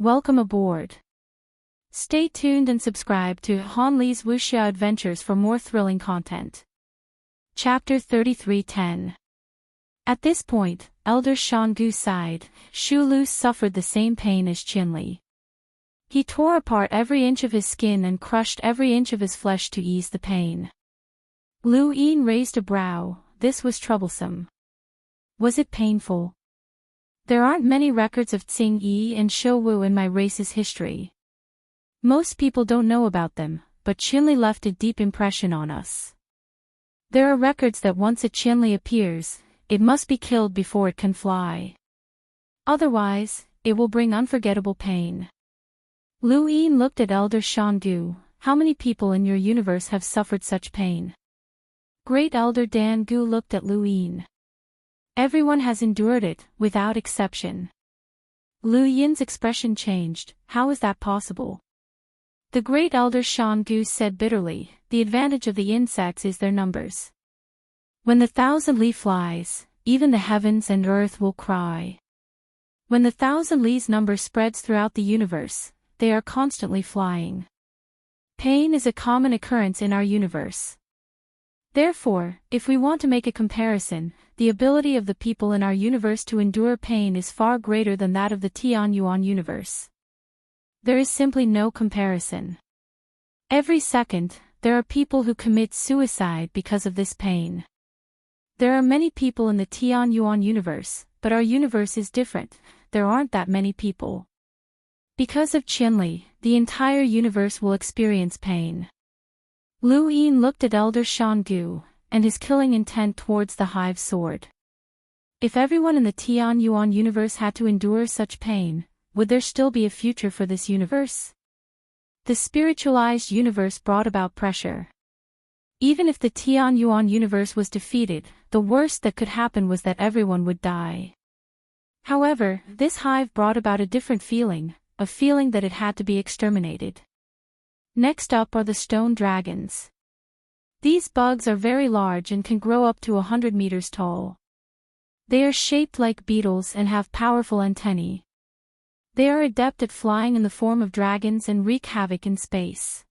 Welcome aboard. Stay tuned and subscribe to Han Li's Wuxia Adventures for more thrilling content. Chapter 33:10. At this point, Elder Shangu sighed. Shu Lu suffered the same pain as Qinli. He tore apart every inch of his skin and crushed every inch of his flesh to ease the pain. Lu Yin raised a brow. This was troublesome. Was it painful? There aren't many records of Tsing Yi and Shou Wu in my race's history. Most people don't know about them, but Qinli left a deep impression on us. There are records that once a Qinli appears, it must be killed before it can fly. Otherwise, it will bring unforgettable pain. Lu Yin looked at Elder Shangu. How many people in your universe have suffered such pain? Great Elder Dan Gu looked at Lu Yin. Everyone has endured it, without exception. Lu Yin's expression changed. How is that possible? The great Elder Shangu said bitterly, the advantage of the insects is their numbers. When the 1,000 li flies, even the heavens and earth will cry. When the 1,000 li's number spreads throughout the universe, they are constantly flying. Pain is a common occurrence in our universe. Therefore, if we want to make a comparison, the ability of the people in our universe to endure pain is far greater than that of the Tianyuan universe. There is simply no comparison. Every second, there are people who commit suicide because of this pain. There are many people in the Tianyuan universe, but our universe is different. There aren't that many people. Because of Qinli, the entire universe will experience pain. Lu Yin looked at Elder Shangu, and his killing intent towards the hive soared. If everyone in the Tianyuan universe had to endure such pain, would there still be a future for this universe? The spiritualized universe brought about pressure. Even if the Tianyuan universe was defeated, the worst that could happen was that everyone would die. However, this hive brought about a different feeling, a feeling that it had to be exterminated. Next up are the stone dragons. These bugs are very large and can grow up to 100 meters tall. They are shaped like beetles and have powerful antennae. They are adept at flying in the form of dragons and wreak havoc in space.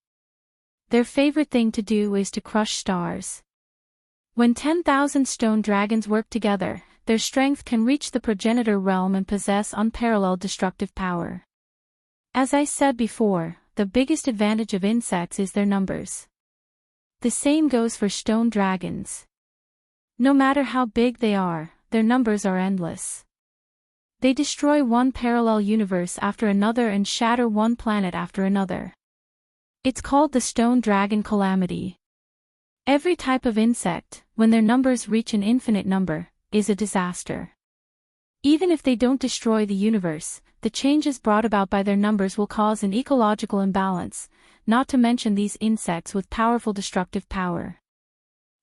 Their favorite thing to do is to crush stars. When 10,000 stone dragons work together, their strength can reach the progenitor realm and possess unparalleled destructive power. As I said before, the biggest advantage of insects is their numbers. The same goes for stone dragons. No matter how big they are, their numbers are endless. They destroy one parallel universe after another and shatter one planet after another. It's called the stone dragon calamity. Every type of insect, when their numbers reach an infinite number, is a disaster. Even if they don't destroy the universe, the changes brought about by their numbers will cause an ecological imbalance, not to mention these insects with powerful destructive power.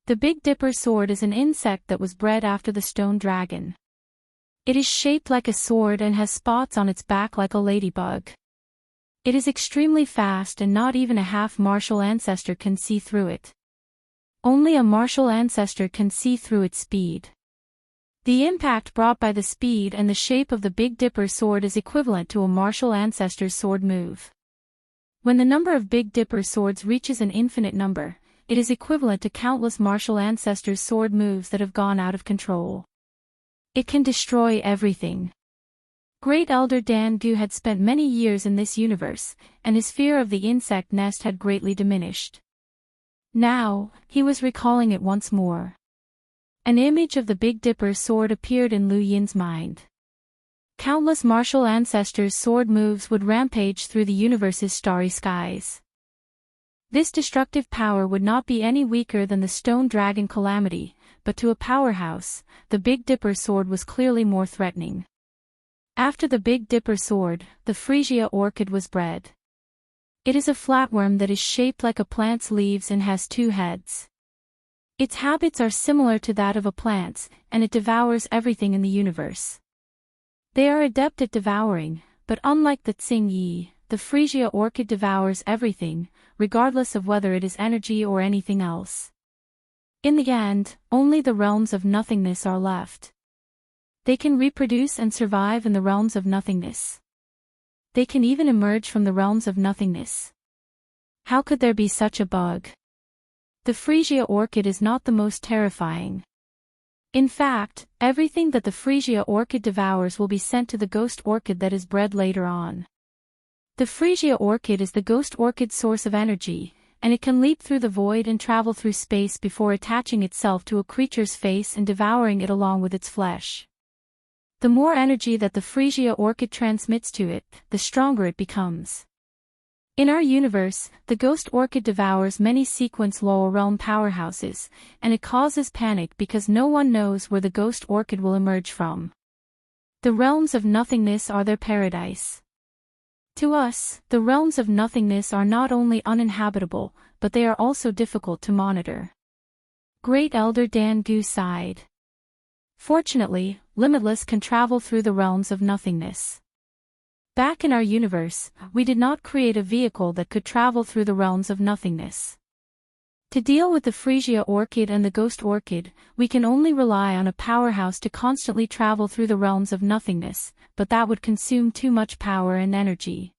The Big Dipper sword is an insect that was bred after the stone dragon. It is shaped like a sword and has spots on its back like a ladybug. It is extremely fast and not even a half martial ancestor can see through it. Only a martial ancestor can see through its speed. The impact brought by the speed and the shape of the Big Dipper sword is equivalent to a martial ancestor's sword move. When the number of Big Dipper swords reaches an infinite number, it is equivalent to countless martial ancestors' sword moves that have gone out of control. It can destroy everything. Great Elder Dan Gu had spent many years in this universe, and his fear of the insect nest had greatly diminished. Now, he was recalling it once more. An image of the Big Dipper sword appeared in Lu Yin's mind. Countless martial ancestors' sword moves would rampage through the universe's starry skies. This destructive power would not be any weaker than the stone dragon calamity, but to a powerhouse, the Big Dipper sword was clearly more threatening. After the Big Dipper sword, the Freesia orchid was bred. It is a flatworm that is shaped like a plant's leaves and has two heads. Its habits are similar to that of a plant's, and it devours everything in the universe. They are adept at devouring, but unlike the Tsing Yi, the Freesia orchid devours everything, regardless of whether it is energy or anything else. In the end, only the realms of nothingness are left. They can reproduce and survive in the realms of nothingness. They can even emerge from the realms of nothingness. How could there be such a bug? The Phrygia orchid is not the most terrifying. In fact, everything that the Phrygia orchid devours will be sent to the ghost orchid that is bred later on. The Phrygia orchid is the ghost orchid's source of energy, and it can leap through the void and travel through space before attaching itself to a creature's face and devouring it along with its flesh. The more energy that the Phrygia orchid transmits to it, the stronger it becomes. In our universe, the ghost orchid devours many sequence lower realm powerhouses, and it causes panic because no one knows where the ghost orchid will emerge from. The realms of nothingness are their paradise. To us, the realms of nothingness are not only uninhabitable, but they are also difficult to monitor. Great Elder Dan Gu sighed. Fortunately, Limitless can travel through the realms of nothingness. Back in our universe, we did not create a vehicle that could travel through the realms of nothingness. To deal with the Phrygia orchid and the ghost orchid, we can only rely on a powerhouse to constantly travel through the realms of nothingness, but that would consume too much power and energy.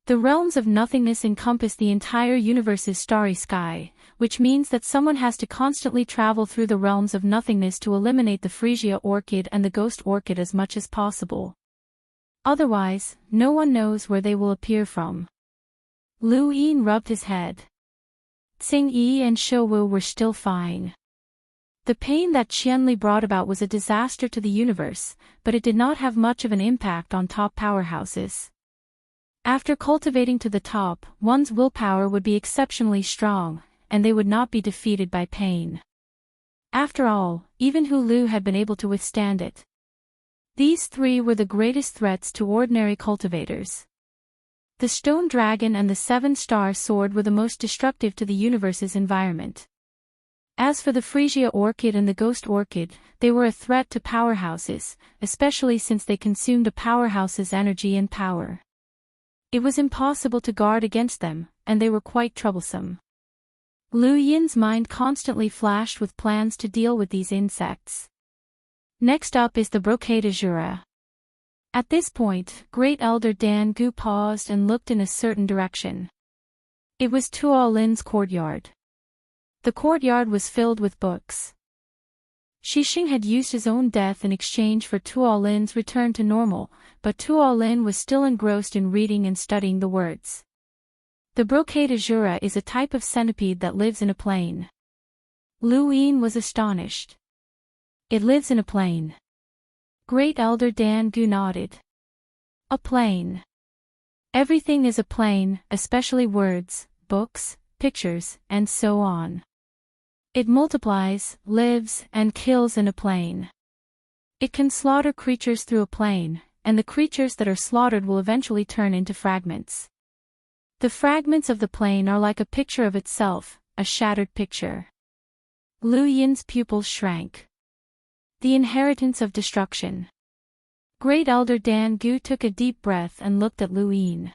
The realms of nothingness encompass the entire universe's starry sky, which means that someone has to constantly travel through the realms of nothingness to eliminate the Phrygia orchid and the ghost orchid as much as possible. Otherwise, no one knows where they will appear from. Lu Yin rubbed his head. Tsing Yi and Shou Wu were still fine. The pain that Qianli brought about was a disaster to the universe, but it did not have much of an impact on top powerhouses. After cultivating to the top, one's willpower would be exceptionally strong, and they would not be defeated by pain. After all, even Hu Lu had been able to withstand it. These three were the greatest threats to ordinary cultivators. The stone dragon and the seven-star sword were the most destructive to the universe's environment. As for the Phrygia orchid and the ghost orchid, they were a threat to powerhouses, especially since they consumed a powerhouse's energy and power. It was impossible to guard against them, and they were quite troublesome. Lu Yin's mind constantly flashed with plans to deal with these insects. Next up is the brocade azura. At this point, Great Elder Dan Gu paused and looked in a certain direction. It was Tuo Lin's courtyard. The courtyard was filled with books. Xixing had used his own death in exchange for Tuo Lin's return to normal, but Tuo Lin was still engrossed in reading and studying the words. The brocade azura is a type of centipede that lives in a plane. Lu Yin was astonished. It lives in a plane. Great Elder Dan Gu nodded. A plane. Everything is a plane, especially words, books, pictures, and so on. It multiplies, lives, and kills in a plane. It can slaughter creatures through a plane, and the creatures that are slaughtered will eventually turn into fragments. The fragments of the plane are like a picture of itself, a shattered picture. Lu Yin's pupils shrank. The inheritance of destruction. Great Elder Dan Gu took a deep breath and looked at Lu Yin.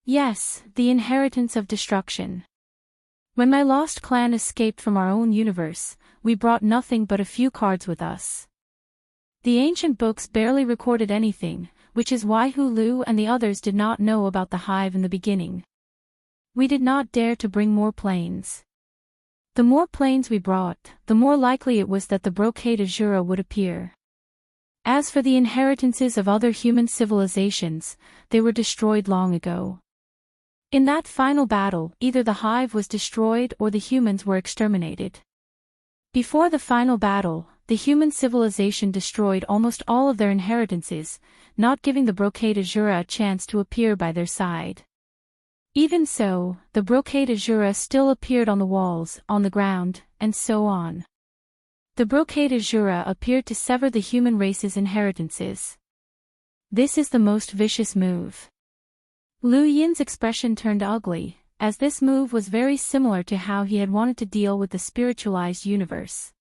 Yes, the inheritance of destruction. When my lost clan escaped from our own universe, we brought nothing but a few cards with us. The ancient books barely recorded anything, which is why Hu Lu and the others did not know about the hive in the beginning. We did not dare to bring more planes. The more planes we brought, the more likely it was that the brocade azura would appear. As for the inheritances of other human civilizations, they were destroyed long ago. In that final battle, either the hive was destroyed or the humans were exterminated. Before the final battle, the human civilization destroyed almost all of their inheritances, not giving the brocade azura a chance to appear by their side. Even so, the brocade azura still appeared on the walls, on the ground, and so on. The brocade azura appeared to sever the human race's inheritances. This is the most vicious move. Lu Yin's expression turned ugly, as this move was very similar to how he had wanted to deal with the spiritualized universe.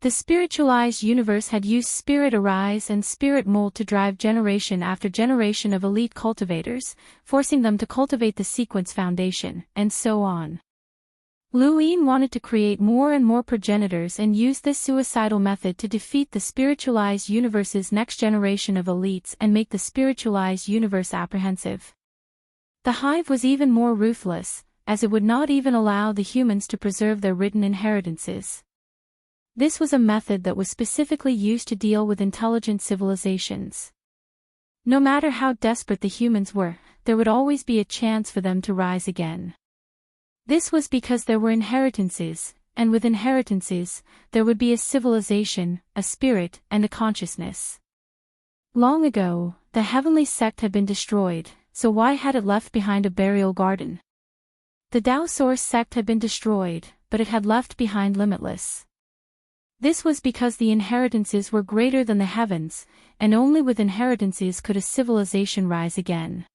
The spiritualized universe had used spirit arise and spirit mold to drive generation after generation of elite cultivators, forcing them to cultivate the sequence foundation, and so on. Lu Yin wanted to create more and more progenitors and use this suicidal method to defeat the spiritualized universe's next generation of elites and make the spiritualized universe apprehensive. The hive was even more ruthless, as it would not even allow the humans to preserve their written inheritances. This was a method that was specifically used to deal with intelligent civilizations. No matter how desperate the humans were, there would always be a chance for them to rise again. This was because there were inheritances, and with inheritances, there would be a civilization, a spirit, and a consciousness. Long ago, the heavenly sect had been destroyed, so why had it left behind a burial garden? The Tao Source sect had been destroyed, but it had left behind limitless. This was because the inheritances were greater than the heavens, and only with inheritances could a civilization rise again.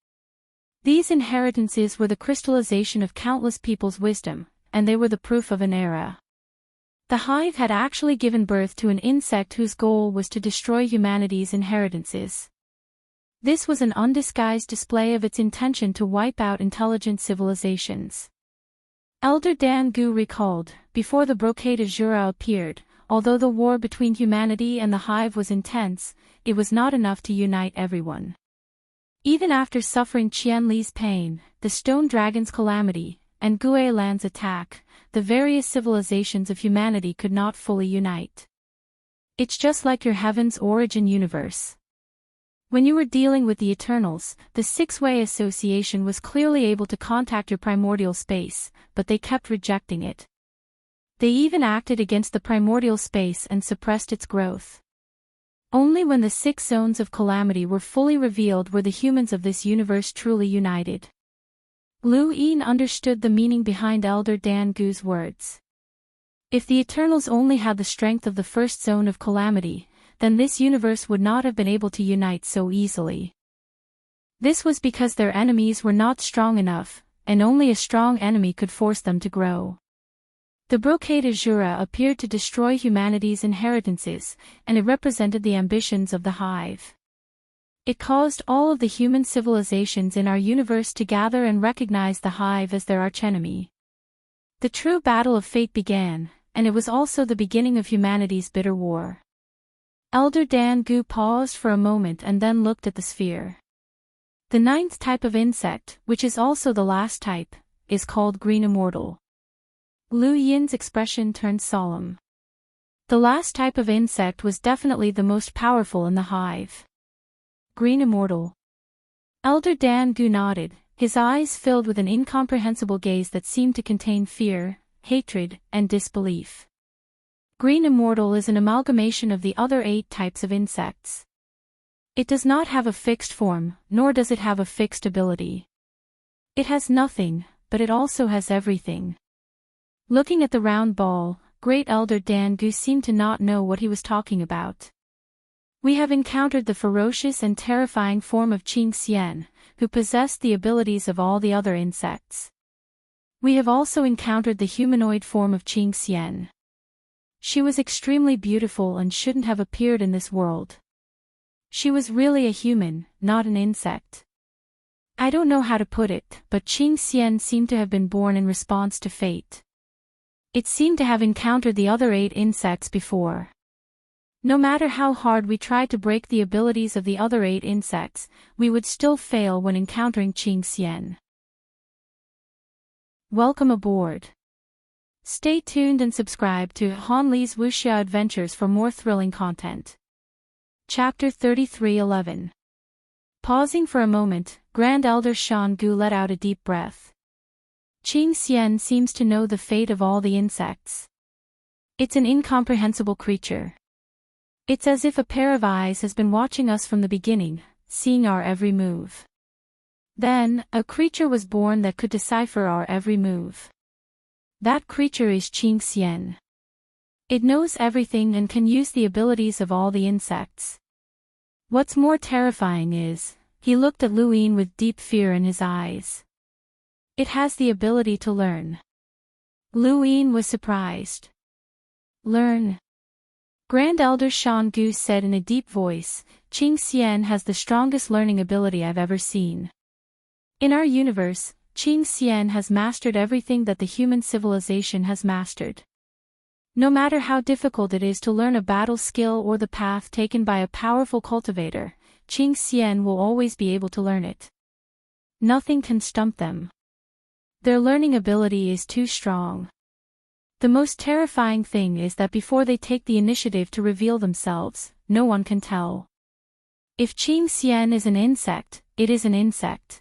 These inheritances were the crystallization of countless people's wisdom, and they were the proof of an era. The hive had actually given birth to an insect whose goal was to destroy humanity's inheritances. This was an undisguised display of its intention to wipe out intelligent civilizations. Elder Dan Gu recalled, before the Brocade of Jura appeared, although the war between humanity and the hive was intense, it was not enough to unite everyone. Even after suffering Qian Li's pain, the Stone Dragon's calamity, and Gue Lan's attack, the various civilizations of humanity could not fully unite. It's just like your heaven's origin universe. When you were dealing with the Eternals, the Six-Way Association was clearly able to contact your primordial space, but they kept rejecting it. They even acted against the primordial space and suppressed its growth. Only when the 6 zones of calamity were fully revealed were the humans of this universe truly united. Lu Yin understood the meaning behind Elder Dan Gu's words. If the Eternals only had the strength of the first zone of calamity, then this universe would not have been able to unite so easily. This was because their enemies were not strong enough, and only a strong enemy could force them to grow. The Brocade of Jura appeared to destroy humanity's inheritances, and it represented the ambitions of the hive. It caused all of the human civilizations in our universe to gather and recognize the hive as their archenemy. The true battle of fate began, and it was also the beginning of humanity's bitter war. Elder Dan Gu paused for a moment and then looked at the sphere. The 9th type of insect, which is also the last type, is called green immortal. Lu Yin's expression turned solemn. The last type of insect was definitely the most powerful in the hive. Green immortal. Elder Dan Gu nodded, his eyes filled with an incomprehensible gaze that seemed to contain fear, hatred, and disbelief. Green immortal is an amalgamation of the other 8 types of insects. It does not have a fixed form, nor does it have a fixed ability. It has nothing, but it also has everything. Looking at the round ball, Great Elder Dan Gu seemed to not know what he was talking about. We have encountered the ferocious and terrifying form of Qing Xian, who possessed the abilities of all the other insects. We have also encountered the humanoid form of Qing Xian. She was extremely beautiful and shouldn't have appeared in this world. She was really a human, not an insect. I don't know how to put it, but Qing Xian seemed to have been born in response to fate. It seemed to have encountered the other 8 insects before. No matter how hard we tried to break the abilities of the other 8 insects, we would still fail when encountering Qing Xian. Welcome aboard. Stay tuned and subscribe to Han Li's Wuxia Adventures for more thrilling content. Chapter 33:11. Pausing for a moment, Grand Elder Shan Gu let out a deep breath. Qing Xian seems to know the fate of all the insects. It's an incomprehensible creature. It's as if a pair of eyes has been watching us from the beginning, seeing our every move. Then, a creature was born that could decipher our every move. That creature is Qing Xian. It knows everything and can use the abilities of all the insects. What's more terrifying is, he looked at Lu Yin with deep fear in his eyes. It has the ability to learn. Lu Yin was surprised. Learn. Grand Elder Shan Gu said in a deep voice, Qing Xian has the strongest learning ability I've ever seen. In our universe, Qing Xian has mastered everything that the human civilization has mastered. No matter how difficult it is to learn a battle skill or the path taken by a powerful cultivator, Qing Xian will always be able to learn it. Nothing can stump them. Their learning ability is too strong. The most terrifying thing is that before they take the initiative to reveal themselves, no one can tell. If Qing Xian is an insect, it is an insect.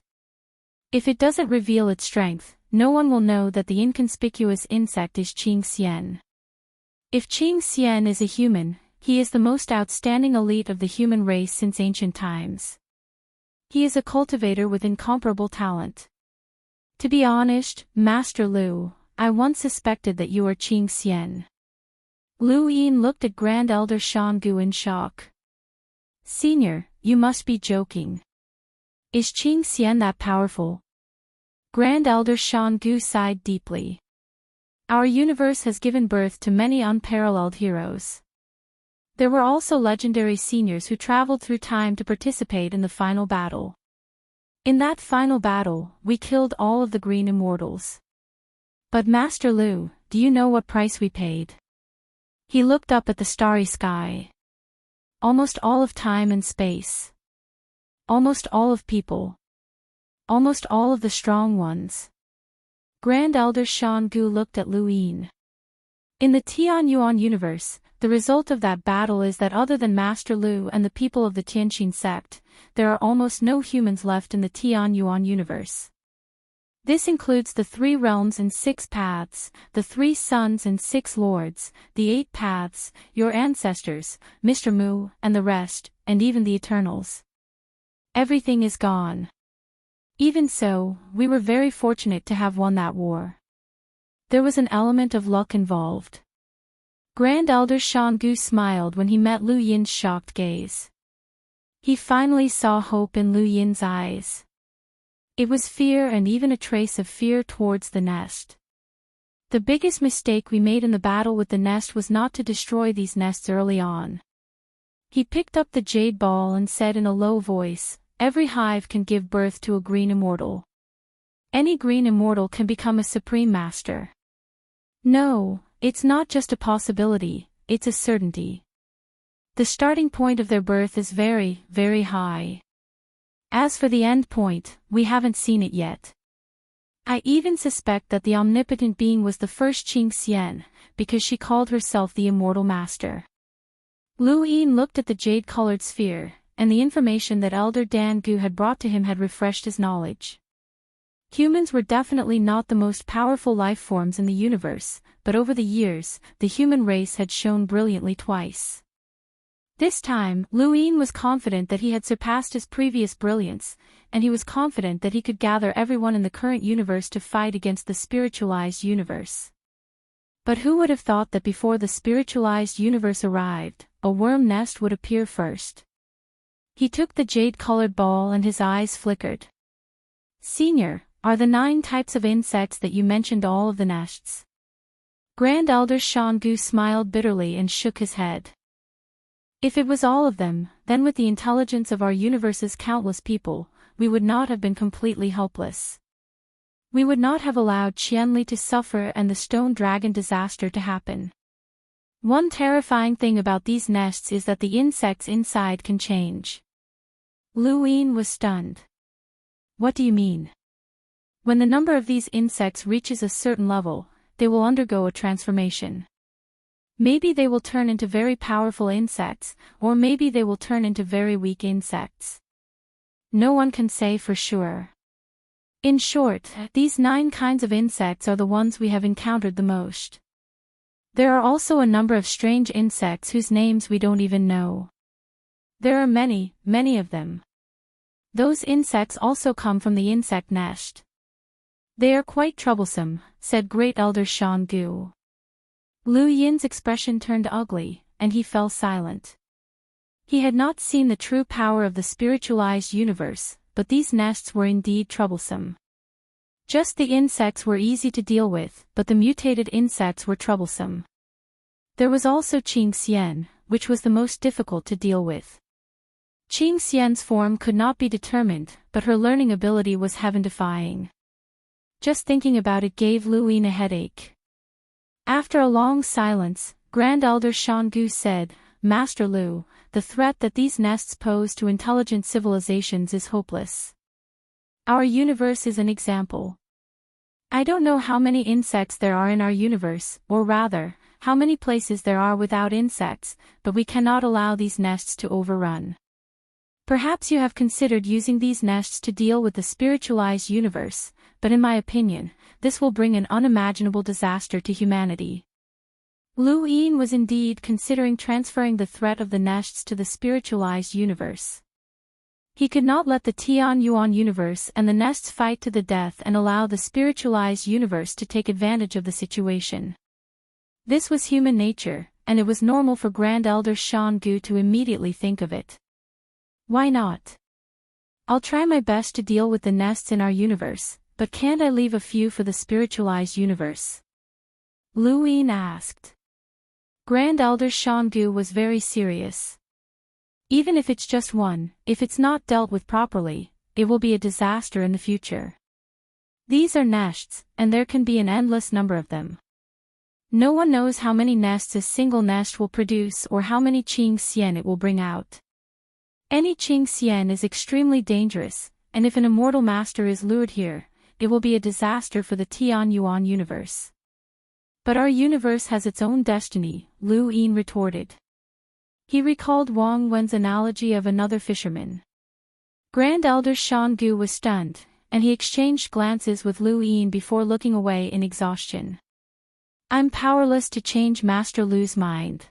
If it doesn't reveal its strength, no one will know that the inconspicuous insect is Qing Xian. If Qing Xian is a human, he is the most outstanding elite of the human race since ancient times. He is a cultivator with incomparable talent. To be honest, Master Lu, I once suspected that you are Qing Xian. Lu Yin looked at Grand Elder Shan Gu in shock. Senior, you must be joking. Is Qing Xian that powerful? Grand Elder Shan Gu sighed deeply. Our universe has given birth to many unparalleled heroes. There were also legendary seniors who traveled through time to participate in the final battle. In that final battle, we killed all of the Green Immortals. But Master Lu, do you know what price we paid? He looked up at the starry sky. Almost all of time and space. Almost all of people. Almost all of the strong ones. Grand Elder Shan Gu looked at Lu Yin. In the Tianyuan universe, the result of that battle is that other than Master Lu and the people of the Tianqin sect, there are almost no humans left in the Tianyuan universe. This includes the 3 realms and 6 paths, the 3 suns and 6 lords, the 8 paths, your ancestors, Mr. Mu, and the rest, and even the Eternals. Everything is gone. Even so, we were very fortunate to have won that war. There was an element of luck involved. Grand Elder Shan Gu smiled when he met Lu Yin's shocked gaze. He finally saw hope in Lu Yin's eyes. It was fear and even a trace of fear towards the nest. The biggest mistake we made in the battle with the nest was not to destroy these nests early on. He picked up the jade ball and said in a low voice, every hive can give birth to a green immortal. Any green immortal can become a supreme master. No, it's not just a possibility, it's a certainty. The starting point of their birth is very, very high. As for the end point, we haven't seen it yet. I even suspect that the omnipotent being was the first Qing Xian, because she called herself the immortal master. Lu Yin looked at the jade-colored sphere, and the information that Elder Dan Gu had brought to him had refreshed his knowledge. Humans were definitely not the most powerful life forms in the universe, but over the years, the human race had shone brilliantly twice. This time, Lu Yin was confident that he had surpassed his previous brilliance, and he was confident that he could gather everyone in the current universe to fight against the spiritualized universe. But who would have thought that before the spiritualized universe arrived, a worm nest would appear first? He took the jade-colored ball and his eyes flickered. Senior, are the 9 types of insects that you mentioned all of the nests? Grand Elder Shan Gu smiled bitterly and shook his head. If it was all of them, then with the intelligence of our universe's countless people, we would not have been completely helpless. We would not have allowed Qianli to suffer and the stone dragon disaster to happen. One terrifying thing about these nests is that the insects inside can change. Lu Yin was stunned. What do you mean? When the number of these insects reaches a certain level, they will undergo a transformation. Maybe they will turn into very powerful insects, or maybe they will turn into very weak insects. No one can say for sure. In short, these 9 kinds of insects are the ones we have encountered the most. There are also a number of strange insects whose names we don't even know. There are many, many of them. Those insects also come from the insect nest. They are quite troublesome, said Great Elder Shan Gu. Lu Yin's expression turned ugly, and he fell silent. He had not seen the true power of the spiritualized universe, but these nests were indeed troublesome. Just the insects were easy to deal with, but the mutated insects were troublesome. There was also Qing Xian, which was the most difficult to deal with. Qing Xian's form could not be determined, but her learning ability was heaven-defying. Just thinking about it gave Lu Yin a headache. After a long silence, Grand Elder Shangu said, "Master Lu, the threat that these nests pose to intelligent civilizations is hopeless. Our universe is an example. I don't know how many insects there are in our universe, or rather, how many places there are without insects, but we cannot allow these nests to overrun. Perhaps you have considered using these nests to deal with the spiritualized universe, but in my opinion, this will bring an unimaginable disaster to humanity." Lu Yin was indeed considering transferring the threat of the nests to the spiritualized universe. He could not let the Tian Yuan universe and the nests fight to the death and allow the spiritualized universe to take advantage of the situation. This was human nature, and it was normal for Grand Elder Shangu to immediately think of it. Why not? I'll try my best to deal with the nests in our universe, but can't I leave a few for the spiritualized universe? Lu Yin asked. Grand Elder Shangu was very serious. Even if it's just one, if it's not dealt with properly, it will be a disaster in the future. These are nests, and there can be an endless number of them. No one knows how many nests a single nest will produce or how many Qing Xian it will bring out. Any Qing Xian is extremely dangerous, and if an immortal master is lured here, it will be a disaster for the Tian Yuan universe. But our universe has its own destiny, Lu Yin retorted. He recalled Wang Wen's analogy of another fisherman. Grand Elder Shangu was stunned, and he exchanged glances with Lu Yin before looking away in exhaustion. I'm powerless to change Master Lu's mind.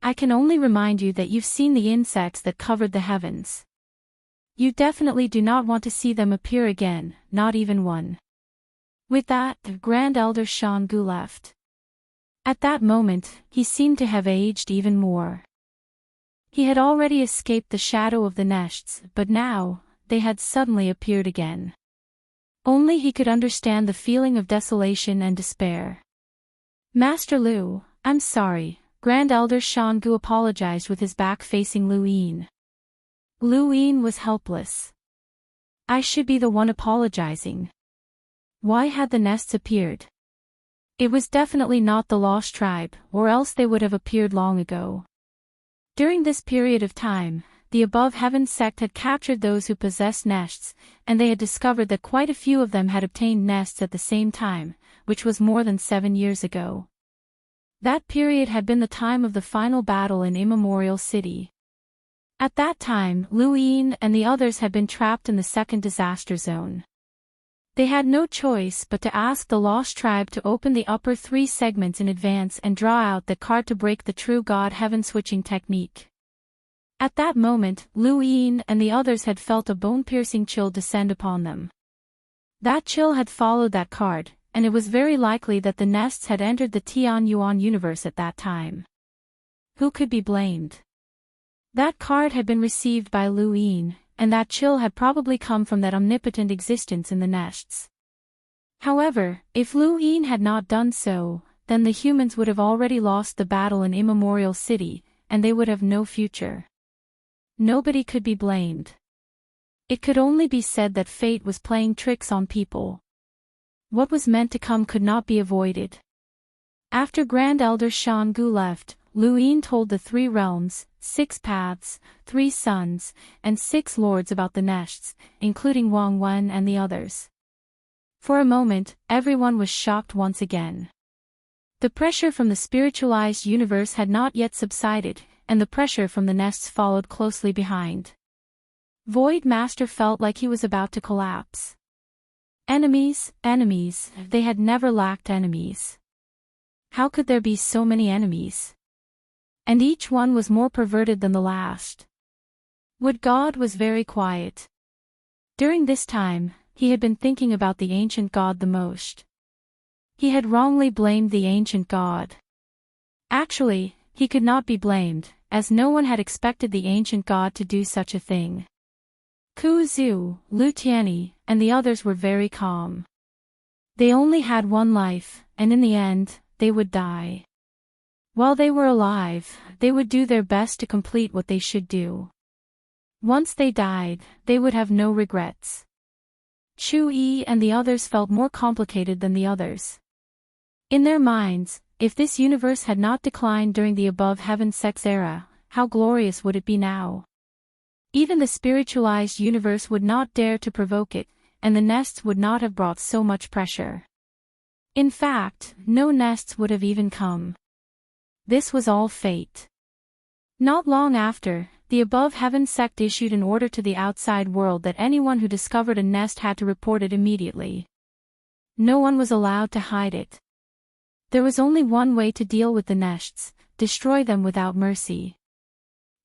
I can only remind you that you've seen the insects that covered the heavens. You definitely do not want to see them appear again, not even one. With that, the Grand Elder Shangu left. At that moment, he seemed to have aged even more. He had already escaped the shadow of the nests, but now, they had suddenly appeared again. Only he could understand the feeling of desolation and despair. Master Lu, I'm sorry. Grand Elder Shangu apologized with his back facing Lu Yin. Lu Yin was helpless. I should be the one apologizing. Why had the nests appeared? It was definitely not the lost tribe, or else they would have appeared long ago. During this period of time, the Above Heaven sect had captured those who possessed nests, and they had discovered that quite a few of them had obtained nests at the same time, which was more than 7 years ago. That period had been the time of the final battle in Immemorial City. At that time, Lu Yin and the others had been trapped in the second disaster zone. They had no choice but to ask the Lost Tribe to open the upper 3 segments in advance and draw out the card to break the true God-Heaven switching technique. At that moment, Lu Yin and the others had felt a bone-piercing chill descend upon them. That chill had followed that card, and it was very likely that the nests had entered the Tian Yuan universe at that time. Who could be blamed? That card had been received by Lu Yin, and that chill had probably come from that omnipotent existence in the nests. However, if Lu Yin had not done so, then the humans would have already lost the battle in Immemorial City, and they would have no future. Nobody could be blamed. It could only be said that fate was playing tricks on people. What was meant to come could not be avoided. After Grand Elder Shangu left, Lu Yin told the 3 realms, 6 paths, 3 suns, and 6 lords about the nests, including Wang Wen and the others. For a moment, everyone was shocked once again. The pressure from the spiritualized universe had not yet subsided, and the pressure from the nests followed closely behind. Void Master felt like he was about to collapse. Enemies, enemies, they had never lacked enemies. How could there be so many enemies? And each one was more perverted than the last. Wood God was very quiet. During this time, he had been thinking about the ancient god the most. He had wrongly blamed the ancient god. Actually, he could not be blamed, as no one had expected the ancient god to do such a thing. Ku Zhu, Lu Tianyi, and the others were very calm. They only had one life, and in the end, they would die. While they were alive, they would do their best to complete what they should do. Once they died, they would have no regrets. Chu-yi and the others felt more complicated than the others. In their minds, if this universe had not declined during the above heaven sex era, how glorious would it be now? Even the spiritualized universe would not dare to provoke it, and the nests would not have brought so much pressure. In fact, no nests would have even come. This was all fate. Not long after, the above heaven sect issued an order to the outside world that anyone who discovered a nest had to report it immediately. No one was allowed to hide it. There was only one way to deal with the nests: destroy them without mercy.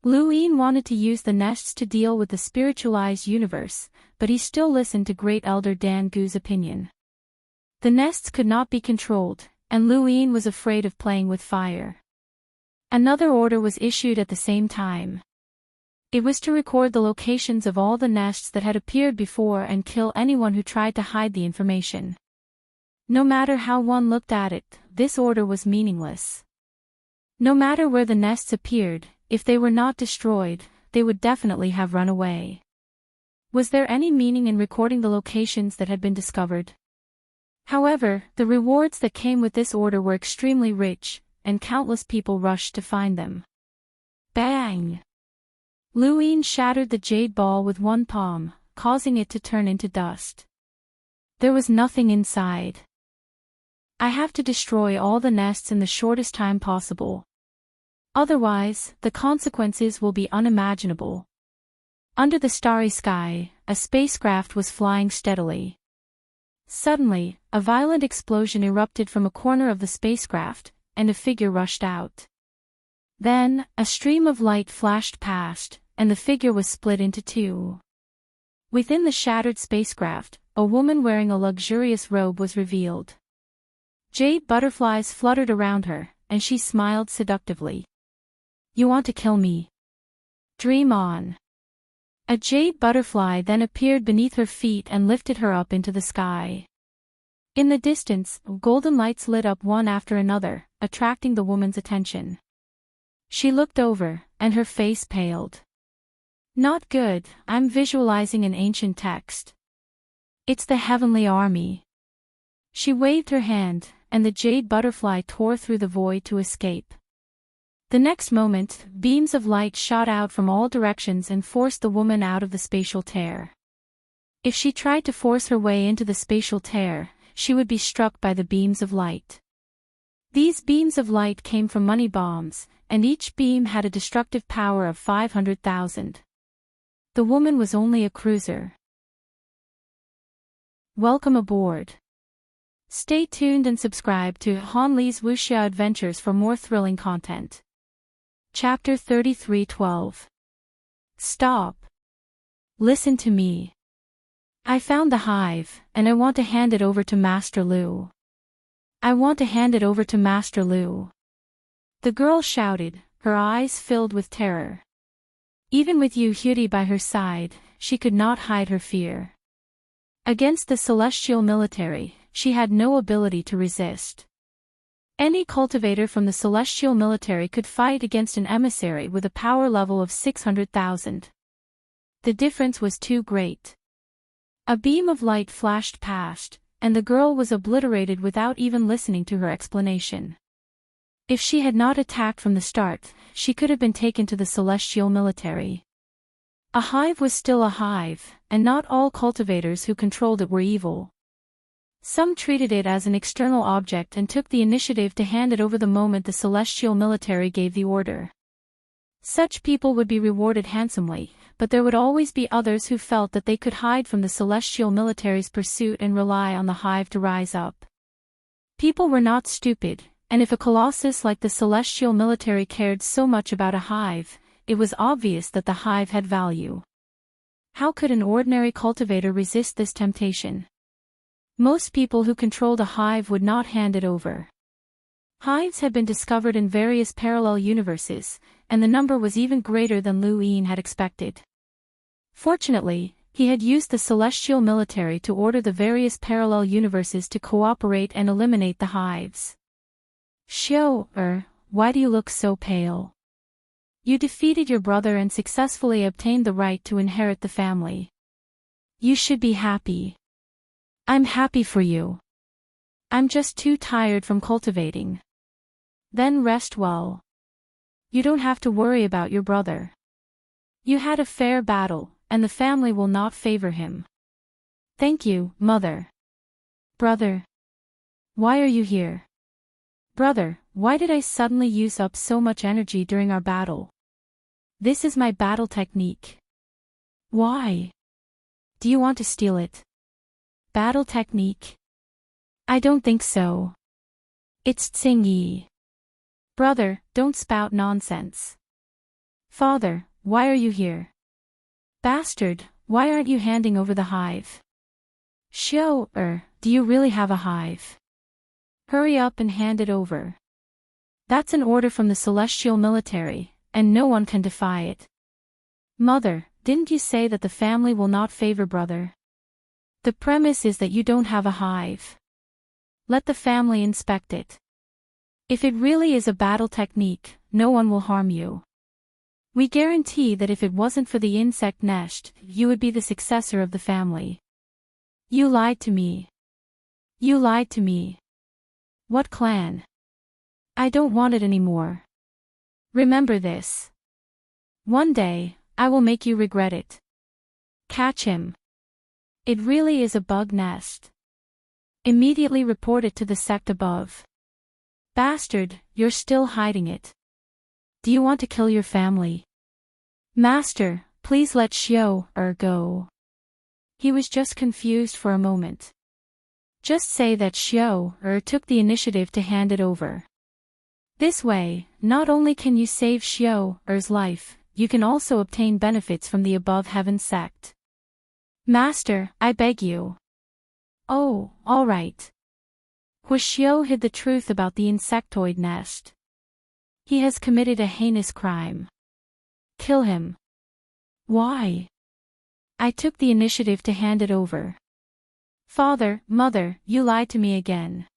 Lu Yin wanted to use the nests to deal with the spiritualized universe, but he still listened to Great Elder Dan Gu's opinion. The nests could not be controlled, and Lu Yin was afraid of playing with fire. Another order was issued at the same time. It was to record the locations of all the nests that had appeared before and kill anyone who tried to hide the information. No matter how one looked at it, this order was meaningless. No matter where the nests appeared, if they were not destroyed, they would definitely have run away. Was there any meaning in recording the locations that had been discovered? However, the rewards that came with this order were extremely rich, and countless people rushed to find them. Bang! Lu Yin shattered the jade ball with one palm, causing it to turn into dust. There was nothing inside. I have to destroy all the nests in the shortest time possible. Otherwise, the consequences will be unimaginable. Under the starry sky, a spacecraft was flying steadily. Suddenly, a violent explosion erupted from a corner of the spacecraft, and a figure rushed out. Then, a stream of light flashed past, and the figure was split into two. Within the shattered spacecraft, a woman wearing a luxurious robe was revealed. Jade butterflies fluttered around her, and she smiled seductively. You want to kill me? Dream on. A jade butterfly then appeared beneath her feet and lifted her up into the sky. In the distance, golden lights lit up one after another, attracting the woman's attention. She looked over, and her face paled. Not good, I'm visualizing an ancient text. It's the heavenly army. She waved her hand, and the jade butterfly tore through the void to escape. The next moment, beams of light shot out from all directions and forced the woman out of the spatial tear. If she tried to force her way into the spatial tear, she would be struck by the beams of light. These beams of light came from money bombs, and each beam had a destructive power of 500,000. The woman was only a cruiser. Welcome aboard. Stay tuned and subscribe to Han Li's Wuxia Adventures for more thrilling content. Chapter 33:12. Stop. Listen to me. I found the hive, and I want to hand it over to Master Lu. I want to hand it over to Master Lu. The girl shouted, her eyes filled with terror. Even with Yu Huri by her side, she could not hide her fear. Against the celestial military, she had no ability to resist. Any cultivator from the celestial military could fight against an emissary with a power level of 600,000. The difference was too great. A beam of light flashed past, and the girl was obliterated without even listening to her explanation. If she had not attacked from the start, she could have been taken to the celestial military. A hive was still a hive, and not all cultivators who controlled it were evil. Some treated it as an external object and took the initiative to hand it over the moment the celestial military gave the order. Such people would be rewarded handsomely, but there would always be others who felt that they could hide from the celestial military's pursuit and rely on the hive to rise up. People were not stupid, and if a colossus like the celestial military cared so much about a hive, it was obvious that the hive had value. How could an ordinary cultivator resist this temptation? Most people who controlled a hive would not hand it over. Hives had been discovered in various parallel universes, and the number was even greater than Lu Yin had expected. Fortunately, he had used the celestial military to order the various parallel universes to cooperate and eliminate the hives. Why do you look so pale? You defeated your brother and successfully obtained the right to inherit the family. You should be happy. I'm happy for you. I'm just too tired from cultivating. Then rest well. You don't have to worry about your brother. You had a fair battle, and the family will not favor him. Thank you, Mother. Brother. Why are you here? Brother, why did I suddenly use up so much energy during our battle? This is my battle technique. Why? Do you want to steal it? Battle technique? I don't think so. It's tsingy. Brother, don't spout nonsense. Father, why are you here? Bastard, why aren't you handing over the hive? Do you really have a hive? Hurry up and hand it over. That's an order from the celestial military, and no one can defy it. Mother, didn't you say that the family will not favor brother? The premise is that you don't have a hive. Let the family inspect it. If it really is a battle technique, no one will harm you. We guarantee that if it wasn't for the insect nest, you would be the successor of the family. You lied to me. You lied to me. What clan? I don't want it anymore. Remember this. One day, I will make you regret it. Catch him. It really is a bug nest. Immediately report it to the sect above. Bastard, you're still hiding it. Do you want to kill your family? Master, please let go. He was just confused for a moment. Just say that took the initiative to hand it over. This way, not only can you save life, you can also obtain benefits from the above heaven sect. Master, I beg you. Oh, all right. Huishio hid the truth about the insectoid nest. He has committed a heinous crime. Kill him. Why? I took the initiative to hand it over. Father, Mother, you lied to me again.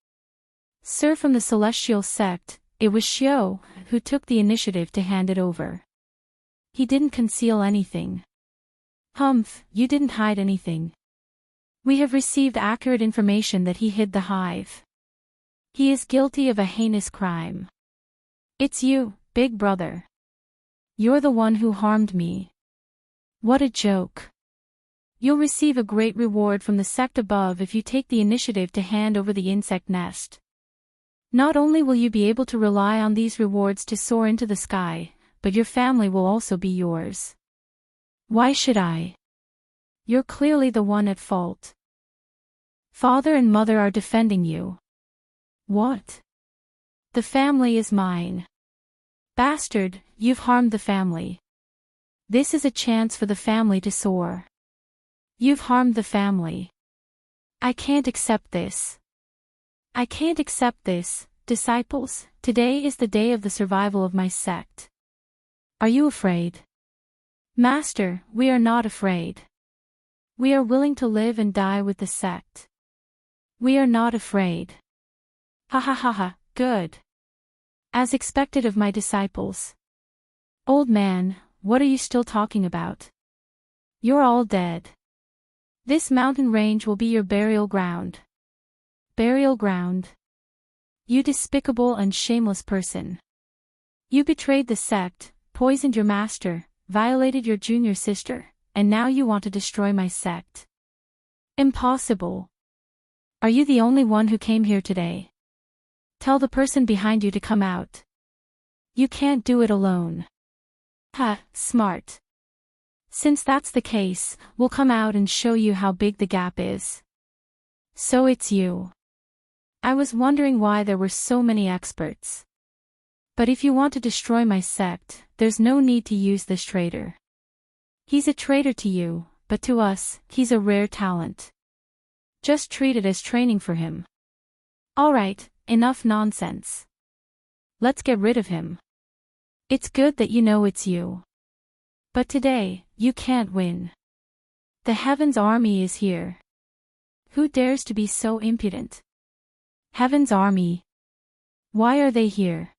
Sir, from the celestial sect, it was Shio who took the initiative to hand it over. He didn't conceal anything. Humph, you didn't hide anything. We have received accurate information that he hid the hive. He is guilty of a heinous crime. It's you, big brother. You're the one who harmed me. What a joke. You'll receive a great reward from the sect above if you take the initiative to hand over the insect nest. Not only will you be able to rely on these rewards to soar into the sky, but your family will also be yours. Why should I? You're clearly the one at fault. Father and Mother are defending you. What? The family is mine. Bastard, you've harmed the family. This is a chance for the family to soar. You've harmed the family. I can't accept this. I can't accept this, disciples. Today is the day of the survival of my sect. Are you afraid? Master, we are not afraid. We are willing to live and die with the sect. We are not afraid. Ha ha ha ha, good. As expected of my disciples. Old man, what are you still talking about? You're all dead. This mountain range will be your burial ground. Burial ground? You despicable and shameless person. You betrayed the sect, poisoned your master, violated your junior sister, and now you want to destroy my sect. Impossible. Are you the only one who came here today? Tell the person behind you to come out. You can't do it alone. Ha, smart. Since that's the case, we'll come out and show you how big the gap is. So it's you. I was wondering why there were so many experts. But if you want to destroy my sect, there's no need to use this traitor. He's a traitor to you, but to us, he's a rare talent. Just treat it as training for him. Alright, enough nonsense. Let's get rid of him. It's good that you know it's you. But today, you can't win. The Heaven's army is here. Who dares to be so impudent? Heaven's army. Why are they here?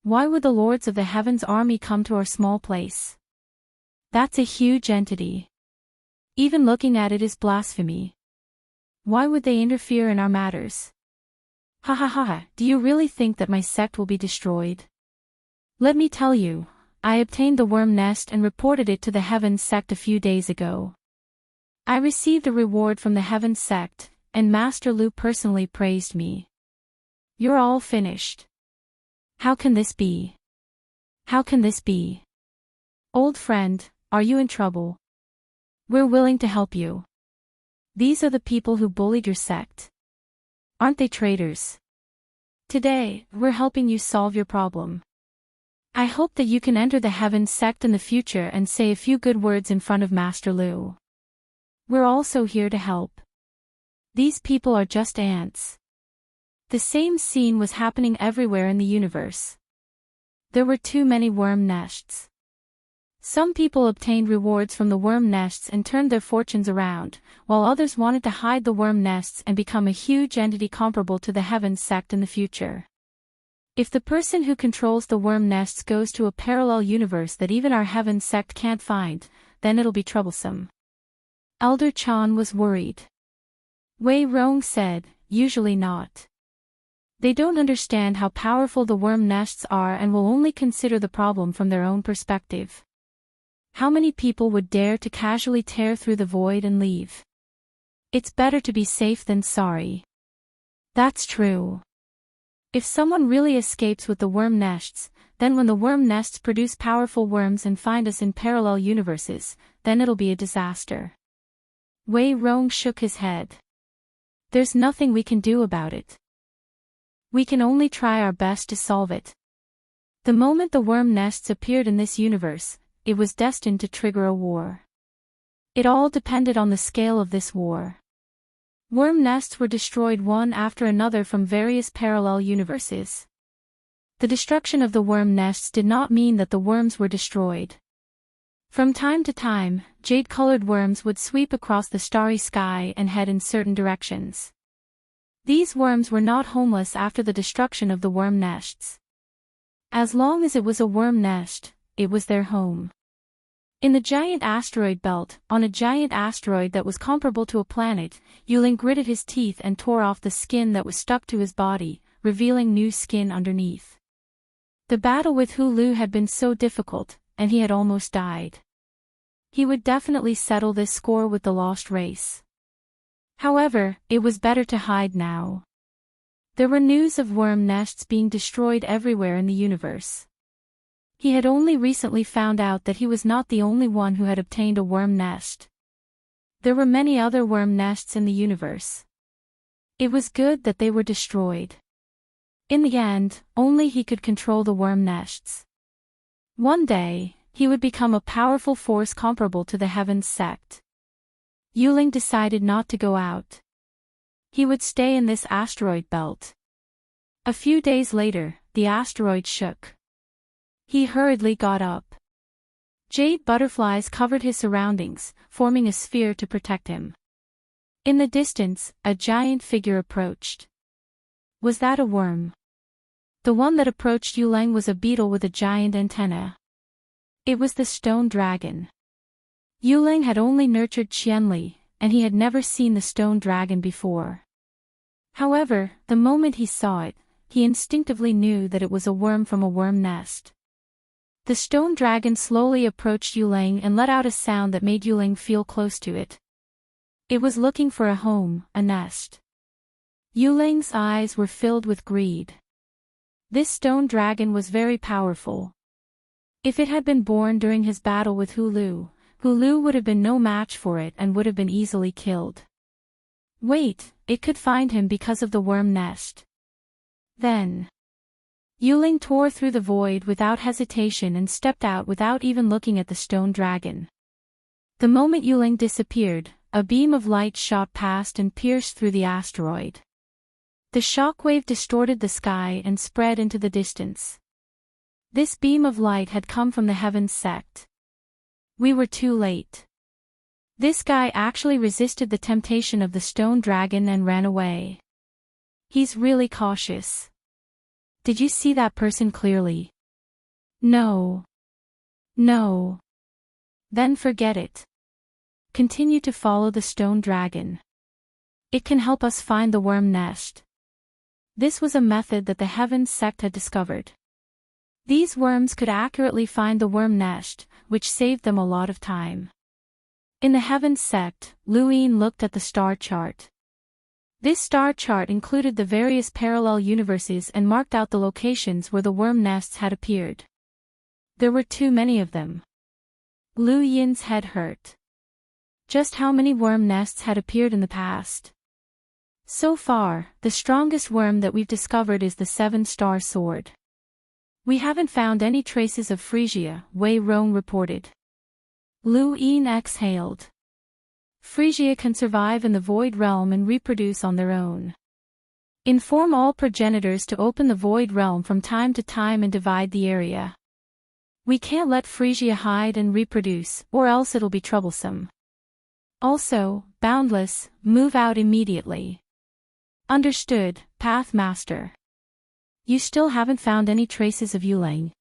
Why would the lords of the Heaven's army come to our small place? That's a huge entity. Even looking at it is blasphemy. Why would they interfere in our matters? Ha ha ha, do you really think that my sect will be destroyed? Let me tell you, I obtained the worm nest and reported it to the Heaven sect a few days ago. I received a reward from the Heaven sect, and Master Lu personally praised me. You're all finished. How can this be? How can this be? Old friend, are you in trouble? We're willing to help you. These are the people who bullied your sect. Aren't they traitors? Today, we're helping you solve your problem. I hope that you can enter the Heaven sect in the future and say a few good words in front of Master Lu. We're also here to help. These people are just ants. The same scene was happening everywhere in the universe. There were too many worm nests. Some people obtained rewards from the worm nests and turned their fortunes around, while others wanted to hide the worm nests and become a huge entity comparable to the Heaven sect in the future. If the person who controls the worm nests goes to a parallel universe that even our Heaven sect can't find, then it'll be troublesome. Elder Chan was worried. Wei Rong said, usually not. They don't understand how powerful the worm nests are and will only consider the problem from their own perspective. How many people would dare to casually tear through the void and leave? It's better to be safe than sorry. That's true. If someone really escapes with the worm nests, then when the worm nests produce powerful worms and find us in parallel universes, then it'll be a disaster. Wei Rong shook his head. There's nothing we can do about it. We can only try our best to solve it. The moment the worm nests appeared in this universe, it was destined to trigger a war. It all depended on the scale of this war. Worm nests were destroyed one after another from various parallel universes. The destruction of the worm nests did not mean that the worms were destroyed. From time to time, jade-colored worms would sweep across the starry sky and head in certain directions. These worms were not homeless after the destruction of the worm nests. As long as it was a worm nest, it was their home. In the giant asteroid belt, on a giant asteroid that was comparable to a planet, Yuling gritted his teeth and tore off the skin that was stuck to his body, revealing new skin underneath. The battle with Hulu had been so difficult, and he had almost died. He would definitely settle this score with the lost race. However, it was better to hide now. There were news of worm nests being destroyed everywhere in the universe. He had only recently found out that he was not the only one who had obtained a worm nest. There were many other worm nests in the universe. It was good that they were destroyed. In the end, only he could control the worm nests. One day, he would become a powerful force comparable to the Heaven sect. Yuling decided not to go out. He would stay in this asteroid belt. A few days later, the asteroid shook. He hurriedly got up. Jade butterflies covered his surroundings, forming a sphere to protect him. In the distance, a giant figure approached. Was that a worm? The one that approached Yuling was a beetle with a giant antenna. It was the stone dragon. Yuling had only nurtured Qianli, and he had never seen the stone dragon before. However, the moment he saw it, he instinctively knew that it was a worm from a worm nest. The stone dragon slowly approached Yuling and let out a sound that made Yuling feel close to it. It was looking for a home, a nest. Yuling's eyes were filled with greed. This stone dragon was very powerful. If it had been born during his battle with Hulu, Hulu would have been no match for it and would have been easily killed. Wait, it could find him because of the worm nest. Then, Yuling tore through the void without hesitation and stepped out without even looking at the stone dragon. The moment Yuling disappeared, a beam of light shot past and pierced through the asteroid. The shockwave distorted the sky and spread into the distance. This beam of light had come from the Heaven sect. We were too late. This guy actually resisted the temptation of the stone dragon and ran away. He's really cautious. Did you see that person clearly? No. No. Then forget it. Continue to follow the stone dragon. It can help us find the worm nest. This was a method that the Heavens sect had discovered. These worms could accurately find the worm nest, which saved them a lot of time. In the Heavens sect, Luin looked at the star chart. This star chart included the various parallel universes and marked out the locations where the worm nests had appeared. There were too many of them. Lu Yin's head hurt. Just how many worm nests had appeared in the past? So far, the strongest worm that we've discovered is the 7-star sword. We haven't found any traces of Frisia, Wei Rong reported. Lu Yin exhaled. Frisia can survive in the void realm and reproduce on their own. Inform all progenitors to open the void realm from time to time and divide the area. We can't let Frisia hide and reproduce, or else it'll be troublesome. Also, Boundless, move out immediately. Understood, Pathmaster. You still haven't found any traces of Yulang?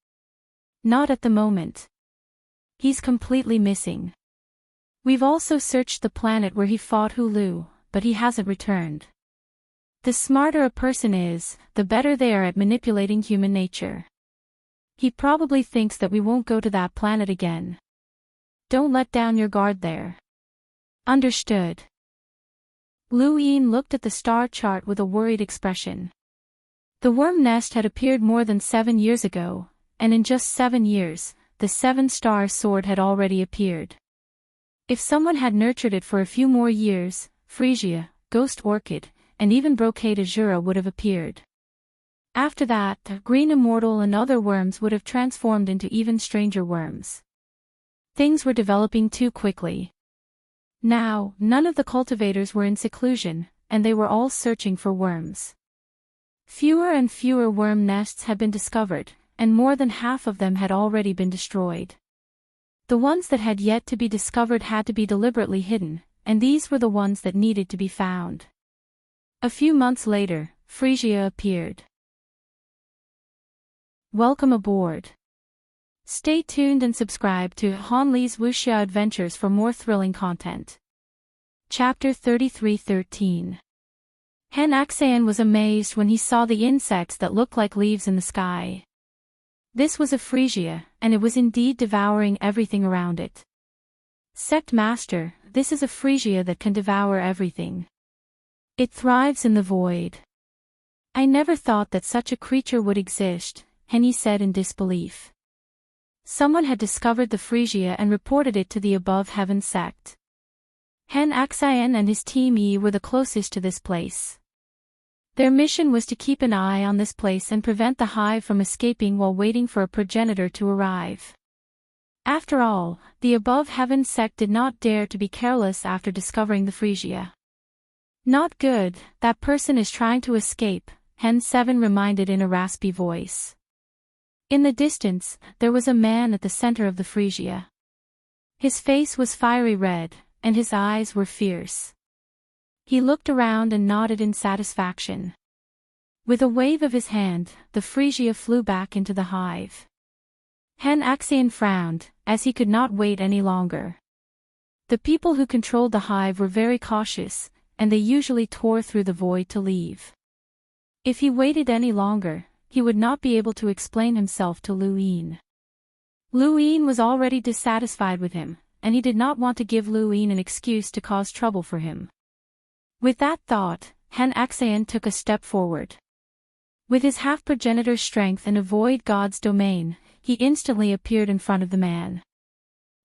Not at the moment. He's completely missing. We've also searched the planet where he fought Hulu, but he hasn't returned. The smarter a person is, the better they are at manipulating human nature. He probably thinks that we won't go to that planet again. Don't let down your guard there. Understood. Lu Yin looked at the star chart with a worried expression. The worm nest had appeared more than 7 years ago, and in just 7 years, the 7-star sword had already appeared. If someone had nurtured it for a few more years, Frisia, Ghost Orchid, and even Brocade Azura would have appeared. After that, Green Immortal and other worms would have transformed into even stranger worms. Things were developing too quickly. Now, none of the cultivators were in seclusion, and they were all searching for worms. Fewer and fewer worm nests had been discovered, and more than half of them had already been destroyed. The ones that had yet to be discovered had to be deliberately hidden, and these were the ones that needed to be found. A few months later, Frisia appeared. Welcome aboard. Stay tuned and subscribe to Han Li's Wuxia Adventures for more thrilling content. Chapter 33:13. Hen Axan was amazed when he saw the insects that looked like leaves in the sky. This was a Frisia, and it was indeed devouring everything around it. Sect Master, this is a Frisia that can devour everything. It thrives in the void. I never thought that such a creature would exist, Henny said in disbelief. Someone had discovered the Frisia and reported it to the Above Heaven sect. Hen Axan and his team E were the closest to this place. Their mission was to keep an eye on this place and prevent the hive from escaping while waiting for a progenitor to arrive. After all, the Above Heaven sect did not dare to be careless after discovering the Frisia. Not good, that person is trying to escape, Hen 7 reminded in a raspy voice. In the distance, there was a man at the center of the Frisia. His face was fiery red, and his eyes were fierce. He looked around and nodded in satisfaction. With a wave of his hand, the Frisia flew back into the hive. Hen Axion frowned, as he could not wait any longer. The people who controlled the hive were very cautious, and they usually tore through the void to leave. If he waited any longer, he would not be able to explain himself to Lu Yin. Lu Yin was already dissatisfied with him, and he did not want to give Lu Yin an excuse to cause trouble for him. With that thought, Hen Axion took a step forward. With his half-progenitor strength and a void god's domain, he instantly appeared in front of the man.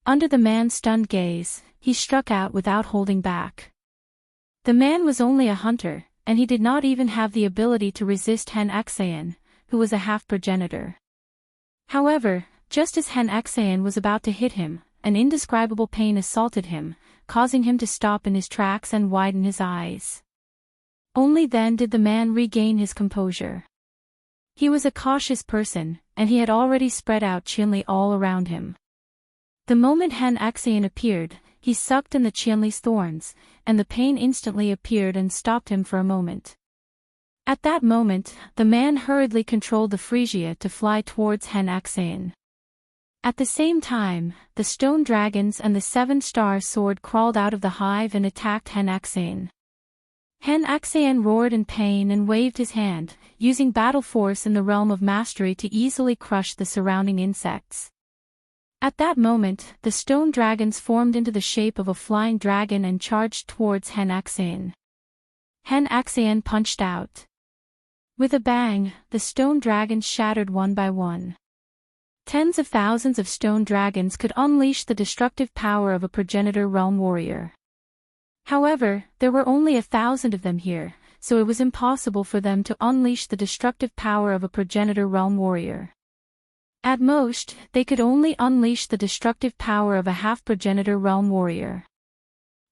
Under the man's stunned gaze, he struck out without holding back. The man was only a hunter, and he did not even have the ability to resist Hen Axion, who was a half-progenitor. However, just as Hen Axion was about to hit him, an indescribable pain assaulted him, causing him to stop in his tracks and widen his eyes. Only then did the man regain his composure. He was a cautious person, and he had already spread out Qianli all around him. The moment Hen Axion appeared, he sucked in the Qianli's thorns, and the pain instantly appeared and stopped him for a moment. At that moment, the man hurriedly controlled the Frisia to fly towards Hen Axion. At the same time, the stone dragons and the 7-star sword crawled out of the hive and attacked Hen Axion. Hen Axian roared in pain and waved his hand, using battle force in the realm of mastery to easily crush the surrounding insects. At that moment, the stone dragons formed into the shape of a flying dragon and charged towards Hen Axian. Hen Axian punched out. With a bang, the stone dragons shattered one by one. Tens of thousands of stone dragons could unleash the destructive power of a progenitor realm warrior. However, there were only 1,000 of them here, so it was impossible for them to unleash the destructive power of a progenitor realm warrior. At most, they could only unleash the destructive power of a half-progenitor realm warrior.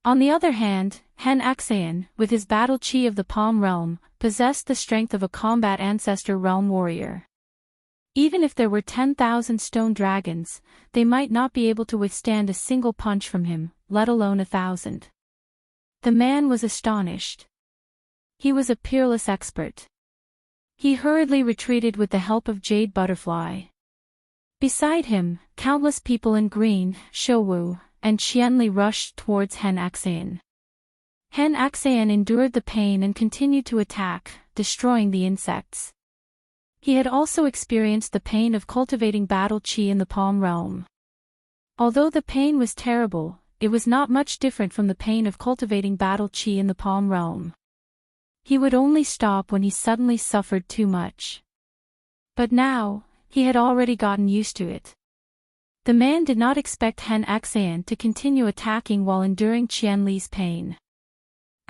On the other hand, Hen Axian, with his battle chi of the Palm realm, possessed the strength of a combat ancestor realm warrior. Even if there were 10,000 stone dragons, they might not be able to withstand a single punch from him, let alone 1,000. The man was astonished. He was a peerless expert. He hurriedly retreated with the help of Jade Butterfly. Beside him, countless people in green, Shouwu, and Qianli rushed towards Hen Axian. Hen Axian endured the pain and continued to attack, destroying the insects. He had also experienced the pain of cultivating battle chi in the Palm realm. Although the pain was terrible, it was not much different from the pain of cultivating battle chi in the Palm realm. He would only stop when he suddenly suffered too much. But now, he had already gotten used to it. The man did not expect Hen Axian to continue attacking while enduring Qianli's pain.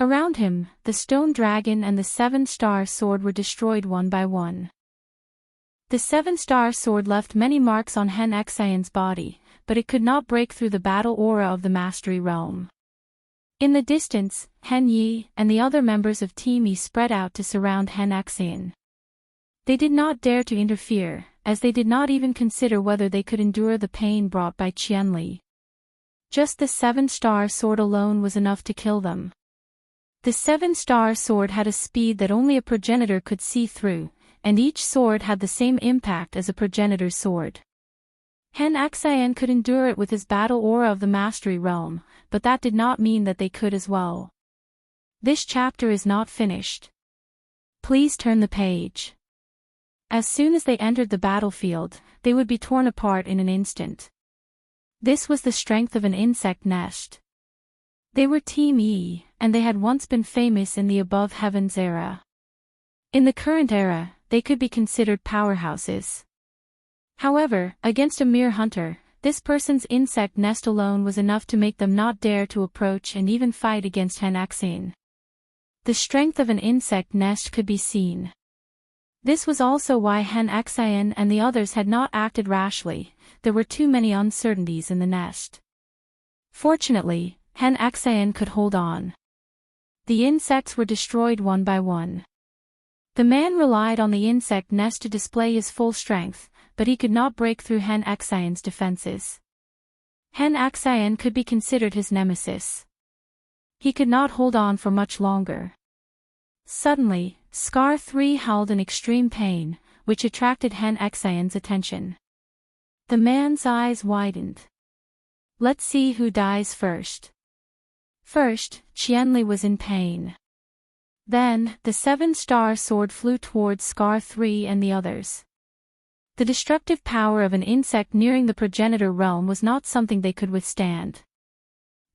Around him, the stone dragon and the seven-star sword were destroyed one by one. The seven-star sword left many marks on Hen Axian's body, but it could not break through the battle aura of the mastery realm. In the distance, Hen Yi and the other members of Team Yi spread out to surround Hen Axian. They did not dare to interfere, as they did not even consider whether they could endure the pain brought by Qianli. Just the seven-star sword alone was enough to kill them. The seven-star sword had a speed that only a progenitor could see through, and each sword had the same impact as a progenitor's sword. Hen Axian could endure it with his battle aura of the mastery realm, but that did not mean that they could as well. This chapter is not finished. Please turn the page. As soon as they entered the battlefield, they would be torn apart in an instant. This was the strength of an insect nest. They were Team E, and they had once been famous in the above heavens era. In the current era, they could be considered powerhouses. However, against a mere hunter, this person's insect nest alone was enough to make them not dare to approach and even fight against Hen Axian. The strength of an insect nest could be seen. This was also why Hen Axian and the others had not acted rashly. There were too many uncertainties in the nest. Fortunately, Hen Axian could hold on. The insects were destroyed one by one. The man relied on the insect nest to display his full strength, but he could not break through Hen Axian's defenses. Hen Axian could be considered his nemesis. He could not hold on for much longer. Suddenly, Scar 3 howled in extreme pain, which attracted Hen Axian's attention. The man's eyes widened. Let's see who dies first. First, Qianli was in pain. Then, the seven-star sword flew towards Scar 3 and the others. The destructive power of an insect nearing the progenitor realm was not something they could withstand.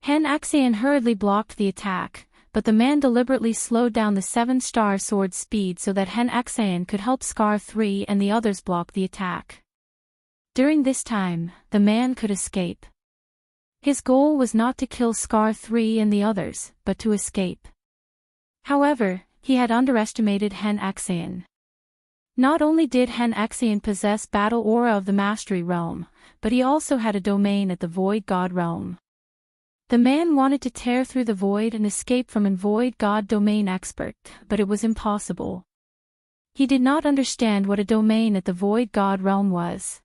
Hen Axian hurriedly blocked the attack, but the man deliberately slowed down the seven-star sword's speed so that Hen Axian could help Scar 3 and the others block the attack. During this time, the man could escape. His goal was not to kill Scar 3 and the others, but to escape. However, he had underestimated Hen Axian. Not only did Hen Axian possess battle aura of the mastery realm, but he also had a domain at the void god realm. The man wanted to tear through the void and escape from an void god domain expert, but it was impossible. He did not understand what a domain at the void god realm was.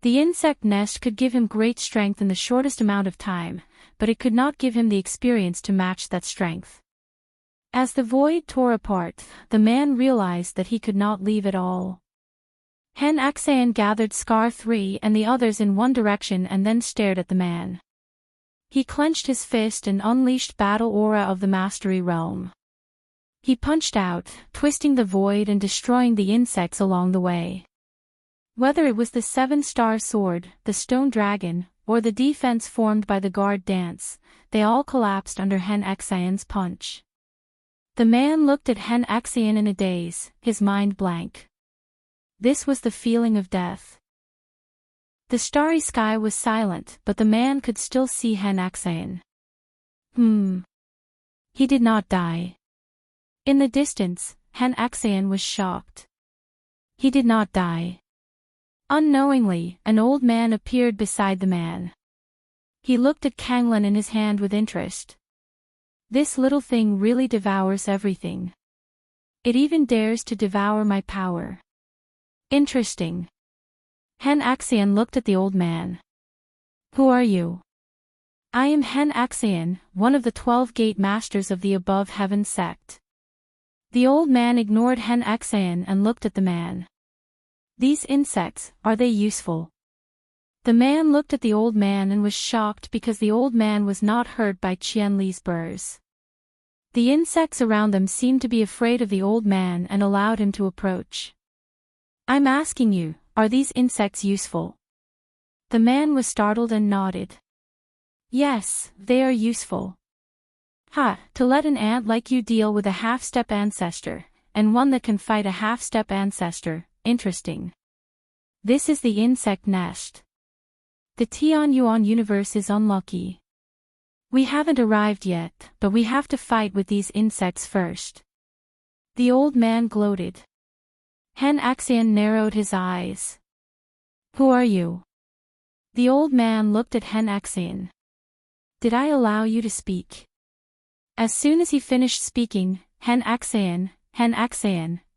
The insect nest could give him great strength in the shortest amount of time, but it could not give him the experience to match that strength. As the void tore apart, the man realized that he could not leave at all. Hen Axian gathered Scar 3 and the others in one direction and then stared at the man. He clenched his fist and unleashed battle aura of the mastery realm. He punched out, twisting the void and destroying the insects along the way. Whether it was the seven-star sword, the stone dragon, or the defense formed by the guard dance, they all collapsed under Hen Xian's punch. The man looked at Hen Xian in a daze, his mind blank. This was the feeling of death. The starry sky was silent, but the man could still see Hen Xian. He did not die. In the distance, Hen Xian was shocked. He did not die. Unknowingly, an old man appeared beside the man. He looked at Kanglan in his hand with interest. This little thing really devours everything. It even dares to devour my power. Interesting. Hen Xian looked at the old man. Who are you? I am Hen Xian, one of the 12 gate masters of the above heaven sect. The old man ignored Hen Xian and looked at the man. These insects, are they useful? The man looked at the old man and was shocked because the old man was not hurt by Qianli's burrs. The insects around them seemed to be afraid of the old man and allowed him to approach. I'm asking you, are these insects useful? The man was startled and nodded. Yes, they are useful. To let an ant like you deal with a half-step ancestor, and one that can fight a half-step ancestor, interesting. This is the insect nest. The Tian Yuan universe is unlucky. We haven't arrived yet, but we have to fight with these insects first. The old man gloated. Hen Xian narrowed his eyes. Who are you? The old man looked at Hen Xian. Did I allow you to speak? As soon as he finished speaking, Hen Xian,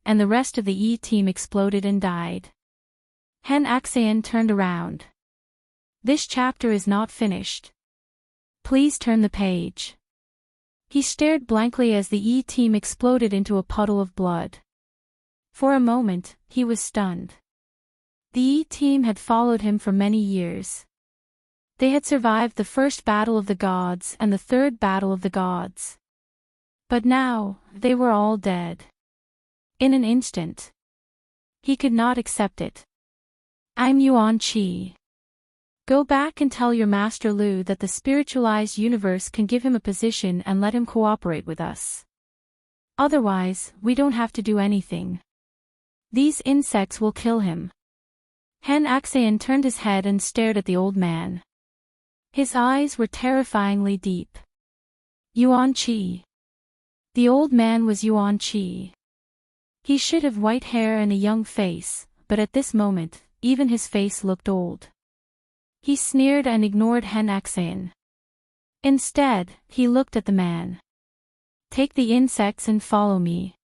and the rest of the E-team exploded and died. Hen Xian turned around. This chapter is not finished. Please turn the page. He stared blankly as the E-team exploded into a puddle of blood. For a moment, he was stunned. The E-team had followed him for many years. They had survived the first battle of the gods and the third battle of the gods. But now, they were all dead. In an instant. He could not accept it. I'm Yuan Qi. Go back and tell your master Lu that the spiritualized universe can give him a position and let him cooperate with us. Otherwise, we don't have to do anything. These insects will kill him. Hen Xian turned his head and stared at the old man. His eyes were terrifyingly deep. Yuan Qi. The old man was Yuan Qi. He should have white hair and a young face, but at this moment, even his face looked old. He sneered and ignored Hen Xian. Instead, he looked at the man. Take the insects and follow me.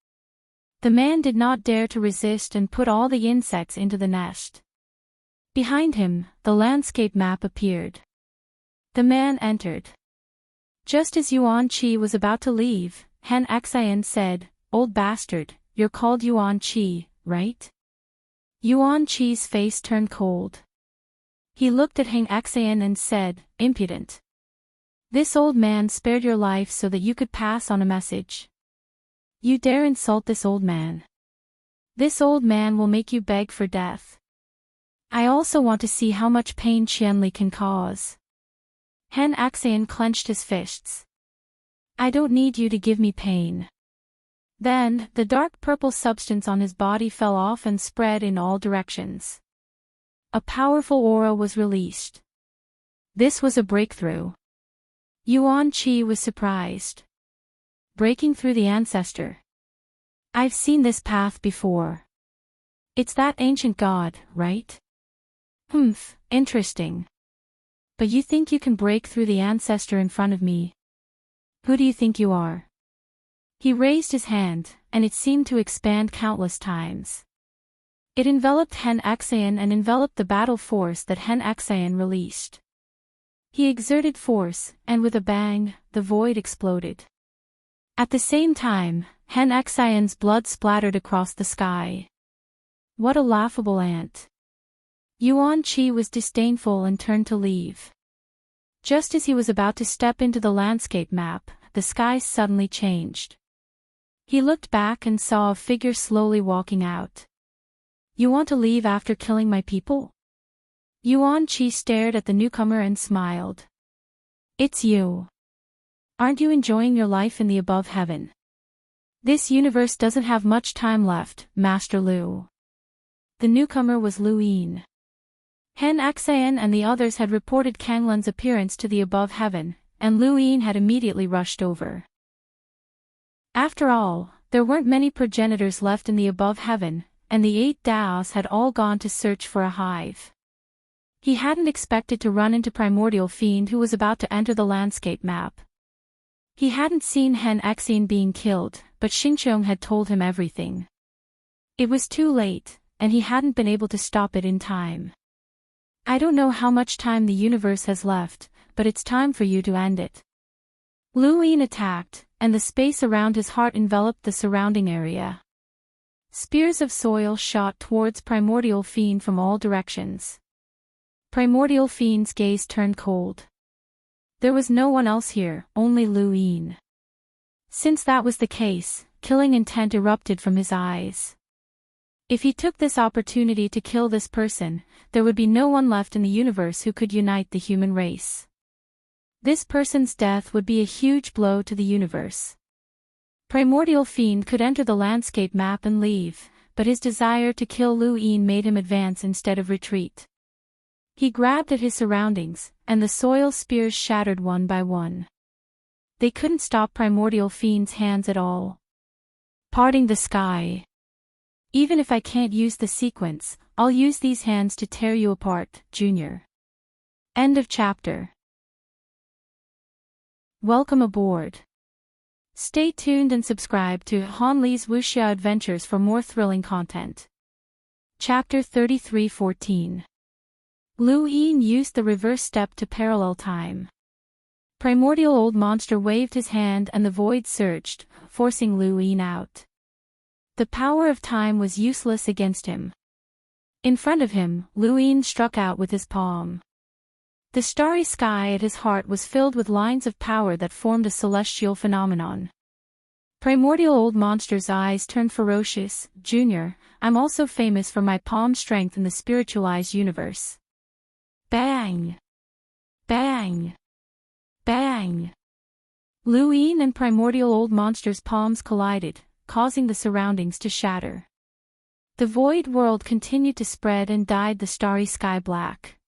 The man did not dare to resist and put all the insects into the nest. Behind him, the landscape map appeared. The man entered. Just as Yuan Qi was about to leave, Hen Xian said, Old bastard, you're called Yuan Qi, right? Yuan Qi's face turned cold. He looked at Hen Xian and said, Impudent. This old man spared your life so that you could pass on a message. You dare insult this old man. This old man will make you beg for death. I also want to see how much pain Qianli can cause. Hen Xian clenched his fists. I don't need you to give me pain. Then, the dark purple substance on his body fell off and spread in all directions. A powerful aura was released. This was a breakthrough. Yuan Qi was surprised. Breaking through the ancestor. I've seen this path before. It's that ancient god, right? Interesting. But you think you can break through the ancestor in front of me? Who do you think you are? He raised his hand, and it seemed to expand countless times. It enveloped Hen Xian and enveloped the battle force that Hen Xian released. He exerted force, and with a bang, the void exploded. At the same time, Hen Xian's blood splattered across the sky. What a laughable ant. Yuan Qi was disdainful and turned to leave. Just as he was about to step into the landscape map, the sky suddenly changed. He looked back and saw a figure slowly walking out. "You want to leave after killing my people?" Yuan Qi stared at the newcomer and smiled. "It's you. Aren't you enjoying your life in the above heaven? This universe doesn't have much time left, Master Lu." The newcomer was Lu Yin. Hen Xian and the others had reported Kanglan's appearance to the above heaven, and Lu Yin had immediately rushed over. After all, there weren't many progenitors left in the above heaven, and the 8 Daos had all gone to search for a hive. He hadn't expected to run into Primordial Fiend, who was about to enter the landscape map. He hadn't seen Hen Xian being killed, but Xingqiong had told him everything. It was too late, and he hadn't been able to stop it in time. "I don't know how much time the universe has left, but it's time for you to end it." Lu Yin attacked, and the space around his heart enveloped the surrounding area. Spears of soil shot towards Primordial Fiend from all directions. Primordial Fiend's gaze turned cold. There was no one else here, only Lu Yin. Since that was the case, killing intent erupted from his eyes. If he took this opportunity to kill this person, there would be no one left in the universe who could unite the human race. This person's death would be a huge blow to the universe. Primordial Fiend could enter the landscape map and leave, but his desire to kill Lu Yin made him advance instead of retreat. He grabbed at his surroundings, and the soil spears shattered one by one. They couldn't stop Primordial Fiend's hands at all. Parting the sky. "Even if I can't use the sequence, I'll use these hands to tear you apart, Junior." End of chapter. Welcome aboard. Stay tuned and subscribe to Han Li's Wuxia Adventures for more thrilling content. Chapter 33:14. Lu Yin used the reverse step to parallel time. Primordial Old Monster waved his hand and the void surged, forcing Lu Yin out. The power of time was useless against him. In front of him, Lu Yin struck out with his palm. The starry sky at his heart was filled with lines of power that formed a celestial phenomenon. Primordial Old Monster's eyes turned ferocious. "Junior, I'm also famous for my palm strength in the spiritualized universe." Bang! Bang! Bang! Lu Yin and Primordial Old Monster's palms collided, causing the surroundings to shatter. The void world continued to spread and dyed the starry sky black.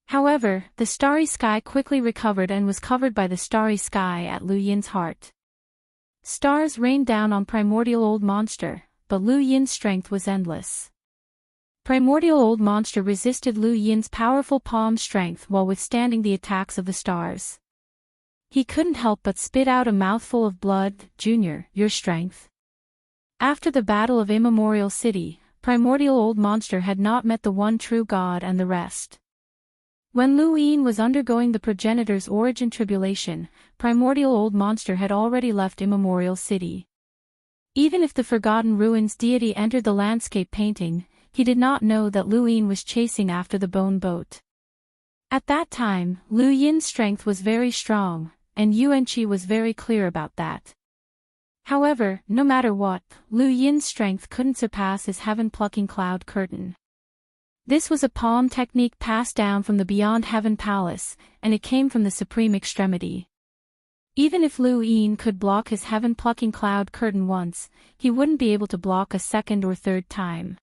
However, the starry sky quickly recovered and was covered by the starry sky at Lu Yin's heart. Stars rained down on Primordial Old Monster, but Lu Yin's strength was endless. Primordial Old Monster resisted Lu Yin's powerful palm strength while withstanding the attacks of the stars. He couldn't help but spit out a mouthful of blood. "Junior, your strength." After the Battle of Immemorial City, Primordial Old Monster had not met the one true God and the rest. When Lu Yin was undergoing the progenitor's origin tribulation, Primordial Old Monster had already left Immemorial City. Even if the Forgotten Ruins deity entered the landscape painting, he did not know that Lu Yin was chasing after the bone boat. At that time, Lu Yin's strength was very strong, and Yuan Qi was very clear about that. However, no matter what, Lu Yin's strength couldn't surpass his heaven-plucking cloud curtain. This was a palm technique passed down from the Beyond Heaven Palace, and it came from the supreme extremity. Even if Lu Yin could block his heaven-plucking cloud curtain once, he wouldn't be able to block a second or third time.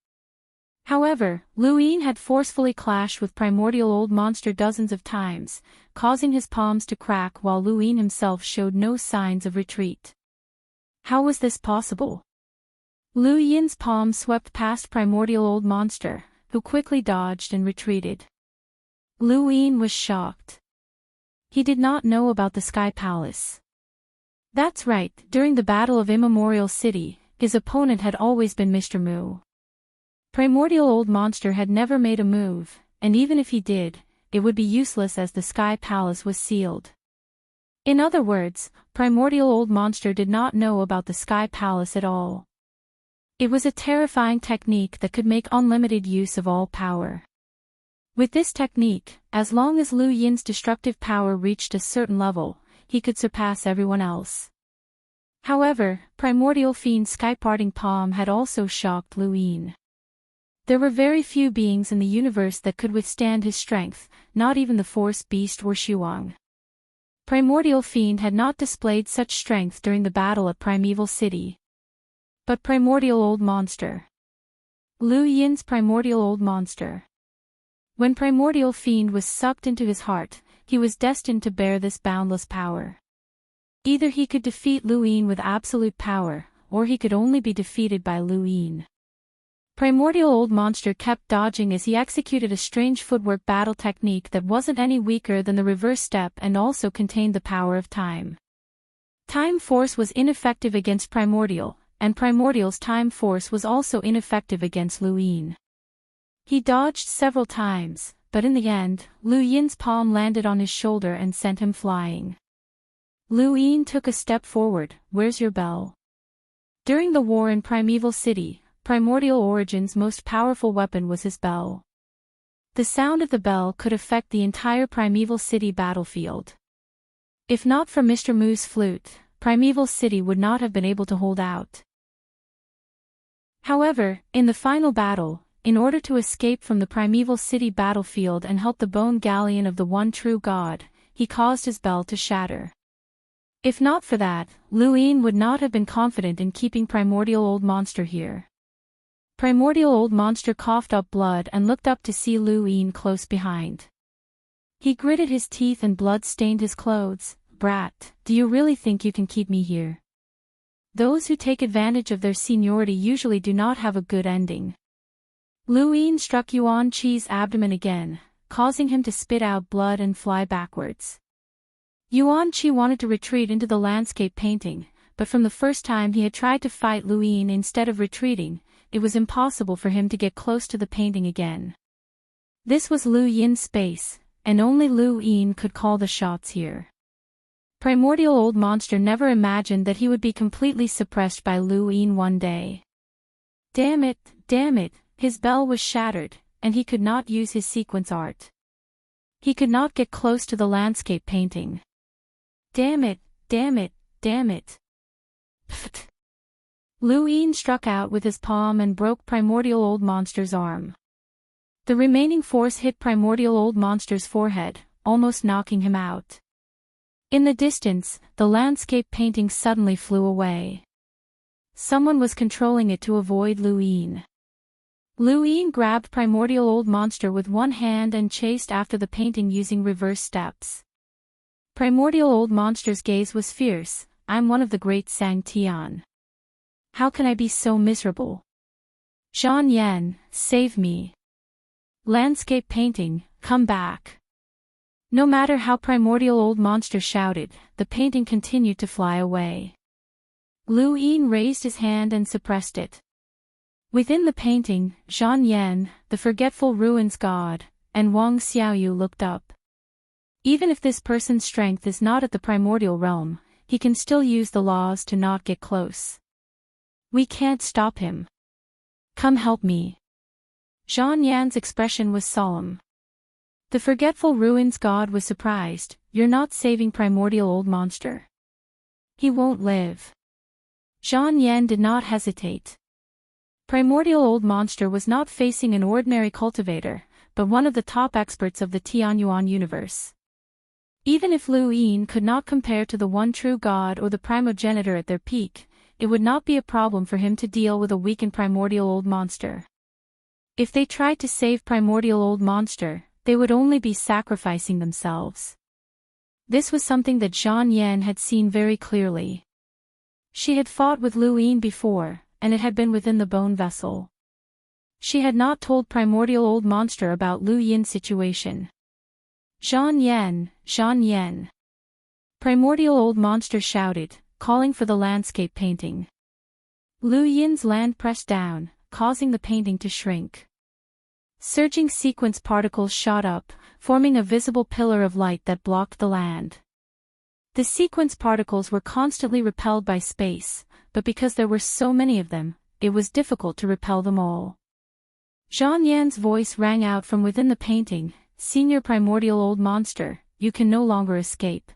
However, Lu Yin had forcefully clashed with Primordial Old Monster dozens of times, causing his palms to crack while Lu Yin himself showed no signs of retreat. How was this possible? Lu Yin's palm swept past Primordial Old Monster, who quickly dodged and retreated. Lu Yin was shocked. He did not know about the Sky Palace. That's right, during the Battle of Immemorial City, his opponent had always been Mr. Mu. Primordial Old Monster had never made a move, and even if he did, it would be useless as the Sky Palace was sealed. In other words, Primordial Old Monster did not know about the Sky Palace at all. It was a terrifying technique that could make unlimited use of all power. With this technique, as long as Lu Yin's destructive power reached a certain level, he could surpass everyone else. However, primordial fiend's sky-parting palm had also shocked Lu Yin. There were very few beings in the universe that could withstand his strength, not even the force beast or Shuang. Primordial fiend had not displayed such strength during the battle at Primeval City. But primordial old monster. Lu Yin's primordial old monster. When primordial fiend was sucked into his heart, he was destined to bear this boundless power. Either he could defeat Lu Yin with absolute power, or he could only be defeated by Lu Yin. Primordial old monster kept dodging as he executed a strange footwork battle technique that wasn't any weaker than the reverse step and also contained the power of time. Time force was ineffective against primordial, and primordial's time force was also ineffective against Lu Yin. He dodged several times, but in the end, Lu Yin's palm landed on his shoulder and sent him flying. Lu Yin took a step forward. Where's your bell? During the war in Primeval City, Primordial Origin's most powerful weapon was his bell. The sound of the bell could affect the entire Primeval City battlefield. If not for Mr. Mu's flute, Primeval City would not have been able to hold out. However, in the final battle, in order to escape from the Primeval City battlefield and help the bone galleon of the one true God, he caused his bell to shatter. If not for that, Lu Yin would not have been confident in keeping Primordial Old Monster here. Primordial Old Monster coughed up blood and looked up to see Lu Yin close behind. He gritted his teeth and blood stained his clothes. Brat, do you really think you can keep me here? Those who take advantage of their seniority usually do not have a good ending. Lu Yin struck Yuan Qi's abdomen again, causing him to spit out blood and fly backwards. Yuan Qi wanted to retreat into the landscape painting, but from the first time he had tried to fight Lu Yin instead of retreating, it was impossible for him to get close to the painting again. This was Lu Yin's space, and only Lu Yin could call the shots here. Primordial Old Monster never imagined that he would be completely suppressed by Lu Yin one day. Damn it, his bell was shattered, and he could not use his sequence art. He could not get close to the landscape painting. Damn it. Pfft. Lu Yin struck out with his palm and broke Primordial Old Monster's arm. The remaining force hit Primordial Old Monster's forehead, almost knocking him out. In the distance, the landscape painting suddenly flew away. Someone was controlling it to avoid Lu Yin. Lu Yin grabbed Primordial Old Monster with one hand and chased after the painting using reverse steps. Primordial Old Monster's gaze was fierce. I'm one of the great Sang Tian. How can I be so miserable? Zhan Yan, save me. Landscape painting, come back. No matter how Primordial Old Monster shouted, the painting continued to fly away. Lu Yin raised his hand and suppressed it. Within the painting, Zhan Yan, the forgetful ruins god, and Wang Xiaoyu looked up. Even if this person's strength is not at the primordial realm, he can still use the laws to not get close. We can't stop him. Come help me. Zhan Yan's expression was solemn. The forgetful ruins god was surprised. You're not saving Primordial Old Monster. He won't live. Zhan Yan did not hesitate. Primordial Old Monster was not facing an ordinary cultivator, but one of the top experts of the Tianyuan universe. Even if Lu Yin could not compare to the one true god or the primogenitor at their peak, it would not be a problem for him to deal with a weakened Primordial Old Monster. If they tried to save Primordial Old Monster, they would only be sacrificing themselves. This was something that Zhan Yan had seen very clearly. She had fought with Lu Yin before, and it had been within the bone vessel. She had not told Primordial Old Monster about Lu Yin's situation. Zhan Yan. Primordial Old Monster shouted, calling for the landscape painting. Lu Yin's land pressed down, causing the painting to shrink. Surging sequence particles shot up, forming a visible pillar of light that blocked the land. The sequence particles were constantly repelled by space, but because there were so many of them, it was difficult to repel them all. Zhan Yan's voice rang out from within the painting, Senior Primordial Old Monster, you can no longer escape.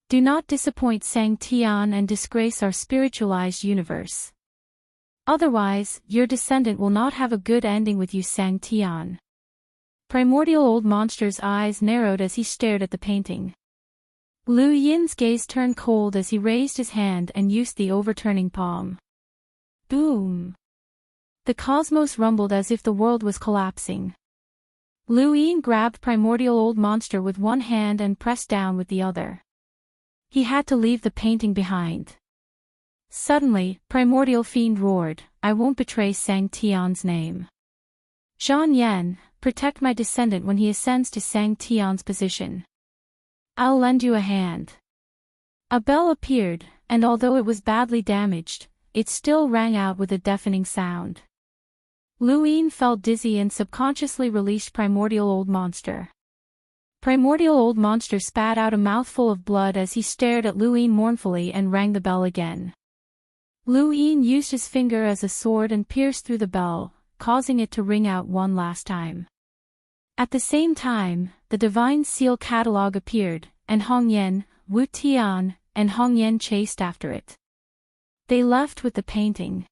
Do not disappoint Sang Tian and disgrace our spiritualized universe. Otherwise, your descendant will not have a good ending with you, Sang Tian. Primordial old monster's eyes narrowed as he stared at the painting. Lu Yin's gaze turned cold as he raised his hand and used the overturning palm. Boom! The cosmos rumbled as if the world was collapsing. Lu Yin grabbed primordial old monster with one hand and pressed down with the other. He had to leave the painting behind. Suddenly, primordial fiend roared, "I won't betray Sang Tian's name. Zhan Yan, protect my descendant when he ascends to Sang Tian's position. I'll lend you a hand." A bell appeared, and although it was badly damaged, it still rang out with a deafening sound. Lu Yin felt dizzy and subconsciously released primordial old monster. Primordial old monster spat out a mouthful of blood as he stared at Lu Yin mournfully and rang the bell again. Lu Yin used his finger as a sword and pierced through the bell, causing it to ring out one last time. At the same time, the Divine Seal catalog appeared, and Hong Yan, Wu Tian, and Hong Yan chased after it. They left with the painting.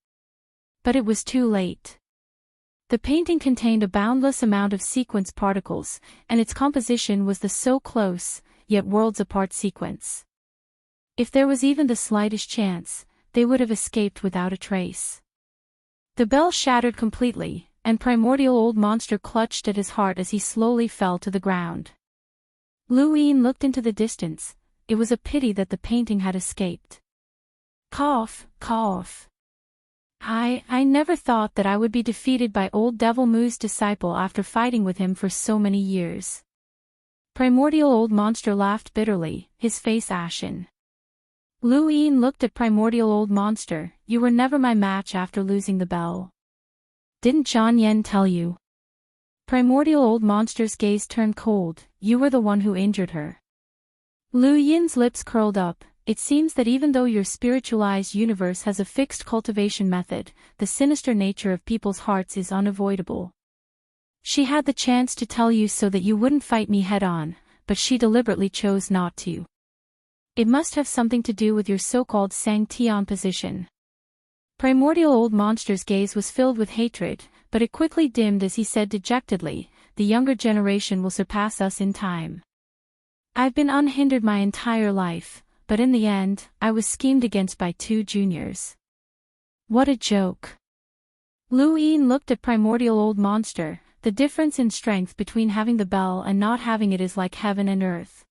But it was too late. The painting contained a boundless amount of sequence particles, and its composition was the so close, yet worlds apart sequence. If there was even the slightest chance, they would have escaped without a trace. The bell shattered completely, and primordial old monster clutched at his heart as he slowly fell to the ground. Lu Yin looked into the distance. It was a pity that the painting had escaped. Cough, cough. I never thought that I would be defeated by old Devil Mu's disciple after fighting with him for so many years. Primordial old monster laughed bitterly, his face ashen. Lu Yin looked at primordial old monster, "You were never my match after losing the bell. Didn't Zhan Yan tell you?" Primordial old monster's gaze turned cold, "You were the one who injured her." Lu Yin's lips curled up. It seems that even though your spiritualized universe has a fixed cultivation method, the sinister nature of people's hearts is unavoidable. She had the chance to tell you so that you wouldn't fight me head-on, but she deliberately chose not to. It must have something to do with your so-called Sang Tian position. Primordial old monster's gaze was filled with hatred, but it quickly dimmed as he said dejectedly, "The younger generation will surpass us in time. I've been unhindered my entire life, but in the end, I was schemed against by two juniors. What a joke." Lu Yin looked at primordial old monster. The difference in strength between having the bell and not having it is like heaven and earth.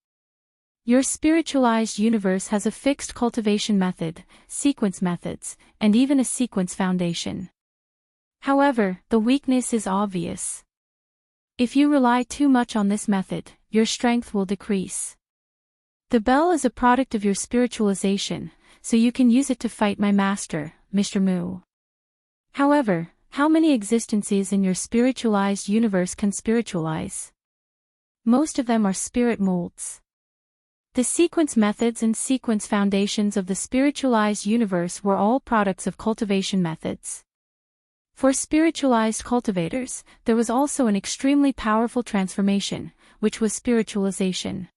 Your spiritualized universe has a fixed cultivation method, sequence methods, and even a sequence foundation. However, the weakness is obvious. If you rely too much on this method, your strength will decrease. The bell is a product of your spiritualization, so you can use it to fight my master, Mr. Mu. However, how many existences in your spiritualized universe can spiritualize? Most of them are spirit molds. The sequence methods and sequence foundations of the spiritualized universe were all products of cultivation methods. For spiritualized cultivators, there was also an extremely powerful transformation, which was spiritualization.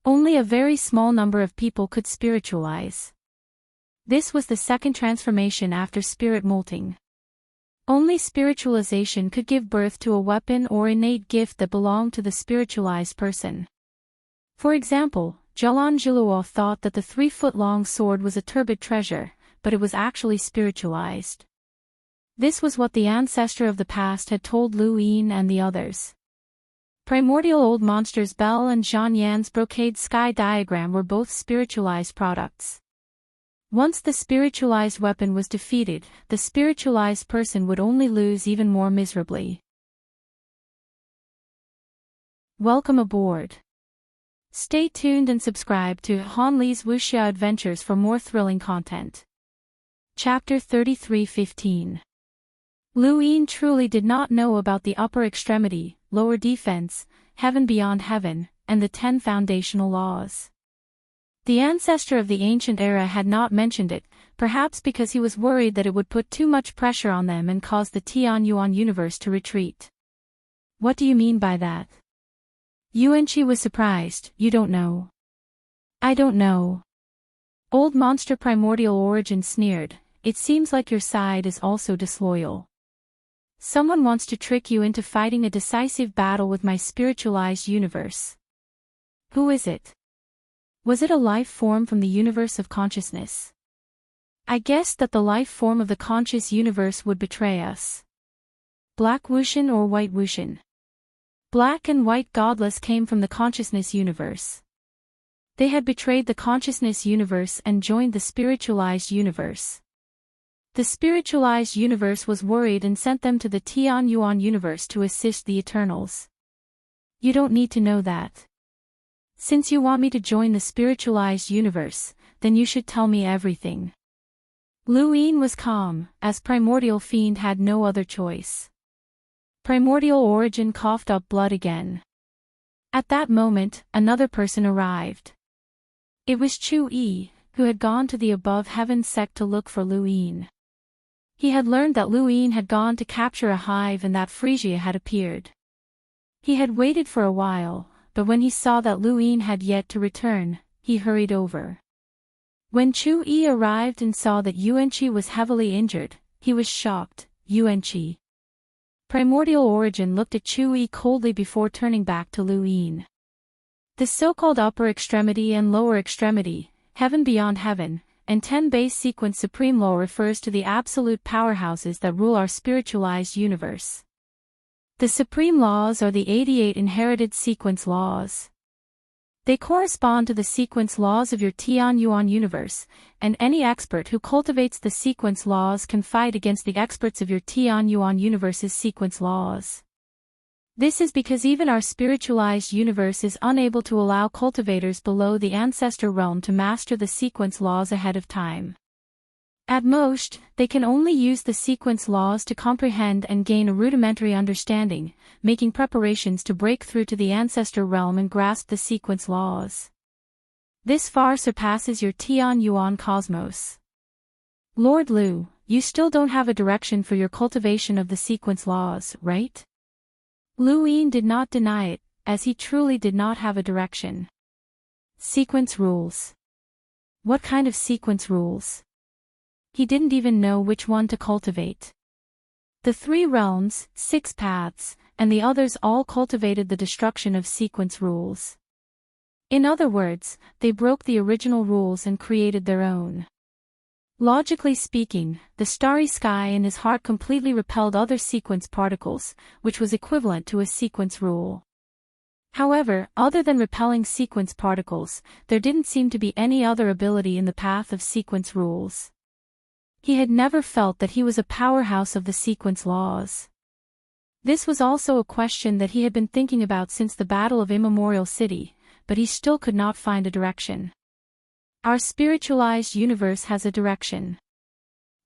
Only a very small number of people could spiritualize. This was the second transformation after spirit molting. Only spiritualization could give birth to a weapon or innate gift that belonged to the spiritualized person. For example, Zhelan Zhiluo thought that the 3-foot-long sword was a turbid treasure, but it was actually spiritualized. This was what the ancestor of the past had told Lu Yin and the others. Primordial old monster's bell and Zhan Yan's brocade sky diagram were both spiritualized products. Once the spiritualized weapon was defeated, the spiritualized person would only lose even more miserably. Welcome aboard. Stay tuned and subscribe to Han Li's Wuxia Adventures for more thrilling content. Chapter 33:15. Lu Yin truly did not know about the upper extremity, lower defense, heaven beyond heaven, and the 10 foundational laws. The ancestor of the ancient era had not mentioned it, perhaps because he was worried that it would put too much pressure on them and cause the Tianyuan universe to retreat. What do you mean by that? Yuanqi was surprised. You don't know. I don't know. Old monster primordial origin sneered, it seems like your side is also disloyal. Someone wants to trick you into fighting a decisive battle with my spiritualized universe. Who is it? Was it a life form from the universe of consciousness? I guessed that the life form of the conscious universe would betray us. Black Wushan or White Wushan? Black and white godless came from the consciousness universe. They had betrayed the consciousness universe and joined the spiritualized universe. The spiritualized universe was worried and sent them to the Tian Yuan universe to assist the Eternals. You don't need to know that. Since you want me to join the spiritualized universe, then you should tell me everything. Lu Yin was calm, as Primordial Fiend had no other choice. Primordial Origin coughed up blood again. At that moment, another person arrived. It was Chu Yi, who had gone to the above heaven sect to look for Lu Yin. He had learned that Lu Yin had gone to capture a hive and that Frisia had appeared. He had waited for a while, but when he saw that Lu Yin had yet to return, he hurried over. When Chu Yi arrived and saw that Yuanqi was heavily injured, he was shocked. Yuanqi. Primordial Origin looked at Chu Yi coldly before turning back to Lu Yin. The so-called upper extremity and lower extremity, heaven beyond heaven, and 10 base sequence supreme law refers to the absolute powerhouses that rule our spiritualized universe. The supreme laws are the 88 inherited sequence laws. They correspond to the sequence laws of your Tian Yuan universe, and any expert who cultivates the sequence laws can fight against the experts of your Tian Yuan universe's sequence laws. This is because even our spiritualized universe is unable to allow cultivators below the ancestor realm to master the sequence laws ahead of time. At most, they can only use the sequence laws to comprehend and gain a rudimentary understanding, making preparations to break through to the ancestor realm and grasp the sequence laws. This far surpasses your Tian Yuan cosmos. Lord Lu, you still don't have a direction for your cultivation of the sequence laws, right? Lu Yin did not deny it, as he truly did not have a direction. Sequence rules. What kind of sequence rules? He didn't even know which one to cultivate. The 3 realms, 6 paths, and the others all cultivated the destruction of sequence rules. In other words, they broke the original rules and created their own. Logically speaking, the starry sky in his heart completely repelled other sequence particles, which was equivalent to a sequence rule. However, other than repelling sequence particles, there didn't seem to be any other ability in the path of sequence rules. He had never felt that he was a powerhouse of the sequence laws. This was also a question that he had been thinking about since the Battle of Immemorial City, but he still could not find a direction. Our spiritualized universe has a direction.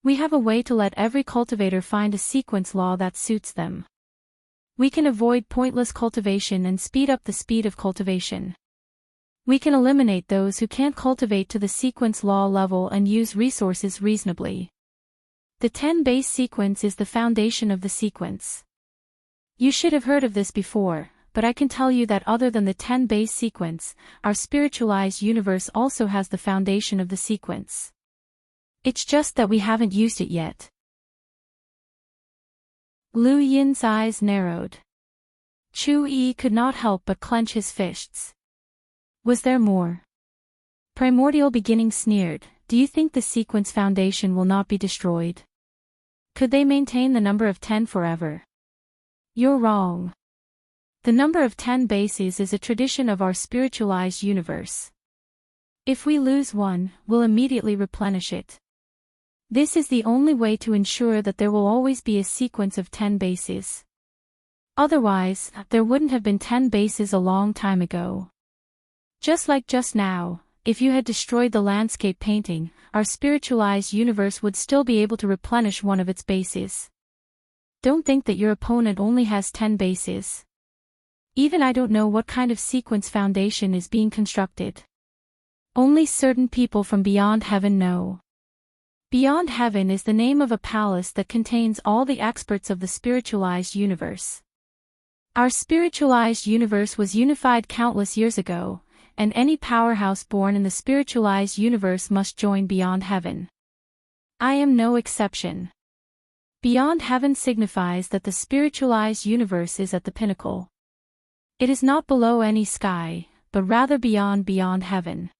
We have a way to let every cultivator find a sequence law that suits them. We can avoid pointless cultivation and speed up the speed of cultivation. We can eliminate those who can't cultivate to the sequence law level and use resources reasonably. The 10 base sequence is the foundation of the sequence. You should have heard of this before, but I can tell you that other than the 10 base sequence, our spiritualized universe also has the foundation of the sequence. It's just that we haven't used it yet. Lu Yin's eyes narrowed. Chu Yi could not help but clench his fists. Was there more? Primordial Beginning sneered, do you think the sequence foundation will not be destroyed? Could they maintain the number of 10 forever? You're wrong. The number of 10 bases is a tradition of our spiritualized universe. If we lose one, we'll immediately replenish it. This is the only way to ensure that there will always be a sequence of 10 bases. Otherwise, there wouldn't have been 10 bases a long time ago. Just like just now, if you had destroyed the landscape painting, our spiritualized universe would still be able to replenish one of its bases. Don't think that your opponent only has 10 bases. Even I don't know what kind of sequence foundation is being constructed. Only certain people from beyond heaven know. Beyond heaven is the name of a palace that contains all the experts of the spiritualized universe. Our spiritualized universe was unified countless years ago, and any powerhouse born in the spiritualized universe must join beyond heaven. I am no exception. Beyond heaven signifies that the spiritualized universe is at the pinnacle. It is not below any sky, but rather beyond heaven.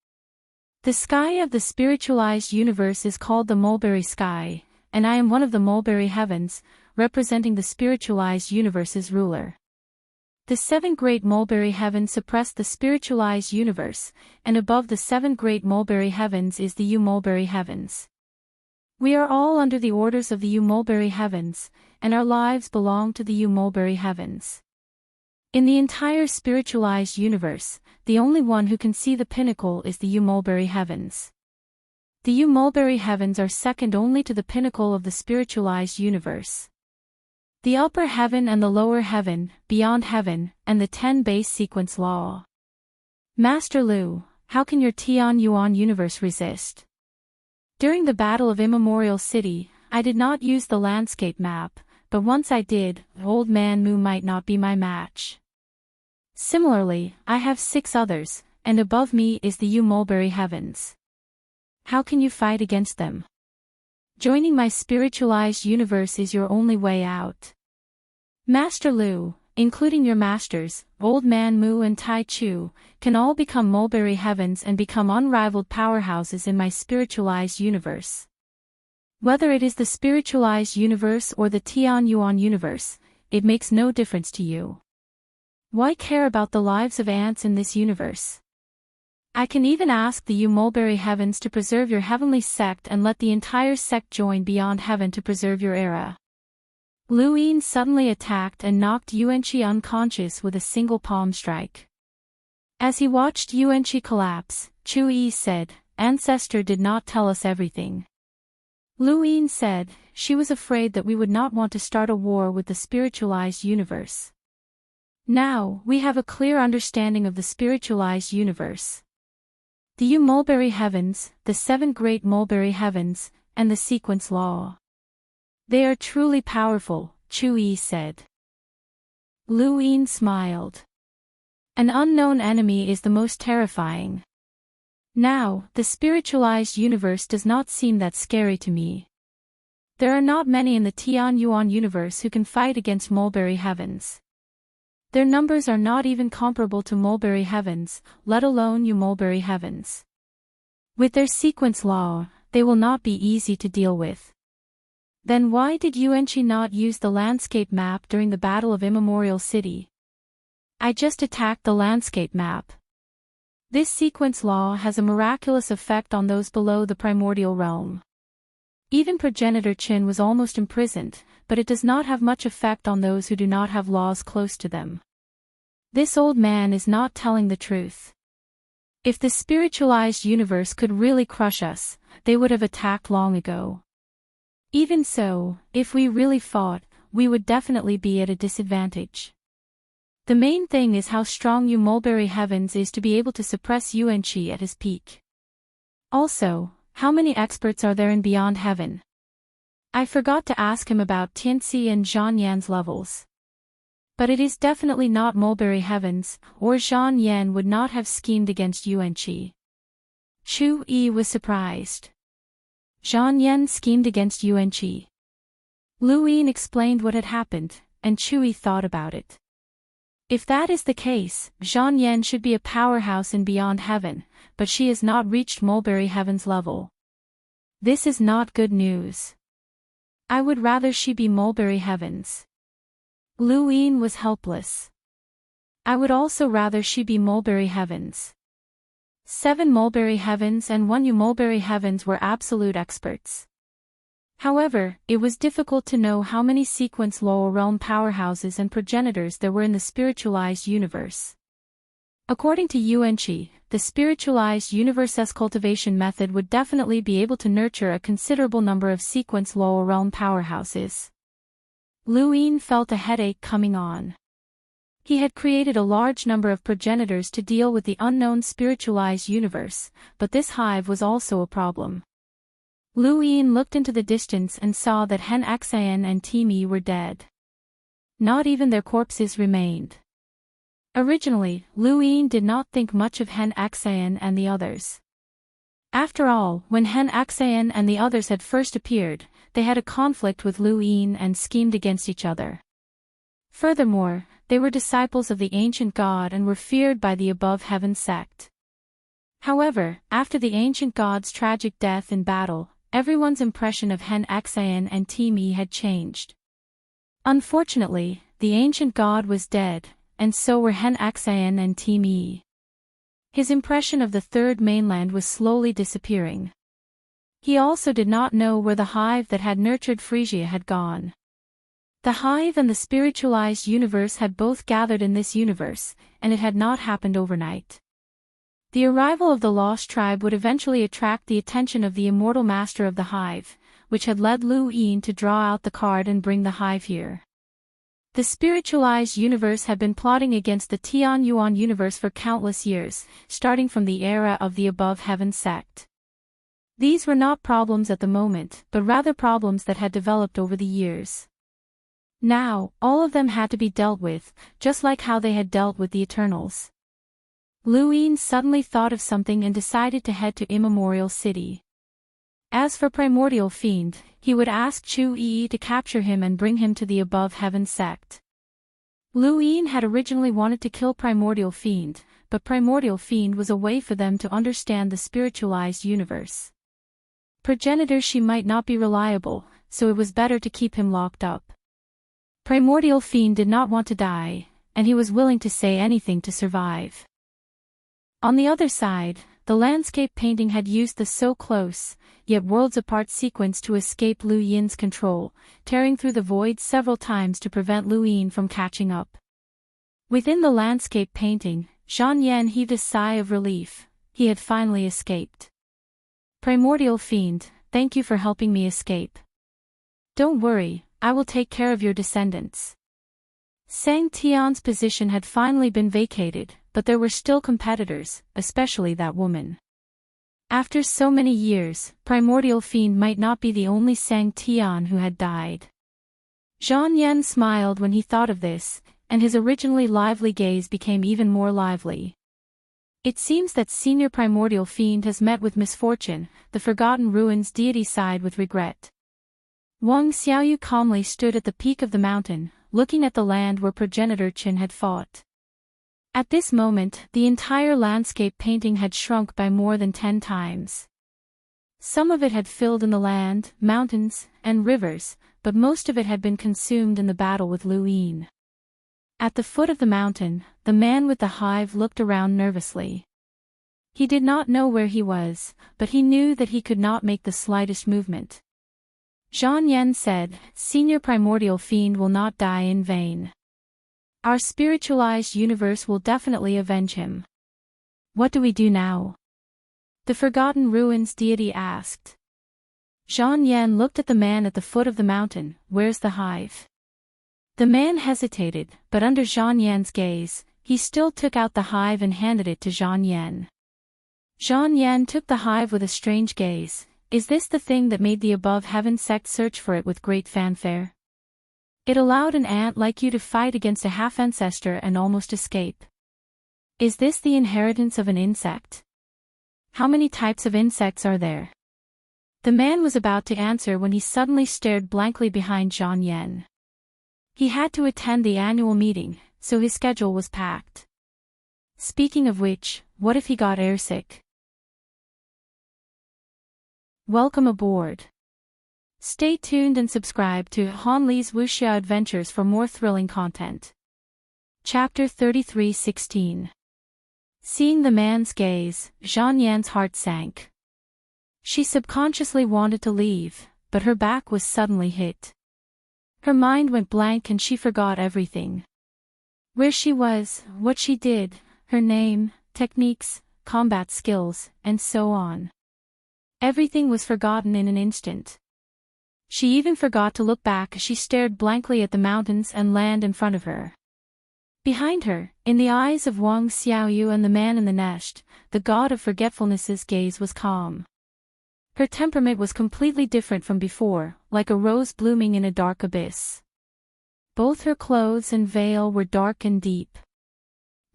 The sky of the spiritualized universe is called the mulberry sky, and I am one of the mulberry heavens, representing the spiritualized universe's ruler. The 7 great mulberry heavens suppress the spiritualized universe, and above the 7 great mulberry heavens is the mulberry heavens. We are all under the orders of the mulberry heavens, and our lives belong to the mulberry heavens. In the entire spiritualized universe, the only one who can see the pinnacle is the mulberry heavens. The mulberry heavens are second only to the pinnacle of the spiritualized universe. The upper heaven and the lower heaven, beyond heaven, and the 10 base sequence law. Master Lu, how can your Tian Yuan universe resist? During the Battle of Immemorial City, I did not use the landscape map, but once I did, Old Man Mu might not be my match. Similarly, I have 6 others, and above me is the mulberry heavens. How can you fight against them? Joining my spiritualized universe is your only way out. Master Lu, including your masters, Old Man Mu and Tai Chu, can all become mulberry heavens and become unrivaled powerhouses in my spiritualized universe. Whether it is the spiritualized universe or the Tian Yuan universe, it makes no difference to you. Why care about the lives of ants in this universe? I can even ask the mulberry heavens to preserve your heavenly sect and let the entire sect join beyond heaven to preserve your era. Lu Yin suddenly attacked and knocked Yuanqi unconscious with a single palm strike. As he watched Yuanqi collapse, Chu Yi said, "Ancestor did not tell us everything." Lu Yin said, "She was afraid that we would not want to start a war with the spiritualized universe. Now, we have a clear understanding of the spiritualized universe. The mulberry heavens, the 7 great mulberry heavens, and the sequence law. They are truly powerful," Chu Yi said. Lu Yin smiled. An unknown enemy is the most terrifying. Now, the spiritualized universe does not seem that scary to me. There are not many in the Tian Yuan universe who can fight against mulberry heavens. Their numbers are not even comparable to mulberry heavens, let alone mulberry heavens. With their sequence law, they will not be easy to deal with. Then why did Yuanqi not use the landscape map during the Battle of Immemorial City? I just attacked the landscape map. This sequence law has a miraculous effect on those below the primordial realm. Even Progenitor Qin was almost imprisoned, but it does not have much effect on those who do not have laws close to them. This old man is not telling the truth. If the spiritualized universe could really crush us, they would have attacked long ago. Even so, if we really fought, we would definitely be at a disadvantage. The main thing is how strong mulberry heavens is to be able to suppress Yuanqi at his peak. Also, how many experts are there in beyond heaven? I forgot to ask him about Tianxi and Zhang Yan's levels. But it is definitely not mulberry heavens, or Zhang Yan would not have schemed against Yuanqi. Chu Yi was surprised. Zhang Yan schemed against Yuanqi. Lu Yin explained what had happened, and Chu Yi thought about it. If that is the case, Zhang Yan should be a powerhouse in beyond heaven, but she has not reached mulberry heaven's level. This is not good news. I would rather she be mulberry heavens. Lu Yin was helpless. I would also rather she be mulberry heavens. 7 mulberry heavens and 1 mulberry heavens were absolute experts. However, it was difficult to know how many sequence lower realm powerhouses and progenitors there were in the spiritualized universe. According to Yuanqi, the spiritualized universe's cultivation method would definitely be able to nurture a considerable number of sequence lower realm powerhouses. Lu Yin felt a headache coming on. He had created a large number of progenitors to deal with the unknown spiritualized universe, but this hive was also a problem. Lu Yin looked into the distance and saw that Hen Xian and Timi were dead. Not even their corpses remained. Originally, Lu Yin did not think much of Hen Axayan and the others. After all, when Hen Axayan and the others had first appeared, they had a conflict with Lu Yin and schemed against each other. Furthermore, they were disciples of the ancient god and were feared by the above heaven sect. However, after the ancient god's tragic death in battle, everyone's impression of Hen Axayan and Team E had changed. Unfortunately, the ancient god was dead, and so were Hen Axayan and Team E. His impression of the third mainland was slowly disappearing. He also did not know where the hive that had nurtured Frisia had gone. The hive and the spiritualized universe had both gathered in this universe, and it had not happened overnight. The arrival of the lost tribe would eventually attract the attention of the immortal master of the hive, which had led Lu Yin to draw out the card and bring the hive here. The spiritualized universe had been plotting against the Tian Yuan universe for countless years, starting from the era of the above heaven sect. These were not problems at the moment, but rather problems that had developed over the years. Now, all of them had to be dealt with, just like how they had dealt with the Eternals. Lu Yin suddenly thought of something and decided to head to Immemorial City. As for Primordial Fiend, he would ask Chu Yi to capture him and bring him to the above heaven sect. Lu Yin had originally wanted to kill Primordial Fiend, but Primordial Fiend was a way for them to understand the spiritualized universe. Progenitor she might not be reliable, so it was better to keep him locked up. Primordial Fiend did not want to die, and he was willing to say anything to survive. On the other side, the landscape painting had used the so close, yet worlds apart sequence to escape Lu Yin's control, tearing through the void several times to prevent Lu Yin from catching up. Within the landscape painting, Zhang Yan heaved a sigh of relief. He had finally escaped. Primordial Fiend, thank you for helping me escape. Don't worry, I will take care of your descendants. Sang Tian's position had finally been vacated, but there were still competitors, especially that woman. After so many years, Primordial Fiend might not be the only Sang Tian who had died. Zhang Yan smiled when he thought of this, and his originally lively gaze became even more lively. It seems that Senior Primordial Fiend has met with misfortune. The Forgotten Ruins deity sighed with regret. Wang Xiaoyu calmly stood at the peak of the mountain, looking at the land where progenitor Qin had fought. At this moment, the entire landscape painting had shrunk by more than 10 times. Some of it had filled in the land, mountains, and rivers, but most of it had been consumed in the battle with Lu Yin. At the foot of the mountain, the man with the hive looked around nervously. He did not know where he was, but he knew that he could not make the slightest movement. Zhang Yan said, Senior Primordial Fiend will not die in vain. Our spiritualized universe will definitely avenge him. What do we do now? The Forgotten Ruins deity asked. Zhang Yan looked at the man at the foot of the mountain. Where's the hive? The man hesitated, but under Zhang Yan's gaze, he still took out the hive and handed it to Zhang Yan. Zhang Yan took the hive with a strange gaze. Is this the thing that made the above heaven sect search for it with great fanfare? It allowed an ant like you to fight against a half-ancestor and almost escape. Is this the inheritance of an insect? How many types of insects are there? The man was about to answer when he suddenly stared blankly behind Zhang Yan. He had to attend the annual meeting, so his schedule was packed. Speaking of which, what if he got airsick? Welcome aboard. Stay tuned and subscribe to Han Li's Wuxia Adventures for more thrilling content. Chapter 33:16. Seeing the man's gaze, Zhang Yan's heart sank. She subconsciously wanted to leave, but her back was suddenly hit. Her mind went blank and she forgot everything. Where she was, what she did, her name, techniques, combat skills, and so on. Everything was forgotten in an instant. She even forgot to look back as she stared blankly at the mountains and land in front of her. Behind her, in the eyes of Wang Xiaoyu and the man in the nest, the god of forgetfulness's gaze was calm. Her temperament was completely different from before, like a rose blooming in a dark abyss. Both her clothes and veil were dark and deep.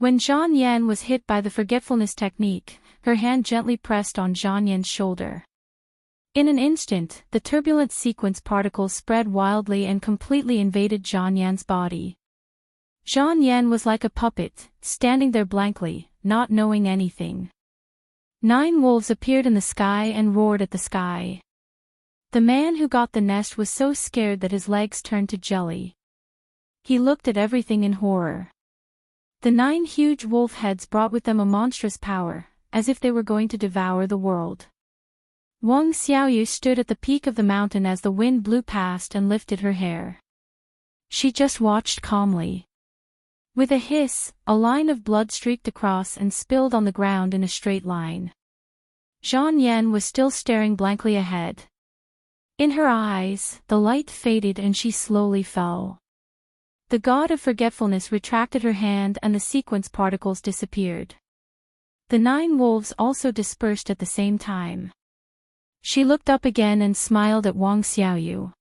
When Zhang Yan was hit by the forgetfulness technique, her hand gently pressed on Zhang Yan's shoulder. In an instant, the turbulent sequence particles spread wildly and completely invaded Zhang Yan's body. Zhang Yan was like a puppet, standing there blankly, not knowing anything. 9 wolves appeared in the sky and roared at the sky. The man who got the nest was so scared that his legs turned to jelly. He looked at everything in horror. The 9 huge wolf heads brought with them a monstrous power, as if they were going to devour the world. Wang Xiaoyu stood at the peak of the mountain as the wind blew past and lifted her hair. She just watched calmly. With a hiss, a line of blood streaked across and spilled on the ground in a straight line. Zhang Yan was still staring blankly ahead. In her eyes, the light faded and she slowly fell. The god of forgetfulness retracted her hand and the sequence particles disappeared. The 9 wolves also dispersed at the same time. She looked up again and smiled at Wang Xiaoyu.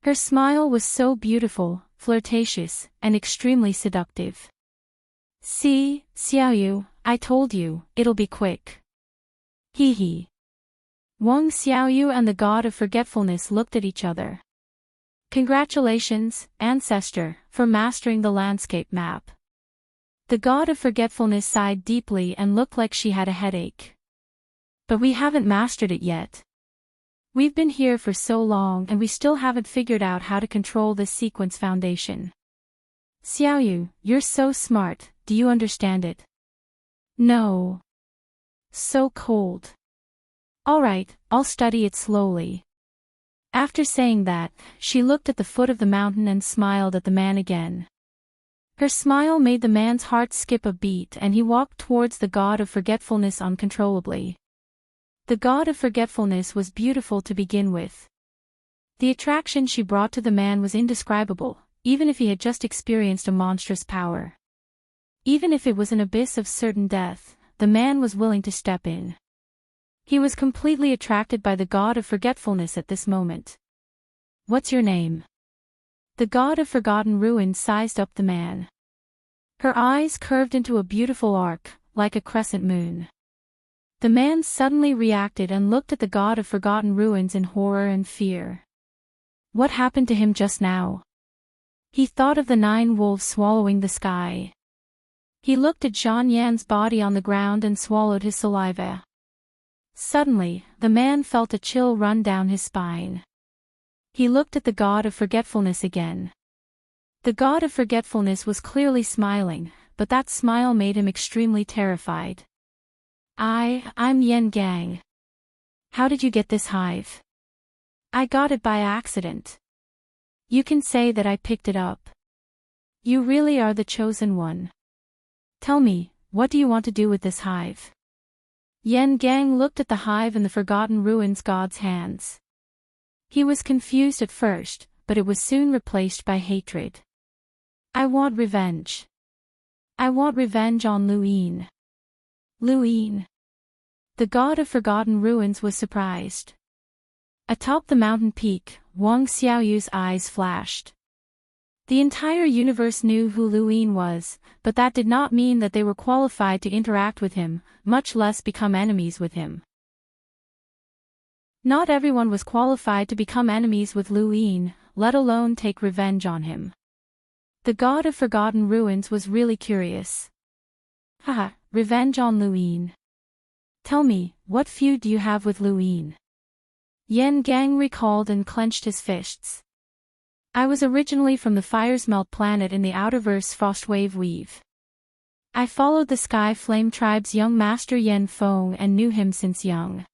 Her smile was so beautiful, flirtatious, and extremely seductive. "See, Xiaoyu, I told you, it'll be quick." Hee hee. Wang Xiaoyu and the god of forgetfulness looked at each other. "Congratulations, ancestor, for mastering the landscape map." The god of forgetfulness sighed deeply and looked like she had a headache. "But we haven't mastered it yet. We've been here for so long and we still haven't figured out how to control this sequence foundation." "Xiaoyu, you're so smart, do you understand it?" "No. So cold." "Alright, I'll study it slowly." After saying that, she looked at the foot of the mountain and smiled at the man again. Her smile made the man's heart skip a beat and he walked towards the god of forgetfulness uncontrollably. The god of forgetfulness was beautiful to begin with. The attraction she brought to the man was indescribable, even if he had just experienced a monstrous power. Even if it was an abyss of certain death, the man was willing to step in. He was completely attracted by the god of forgetfulness at this moment. "What's your name?" The god of forgotten ruins sized up the man. Her eyes curved into a beautiful arc, like a crescent moon. The man suddenly reacted and looked at the god of forgotten ruins in horror and fear. What happened to him just now? He thought of the 9 wolves swallowing the sky. He looked at Zhang Yan's body on the ground and swallowed his saliva. Suddenly, the man felt a chill run down his spine. He looked at the god of forgetfulness again. The god of forgetfulness was clearly smiling, but that smile made him extremely terrified. I'm Yan Gang. How did you get this hive?" "I got it by accident." "You can say that I picked it up. You really are the chosen one. Tell me, what do you want to do with this hive?" Yan Gang looked at the hive in the forgotten ruins god's hands. He was confused at first, but it was soon replaced by hatred. "I want revenge. I want revenge on Luyin." "Luyin?" The god of forgotten ruins was surprised. Atop the mountain peak, Wang Xiaoyu's eyes flashed. The entire universe knew who Luyin was, but that did not mean that they were qualified to interact with him, much less become enemies with him. Not everyone was qualified to become enemies with Luyin, let alone take revenge on him. The god of forgotten ruins was really curious. "Haha, revenge on Luyin. Tell me, what feud do you have with Luyin?" Yan Gang recalled and clenched his fists. "I was originally from the Firesmelt planet in the Outerverse Frostwave Weave. I followed the Sky Flame tribe's young master Yen Feng and knew him since young.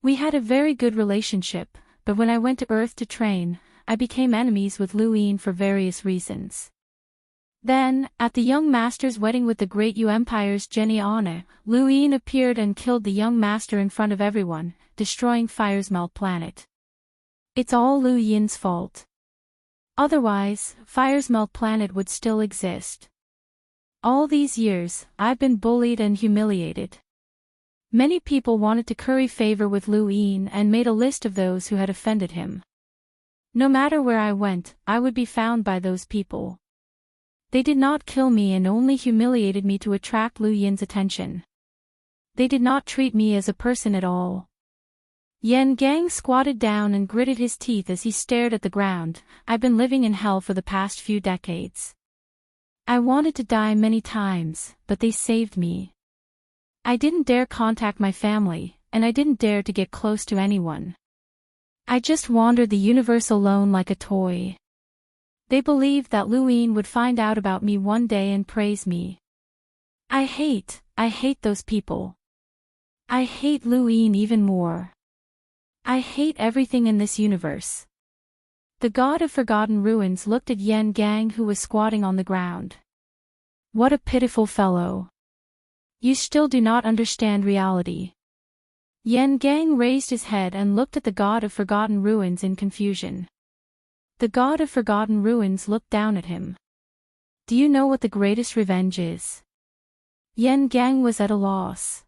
We had a very good relationship, but when I went to Earth to train, I became enemies with Luyin for various reasons. Then, at the young master's wedding with the Great Yu Empire's Jenny Anna, Luyin appeared and killed the young master in front of everyone, destroying Firesmelt planet. It's all Luyin's fault. Otherwise, Firesmelt planet would still exist. All these years, I've been bullied and humiliated. Many people wanted to curry favor with Luyin and made a list of those who had offended him. No matter where I went, I would be found by those people. They did not kill me and only humiliated me to attract Lu Yin's attention. They did not treat me as a person at all. Yan Gang squatted down and gritted his teeth as he stared at the ground. I've been living in hell for the past few decades. I wanted to die many times, but they saved me. I didn't dare contact my family, and I didn't dare to get close to anyone. I just wandered the universe alone like a toy. They believed that Lu Yin would find out about me one day and praise me. I hate those people. I hate Lu Yin even more. I hate everything in this universe. The god of forgotten ruins looked at Yan Gang, who was squatting on the ground. What a pitiful fellow. You still do not understand reality. Yan Gang raised his head and looked at the god of forgotten ruins in confusion. The god of forgotten ruins looked down at him. Do you know what the greatest revenge is? Yan Gang was at a loss.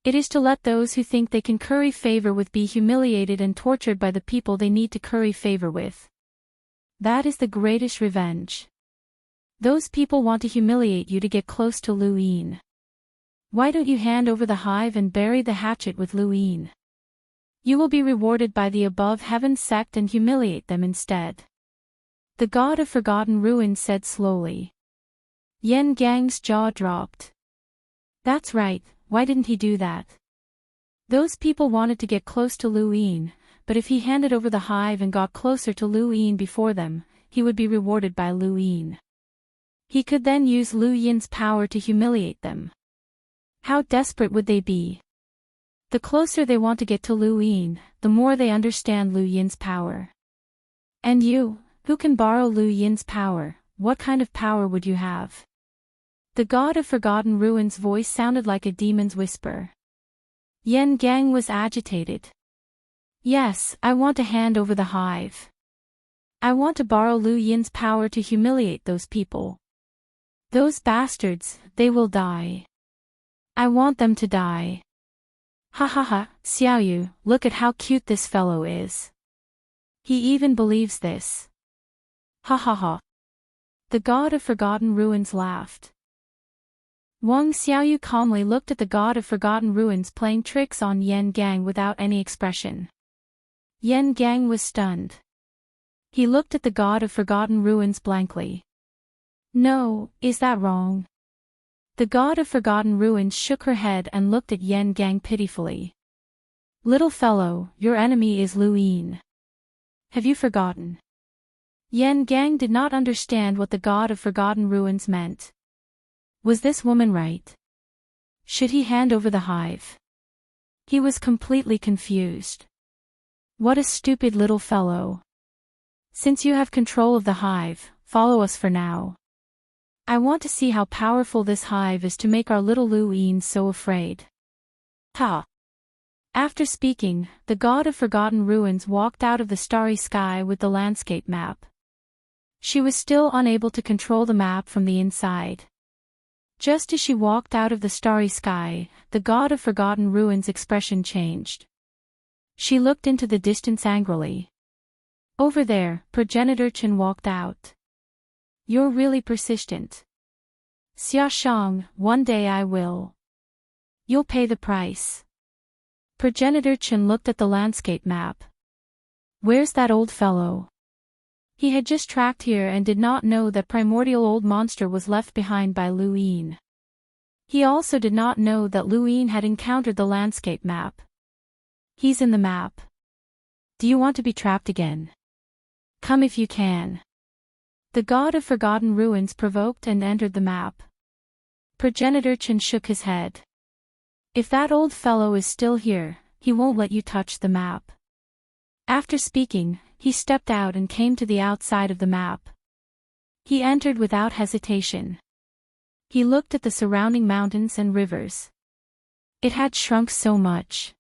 It is to let those who think they can curry favor with be humiliated and tortured by the people they need to curry favor with. That is the greatest revenge. Those people want to humiliate you to get close to Lu Yin. Why don't you hand over the hive and bury the hatchet with Lu Yin? You will be rewarded by the above heaven sect and humiliate them instead. The god of forgotten ruins said slowly. Yan Gang's jaw dropped. That's right, why didn't he do that? Those people wanted to get close to Lu Yin, but if he handed over the hive and got closer to Lu Yin before them, he would be rewarded by Lu Yin. He could then use Lu Yin's power to humiliate them. How desperate would they be? The closer they want to get to Lu Yin, the more they understand Lu Yin's power. And you, who can borrow Lu Yin's power, what kind of power would you have? The god of forgotten ruins' voice sounded like a demon's whisper. Yan Gang was agitated. Yes, I want to hand over the hive. I want to borrow Lu Yin's power to humiliate those people. Those bastards, they will die. I want them to die. Ha ha ha, Xiaoyu, look at how cute this fellow is. He even believes this. Ha ha ha. The god of forgotten ruins laughed. Wang Xiaoyu calmly looked at the god of forgotten ruins playing tricks on Yan Gang without any expression. Yan Gang was stunned. He looked at the god of forgotten ruins blankly. No, is that wrong? The god of forgotten ruins shook her head and looked at Yan Gang pitifully. Little fellow, your enemy is Lu Yin. Have you forgotten? Yan Gang did not understand what the god of forgotten ruins meant. Was this woman right? Should he hand over the hive? He was completely confused. What a stupid little fellow. Since you have control of the hive, follow us for now. I want to see how powerful this hive is to make our little Lu Yin so afraid. Ha! After speaking, the god of forgotten ruins walked out of the starry sky with the landscape map. She was still unable to control the map from the inside. Just as she walked out of the starry sky, the god of forgotten ruins' expression changed. She looked into the distance angrily. Over there, Progenitor Chen walked out. You're really persistent. Xia Shang, one day I will. You'll pay the price. Progenitor Chen looked at the landscape map. Where's that old fellow? He had just tracked here and did not know that primordial old monster was left behind by Lu Yin. He also did not know that Lu Yin had encountered the landscape map. He's in the map. Do you want to be trapped again? Come if you can. The god of forgotten ruins provoked and entered the map. Progenitor Chen shook his head. If that old fellow is still here, he won't let you touch the map. After speaking, he stepped out and came to the outside of the map. He entered without hesitation. He looked at the surrounding mountains and rivers. It had shrunk so much.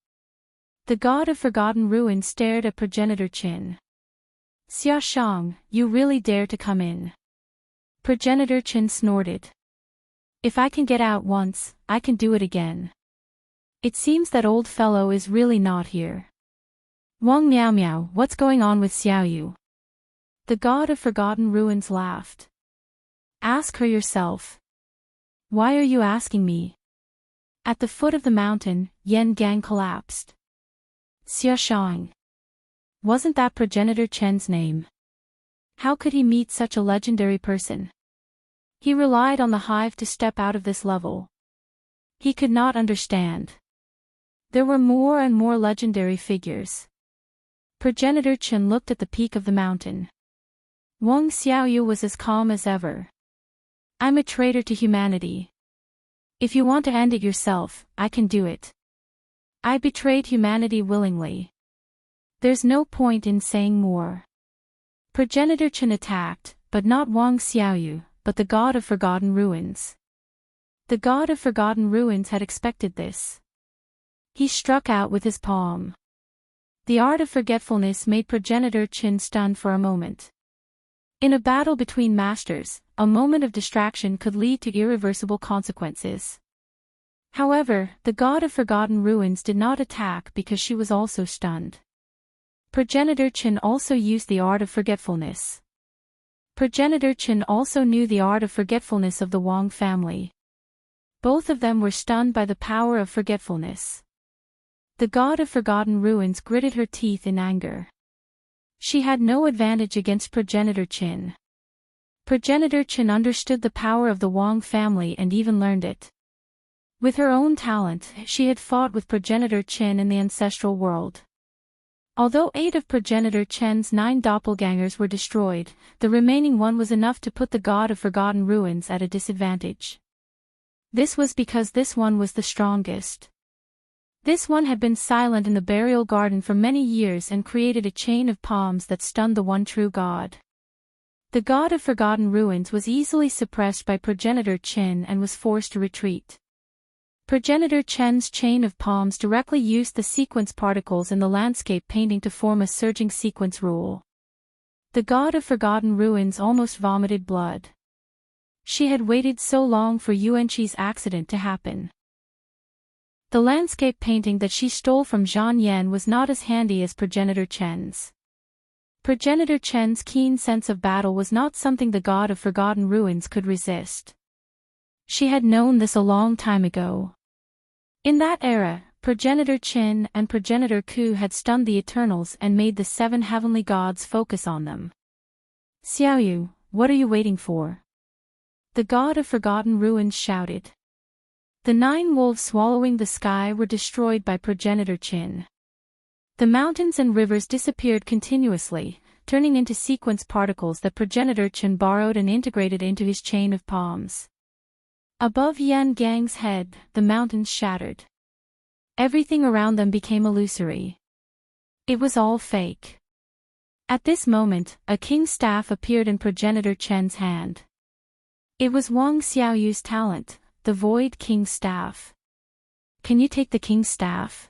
The god of forgotten ruins stared at Progenitor Chen. Xia Shang, you really dare to come in? Progenitor Chen snorted. If I can get out once, I can do it again. It seems that old fellow is really not here. Wang Miao Miao, what's going on with Xiaoyu? The god of forgotten ruins laughed. Ask her yourself. Why are you asking me? At the foot of the mountain, Yen Gang collapsed. Xia Shang. Wasn't that progenitor Chen's name? How could he meet such a legendary person? He relied on the hive to step out of this level. He could not understand. There were more and more legendary figures. Progenitor Chen looked at the peak of the mountain. Wang Xiaoyu was as calm as ever. I'm a traitor to humanity. If you want to end it yourself, I can do it. I betrayed humanity willingly. There's no point in saying more. Progenitor Chen attacked, but not Wang Xiaoyu, but the god of forgotten ruins. The god of forgotten ruins had expected this. He struck out with his palm. The art of forgetfulness made Progenitor Chen stunned for a moment. In a battle between masters, a moment of distraction could lead to irreversible consequences. However, the god of forgotten ruins did not attack because she was also stunned. Progenitor Chen also used the art of forgetfulness. Progenitor Chen also knew the art of forgetfulness of the Wang family. Both of them were stunned by the power of forgetfulness. The god of forgotten ruins gritted her teeth in anger. She had no advantage against Progenitor Chen. Progenitor Chen understood the power of the Wang family and even learned it. With her own talent, she had fought with Progenitor Chen in the ancestral world. Although 8 of Progenitor Chen's 9 doppelgangers were destroyed, the remaining one was enough to put the god of forgotten ruins at a disadvantage. This was because this one was the strongest. This one had been silent in the burial garden for many years and created a chain of palms that stunned the one true god. The god of forgotten ruins was easily suppressed by Progenitor Chen and was forced to retreat. Progenitor Chen's chain of palms directly used the sequence particles in the landscape painting to form a surging sequence rule. The god of forgotten ruins almost vomited blood. She had waited so long for Yuanqi's accident to happen. The landscape painting that she stole from Zhang Yan was not as handy as Progenitor Chen's. Progenitor Chen's keen sense of battle was not something the god of forgotten ruins could resist. She had known this a long time ago. In that era, Progenitor Chen and Progenitor Ku had stunned the Eternals and made the 7 heavenly gods focus on them. Xiaoyu, what are you waiting for? The god of forgotten ruins shouted. The 9 wolves swallowing the sky were destroyed by Progenitor Chen. The mountains and rivers disappeared continuously, turning into sequence particles that Progenitor Chen borrowed and integrated into his chain of palms. Above Yan Gang's head, the mountains shattered. Everything around them became illusory. It was all fake. At this moment, a king's staff appeared in Progenitor Chen's hand. It was Wang Xiaoyu's talent, the Void King's staff. Can you take the king's staff?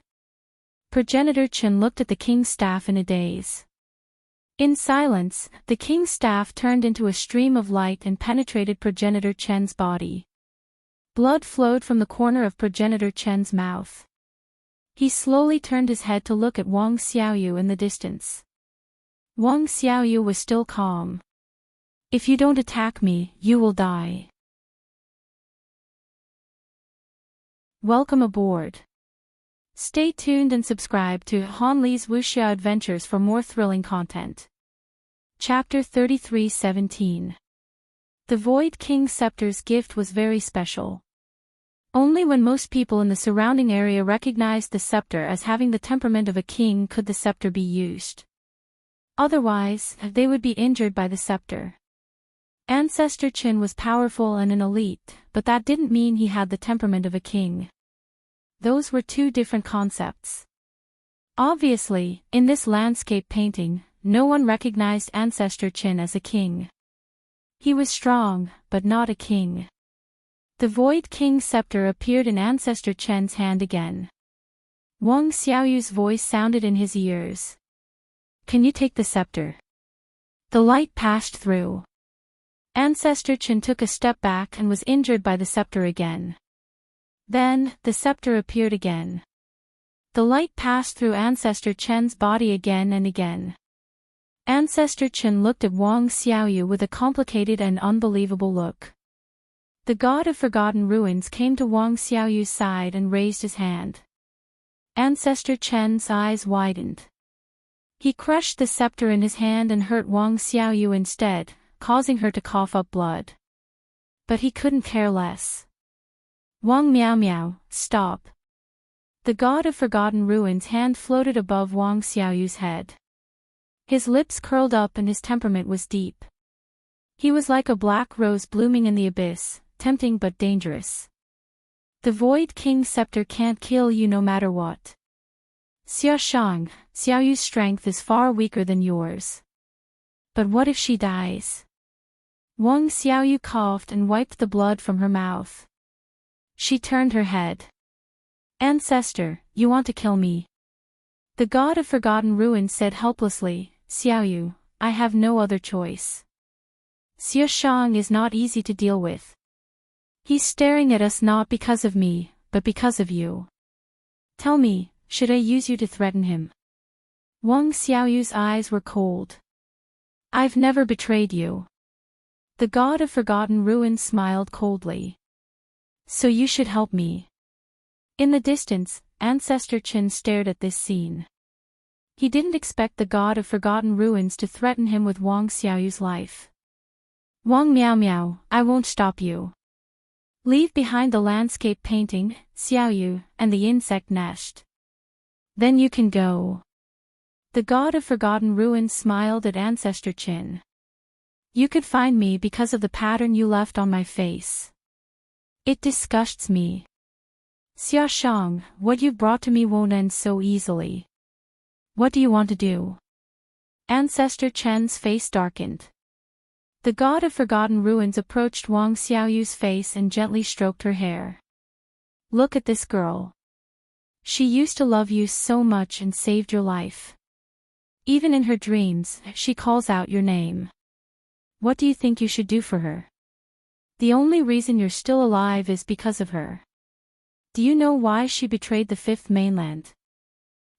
Progenitor Chen looked at the king's staff in a daze. In silence, the king's staff turned into a stream of light and penetrated Progenitor Chen's body. Blood flowed from the corner of Progenitor Chen's mouth. He slowly turned his head to look at Wang Xiaoyu in the distance. Wang Xiaoyu was still calm. If you don't attack me, you will die. Welcome aboard. Stay tuned and subscribe to Han Li's Wuxia Adventures for more thrilling content. Chapter 33:17. The Void King's scepter's gift was very special. Only when most people in the surrounding area recognized the scepter as having the temperament of a king could the scepter be used. Otherwise, they would be injured by the scepter. Ancestor Qin was powerful and an elite, but that didn't mean he had the temperament of a king. Those were 2 different concepts. Obviously, in this landscape painting, no one recognized Ancestor Qin as a king. He was strong, but not a king. The Void King's scepter appeared in Ancestor Chen's hand again. Wang Xiaoyu's voice sounded in his ears. Can you take the scepter? The light passed through. Ancestor Chen took a step back and was injured by the scepter again. Then, the scepter appeared again. The light passed through Ancestor Chen's body again and again. Ancestor Chen looked at Wang Xiaoyu with a complicated and unbelievable look. The god of forgotten ruins came to Wang Xiaoyu's side and raised his hand. Ancestor Chen's eyes widened. He crushed the scepter in his hand and hurt Wang Xiaoyu instead, causing her to cough up blood. But he couldn't care less. Wang Miao Miao, stop. The god of forgotten ruins' hand floated above Wang Xiaoyu's head. His lips curled up and his temperament was deep. He was like a black rose blooming in the abyss, tempting but dangerous. The Void King's scepter can't kill you no matter what. Xiaoshang, Xiaoyu's strength is far weaker than yours. But what if she dies? Wang Xiaoyu coughed and wiped the blood from her mouth. She turned her head. Ancestor, you want to kill me? The god of forgotten ruins said helplessly, Xiaoyu, I have no other choice. Xiaoshang is not easy to deal with. He's staring at us not because of me, but because of you. Tell me, should I use you to threaten him? Wang Xiaoyu's eyes were cold. I've never betrayed you. The god of forgotten ruins smiled coldly. So you should help me. In the distance, Ancestor Chen stared at this scene. He didn't expect the god of forgotten ruins to threaten him with Wang Xiaoyu's life. Wang Miao Miao, I won't stop you. Leave behind the landscape painting, Xiaoyu, and the insect nest. Then you can go. The god of forgotten ruins smiled at Ancestor Chen. You could find me because of the pattern you left on my face. It disgusts me. Xiaoshang, what you've brought to me won't end so easily. What do you want to do? Ancestor Chen's face darkened. The god of forgotten ruins approached Wang Xiaoyu's face and gently stroked her hair. Look at this girl. She used to love you so much and saved your life. Even in her dreams, she calls out your name. What do you think you should do for her? The only reason you're still alive is because of her. Do you know why she betrayed the fifth mainland?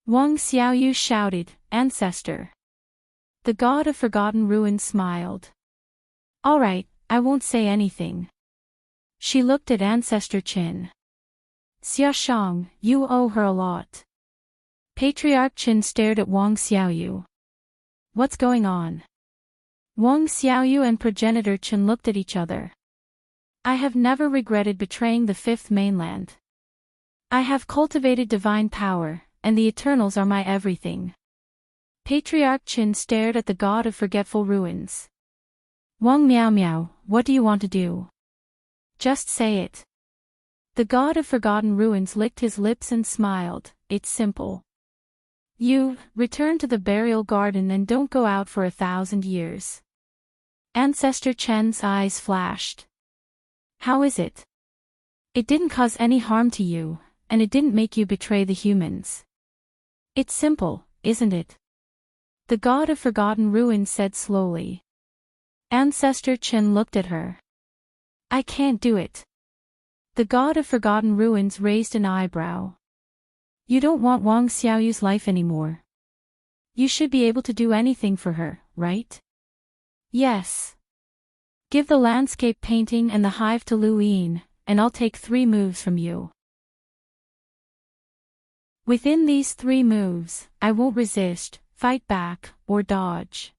Wang Xiaoyu shouted, Ancestor. The god of forgotten ruins smiled. All right, I won't say anything. She looked at Ancestor Chen. Xiaoshang, you owe her a lot. Patriarch Chen stared at Wang Xiaoyu. What's going on? Wang Xiaoyu and progenitor Chen looked at each other. I have never regretted betraying the fifth mainland. I have cultivated divine power, and the Eternals are my everything. Patriarch Chen stared at the god of forgetful ruins. Wang Miao Miao, what do you want to do? Just say it. The god of forgotten ruins licked his lips and smiled, it's simple. You, return to the burial garden and don't go out for 1,000 years. Ancestor Chen's eyes flashed. How is it? It didn't cause any harm to you, and it didn't make you betray the humans. It's simple, isn't it? The god of forgotten ruins said slowly. Ancestor Chen looked at her. I can't do it. The god of forgotten ruins raised an eyebrow. You don't want Wang Xiaoyu's life anymore. You should be able to do anything for her, right? Yes. Give the landscape painting and the hive to Lu Yin, and I'll take 3 moves from you. Within these 3 moves, I won't resist, fight back, or dodge.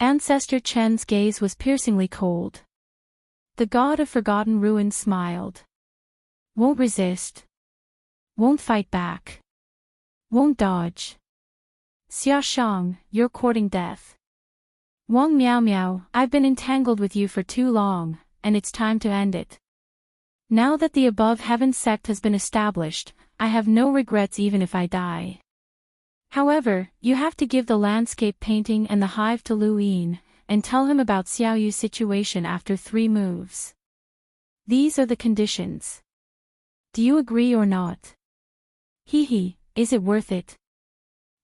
Ancestor Chen's gaze was piercingly cold. The god of forgotten ruins smiled. Won't resist. Won't fight back. Won't dodge. Xiaoshang, you're courting death. Wang Miao Miao, I've been entangled with you for too long, and it's time to end it. Now that the above heaven sect has been established, I have no regrets even if I die. However, you have to give the landscape painting and the hive to Lu Yin, and tell him about Xiaoyu's situation after 3 moves. These are the conditions. Do you agree or not? Hee, is it worth it?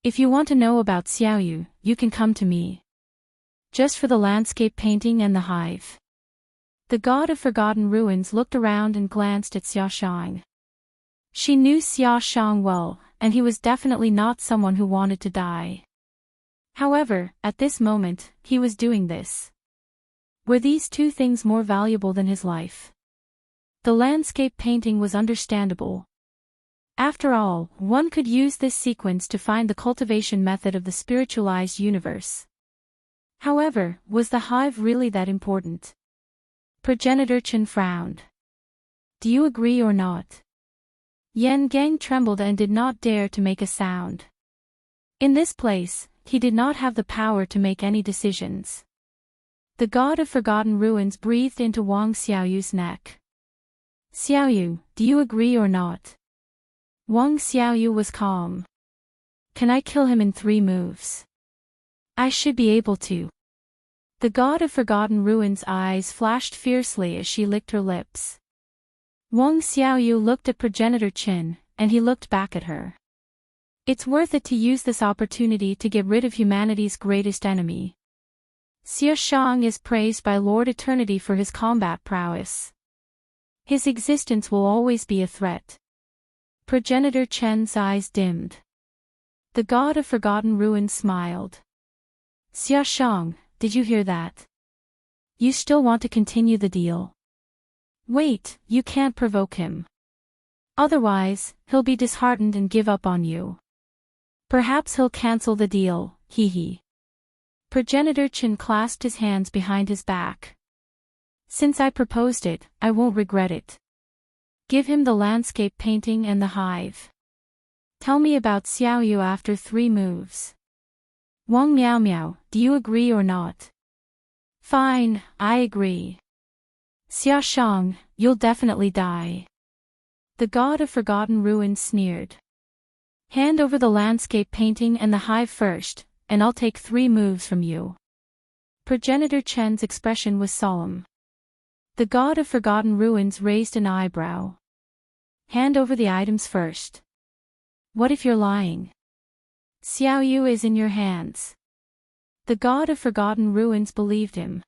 If you want to know about Xiaoyu, you can come to me. Just for the landscape painting and the hive. The god of forgotten ruins looked around and glanced at Xiaoshang. She knew Xiaoshang well, and he was definitely not someone who wanted to die. However, However, at this moment, he was doing this. Were these two things more valuable than his life? The landscape painting was understandable. After all, one could use this sequence to find the cultivation method of the spiritualized universe. However, was the hive really that important? Progenitor Chen frowned. Do you agree or not? Yan Gang trembled and did not dare to make a sound. In this place, he did not have the power to make any decisions. The god of forgotten ruins breathed into Wang Xiaoyu's neck. Xiaoyu, do you agree or not? Wang Xiaoyu was calm. Can I kill him in 3 moves? I should be able to. The god of forgotten ruins' eyes flashed fiercely as she licked her lips. Wang Xiaoyu looked at Progenitor Qin, and he looked back at her. It's worth it to use this opportunity to get rid of humanity's greatest enemy. Xie Shang is praised by Lord Eternity for his combat prowess. His existence will always be a threat. Progenitor Chen's eyes dimmed. The god of forgotten ruins smiled. Xie Shang, did you hear that? You still want to continue the deal? Wait, you can't provoke him. Otherwise, he'll be disheartened and give up on you. Perhaps he'll cancel the deal, hee hee. Progenitor Chen clasped his hands behind his back. Since I proposed it, I won't regret it. Give him the landscape painting and the hive. Tell me about Xiaoyu after 3 moves. Wang Miao Miao, do you agree or not? Fine, I agree. Xia Shang, you'll definitely die. The god of forgotten ruins sneered. Hand over the landscape painting and the hive first, and I'll take 3 moves from you. Progenitor Chen's expression was solemn. The god of forgotten ruins raised an eyebrow. Hand over the items first. What if you're lying? Xiaoyu is in your hands. The god of forgotten ruins believed him.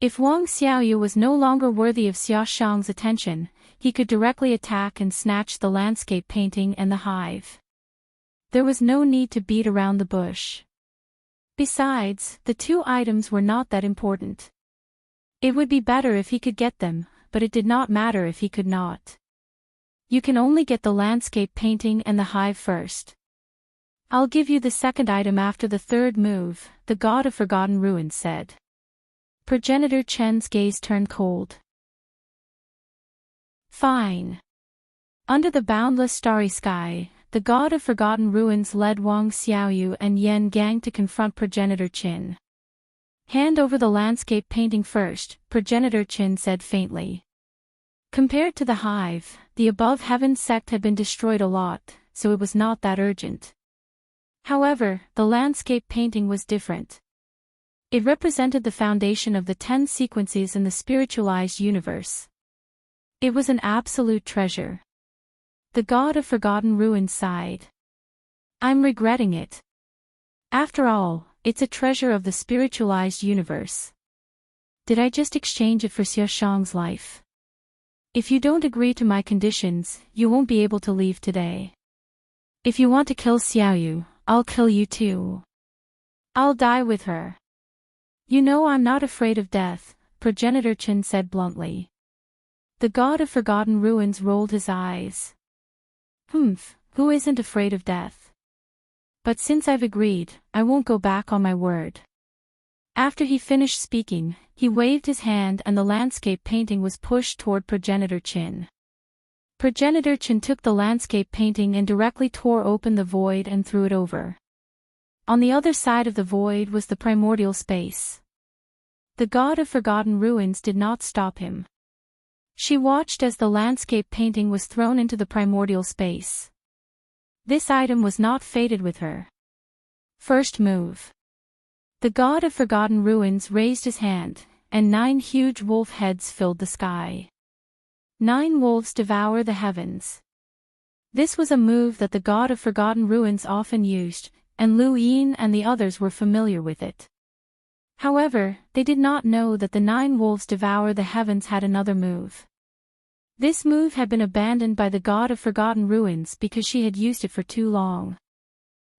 If Wang Xiaoyu was no longer worthy of Xia Shang's attention, he could directly attack and snatch the landscape painting and the hive. There was no need to beat around the bush. Besides, the 2 items were not that important. It would be better if he could get them, but it did not matter if he could not. You can only get the landscape painting and the hive first. I'll give you the 2nd item after the 3rd move, the god of forgotten ruins said. Progenitor Chen's gaze turned cold. Fine. Under the boundless starry sky, the god of forgotten ruins led Wang Xiaoyu and Yan Gang to confront Progenitor Qin. Hand over the landscape painting first, Progenitor Qin said faintly. Compared to the hive, the above heaven sect had been destroyed a lot, so it was not that urgent. However, the landscape painting was different. It represented the foundation of the 10 sequences in the spiritualized universe. It was an absolute treasure. The god of forgotten ruins sighed. I'm regretting it. After all, it's a treasure of the spiritualized universe. Did I just exchange it for Xie Shang's life? If you don't agree to my conditions, you won't be able to leave today. If you want to kill Xiaoyu, I'll kill you too. I'll die with her. You know I'm not afraid of death, Progenitor Qin said bluntly. The god of forgotten ruins rolled his eyes. Who isn't afraid of death? But since I've agreed, I won't go back on my word. After he finished speaking, he waved his hand and the landscape painting was pushed toward Progenitor Qin. Progenitor Qin took the landscape painting and directly tore open the void and threw it over. On the other side of the void was the primordial space. The god of forgotten ruins did not stop him. She watched as the landscape painting was thrown into the primordial space. This item was not fated with her. First move. The god of forgotten ruins raised his hand, and 9 huge wolf heads filled the sky. 9 wolves devour the heavens. This was a move that the god of forgotten ruins often used, and Lu Yin and the others were familiar with it. However, they did not know that the 9 wolves devour the heavens had another move. This move had been abandoned by the god of forgotten ruins because she had used it for too long.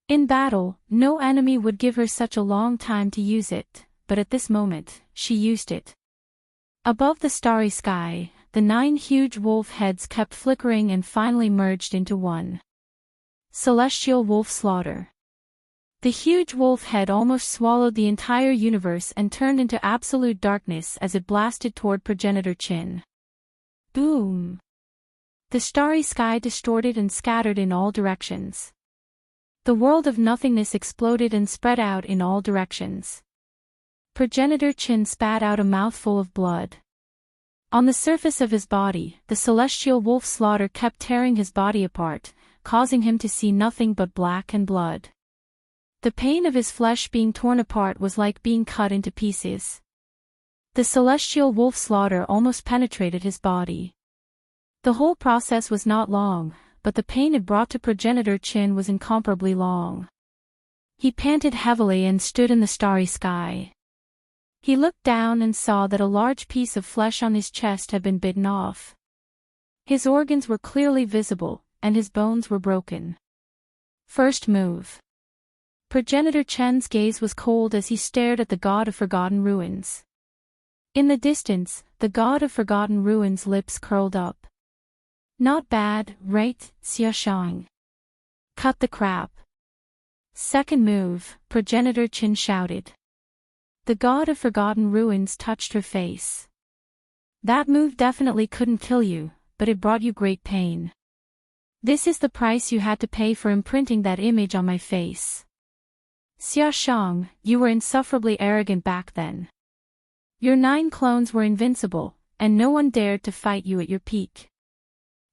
In battle, no enemy would give her such a long time to use it, but at this moment, she used it. Above the starry sky, the 9 huge wolf heads kept flickering and finally merged into one. Celestial wolf slaughter. The huge wolf head almost swallowed the entire universe and turned into absolute darkness as it blasted toward progenitor Chin. Boom! The starry sky distorted and scattered in all directions. The world of nothingness exploded and spread out in all directions. Progenitor Chin spat out a mouthful of blood. On the surface of his body, the celestial wolf slaughter kept tearing his body apart, causing him to see nothing but black and blood. The pain of his flesh being torn apart was like being cut into pieces. The celestial wolf slaughter almost penetrated his body. The whole process was not long, but the pain it brought to progenitor Chin was incomparably long. He panted heavily and stood in the starry sky. He looked down and saw that a large piece of flesh on his chest had been bitten off. His organs were clearly visible, and his bones were broken. First move. Progenitor Chen's gaze was cold as he stared at the god of forgotten ruins. In the distance, the god of forgotten ruins' lips curled up. Not bad, right, Xiaoshang? Cut the crap. Second move, progenitor Chin shouted. The god of forgotten ruins touched her face. That move definitely couldn't kill you, but it brought you great pain. This is the price you had to pay for imprinting that image on my face. Xiaoshang, you were insufferably arrogant back then. Your 9 clones were invincible, and no one dared to fight you at your peak.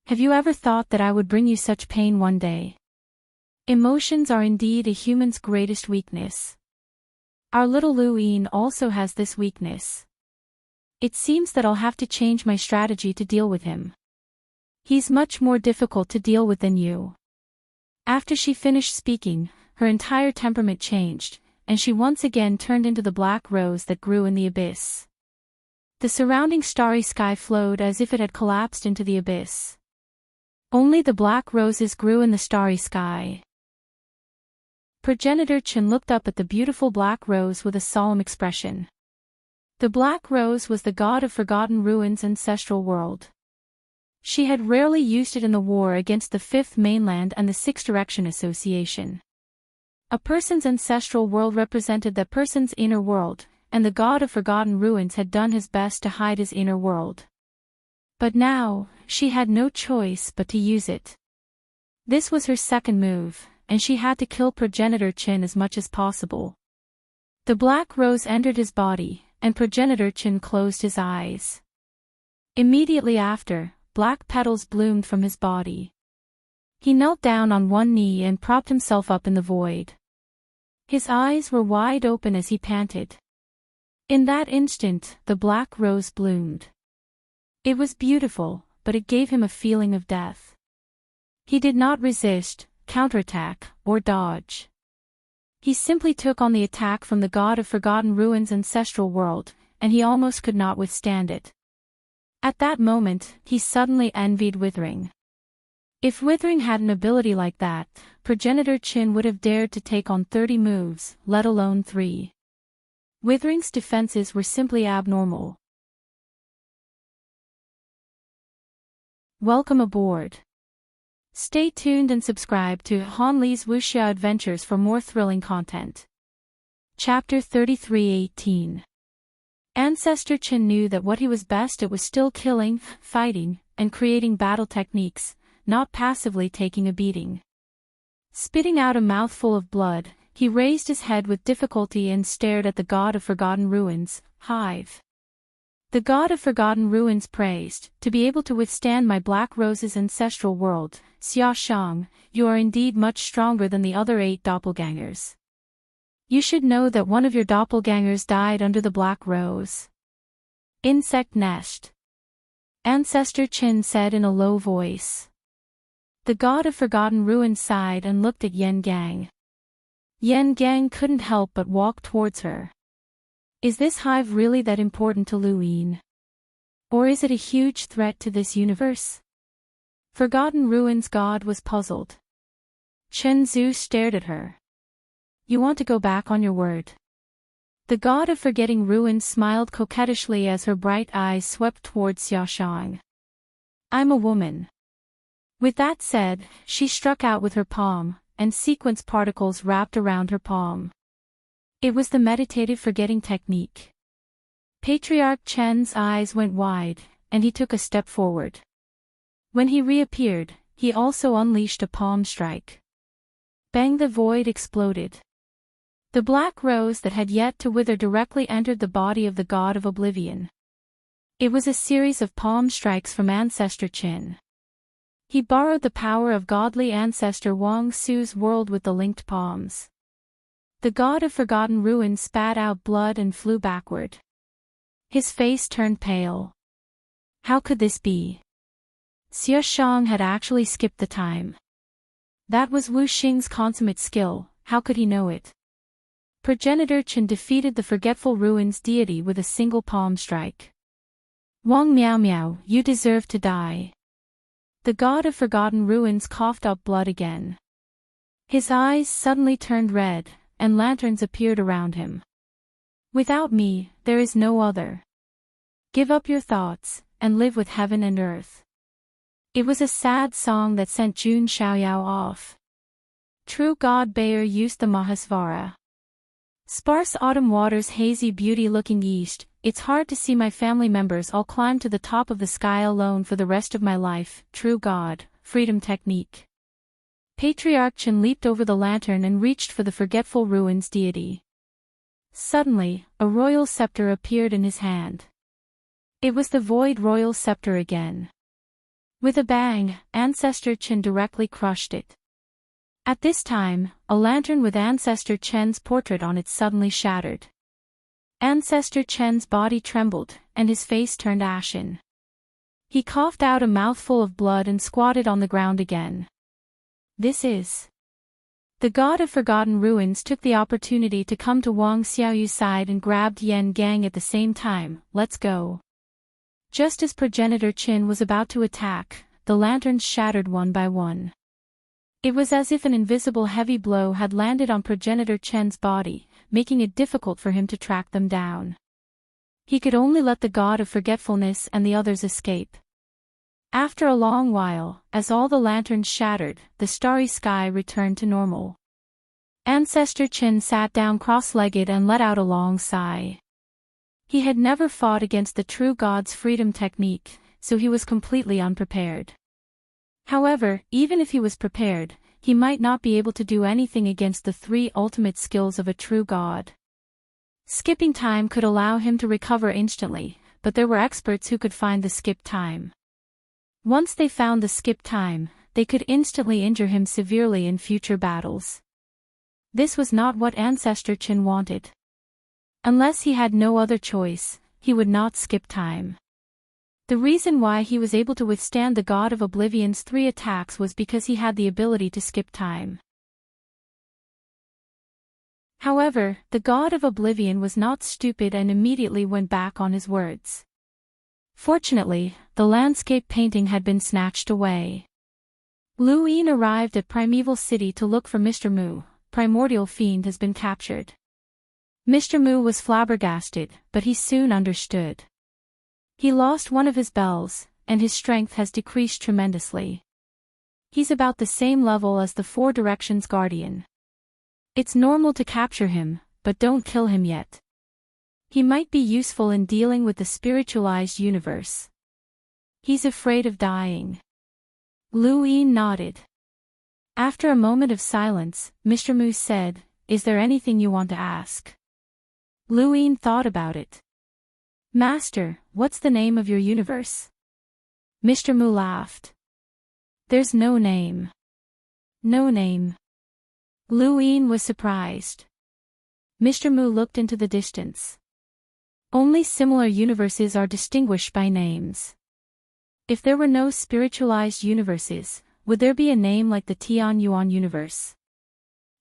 Have you ever thought that I would bring you such pain one day? Emotions are indeed a human's greatest weakness. Our little Lu Yin also has this weakness. It seems that I'll have to change my strategy to deal with him. He's much more difficult to deal with than you. After she finished speaking, her entire temperament changed, and she once again turned into the black rose that grew in the abyss. The surrounding starry sky flowed as if it had collapsed into the abyss. Only the black roses grew in the starry sky. Progenitor Chin looked up at the beautiful black rose with a solemn expression. The black rose was the god of forgotten ruins' ancestral world. She had rarely used it in the war against the Fifth Mainland and the Sixth Direction Association. A person's ancestral world represented that person's inner world, and the god of forgotten ruins had done his best to hide his inner world. But now, she had no choice but to use it. This was her second move, and she had to kill progenitor Chin as much as possible. The black rose entered his body, and progenitor Chin closed his eyes. Immediately after, black petals bloomed from his body. He knelt down on one knee and propped himself up in the void. His eyes were wide open as he panted. In that instant, the black rose bloomed. It was beautiful, but it gave him a feeling of death. He did not resist, counterattack, or dodge. He simply took on the attack from the god of forgotten ruins' ancestral world, and he almost could not withstand it. At that moment, he suddenly envied Withering. If Withering had an ability like that, progenitor Chin would have dared to take on 30 moves, let alone 3. Withering's defenses were simply abnormal. Welcome aboard. Stay tuned and subscribe to Han Li's Wuxia Adventures for more thrilling content. Chapter 33:18. Ancestor Chin knew that what he was best at was still killing, fighting, and creating battle techniques, not passively taking a beating. Spitting out a mouthful of blood, he raised his head with difficulty and stared at the god of forgotten ruins, Hive. The god of forgotten ruins praised, to be able to withstand my black rose's ancestral world, Xiaoshang, you are indeed much stronger than the other 8 doppelgangers. You should know that one of your doppelgangers died under the black rose. Insect nest. Ancestor Chin said in a low voice. The god of forgotten ruins sighed and looked at Yen Gang. Yen Gang couldn't help but walk towards her. Is this hive really that important to Lu Yin? Or is it a huge threat to this universe? Forgotten Ruins God was puzzled. Chen Zhu stared at her. You want to go back on your word? The god of forgetting ruins smiled coquettishly as her bright eyes swept towards Xiaoshang. I'm a woman. With that said, she struck out with her palm, and sequence particles wrapped around her palm. It was the meditative forgetting technique. Patriarch Chen's eyes went wide, and he took a step forward. When he reappeared, he also unleashed a palm strike. Bang! The void exploded. The black rose that had yet to wither directly entered the body of the god of oblivion. It was a series of palm strikes from Ancestor Qin. He borrowed the power of godly ancestor Wang Su's world with the linked palms. The god of forgotten ruins spat out blood and flew backward. His face turned pale. How could this be? Xiaoshang had actually skipped the time. That was Wu Xing's consummate skill, how could he know it? Progenitor Qin defeated the forgetful ruins deity with a single palm strike. Wang Miao Miao, you deserve to die. The god of forgotten ruins coughed up blood again. His eyes suddenly turned red, and lanterns appeared around him. Without me, there is no other. Give up your thoughts, and live with heaven and earth. It was a sad song that sent Jun Xiaoyao off. True god Bayer used the Mahasvara. Sparse autumn waters, hazy beauty looking east, it's hard to see my family members all climb to the top of the sky alone for the rest of my life, true god, freedom technique. Patriarch Qin leaped over the lantern and reached for the forgetful ruins deity. Suddenly, a royal scepter appeared in his hand. It was the void royal scepter again. With a bang, Ancestor Qin directly crushed it. At this time, a lantern with Ancestor Chen's portrait on it suddenly shattered. Ancestor Chen's body trembled, and his face turned ashen. He coughed out a mouthful of blood and squatted on the ground again. This is... The god of forgotten ruins took the opportunity to come to Wang Xiaoyu's side and grabbed Yan Gang at the same time. Let's go. Just as Progenitor Qin was about to attack, the lanterns shattered one by one. It was as if an invisible heavy blow had landed on Progenitor Chen's body, making it difficult for him to track them down. He could only let the god of forgetfulness and the others escape. After a long while, as all the lanterns shattered, the starry sky returned to normal. Ancestor Qin sat down cross-legged and let out a long sigh. He had never fought against the true god's freedom technique, so he was completely unprepared. However, even if he was prepared, he might not be able to do anything against the three ultimate skills of a true god. Skipping time could allow him to recover instantly, but there were experts who could find the skip time. Once they found the skip time, they could instantly injure him severely in future battles. This was not what Ancestor Qin wanted. Unless he had no other choice, he would not skip time. The reason why he was able to withstand the god of oblivion's 3 attacks was because he had the ability to skip time. However, the god of oblivion was not stupid and immediately went back on his words. Fortunately, the landscape painting had been snatched away. Lu Yin arrived at Primeval City to look for Mr. Mu. Primordial Fiend has been captured. Mr. Mu was flabbergasted, but he soon understood. He lost one of his bells, and his strength has decreased tremendously. He's about the same level as the Four Directions Guardian. It's normal to capture him, but don't kill him yet. He might be useful in dealing with the spiritualized universe. He's afraid of dying. Lu Yin nodded. After a moment of silence, Mr. Mu said, "Is there anything you want to ask?" Lu Yin thought about it. "Master, what's the name of your universe?" Mr. Mu laughed. "There's no name." "No name." Lu Yin was surprised. Mr. Mu looked into the distance. Only similar universes are distinguished by names. If there were no spiritualized universes, would there be a name like the Tian Yuan universe?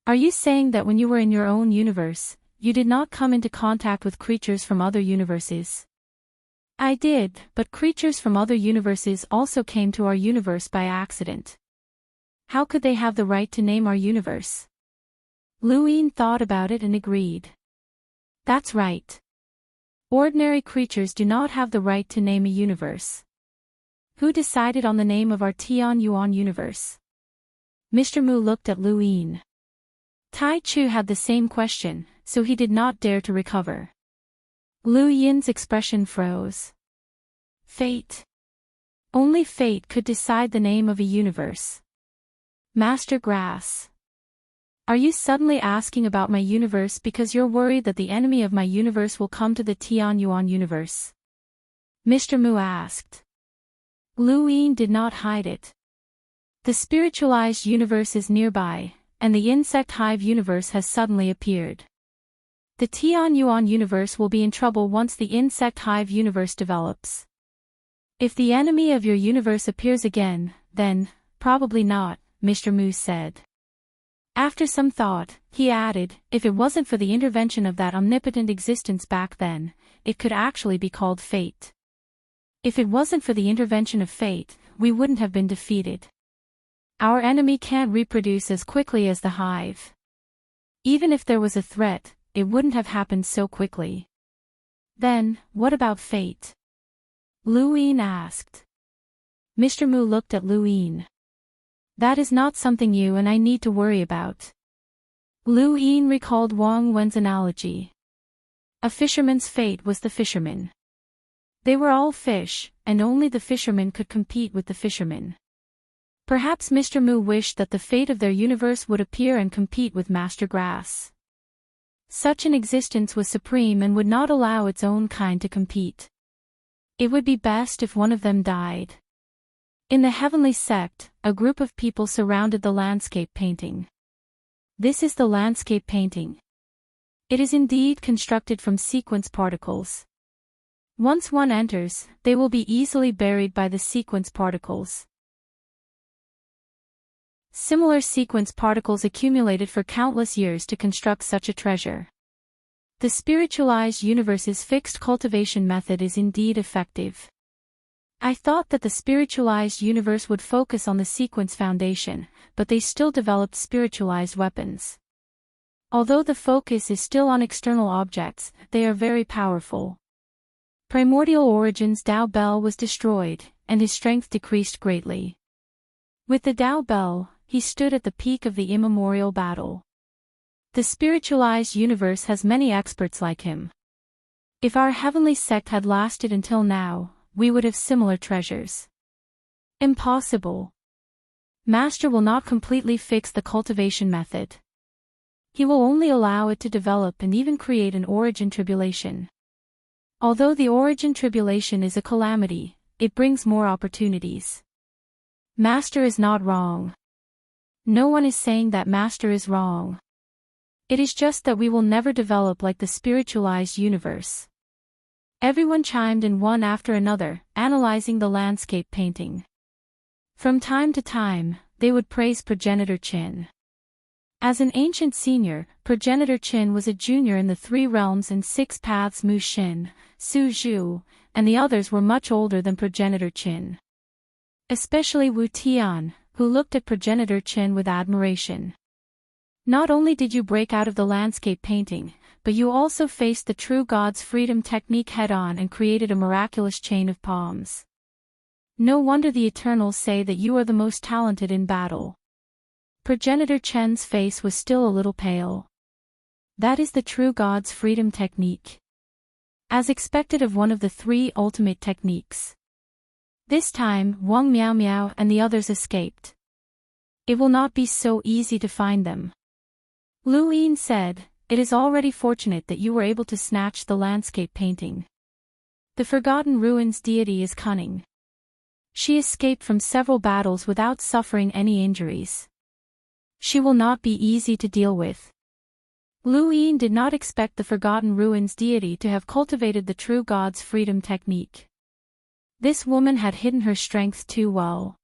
Are you saying that when you were in your own universe, you did not come into contact with creatures from other universes? I did, but creatures from other universes also came to our universe by accident. How could they have the right to name our universe? Luin thought about it and agreed. That's right. Ordinary creatures do not have the right to name a universe. Who decided on the name of our Tian Yuan universe? Mr. Mu looked at Luin. Tai Chu had the same question, so he did not dare to recover. Lu Yin's expression froze. Fate. Only fate could decide the name of a universe. Master Grass. Are you suddenly asking about my universe because you're worried that the enemy of my universe will come to the Tian Yuan universe? Mr. Mu asked. Lu Yin did not hide it. The spiritualized universe is nearby, and the insect hive universe has suddenly appeared. The Tian Yuan universe will be in trouble once the insect hive universe develops. If the enemy of your universe appears again, then, probably not, Mr. Mu said. After some thought, he added, if it wasn't for the intervention of that omnipotent existence back then, it could actually be called fate. If it wasn't for the intervention of fate, we wouldn't have been defeated. Our enemy can't reproduce as quickly as the hive. Even if there was a threat, it wouldn't have happened so quickly. Then, what about fate? Lu Yin asked. Mr. Mu looked at Lu Yin. That is not something you and I need to worry about. Lu Yin recalled Wang Wen's analogy. A fisherman's fate was the fisherman. They were all fish, and only the fishermen could compete with the fishermen. Perhaps Mr. Mu wished that the fate of their universe would appear and compete with Master Grass. Such an existence was supreme and would not allow its own kind to compete. It would be best if one of them died. In the heavenly sect, a group of people surrounded the landscape painting. This is the landscape painting. It is indeed constructed from sequence particles. Once one enters, they will be easily buried by the sequence particles. Similar sequence particles accumulated for countless years to construct such a treasure. The spiritualized universe's fixed cultivation method is indeed effective. I thought that the spiritualized universe would focus on the sequence foundation, but they still developed spiritualized weapons. Although the focus is still on external objects, they are very powerful. Primordial Origin's Tao Bell was destroyed, and his strength decreased greatly. With the Tao Bell, he stood at the peak of the immemorial battle. The spiritualized universe has many experts like him. If our heavenly sect had lasted until now, we would have similar treasures. Impossible. Master will not completely fix the cultivation method. He will only allow it to develop and even create an origin tribulation. Although the origin tribulation is a calamity, it brings more opportunities. Master is not wrong. No one is saying that Master is wrong. It is just that we will never develop like the spiritualized universe. Everyone chimed in one after another, analyzing the landscape painting. From time to time, they would praise Progenitor Qin. As an ancient senior, Progenitor Qin was a junior in the Three Realms and Six Paths Mu Xin, Su Zhu, and the others were much older than Progenitor Qin. Especially Wu Tian, who looked at Progenitor Qin with admiration. Not only did you break out of the landscape painting, but you also faced the true God's freedom technique head-on and created a miraculous chain of palms. No wonder the Eternals say that you are the most talented in battle. Progenitor Chen's face was still a little pale. That is the true God's freedom technique. As expected of one of the three ultimate techniques. This time, Wang Miao Miao and the others escaped. It will not be so easy to find them. Lu Yin said, it is already fortunate that you were able to snatch the landscape painting. The Forgotten Ruins deity is cunning. She escaped from several battles without suffering any injuries. She will not be easy to deal with. Lu Yin did not expect the Forgotten Ruins deity to have cultivated the true God's freedom technique. This woman had hidden her strength too well.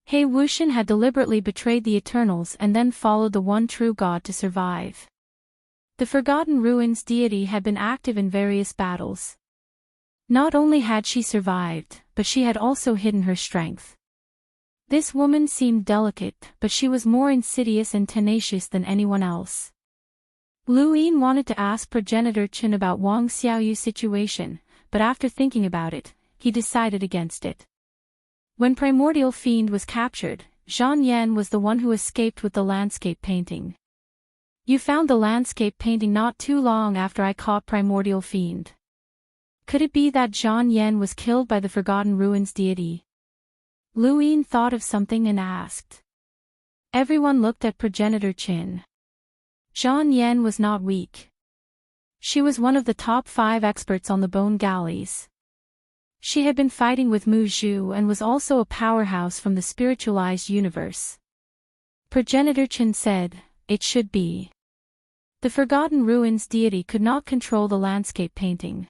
He Wuxian had deliberately betrayed the Eternals and then followed the one true God to survive. The Forgotten Ruins deity had been active in various battles. Not only had she survived, but she had also hidden her strength. This woman seemed delicate, but she was more insidious and tenacious than anyone else. Lu Yin wanted to ask progenitor Chen about Wang Xiaoyu's situation, but after thinking about it, he decided against it. When Primordial Fiend was captured, Zhang Yan was the one who escaped with the landscape painting. You found the landscape painting not too long after I caught Primordial Fiend. Could it be that Zhang Yan was killed by the Forgotten Ruins deity? Lu Yin thought of something and asked. Everyone looked at progenitor Qin. Zhang Yan was not weak. She was one of the top 5 experts on the bone galleys. She had been fighting with Mu Zhu and was also a powerhouse from the spiritualized universe. Progenitor Qin said, "It should be." The Forgotten Ruins deity could not control the landscape painting.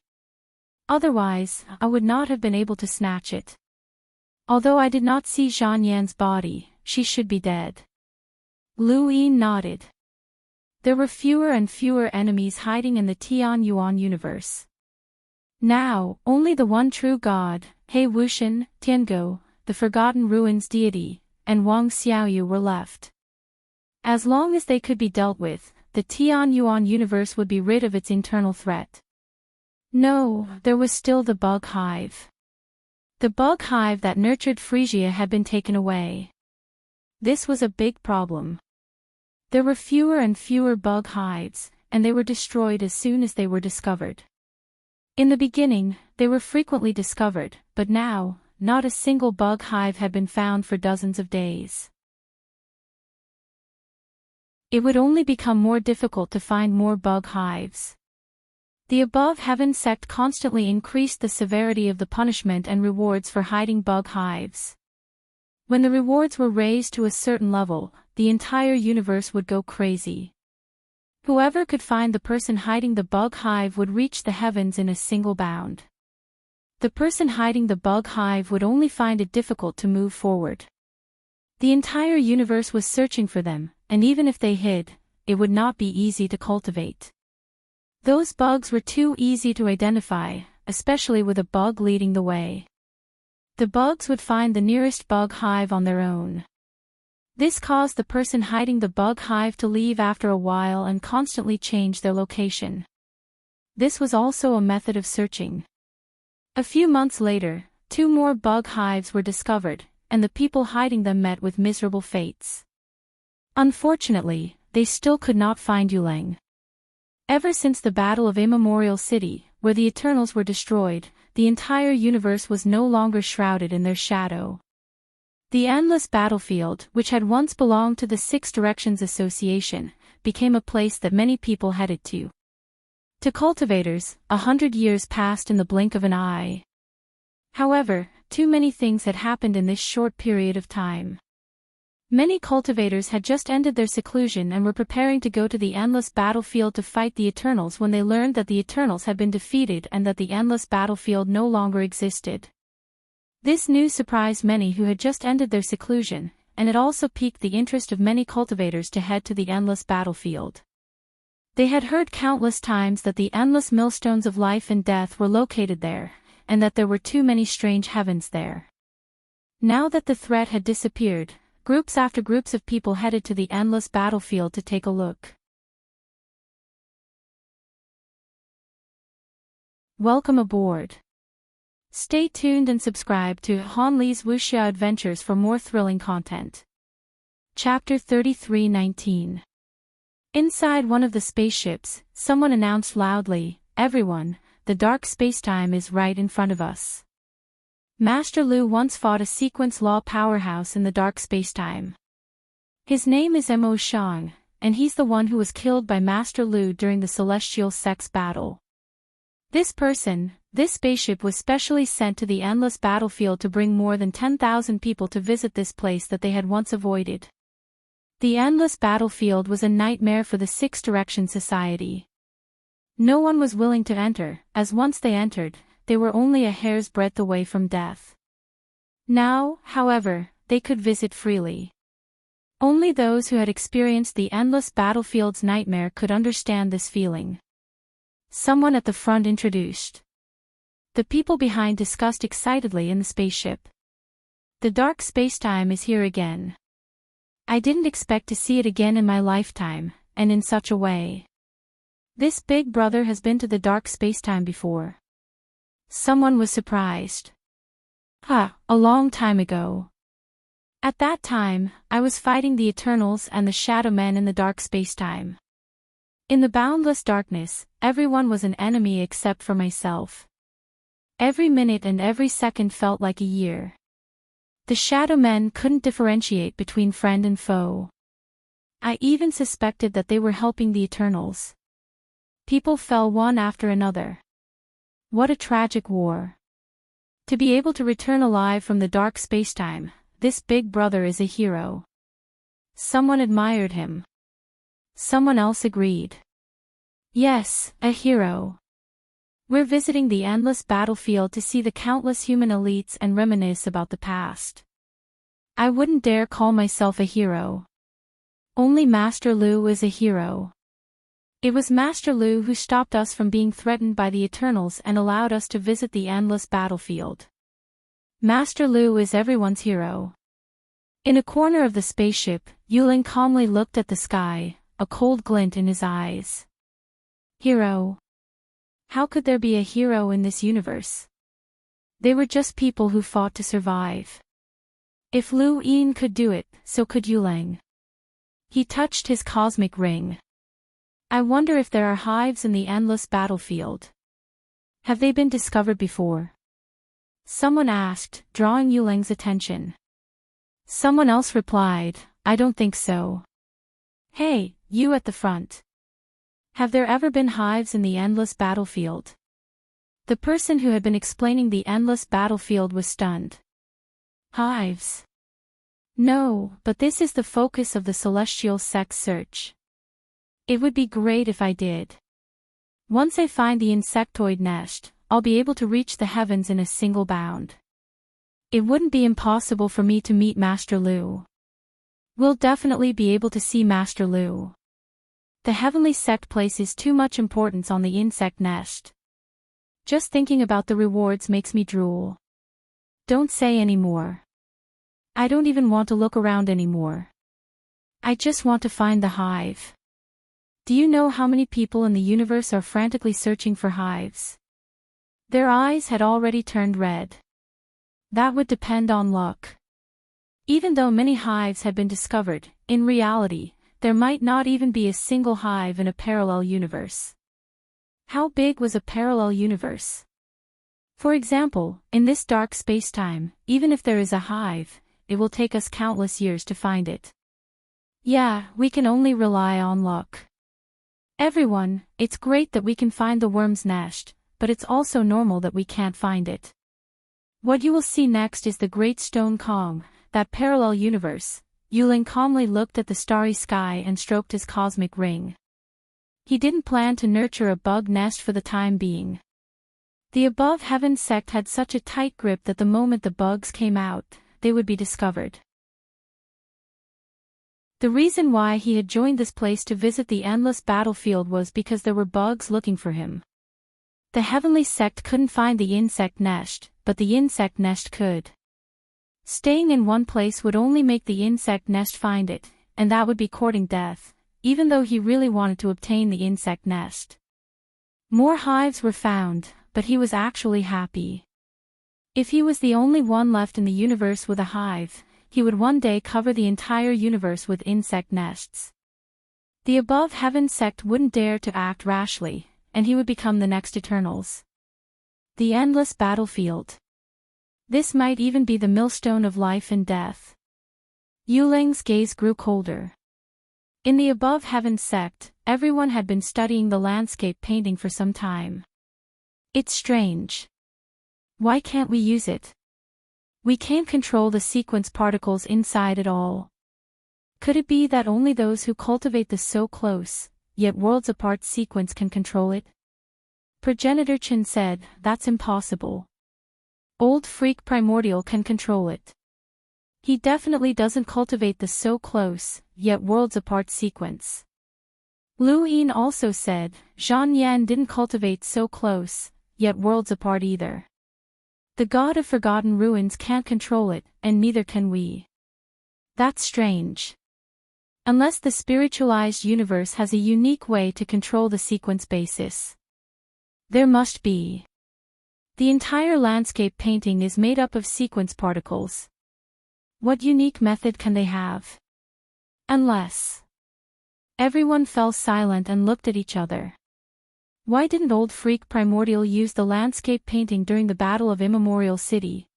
Otherwise, I would not have been able to snatch it. Although I did not see Zhang Yan's body, she should be dead. Lu Yin nodded. There were fewer and fewer enemies hiding in the Tian Yuan universe. Now, only the one true God, He Wuxian, Tianguo, the Forgotten Ruins deity, and Wang Xiaoyu were left. As long as they could be dealt with, the Tian Yuan universe would be rid of its internal threat. No, there was still the bug hive. The bug hive that nurtured Frisia had been taken away. This was a big problem. There were fewer and fewer bug hives, and they were destroyed as soon as they were discovered. In the beginning, they were frequently discovered, but now, not a single bug hive had been found for dozens of days. It would only become more difficult to find more bug hives. The above heaven sect constantly increased the severity of the punishment and rewards for hiding bug hives. When the rewards were raised to a certain level, the entire universe would go crazy. Whoever could find the person hiding the bug hive would reach the heavens in a single bound. The person hiding the bug hive would only find it difficult to move forward. The entire universe was searching for them, and even if they hid, it would not be easy to cultivate. Those bugs were too easy to identify, especially with a bug leading the way. The bugs would find the nearest bug hive on their own. This caused the person hiding the bug hive to leave after a while and constantly change their location. This was also a method of searching. A few months later, 2 more bug hives were discovered, and the people hiding them met with miserable fates. Unfortunately, they still could not find Yuleng. Ever since the Battle of Immemorial City, where the Eternals were destroyed, the entire universe was no longer shrouded in their shadow. The endless battlefield, which had once belonged to the Six Directions Association, became a place that many people headed to. To cultivators, 100 years passed in the blink of an eye. However, too many things had happened in this short period of time. Many cultivators had just ended their seclusion and were preparing to go to the endless battlefield to fight the Eternals when they learned that the Eternals had been defeated and that the endless battlefield no longer existed. This news surprised many who had just ended their seclusion, and it also piqued the interest of many cultivators to head to the endless battlefield. They had heard countless times that the endless millstones of life and death were located there, and that there were too many strange heavens there. Now that the threat had disappeared, groups after groups of people headed to the endless battlefield to take a look. Welcome aboard. Stay tuned and subscribe to Han Li's Wuxia Adventures for more thrilling content. Chapter 33:19. Inside one of the spaceships, someone announced loudly, "Everyone, the dark spacetime is right in front of us." Master Lu once fought a sequence law powerhouse in the dark spacetime. His name is Mo Shang, and he's the one who was killed by Master Lu during the Celestial Sex battle. This spaceship was specially sent to the endless battlefield to bring more than 10,000 people to visit this place that they had once avoided. The endless battlefield was a nightmare for the Six Direction Society. No one was willing to enter, as once they entered, they were only a hair's breadth away from death. Now, however, they could visit freely. Only those who had experienced the endless battlefield's nightmare could understand this feeling. Someone at the front introduced. The people behind discussed excitedly in the spaceship. The dark spacetime is here again. I didn't expect to see it again in my lifetime, and in such a way. This big brother has been to the dark spacetime before. Someone was surprised. A long time ago. At that time, I was fighting the Eternals and the Shadow Men in the dark spacetime. In the boundless darkness, everyone was an enemy except for myself. Every minute and every second felt like a year. The Shadow Men couldn't differentiate between friend and foe. I even suspected that they were helping the Eternals. People fell one after another. What a tragic war. To be able to return alive from the dark spacetime, this big brother is a hero. Someone admired him. Someone else agreed. Yes, a hero. We're visiting the endless battlefield to see the countless human elites and reminisce about the past. I wouldn't dare call myself a hero. Only Master Lu is a hero. It was Master Lu who stopped us from being threatened by the Eternals and allowed us to visit the endless battlefield. Master Lu is everyone's hero. In a corner of the spaceship, Yuling calmly looked at the sky, a cold glint in his eyes. Hero? How could there be a hero in this universe? They were just people who fought to survive. If Lu Yin could do it, so could Yuling. He touched his cosmic ring. I wonder if there are hives in the endless battlefield. Have they been discovered before? Someone asked, drawing Yuling's attention. Someone else replied, I don't think so. Hey, you at the front. Have there ever been hives in the endless battlefield? The person who had been explaining the endless battlefield was stunned. Hives? No, but this is the focus of the celestial sect's search. It would be great if I did. Once I find the insectoid nest, I'll be able to reach the heavens in a single bound. It wouldn't be impossible for me to meet Master Lu. We'll definitely be able to see Master Lu. The heavenly sect places too much importance on the insect nest. Just thinking about the rewards makes me drool. Don't say any more. I don't even want to look around anymore. I just want to find the hive. Do you know how many people in the universe are frantically searching for hives? Their eyes had already turned red. That would depend on luck. Even though many hives had been discovered, in reality, there might not even be a single hive in a parallel universe. How big was a parallel universe? For example, in this dark spacetime, even if there is a hive, it will take us countless years to find it. Yeah, we can only rely on luck. Everyone, it's great that we can find the worm's nest, but it's also normal that we can't find it. What you will see next is the Great Stone Kong, that parallel universe. Yuling calmly looked at the starry sky and stroked his cosmic ring. He didn't plan to nurture a bug nest for the time being. The above heaven sect had such a tight grip that the moment the bugs came out, they would be discovered. The reason why he had joined this place to visit the endless battlefield was because there were bugs looking for him. The heavenly sect couldn't find the insect nest, but the insect nest could. Staying in one place would only make the insect nest find it, and that would be courting death, even though he really wanted to obtain the insect nest. More hives were found, but he was actually happy. If he was the only one left in the universe with a hive, he would one day cover the entire universe with insect nests. The above heaven sect wouldn't dare to act rashly, and he would become the next Eternals. The endless battlefield. This might even be the millstone of life and death. Yuling's gaze grew colder. In the above heaven sect, everyone had been studying the landscape painting for some time. It's strange. Why can't we use it? We can't control the sequence particles inside it all. Could it be that only those who cultivate the so close, yet worlds apart sequence can control it? Progenitor Chen said, that's impossible. Old Freak Primordial can control it. He definitely doesn't cultivate the so close, yet worlds apart sequence. Lu Yin also said, Zhang Yan didn't cultivate so close, yet worlds apart either. The god of forgotten ruins can't control it, and neither can we. That's strange. Unless the spiritualized universe has a unique way to control the sequence basis. There must be. The entire landscape painting is made up of sequence particles. What unique method can they have? Unless. Everyone fell silent and looked at each other. Why didn't old freak Primordial use the landscape painting during the Battle of Immemorial City?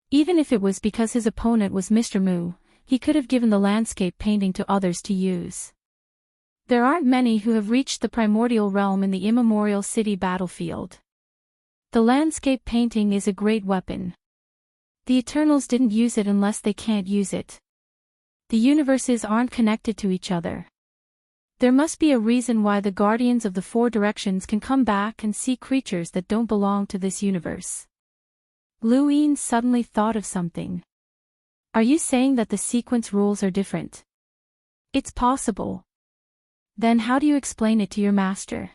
Even if it was because his opponent was Mr. Mu, he could have given the landscape painting to others to use. There aren't many who have reached the primordial realm in the Immemorial City battlefield. The landscape painting is a great weapon. The Eternals didn't use it unless they can't use it. The universes aren't connected to each other. There must be a reason why the Guardians of the Four Directions can come back and see creatures that don't belong to this universe. Lu Yin suddenly thought of something. Are you saying that the sequence rules are different? It's possible. Then how do you explain it to your master?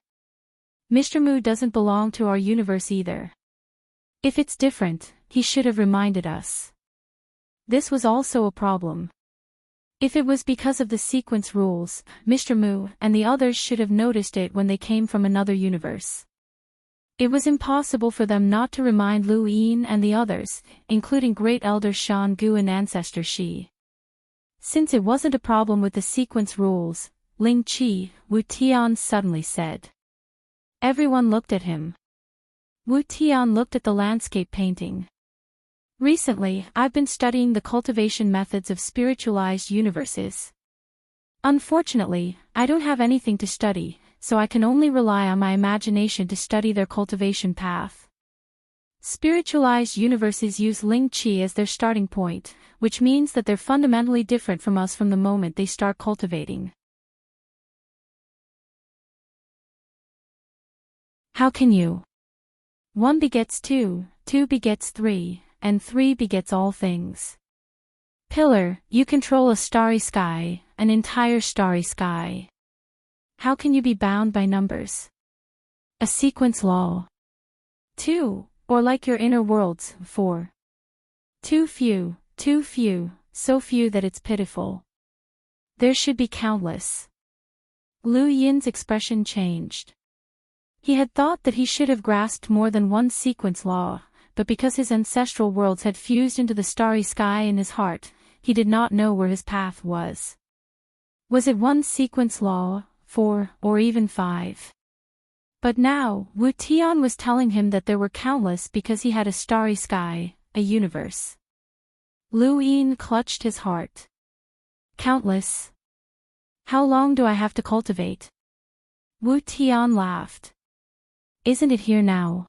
Mr. Mu doesn't belong to our universe either. If it's different, he should have reminded us. This was also a problem. If it was because of the sequence rules, Mr. Mu and the others should have noticed it when they came from another universe. It was impossible for them not to remind Lu Yin and the others, including Great Elder Shan Gu and Ancestor Shi. Since it wasn't a problem with the sequence rules, Ling Qi, Wu Tian suddenly said. Everyone looked at him. Wu Tian looked at the landscape painting. Recently, I've been studying the cultivation methods of spiritualized universes. Unfortunately, I don't have anything to study, so I can only rely on my imagination to study their cultivation path. Spiritualized universes use Ling Qi as their starting point, which means that they're fundamentally different from us from the moment they start cultivating. How can you? 1 begets 2, 2 begets 3, and 3 begets all things. Pillar, you control a starry sky, an entire starry sky. How can you be bound by numbers? A sequence law. 2, or like your inner worlds, 4. Too few, so few that it's pitiful. There should be countless. Lu Yin's expression changed. He had thought that he should have grasped more than one sequence law, but because his ancestral worlds had fused into the starry sky in his heart, he did not know where his path was. Was it one sequence law, 4, or even 5? But now, Wu Tian was telling him that there were countless because he had a starry sky, a universe. Lu Yin clutched his heart. Countless? How long do I have to cultivate? Wu Tian laughed. Isn't it here now?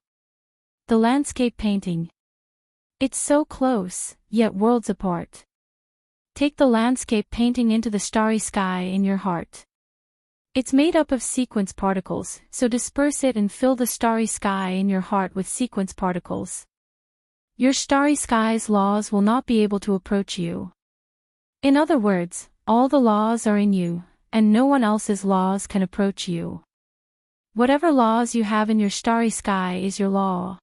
The landscape painting. It's so close, yet worlds apart. Take the landscape painting into the starry sky in your heart. It's made up of sequence particles, so disperse it and fill the starry sky in your heart with sequence particles. Your starry sky's laws will not be able to approach you. In other words, all the laws are in you, and no one else's laws can approach you. Whatever laws you have in your starry sky is your law.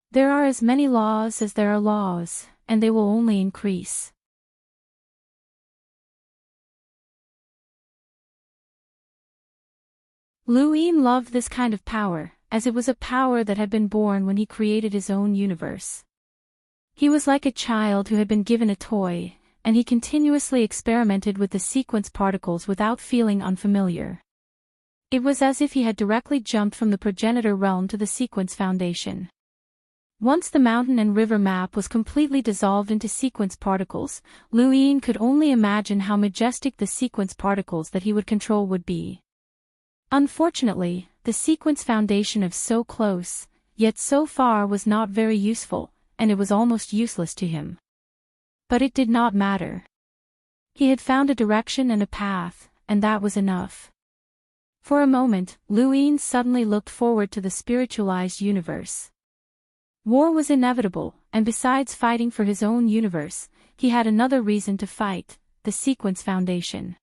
There are as many laws as there are laws, and they will only increase. Lu Yin loved this kind of power, as it was a power that had been born when he created his own universe. He was like a child who had been given a toy, and he continuously experimented with the sequence particles without feeling unfamiliar. It was as if he had directly jumped from the progenitor realm to the sequence foundation. Once the mountain and river map was completely dissolved into sequence particles, Lu Yin could only imagine how majestic the sequence particles that he would control would be. Unfortunately, the sequence foundation of so close, yet so far was not very useful, and it was almost useless to him. But it did not matter. He had found a direction and a path, and that was enough. For a moment, Lu Yin suddenly looked forward to the spiritualized universe. War was inevitable, and besides fighting for his own universe, he had another reason to fight, the sequence foundation.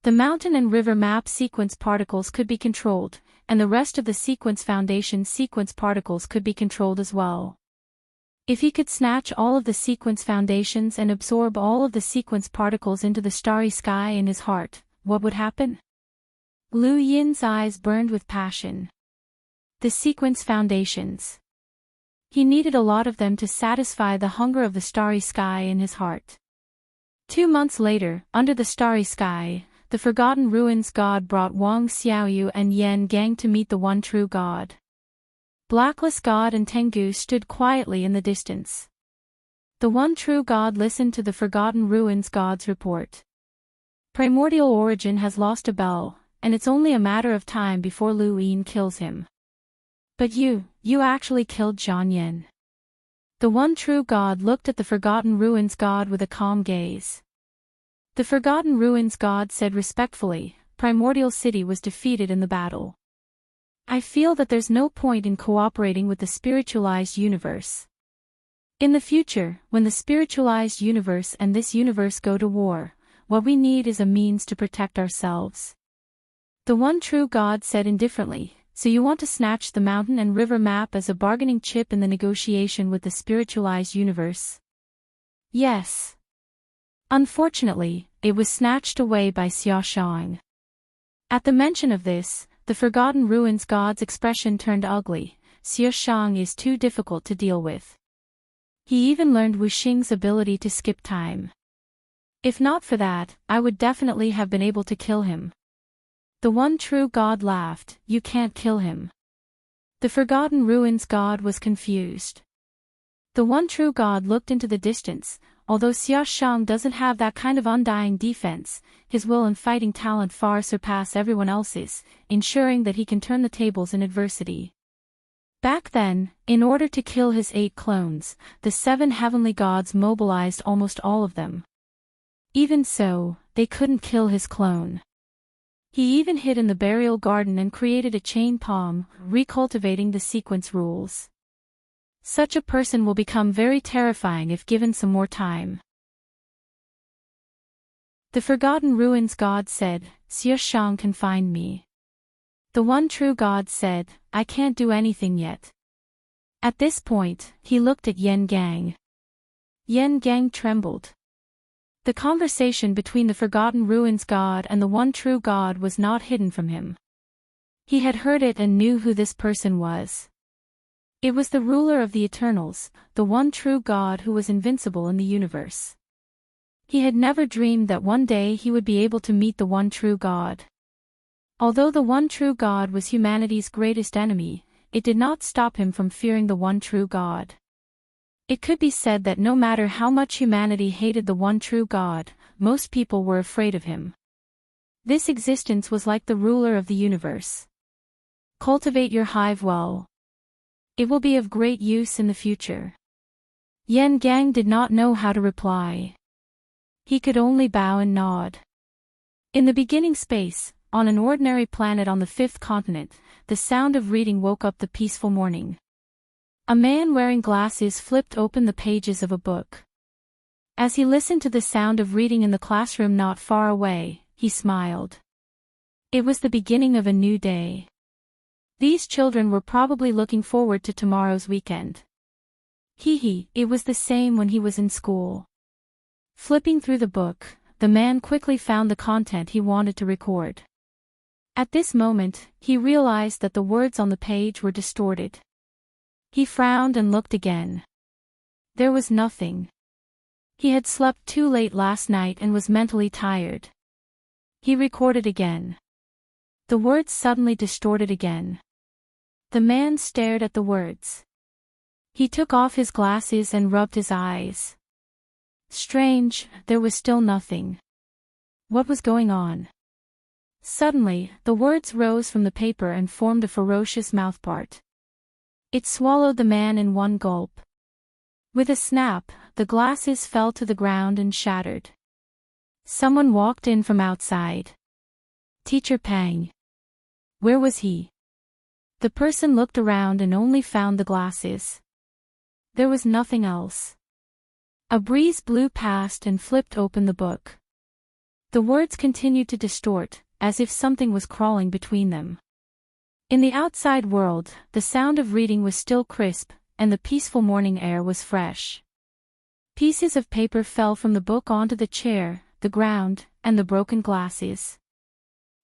The mountain and river map sequence particles could be controlled, and the rest of the sequence foundation sequence particles could be controlled as well. If he could snatch all of the sequence foundations and absorb all of the sequence particles into the starry sky in his heart, what would happen? Lu Yin's eyes burned with passion. The sequence foundations. He needed a lot of them to satisfy the hunger of the starry sky in his heart. 2 months later, under the starry sky, the Forgotten Ruins God brought Wang Xiaoyu and Yan Gang to meet the one true God. Blackless God and Tengu stood quietly in the distance. The one true God listened to the Forgotten Ruins God's report. Primordial origin has lost a bell, and it's only a matter of time before Lu Yin kills him. But you actually killed Zhang Yan. The one true God looked at the Forgotten Ruins God with a calm gaze. The Forgotten Ruins God said respectfully, Primordial City was defeated in the battle. I feel that there's no point in cooperating with the spiritualized universe. In the future, when the spiritualized universe and this universe go to war, what we need is a means to protect ourselves. The one true God said indifferently, so you want to snatch the mountain and river map as a bargaining chip in the negotiation with the spiritualized universe? Yes. Unfortunately, it was snatched away by Xia Shang. At the mention of this, the Forgotten Ruins God's expression turned ugly. Xia Shang is too difficult to deal with. He even learned Wu Xing's ability to skip time. If not for that, I would definitely have been able to kill him. The one true God laughed, you can't kill him. The Forgotten Ruins God was confused. The one true God looked into the distance. Although Xia Shang doesn't have that kind of undying defense, his will and fighting talent far surpass everyone else's, ensuring that he can turn the tables in adversity. Back then, in order to kill his 8 clones, the 7 heavenly gods mobilized almost all of them. Even so, they couldn't kill his clone. He even hid in the burial garden and created a chain palm, recultivating the sequence rules. Such a person will become very terrifying if given some more time. The Forgotten Ruins God said, Xia Shang can find me. The one true God said, I can't do anything yet. At this point, he looked at Yan Gang. Yan Gang trembled. The conversation between the Forgotten Ruins God and the one true God was not hidden from him. He had heard it and knew who this person was. It was the ruler of the Eternals, the one true God who was invincible in the universe. He had never dreamed that one day he would be able to meet the one true God. Although the one true God was humanity's greatest enemy, it did not stop him from fearing the one true God. It could be said that no matter how much humanity hated the one true God, most people were afraid of him. This existence was like the ruler of the universe. Cultivate your hive well. It will be of great use in the future. Yan Gang did not know how to reply. He could only bow and nod. In the beginning space, on an ordinary planet on the 5th continent, the sound of reading woke up the peaceful morning. A man wearing glasses flipped open the pages of a book. As he listened to the sound of reading in the classroom not far away, he smiled. It was the beginning of a new day. These children were probably looking forward to tomorrow's weekend. It was the same when he was in school. Flipping through the book, the man quickly found the content he wanted to record. At this moment, he realized that the words on the page were distorted. He frowned and looked again. There was nothing. He had slept too late last night and was mentally tired. He recorded again. The words suddenly distorted again. The man stared at the words. He took off his glasses and rubbed his eyes. Strange, there was still nothing. What was going on? Suddenly, the words rose from the paper and formed a ferocious mouthpart. It swallowed the man in one gulp. With a snap, the glasses fell to the ground and shattered. Someone walked in from outside. Teacher Pang. Where was he? The person looked around and only found the glasses. There was nothing else. A breeze blew past and flipped open the book. The words continued to distort, as if something was crawling between them. In the outside world, the sound of reading was still crisp, and the peaceful morning air was fresh. Pieces of paper fell from the book onto the chair, the ground, and the broken glasses.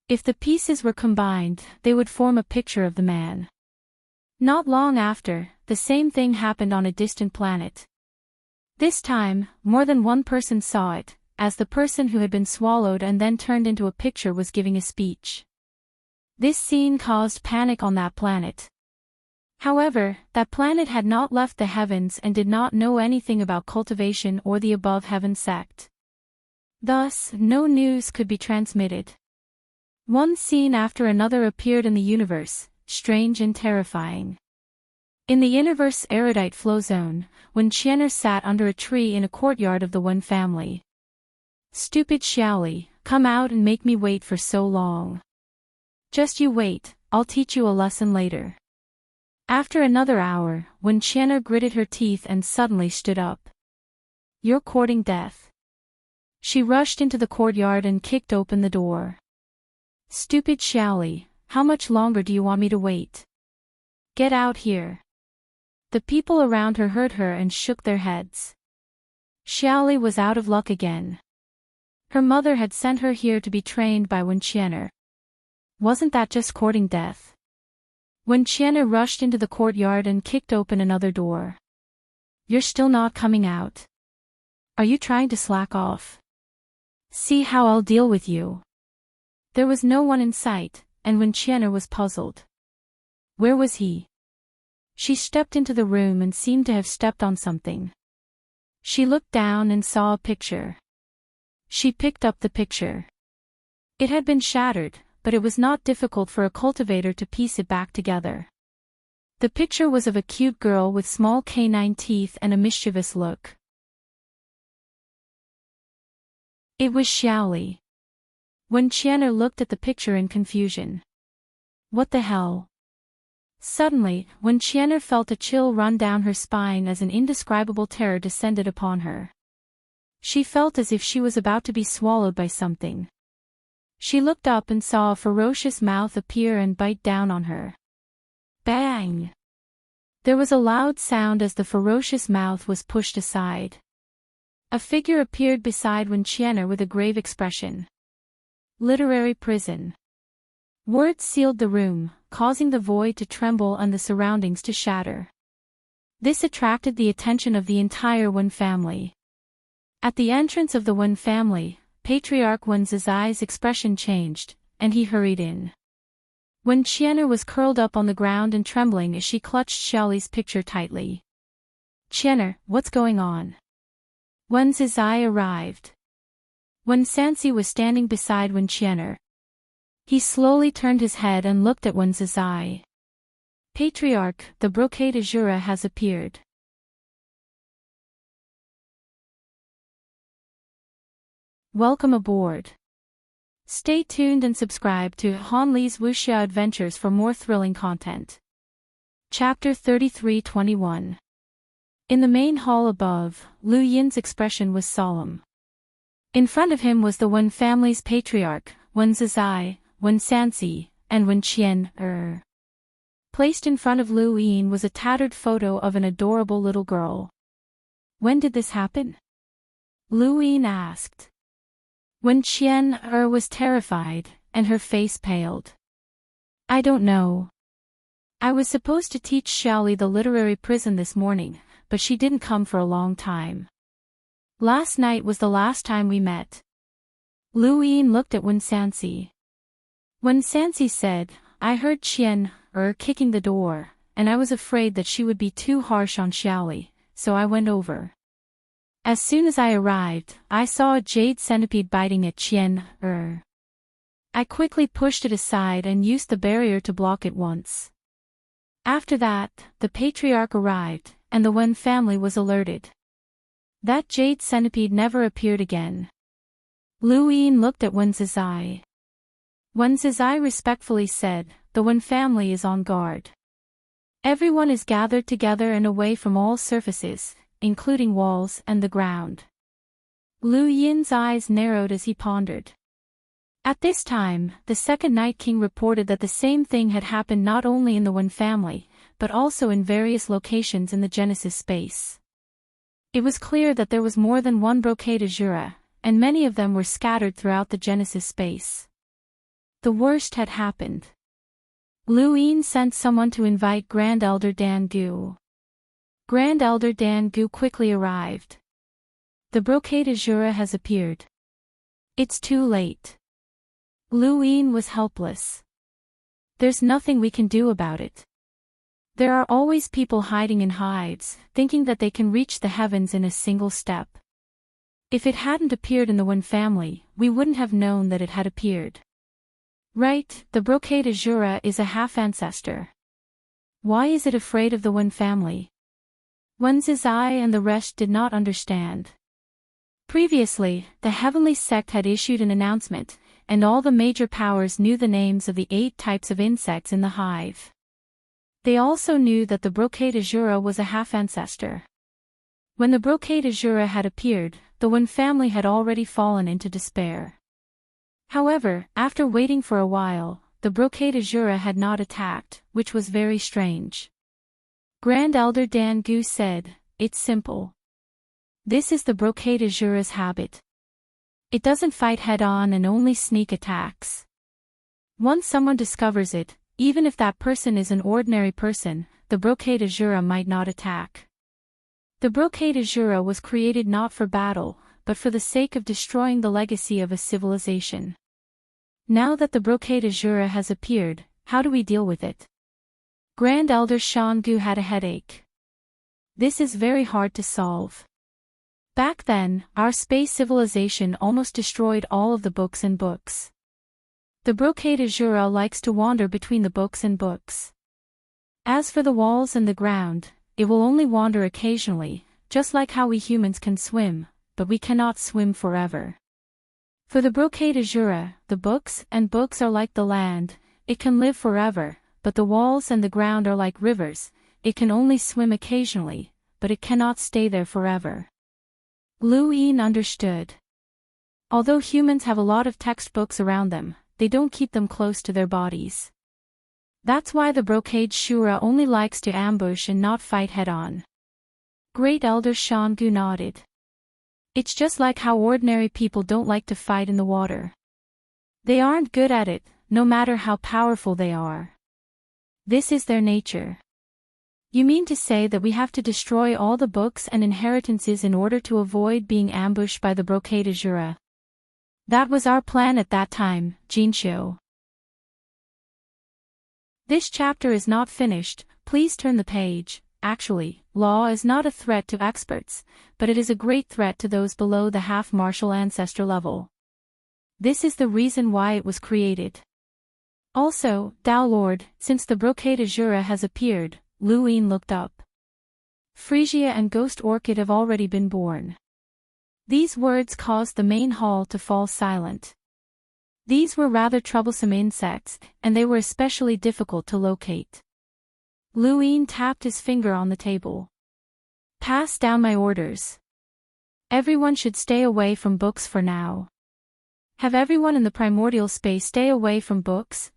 If the pieces were combined, they would form a picture of the man. Not long after, the same thing happened on a distant planet. This time, more than one person saw it, as the person who had been swallowed and then turned into a picture was giving a speech. This scene caused panic on that planet. However, that planet had not left the heavens and did not know anything about cultivation or the above heaven sect. Thus, no news could be transmitted. One scene after another appeared in the universe, strange and terrifying. In the universe erudite flow zone, when Qianer sat under a tree in a courtyard of the Wen family. "Stupid Xiaoli, come out and make me wait for so long. Just you wait, I'll teach you a lesson later." After another hour, when Qianer gritted her teeth and suddenly stood up. "You're courting death." She rushed into the courtyard and kicked open the door. "Stupid Xiaoli, how much longer do you want me to wait? Get out here." The people around her heard her and shook their heads. Xiaoli was out of luck again. Her mother had sent her here to be trained by Wen Qianer. Wasn't that just courting death? Wen Qianer rushed into the courtyard and kicked open another door. "You're still not coming out. Are you trying to slack off? See how I'll deal with you." There was no one in sight, and Wen Qianer was puzzled. Where was he? She stepped into the room and seemed to have stepped on something. She looked down and saw a picture. She picked up the picture. It had been shattered, but it was not difficult for a cultivator to piece it back together. The picture was of a cute girl with small canine teeth and a mischievous look. It was Xiaoli. Wen Qianer looked at the picture in confusion. What the hell? Suddenly, Wen Qianer felt a chill run down her spine as an indescribable terror descended upon her. She felt as if she was about to be swallowed by something. She looked up and saw a ferocious mouth appear and bite down on her. Bang! There was a loud sound as the ferocious mouth was pushed aside. A figure appeared beside Wen Qianer with a grave expression. Literary prison. Words sealed the room, causing the void to tremble and the surroundings to shatter. This attracted the attention of the entire Wen family. At the entrance of the Wen family, Patriarch Wen Zizai's expression changed, and he hurried in. Wen Qianer was curled up on the ground and trembling as she clutched Xiaoli's picture tightly. "Qianer, what's going on?" Wen Zizai arrived. Wen Sanxi was standing beside Wen Qianer. He slowly turned his head and looked at Wen Zizai. "Patriarch, the brocade azura has appeared." Welcome aboard. Stay tuned and subscribe to Han Li's Wuxia Adventures for more thrilling content. Chapter 33-21. In the main hall above, Lu Yin's expression was solemn. In front of him was the Wen family's patriarch, Wen Zizai, Wen Sanxi, and Wen Qianer. Placed in front of Lu Yin was a tattered photo of an adorable little girl. "When did this happen?" Lu Yin asked. Wen Qianer was terrified, and her face paled. "I don't know. I was supposed to teach Xiaoli the literary prison this morning, but she didn't come for a long time. Last night was the last time we met." Lu Yin looked at Wen Sanxi. Wen Sanxi said, "I heard Qianer kicking the door, and I was afraid that she would be too harsh on Xiaoli, so I went over. As soon as I arrived, I saw a jade centipede biting at Qianer. I quickly pushed it aside and used the barrier to block it once. After that, the patriarch arrived, and the Wen family was alerted. That jade centipede never appeared again." Lu Yin looked at Wen Zizai. Wen Zizai respectfully said, "The Wen family is on guard. Everyone is gathered together and away from all surfaces, including walls and the ground." Lu Yin's eyes narrowed as he pondered. At this time, the second Night King reported that the same thing had happened not only in the Wen family, but also in various locations in the Genesis space. It was clear that there was more than one brocade azura, and many of them were scattered throughout the Genesis space. The worst had happened. Luin sent someone to invite Grand Elder Dan Gu. Grand Elder Dan Gu quickly arrived. The brocade azura has appeared. It's too late. Luin was helpless. There's nothing we can do about it. There are always people hiding in hives, thinking that they can reach the heavens in a single step. If it hadn't appeared in the One family, we wouldn't have known that it had appeared. Right, the brocade azura is a half-ancestor. Why is it afraid of the One family? Wen Zizai and the rest did not understand. Previously, the heavenly sect had issued an announcement, and all the major powers knew the names of the 8 types of insects in the hive. They also knew that the brocade azura was a half-ancestor. When the brocade azura had appeared, the One family had already fallen into despair. However, after waiting for a while, the brocade azura had not attacked, which was very strange. Grand Elder Dan Gu said, "It's simple. This is the brocade azura's habit. It doesn't fight head-on and only sneak attacks. Once someone discovers it, even if that person is an ordinary person, the brocade azura might not attack. The brocade azura was created not for battle, but for the sake of destroying the legacy of a civilization. Now that the brocade azura has appeared, how do we deal with it?" Grand Elder Shan Gu had a headache. This is very hard to solve. Back then, our space civilization almost destroyed all of the books and books. The brocade azura likes to wander between the books and books. As for the walls and the ground, it will only wander occasionally, just like how we humans can swim, but we cannot swim forever. For the brocade azura, the books and books are like the land, it can live forever, but the walls and the ground are like rivers, it can only swim occasionally, but it cannot stay there forever. Luin understood. Although humans have a lot of textbooks around them, they don't keep them close to their bodies. That's why the brocade shura only likes to ambush and not fight head-on. Great Elder Shan Gu nodded. It's just like how ordinary people don't like to fight in the water. They aren't good at it, no matter how powerful they are. This is their nature. You mean to say that we have to destroy all the books and inheritances in order to avoid being ambushed by the brocade azura? That was our plan at that time, Jinshou. This chapter is not finished, please turn the page. Actually, law is not a threat to experts, but it is a great threat to those below the half-martial ancestor level. This is the reason why it was created. Also, Tao Lord, since the brocade azura has appeared, Luin looked up. Phrygia and Ghost Orchid have already been born. These words caused the main hall to fall silent. These were rather troublesome insects, and they were especially difficult to locate. Luin tapped his finger on the table. Pass down my orders. Everyone should stay away from books for now. Have everyone in the primordial space stay away from books,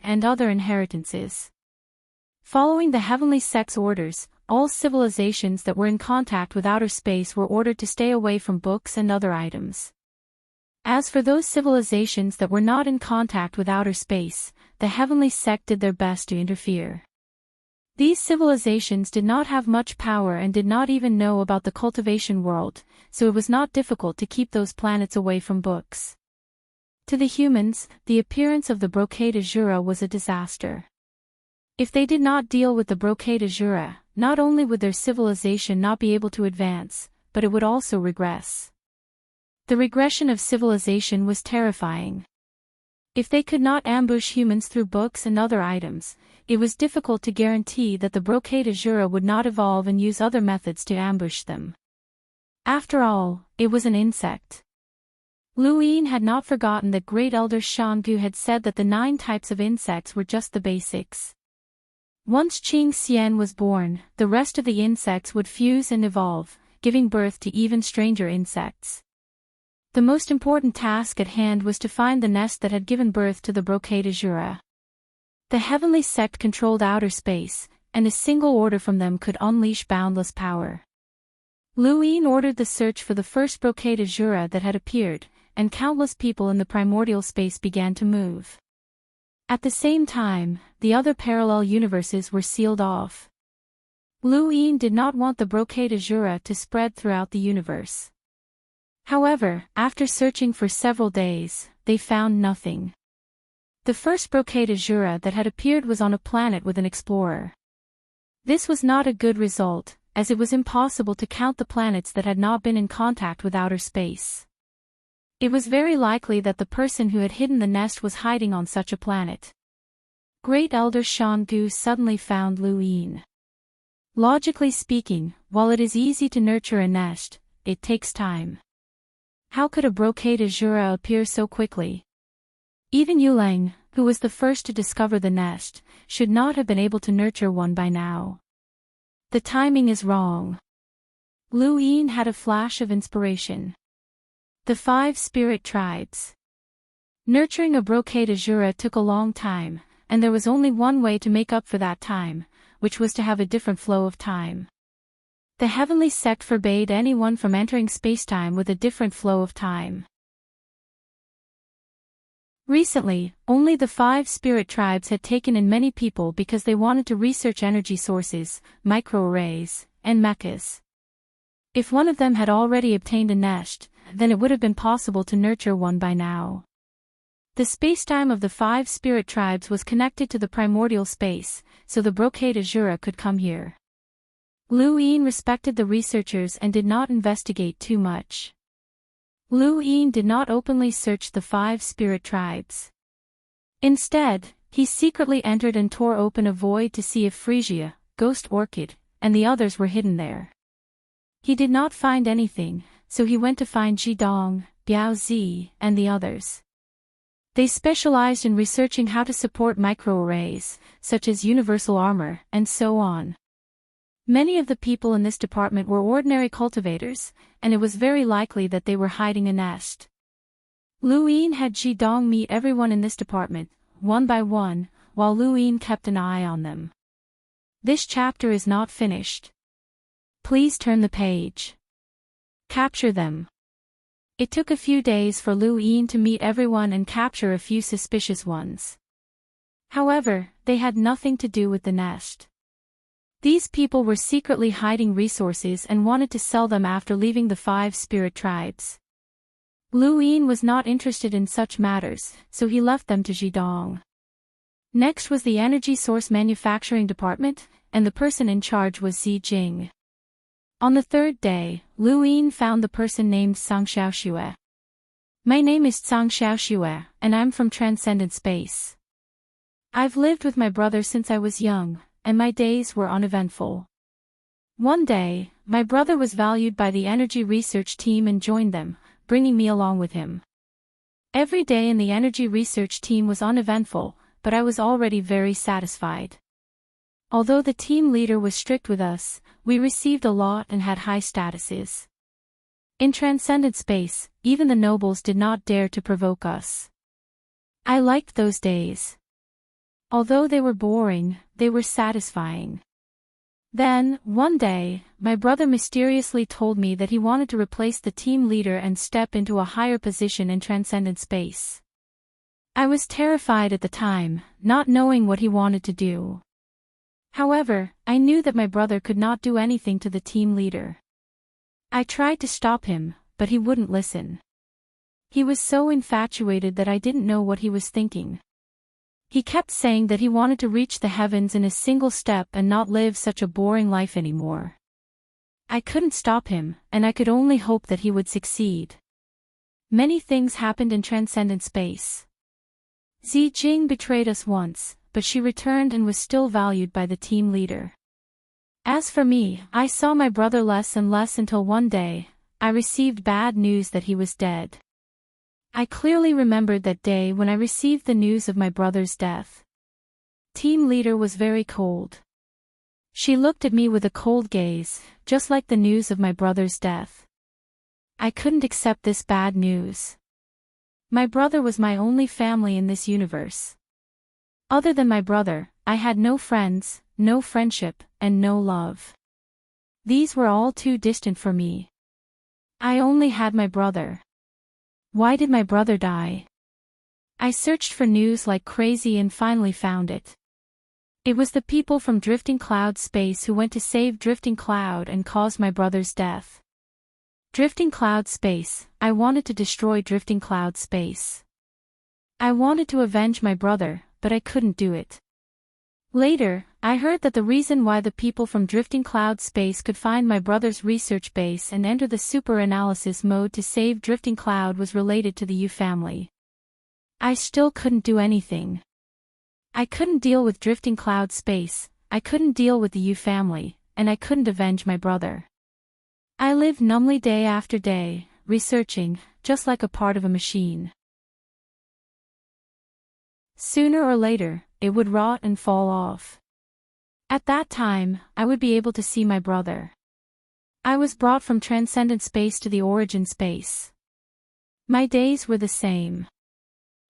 and other inheritances. Following the heavenly sect's orders, all civilizations that were in contact with outer space were ordered to stay away from books and other items. As for those civilizations that were not in contact with outer space, the heavenly sect did their best to interfere. These civilizations did not have much power and did not even know about the cultivation world, so it was not difficult to keep those planets away from books. To the humans, the appearance of the brocade azura was a disaster. If they did not deal with the brocade azura, not only would their civilization not be able to advance, but it would also regress. The regression of civilization was terrifying. If they could not ambush humans through books and other items, it was difficult to guarantee that the brocade azura would not evolve and use other methods to ambush them. After all, it was an insect. Luin had not forgotten that Great Elder Shan Gu had said that the 9 types of insects were just the basics. Once Qing Xian was born, the rest of the insects would fuse and evolve, giving birth to even stranger insects. The most important task at hand was to find the nest that had given birth to the brocade azura. The heavenly sect controlled outer space, and a single order from them could unleash boundless power. Luin ordered the search for the first brocade azura that had appeared, and countless people in the primordial space began to move. At the same time, the other parallel universes were sealed off. Luin did not want the brocade azura to spread throughout the universe. However, after searching for several days, they found nothing. The first brocade azura that had appeared was on a planet with an explorer. This was not a good result, as it was impossible to count the planets that had not been in contact with outer space. It was very likely that the person who had hidden the nest was hiding on such a planet. Great Elder Shangu suddenly found Luin. Logically speaking, while it is easy to nurture a nest, it takes time. How could a brocade azura appear so quickly? Even Yuleng, who was the first to discover the nest, should not have been able to nurture one by now. The timing is wrong. Luin had a flash of inspiration. The 5 spirit tribes. Nurturing a brocade azura took a long time, and there was only one way to make up for that time, which was to have a different flow of time. The heavenly sect forbade anyone from entering spacetime with a different flow of time. Recently, only the 5 spirit tribes had taken in many people because they wanted to research energy sources, microarrays, and mechas. If one of them had already obtained a nest, then it would have been possible to nurture one by now. The spacetime of the 5 spirit tribes was connected to the primordial space, so the brocade azura could come here. Luin respected the researchers and did not investigate too much. Luin did not openly search the 5 spirit tribes. Instead, he secretly entered and tore open a void to see if Frisia, Ghost Orchid, and the others were hidden there. He did not find anything, so he went to find Jidong, Biaozi, and the others. They specialized in researching how to support microarrays, such as universal armor, and so on. Many of the people in this department were ordinary cultivators, and it was very likely that they were hiding a nest. Luin had Jidong meet everyone in this department, one by one, while Luin kept an eye on them. This chapter is not finished. Please turn the page. Capture them. It took a few days for Luin to meet everyone and capture a few suspicious ones. However, they had nothing to do with the nest. These people were secretly hiding resources and wanted to sell them after leaving the 5 spirit tribes. Luin was not interested in such matters, so he left them to Jidong. Next was the energy source manufacturing department, and the person in charge was Zi Jing. On the 3rd day, Luin found the person named Sang Xiaoxue. My name is Sang Xiaoxue, and I'm from Transcendent Space. I've lived with my brother since I was young, and my days were uneventful. One day, my brother was valued by the energy research team and joined them, bringing me along with him. Every day in the energy research team was uneventful, but I was already very satisfied. Although the team leader was strict with us, we received a lot and had high statuses. In Transcendent Space, even the nobles did not dare to provoke us. I liked those days. Although they were boring, they were satisfying. Then, one day, my brother mysteriously told me that he wanted to replace the team leader and step into a higher position in Transcendent Space. I was terrified at the time, not knowing what he wanted to do. However, I knew that my brother could not do anything to the team leader. I tried to stop him, but he wouldn't listen. He was so infatuated that I didn't know what he was thinking. He kept saying that he wanted to reach the heavens in a single step and not live such a boring life anymore. I couldn't stop him, and I could only hope that he would succeed. Many things happened in Transcendent Space. Zi Jing betrayed us once, but she returned and was still valued by the team leader. As for me, I saw my brother less and less until one day, I received bad news that he was dead. I clearly remembered that day when I received the news of my brother's death. Team leader was very cold. She looked at me with a cold gaze, just like the news of my brother's death. I couldn't accept this bad news. My brother was my only family in this universe. Other than my brother, I had no friends, no friendship, and no love. These were all too distant for me. I only had my brother. Why did my brother die? I searched for news like crazy and finally found it. It was the people from Drifting Cloud Space who went to save Drifting Cloud and caused my brother's death. Drifting Cloud Space, I wanted to destroy Drifting Cloud Space. I wanted to avenge my brother, but I couldn't do it. Later, I heard that the reason why the people from Drifting Cloud Space could find my brother's research base and enter the super analysis mode to save Drifting Cloud was related to the U family. I still couldn't do anything. I couldn't deal with Drifting Cloud Space, I couldn't deal with the U family, and I couldn't avenge my brother. I lived numbly day after day, researching, just like a part of a machine. Sooner or later, it would rot and fall off. At that time, I would be able to see my brother. I was brought from transcendent space to the origin space. My days were the same.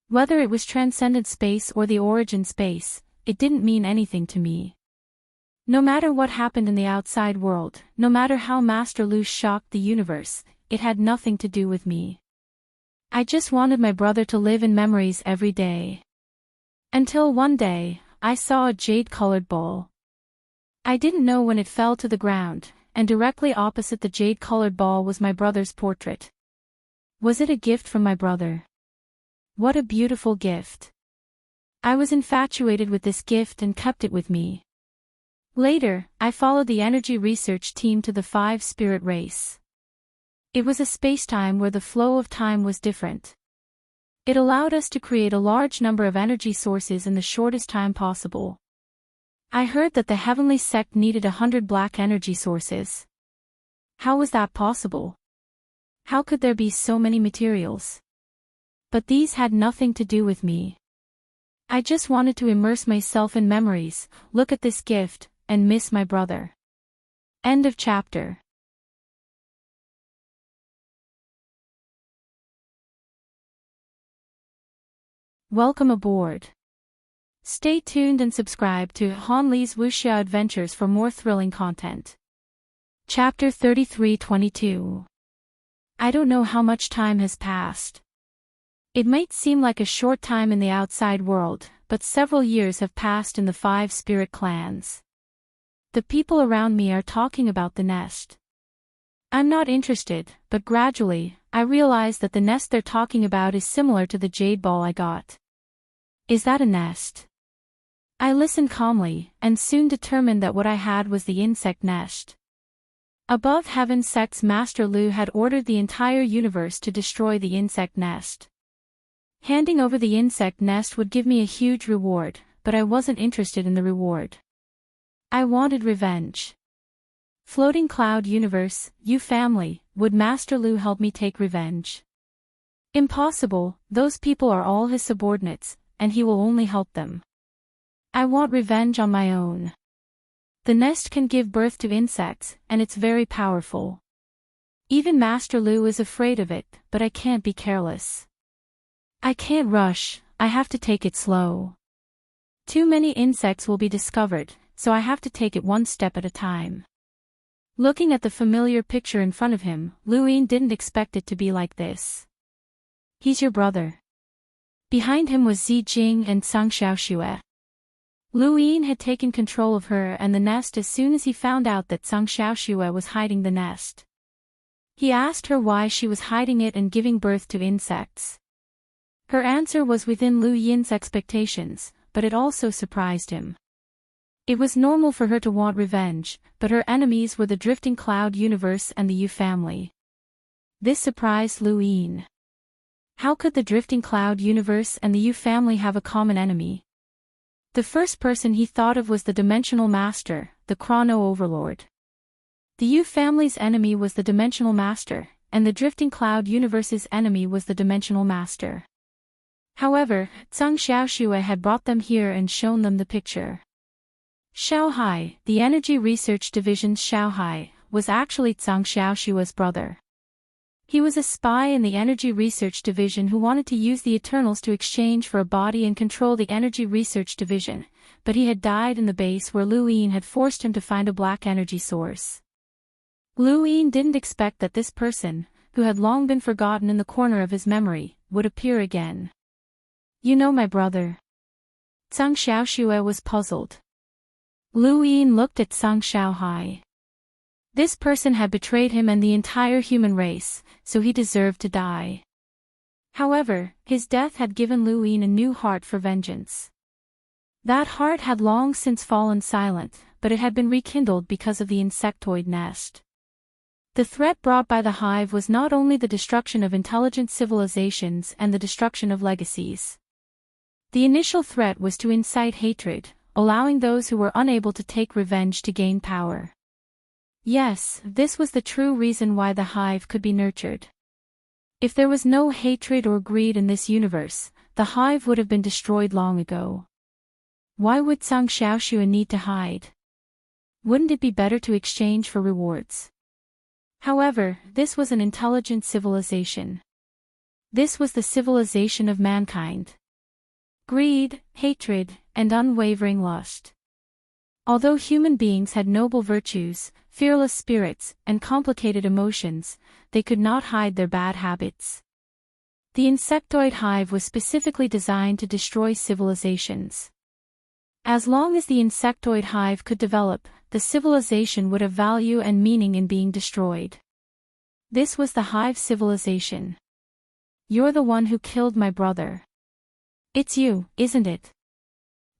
Whether it was transcendent space or the origin space, it didn't mean anything to me. No matter what happened in the outside world, no matter how Master Lu shocked the universe, it had nothing to do with me. I just wanted my brother to live in memories every day. Until one day, I saw a jade-colored ball. I didn't know when it fell to the ground, and directly opposite the jade-colored ball was my brother's portrait. Was it a gift from my brother? What a beautiful gift. I was infatuated with this gift and kept it with me. Later, I followed the energy research team to the 5 spirit race. It was a spacetime where the flow of time was different. It allowed us to create a large number of energy sources in the shortest time possible. I heard that the heavenly sect needed 100 black energy sources. How was that possible? How could there be so many materials? But these had nothing to do with me. I just wanted to immerse myself in memories, look at this gift, and miss my brother. End of chapter. Welcome aboard. Stay tuned and subscribe to Han Li's Wuxia Adventures for more thrilling content. Chapter 33-22. I don't know how much time has passed. It might seem like a short time in the outside world, but several years have passed in the 5 spirit clans. The people around me are talking about the nest. I'm not interested, but gradually, I realize that the nest they're talking about is similar to the jade ball I got. Is that a nest? I listened calmly, and soon determined that what I had was the insect nest. Above Heaven Sect's Master Lu had ordered the entire universe to destroy the insect nest. Handing over the insect nest would give me a huge reward, but I wasn't interested in the reward. I wanted revenge. Floating Cloud Universe, you family, would Master Lu help me take revenge? Impossible, those people are all his subordinates, and he will only help them. I want revenge on my own. The nest can give birth to insects, and it's very powerful. Even Master Lu is afraid of it, but I can't be careless. I can't rush, I have to take it slow. Too many insects will be discovered, so I have to take it one step at a time. Looking at the familiar picture in front of him, Lu Yin didn't expect it to be like this. He's your brother. Behind him was Zi Jing and Sang Xiaoxue. Lu Yin had taken control of her and the nest as soon as he found out that Sang Xiaoxue was hiding the nest. He asked her why she was hiding it and giving birth to insects. Her answer was within Lu Yin's expectations, but it also surprised him. It was normal for her to want revenge, but her enemies were the Drifting Cloud Universe and the Yu family. This surprised Lu Yin. How could the Drifting Cloud Universe and the Yu family have a common enemy? The first person he thought of was the Dimensional Master, the Chrono Overlord. The Yu family's enemy was the Dimensional Master, and the Drifting Cloud Universe's enemy was the Dimensional Master. However, Sang Xiaoxue had brought them here and shown them the picture. Xiaohai, the Energy Research Division's Xiaohai, was actually Sang Xiaoxue's brother. He was a spy in the Energy Research Division who wanted to use the Eternals to exchange for a body and control the Energy Research Division, but he had died in the base where Lu Yin had forced him to find a black energy source. Lu Yin didn't expect that this person, who had long been forgotten in the corner of his memory, would appear again. "You know my brother?" Zhang Xiaoxue was puzzled. Lu Yin looked at Zhang Xiaohai. This person had betrayed him and the entire human race, so he deserved to die. However, his death had given Lu Yin a new heart for vengeance. That heart had long since fallen silent, but it had been rekindled because of the insectoid nest. The threat brought by the hive was not only the destruction of intelligent civilizations and the destruction of legacies. The initial threat was to incite hatred, allowing those who were unable to take revenge to gain power. Yes, this was the true reason why the hive could be nurtured. If there was no hatred or greed in this universe, the hive would have been destroyed long ago. Why would Zhang Xiaoxue need to hide? Wouldn't it be better to exchange for rewards? However, this was an intelligent civilization. This was the civilization of mankind. Greed, hatred, and unwavering lust. Although human beings had noble virtues, fearless spirits, and complicated emotions, they could not hide their bad habits. The insectoid hive was specifically designed to destroy civilizations. As long as the insectoid hive could develop, the civilization would have value and meaning in being destroyed. This was the hive civilization. "You're the one who killed my brother. It's you, isn't it?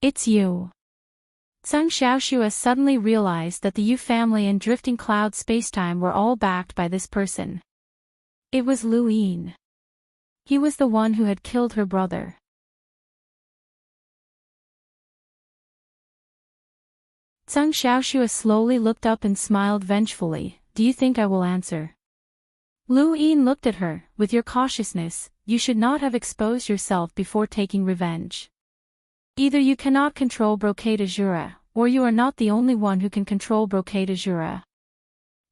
It's you." Zhang Xiaoxue suddenly realized that the Yu family and drifting cloud spacetime were all backed by this person. It was Lu Yin. He was the one who had killed her brother. Zhang Xiaoxue slowly looked up and smiled vengefully. "Do you think I will answer?" Lu Yin looked at her. "With your cautiousness, you should not have exposed yourself before taking revenge. Either you cannot control Brocade Azura, or you are not the only one who can control Brocade Azura."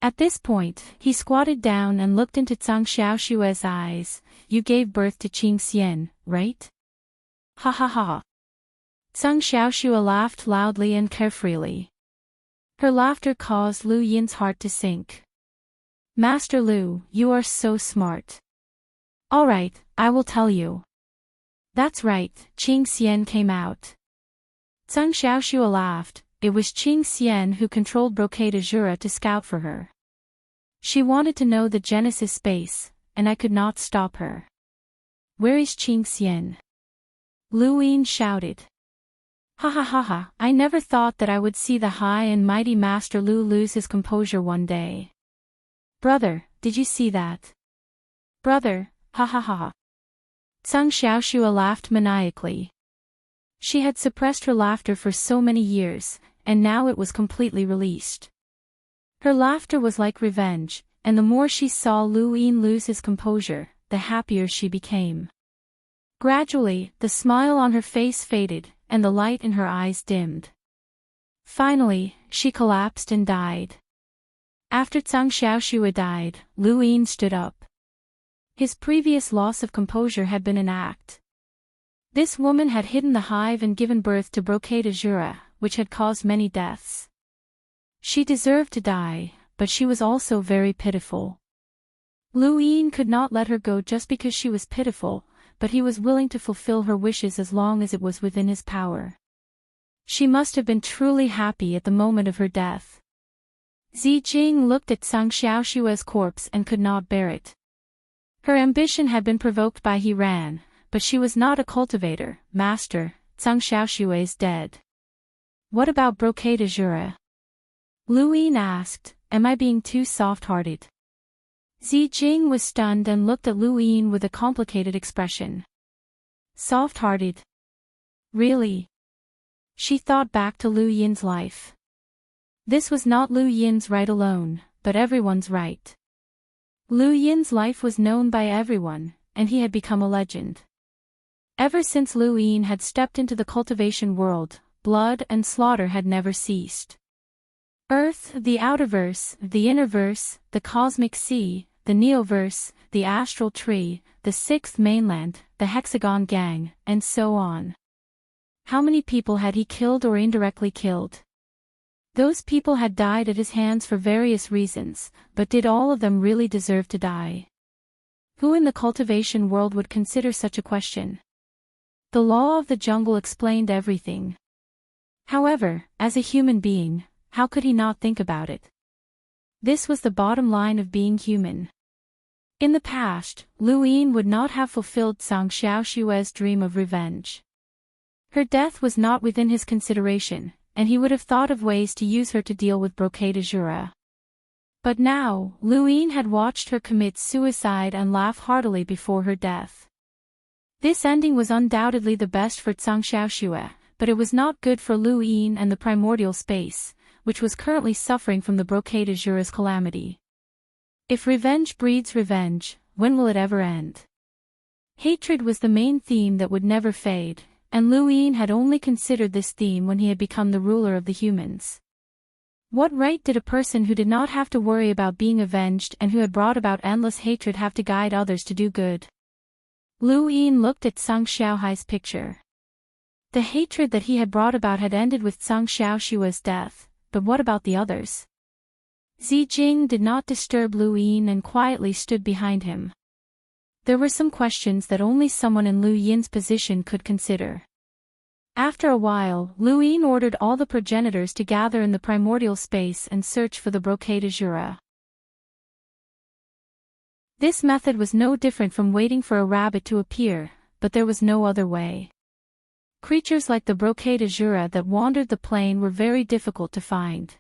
At this point, he squatted down and looked into Zhang Xiaoxue's eyes. "You gave birth to Qing Xian, right?" "Ha ha ha." Zhang Xiaoxue laughed loudly and carefreely. Her laughter caused Lu Yin's heart to sink. "Master Lu, you are so smart. All right, I will tell you." "That's right, Qing Xian came out." Zhang Xiaoxue laughed. It was Qing Xian who controlled Brocade Azura to scout for her. She wanted to know the Genesis space, and I could not stop her. "Where is Qing Xian?" Lu Yin shouted. "Ha ha ha ha, I never thought that I would see the high and mighty Master Lu lose his composure one day. Brother, did you see that? Brother, ha ha ha ha." Zhang Xiaoxue laughed maniacally. She had suppressed her laughter for so many years, and now it was completely released. Her laughter was like revenge, and the more she saw Lu Yin lose his composure, the happier she became. Gradually, the smile on her face faded, and the light in her eyes dimmed. Finally, she collapsed and died. After Zhang Xiaoxue died, Lu Yin stood up. His previous loss of composure had been an act. This woman had hidden the hive and given birth to Brocade Azura, which had caused many deaths. She deserved to die, but she was also very pitiful. Lu Yin could not let her go just because she was pitiful, but he was willing to fulfill her wishes as long as it was within his power. She must have been truly happy at the moment of her death. Zijing looked at Zhang Xiaoxue's corpse and could not bear it. Her ambition had been provoked by he ran, but she was not a cultivator. "Master, Zhang Xiaoxue is dead. What about Brocade Azura?" Lu Yin asked. "Am I being too soft-hearted?" Zijing was stunned and looked at Lu Yin with a complicated expression. Soft-hearted? Really? She thought back to Lu Yin's life. This was not Lu Yin's right alone, but everyone's right. Lu Yin's life was known by everyone, and he had become a legend. Ever since Lu Yin had stepped into the cultivation world, blood and slaughter had never ceased. Earth, the outerverse, the innerverse, the cosmic sea, the neoverse, the astral tree, the sixth mainland, the hexagon gang, and so on. How many people had he killed or indirectly killed? Those people had died at his hands for various reasons, but did all of them really deserve to die? Who in the cultivation world would consider such a question? The law of the jungle explained everything. However, as a human being, how could he not think about it? This was the bottom line of being human. In the past, Lu Yin would not have fulfilled Zhang Xiaoshue's dream of revenge. Her death was not within his consideration, and he would have thought of ways to use her to deal with Brocade Azura. But now, Lu Yin had watched her commit suicide and laugh heartily before her death. This ending was undoubtedly the best for Zhang Xiaoshue, but it was not good for Lu Yin and the primordial space, which was currently suffering from the Brocade Azura's calamity. If revenge breeds revenge, when will it ever end? Hatred was the main theme that would never fade, and Lu Yin had only considered this theme when he had become the ruler of the humans. What right did a person who did not have to worry about being avenged and who had brought about endless hatred have to guide others to do good? Lu Yin looked at Zhang Xiaohai's picture. The hatred that he had brought about had ended with Zhang Xiaoshue's death, but what about the others? Zijing did not disturb Lu Yin and quietly stood behind him. There were some questions that only someone in Lu Yin's position could consider. After a while, Lu Yin ordered all the progenitors to gather in the primordial space and search for the Brocade Azura. This method was no different from waiting for a rabbit to appear, but there was no other way. Creatures like the Brocade Azura that wandered the plain were very difficult to find.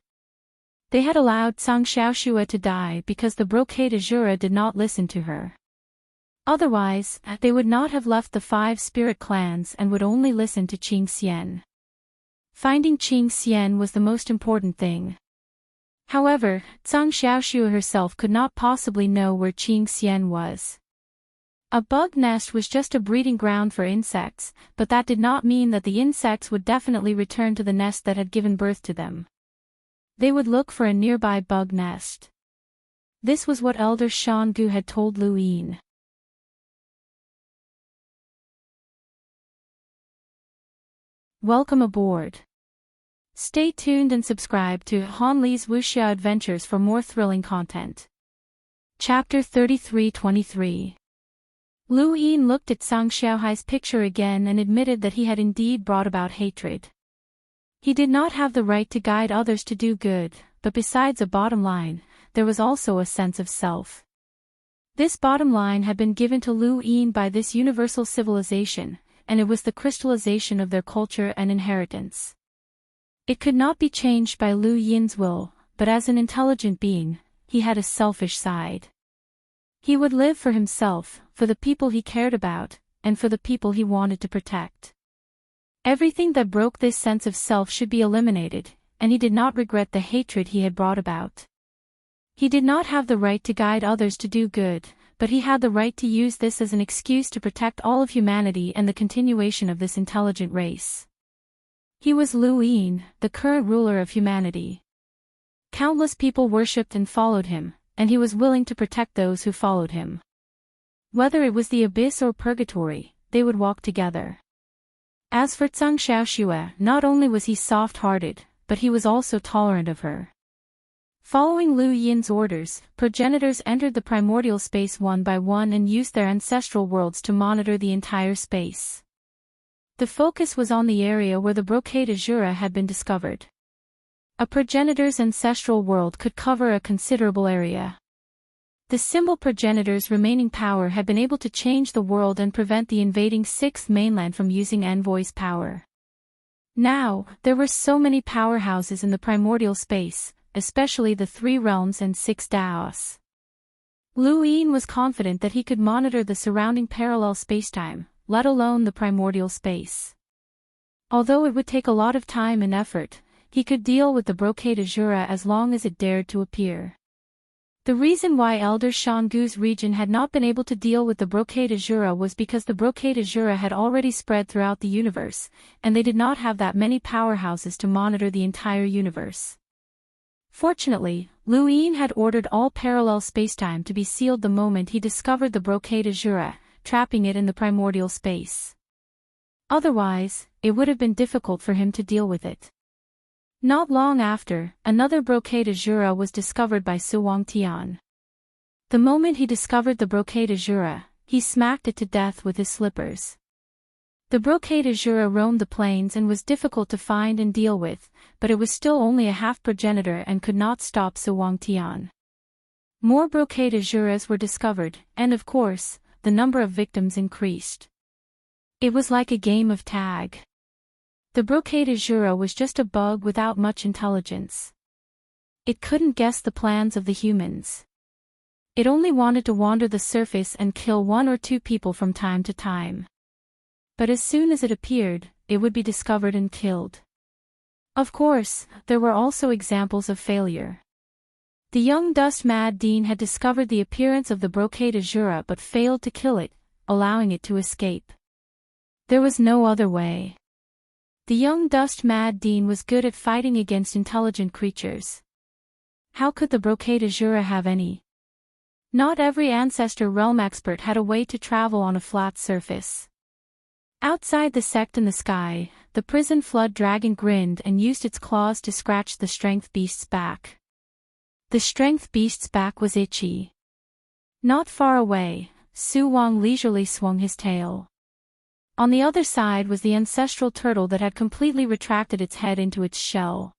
They had allowed Zhang Xiaoshue to die because the Brocade Azura did not listen to her. Otherwise, they would not have left the 5 spirit clans and would only listen to Qing Xian. Finding Qing Xian was the most important thing. However, Zhang Xiaoshue herself could not possibly know where Qing Xian was. A bug nest was just a breeding ground for insects, but that did not mean that the insects would definitely return to the nest that had given birth to them. They would look for a nearby bug nest. This was what Elder Shangu had told Lu Yin. Welcome aboard. Stay tuned and subscribe to Han Li's Wuxia Adventures for more thrilling content. Chapter 33-23. Lu Yin looked at Zhang Xiaohai's picture again and admitted that he had indeed brought about hatred. He did not have the right to guide others to do good, but besides a bottom line, there was also a sense of self. This bottom line had been given to Lu Yin by this universal civilization, and it was the crystallization of their culture and inheritance. It could not be changed by Lu Yin's will, but as an intelligent being, he had a selfish side. He would live for himself, for the people he cared about, and for the people he wanted to protect. Everything that broke this sense of self should be eliminated, and he did not regret the hatred he had brought about. He did not have the right to guide others to do good, but he had the right to use this as an excuse to protect all of humanity and the continuation of this intelligent race. He was Lu Yin, the current ruler of humanity. Countless people worshipped and followed him, and he was willing to protect those who followed him. Whether it was the abyss or purgatory, they would walk together. As for Zhang Xiaoshue, not only was he soft-hearted, but he was also tolerant of her. Following Lu Yin's orders, progenitors entered the primordial space one by one and used their ancestral worlds to monitor the entire space. The focus was on the area where the Brocade Azura had been discovered. A progenitor's ancestral world could cover a considerable area. The symbol progenitor's remaining power had been able to change the world and prevent the invading Sixth Mainland from using Envoy's power. Now, there were so many powerhouses in the primordial space, especially the 3 realms and 6 Daos. Lu Yin was confident that he could monitor the surrounding parallel spacetime, let alone the primordial space. Although it would take a lot of time and effort, he could deal with the Brocade Azura as long as it dared to appear. The reason why Elder Shangu's region had not been able to deal with the Brocade Azura was because the Brocade Azura had already spread throughout the universe, and they did not have that many powerhouses to monitor the entire universe. Fortunately, Lu Yin had ordered all parallel spacetime to be sealed the moment he discovered the Brocade Azura, trapping it in the primordial space. Otherwise, it would have been difficult for him to deal with it. Not long after, another brocade azura was discovered by Su Wangtian. The moment he discovered the brocade azura, he smacked it to death with his slippers. The brocade azura roamed the plains and was difficult to find and deal with, but it was still only a half progenitor and could not stop Su Wangtian. More brocade azuras were discovered, and of course, the number of victims increased. It was like a game of tag. The brocade azura was just a bug without much intelligence. It couldn't guess the plans of the humans. It only wanted to wander the surface and kill one or two people from time to time. But as soon as it appeared, it would be discovered and killed. Of course, there were also examples of failure. The young dust mad dean had discovered the appearance of the brocade azura but failed to kill it, allowing it to escape. There was no other way. The young dust mad dean was good at fighting against intelligent creatures. How could the brocade azura have any? Not every ancestor realm expert had a way to travel on a flat surface. Outside the sect in the sky, the prison flood dragon grinned and used its claws to scratch the strength beast's back. The strength beast's back was itchy. Not far away, Su Wang leisurely swung his tail. On the other side was the ancestral turtle that had completely retracted its head into its shell.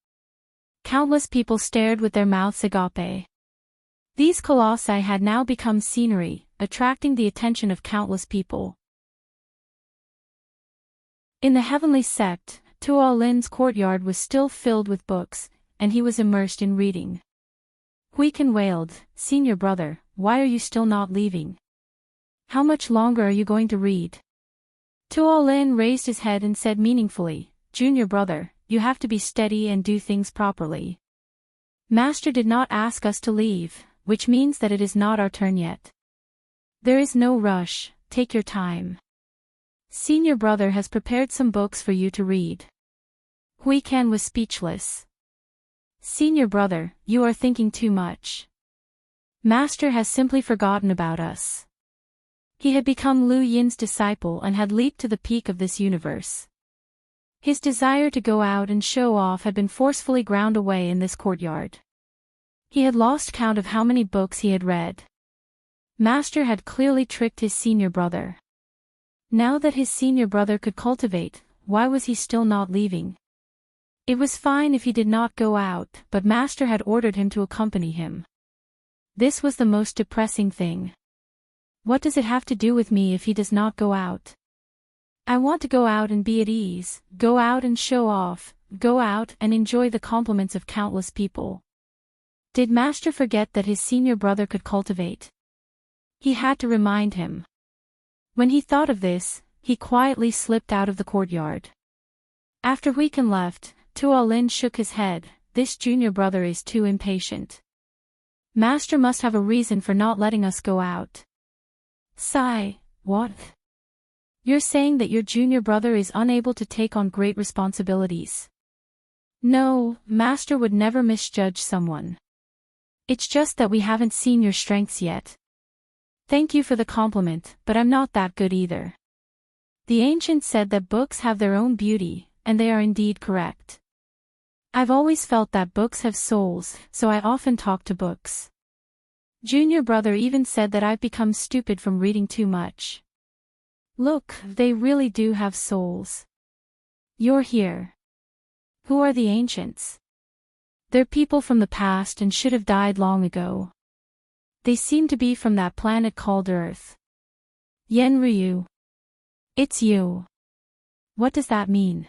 Countless people stared with their mouths agape. These colossi had now become scenery, attracting the attention of countless people. In the heavenly sect, Tuo Lin's courtyard was still filled with books, and he was immersed in reading. Huiken wailed, "Senior brother, why are you still not leaving? How much longer are you going to read?" Tuo Lin raised his head and said meaningfully, "Junior brother, you have to be steady and do things properly. Master did not ask us to leave, which means that it is not our turn yet. There is no rush, take your time. Senior brother has prepared some books for you to read." Huiken was speechless. "Senior brother, you are thinking too much. Master has simply forgotten about us." He had become Lu Yin's disciple and had leaped to the peak of this universe. His desire to go out and show off had been forcefully ground away in this courtyard. He had lost count of how many books he had read. Master had clearly tricked his senior brother. Now that his senior brother could cultivate, why was he still not leaving? It was fine if he did not go out, but Master had ordered him to accompany him. This was the most depressing thing. What does it have to do with me if he does not go out? I want to go out and be at ease, go out and show off, go out and enjoy the compliments of countless people. Did Master forget that his senior brother could cultivate? He had to remind him. When he thought of this, he quietly slipped out of the courtyard. After Huiken left, Tuo Lin shook his head. "This junior brother is too impatient. Master must have a reason for not letting us go out." Sigh, what? You're saying that your junior brother is unable to take on great responsibilities? No, Master would never misjudge someone. It's just that we haven't seen your strengths yet. Thank you for the compliment, but I'm not that good either. The ancients said that books have their own beauty, and they are indeed correct. I've always felt that books have souls, so I often talk to books. Junior brother even said that I've become stupid from reading too much. Look, they really do have souls. You're here. Who are the ancients? They're people from the past and should have died long ago. They seem to be from that planet called Earth. Yen Ryu. It's you. What does that mean?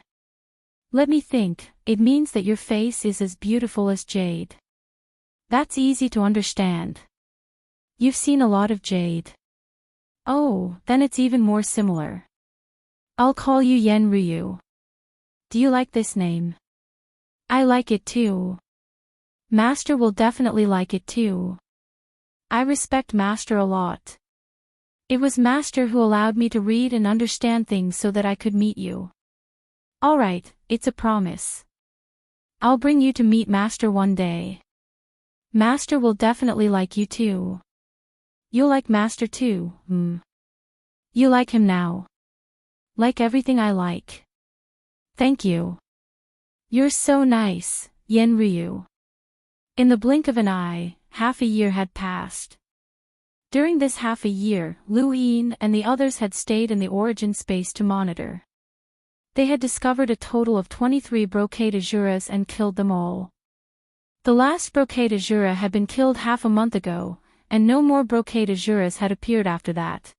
Let me think. It means that your face is as beautiful as jade. That's easy to understand. You've seen a lot of jade. Oh, then it's even more similar. I'll call you Yen Ryu. Do you like this name? I like it too. Master will definitely like it too. I respect Master a lot. It was Master who allowed me to read and understand things so that I could meet you. Alright, it's a promise. I'll bring you to meet Master one day. Master will definitely like you too. You'll like Master too, You like him now. Like everything I like. Thank you. You're so nice, Yen Ryu. In the blink of an eye, half a year had passed. During this half a year, Lu Yin and the others had stayed in the origin space to monitor. They had discovered a total of 23 brocade azuras and killed them all. The last brocade azura had been killed half a month ago, and no more brocade azuras had appeared after that.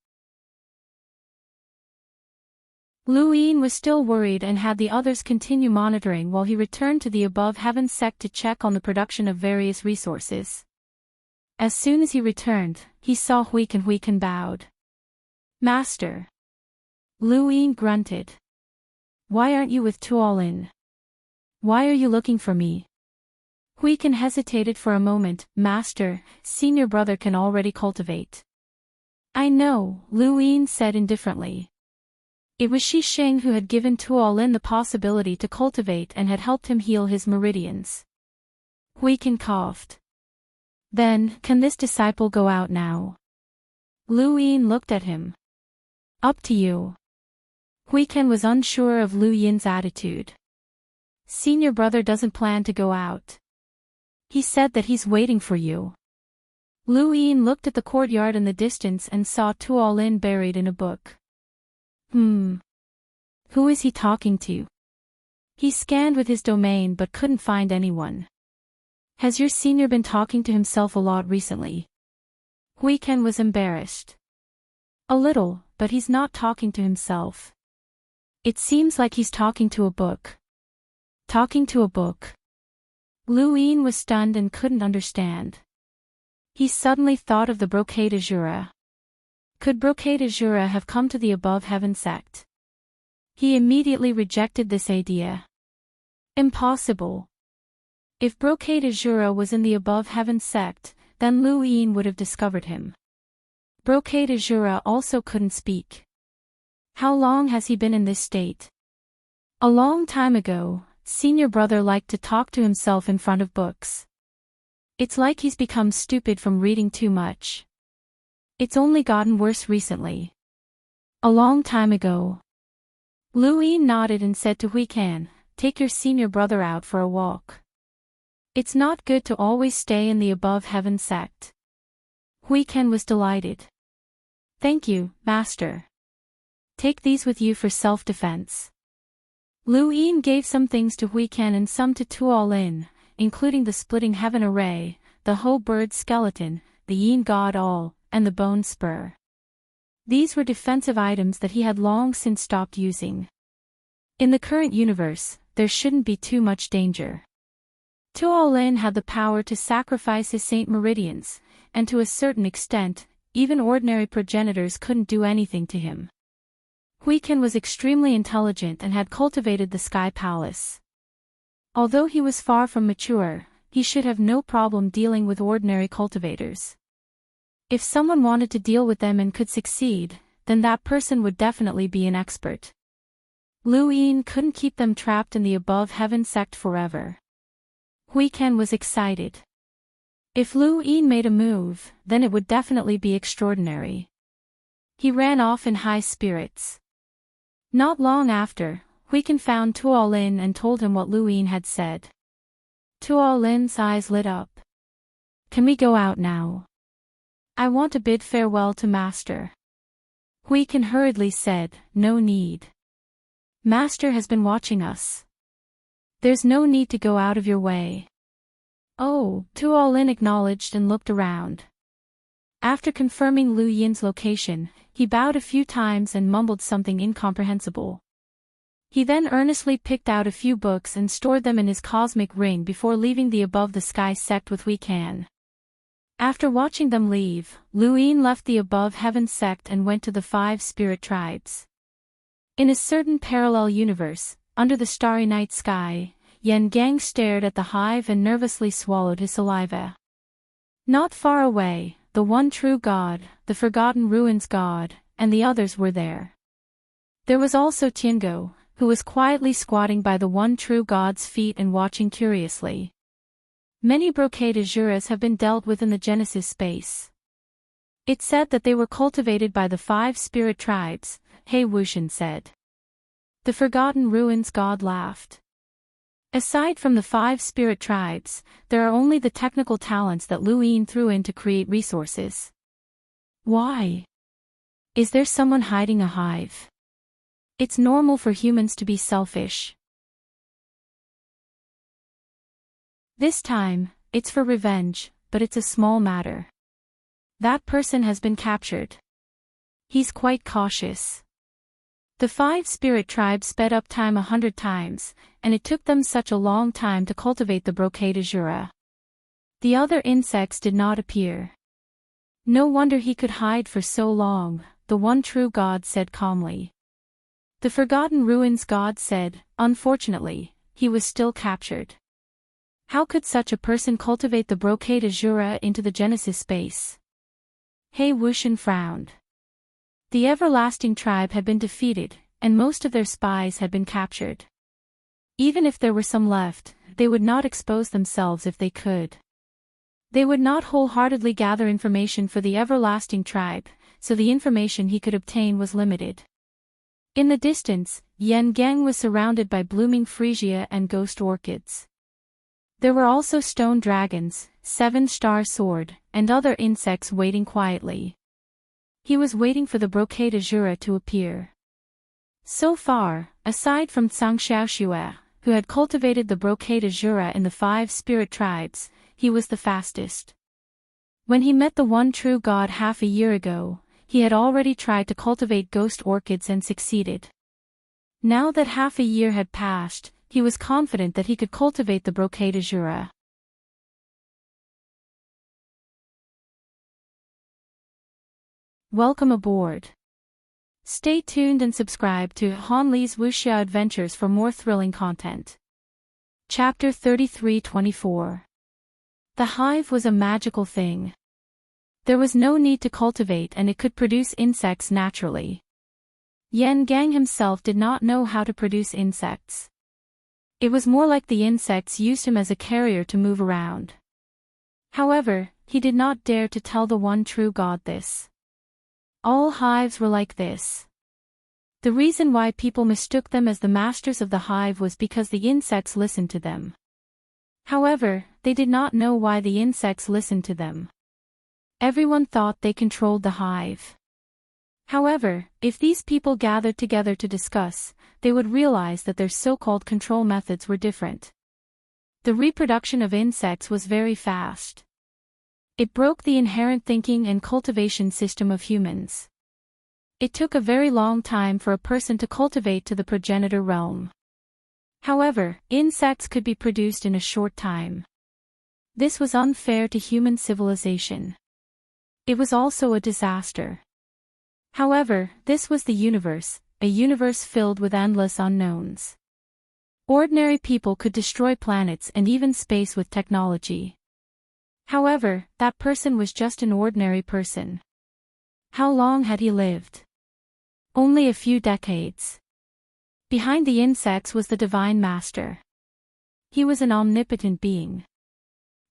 Lu Yin was still worried and had the others continue monitoring while he returned to the above heaven sect to check on the production of various resources. As soon as he returned, he saw Huiken bowed. Master. Lu Yin grunted. Why aren't you with Tuolin? Why are you looking for me? Huiken hesitated for a moment. Master, senior brother can already cultivate. I know, Lu Yin said indifferently. It was Shi Sheng who had given Tuolin the possibility to cultivate and had helped him heal his meridians. Huiken coughed. Then, can this disciple go out now? Lu Yin looked at him. Up to you. Huiken was unsure of Lu Yin's attitude. Senior brother doesn't plan to go out. He said that he's waiting for you. Lu Yin looked at the courtyard in the distance and saw Tuolin buried in a book. Who is he talking to? He scanned with his domain but couldn't find anyone. Has your senior been talking to himself a lot recently? Huiken was embarrassed. A little, but he's not talking to himself. It seems like he's talking to a book. Talking to a book. Lu Yin was stunned and couldn't understand. He suddenly thought of the brocade azura. Could brocade azura have come to the above heaven sect? He immediately rejected this idea. Impossible. If brocade azura was in the above heaven sect, then Lu Yin would have discovered him. Brocade azura also couldn't speak. How long has he been in this state? A long time ago, senior brother liked to talk to himself in front of books. It's like he's become stupid from reading too much. It's only gotten worse recently. A long time ago. Lu Yin nodded and said to Huiken, take your senior brother out for a walk. It's not good to always stay in the above heaven sect. Huiken was delighted. Thank you, master. Take these with you for self-defense. Lu Yin gave some things to Huiken and some to Tuolin, including the splitting heaven array, the Ho bird skeleton, the Yin god all, and the bone spur. These were defensive items that he had long since stopped using. In the current universe, there shouldn't be too much danger. Tuolin had the power to sacrifice his saint meridians, and to a certain extent, even ordinary progenitors couldn't do anything to him. Huiken was extremely intelligent and had cultivated the Sky Palace. Although he was far from mature, he should have no problem dealing with ordinary cultivators. If someone wanted to deal with them and could succeed, then that person would definitely be an expert. Lu Yin couldn't keep them trapped in the above heaven sect forever. Huiken was excited. If Lu Yin made a move, then it would definitely be extraordinary. He ran off in high spirits. Not long after, Huiken found Tuolin and told him what Lu Yin had said. Tuolin's eyes lit up. Can we go out now? I want to bid farewell to Master. Huiken hurriedly said, no need. Master has been watching us. There's no need to go out of your way. Oh, Tuolin acknowledged and looked around. After confirming Lu Yin's location, he bowed a few times and mumbled something incomprehensible. He then earnestly picked out a few books and stored them in his cosmic ring before leaving the above the sky sect with Huiken. After watching them leave, Lu Yin left the above heaven sect and went to the 5 spirit tribes. In a certain parallel universe, under the starry night sky, Yen Gang stared at the hive and nervously swallowed his saliva. Not far away, the one true God, the Forgotten Ruins God, and the others were there. There was also Tiango, who was quietly squatting by the one true God's feet and watching curiously. Many brocade azuras have been dealt with in the Genesis space. It said that they were cultivated by the 5 spirit tribes, He Wuxian said. The Forgotten Ruins God laughed. Aside from the 5 spirit tribes, there are only the technical talents that Luin threw in to create resources. Why? Is there someone hiding a hive? It's normal for humans to be selfish. This time, it's for revenge, but it's a small matter. That person has been captured. He's quite cautious. The 5 spirit tribes sped up time 100 times, and it took them such a long time to cultivate the brocade azura. The other insects did not appear. No wonder he could hide for so long, the one true God said calmly. The Forgotten Ruins God said, unfortunately, he was still captured. How could such a person cultivate the brocade azura into the Genesis space? He Wuxian frowned. The everlasting tribe had been defeated, and most of their spies had been captured. Even if there were some left, they would not expose themselves if they could. They would not wholeheartedly gather information for the everlasting tribe, so the information he could obtain was limited. In the distance, Yan Gang was surrounded by blooming freesia and ghost orchids. There were also stone dragons, 7-star sword, and other insects waiting quietly. He was waiting for the brocade azura to appear. So far, aside from Tsang Xiaoxue, who had cultivated the brocade azura in the 5 spirit tribes, he was the fastest. When he met the one true God half a year ago, he had already tried to cultivate ghost orchids and succeeded. Now that half a year had passed, he was confident that he could cultivate the brocade azura. Welcome aboard. Stay tuned and subscribe to Han Li's Wuxia Adventures for more thrilling content. Chapter 33-24. The hive was a magical thing. There was no need to cultivate and it could produce insects naturally. Yan Gang himself did not know how to produce insects. It was more like the insects used him as a carrier to move around. However, he did not dare to tell the one true God this. All hives were like this. The reason why people mistook them as the masters of the hive was because the insects listened to them. However, they did not know why the insects listened to them. Everyone thought they controlled the hive. However, if these people gathered together to discuss, they would realize that their so-called control methods were different. The reproduction of insects was very fast. It broke the inherent thinking and cultivation system of humans. It took a very long time for a person to cultivate to the progenitor realm. However, insects could be produced in a short time. This was unfair to human civilization. It was also a disaster. However, this was the universe, a universe filled with endless unknowns. Ordinary people could destroy planets and even space with technology. However, that person was just an ordinary person. How long had he lived? Only a few decades. Behind the insects was the Divine Master. He was an omnipotent being.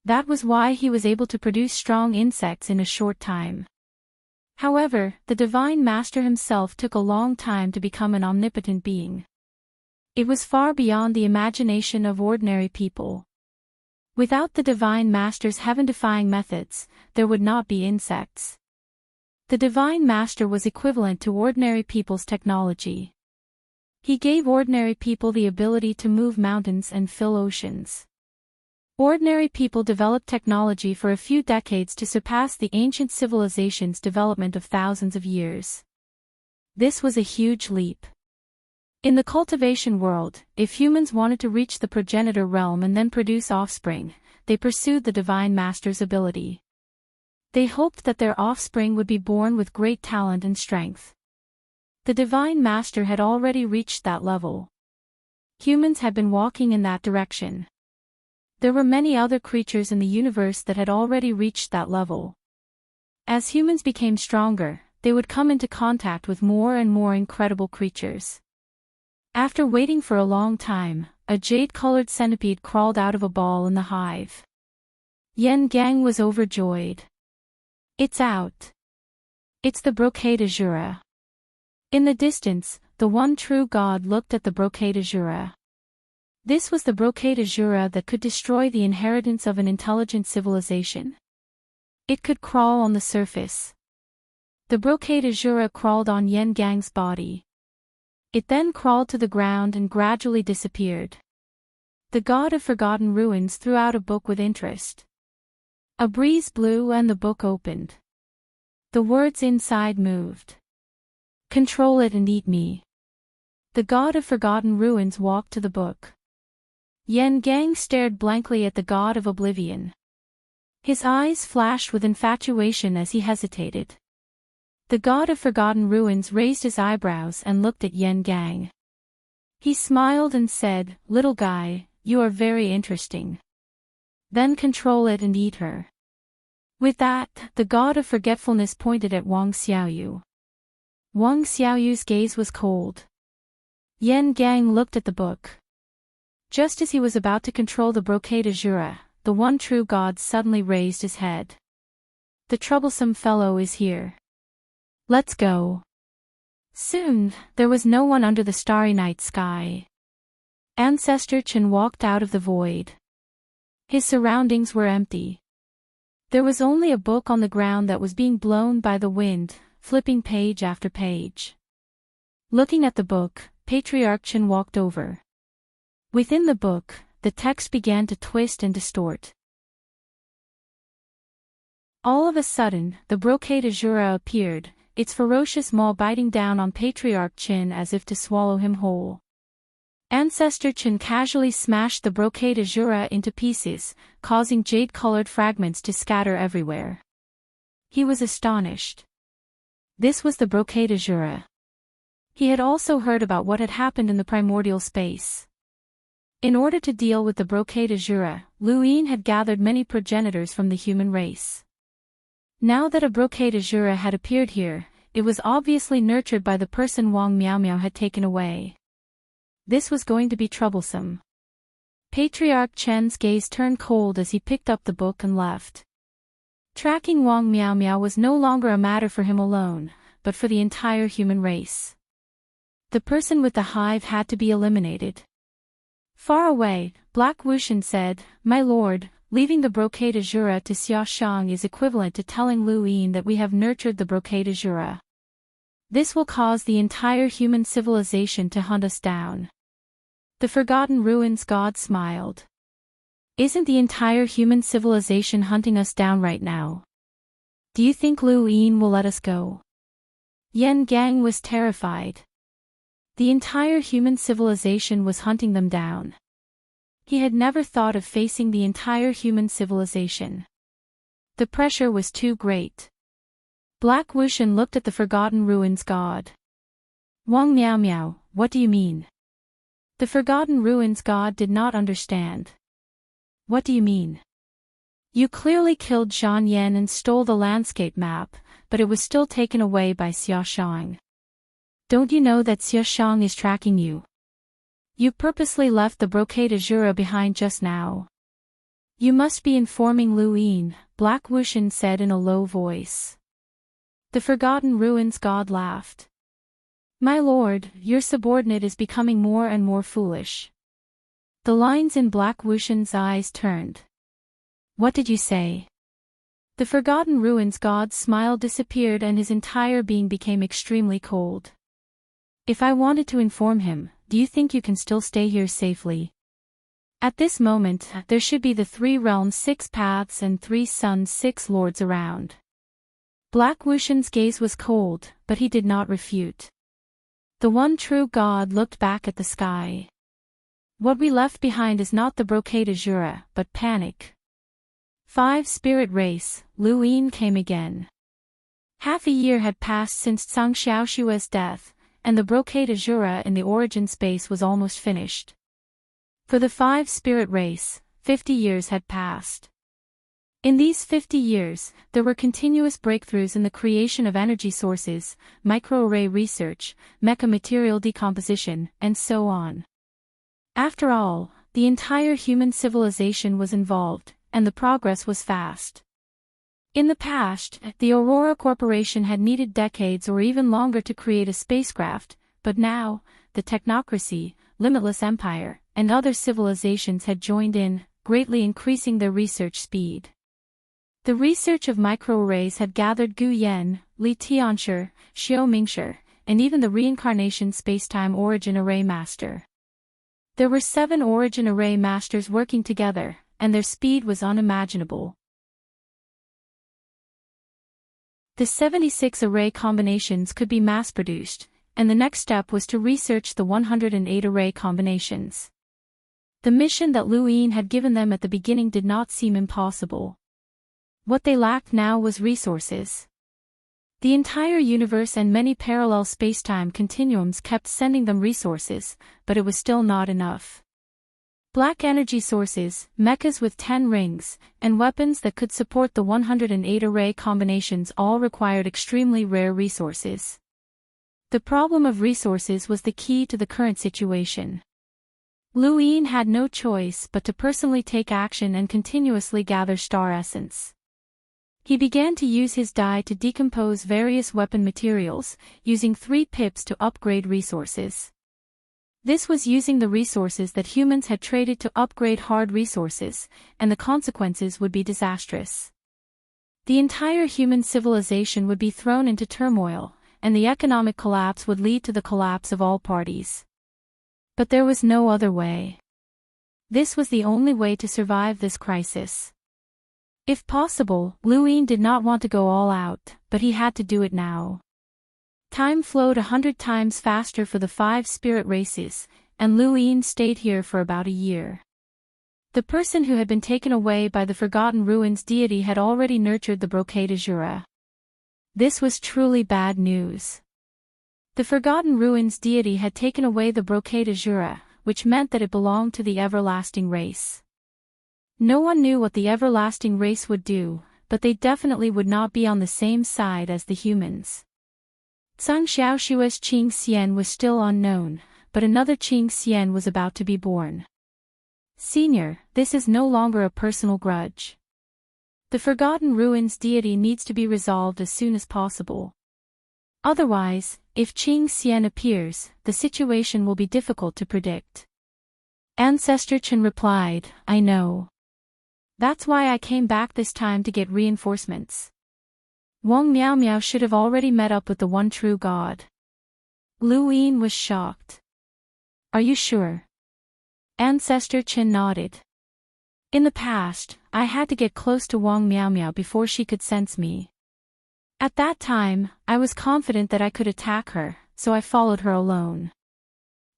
That was why he was able to produce strong insects in a short time. However, the Divine Master himself took a long time to become an omnipotent being. It was far beyond the imagination of ordinary people. Without the Divine Master's heaven-defying methods, there would not be insects. The Divine Master was equivalent to ordinary people's technology. He gave ordinary people the ability to move mountains and fill oceans. Ordinary people developed technology for a few decades to surpass the ancient civilization's development of thousands of years. This was a huge leap. In the cultivation world, if humans wanted to reach the progenitor realm and then produce offspring, they pursued the Divine Master's ability. They hoped that their offspring would be born with great talent and strength. The Divine Master had already reached that level. Humans had been walking in that direction. There were many other creatures in the universe that had already reached that level. As humans became stronger, they would come into contact with more and more incredible creatures. After waiting for a long time, a jade-colored centipede crawled out of a ball in the hive. Yan Gang was overjoyed. It's out. It's the brocade azura. In the distance, the one true God looked at the brocade azura. This was the brocade azura that could destroy the inheritance of an intelligent civilization. It could crawl on the surface. The brocade azura crawled on Yen Gang's body. It then crawled to the ground and gradually disappeared. The god of forgotten ruins threw out a book with interest. A breeze blew and the book opened. The words inside moved. Control it and eat me. The god of forgotten ruins walked to the book. Yen Gang stared blankly at the god of oblivion. His eyes flashed with infatuation as he hesitated. The god of forgotten ruins raised his eyebrows and looked at Yen Gang. He smiled and said, "Little guy, you are very interesting. Then control it and eat her." With that, the god of forgetfulness pointed at Wang Xiaoyu. Wang Xiaoyu's gaze was cold. Yen Gang looked at the book. Just as he was about to control the brocade azura, the one true god suddenly raised his head. "The troublesome fellow is here. Let's go." Soon, there was no one under the starry night sky. Ancestor Chen walked out of the void. His surroundings were empty. There was only a book on the ground that was being blown by the wind, flipping page after page. Looking at the book, Patriarch Chen walked over. Within the book, the text began to twist and distort. All of a sudden, the brocade azura appeared, its ferocious maw biting down on Patriarch Chen as if to swallow him whole. Ancestor Chen casually smashed the brocade azura into pieces, causing jade-colored fragments to scatter everywhere. He was astonished. This was the brocade azura. He had also heard about what had happened in the primordial space. In order to deal with the brocade azura, Lu Yin had gathered many progenitors from the human race. Now that a brocade azura had appeared here, it was obviously nurtured by the person Wang Miaomiao had taken away. This was going to be troublesome. Patriarch Chen's gaze turned cold as he picked up the book and left. Tracking Wang Miaomiao was no longer a matter for him alone, but for the entire human race. The person with the hive had to be eliminated. Far away, Black Wushan said, "My lord, leaving the brocade azura to Xiaoshang is equivalent to telling Lu Yin that we have nurtured the brocade azura. This will cause the entire human civilization to hunt us down." The forgotten ruins god smiled. "Isn't the entire human civilization hunting us down right now? Do you think Lu Yin will let us go?" Yen Gang was terrified. The entire human civilization was hunting them down. He had never thought of facing the entire human civilization. The pressure was too great. Black Wushan looked at the forgotten ruins god. "Wang Miaomiao, what do you mean?" The forgotten ruins god did not understand. "What do you mean? You clearly killed Zhan Yan and stole the landscape map, but it was still taken away by Xiaoshang. Don't you know that Xiaoshang is tracking you? You purposely left the brocade azura behind just now. You must be informing Lu Yin," Black Wushan said in a low voice. The forgotten ruins god laughed. "My lord, your subordinate is becoming more and more foolish." The lines in Black Wushan's eyes turned. "What did you say?" The forgotten ruins god's smile disappeared and his entire being became extremely cold. "If I wanted to inform him, do you think you can still stay here safely? At this moment, there should be the 3 realms 6 paths and 3 suns 6 lords around." Black Wushan's gaze was cold, but he did not refute. The one true god looked back at the sky. "What we left behind is not the brocade azura, but panic." 5 Spirit Race, Lu Yin came again. Half a year had passed since Zhang Xiaoshua's death, and the brocade azura in the origin space was almost finished. For the 5 Spirit Race, 50 years had passed. In these 50 years, there were continuous breakthroughs in the creation of energy sources, microarray research, mecha material decomposition, and so on. After all, the entire human civilization was involved, and the progress was fast. In the past, the Aurora Corporation had needed decades or even longer to create a spacecraft, But now, the technocracy, limitless empire, and other civilizations had joined in, greatly increasing their research speed. The research of microarrays had gathered Gu Yen, Li Tianshi, Xiao Mingshi, and even the reincarnation spacetime origin array master. There were 7 origin array masters working together, and their speed was unimaginable. The 76 array combinations could be mass-produced, and the next step was to research the 108 array combinations. The mission that Lu Yin had given them at the beginning did not seem impossible. What they lacked now was resources. The entire universe and many parallel spacetime continuums kept sending them resources, but it was still not enough. Black energy sources, mechas with 10 rings, and weapons that could support the 108 array combinations all required extremely rare resources. The problem of resources was the key to the current situation. Lu Yin had no choice but to personally take action and continuously gather star essence. He began to use his die to decompose various weapon materials, using 3 pips to upgrade resources. This was using the resources that humans had traded to upgrade hard resources, and the consequences would be disastrous. The entire human civilization would be thrown into turmoil, and the economic collapse would lead to the collapse of all parties. But there was no other way. This was the only way to survive this crisis. If possible, Lu Yin did not want to go all out, but he had to do it now. Time flowed 100 times faster for the 5 spirit races, and Lu Yin stayed here for about a year. The person who had been taken away by the Forgotten Ruins deity had already nurtured the Brocade Azura. This was truly bad news. The Forgotten Ruins deity had taken away the Brocade Azura, which meant that it belonged to the everlasting race. No one knew what the everlasting race would do, but they definitely would not be on the same side as the humans. Zhang Xiaoshua's Qing Xian was still unknown, but another Qing Xian was about to be born. Senior, this is no longer a personal grudge. The Forgotten Ruins deity needs to be resolved as soon as possible. Otherwise, if Qing Xian appears, the situation will be difficult to predict. Ancestor Chen replied, I know. That's why I came back this time to get reinforcements. Wang Miao should have already met up with the one true God. Lu Yin was shocked. Are you sure? Ancestor Chen nodded. In the past, I had to get close to Wang Miao before she could sense me. At that time, I was confident that I could attack her, so I followed her alone.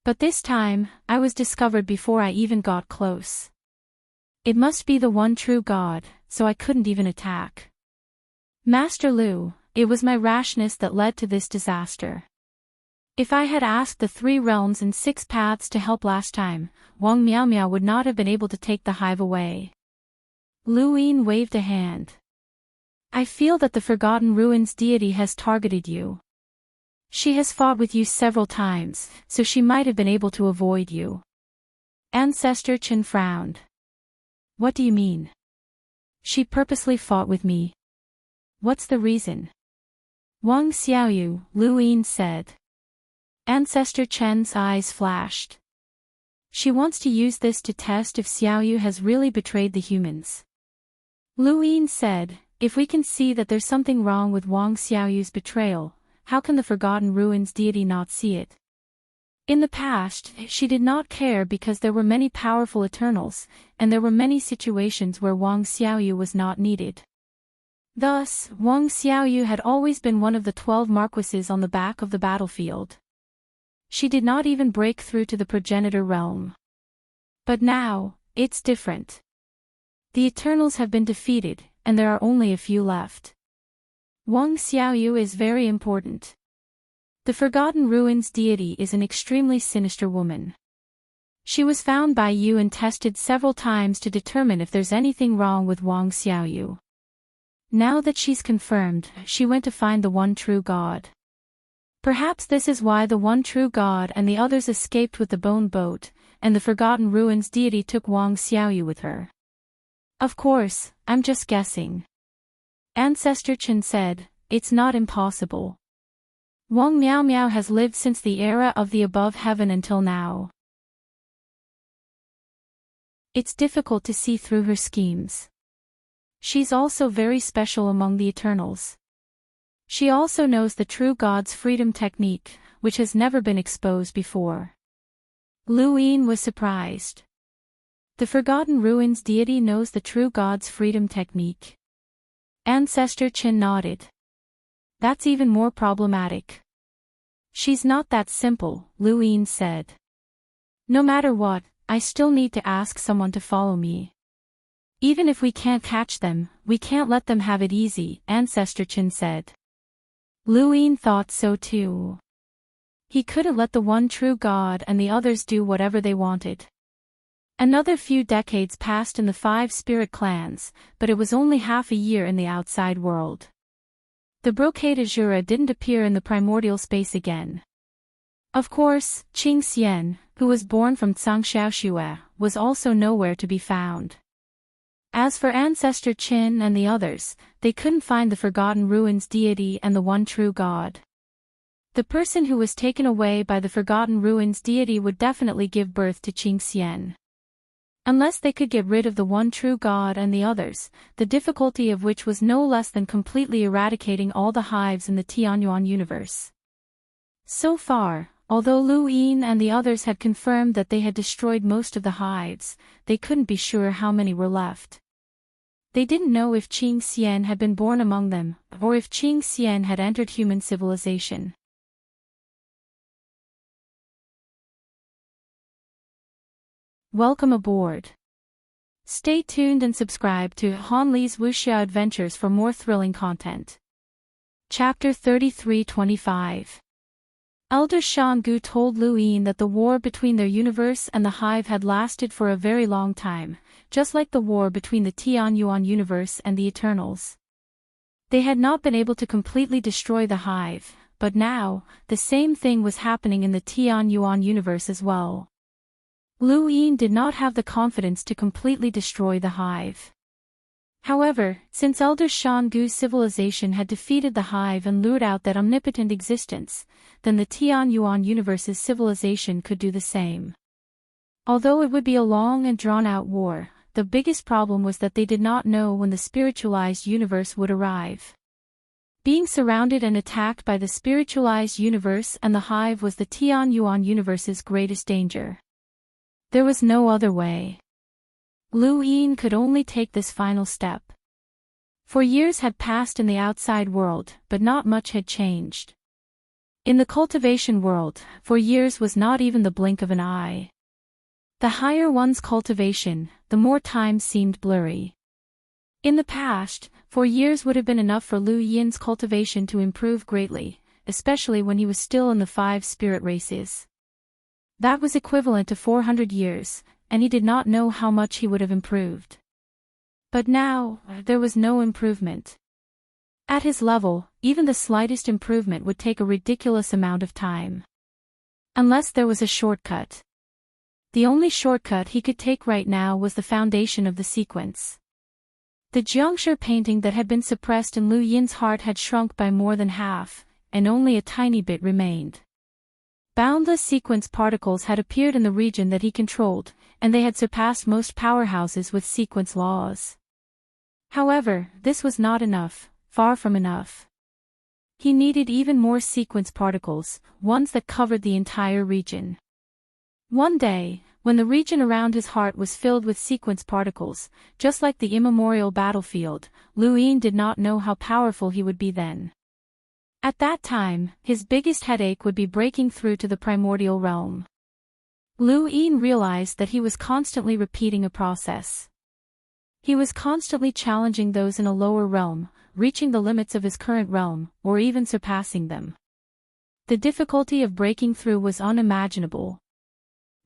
But this time, I was discovered before I even got close. It must be the one true God, so I couldn't even attack. Master Lu, it was my rashness that led to this disaster. If I had asked the 3 realms and 6 paths to help last time, Wang Miao would not have been able to take the hive away. Lu Yin waved a hand. I feel that the Forgotten Ruins deity has targeted you. She has fought with you several times, so she might have been able to avoid you. Ancestor Chen frowned. What do you mean? She purposely fought with me. What's the reason? Wang Xiaoyu, Lu Yin said. Ancestor Chen's eyes flashed. She wants to use this to test if Xiaoyu has really betrayed the humans. Lu Yin said, if we can see that there's something wrong with Wang Xiaoyu's betrayal, how can the Forgotten Ruins deity not see it? In the past, she did not care because there were many powerful Eternals, and there were many situations where Wang Xiaoyu was not needed. Thus, Wang Xiaoyu had always been one of the 12 marquises on the back of the battlefield. She did not even break through to the progenitor realm. But now, it's different. The Eternals have been defeated, and there are only a few left. Wang Xiaoyu is very important. The Forgotten Ruins deity is an extremely sinister woman. She was found by you and tested several times to determine if there's anything wrong with Wang Xiaoyu. Now that she's confirmed, she went to find the one true God. Perhaps this is why the one true God and the others escaped with the bone boat, and the Forgotten Ruins deity took Wang Xiaoyu with her. Of course, I'm just guessing. Ancestor Chen said, it's not impossible. Wang Miao Miao has lived since the era of the above heaven until now. It's difficult to see through her schemes. She's also very special among the Eternals. She also knows the true God's freedom technique, which has never been exposed before. Lu Yin was surprised. The Forgotten Ruins deity knows the true God's freedom technique. Ancestor Qin nodded. That's even more problematic. She's not that simple, Lu Yin said. No matter what, I still need to ask someone to follow me. Even if we can't catch them, we can't let them have it easy, Ancestor Qin said. Lu Yin thought so too. He couldn't let the one true God and the others do whatever they wanted. Another few decades passed in the 5 spirit clans, but it was only half a year in the outside world. The brocade Azura didn't appear in the primordial space again. Of course, Qing Xian, who was born from Xiangxiaoxue, was also nowhere to be found. As for Ancestor Qin and the others, they couldn't find the Forgotten Ruins deity and the one true God. The person who was taken away by the Forgotten Ruins deity would definitely give birth to Qing Xian. Unless they could get rid of the one true God and the others, the difficulty of which was no less than completely eradicating all the hives in the Tianyuan universe. So far, although Lu Yin and the others had confirmed that they had destroyed most of the hives, they couldn't be sure how many were left. They didn't know if Qing Xian had been born among them, or if Qing Xian had entered human civilization. Welcome aboard. Stay tuned and subscribe to Han Li's Wuxia Adventures for more thrilling content. Chapter 3325. Elder Shan Gu told Lu Yin that the war between their universe and the hive had lasted for a very long time, just like the war between the Tianyuan universe and the Eternals. They had not been able to completely destroy the hive, but now, the same thing was happening in the Tianyuan universe as well. Lu Yin did not have the confidence to completely destroy the hive. However, since Elder Shan Gu's civilization had defeated the hive and lured out that omnipotent existence, then the Tianyuan universe's civilization could do the same. Although it would be a long and drawn-out war, the biggest problem was that they did not know when the spiritualized universe would arrive. Being surrounded and attacked by the spiritualized universe and the hive was the Tianyuan universe's greatest danger. There was no other way. Lu Yin could only take this final step. For years had passed in the outside world, but not much had changed. In the cultivation world, for years was not even the blink of an eye. The higher one's cultivation, the more time seemed blurry. In the past, 4 years would have been enough for Lu Yin's cultivation to improve greatly, especially when he was still in the 5 spirit races. That was equivalent to 400 years, and he did not know how much he would have improved. But now, there was no improvement. At his level, even the slightest improvement would take a ridiculous amount of time. Unless there was a shortcut. The only shortcut he could take right now was the foundation of the sequence. The Jiangshi painting that had been suppressed in Lu Yin's heart had shrunk by more than half, and only a tiny bit remained. Boundless sequence particles had appeared in the region that he controlled, and they had surpassed most powerhouses with sequence laws. However, this was not enough, far from enough. He needed even more sequence particles, ones that covered the entire region. One day, when the region around his heart was filled with sequence particles, just like the immemorial battlefield, Lu Yin did not know how powerful he would be then. At that time, his biggest headache would be breaking through to the primordial realm. Lu Yin realized that he was constantly repeating a process. He was constantly challenging those in a lower realm, reaching the limits of his current realm, or even surpassing them. The difficulty of breaking through was unimaginable.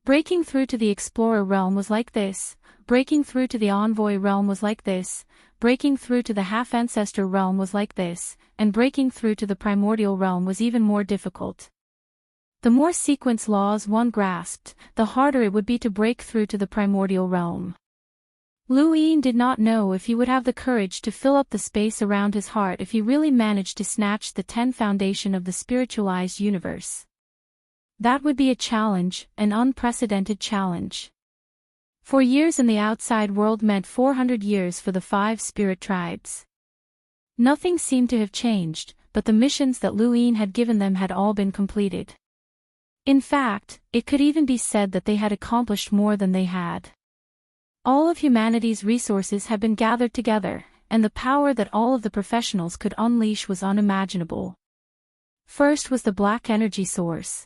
Breaking through to the explorer realm was like this, breaking through to the envoy realm was like this, breaking through to the half-ancestor realm was like this, and breaking through to the primordial realm was even more difficult. The more sequence laws one grasped, the harder it would be to break through to the primordial realm. Lu Yin did not know if he would have the courage to fill up the space around his heart if he really managed to snatch the 10 foundation of the spiritualized universe. That would be a challenge, an unprecedented challenge. 4 years in the outside world meant 400 years for the 5 spirit tribes. Nothing seemed to have changed, but the missions that Lu Yin had given them had all been completed. In fact, it could even be said that they had accomplished more than they had. All of humanity's resources had been gathered together, and the power that all of the professionals could unleash was unimaginable. First was the black energy source.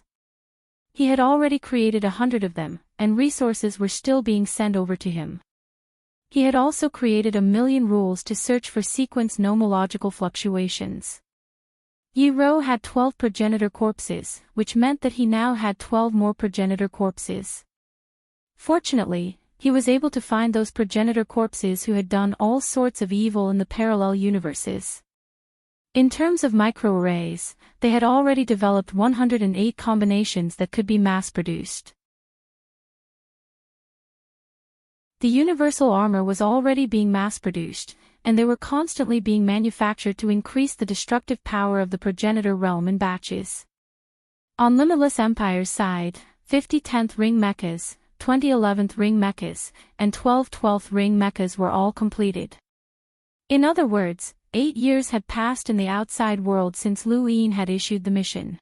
He had already created 100 of them, and resources were still being sent over to him. He had also created 1,000,000 rules to search for sequence nomological fluctuations. Yi Ro had 12 progenitor corpses, which meant that he now had 12 more progenitor corpses. Fortunately, he was able to find those progenitor corpses who had done all sorts of evil in the parallel universes. In terms of microarrays, they had already developed 108 combinations that could be mass-produced. The universal armor was already being mass-produced, and they were constantly being manufactured to increase the destructive power of the progenitor realm in batches. On Limitless Empire's side, 50 10th ring mechas, 20 11th ring mechas, and 12 12th ring mechas were all completed. In other words, 8 years had passed in the outside world since Lu Yin had issued the mission.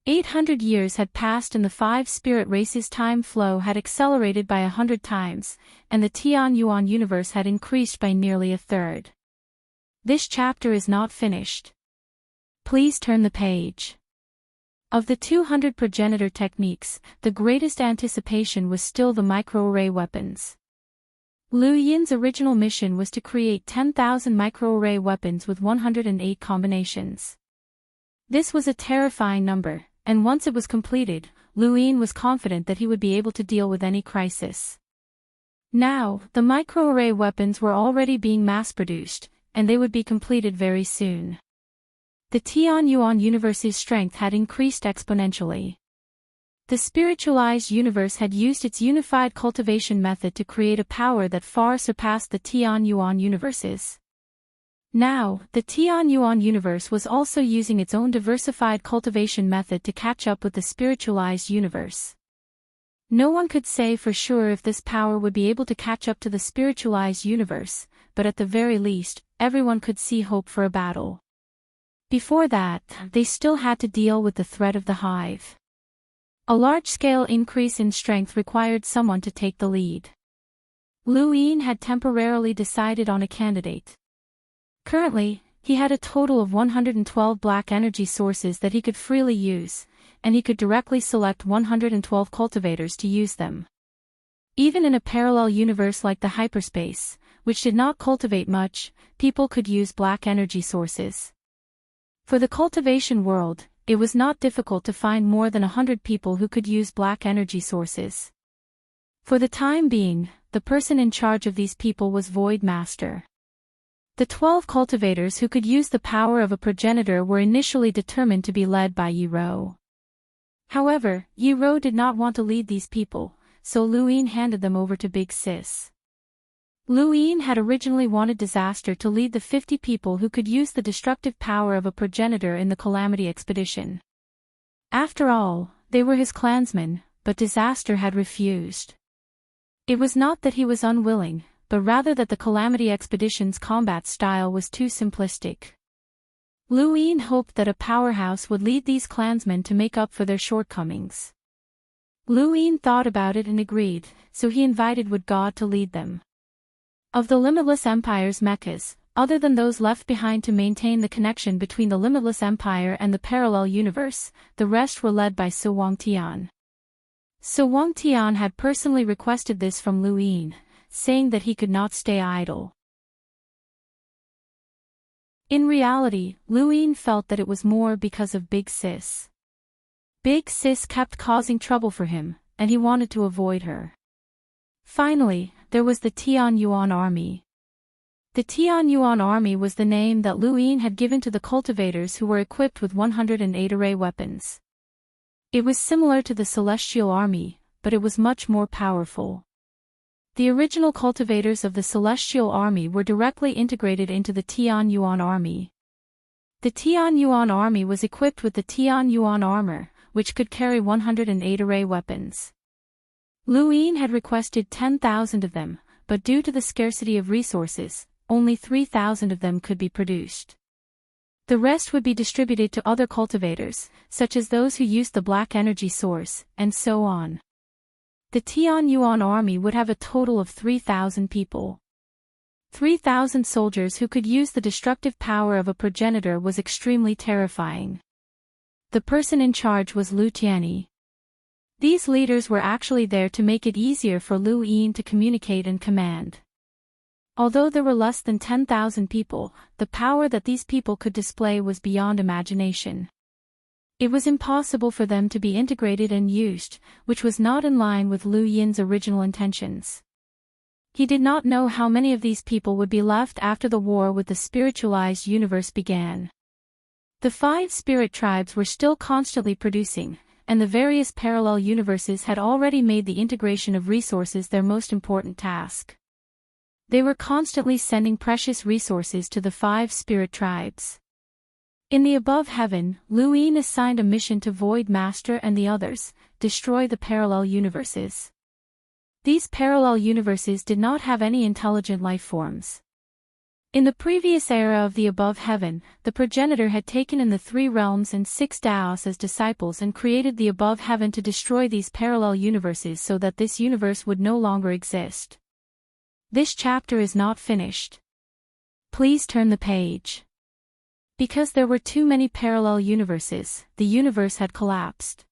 800 years had passed and the 5 spirit races' time flow had accelerated by 100 times, and the Tian Yuan universe had increased by nearly a third. This chapter is not finished. Please turn the page. Of the 200 progenitor techniques, the greatest anticipation was still the microarray weapons. Lu Yin's original mission was to create 10,000 microarray weapons with 108 combinations. This was a terrifying number, and once it was completed, Lu Yin was confident that he would be able to deal with any crisis. Now, the microarray weapons were already being mass-produced, and they would be completed very soon. The Tian Yuan universe's strength had increased exponentially. The spiritualized universe had used its unified cultivation method to create a power that far surpassed the Tian Yuan universe's. Now, the Tian Yuan universe was also using its own diversified cultivation method to catch up with the spiritualized universe. No one could say for sure if this power would be able to catch up to the spiritualized universe, but at the very least, everyone could see hope for a battle. Before that, they still had to deal with the threat of the hive. A large-scale increase in strength required someone to take the lead. Lu Yin had temporarily decided on a candidate. Currently, he had a total of 112 black energy sources that he could freely use, and he could directly select 112 cultivators to use them. Even in a parallel universe like the hyperspace, which did not cultivate much, people could use black energy sources. For the cultivation world, it was not difficult to find more than 100 people who could use black energy sources. For the time being, the person in charge of these people was Void Master. The 12 cultivators who could use the power of a progenitor were initially determined to be led by Yi Ro. However, Yi Ro did not want to lead these people, so Lu Yin handed them over to Big Sis. Lu Yin had originally wanted Disaster to lead the 50 people who could use the destructive power of a progenitor in the Calamity expedition. After all, they were his clansmen, but Disaster had refused. It was not that he was unwilling, but rather that the Calamity expedition's combat style was too simplistic. Lu Yin hoped that a powerhouse would lead these clansmen to make up for their shortcomings. Lu Yin thought about it and agreed, so he invited Wood God to lead them. Of the Limitless Empire's mechas, other than those left behind to maintain the connection between the Limitless Empire and the parallel universe, the rest were led by Su Wangtian. Su Wangtian had personally requested this from Lu Yin, saying that he could not stay idle. In reality, Lu Yin felt that it was more because of Big Sis. Big Sis kept causing trouble for him, and he wanted to avoid her. Finally, there was the Tian Yuan army. The Tian Yuan army was the name that Lu Yin had given to the cultivators who were equipped with 108 array weapons. It was similar to the Celestial army, but it was much more powerful. The original cultivators of the Celestial Army were directly integrated into the Tian Yuan Army. The Tian Yuan Army was equipped with the Tian Yuan armor, which could carry 108 array weapons. Lu Yin had requested 10,000 of them, but due to the scarcity of resources, only 3,000 of them could be produced. The rest would be distributed to other cultivators, such as those who used the black energy source, and so on. The Tian Yuan army would have a total of 3,000 people. 3,000 soldiers who could use the destructive power of a progenitor was extremely terrifying. The person in charge was Lu Tianyi. These leaders were actually there to make it easier for Lu Yin to communicate and command. Although there were less than 10,000 people, the power that these people could display was beyond imagination. It was impossible for them to be integrated and used, which was not in line with Lu Yin's original intentions. He did not know how many of these people would be left after the war with the spiritualized universe began. The 5 spirit tribes were still constantly producing, and the various parallel universes had already made the integration of resources their most important task. They were constantly sending precious resources to the 5 spirit tribes. In the above heaven, Lu Yin assigned a mission to Void Master and the others: destroy the parallel universes. These parallel universes did not have any intelligent life forms. In the previous era of the above heaven, the progenitor had taken in the 3 realms and 6 Daos as disciples and created the above heaven to destroy these parallel universes so that this universe would no longer exist. This chapter is not finished. Please turn the page. Because there were too many parallel universes, the universe had collapsed.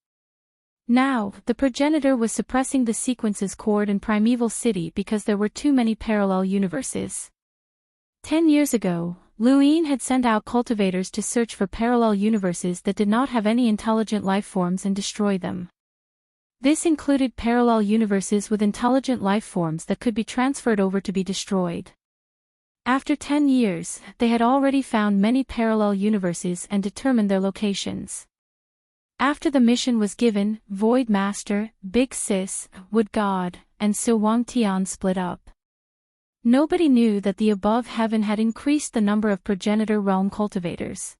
Now, the progenitor was suppressing the sequences cord in Primeval City because there were too many parallel universes. 10 years ago, Lu Yin had sent out cultivators to search for parallel universes that did not have any intelligent life forms and destroy them. This included parallel universes with intelligent life forms that could be transferred over to be destroyed. After 10 years, they had already found many parallel universes and determined their locations. After the mission was given, Void Master, Big Sis, Wood God, and So Wang Tian split up. Nobody knew that the above heaven had increased the number of progenitor realm cultivators.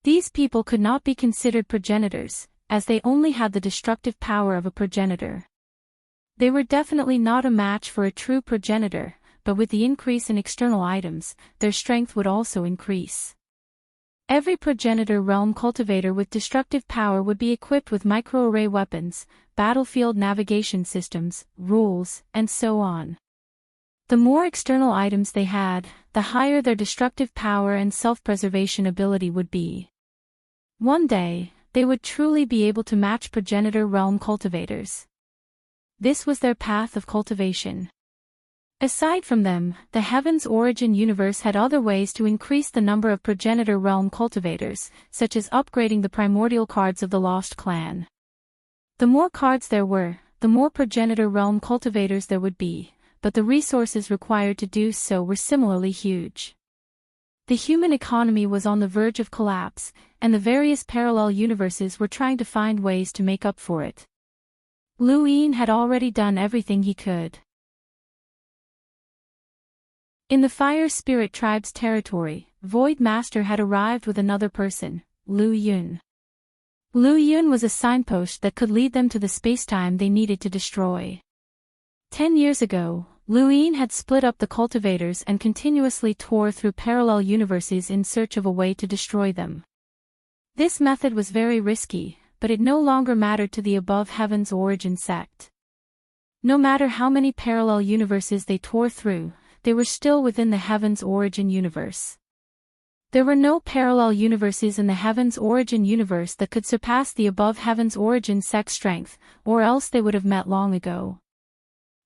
These people could not be considered progenitors, as they only had the destructive power of a progenitor. They were definitely not a match for a true progenitor, but with the increase in external items, their strength would also increase. Every progenitor realm cultivator with destructive power would be equipped with microarray weapons, battlefield navigation systems, rules, and so on. The more external items they had, the higher their destructive power and self-preservation ability would be. One day, they would truly be able to match progenitor realm cultivators. This was their path of cultivation. Aside from them, the Heaven's Origin universe had other ways to increase the number of progenitor realm cultivators, such as upgrading the primordial cards of the Lost Clan. The more cards there were, the more progenitor realm cultivators there would be, but the resources required to do so were similarly huge. The human economy was on the verge of collapse, and the various parallel universes were trying to find ways to make up for it. Lu Yin had already done everything he could. In the Fire Spirit Tribe's territory, Void Master had arrived with another person, Lu Yun. Lu Yun was a signpost that could lead them to the spacetime they needed to destroy. 10 years ago, Lu Yin had split up the cultivators and continuously tore through parallel universes in search of a way to destroy them. This method was very risky, but it no longer mattered to the above heaven's origin sect. No matter how many parallel universes they tore through, they were still within the Heaven's Origin universe. There were no parallel universes in the Heaven's Origin universe that could surpass the above Heaven's Origin sect's strength, or else they would have met long ago.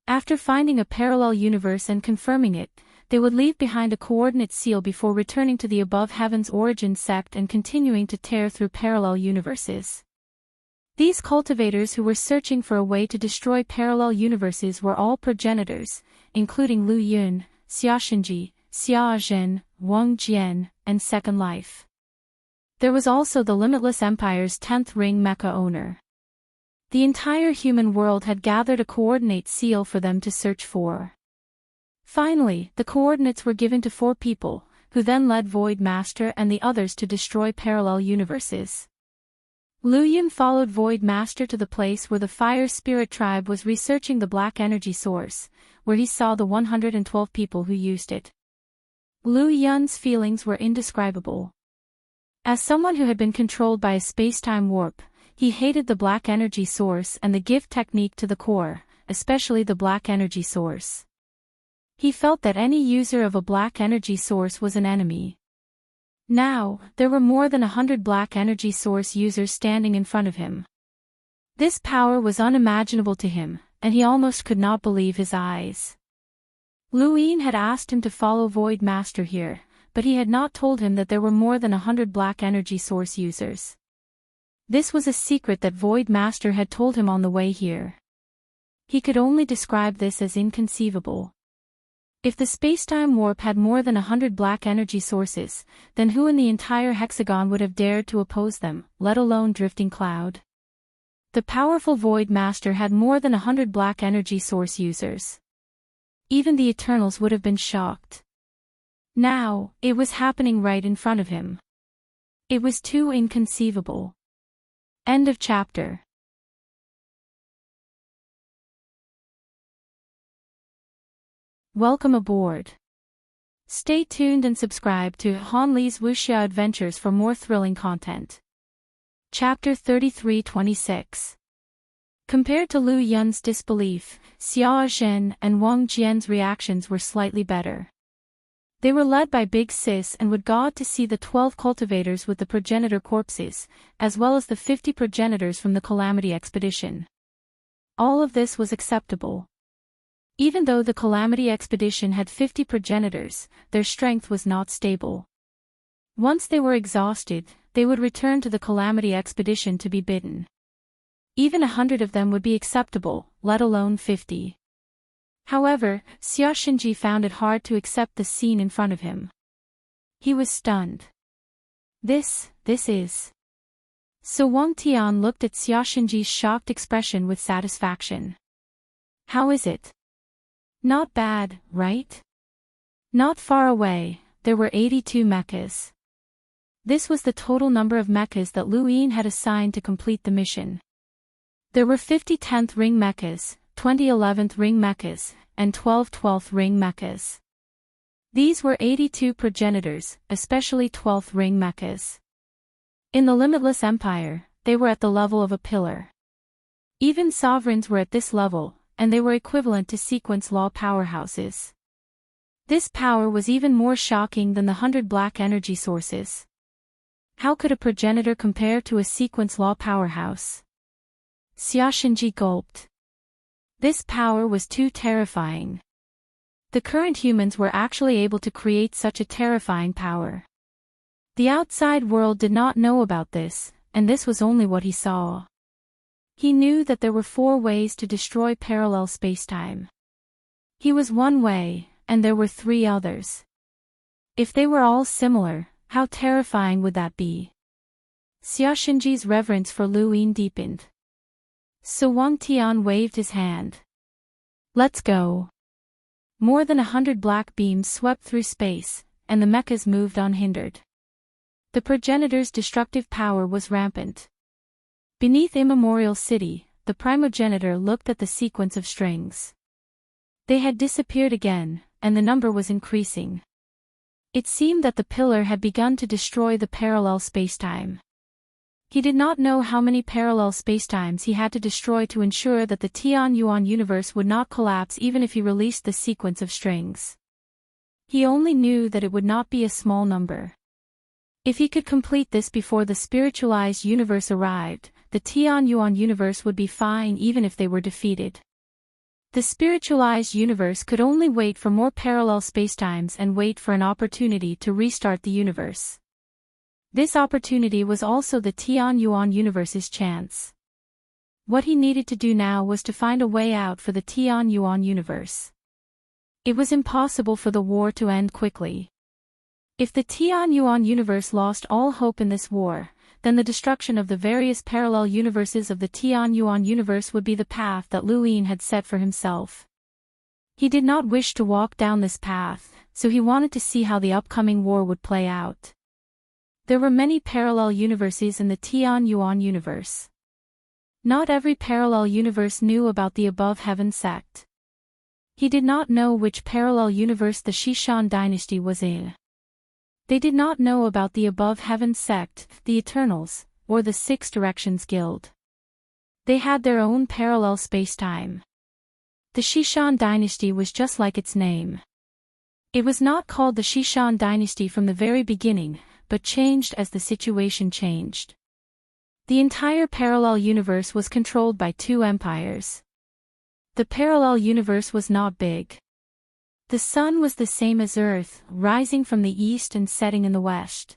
After finding a parallel universe and confirming it, they would leave behind a coordinate seal before returning to the above Heaven's Origin sect and continuing to tear through parallel universes. These cultivators who were searching for a way to destroy parallel universes were all progenitors, including Lu Yun, Xiaxinji, Xia Zhen, Wang Jian, and Second Life. There was also the Limitless Empire's 10th ring mecha owner. The entire human world had gathered a coordinate seal for them to search for. Finally, the coordinates were given to 4 people, who then led Void Master and the others to destroy parallel universes. Liu Yun followed Void Master to the place where the Fire Spirit tribe was researching the black energy source, where he saw the 112 people who used it. Liu Yun's feelings were indescribable. As someone who had been controlled by a space-time warp, he hated the black energy source and the gift technique to the core, especially the black energy source. He felt that any user of a black energy source was an enemy. Now, there were more than 100 black energy source users standing in front of him. This power was unimaginable to him, and he almost could not believe his eyes. Liu Yun had asked him to follow Void Master here, but he had not told him that there were more than 100 black energy source users. This was a secret that Void Master had told him on the way here. He could only describe this as inconceivable. If the spacetime warp had more than 100 black energy sources, then who in the entire hexagon would have dared to oppose them, let alone Drifting Cloud? The powerful Void Master had more than 100 black energy source users. Even the Eternals would have been shocked. Now, it was happening right in front of him. It was too inconceivable. End of chapter. Welcome aboard. Stay tuned and subscribe to Han Li's Wuxia Adventures for more thrilling content. Chapter 33-26. Compared to Liu Yun's disbelief, Xiao Zhen and Wang Jian's reactions were slightly better. They were led by Big Sis and would God to see the 12 cultivators with the progenitor corpses, as well as the 50 progenitors from the Calamity expedition. All of this was acceptable. Even though the Calamity expedition had 50 progenitors, their strength was not stable. Once they were exhausted, they would return to the Calamity expedition to be bidden. Even 100 of them would be acceptable, let alone 50. However, Xia Xinji found it hard to accept the scene in front of him. He was stunned. This is... So Wang Tian looked at Xia Xinji's shocked expression with satisfaction. How is it? Not bad, right? Not far away, there were 82 mechas. This was the total number of mechas that Liu Yun had assigned to complete the mission. There were 50 10th ring mechas, 20 11th ring mechas, and 12 12th ring mechas. These were 82 progenitors, especially 12th ring mechas. In the Limitless Empire, they were at the level of a pillar. Even sovereigns were at this level, and they were equivalent to sequence law powerhouses. This power was even more shocking than the 100 black energy sources. How could a progenitor compare to a sequence law powerhouse? Xia Xinji gulped. This power was too terrifying. The current humans were actually able to create such a terrifying power. The outside world did not know about this, and this was only what he saw. He knew that there were 4 ways to destroy parallel spacetime. He was one way, and there were 3 others. If they were all similar, how terrifying would that be? Xia Xinji's reverence for Liu Yun deepened. So Wang Tian waved his hand. Let's go. More than 100 black beams swept through space, and the mechas moved unhindered. The progenitor's destructive power was rampant. Beneath Immemorial City, the primogenitor looked at the sequence of strings. They had disappeared again, and the number was increasing. It seemed that the pillar had begun to destroy the parallel spacetime. He did not know how many parallel spacetimes he had to destroy to ensure that the Tian Yuan universe would not collapse even if he released the sequence of strings. He only knew that it would not be a small number. If he could complete this before the spiritualized universe arrived, the Tian Yuan universe would be fine even if they were defeated. The spiritualized universe could only wait for more parallel spacetimes and wait for an opportunity to restart the universe. This opportunity was also the Tian Yuan universe's chance. What he needed to do now was to find a way out for the Tian Yuan universe. It was impossible for the war to end quickly. If the Tian Yuan universe lost all hope in this war, then the destruction of the various parallel universes of the Tianyuan universe would be the path that Luyin had set for himself. He did not wish to walk down this path, so he wanted to see how the upcoming war would play out. There were many parallel universes in the Tianyuan universe. Not every parallel universe knew about the above heaven sect. He did not know which parallel universe the Shishan dynasty was in. They did not know about the above heaven sect, the Eternals, or the Six Directions Guild. They had their own parallel space-time. The Shishan dynasty was just like its name. It was not called the Shishan dynasty from the very beginning, but changed as the situation changed. The entire parallel universe was controlled by two empires. The parallel universe was not big. The sun was the same as Earth, rising from the east and setting in the west.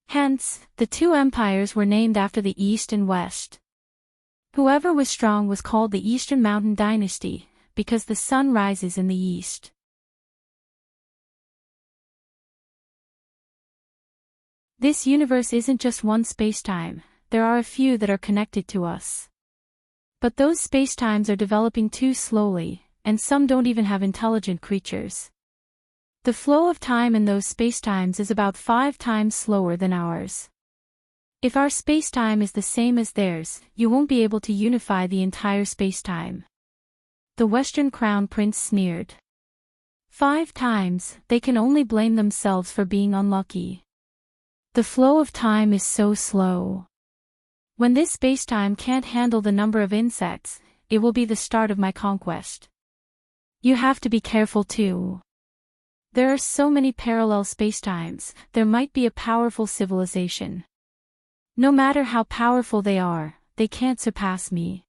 Hence, the two empires were named after the east and west. Whoever was strong was called the Eastern Mountain Dynasty, because the sun rises in the east. This universe isn't just one spacetime, there are a few that are connected to us. But those spacetimes are developing too slowly, and some don't even have intelligent creatures. The flow of time in those spacetimes is about 5 times slower than ours. If our spacetime is the same as theirs, you won't be able to unify the entire spacetime. The Western Crown Prince sneered. 5 times, they can only blame themselves for being unlucky. The flow of time is so slow. When this spacetime can't handle the number of insects, it will be the start of my conquest. You have to be careful too. There are so many parallel spacetimes, there might be a powerful civilization. No matter how powerful they are, they can't surpass me.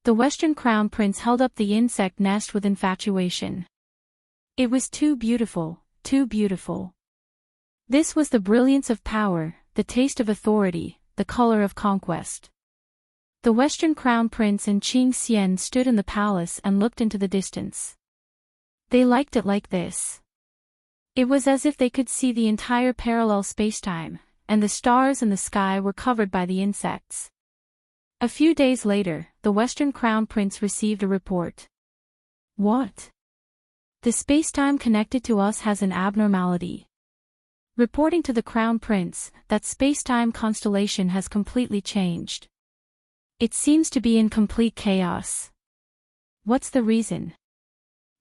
The Western Crown Prince held up the insect nest with infatuation. It was too beautiful, too beautiful. This was the brilliance of power, the taste of authority, the color of conquest. The Western Crown Prince and Qing Xian stood in the palace and looked into the distance. They liked it like this. It was as if they could see the entire parallel spacetime, and the stars in the sky were covered by the insects. A few days later, the Western Crown Prince received a report. What? The spacetime connected to us has an abnormality. Reporting to the Crown Prince, that spacetime constellation has completely changed. It seems to be in complete chaos. What's the reason?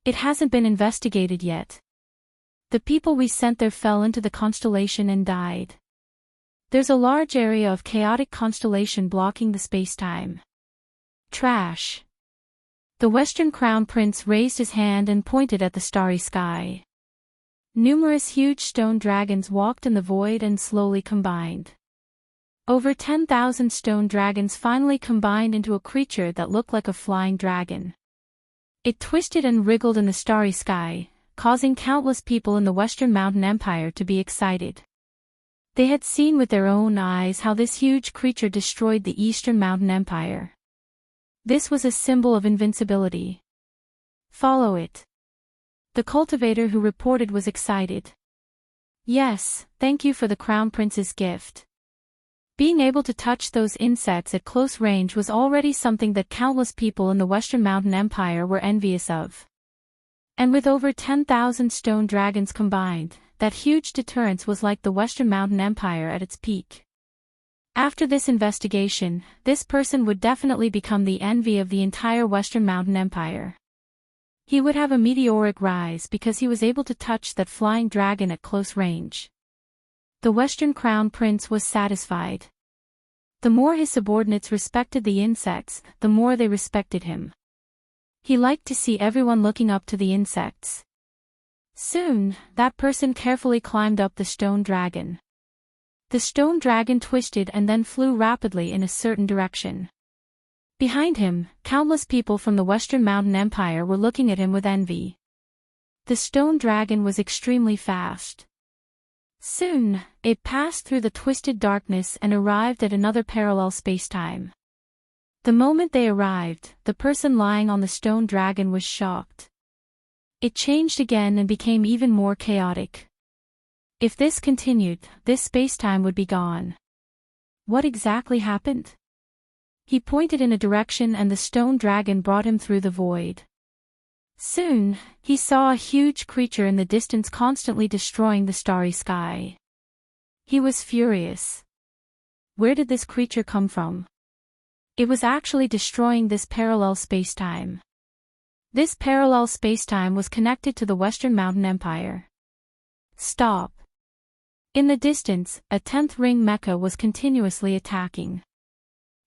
It hasn't been investigated yet. The people we sent there fell into the constellation and died. There's a large area of chaotic constellation blocking the spacetime. Trash. The Western Crown Prince raised his hand and pointed at the starry sky. Numerous huge stone dragons walked in the void and slowly combined. Over 10,000 stone dragons finally combined into a creature that looked like a flying dragon. It twisted and wriggled in the starry sky, causing countless people in the Western Mountain Empire to be excited. They had seen with their own eyes how this huge creature destroyed the Eastern Mountain Empire. This was a symbol of invincibility. Follow it. The cultivator who reported was excited. Yes, thank you for the Crown Prince's gift. Being able to touch those insects at close range was already something that countless people in the Western Mountain Empire were envious of. And with over 10,000 stone dragons combined, that huge deterrence was like the Western Mountain Empire at its peak. After this investigation, this person would definitely become the envy of the entire Western Mountain Empire. He would have a meteoric rise because he was able to touch that flying dragon at close range. The Western Crown Prince was satisfied. The more his subordinates respected the insects, the more they respected him. He liked to see everyone looking up to the insects. Soon, that person carefully climbed up the stone dragon. The stone dragon twisted and then flew rapidly in a certain direction. Behind him, countless people from the Western Mountain Empire were looking at him with envy. The stone dragon was extremely fast. Soon, it passed through the twisted darkness and arrived at another parallel spacetime. The moment they arrived, the person lying on the stone dragon was shocked. It changed again and became even more chaotic. If this continued, this spacetime would be gone. What exactly happened? He pointed in a direction and the stone dragon brought him through the void. Soon, he saw a huge creature in the distance constantly destroying the starry sky. He was furious. Where did this creature come from? It was actually destroying this parallel spacetime. This parallel spacetime was connected to the Western Mountain Empire. Stop. In the distance, a 10th ring mecha was continuously attacking.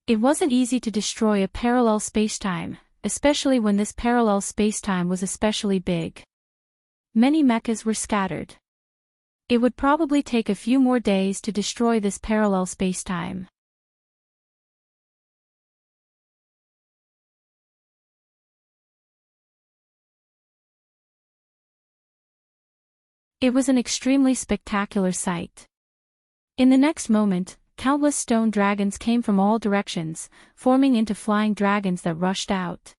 It wasn't easy to destroy a parallel spacetime, especially when this parallel spacetime was especially big. Many mechas were scattered. It would probably take a few more days to destroy this parallel spacetime. It was an extremely spectacular sight. In the next moment, countless stone dragons came from all directions, forming into flying dragons that rushed out.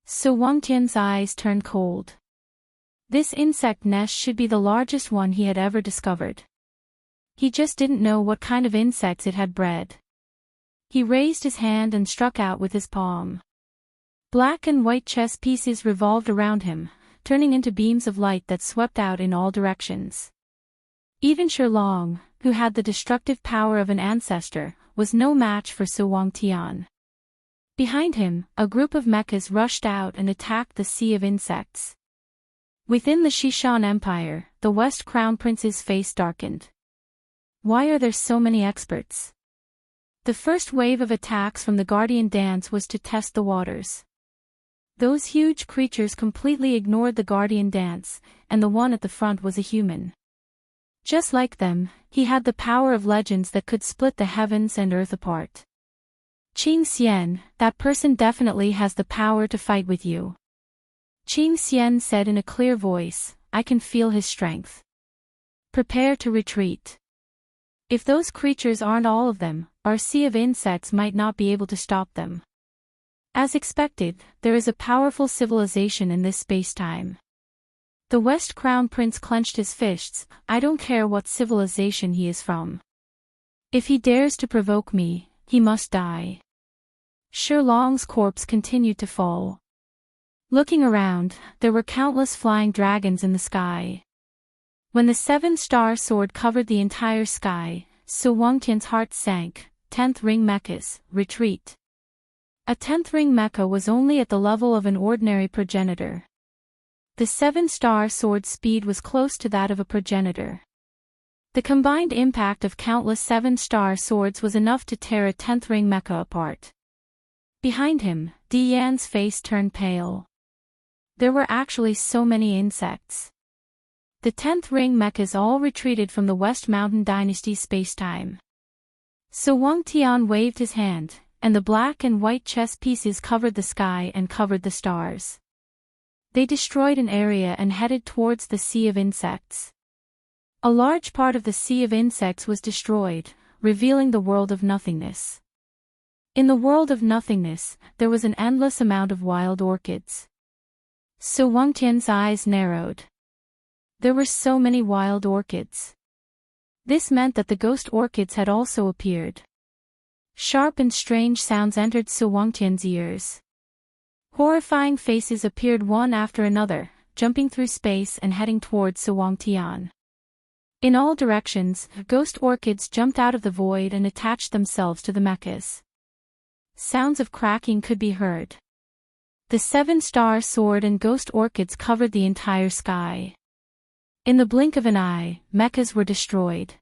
So Wang Tian's eyes turned cold. This insect nest should be the largest one he had ever discovered. He just didn't know what kind of insects it had bred. He raised his hand and struck out with his palm. Black and white chess pieces revolved around him, turning into beams of light that swept out in all directions. Even Shilong, who had the destructive power of an ancestor, was no match for Su Wangtian. Behind him, a group of mechas rushed out and attacked the sea of insects. Within the Shishan Empire, the West Crown Prince's face darkened. Why are there so many experts? The first wave of attacks from the Guardian Dance was to test the waters. Those huge creatures completely ignored the Guardian Dance, and the one at the front was a human. Just like them, he had the power of legends that could split the heavens and earth apart. Qing Xian, that person definitely has the power to fight with you. Qing Xian said in a clear voice, I can feel his strength. Prepare to retreat. If those creatures aren't all of them, our sea of insects might not be able to stop them. As expected, there is a powerful civilization in this spacetime. The West Crown Prince clenched his fists. I don't care what civilization he is from. If he dares to provoke me, he must die. Shilong's corpse continued to fall. Looking around, there were countless flying dragons in the sky. When the 7-star sword covered the entire sky, Su Wangtian's heart sank. 10th ring mechas, retreat. A 10th ring mecha was only at the level of an ordinary progenitor. The 7-star sword's speed was close to that of a progenitor. The combined impact of countless 7-star swords was enough to tear a 10th ring mecha apart. Behind him, Dian's face turned pale. There were actually so many insects. The 10th ring mechas all retreated from the West Mountain Dynasty spacetime. So Wangtian waved his hand, and the black and white chess pieces covered the sky and covered the stars. They destroyed an area and headed towards the sea of insects. A large part of the sea of insects was destroyed, revealing the world of nothingness. In the world of nothingness, there was an endless amount of wild orchids. So Wangtian's eyes narrowed. There were so many wild orchids. This meant that the ghost orchids had also appeared. Sharp and strange sounds entered Su Wangtian's ears. Horrifying faces appeared one after another, jumping through space and heading towards Su Wangtian. In all directions, ghost orchids jumped out of the void and attached themselves to the mechas. Sounds of cracking could be heard. The 7-star sword and ghost orchids covered the entire sky. In the blink of an eye, mechas were destroyed.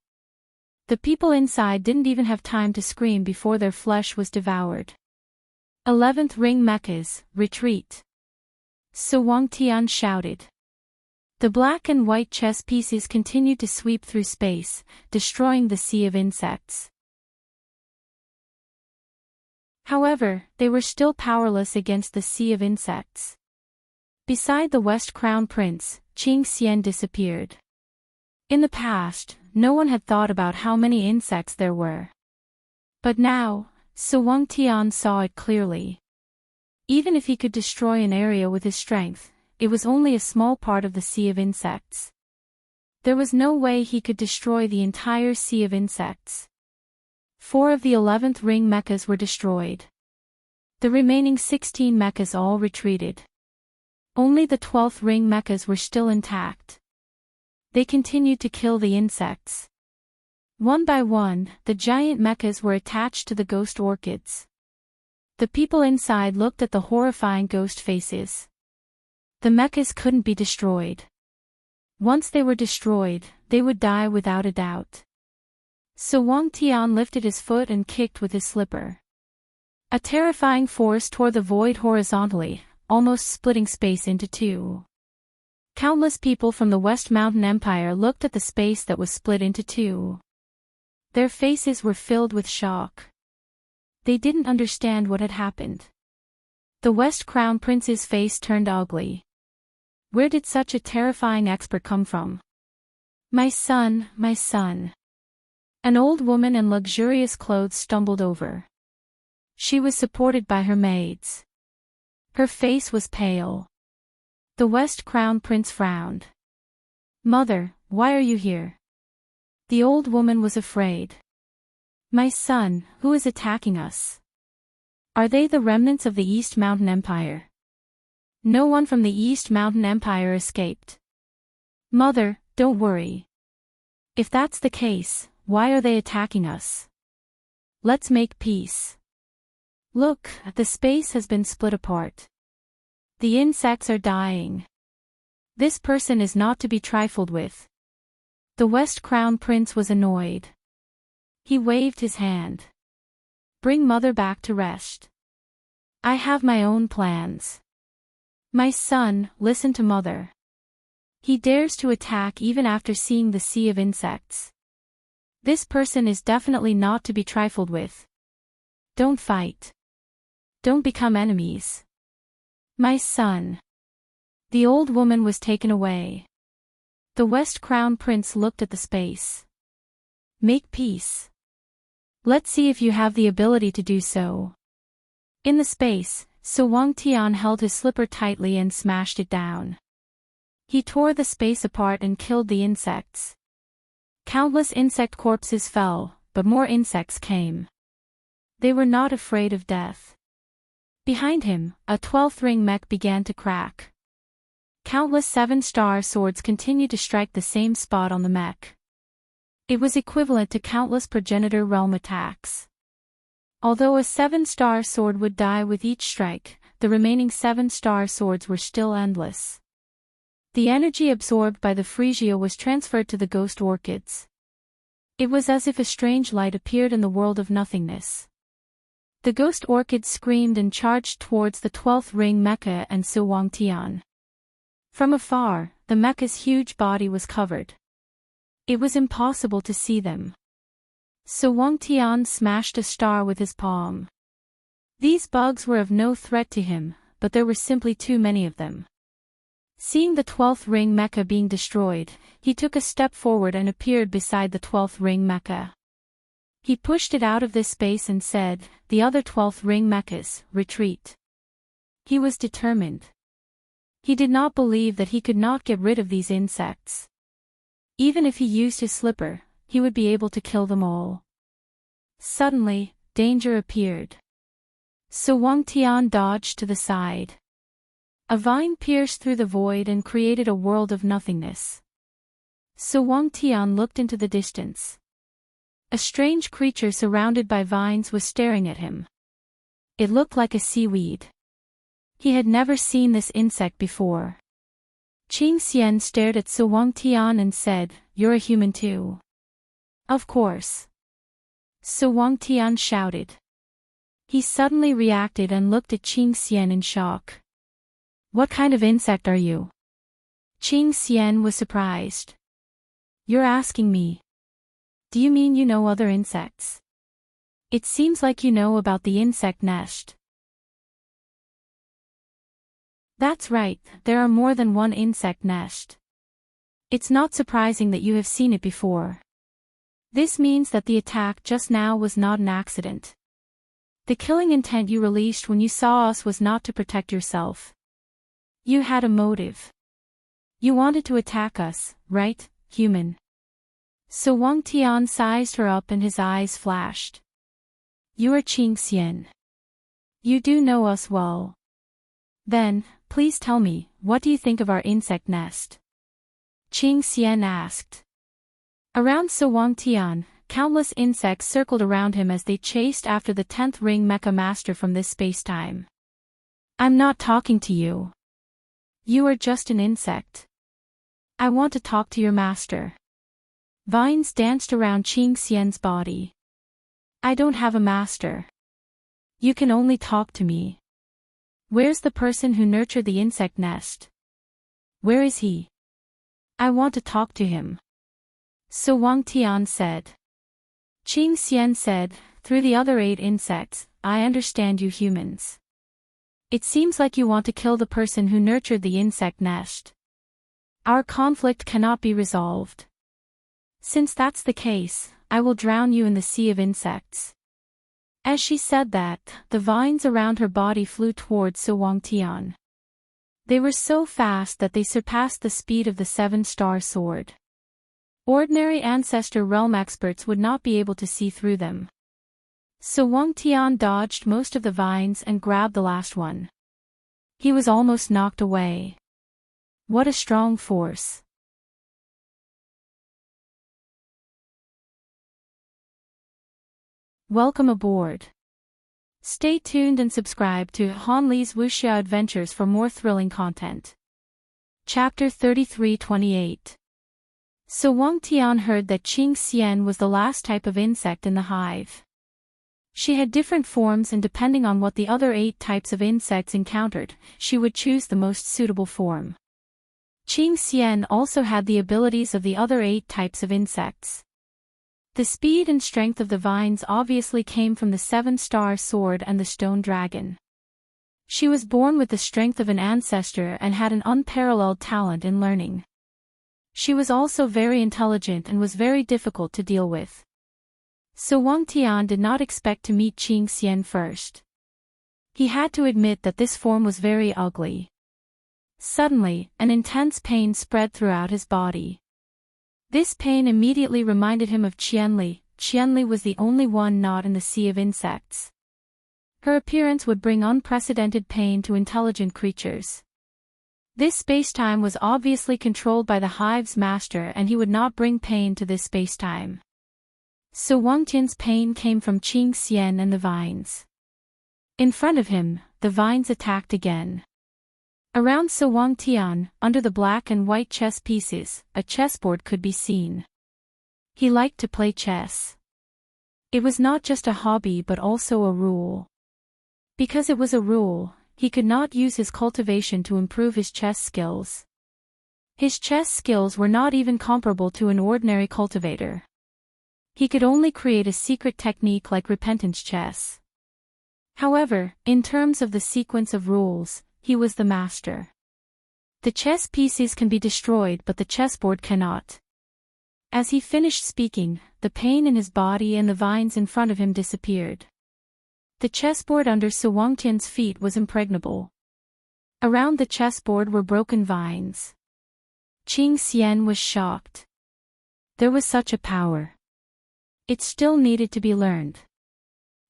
The people inside didn't even have time to scream before their flesh was devoured. 11th ring mechas, retreat. Su Wangtian shouted. The black and white chess pieces continued to sweep through space, destroying the sea of insects. However, they were still powerless against the sea of insects. Beside the West Crown Prince, Qing Xian disappeared. In the past, no one had thought about how many insects there were. But now, Su Wangtian saw it clearly. Even if he could destroy an area with his strength, it was only a small part of the sea of insects. There was no way he could destroy the entire sea of insects. 4 of the 11th ring mechas were destroyed. The remaining 16 mechas all retreated. Only the 12th ring mechas were still intact. They continued to kill the insects. One by one, the giant mechas were attached to the ghost orchids. The people inside looked at the horrifying ghost faces. The mechas couldn't be destroyed. Once they were destroyed, they would die without a doubt. So Wang Tian lifted his foot and kicked with his slipper. A terrifying force tore the void horizontally, almost splitting space into two. Countless people from the West Mountain Empire looked at the space that was split into two. Their faces were filled with shock. They didn't understand what had happened. The West Crown Prince's face turned ugly. Where did such a terrifying expert come from? My son, my son. An old woman in luxurious clothes stumbled over. She was supported by her maids. Her face was pale. The West Crown Prince frowned. Mother, why are you here? The old woman was afraid. My son, who is attacking us? Are they the remnants of the East Mountain Empire? No one from the East Mountain Empire escaped. Mother, don't worry. If that's the case, why are they attacking us? Let's make peace. Look, the space has been split apart. The insects are dying. This person is not to be trifled with. The West Crown Prince was annoyed. He waved his hand. Bring Mother back to rest. I have my own plans. My son, listen to Mother. He dares to attack even after seeing the sea of insects. This person is definitely not to be trifled with. Don't fight. Don't become enemies. My son. The old woman was taken away. The West Crown Prince looked at the space. Make peace. Let's see if you have the ability to do so. In the space, So Wang Tian held his slipper tightly and smashed it down. He tore the space apart and killed the insects. Countless insect corpses fell, but more insects came. They were not afraid of death. Behind him, a 12th ring mech began to crack. Countless 7-star swords continued to strike the same spot on the mech. It was equivalent to countless progenitor realm attacks. Although a 7-star sword would die with each strike, the remaining 7-star swords were still endless. The energy absorbed by the Phrygia was transferred to the ghost orchids. It was as if a strange light appeared in the world of nothingness. The ghost orchids screamed and charged towards the 12th ring mecha and Su Wangtian. From afar, the mecha's huge body was covered. It was impossible to see them. So Wangtian smashed a star with his palm. These bugs were of no threat to him, but there were simply too many of them. Seeing the 12th ring mecha being destroyed, he took a step forward and appeared beside the 12th ring mecha. He pushed it out of this space and said, "The other 12th ring mechas, retreat." He was determined. He did not believe that he could not get rid of these insects. Even if he used his slipper, he would be able to kill them all. Suddenly, danger appeared. So Wangtian dodged to the side. A vine pierced through the void and created a world of nothingness. So Wangtian looked into the distance. A strange creature surrounded by vines was staring at him. It looked like a seaweed. He had never seen this insect before. Qing Xian stared at Su Wangtian and said, "You're a human too." "Of course." Su Wangtian shouted. He suddenly reacted and looked at Qing Xian in shock. "What kind of insect are you?" Qing Xian was surprised. "You're asking me? Do you mean you know other insects? It seems like you know about the insect nest." "That's right, there are more than one insect nest. It's not surprising that you have seen it before. This means that the attack just now was not an accident. The killing intent you released when you saw us was not to protect yourself. You had a motive. You wanted to attack us, right, human?" So Wangtian sized her up and his eyes flashed. You are Qing Xian. You do know us well. Then, please tell me, what do you think of our insect nest? Qing Xian asked. Around Su Wangtian, countless insects circled around him as they chased after the 10th ring mecha master from this spacetime. I'm not talking to you. You are just an insect. I want to talk to your master. Vines danced around Qing Xian's body. I don't have a master. You can only talk to me. Where's the person who nurtured the insect nest? Where is he? I want to talk to him. So Wang Tian said. Qing Xian said, through the other 8 insects, I understand you humans. It seems like you want to kill the person who nurtured the insect nest. Our conflict cannot be resolved. Since that's the case, I will drown you in the sea of insects. As she said that, the vines around her body flew towards Su Wangtian. They were so fast that they surpassed the speed of the 7-star sword. Ordinary ancestor realm experts would not be able to see through them. Su Wangtian dodged most of the vines and grabbed the last one. He was almost knocked away. What a strong force. Welcome aboard. Stay tuned and subscribe to Han Li's Wuxia Adventures for more thrilling content. Chapter 33-28. So Wang Tian heard that Qing Xian was the last type of insect in the hive. She had different forms, and depending on what the other 8 types of insects encountered, she would choose the most suitable form. Qing Xian also had the abilities of the other 8 types of insects. The speed and strength of the vines obviously came from the 7-star sword and the stone dragon. She was born with the strength of an ancestor and had an unparalleled talent in learning. She was also very intelligent and was very difficult to deal with. So Wang Tian did not expect to meet Qing Xian first. He had to admit that this form was very ugly. Suddenly, an intense pain spread throughout his body. This pain immediately reminded him of Qianli. Qianli was the only one not in the sea of insects. Her appearance would bring unprecedented pain to intelligent creatures. This spacetime was obviously controlled by the hive's master, and he would not bring pain to this spacetime. So Wang Tian's pain came from Qing Xian and the vines. In front of him, the vines attacked again. Around Su Wangtian, under the black and white chess pieces, a chessboard could be seen. He liked to play chess. It was not just a hobby but also a rule. Because it was a rule, he could not use his cultivation to improve his chess skills. His chess skills were not even comparable to an ordinary cultivator. He could only create a secret technique like repentance chess. However, in terms of the sequence of rules, he was the master. The chess pieces can be destroyed but the chessboard cannot. As he finished speaking, the pain in his body and the vines in front of him disappeared. The chessboard under Su Wangtian's feet was impregnable. Around the chessboard were broken vines. Qing Xian was shocked. There was such a power. It still needed to be learned.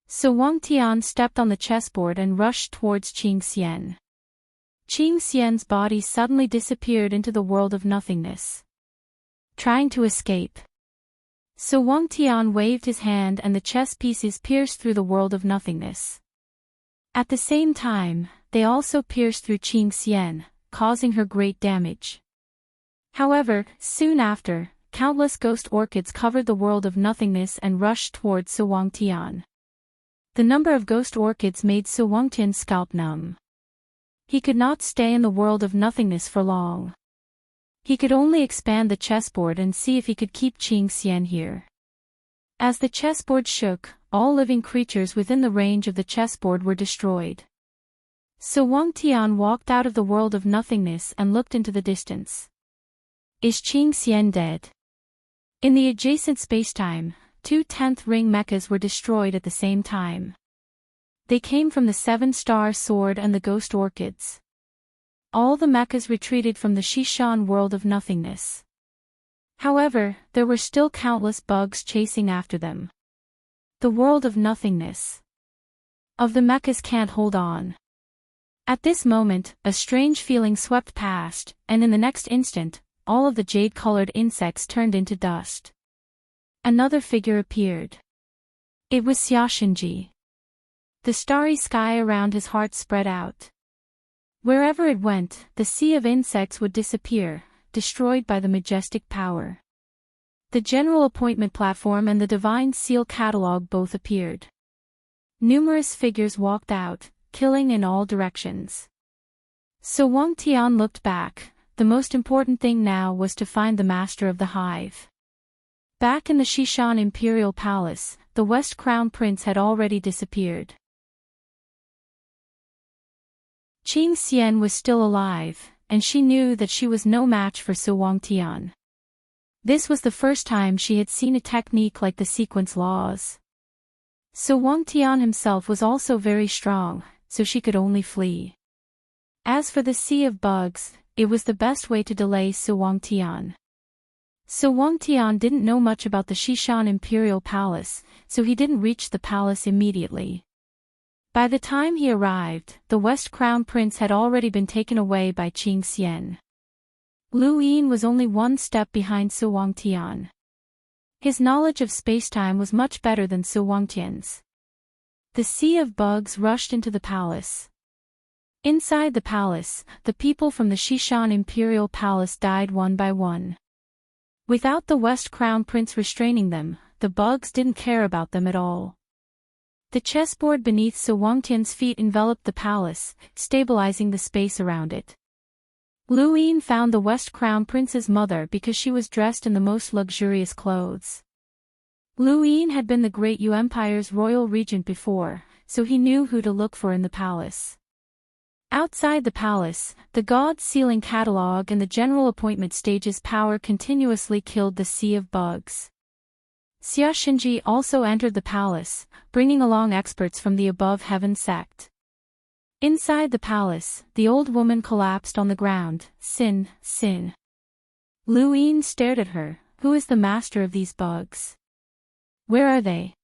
So Wang Tian stepped on the chessboard and rushed towards Qing Xian. Qing Xian's body suddenly disappeared into the world of nothingness. Trying to escape. So Wang Tian waved his hand and the chess pieces pierced through the world of nothingness. At the same time, they also pierced through Qing Xian, causing her great damage. However, soon after, countless ghost orchids covered the world of nothingness and rushed towards Su Wangtian. The number of ghost orchids made Su Wangtian's scalp numb. He could not stay in the world of nothingness for long. He could only expand the chessboard and see if he could keep Qing Xian here. As the chessboard shook, all living creatures within the range of the chessboard were destroyed. So Wang Tian walked out of the world of nothingness and looked into the distance. Is Qing Xian dead? In the adjacent spacetime, 2 10th ring mechas were destroyed at the same time. They came from the 7-star sword and the ghost orchids. All the mechas retreated from the Shishan world of nothingness. However, there were still countless bugs chasing after them. The world of nothingness. Of the mechas can't hold on. At this moment, a strange feeling swept past, and in the next instant, all of the jade-colored insects turned into dust. Another figure appeared. It was Xiaoshenji. The starry sky around his heart spread out. Wherever it went, the sea of insects would disappear, destroyed by the majestic power. The general appointment platform and the divine seal catalog both appeared. Numerous figures walked out, killing in all directions. So Wang Tian looked back. The most important thing now was to find the master of the hive. Back in the Shishan Imperial Palace, the West Crown Prince had already disappeared. Qing Xian was still alive, and she knew that she was no match for Su Wangtian. This was the first time she had seen a technique like the sequence laws. Su Wangtian himself was also very strong, so she could only flee. As for the sea of bugs, it was the best way to delay Su Wangtian. Su Wangtian didn't know much about the Shishan Imperial Palace, so he didn't reach the palace immediately. By the time he arrived, the West Crown Prince had already been taken away by Qing Xian. Lu Yin was only one step behind Su Wangtian. His knowledge of spacetime was much better than Su Wangtian's. The sea of bugs rushed into the palace. Inside the palace, the people from the Shishan Imperial Palace died one by one. Without the West Crown Prince restraining them, the bugs didn't care about them at all. The chessboard beneath Su Wangtian's feet enveloped the palace, stabilizing the space around it. Lu Yin found the West Crown Prince's mother because she was dressed in the most luxurious clothes. Lu Yin had been the Great Yu Empire's royal regent before, so he knew who to look for in the palace. Outside the palace, the God's sealing catalog and the general appointment stage's power continuously killed the sea of bugs. Xiaoshenji also entered the palace, bringing along experts from the above heaven sect. Inside the palace, the old woman collapsed on the ground. Sin, Sin. Lu Yin stared at her. Who is the master of these bugs? Where are they?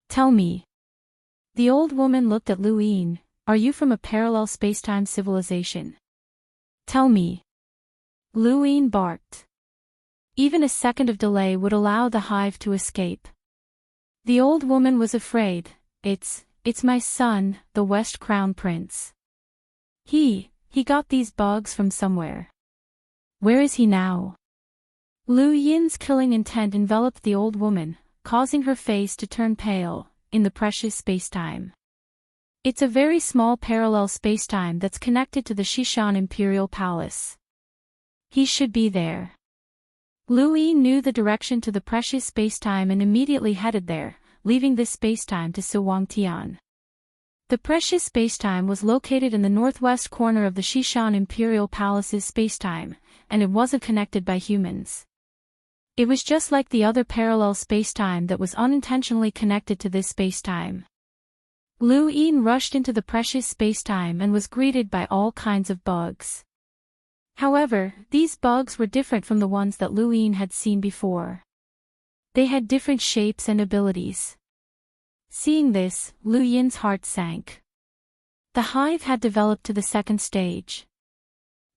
Tell me. The old woman looked at Lu Yin. Are you from a parallel spacetime civilization? Tell me. Lu Yin barked. Even a second of delay would allow the hive to escape. The old woman was afraid. It's my son, the West Crown Prince. He got these bugs from somewhere. Where is he now? Lu Yin's killing intent enveloped the old woman, causing her face to turn pale, in the precious spacetime. It's a very small parallel spacetime that's connected to the Shishan Imperial Palace. He should be there. Lu Yin knew the direction to the precious spacetime and immediately headed there, leaving this spacetime to Su Wangtian. The precious spacetime was located in the northwest corner of the Shishan Imperial Palace's spacetime, and it wasn't connected by humans. It was just like the other parallel spacetime that was unintentionally connected to this spacetime. Lu Yin rushed into the precious spacetime and was greeted by all kinds of bugs. However, these bugs were different from the ones that Lu Yin had seen before. They had different shapes and abilities. Seeing this, Lu Yin's heart sank. The hive had developed to the second stage.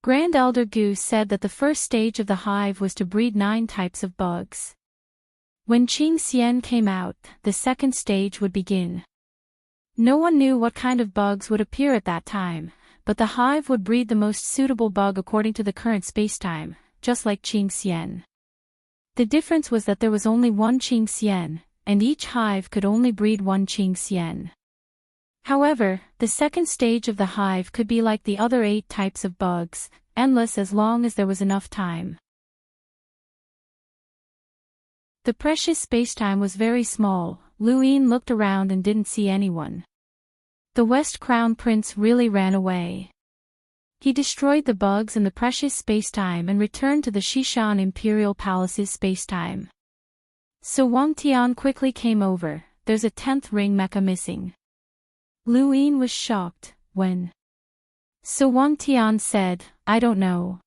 Grand Elder Gu said that the first stage of the hive was to breed 9 types of bugs. When Qing Xian came out, the second stage would begin. No one knew what kind of bugs would appear at that time, but the hive would breed the most suitable bug according to the current spacetime, just like Qing Xian. The difference was that there was only one Qing Xian, and each hive could only breed one Qing Xian. However, the second stage of the hive could be like the other 8 types of bugs, endless as long as there was enough time. The precious spacetime was very small. Lu Yin looked around and didn't see anyone. The West Crown Prince really ran away. He destroyed the bugs in the precious spacetime and returned to the Shishan Imperial Palace's spacetime. So Wangtian quickly came over. There's a 10th ring mecha missing. Lu Yin was shocked. When? So Wangtian said, I don't know.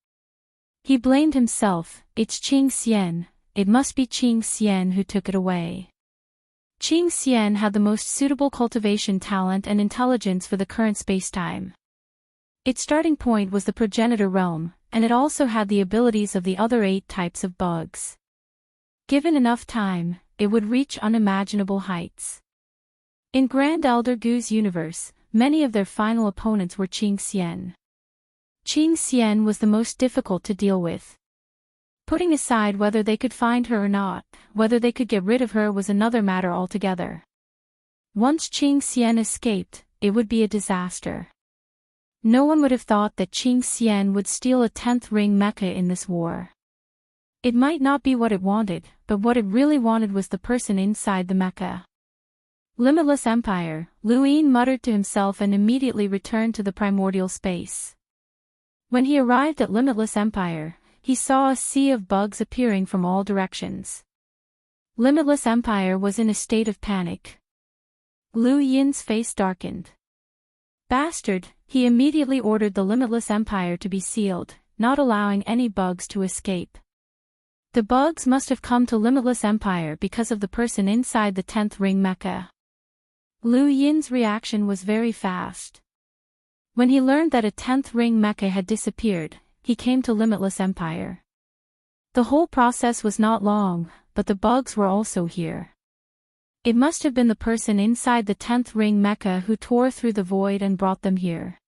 He blamed himself. It's Qing Xian. It must be Qing Xian who took it away. Qing Xian had the most suitable cultivation talent and intelligence for the current spacetime. Its starting point was the progenitor realm, and it also had the abilities of the other 8 types of bugs. Given enough time, it would reach unimaginable heights. In Grand Elder Gu's universe, many of their final opponents were Qing Xian. Qing Xian was the most difficult to deal with. Putting aside whether they could find her or not, whether they could get rid of her was another matter altogether. Once Qing Xian escaped, it would be a disaster. No one would have thought that Qing Xian would steal a 10th ring mecha in this war. It might not be what it wanted, but what it really wanted was the person inside the mecha. Limitless Empire, Lu Yin muttered to himself and immediately returned to the primordial space. When he arrived at Limitless Empire, he saw a sea of bugs appearing from all directions. Limitless Empire was in a state of panic. Lu Yin's face darkened. Bastard, he immediately ordered the Limitless Empire to be sealed, not allowing any bugs to escape. The bugs must have come to Limitless Empire because of the person inside the 10th ring mecha. Lu Yin's reaction was very fast. When he learned that a 10th ring mecha had disappeared, he came to Limitless Empire. The whole process was not long, but the bugs were also here. It must have been the person inside the 10th ring mecha who tore through the void and brought them here.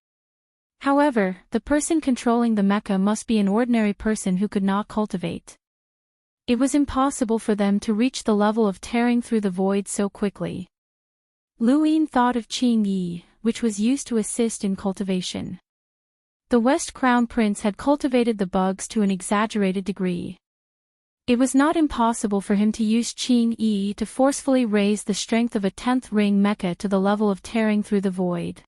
However, the person controlling the mecha must be an ordinary person who could not cultivate. It was impossible for them to reach the level of tearing through the void so quickly. Lu Yin thought of Qing Yi, which was used to assist in cultivation. The West Crown Prince had cultivated the bugs to an exaggerated degree. It was not impossible for him to use Qing Yi to forcefully raise the strength of a 10th ring mecha to the level of tearing through the void.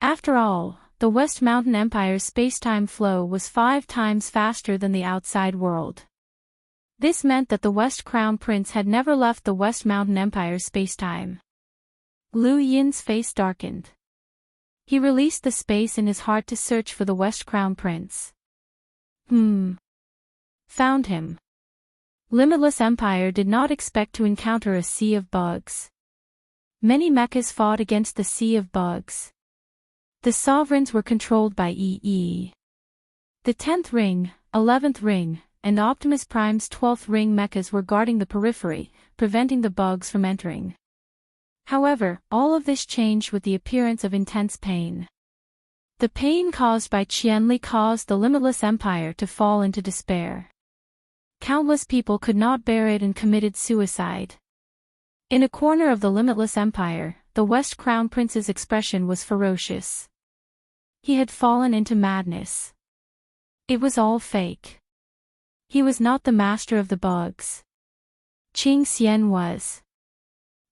After all, the West Mountain Empire's spacetime flow was 5 times faster than the outside world. This meant that the West Crown Prince had never left the West Mountain Empire's spacetime. Lu Yin's face darkened. He released the space in his heart to search for the West Crown Prince. Found him. Limitless Empire did not expect to encounter a sea of bugs. Many mechas fought against the sea of bugs. The sovereigns were controlled by EE. The 10th ring, 11th ring, and Optimus Prime's 12th ring mechas were guarding the periphery, preventing the bugs from entering. However, all of this changed with the appearance of intense pain. The pain caused by Qianli caused the Limitless Empire to fall into despair. Countless people could not bear it and committed suicide. In a corner of the Limitless Empire, the West Crown Prince's expression was ferocious. He had fallen into madness. It was all fake. He was not the master of the bugs. Qing Xian was.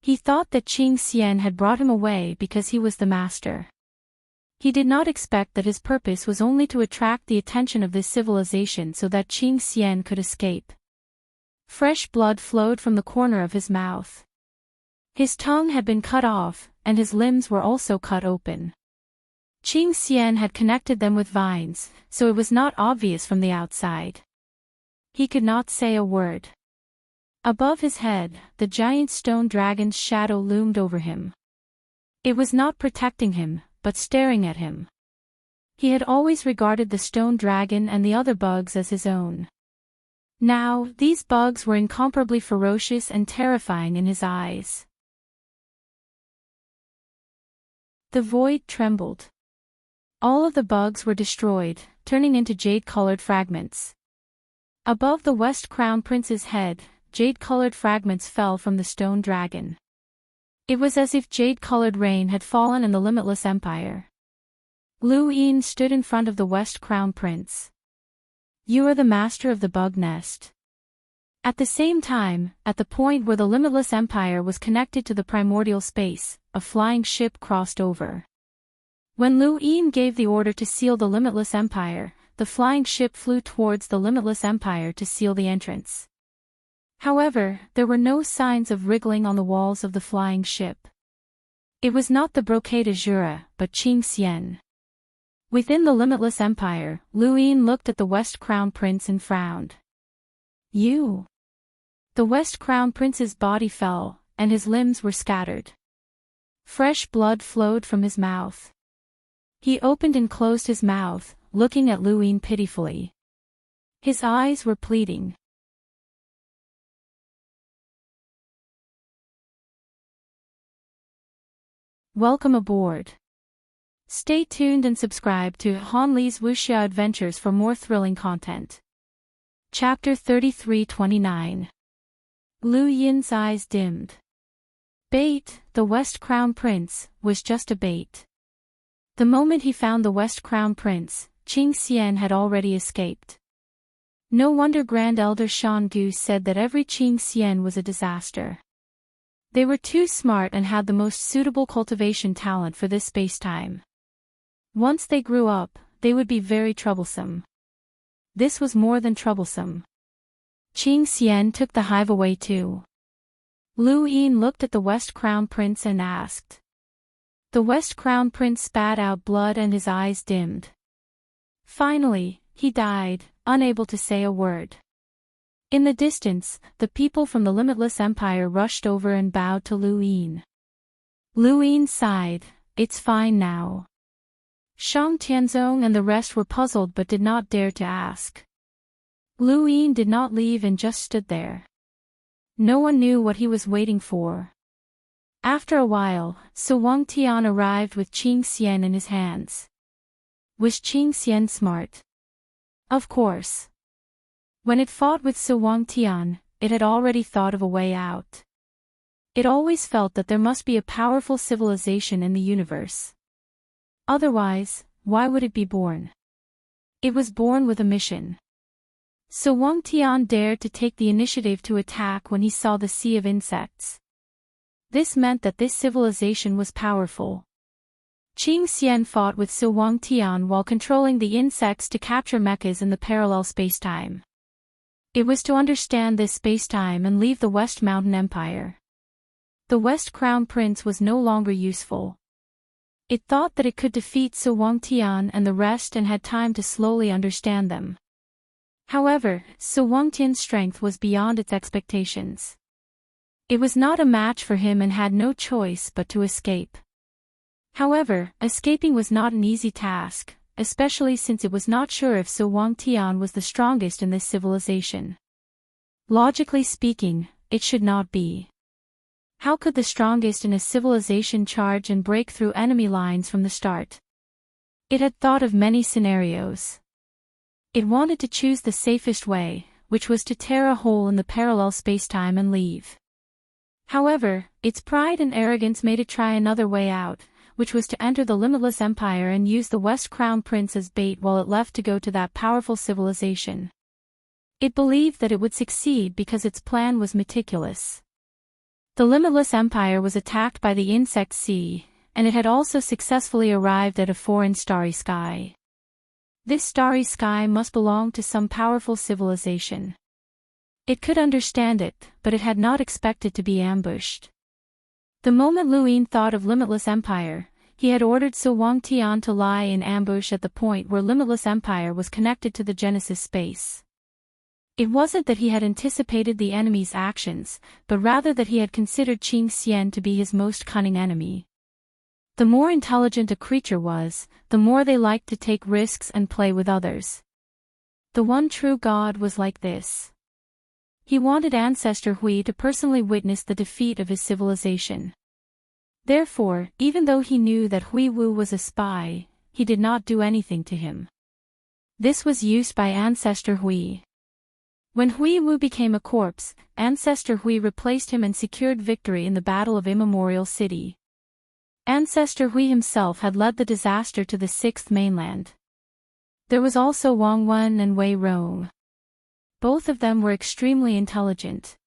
He thought that Qing Xian had brought him away because he was the master. He did not expect that his purpose was only to attract the attention of this civilization so that Qing Xian could escape. Fresh blood flowed from the corner of his mouth. His tongue had been cut off, and his limbs were also cut open. Qing Xian had connected them with vines, so it was not obvious from the outside. He could not say a word. Above his head, the giant stone dragon's shadow loomed over him. It was not protecting him, but staring at him. He had always regarded the stone dragon and the other bugs as his own. Now, these bugs were incomparably ferocious and terrifying in his eyes. The void trembled. All of the bugs were destroyed, turning into jade-colored fragments. Above the West Crown Prince's head, jade-colored fragments fell from the stone dragon. It was as if jade-colored rain had fallen in the Limitless Empire. Lu Yin stood in front of the West Crown Prince. You are the master of the bug nest. At the same time, at the point where the Limitless Empire was connected to the primordial space, a flying ship crossed over. When Lu Yin gave the order to seal the Limitless Empire, the flying ship flew towards the Limitless Empire to seal the entrance. However, there were no signs of wriggling on the walls of the flying ship. It was not the Brocade Azura, but Qing Xian. Within the Limitless Empire, Lu Yin looked at the West Crown Prince and frowned. You. The West Crown Prince's body fell, and his limbs were scattered. Fresh blood flowed from his mouth. He opened and closed his mouth, looking at Lu Yin pitifully. His eyes were pleading. Welcome aboard. Stay tuned and subscribe to Han Li's Wuxia Adventures for more thrilling content. Chapter 33-29. Lu Yin's eyes dimmed. Bait, the West Crown Prince, was just a bait. The moment he found the West Crown Prince, Qing Xian had already escaped. No wonder Grand Elder Shan Gu said that every Qing Xian was a disaster. They were too smart and had the most suitable cultivation talent for this space-time. Once they grew up, they would be very troublesome. This was more than troublesome. Qing Xian took the hive away too. Lu Yin looked at the West Crown Prince and asked. The West Crown Prince spat out blood and his eyes dimmed. Finally, he died, unable to say a word. In the distance, the people from the Limitless Empire rushed over and bowed to Lu Yin. Lu Yin sighed, "It's fine now." Shang Tianzong and the rest were puzzled but did not dare to ask. Lu Yin did not leave and just stood there. No one knew what he was waiting for. After a while, Su Wangtian arrived with Qing Xian in his hands. Was Qing Xian smart? Of course. When it fought with Su Wangtian, it had already thought of a way out. It always felt that there must be a powerful civilization in the universe. Otherwise, why would it be born? It was born with a mission. Su Wangtian dared to take the initiative to attack when he saw the sea of insects. This meant that this civilization was powerful. Qing Xian fought with Su Wangtian while controlling the insects to capture mechas in the parallel spacetime. It was to understand this spacetime and leave the West Mountain Empire. The West Crown Prince was no longer useful. It thought that it could defeat Su Wangtian and the rest and had time to slowly understand them. However, Su Wangtian's strength was beyond its expectations. It was not a match for him and had no choice but to escape. However, escaping was not an easy task, especially since it was not sure if Su Wangtian was the strongest in this civilization. Logically speaking, it should not be. How could the strongest in a civilization charge and break through enemy lines from the start? It had thought of many scenarios. It wanted to choose the safest way, which was to tear a hole in the parallel spacetime and leave. However, its pride and arrogance made it try another way out, which was to enter the Limitless Empire and use the West Crown Prince as bait while it left to go to that powerful civilization. It believed that it would succeed because its plan was meticulous. The Limitless Empire was attacked by the Insect Sea, and it had also successfully arrived at a foreign starry sky. This starry sky must belong to some powerful civilization. It could understand it, but it had not expected to be ambushed. The moment Lu Yin thought of Limitless Empire, he had ordered Su Wangtian to lie in ambush at the point where Limitless Empire was connected to the Genesis space. It wasn't that he had anticipated the enemy's actions, but rather that he had considered Qing Xian to be his most cunning enemy. The more intelligent a creature was, the more they liked to take risks and play with others. The one true God was like this. He wanted Ancestor Hui to personally witness the defeat of his civilization. Therefore, even though he knew that Hui Wu was a spy, he did not do anything to him. This was used by Ancestor Hui. When Hui Wu became a corpse, Ancestor Hui replaced him and secured victory in the Battle of Immemorial City. Ancestor Hui himself had led the disaster to the Sixth Mainland. There was also Wang Wen and Wei Rong. Both of them were extremely intelligent.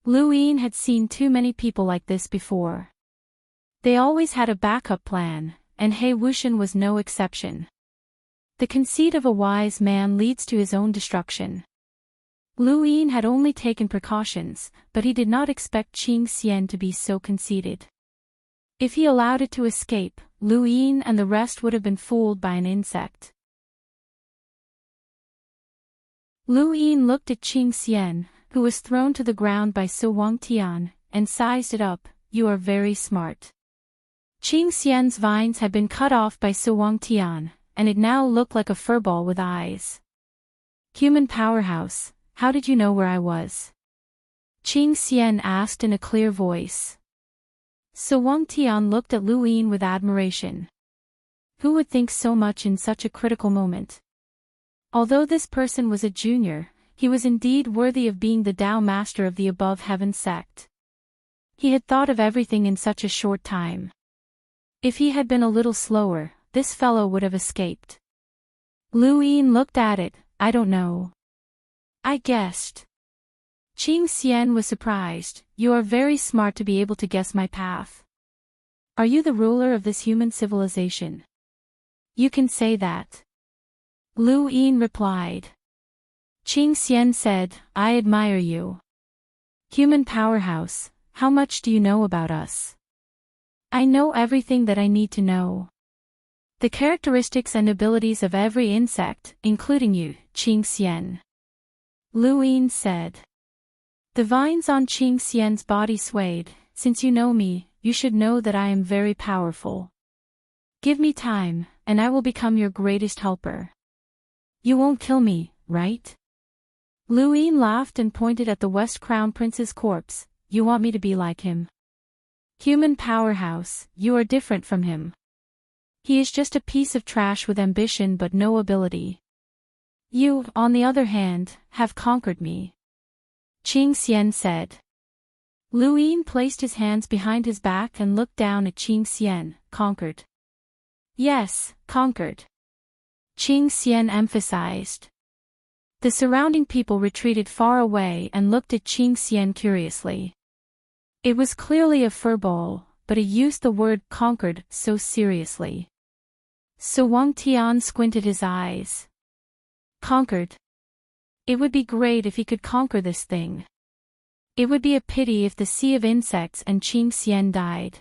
Lu Yin had seen too many people like this before. They always had a backup plan, and He Wuxian was no exception. The conceit of a wise man leads to his own destruction. Lu Yin had only taken precautions, but he did not expect Qing Xian to be so conceited. If he allowed it to escape, Lu Yin and the rest would have been fooled by an insect. Lu Yin looked at Qing Xian, who was thrown to the ground by Su Wangtian, and sized it up. You are very smart. Qing Xian's vines had been cut off by Suwang Tian, and it now looked like a furball with eyes. Human powerhouse, how did you know where I was? Qing Xian asked in a clear voice. Suwang Tian looked at Lu Yin with admiration. Who would think so much in such a critical moment? Although this person was a junior, he was indeed worthy of being the Tao master of the above heaven sect. He had thought of everything in such a short time. If he had been a little slower, this fellow would have escaped. Lu Yin looked at it. I don't know. I guessed. Qing Xian was surprised. You are very smart to be able to guess my path. Are you the ruler of this human civilization? You can say that. Lu Yin replied. Qing Xian said, I admire you. Human powerhouse, how much do you know about us? I know everything that I need to know. The characteristics and abilities of every insect, including you, Qing Xian. Lu Yin said. The vines on Qing Xian's body swayed. Since you know me, you should know that I am very powerful. Give me time, and I will become your greatest helper. You won't kill me, right? Lu Yin laughed and pointed at the West Crown Prince's corpse. You want me to be like him? Human powerhouse, you are different from him. He is just a piece of trash with ambition but no ability. You, on the other hand, have conquered me. Qing Xian said. Lu Yin placed his hands behind his back and looked down at Qing Xian. Conquered. Yes, conquered. Qing Xian emphasized. The surrounding people retreated far away and looked at Qing Xian curiously. It was clearly a furball, but he used the word conquered so seriously. Suwang Tian squinted his eyes. Conquered. It would be great if he could conquer this thing. It would be a pity if the Sea of Insects and Qing Xian died.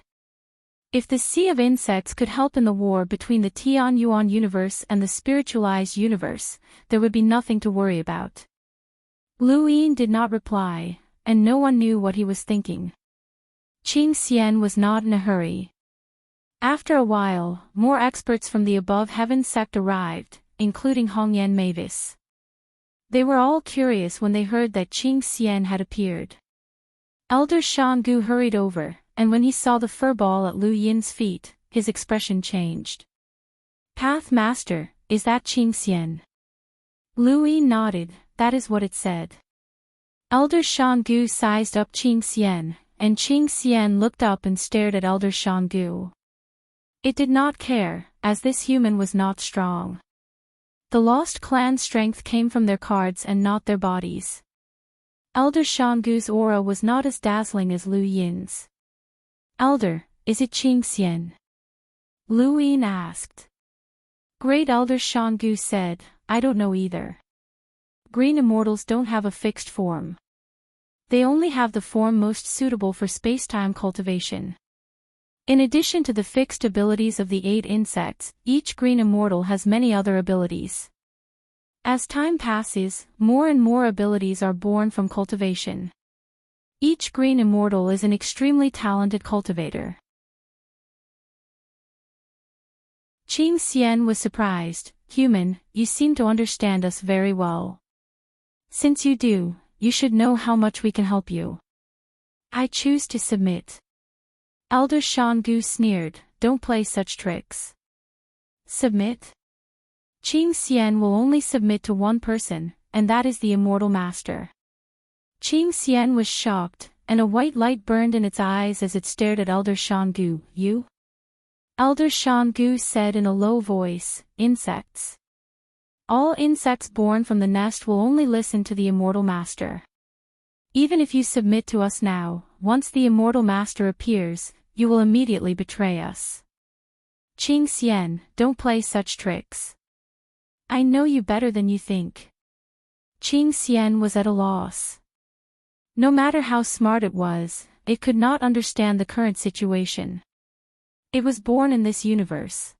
If the Sea of Insects could help in the war between the Tian Yuan universe and the spiritualized universe, there would be nothing to worry about. Lu Yin did not reply, and no one knew what he was thinking. Qing Xian was not in a hurry. After a while, more experts from the above heaven sect arrived, including Hongyan Mavis. They were all curious when they heard that Qing Xian had appeared. Elder Shangu hurried over, and when he saw the furball at Lu Yin's feet, his expression changed. Path Master, is that Qing Xian? Lu Yin nodded, that is what it said. Elder Shangu sized up Qing Xian, and Qing Xian looked up and stared at Elder Shangu. It did not care, as this human was not strong. The lost clan's strength came from their cards and not their bodies. Elder Shangu's aura was not as dazzling as Lu Yin's. Elder, is it Qing Xian? Lu Yin asked. Great Elder Shangu said, I don't know either. Green immortals don't have a fixed form. They only have the form most suitable for space-time cultivation. In addition to the fixed abilities of the 8 insects, each green immortal has many other abilities. As time passes, more and more abilities are born from cultivation. Each green immortal is an extremely talented cultivator. Qing Xian was surprised. Human, you seem to understand us very well. Since you do, you should know how much we can help you. I choose to submit. Elder Shangu sneered, don't play such tricks. Submit? Qing Xian will only submit to one person, and that is the Immortal Master. Qing Xian was shocked, and a white light burned in its eyes as it stared at Elder Shangu. You? Elder Shangu said in a low voice, insects. All insects born from the nest will only listen to the Immortal Master. Even if you submit to us now, once the Immortal Master appears, you will immediately betray us. Qing Xian, don't play such tricks. I know you better than you think. Qing Xian was at a loss. No matter how smart it was, it could not understand the current situation. It was born in this universe.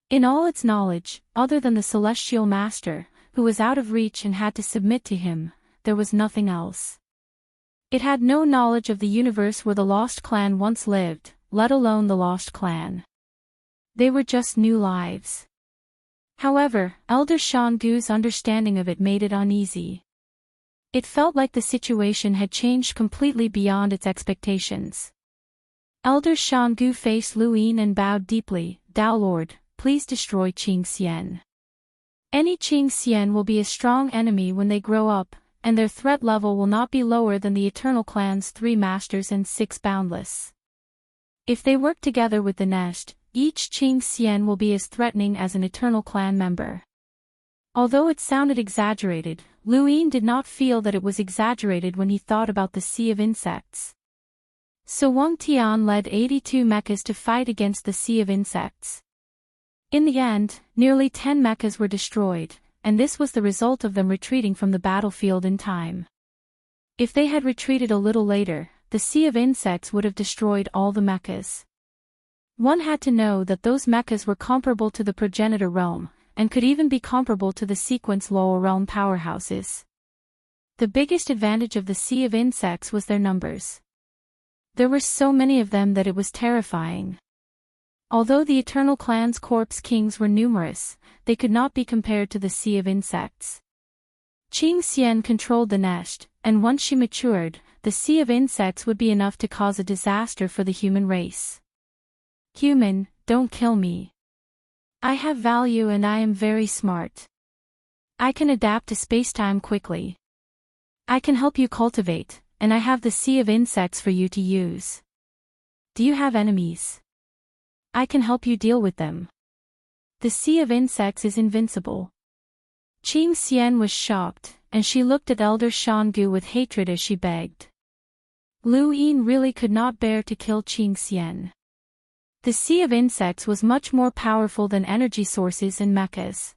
In all its knowledge, other than the Celestial Master, who was out of reach and had to submit to him, there was nothing else. It had no knowledge of the universe where the lost clan once lived, let alone the lost clan. They were just new lives. However, Elder Shangu's understanding of it made it uneasy. It felt like the situation had changed completely beyond its expectations. Elder Shangu faced Luin and bowed deeply. Tao Lord, please destroy Qing Xian. Any Qing Xian will be a strong enemy when they grow up, and their threat level will not be lower than the Eternal Clan's 3 Masters and 6 Boundless. If they work together with the nest, each Qing Xian will be as threatening as an Eternal Clan member. Although it sounded exaggerated, Luin did not feel that it was exaggerated when he thought about the Sea of Insects. So Wang Tian led 82 mechas to fight against the Sea of Insects. In the end, nearly 10 mechas were destroyed, and this was the result of them retreating from the battlefield in time. If they had retreated a little later, the Sea of Insects would have destroyed all the mechas. One had to know that those mechas were comparable to the progenitor realm, and could even be comparable to the sequence lower realm powerhouses. The biggest advantage of the Sea of Insects was their numbers. There were so many of them that it was terrifying. Although the Eternal Clan's corpse kings were numerous, they could not be compared to the Sea of Insects. Qing Xian controlled the nest, and once she matured, the Sea of Insects would be enough to cause a disaster for the human race. Human, don't kill me. I have value and I am very smart. I can adapt to space-time quickly. I can help you cultivate, and I have the Sea of Insects for you to use. Do you have enemies? I can help you deal with them. The Sea of Insects is invincible. Qing Xian was shocked, and she looked at Elder Shangu with hatred as she begged. Lu Yin really could not bear to kill Qing Xian. The Sea of Insects was much more powerful than energy sources and mechas.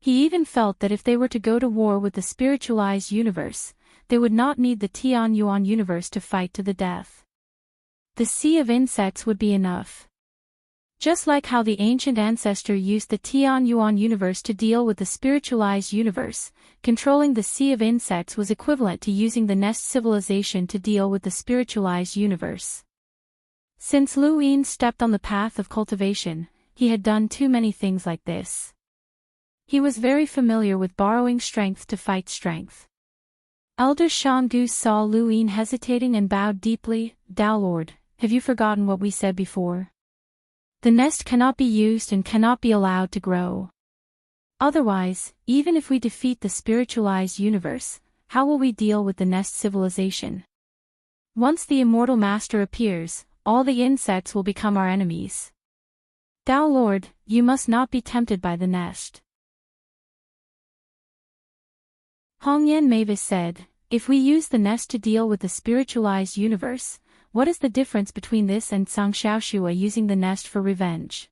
He even felt that if they were to go to war with the spiritualized universe, they would not need the Tian Yuan universe to fight to the death. The Sea of Insects would be enough. Just like how the ancient ancestor used the Tian Yuan universe to deal with the spiritualized universe, controlling the Sea of Insects was equivalent to using the Nest civilization to deal with the spiritualized universe. Since Lu Yin stepped on the path of cultivation, he had done too many things like this. He was very familiar with borrowing strength to fight strength. Elder Shangu saw Lu Yin hesitating and bowed deeply. Tao Lord, have you forgotten what we said before? The nest cannot be used and cannot be allowed to grow. Otherwise, even if we defeat the spiritualized universe, how will we deal with the nest civilization? Once the immortal master appears, all the insects will become our enemies. Tao Lord, you must not be tempted by the nest. Hongyan Mavis said, if we use the nest to deal with the spiritualized universe, what is the difference between this and Sang Xiaoshua using the nest for revenge?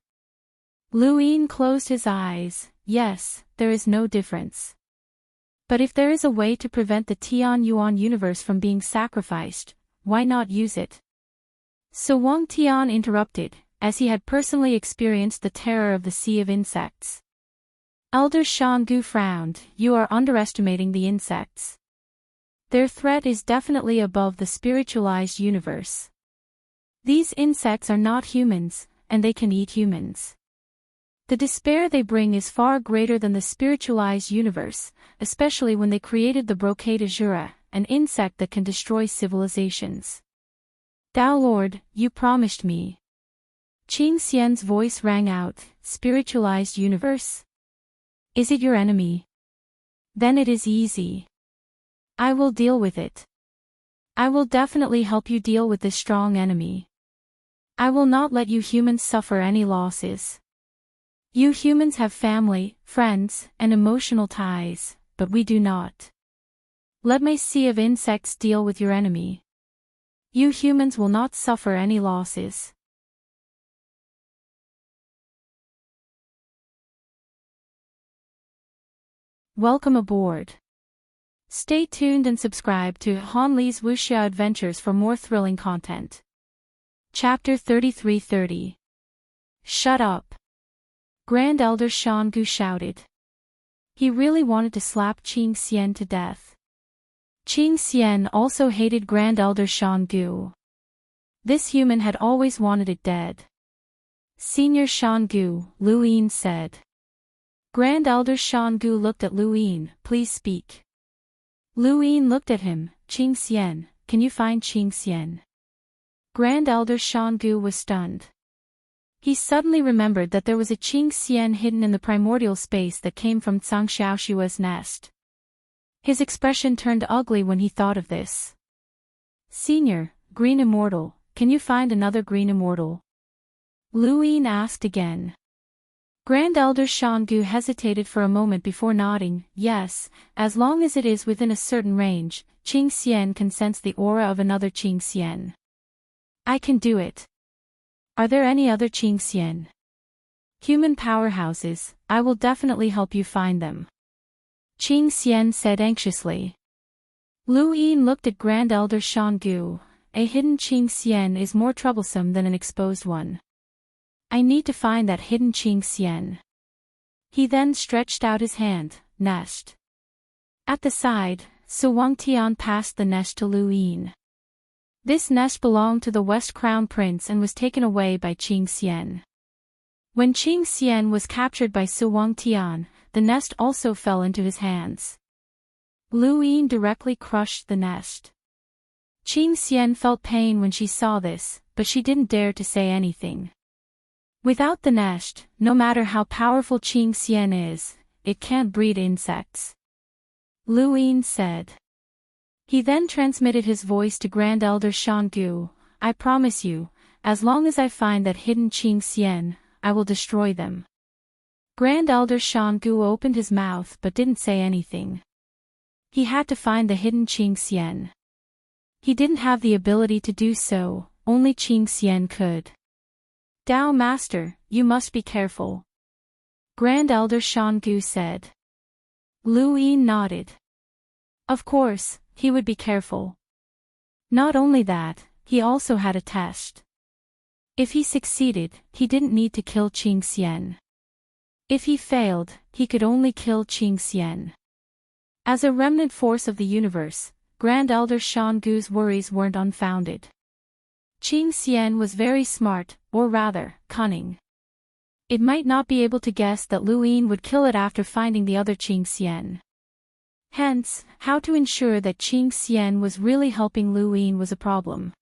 Lu Yin closed his eyes. Yes, there is no difference. But if there is a way to prevent the Tian Yuan universe from being sacrificed, why not use it? So Wang Tian interrupted, as he had personally experienced the terror of the Sea of Insects. Elder Shangu frowned. You are underestimating the insects. Their threat is definitely above the spiritualized universe. These insects are not humans, and they can eat humans. The despair they bring is far greater than the spiritualized universe, especially when they created the brocade azura, an insect that can destroy civilizations. Tao Lord, you promised me. Qing Xian's voice rang out, spiritualized universe? Is it your enemy? Then it is easy. I will deal with it. I will definitely help you deal with this strong enemy. I will not let you humans suffer any losses. You humans have family, friends, and emotional ties, but we do not. Let my Sea of Insects deal with your enemy. You humans will not suffer any losses. Welcome aboard. Stay tuned and subscribe to Han Li's Wuxia Adventures for more thrilling content. Chapter 3330. Shut up. Grand Elder Shangu shouted. He really wanted to slap Qing Xian to death. Qing Xian also hated Grand Elder Shan Gu. This human had always wanted it dead. Senior Shan Gu, Lu Yin said. Grand Elder Shan Gu looked at Lu Yin. Please speak. Lu Yin looked at him. Qing Xian, can you find Qing Xian? Grand Elder Shan Gu was stunned. He suddenly remembered that there was a Qing Xian hidden in the primordial space that came from Zhang Xiaoshua's nest. His expression turned ugly when he thought of this. Senior, Green Immortal, can you find another Green Immortal? Lu Yin asked again. Grand Elder Shan Gu hesitated for a moment before nodding. Yes, as long as it is within a certain range, Qing Xian can sense the aura of another Qing Xian. I can do it. Are there any other Qing Xian? Human powerhouses, I will definitely help you find them. Qing Xian said anxiously. Lu Yin looked at Grand Elder Shan Gu. A hidden Qing Xian is more troublesome than an exposed one. I need to find that hidden Qing Xian. He then stretched out his hand. Nest. At the side, Su Wangtian passed the nest to Lu Yin. This nest belonged to the West Crown Prince and was taken away by Qing Xian. When Qing Xian was captured by Su Wangtian, the nest also fell into his hands. Lu Yin directly crushed the nest. Qing Xian felt pain when she saw this, but she didn't dare to say anything. Without the nest, no matter how powerful Qing Xian is, it can't breed insects. Lu Yin said. He then transmitted his voice to Grand Elder Shan Gu. I promise you, as long as I find that hidden Qing Xian, I will destroy them. Grand Elder Shan Gu opened his mouth but didn't say anything. He had to find the hidden Qing Xian. He didn't have the ability to do so, only Qing Xian could. Dao Master, you must be careful. Grand Elder Shan Gu said. Lu Yin nodded. Of course, he would be careful. Not only that, he also had a test. If he succeeded, he didn't need to kill Qing Xian. If he failed, he could only kill Qing Xian. As a remnant force of the universe, Grand Elder Shan Gu's worries weren't unfounded. Qing Xian was very smart, or rather, cunning. It might not be able to guess that Lu Yin would kill it after finding the other Qing Xian. Hence, how to ensure that Qing Xian was really helping Lu Yin was a problem.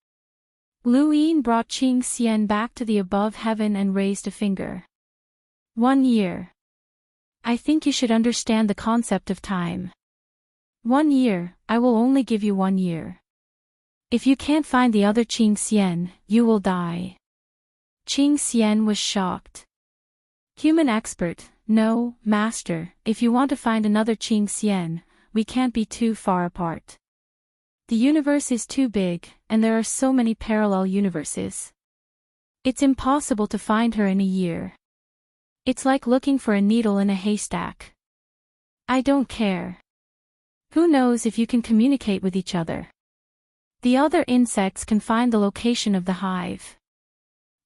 Lu Yin brought Qing Xian back to the above heaven and raised a finger. 1 year. I think you should understand the concept of time. 1 year, I will only give you 1 year. If you can't find the other Qing Xian, you will die. Qing Xian was shocked. Human expert, no, Master, if you want to find another Qing Xian, we can't be too far apart. The universe is too big, and there are so many parallel universes. It's impossible to find her in a year. It's like looking for a needle in a haystack. I don't care. Who knows if you can communicate with each other? The other insects can find the location of the hive.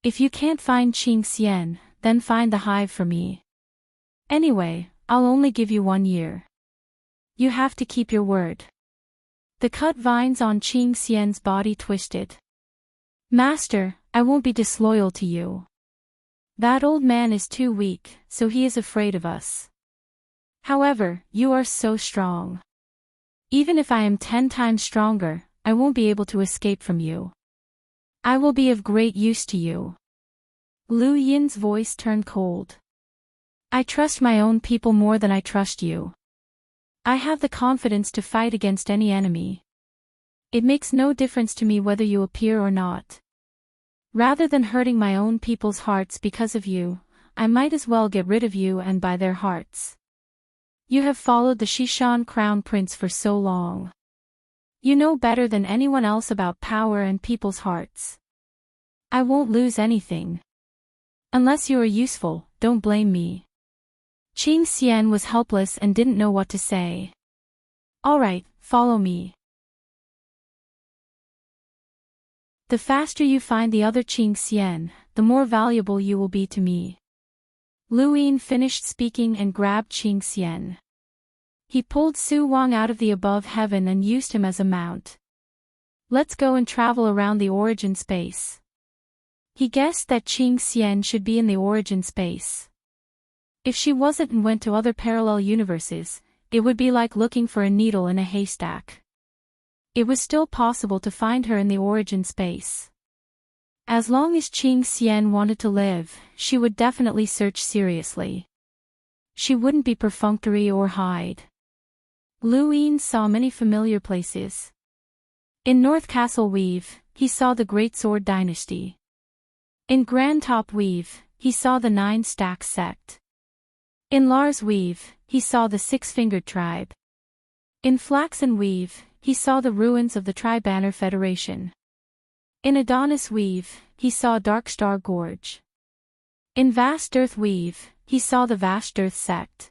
If you can't find Qing Xian, then find the hive for me. Anyway, I'll only give you 1 year. You have to keep your word. The cut vines on Qing Xian's body twisted. Master, I won't be disloyal to you. That old man is too weak, so he is afraid of us. However, you are so strong. Even if I am 10 times stronger, I won't be able to escape from you. I will be of great use to you. Lu Yin's voice turned cold. I trust my own people more than I trust you. I have the confidence to fight against any enemy. It makes no difference to me whether you appear or not. Rather than hurting my own people's hearts because of you, I might as well get rid of you and buy their hearts. You have followed the Shishan Crown Prince for so long. You know better than anyone else about power and people's hearts. I won't lose anything. Unless you are useful, don't blame me. Qing Xian was helpless and didn't know what to say. All right, follow me. The faster you find the other Qing Xian, the more valuable you will be to me. Lu Yin finished speaking and grabbed Qing Xian. He pulled Su Wang out of the above heaven and used him as a mount. Let's go and travel around the origin space. He guessed that Qing Xian should be in the origin space. If she wasn't and went to other parallel universes, it would be like looking for a needle in a haystack. It was still possible to find her in the origin space. As long as Qing Xian wanted to live, she would definitely search seriously. She wouldn't be perfunctory or hide. Lu Yin saw many familiar places. In North Castle Weave, he saw the Great Sword Dynasty. In Grand Top Weave, he saw the Nine Stacks sect. In Lars Weave, he saw the Six-Fingered Tribe. In Flaxen Weave, he saw the ruins of the Tri-Banner Federation. In Adonis Weave, he saw Dark Star Gorge. In Vast Earth Weave, he saw the Vast Earth sect.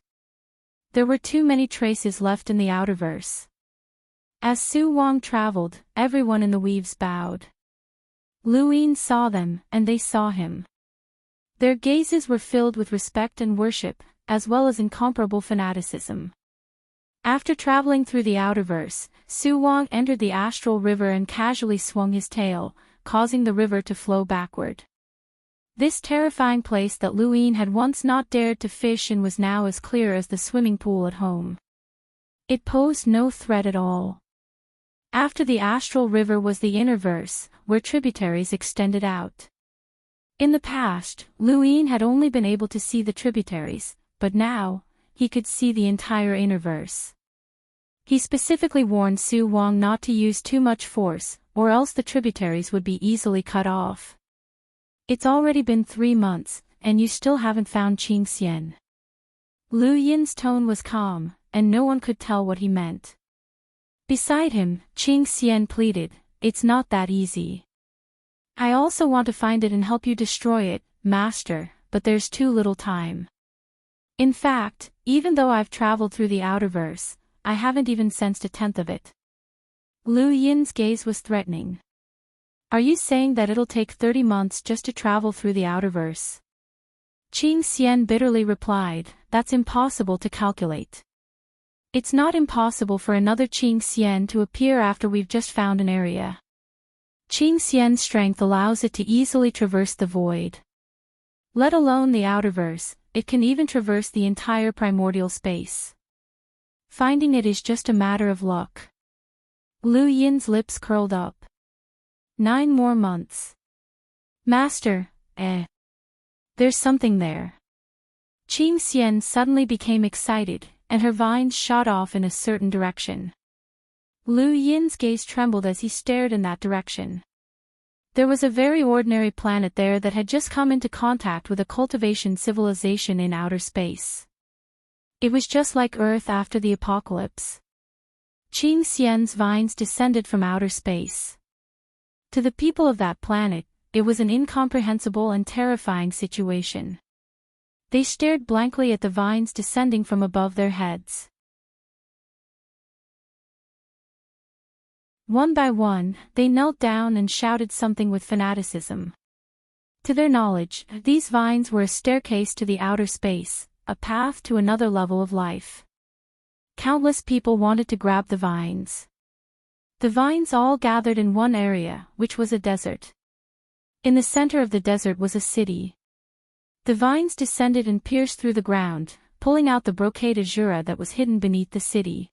There were too many traces left in the Outerverse. As Su Wang traveled, everyone in the weaves bowed. Lu Yin saw them, and they saw him. Their gazes were filled with respect and worship, as well as incomparable fanaticism. After traveling through the Outerverse, Su Wang entered the astral river and casually swung his tail, causing the river to flow backward. This terrifying place that Lu Yin had once not dared to fish in was now as clear as the swimming pool at home. It posed no threat at all. After the astral river was the Innerverse, where tributaries extended out. In the past, Lu Yin had only been able to see the tributaries, but now, he could see the entire Innerverse. He specifically warned Su Wang not to use too much force, or else the tributaries would be easily cut off. It's already been 3 months, and you still haven't found Qing Xian. Lu Yin's tone was calm, and no one could tell what he meant. Beside him, Qing Xian pleaded, "It's not that easy. I also want to find it and help you destroy it, Master, but there's too little time. In fact, even though I've traveled through the Outerverse, I haven't even sensed a tenth of it." Lu Yin's gaze was threatening. "Are you saying that it'll take 30 months just to travel through the Outerverse?" Qing Xian bitterly replied, "That's impossible to calculate. It's not impossible for another Qing Xian to appear after we've just found an area. Qing Xian's strength allows it to easily traverse the void. Let alone the Outerverse, it can even traverse the entire primordial space. Finding it is just a matter of luck." Lu Yin's lips curled up. 9 more months. Master, there's something there. Qing Xian suddenly became excited, and her vines shot off in a certain direction. Lu Yin's gaze trembled as he stared in that direction. There was a very ordinary planet there that had just come into contact with a cultivation civilization in outer space. It was just like Earth after the apocalypse. Qing Xian's vines descended from outer space. To the people of that planet, it was an incomprehensible and terrifying situation. They stared blankly at the vines descending from above their heads. One by one, they knelt down and shouted something with fanaticism. To their knowledge, these vines were a staircase to the outer space, a path to another level of life. Countless people wanted to grab the vines. The vines all gathered in one area, which was a desert. In the center of the desert was a city. The vines descended and pierced through the ground, pulling out the brocade azura that was hidden beneath the city.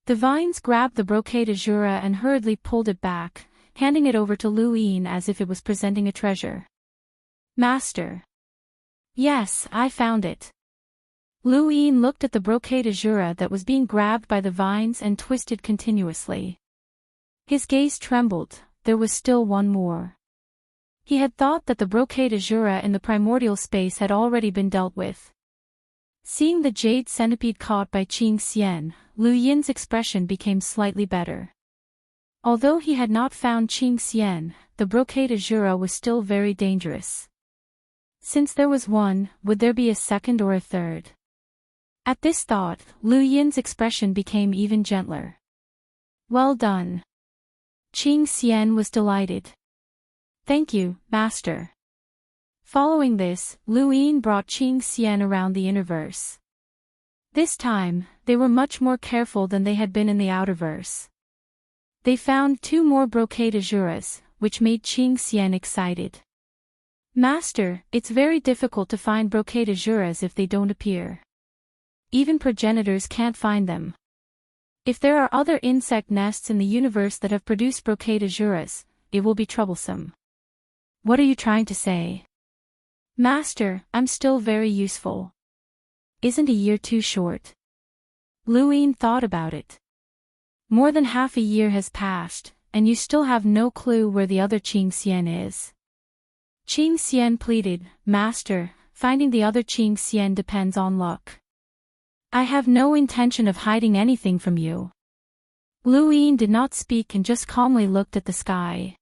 The vines grabbed the brocade azura and hurriedly pulled it back, handing it over to Lu Yin as if it was presenting a treasure. "Master." "Yes, I found it." Lu Yin looked at the brocade azura that was being grabbed by the vines and twisted continuously. His gaze trembled, there was still one more. He had thought that the brocade azura in the primordial space had already been dealt with. Seeing the jade centipede caught by Qing Xian, Lu Yin's expression became slightly better. Although he had not found Qing Xian, the brocade azura was still very dangerous. Since there was one, would there be a second or a third? At this thought, Lu Yin's expression became even gentler. "Well done." Qing Xian was delighted. "Thank you, Master." Following this, Lu Yin brought Qing Xian around the Innerverse. This time, they were much more careful than they had been in the outerverse. They found 2 more brocade azuras, which made Qing Xian excited. Master, it's very difficult to find brocade azuras if they don't appear. Even progenitors can't find them. If there are other insect nests in the universe that have produced brocade azuras, it will be troublesome. What are you trying to say? Master, I'm still very useful. Isn't a year too short? Luyin thought about it. More than half a year has passed, and you still have no clue where the other Qing Xian is. Qing Xian pleaded, Master, finding the other Qing Xian depends on luck. I have no intention of hiding anything from you. Luyin did not speak and just calmly looked at the sky.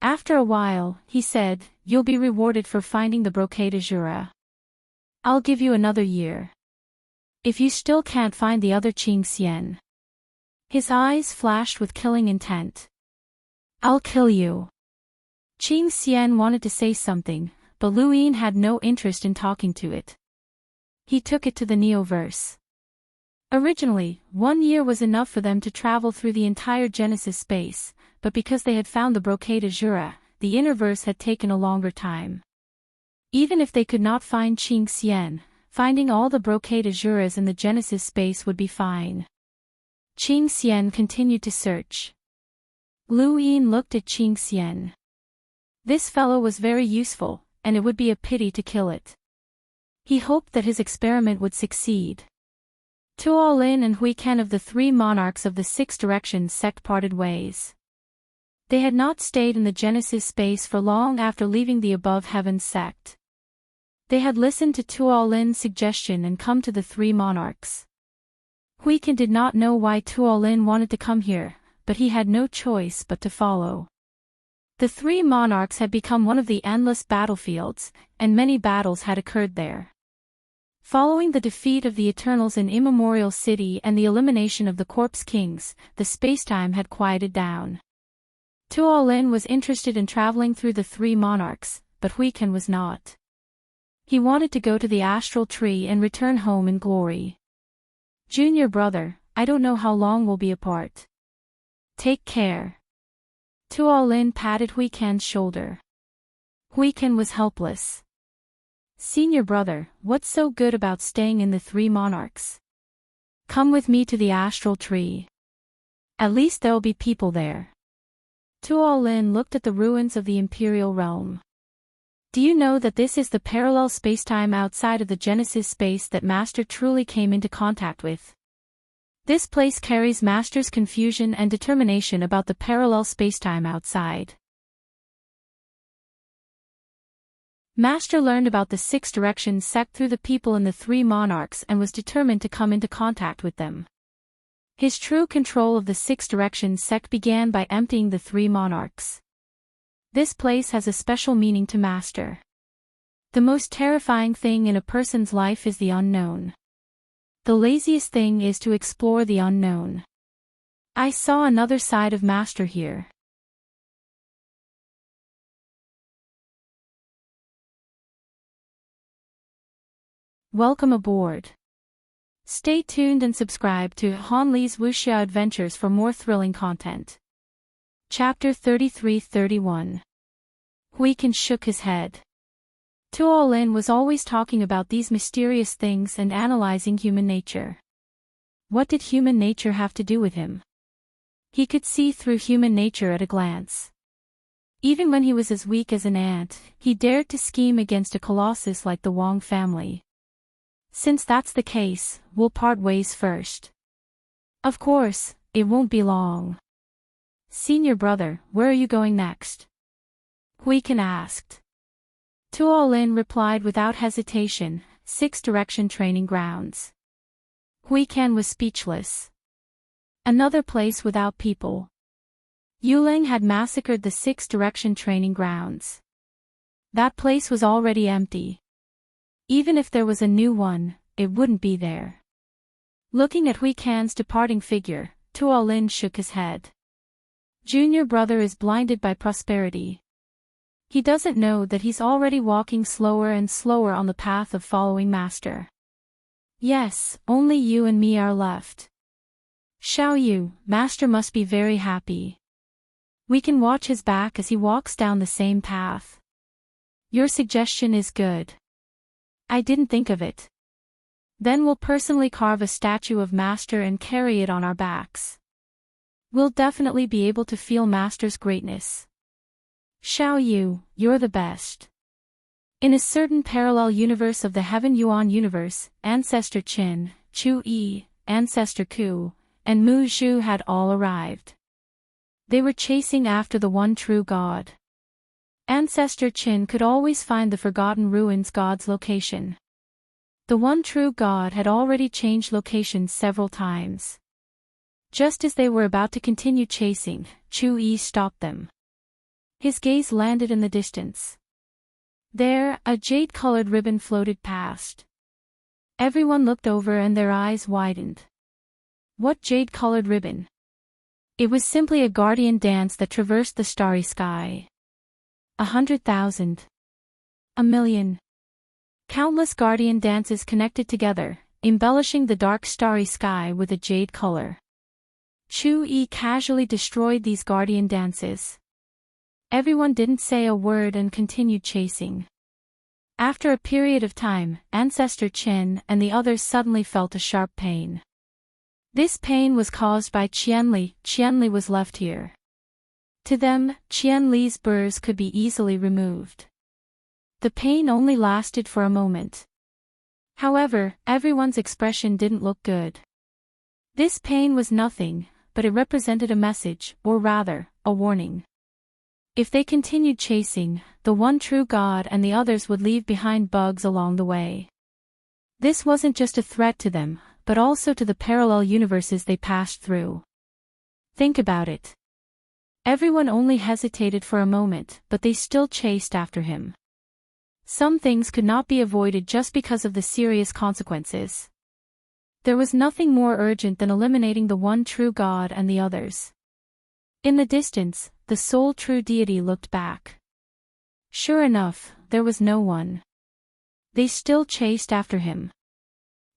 After a while, he said, You'll be rewarded for finding the brocade azura. I'll give you another year. If you still can't find the other Qing Xian. His eyes flashed with killing intent. I'll kill you. Qing Xian wanted to say something, but Luyin had no interest in talking to it. He took it to the Neoverse. Originally, 1 year was enough for them to travel through the entire Genesis space, but because they had found the brocade azura, the Innerverse had taken a longer time. Even if they could not find Qing Xian, finding all the brocade azuras in the Genesis space would be fine. Qing Xian continued to search. Luyin looked at Qing Xian. This fellow was very useful, and it would be a pity to kill it. He hoped that his experiment would succeed. Tuolin and Huiken of the 3 monarchs of the 6 directions sect parted ways. They had not stayed in the Genesis space for long after leaving the above heavens sect. They had listened to Tuolin's suggestion and come to the 3 monarchs. Huiken did not know why Tuolin wanted to come here, but he had no choice but to follow. The 3 monarchs had become one of the endless battlefields, and many battles had occurred there. Following the defeat of the Eternals in Immemorial City and the elimination of the Corpse Kings, the spacetime had quieted down. Tuolin was interested in traveling through the 3 monarchs, but Huiken was not. He wanted to go to the astral tree and return home in glory. Junior brother, I don't know how long we'll be apart. Take care. Tuolin patted Huiken's shoulder. Huiken was helpless. Senior brother, what's so good about staying in the 3 monarchs? Come with me to the astral tree. At least there'll be people there. Tuolin looked at the ruins of the Imperial Realm. Do you know that this is the parallel spacetime outside of the Genesis space that Master truly came into contact with? This place carries Master's confusion and determination about the parallel spacetime outside. Master learned about the 6 directions sect through the people in the 3 monarchs and was determined to come into contact with them. His true control of the 6 directions sect began by emptying the 3 monarchs. This place has a special meaning to Master. The most terrifying thing in a person's life is the unknown. The laziest thing is to explore the unknown. I saw another side of Master here. Welcome aboard. Stay tuned and subscribe to Han Li's Wuxia Adventures for more thrilling content. Chapter 33-31. Huiken shook his head. Tuolin was always talking about these mysterious things and analyzing human nature. What did human nature have to do with him? He could see through human nature at a glance. Even when he was as weak as an ant, he dared to scheme against a colossus like the Wang family. Since that's the case, we'll part ways first. Of course, it won't be long. Senior brother, where are you going next? Huiken asked. Tuolin replied without hesitation, 6 direction training grounds. Huiken was speechless. Another place without people. Yuling had massacred the 6 direction training grounds. That place was already empty. Even if there was a new one, it wouldn't be there. Looking at Huiken's departing figure, Tuolin shook his head. Junior brother is blinded by prosperity. He doesn't know that he's already walking slower and slower on the path of following Master. Yes, only you and me are left. Xiao Yu, master must be very happy. We can watch his back as he walks down the same path. Your suggestion is good. I didn't think of it. Then we'll personally carve a statue of master and carry it on our backs. We'll definitely be able to feel master's greatness. Xiao Yu, you're the best. In a certain parallel universe of the Heaven Yuan universe, Ancestor Qin, Chu Yi, Ancestor Ku, and Mu Zhu had all arrived. They were chasing after the one true God. Ancestor Qin could always find the forgotten ruins God's location. The one true God had already changed locations several times. Just as they were about to continue chasing, Chu Yi stopped them. His gaze landed in the distance. There, a jade-colored ribbon floated past. Everyone looked over and their eyes widened. What jade-colored ribbon? It was simply a guardian dance that traversed the starry sky. 100,000. 1,000,000. Countless guardian dances connected together, embellishing the dark starry sky with a jade color. Chu Yi casually destroyed these guardian dances. Everyone didn't say a word and continued chasing. After a period of time, Ancestor Qin and the others suddenly felt a sharp pain. This pain was caused by Qianli. Qianli was left here. To them, Qianli's burrs could be easily removed. The pain only lasted for a moment. However, everyone's expression didn't look good. This pain was nothing, but it represented a message, or rather, a warning. If they continued chasing, the one true God and the others would leave behind bugs along the way. This wasn't just a threat to them, but also to the parallel universes they passed through. Think about it. Everyone only hesitated for a moment, but they still chased after him. Some things could not be avoided just because of the serious consequences. There was nothing more urgent than eliminating the one true God and the others. In the distance, the sole true deity looked back. Sure enough, there was no one. They still chased after him.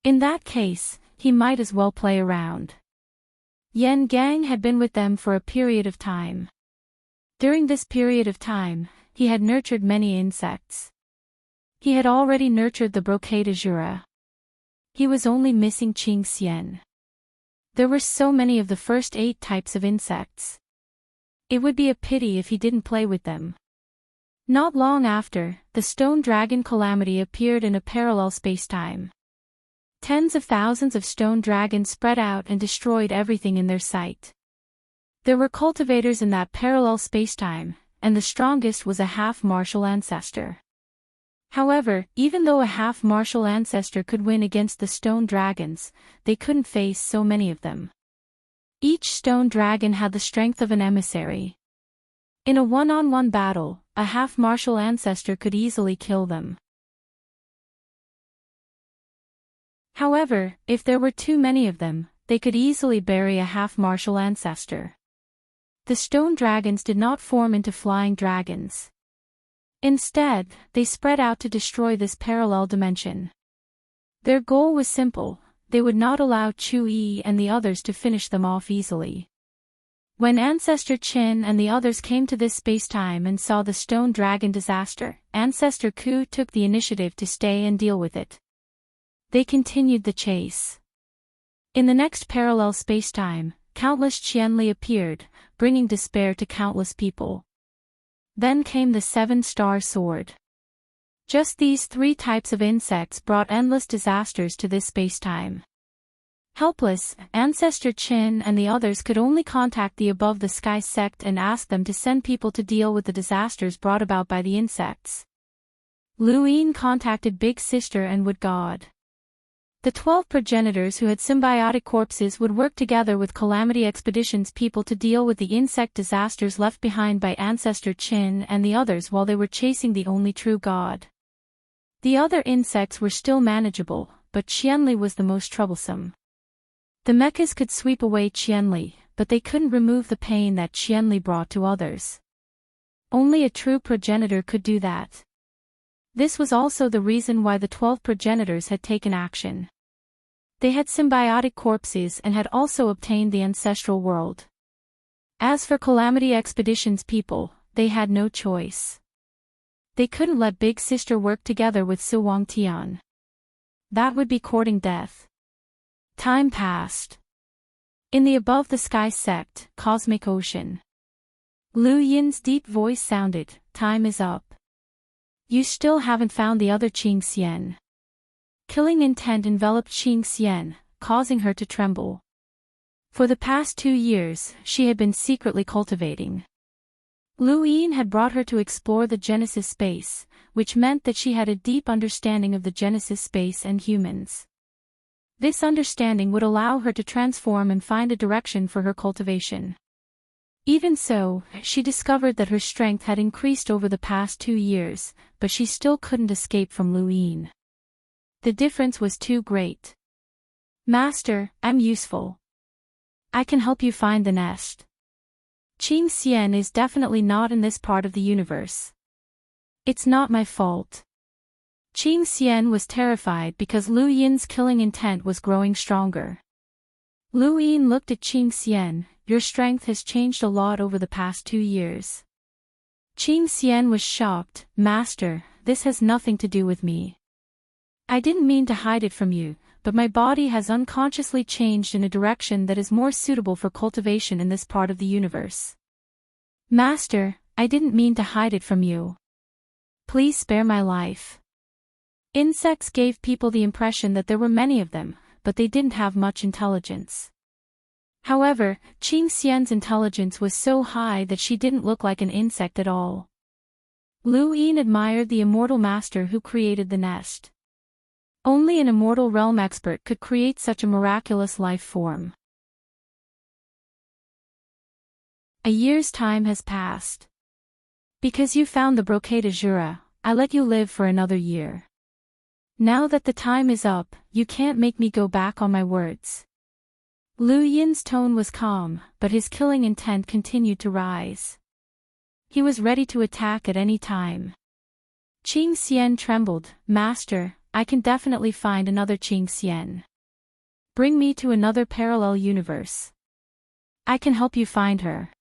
In that case, he might as well play around. Yan Gang had been with them for a period of time. During this period of time, he had nurtured many insects. He had already nurtured the brocade azura. He was only missing Qing Xian. There were so many of the first 8 types of insects. It would be a pity if he didn't play with them. Not long after, the stone dragon calamity appeared in a parallel spacetime. Tens of thousands of stone dragons spread out and destroyed everything in their sight. There were cultivators in that parallel spacetime, and the strongest was a half-martial ancestor. However, even though a half-martial ancestor could win against the stone dragons, they couldn't face so many of them. Each stone dragon had the strength of an emissary. In a one-on-one battle, a half-martial ancestor could easily kill them. However, if there were too many of them, they could easily bury a half-martial ancestor. The stone dragons did not form into flying dragons. Instead, they spread out to destroy this parallel dimension. Their goal was simple: they would not allow Chu Yi and the others to finish them off easily. When Ancestor Qin and the others came to this spacetime and saw the stone dragon disaster, Ancestor Ku took the initiative to stay and deal with it. They continued the chase. In the next parallel spacetime, countless Qianli appeared, bringing despair to countless people. Then came the 7-star sword. Just these 3 types of insects brought endless disasters to this spacetime. Helpless, Ancestor Qin and the others could only contact the above-the-sky sect and ask them to send people to deal with the disasters brought about by the insects. Lu Yin contacted Big Sister and Wood God. The 12 progenitors who had symbiotic corpses would work together with Calamity Expeditions people to deal with the insect disasters left behind by Ancestor Qin and the others while they were chasing the only true God. The other insects were still manageable, but Qianli was the most troublesome. The mechas could sweep away Qianli, but they couldn't remove the pain that Qianli brought to others. Only a true progenitor could do that. This was also the reason why the 12 progenitors had taken action. They had symbiotic corpses and had also obtained the ancestral world. As for Calamity Expedition's people, they had no choice. They couldn't let Big Sister work together with Suwang Tian. That would be courting death. Time passed. In the above-the-sky sect, cosmic ocean, Lu Yin's deep voice sounded, "Time is up. You still haven't found the other Qing Xian." Killing intent enveloped Qing Xian, causing her to tremble. For the past 2 years, she had been secretly cultivating. Lu Yin had brought her to explore the Genesis space, which meant that she had a deep understanding of the Genesis space and humans. This understanding would allow her to transform and find a direction for her cultivation. Even so, she discovered that her strength had increased over the past 2 years, but she still couldn't escape from Lu Yin. The difference was too great. "Master, I'm useful. I can help you find the nest. Qing Xian is definitely not in this part of the universe. It's not my fault." Qing Xian was terrified because Lu Yin's killing intent was growing stronger. Lu Yin looked at Qing Xian. "Your strength has changed a lot over the past 2 years." Qing Xian was shocked. "Master, this has nothing to do with me. I didn't mean to hide it from you, but my body has unconsciously changed in a direction that is more suitable for cultivation in this part of the universe." "Master, I didn't mean to hide it from you. Please spare my life." Insects gave people the impression that there were many of them, but they didn't have much intelligence. However, Qing Xian's intelligence was so high that she didn't look like an insect at all. Lu Yin admired the immortal master who created the nest. Only an immortal realm expert could create such a miraculous life form. A year's time has passed. Because you found the brocade azura, I let you live for another year. Now that the time is up, you can't make me go back on my words. Lu Yin's tone was calm, but his killing intent continued to rise. He was ready to attack at any time. Qing Xian trembled. "Master, I can definitely find another Qing Xian. Bring me to another parallel universe. I can help you find her.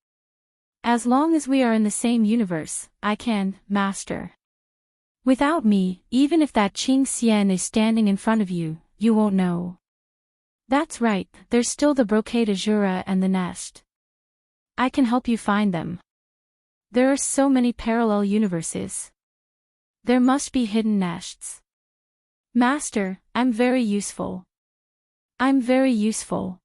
As long as we are in the same universe, I can, Master. Without me, even if that Qing Xian is standing in front of you, you won't know." "That's right, there's still the brocade azura and the nest. I can help you find them. There are so many parallel universes. There must be hidden nests. Master, I'm very useful. I'm very useful.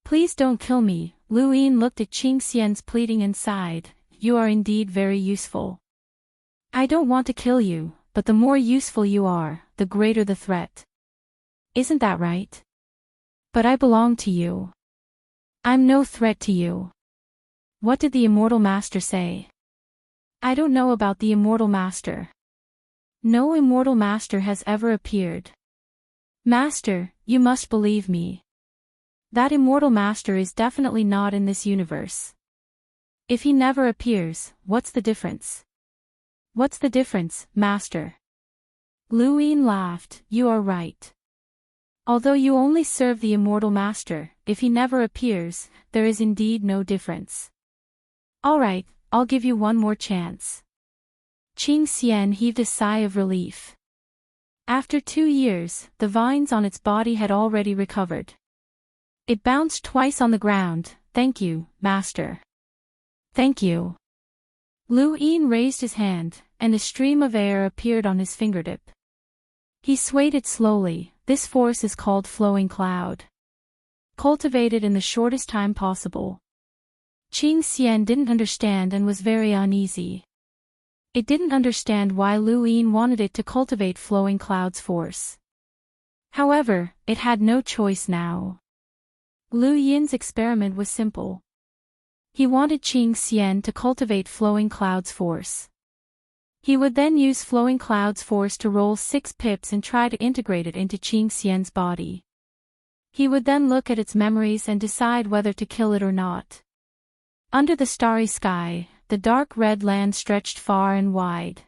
Please don't kill me." Lu Yin looked at Qing Xian's pleading and sighed. "You are indeed very useful. I don't want to kill you, but the more useful you are, the greater the threat. Isn't that right? But I belong to you. I'm no threat to you." "What did the immortal master say?" "I don't know about the immortal master. No immortal master has ever appeared. Master, you must believe me. That immortal master is definitely not in this universe. If he never appears, what's the difference?" "What's the difference, Master?" Lu Yin laughed. "You are right. Although you only serve the immortal master, if he never appears, there is indeed no difference. All right, I'll give you one more chance." Qing Xian heaved a sigh of relief. After 2 years, the vines on its body had already recovered. It bounced twice on the ground. "Thank you, Master. Thank you." Lu Yin raised his hand, and a stream of air appeared on his fingertip. He swayed it slowly. This force is called flowing cloud. Cultivate it in the shortest time possible. Qing Xian didn't understand and was very uneasy. It didn't understand why Lu Yin wanted it to cultivate flowing cloud's force. However, it had no choice now. Lu Yin's experiment was simple. He wanted Qing Xian to cultivate flowing cloud's force. He would then use flowing cloud's force to roll 6 pips and try to integrate it into Qing Xian's body. He would then look at its memories and decide whether to kill it or not. Under the starry sky, the dark red land stretched far and wide.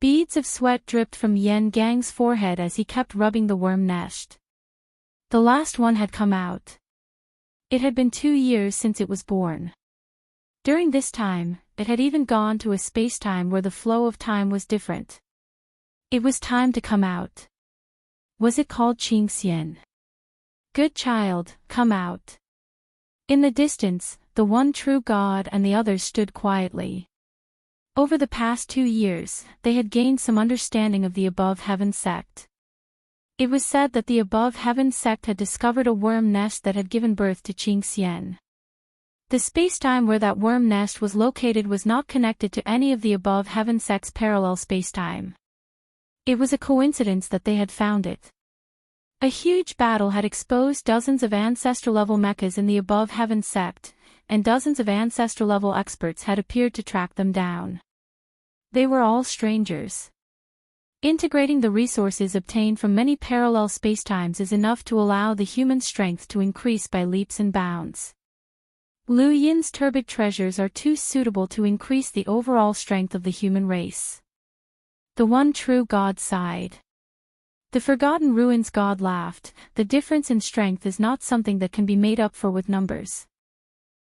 Beads of sweat dripped from Yan Gang's forehead as he kept rubbing the worm nest. The last one had come out. It had been 2 years since it was born. During this time, it had even gone to a space-time where the flow of time was different. It was time to come out. Was it called Qing Xian? Good child, come out. In the distance, the one true God and the others stood quietly. Over the past 2 years, they had gained some understanding of the Above Heaven sect. It was said that the Above Heaven sect had discovered a worm nest that had given birth to Qing Xian. The spacetime where that worm nest was located was not connected to any of the Above Heaven sect's parallel spacetime. It was a coincidence that they had found it. A huge battle had exposed dozens of ancestor-level mechas in the Above Heaven sect, and dozens of ancestor-level experts had appeared to track them down. They were all strangers. Integrating the resources obtained from many parallel spacetimes is enough to allow the human strength to increase by leaps and bounds. Liu Yin's turbid treasures are too suitable to increase the overall strength of the human race. The one true God sighed. The Forgotten Ruins God laughed. The difference in strength is not something that can be made up for with numbers.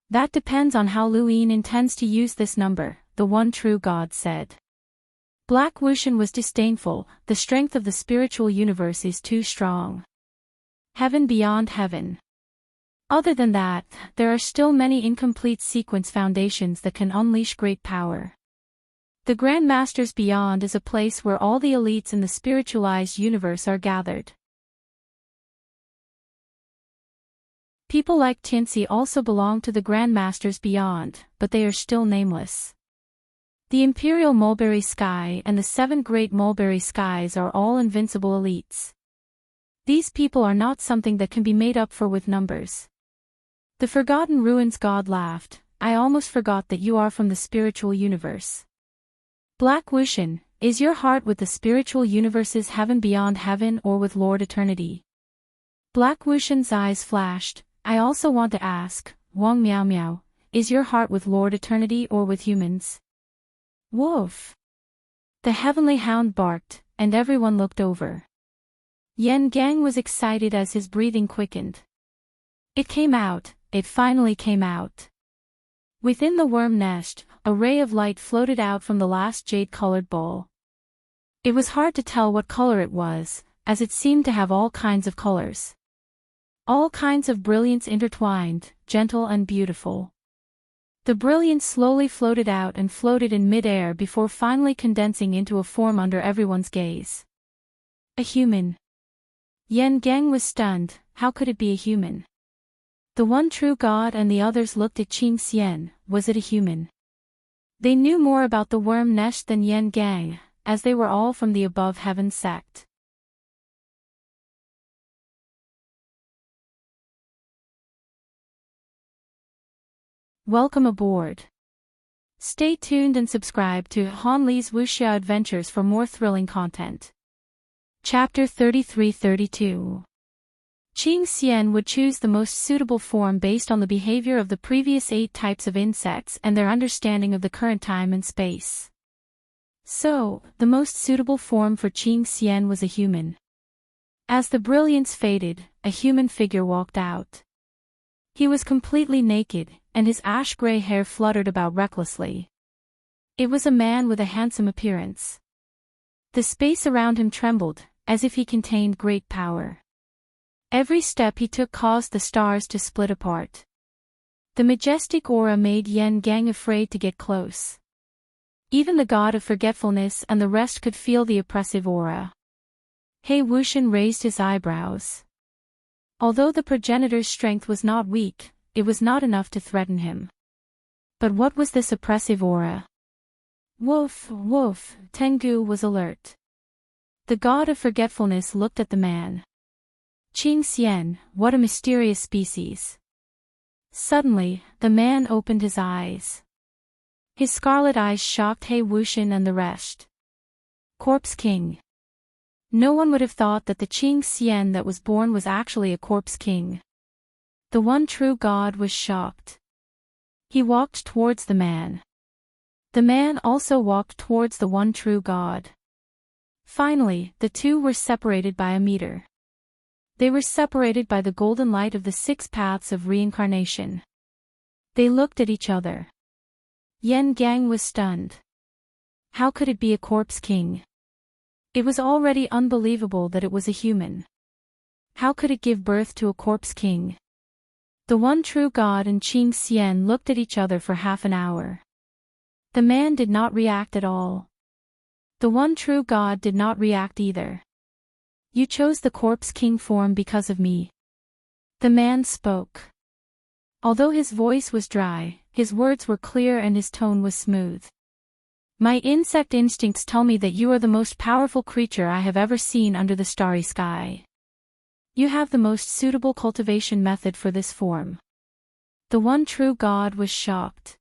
That depends on how Liu Yin intends to use this number, the one true God said. Black Wuxian was disdainful. The strength of the spiritual universe is too strong. Heaven beyond heaven. Other than that, there are still many incomplete sequence foundations that can unleash great power. The Grand Masters Beyond is a place where all the elites in the spiritualized universe are gathered. People like Tianxi also belong to the Grand Masters Beyond, but they are still nameless. The Imperial Mulberry Sky and the 7 Great Mulberry Skies are all invincible elites. These people are not something that can be made up for with numbers. The Forgotten Ruins God laughed. I almost forgot that you are from the spiritual universe. Black Wuxian, is your heart with the spiritual universe's heaven beyond heaven or with Lord Eternity? Black Wuxian's eyes flashed. I also want to ask, Wang Miao Miao, is your heart with Lord Eternity or with humans? Woof! The heavenly hound barked, and everyone looked over. Yan Gang was excited as his breathing quickened. It came out, it finally came out. Within the worm nest, a ray of light floated out from the last jade-colored bowl. It was hard to tell what color it was, as it seemed to have all kinds of colors. All kinds of brilliance intertwined, gentle and beautiful. The brilliance slowly floated out and floated in mid-air before finally condensing into a form under everyone's gaze. A human. Yan Geng was stunned. How could it be a human? The one true God and the others looked at Qing Xian. Was it a human? They knew more about the worm nest than Yan Gang, as they were all from the Above Heaven sect. Welcome aboard. Stay tuned and subscribe to Han Li's Wuxia Adventures for more thrilling content. Chapter 33-32. Qing Xian would choose the most suitable form based on the behavior of the previous 8 types of insects and their understanding of the current time and space. So, the most suitable form for Qing Xian was a human. As the brilliance faded, a human figure walked out. He was completely naked, and his ash-gray hair fluttered about recklessly. It was a man with a handsome appearance. The space around him trembled, as if he contained great power. Every step he took caused the stars to split apart. The majestic aura made Yan Gang afraid to get close. Even the god of forgetfulness and the rest could feel the oppressive aura. He Wuxian raised his eyebrows. Although the progenitor's strength was not weak, it was not enough to threaten him. But what was this oppressive aura? Woof, woof, Tengu was alert. The god of forgetfulness looked at the man. Qing Xian, what a mysterious species. Suddenly, the man opened his eyes. His scarlet eyes shocked He Wuxian and the rest. Corpse King. No one would have thought that the Qing Xian that was born was actually a corpse king. The one true God was shocked. He walked towards the man. The man also walked towards the one true God. Finally, the two were separated by a meter. They were separated by the golden light of the 6 paths of reincarnation. They looked at each other. Yin Gang was stunned. How could it be a corpse king? It was already unbelievable that it was a human. How could it give birth to a corpse king? The one true God and Qing Xian looked at each other for half an hour. The man did not react at all. The one true God did not react either. You chose the corpse king form because of me. The man spoke. Although his voice was dry, his words were clear and his tone was smooth. My insect instincts tell me that you are the most powerful creature I have ever seen under the starry sky. You have the most suitable cultivation method for this form. The one true God was shocked.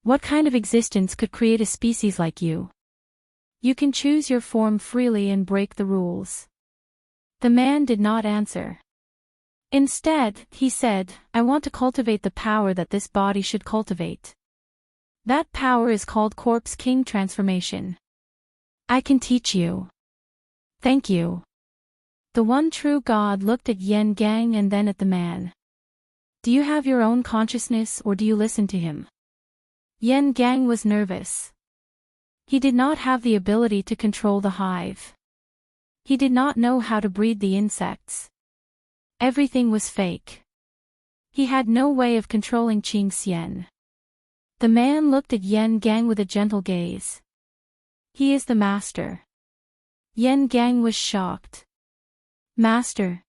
What kind of existence could create a species like you? You can choose your form freely and break the rules. The man did not answer. Instead, he said, I want to cultivate the power that this body should cultivate. That power is called Corpse King Transformation. I can teach you. Thank you. The one true God looked at Yin Gang and then at the man. Do you have your own consciousness or do you listen to him? Yin Gang was nervous. He did not have the ability to control the hive. He did not know how to breed the insects. Everything was fake. He had no way of controlling Qing Xian. The man looked at Yin Gang with a gentle gaze. He is the master. Yin Gang was shocked. Master.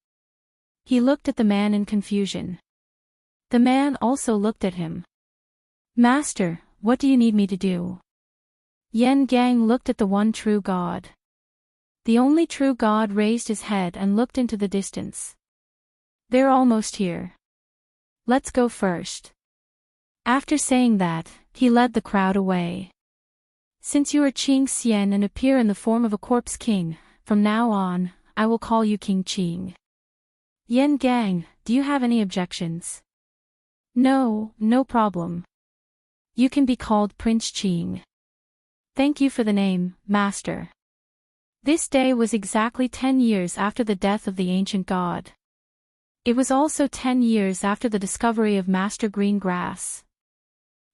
He looked at the man in confusion. The man also looked at him. Master, what do you need me to do? Yin Gang looked at the one true God. The only true God raised his head and looked into the distance. They're almost here. Let's go first. After saying that, he led the crowd away. Since you are Qing Xian and appear in the form of a corpse king, from now on, I will call you King Qing. Yin Gang, do you have any objections? No, no problem. You can be called Prince Qing. Thank you for the name, Master. This day was exactly 10 years after the death of the ancient god. It was also 10 years after the discovery of Master Green Grass.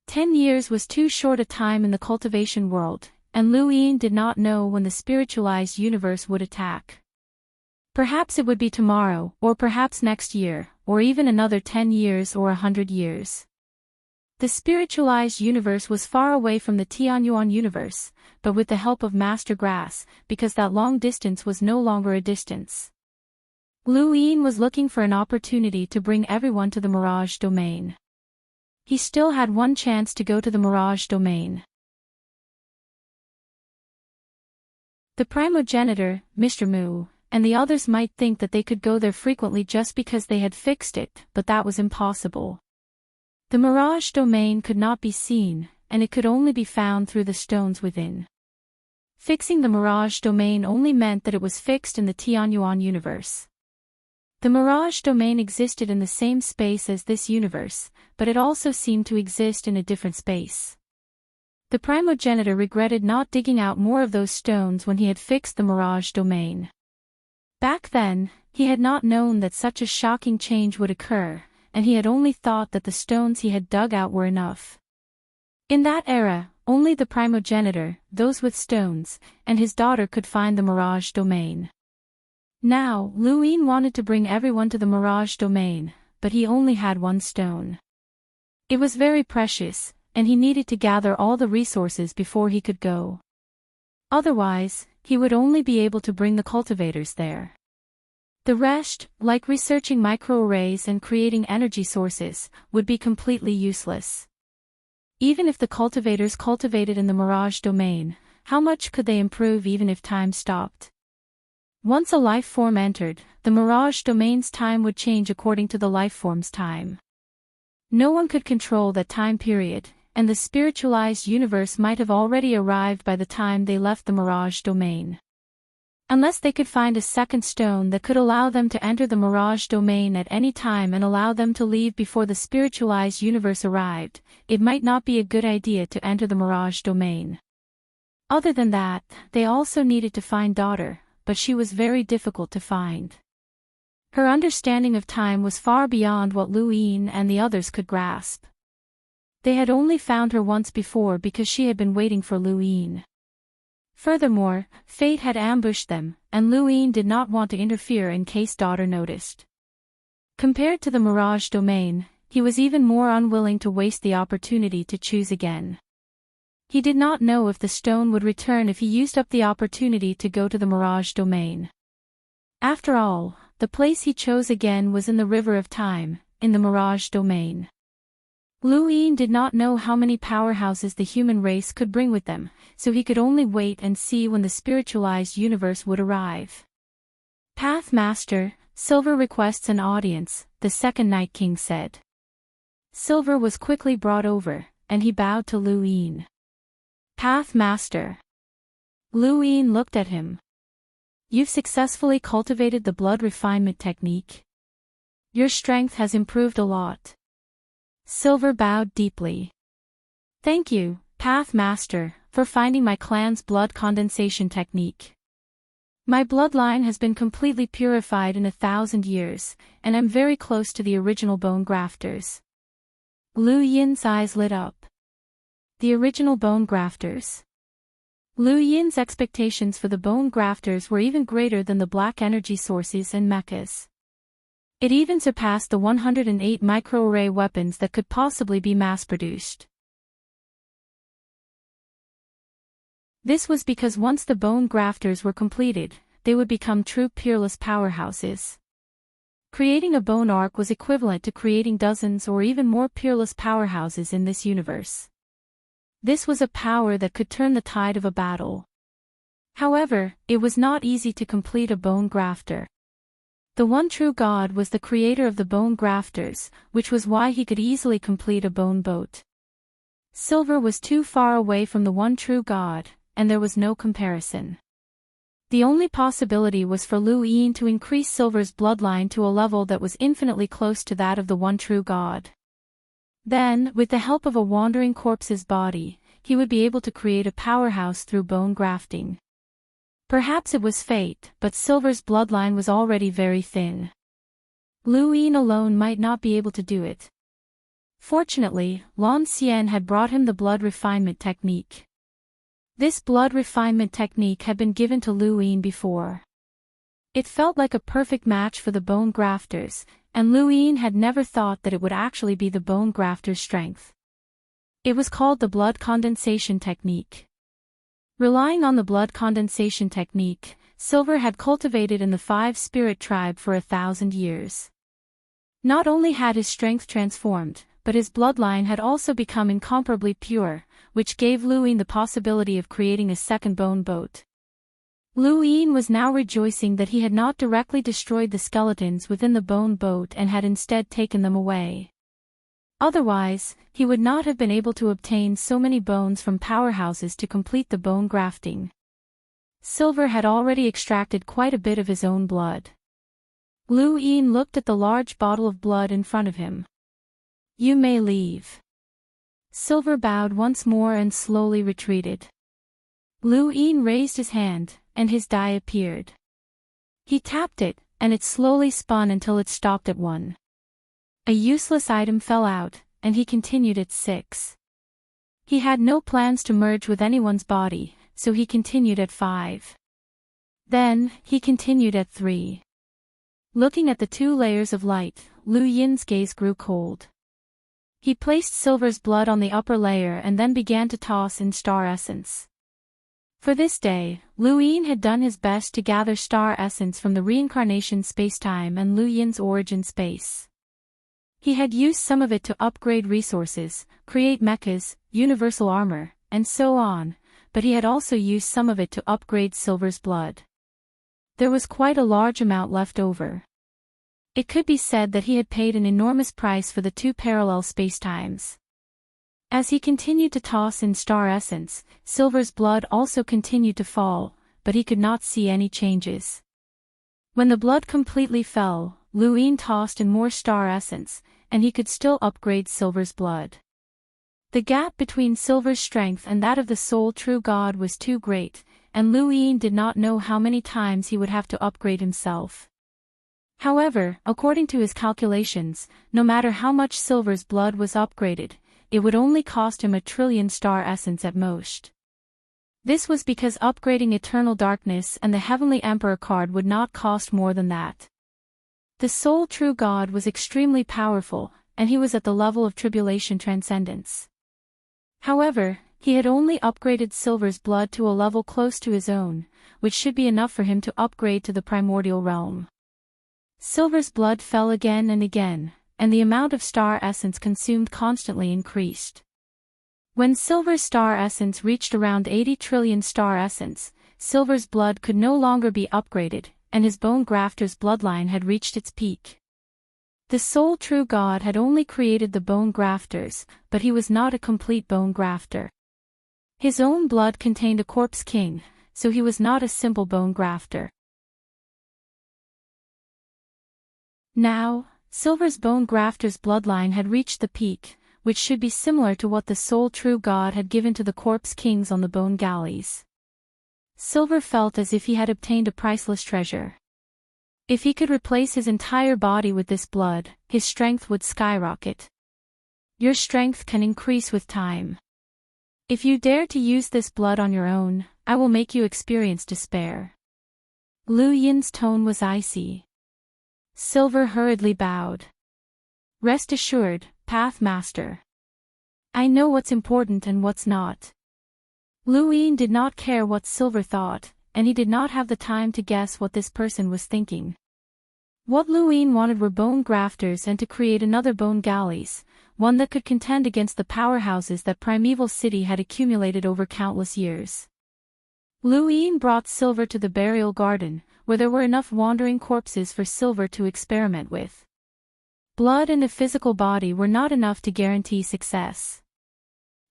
10 years was too short a time in the cultivation world, and Lu Yin did not know when the spiritualized universe would attack. Perhaps it would be tomorrow, or perhaps next year, or even another 10 years or 100 years. The spiritualized universe was far away from the Tianyuan universe, but with the help of Master Grass, because that long distance was no longer a distance. Lu Yin was looking for an opportunity to bring everyone to the Mirage Domain. He still had one chance to go to the Mirage Domain. The primogenitor, Mr. Mu, and the others might think that they could go there frequently just because they had fixed it, but that was impossible. The Mirage Domain could not be seen, and it could only be found through the stones within. Fixing the Mirage Domain only meant that it was fixed in the Tianyuan universe. The Mirage Domain existed in the same space as this universe, but it also seemed to exist in a different space. The primogenitor regretted not digging out more of those stones when he had fixed the Mirage Domain. Back then, he had not known that such a shocking change would occur, and he had only thought that the stones he had dug out were enough. In that era, only the primogenitor, those with stones, and his daughter could find the Mirage Domain. Now, Lu Yin wanted to bring everyone to the Mirage Domain, but he only had one stone. It was very precious, and he needed to gather all the resources before he could go. Otherwise, he would only be able to bring the cultivators there. The rest, like researching microarrays and creating energy sources, would be completely useless. Even if the cultivators cultivated in the Mirage Domain, how much could they improve even if time stopped? Once a life form entered, the Mirage Domain's time would change according to the life form's time. No one could control that time period, and the spiritualized universe might have already arrived by the time they left the Mirage Domain. Unless they could find a second stone that could allow them to enter the Mirage Domain at any time and allow them to leave before the spiritualized universe arrived, it might not be a good idea to enter the Mirage Domain. Other than that, they also needed to find daughter, but she was very difficult to find. Her understanding of time was far beyond what Lu Yin and the others could grasp. They had only found her once before because she had been waiting for Lu Yin. Furthermore, fate had ambushed them, and Lu Yin did not want to interfere in case daughter noticed. Compared to the Mirage domain, he was even more unwilling to waste the opportunity to choose again. He did not know if the stone would return if he used up the opportunity to go to the Mirage domain. After all, the place he chose again was in the River of Time, in the Mirage domain. Lu Yin did not know how many powerhouses the human race could bring with them, so he could only wait and see when the spiritualized universe would arrive. Path Master, Silver requests an audience, the second Night King said. Silver was quickly brought over, and he bowed to Lu Yin. Path Master. Lu Yin looked at him. You've successfully cultivated the blood refinement technique. Your strength has improved a lot. Silver bowed deeply. Thank you, Path Master, for finding my clan's blood condensation technique. My bloodline has been completely purified in 1,000 years, and I'm very close to the original bone grafters. Lu Yin's eyes lit up. The original bone grafters. Lu Yin's expectations for the bone grafters were even greater than the black energy sources and mechas. It even surpassed the 108 microarray weapons that could possibly be mass-produced. This was because once the bone grafters were completed, they would become true peerless powerhouses. Creating a bone arc was equivalent to creating dozens or even more peerless powerhouses in this universe. This was a power that could turn the tide of a battle. However, it was not easy to complete a bone grafter. The one true God was the creator of the bone grafters, which was why he could easily complete a bone boat. Silver was too far away from the one true God, and there was no comparison. The only possibility was for Lu Yin to increase Silver's bloodline to a level that was infinitely close to that of the one true God. Then, with the help of a wandering corpse's body, he would be able to create a powerhouse through bone grafting. Perhaps it was fate, but Silver's bloodline was already very thin. Lu Yin alone might not be able to do it. Fortunately, Lan Xian had brought him the blood refinement technique. This blood refinement technique had been given to Lu Yin before. It felt like a perfect match for the bone grafters, and Lu Yin had never thought that it would actually be the bone grafter's strength. It was called the blood condensation technique. Relying on the blood condensation technique, Silver had cultivated in the 5-spirit tribe for 1,000 years. Not only had his strength transformed, but his bloodline had also become incomparably pure, which gave Lu Yin the possibility of creating a second bone boat. Lu Yin was now rejoicing that he had not directly destroyed the skeletons within the bone boat and had instead taken them away. Otherwise, he would not have been able to obtain so many bones from powerhouses to complete the bone grafting. Silver had already extracted quite a bit of his own blood. Lu Yin looked at the large bottle of blood in front of him. You may leave. Silver bowed once more and slowly retreated. Lu Yin raised his hand, and his die appeared. He tapped it, and it slowly spun until it stopped at 1. A useless item fell out, and he continued at 6. He had no plans to merge with anyone's body, so he continued at 5. Then, he continued at 3. Looking at the 2 layers of light, Lu Yin's gaze grew cold. He placed Silver's blood on the upper layer and then began to toss in star essence. For this day, Lu Yin had done his best to gather star essence from the reincarnation spacetime and Lu Yin's origin space. He had used some of it to upgrade resources, create mechas, universal armor, and so on, but he had also used some of it to upgrade Silver's blood. There was quite a large amount left over. It could be said that he had paid an enormous price for the 2 parallel spacetimes. As he continued to toss in star essence, Silver's blood also continued to fall, but he could not see any changes. When the blood completely fell, Lu Yin tossed in more star essence, and he could still upgrade Silver's blood. The gap between Silver's strength and that of the sole true God was too great, and Lu Yin did not know how many times he would have to upgrade himself. However, according to his calculations, no matter how much Silver's blood was upgraded, it would only cost him 1,000,000,000,000 star essence at most. This was because upgrading Eternal Darkness and the Heavenly Emperor card would not cost more than that. The sole true God was extremely powerful, and he was at the level of tribulation transcendence. However, he had only upgraded Silver's blood to a level close to his own, which should be enough for him to upgrade to the primordial realm. Silver's blood fell again and again, and the amount of star essence consumed constantly increased. When Silver's star essence reached around 80,000,000,000,000 star essence, Silver's blood could no longer be upgraded, and his bone grafter's bloodline had reached its peak. The sole true God had only created the bone grafters, but he was not a complete bone grafter. His own blood contained a corpse king, so he was not a simple bone grafter. Now, Silver's bone grafter's bloodline had reached the peak, which should be similar to what the sole true God had given to the corpse kings on the bone galleys. Silver felt as if he had obtained a priceless treasure. If he could replace his entire body with this blood, his strength would skyrocket. Your strength can increase with time. If you dare to use this blood on your own, I will make you experience despair. Lu Yin's tone was icy. Silver hurriedly bowed. Rest assured, Path Master. I know what's important and what's not. Lu Yin did not care what Silver thought, and he did not have the time to guess what this person was thinking. What Lu Yin wanted were bone grafters and to create another bone galleys, one that could contend against the powerhouses that Primeval City had accumulated over countless years. Lu Yin brought Silver to the burial garden, where there were enough wandering corpses for Silver to experiment with. Blood and a physical body were not enough to guarantee success.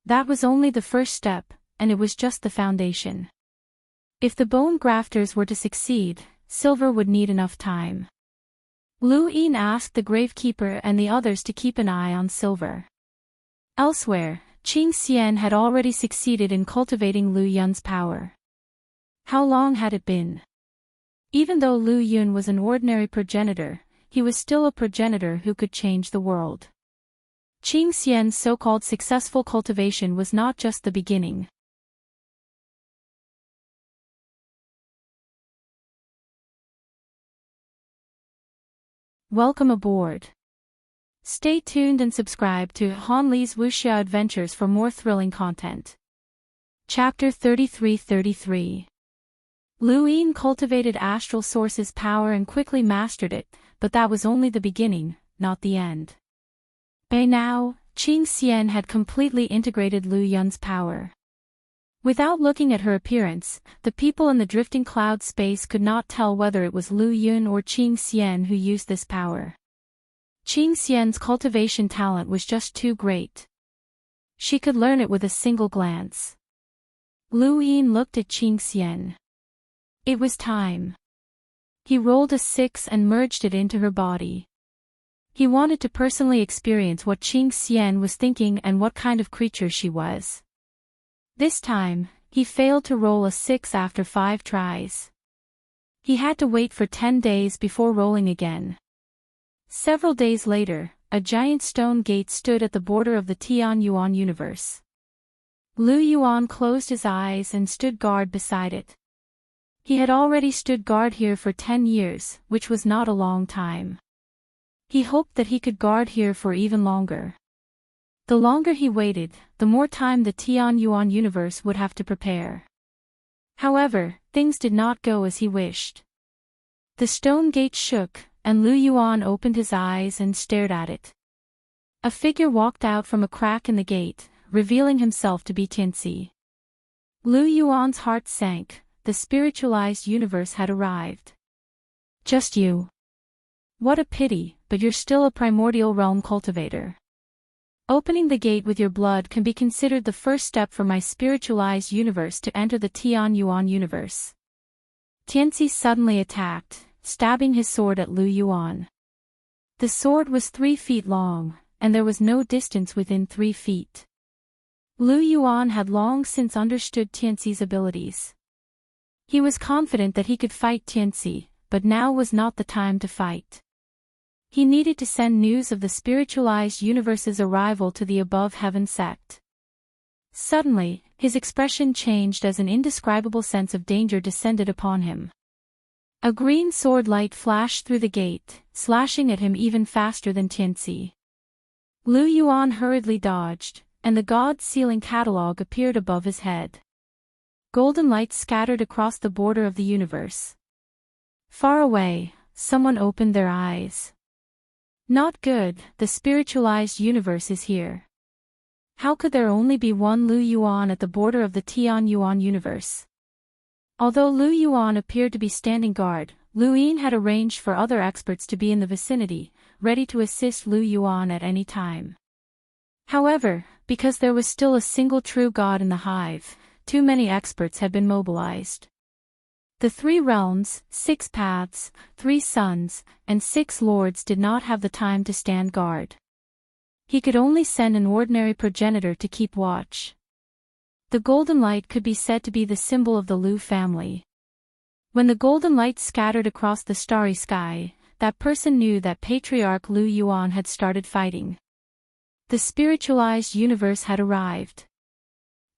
That was only the first step, and it was just the foundation. If the bone grafters were to succeed, Silver would need enough time. Lu Yin asked the gravekeeper and the others to keep an eye on Silver. Elsewhere, Qing Xian had already succeeded in cultivating Lu Yun's power. How long had it been? Even though Lu Yun was an ordinary progenitor, he was still a progenitor who could change the world. Qing Xian's so-called successful cultivation was not just the beginning. Welcome aboard. Stay tuned and subscribe to Han Li's Wuxia Adventures for more thrilling content. Chapter 33-33. Lu Yin cultivated Astral Source's power and quickly mastered it, but that was only the beginning, not the end. By now, Qing Xian had completely integrated Lu Yun's power. Without looking at her appearance, the people in the drifting cloud space could not tell whether it was Lu Yun or Qing Xian who used this power. Qing Xian's cultivation talent was just too great. She could learn it with a single glance. Lu Yin looked at Qing Xian. It was time. He rolled a 6 and merged it into her body. He wanted to personally experience what Qing Xian was thinking and what kind of creature she was. This time, he failed to roll a 6 after 5 tries. He had to wait for 10 days before rolling again. Several days later, a giant stone gate stood at the border of the Tian Yuan universe. Lu Yuan closed his eyes and stood guard beside it. He had already stood guard here for 10 years, which was not a long time. He hoped that he could guard here for even longer. The longer he waited, the more time the Tian Yuan universe would have to prepare. However, things did not go as he wished. The stone gate shook, and Lu Yuan opened his eyes and stared at it. A figure walked out from a crack in the gate, revealing himself to be Tianxi. Lu Yuan's heart sank. The spiritualized universe had arrived. Just you. What a pity, but you're still a primordial realm cultivator. Opening the gate with your blood can be considered the first step for my spiritualized universe to enter the Tian Yuan universe. Tianxi suddenly attacked, stabbing his sword at Lu Yuan. The sword was 3 feet long, and there was no distance within 3 feet. Lu Yuan had long since understood Tianxi's abilities. He was confident that he could fight Tianxi, but now was not the time to fight. He needed to send news of the spiritualized universe's arrival to the above heaven sect. Suddenly, his expression changed as an indescribable sense of danger descended upon him. A green sword light flashed through the gate, slashing at him even faster than Tianzi. Lu Yuan hurriedly dodged, and the God's sealing catalog appeared above his head. Golden light scattered across the border of the universe. Far away, someone opened their eyes. Not good, the spiritualized universe is here. How could there only be one Lu Yuan at the border of the Tian Yuan universe? Although Lu Yuan appeared to be standing guard, Lu Yin had arranged for other experts to be in the vicinity, ready to assist Lu Yuan at any time. However, because there was still a single true God in the hive, too many experts had been mobilized. The 3 realms, 6 paths, 3 suns, and 6 lords did not have the time to stand guard. He could only send an ordinary progenitor to keep watch. The golden light could be said to be the symbol of the Lu family. When the golden light scattered across the starry sky, that person knew that Patriarch Lu Yuan had started fighting. The spiritualized universe had arrived.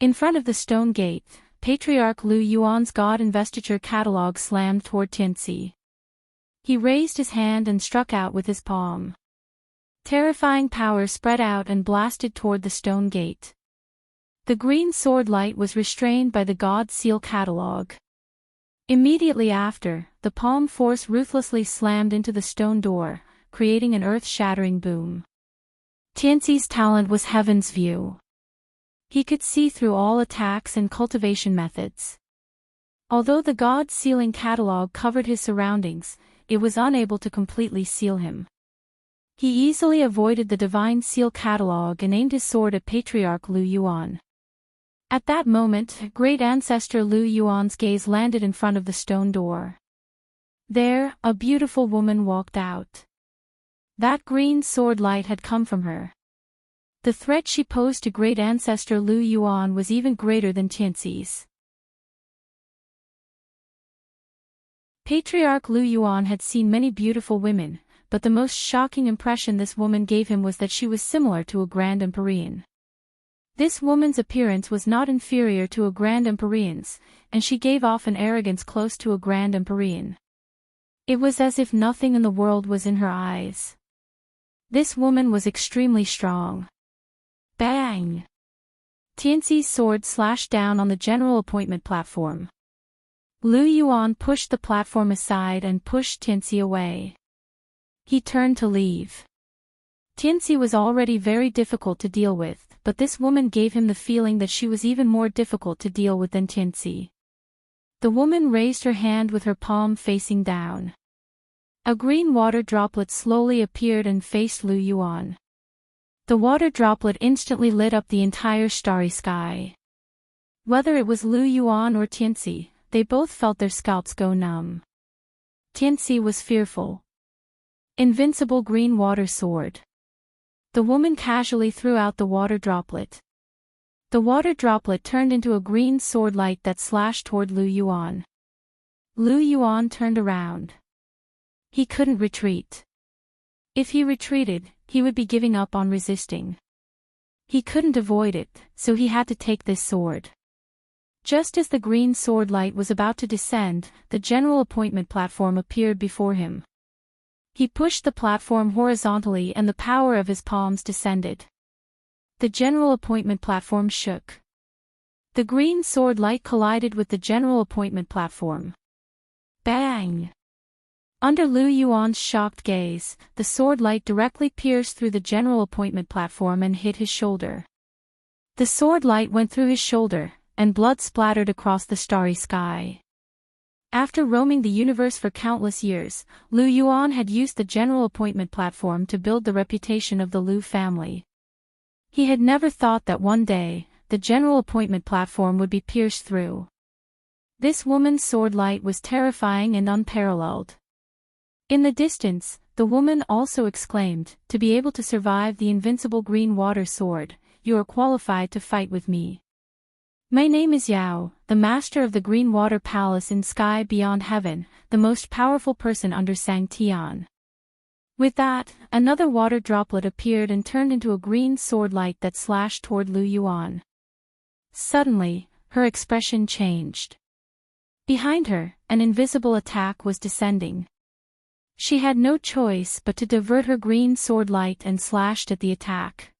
In front of the stone gate, Patriarch Lu Yuan's God investiture catalog slammed toward Tianzi. He raised his hand and struck out with his palm. Terrifying power spread out and blasted toward the stone gate. The green sword light was restrained by the God seal catalog. Immediately after, the palm force ruthlessly slammed into the stone door, creating an earth-shattering boom. Tianzi's talent was heaven's view. He could see through all attacks and cultivation methods. Although the God sealing catalog covered his surroundings, it was unable to completely seal him. He easily avoided the divine seal catalog and aimed his sword at Patriarch Lu Yuan. At that moment, great ancestor Lu Yuan's gaze landed in front of the stone door. There, a beautiful woman walked out. That green sword light had come from her. The threat she posed to great ancestor Lu Yuan was even greater than Tianzi's. Patriarch Lu Yuan had seen many beautiful women, but the most shocking impression this woman gave him was that she was similar to a Grand Empyrean. This woman's appearance was not inferior to a Grand Empyrean's, and she gave off an arrogance close to a Grand Empyrean. It was as if nothing in the world was in her eyes. This woman was extremely strong. Bang! Tianzi's sword slashed down on the general appointment platform. Lu Yuan pushed the platform aside and pushed Tianzi away. He turned to leave. Tianzi was already very difficult to deal with, but this woman gave him the feeling that she was even more difficult to deal with than Tianzi. The woman raised her hand with her palm facing down. A green water droplet slowly appeared and faced Lu Yuan. The water droplet instantly lit up the entire starry sky. Whether it was Lu Yuan or Tianzi, they both felt their scalps go numb. Tianzi was fearful. Invincible green water sword. The woman casually threw out the water droplet. The water droplet turned into a green sword light that slashed toward Lu Yuan. Lu Yuan turned around. He couldn't retreat. If he retreated, he would be giving up on resisting. He couldn't avoid it, so he had to take this sword. Just as the green sword light was about to descend, the general appointment platform appeared before him. He pushed the platform horizontally and the power of his palms descended. The general appointment platform shook. The green sword light collided with the general appointment platform. Bang! Under Lu Yuan's shocked gaze, the sword light directly pierced through the general appointment platform and hit his shoulder. The sword light went through his shoulder, and blood splattered across the starry sky. After roaming the universe for countless years, Lu Yuan had used the general appointment platform to build the reputation of the Lu family. He had never thought that one day, the general appointment platform would be pierced through. This woman's sword light was terrifying and unparalleled. In the distance, the woman also exclaimed, "To be able to survive the invincible green water sword, you are qualified to fight with me." My name is Yao, the master of the Green Water Palace in Sky Beyond Heaven, the most powerful person under Sang Tian. With that, another water droplet appeared and turned into a green sword light that slashed toward Lu Yuan. Suddenly, her expression changed. Behind her, an invisible attack was descending. She had no choice but to divert her green sword light and slashed at the attack.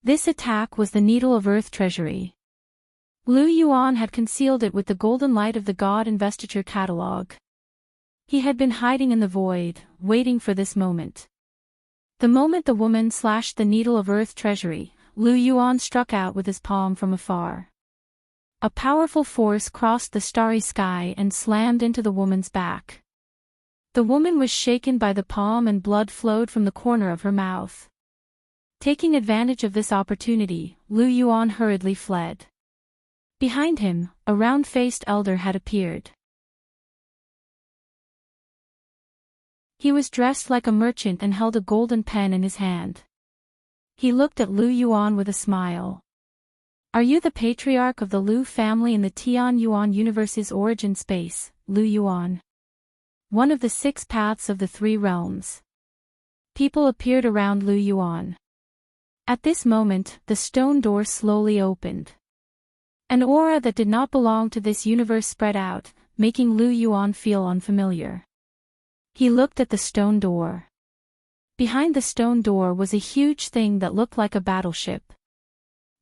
This attack was the Needle of Earth Treasury. Lu Yuan had concealed it with the golden light of the God Investiture Catalogue. He had been hiding in the void, waiting for this moment. The moment the woman slashed the Needle of Earth Treasury, Lu Yuan struck out with his palm from afar. A powerful force crossed the starry sky and slammed into the woman's back. The woman was shaken by the palm and blood flowed from the corner of her mouth. Taking advantage of this opportunity, Lu Yuan hurriedly fled. Behind him, a round-faced elder had appeared. He was dressed like a merchant and held a golden pen in his hand. He looked at Lu Yuan with a smile. Are you the patriarch of the Lu family in the Tian Yuan universe's origin space, Lu Yuan? One of the 6 paths of the 3 realms. People appeared around Lu Yuan. At this moment, the stone door slowly opened. An aura that did not belong to this universe spread out, making Lu Yuan feel unfamiliar. He looked at the stone door. Behind the stone door was a huge thing that looked like a battleship.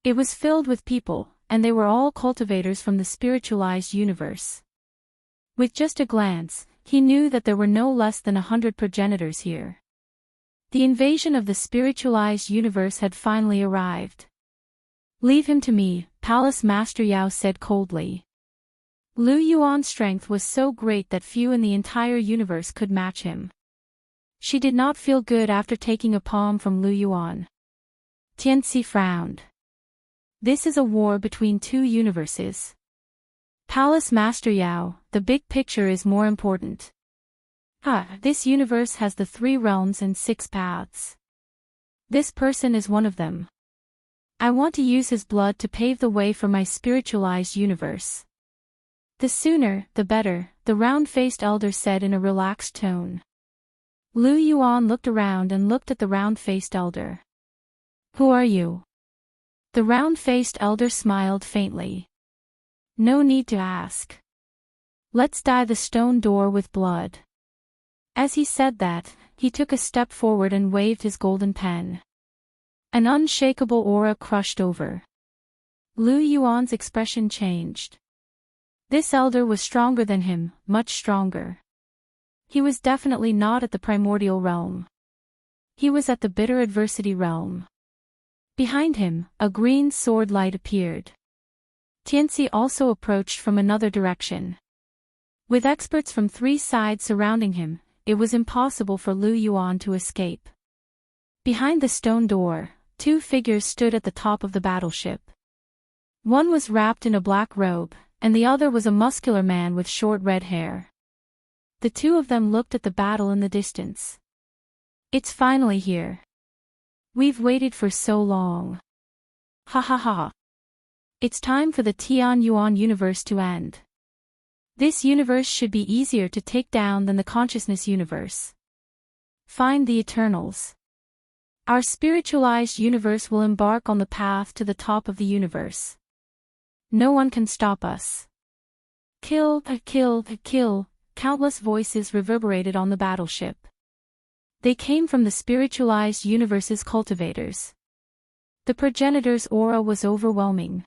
It was filled with people, and they were all cultivators from the spiritualized universe. With just a glance, he knew that there were no less than 100 progenitors here. The invasion of the spiritualized universe had finally arrived. Leave him to me, Palace Master Yao said coldly. Lu Yuan's strength was so great that few in the entire universe could match him. She did not feel good after taking a palm from Lu Yuan. Tianxi frowned. This is a war between 2 universes. Palace Master Yao, the big picture is more important. This universe has the 3 realms and 6 paths. This person is one of them. I want to use his blood to pave the way for my spiritualized universe. The sooner, the better, the round-faced elder said in a relaxed tone. Lu Yuan looked around and looked at the round-faced elder. Who are you? The round-faced elder smiled faintly. No need to ask. Let's dye the stone door with blood. As he said that, he took a step forward and waved his golden pen. An unshakable aura crushed over. Lu Yuan's expression changed. This elder was stronger than him, much stronger. He was definitely not at the primordial realm. He was at the bitter adversity realm. Behind him, a green sword light appeared. Tianxi also approached from another direction. With experts from 3 sides surrounding him, it was impossible for Lu Yuan to escape. Behind the stone door, 2 figures stood at the top of the battleship. One was wrapped in a black robe, and the other was a muscular man with short red hair. The 2 of them looked at the battle in the distance. It's finally here. We've waited for so long. Ha ha ha. It's time for the Tian Yuan universe to end. This universe should be easier to take down than the consciousness universe. Find the Eternals. Our spiritualized universe will embark on the path to the top of the universe. No one can stop us. Kill, kill, kill, countless voices reverberated on the battleship. They came from the spiritualized universe's cultivators. The progenitor's aura was overwhelming.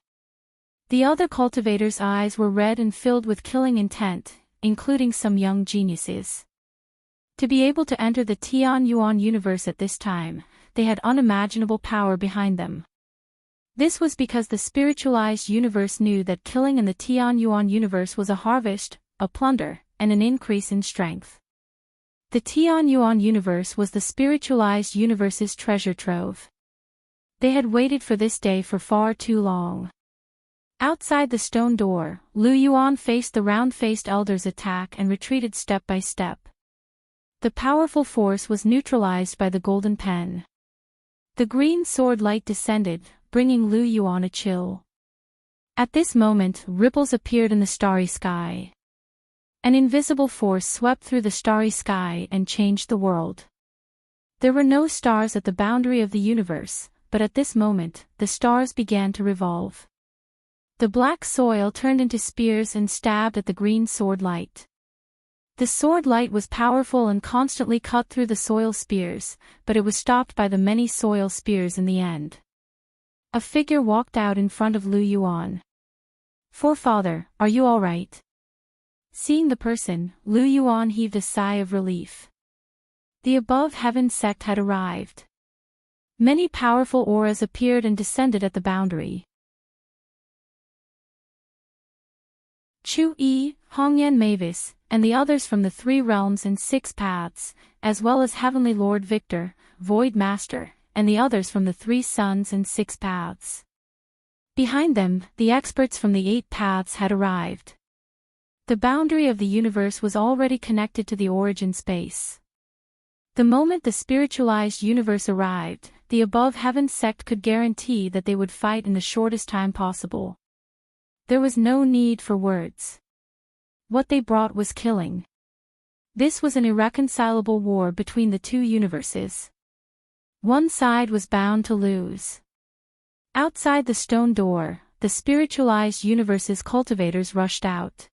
The other cultivators' eyes were red and filled with killing intent, including some young geniuses. To be able to enter the Tian Yuan universe at this time, they had unimaginable power behind them. This was because the spiritualized universe knew that killing in the Tian Yuan universe was a harvest, a plunder, and an increase in strength. The Tian Yuan universe was the spiritualized universe's treasure trove. They had waited for this day for far too long. Outside the stone door, Lu Yuan faced the round-faced elder's attack and retreated step by step. The powerful force was neutralized by the golden pen. The green sword light descended, bringing Lu Yuan a chill. At this moment, ripples appeared in the starry sky. An invisible force swept through the starry sky and changed the world. There were no stars at the boundary of the universe, but at this moment, the stars began to revolve. The black soil turned into spears and stabbed at the green sword light. The sword light was powerful and constantly cut through the soil spears, but it was stopped by the many soil spears in the end. A figure walked out in front of Lu Yuan. "Forefather, are you all right?" Seeing the person, Lu Yuan heaved a sigh of relief. The above heaven sect had arrived. Many powerful auras appeared and descended at the boundary. Chu Yi, Hongyan Mavis, and the others from the 3 realms and 6 paths, as well as Heavenly Lord Victor, Void Master, and the others from the 3 suns and 6 paths. Behind them, the experts from the 8 paths had arrived. The boundary of the universe was already connected to the origin space. The moment the spiritualized universe arrived, the above heaven sect could guarantee that they would fight in the shortest time possible. There was no need for words. What they brought was killing. This was an irreconcilable war between the 2 universes. One side was bound to lose. Outside the stone door, the spiritualized universe's cultivators rushed out.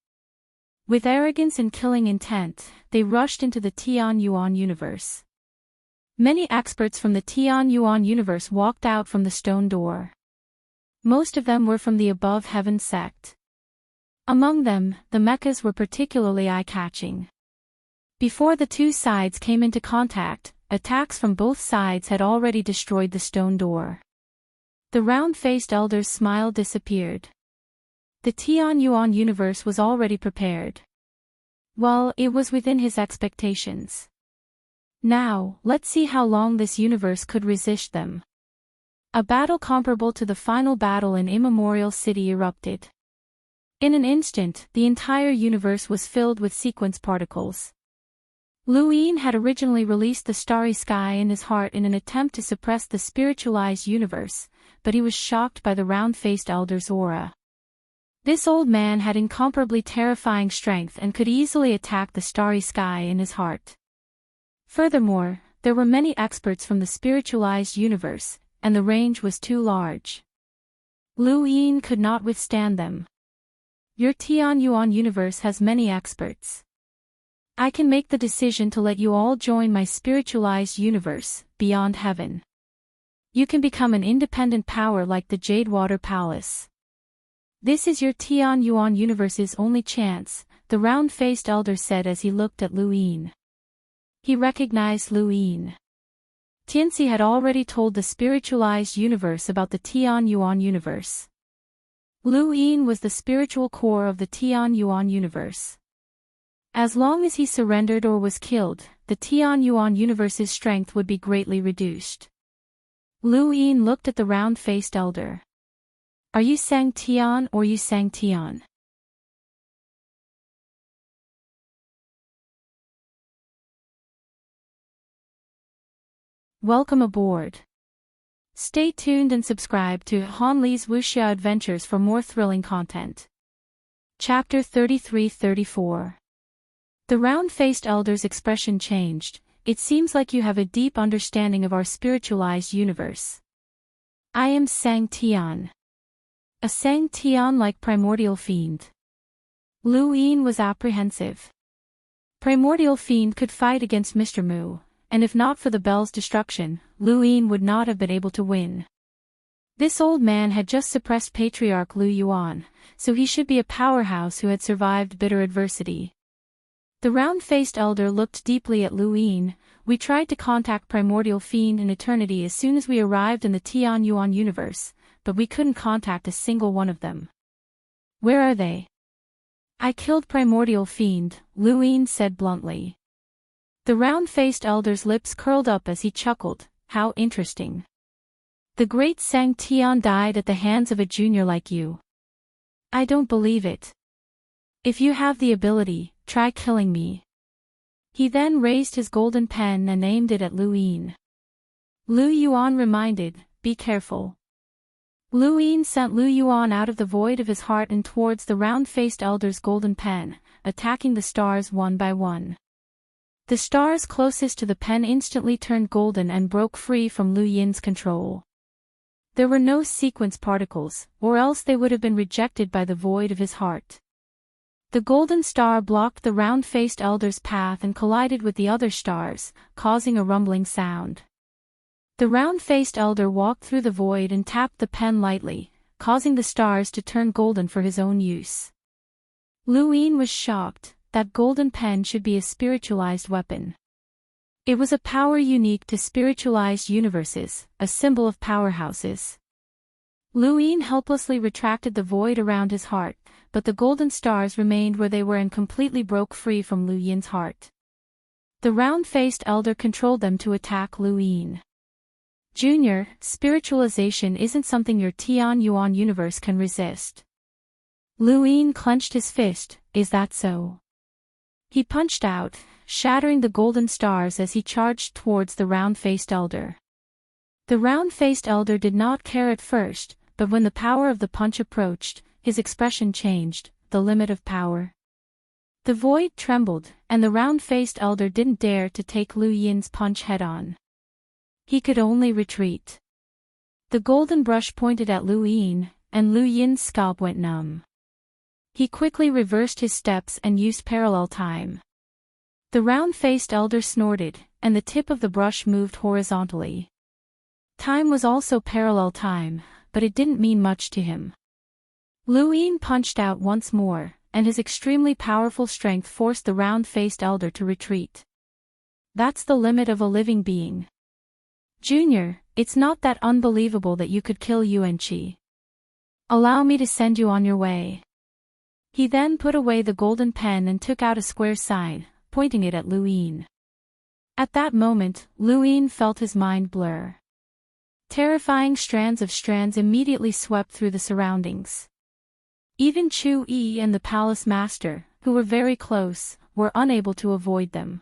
With arrogance and killing intent, they rushed into the Tian Yuan universe. Many experts from the Tian Yuan universe walked out from the stone door. Most of them were from the above heaven sect. Among them, the mechas were particularly eye-catching. Before the 2 sides came into contact, attacks from both sides had already destroyed the stone door. The round-faced elder's smile disappeared. The Tian Yuan universe was already prepared. Well, it was within his expectations. Now, let's see how long this universe could resist them. A battle comparable to the final battle in Immemorial City erupted. In an instant, the entire universe was filled with sequence particles. Lu Yin had originally released the starry sky in his heart in an attempt to suppress the spiritualized universe, but he was shocked by the round-faced elder's aura. This old man had incomparably terrifying strength and could easily attack the starry sky in his heart. Furthermore, there were many experts from the spiritualized universe, and the range was too large. Lu Yin could not withstand them. Your Tian Yuan universe has many experts. I can make the decision to let you all join my spiritualized universe, beyond heaven. You can become an independent power like the Jadewater Palace. This is your Tian Yuan universe's only chance, the round-faced elder said as he looked at Lu Yin. He recognized Lu Yin. Tianxi had already told the spiritualized universe about the Tian Yuan universe. Lu Yin was the spiritual core of the Tian Yuan universe. As long as he surrendered or was killed, the Tian Yuan universe's strength would be greatly reduced. Lu Yin looked at the round-faced elder. Are you Sang Tian or you Sang Tian? Welcome aboard. Stay tuned and subscribe to Han Li's Wuxia Adventures for more thrilling content. Chapter 33-34. The round-faced elder's expression changed. It seems like you have a deep understanding of our spiritualized universe. I am Sang Tian. A Sang Tian-like primordial fiend. Lu Yin was apprehensive. Primordial fiend could fight against Mr. Mu, and if not for the bell's destruction, Lu Yin would not have been able to win. This old man had just suppressed Patriarch Lu Yuan, so he should be a powerhouse who had survived bitter adversity. The round-faced elder looked deeply at Lu Yin. We tried to contact Primordial Fiend in eternity as soon as we arrived in the Tian Yuan universe, but we couldn't contact a single one of them. Where are they? I killed Primordial Fiend, Lu Yin said bluntly. The round-faced elder's lips curled up as he chuckled. How interesting. The great Sang Tian died at the hands of a junior like you. I don't believe it. If you have the ability, try killing me. He then raised his golden pen and aimed it at Lu Yin. Lu Yuan reminded, be careful. Lu Yin sent Lu Yuan out of the void of his heart and towards the round-faced elder's golden pen, attacking the stars one by one. The stars closest to the pen instantly turned golden and broke free from Lu Yin's control. There were no sequence particles, or else they would have been rejected by the void of his heart. The golden star blocked the round-faced elder's path and collided with the other stars, causing a rumbling sound. The round-faced elder walked through the void and tapped the pen lightly, causing the stars to turn golden for his own use. Lu Yin was shocked. That golden pen should be a spiritualized weapon. It was a power unique to spiritualized universes, a symbol of powerhouses. Lu Yin helplessly retracted the void around his heart, but the golden stars remained where they were and completely broke free from Lu Yin's heart. The round-faced elder controlled them to attack Lu Yin. Junior, spiritualization isn't something your Tian Yuan universe can resist. Lu Yin clenched his fist. Is that so? He punched out, shattering the golden stars as he charged towards the round-faced elder. The round-faced elder did not care at first, but when the power of the punch approached, his expression changed, the limit of power. The void trembled, and the round-faced elder didn't dare to take Lu Yin's punch head-on. He could only retreat. The golden brush pointed at Lu Yin, and Lu Yin's scalp went numb. He quickly reversed his steps and used parallel time. The round-faced elder snorted, and the tip of the brush moved horizontally. Time was also parallel time, but it didn't mean much to him. Lu Yin punched out once more, and his extremely powerful strength forced the round-faced elder to retreat. That's the limit of a living being. Junior, it's not that unbelievable that you could kill Yuan Qi. Allow me to send you on your way. He then put away the golden pen and took out a square sign, pointing it at Lu Yin. At that moment, Lu Yin felt his mind blur. Terrifying strands immediately swept through the surroundings. Even Chu Yi and the palace master, who were very close, were unable to avoid them.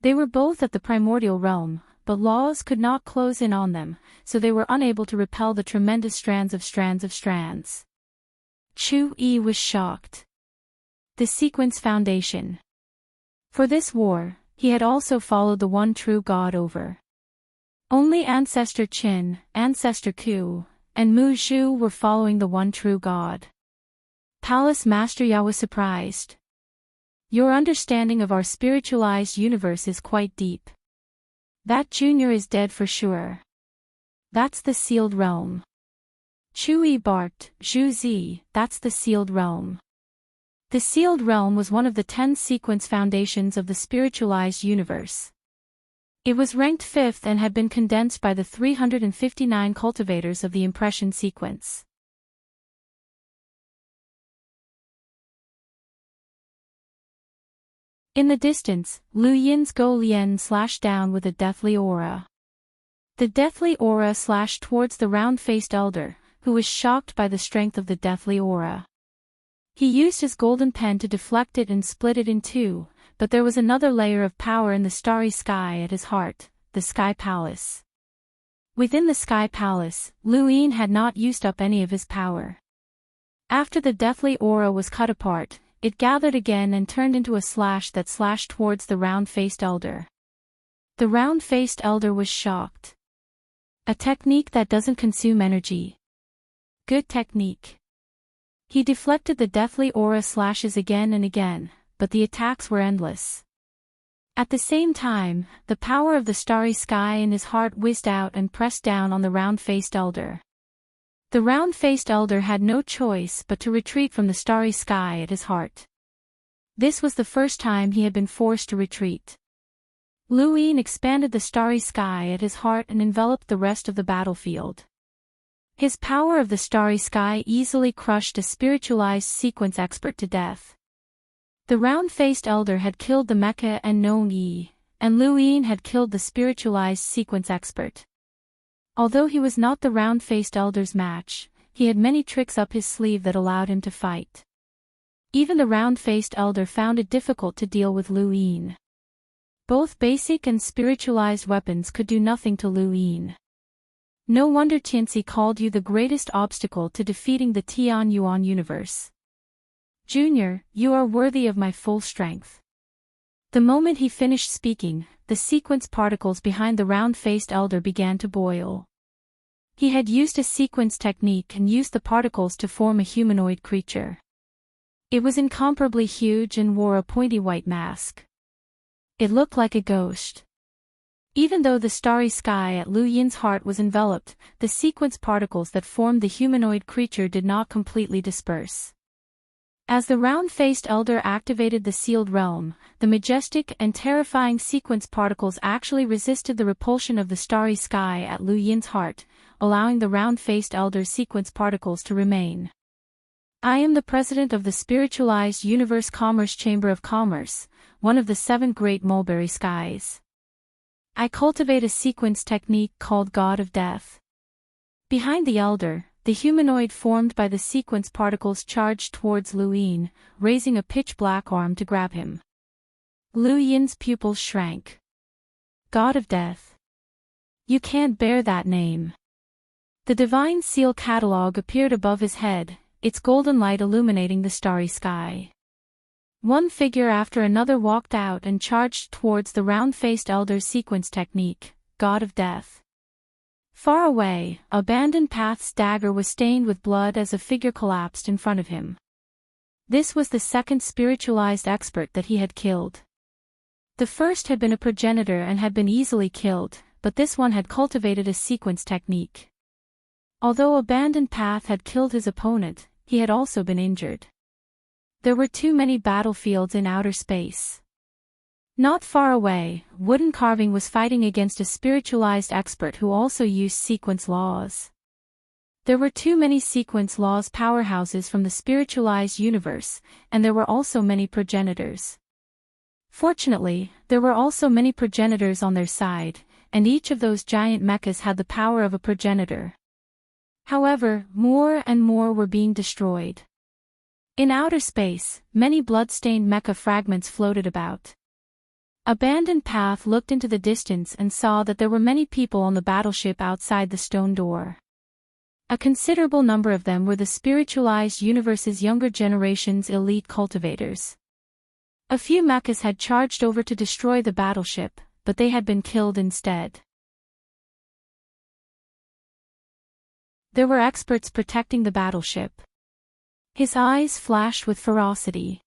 They were both at the primordial realm, but laws could not close in on them, so they were unable to repel the tremendous strands. Chu Yi was shocked. The Sequence Foundation. For this war, he had also followed the one true God over. Only Ancestor Qin, Ancestor Ku, and Mu Zhu were following the one true God. Palace Master Ya was surprised. Your understanding of our spiritualized universe is quite deep. That Junior is dead for sure. That's the sealed realm. Chu Yi barked, Zhu Zi, that's the sealed realm. The sealed realm was one of the 10 sequence foundations of the spiritualized universe. It was ranked 5th and had been condensed by the 359 cultivators of the impression sequence. In the distance, Lu Yin's Go Lian slashed down with a deathly aura. The deathly aura slashed towards the round-faced elder, who was shocked by the strength of the deathly aura. He used his golden pen to deflect it and split it in two, but there was another layer of power in the starry sky at his heart, the Sky Palace. Within the Sky Palace, Lu Yin had not used up any of his power. After the deathly aura was cut apart, it gathered again and turned into a slash that slashed towards the round-faced elder. The round-faced elder was shocked. A technique that doesn't consume energy. Good technique. He deflected the deathly aura slashes again and again, but the attacks were endless. At the same time, the power of the starry sky in his heart whizzed out and pressed down on the round-faced elder. The round-faced elder had no choice but to retreat from the starry sky at his heart. This was the first time he had been forced to retreat. Lu Yin expanded the starry sky at his heart and enveloped the rest of the battlefield. His power of the starry sky easily crushed a spiritualized sequence expert to death. The round-faced elder had killed the Mecha and Nong Yi, and Lu Yin had killed the spiritualized sequence expert. Although he was not the round-faced elder's match, he had many tricks up his sleeve that allowed him to fight. Even the round-faced elder found it difficult to deal with Lu Yin. Both basic and spiritualized weapons could do nothing to Lu Yin. No wonder Tianzi called you the greatest obstacle to defeating the Tian Yuan universe. Junior, you are worthy of my full strength. The moment he finished speaking, the sequence particles behind the round-faced elder began to boil. He had used a sequence technique and used the particles to form a humanoid creature. It was incomparably huge and wore a pointy white mask. It looked like a ghost. Even though the starry sky at Lu Yin's heart was enveloped, the sequence particles that formed the humanoid creature did not completely disperse. As the round-faced elder activated the sealed realm, the majestic and terrifying sequence particles actually resisted the repulsion of the starry sky at Lu Yin's heart, allowing the round-faced elder's sequence particles to remain. I am the president of the Spiritualized Universe Commerce Chamber of Commerce, one of the 7 great mulberry skies. I cultivate a sequence technique called God of Death. Behind the elder, the humanoid formed by the sequence particles charged towards Lu Yin, raising a pitch-black arm to grab him. Lu Yin's pupils shrank. God of Death. You can't bear that name. The divine seal catalog appeared above his head, its golden light illuminating the starry sky. One figure after another walked out and charged towards the round-faced elder's sequence technique, God of Death. Far away, Abandoned Path's dagger was stained with blood as a figure collapsed in front of him. This was the second spiritualized expert that he had killed. The first had been a progenitor and had been easily killed, but this one had cultivated a sequence technique. Although Abandoned Path had killed his opponent, he had also been injured. There were too many battlefields in outer space. Not far away, wooden carving was fighting against a spiritualized expert who also used sequence laws. There were too many sequence laws powerhouses from the spiritualized universe, and there were also many progenitors. Fortunately, there were also many progenitors on their side, and each of those giant mechas had the power of a progenitor. However, more and more were being destroyed. In outer space, many blood-stained mecha fragments floated about. Abandoned Path looked into the distance and saw that there were many people on the battleship outside the stone door. A considerable number of them were the spiritualized universe's younger generation's elite cultivators. A few mechas had charged over to destroy the battleship, but they had been killed instead. There were experts protecting the battleship. His eyes flashed with ferocity.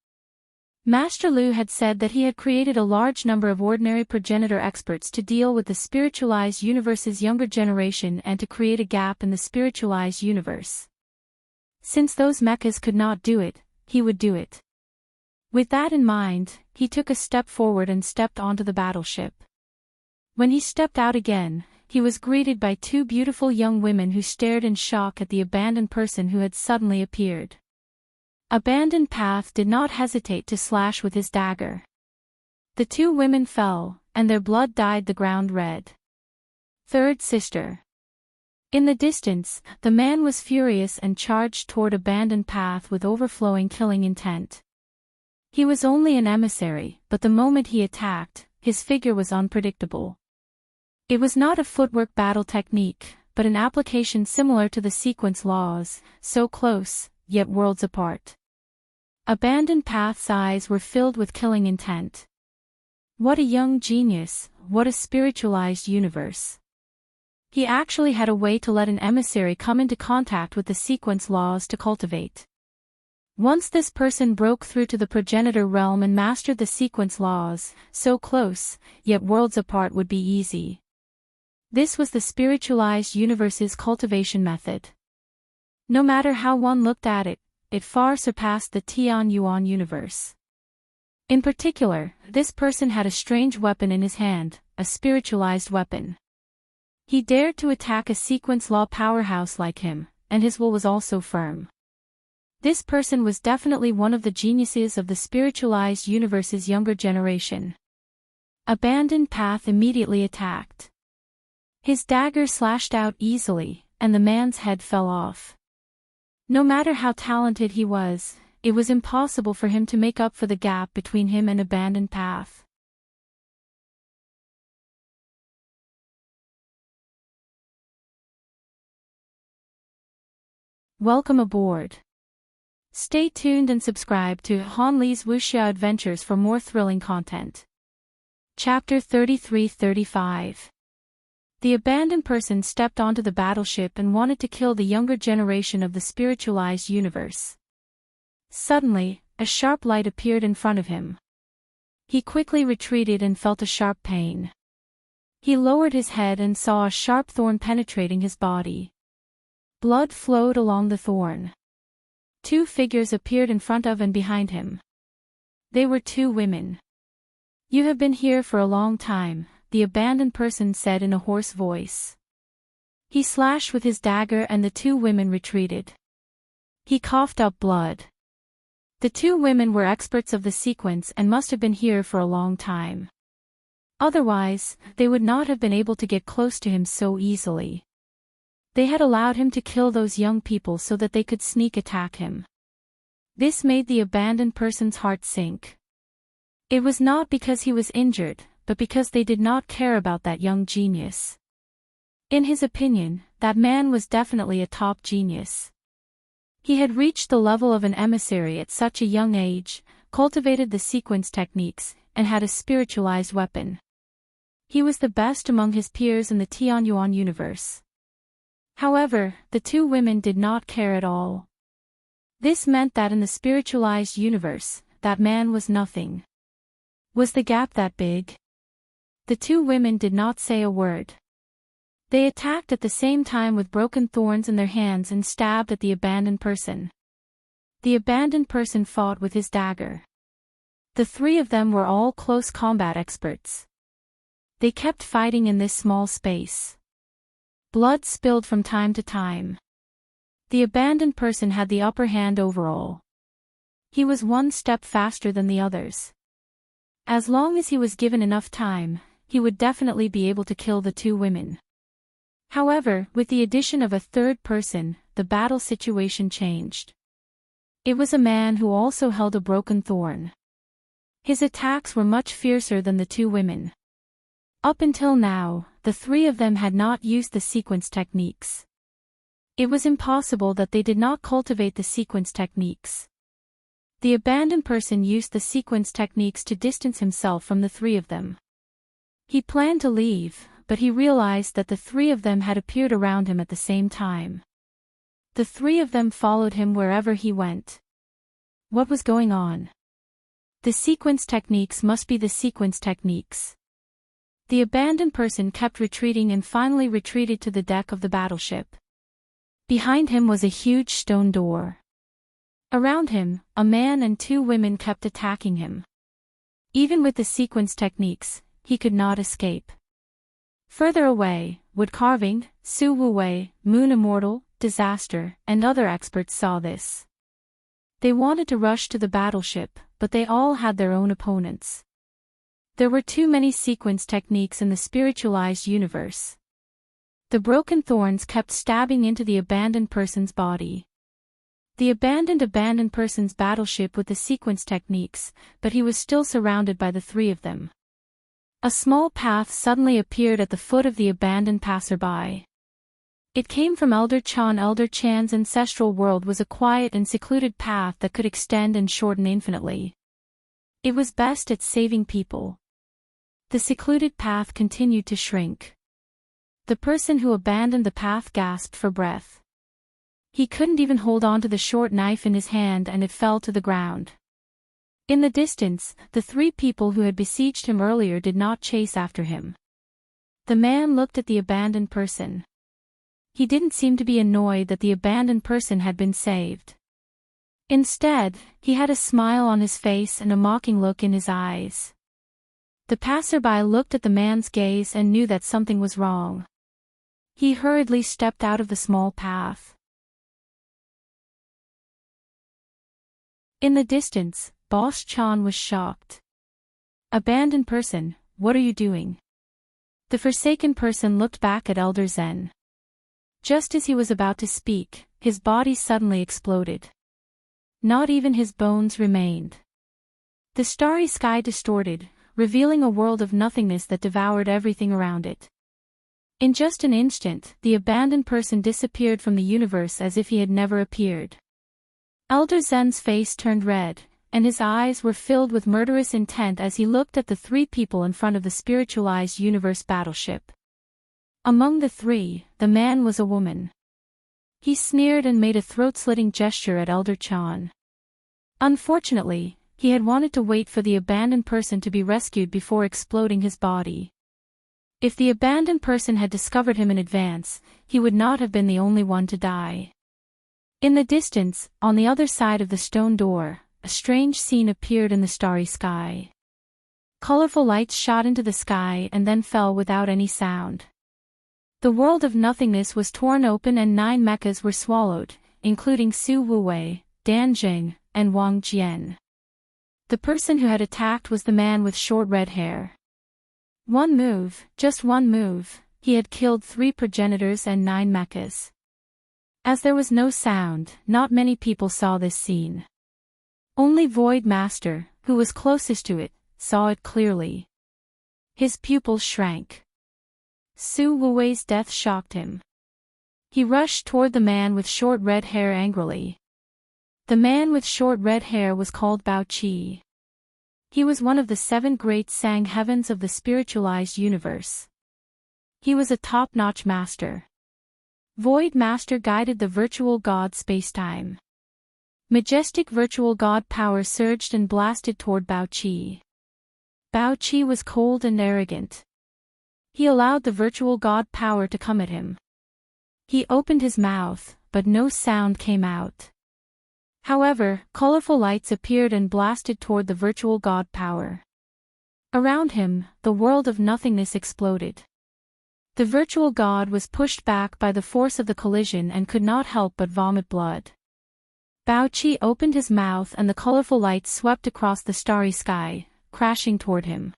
Master Lu had said that he had created a large number of ordinary progenitor experts to deal with the spiritualized universe's younger generation and to create a gap in the spiritualized universe. Since those mechas could not do it, he would do it. With that in mind, he took a step forward and stepped onto the battleship. When he stepped out again, he was greeted by 2 beautiful young women who stared in shock at the abandoned person who had suddenly appeared. Abandoned Path did not hesitate to slash with his dagger. The 2 women fell, and their blood dyed the ground red. Third sister. In the distance, the man was furious and charged toward Abandoned Path with overflowing killing intent. He was only an emissary, but the moment he attacked, his figure was unpredictable. It was not a footwork battle technique, but an application similar to the sequence laws, so close, yet worlds apart. Abandoned Path's eyes were filled with killing intent. What a young genius, what a spiritualized universe. He actually had a way to let an emissary come into contact with the sequence laws to cultivate. Once this person broke through to the progenitor realm and mastered the sequence laws, so close, yet worlds apart would be easy. This was the spiritualized universe's cultivation method. No matter how one looked at it, it far surpassed the Tian Yuan universe. In particular, this person had a strange weapon in his hand, a spiritualized weapon. He dared to attack a sequence law powerhouse like him, and his will was also firm. This person was definitely one of the geniuses of the spiritualized universe's younger generation. Abandoned Path immediately attacked. His dagger slashed out easily, and the man's head fell off. No matter how talented he was, it was impossible for him to make up for the gap between him and Abandoned Path. Welcome aboard. Stay tuned and subscribe to Han Li's Wuxia Adventures for more thrilling content. Chapter 33-35. The abandoned person stepped onto the battleship and wanted to kill the younger generation of the spiritualized universe. Suddenly, a sharp light appeared in front of him. He quickly retreated and felt a sharp pain. He lowered his head and saw a sharp thorn penetrating his body. Blood flowed along the thorn. Two figures appeared in front of and behind him. They were two women. "You have been here for a long time," the abandoned person said in a hoarse voice. He slashed with his dagger and the two women retreated. He coughed up blood. The two women were experts of the sequence and must have been here for a long time. Otherwise, they would not have been able to get close to him so easily. They had allowed him to kill those young people so that they could sneak attack him. This made the abandoned person's heart sink. It was not because he was injured, but because they did not care about that young genius. In his opinion, that man was definitely a top genius. He had reached the level of an emissary at such a young age, cultivated the sequence techniques, and had a spiritualized weapon. He was the best among his peers in the Tianyuan universe. However, the two women did not care at all. This meant that in the spiritualized universe, that man was nothing. Was the gap that big? The two women did not say a word. They attacked at the same time with broken thorns in their hands and stabbed at the abandoned person. The abandoned person fought with his dagger. The three of them were all close combat experts. They kept fighting in this small space. Blood spilled from time to time. The abandoned person had the upper hand overall. He was one step faster than the others. As long as he was given enough time, he would definitely be able to kill the two women. However, with the addition of a third person, the battle situation changed. It was a man who also held a broken thorn. His attacks were much fiercer than the two women. Up until now, the three of them had not used the sequence techniques. It was impossible that they did not cultivate the sequence techniques. The abandoned person used the sequence techniques to distance himself from the three of them. He planned to leave, but he realized that the three of them had appeared around him at the same time. The three of them followed him wherever he went. What was going on? The sequence techniques must be the sequence techniques. The abandoned person kept retreating and finally retreated to the deck of the battleship. Behind him was a huge stone door. Around him, a man and two women kept attacking him. Even with the sequence techniques, he could not escape. Further away, wood carving, Su Wu-wei, Moon Immortal, Disaster, and other experts saw this. They wanted to rush to the battleship, but they all had their own opponents. There were too many sequence techniques in the spiritualized universe. The broken thorns kept stabbing into the abandoned person's body. The abandoned person's battleship with the sequence techniques, but he was still surrounded by the three of them. A small path suddenly appeared at the foot of the abandoned passerby. It came from Elder Chan. Elder Chan's ancestral world was a quiet and secluded path that could extend and shorten infinitely. It was best at saving people. The secluded path continued to shrink. The person who abandoned the path gasped for breath. He couldn't even hold on to the short knife in his hand and it fell to the ground. In the distance, the three people who had besieged him earlier did not chase after him. The man looked at the abandoned person. He didn't seem to be annoyed that the abandoned person had been saved. Instead, he had a smile on his face and a mocking look in his eyes. The passerby looked at the man's gaze and knew that something was wrong. He hurriedly stepped out of the small path. In the distance, Boss Chan was shocked. "Abandoned person, what are you doing?" The forsaken person looked back at Elder Zen. Just as he was about to speak, his body suddenly exploded. Not even his bones remained. The starry sky distorted, revealing a world of nothingness that devoured everything around it. In just an instant, the abandoned person disappeared from the universe as if he had never appeared. Elder Zen's face turned red, and his eyes were filled with murderous intent as he looked at the three people in front of the spiritualized universe battleship. Among the three, the man was a woman. He sneered and made a throat-slitting gesture at Elder Chan. Unfortunately, he had wanted to wait for the abandoned person to be rescued before exploding his body. If the abandoned person had discovered him in advance, he would not have been the only one to die. In the distance, on the other side of the stone door, a strange scene appeared in the starry sky. Colorful lights shot into the sky and then fell without any sound. The world of nothingness was torn open and 9 mechas were swallowed, including Su Wuwei, Dan Jing, and Wang Jian. The person who had attacked was the man with short red hair. One move, just one move, he had killed 3 progenitors and 9 mechas. As there was no sound, not many people saw this scene. Only Void Master, who was closest to it, saw it clearly. His pupils shrank. Su Wuwei's death shocked him. He rushed toward the man with short red hair angrily. The man with short red hair was called Bao Qi. He was one of the 7 great sang heavens of the spiritualized universe. He was a top-notch master. Void Master guided the virtual god spacetime. Majestic virtual god power surged and blasted toward Bao Qi. Bao Qi was cold and arrogant. He allowed the virtual god power to come at him. He opened his mouth, but no sound came out. However, colorful lights appeared and blasted toward the virtual god power. Around him, the world of nothingness exploded. The virtual god was pushed back by the force of the collision and could not help but vomit blood. Bao Qi opened his mouth and the colorful lights swept across the starry sky, crashing toward him.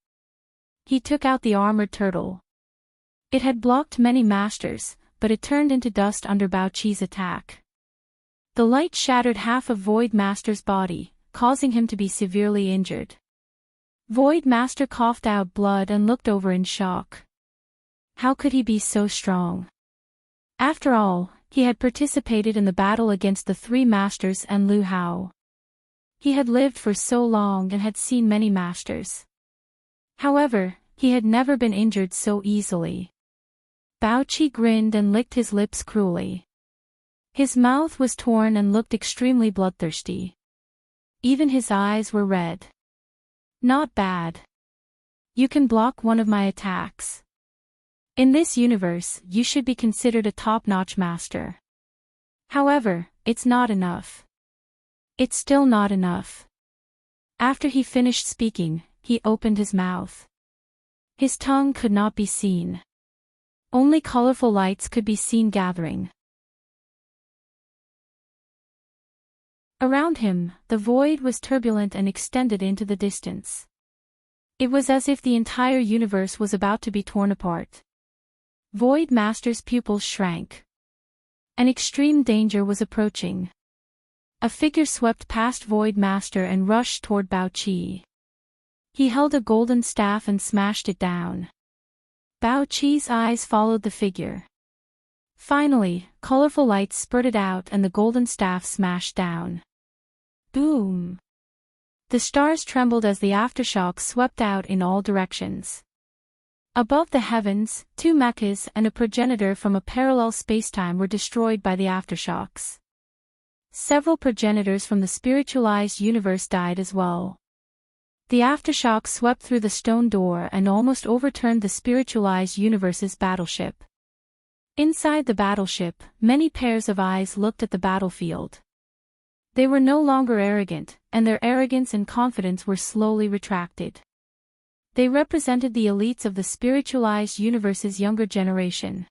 He took out the armored turtle. It had blocked many masters, but it turned into dust under Bao Qi's attack. The light shattered half of Void Master's body, causing him to be severely injured. Void Master coughed out blood and looked over in shock. How could he be so strong? After all, he had participated in the battle against the 3 masters and Lu Hao. He had lived for so long and had seen many masters. However, he had never been injured so easily. Bao Qi grinned and licked his lips cruelly. His mouth was torn and looked extremely bloodthirsty. Even his eyes were red. Not bad. You can block one of my attacks. In this universe, you should be considered a top-notch master. However, it's not enough. It's still not enough. After he finished speaking, he opened his mouth. His tongue could not be seen. Only colorful lights could be seen gathering. Around him, the void was turbulent and extended into the distance. It was as if the entire universe was about to be torn apart. Void Master's pupils shrank. An extreme danger was approaching. A figure swept past Void Master and rushed toward Bao Qi. He held a golden staff and smashed it down. Bao Qi's eyes followed the figure. Finally, colorful lights spurted out and the golden staff smashed down. Boom! The stars trembled as the aftershocks swept out in all directions. Above the heavens, 2 mechas and a progenitor from a parallel spacetime were destroyed by the aftershocks. Several progenitors from the spiritualized universe died as well. The aftershocks swept through the stone door and almost overturned the spiritualized universe's battleship. Inside the battleship, many pairs of eyes looked at the battlefield. They were no longer arrogant, and their arrogance and confidence were slowly retracted. They represented the elites of the spiritualized universe's younger generation.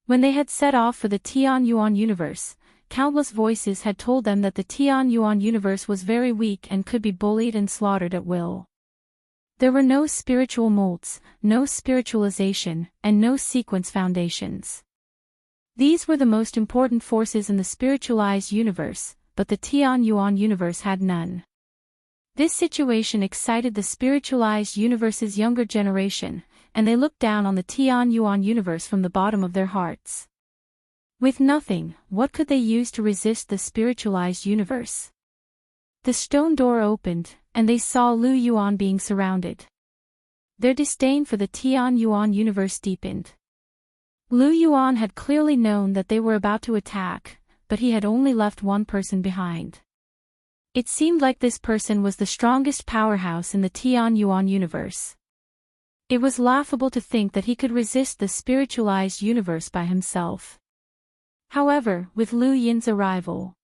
When they had set off for the Tian Yuan universe, countless voices had told them that the Tian Yuan universe was very weak and could be bullied and slaughtered at will. There were no spiritual molds, no spiritualization, and no sequence foundations. These were the most important forces in the spiritualized universe, but the Tian Yuan universe had none. This situation excited the spiritualized universe's younger generation, and they looked down on the Tian Yuan universe from the bottom of their hearts. With nothing, what could they use to resist the spiritualized universe? The stone door opened, and they saw Lu Yuan being surrounded. Their disdain for the Tian Yuan universe deepened. Lu Yuan had clearly known that they were about to attack, but he had only left one person behind. It seemed like this person was the strongest powerhouse in the Tian Yuan universe. It was laughable to think that he could resist the spiritualized universe by himself. However, with Lu Yin's arrival,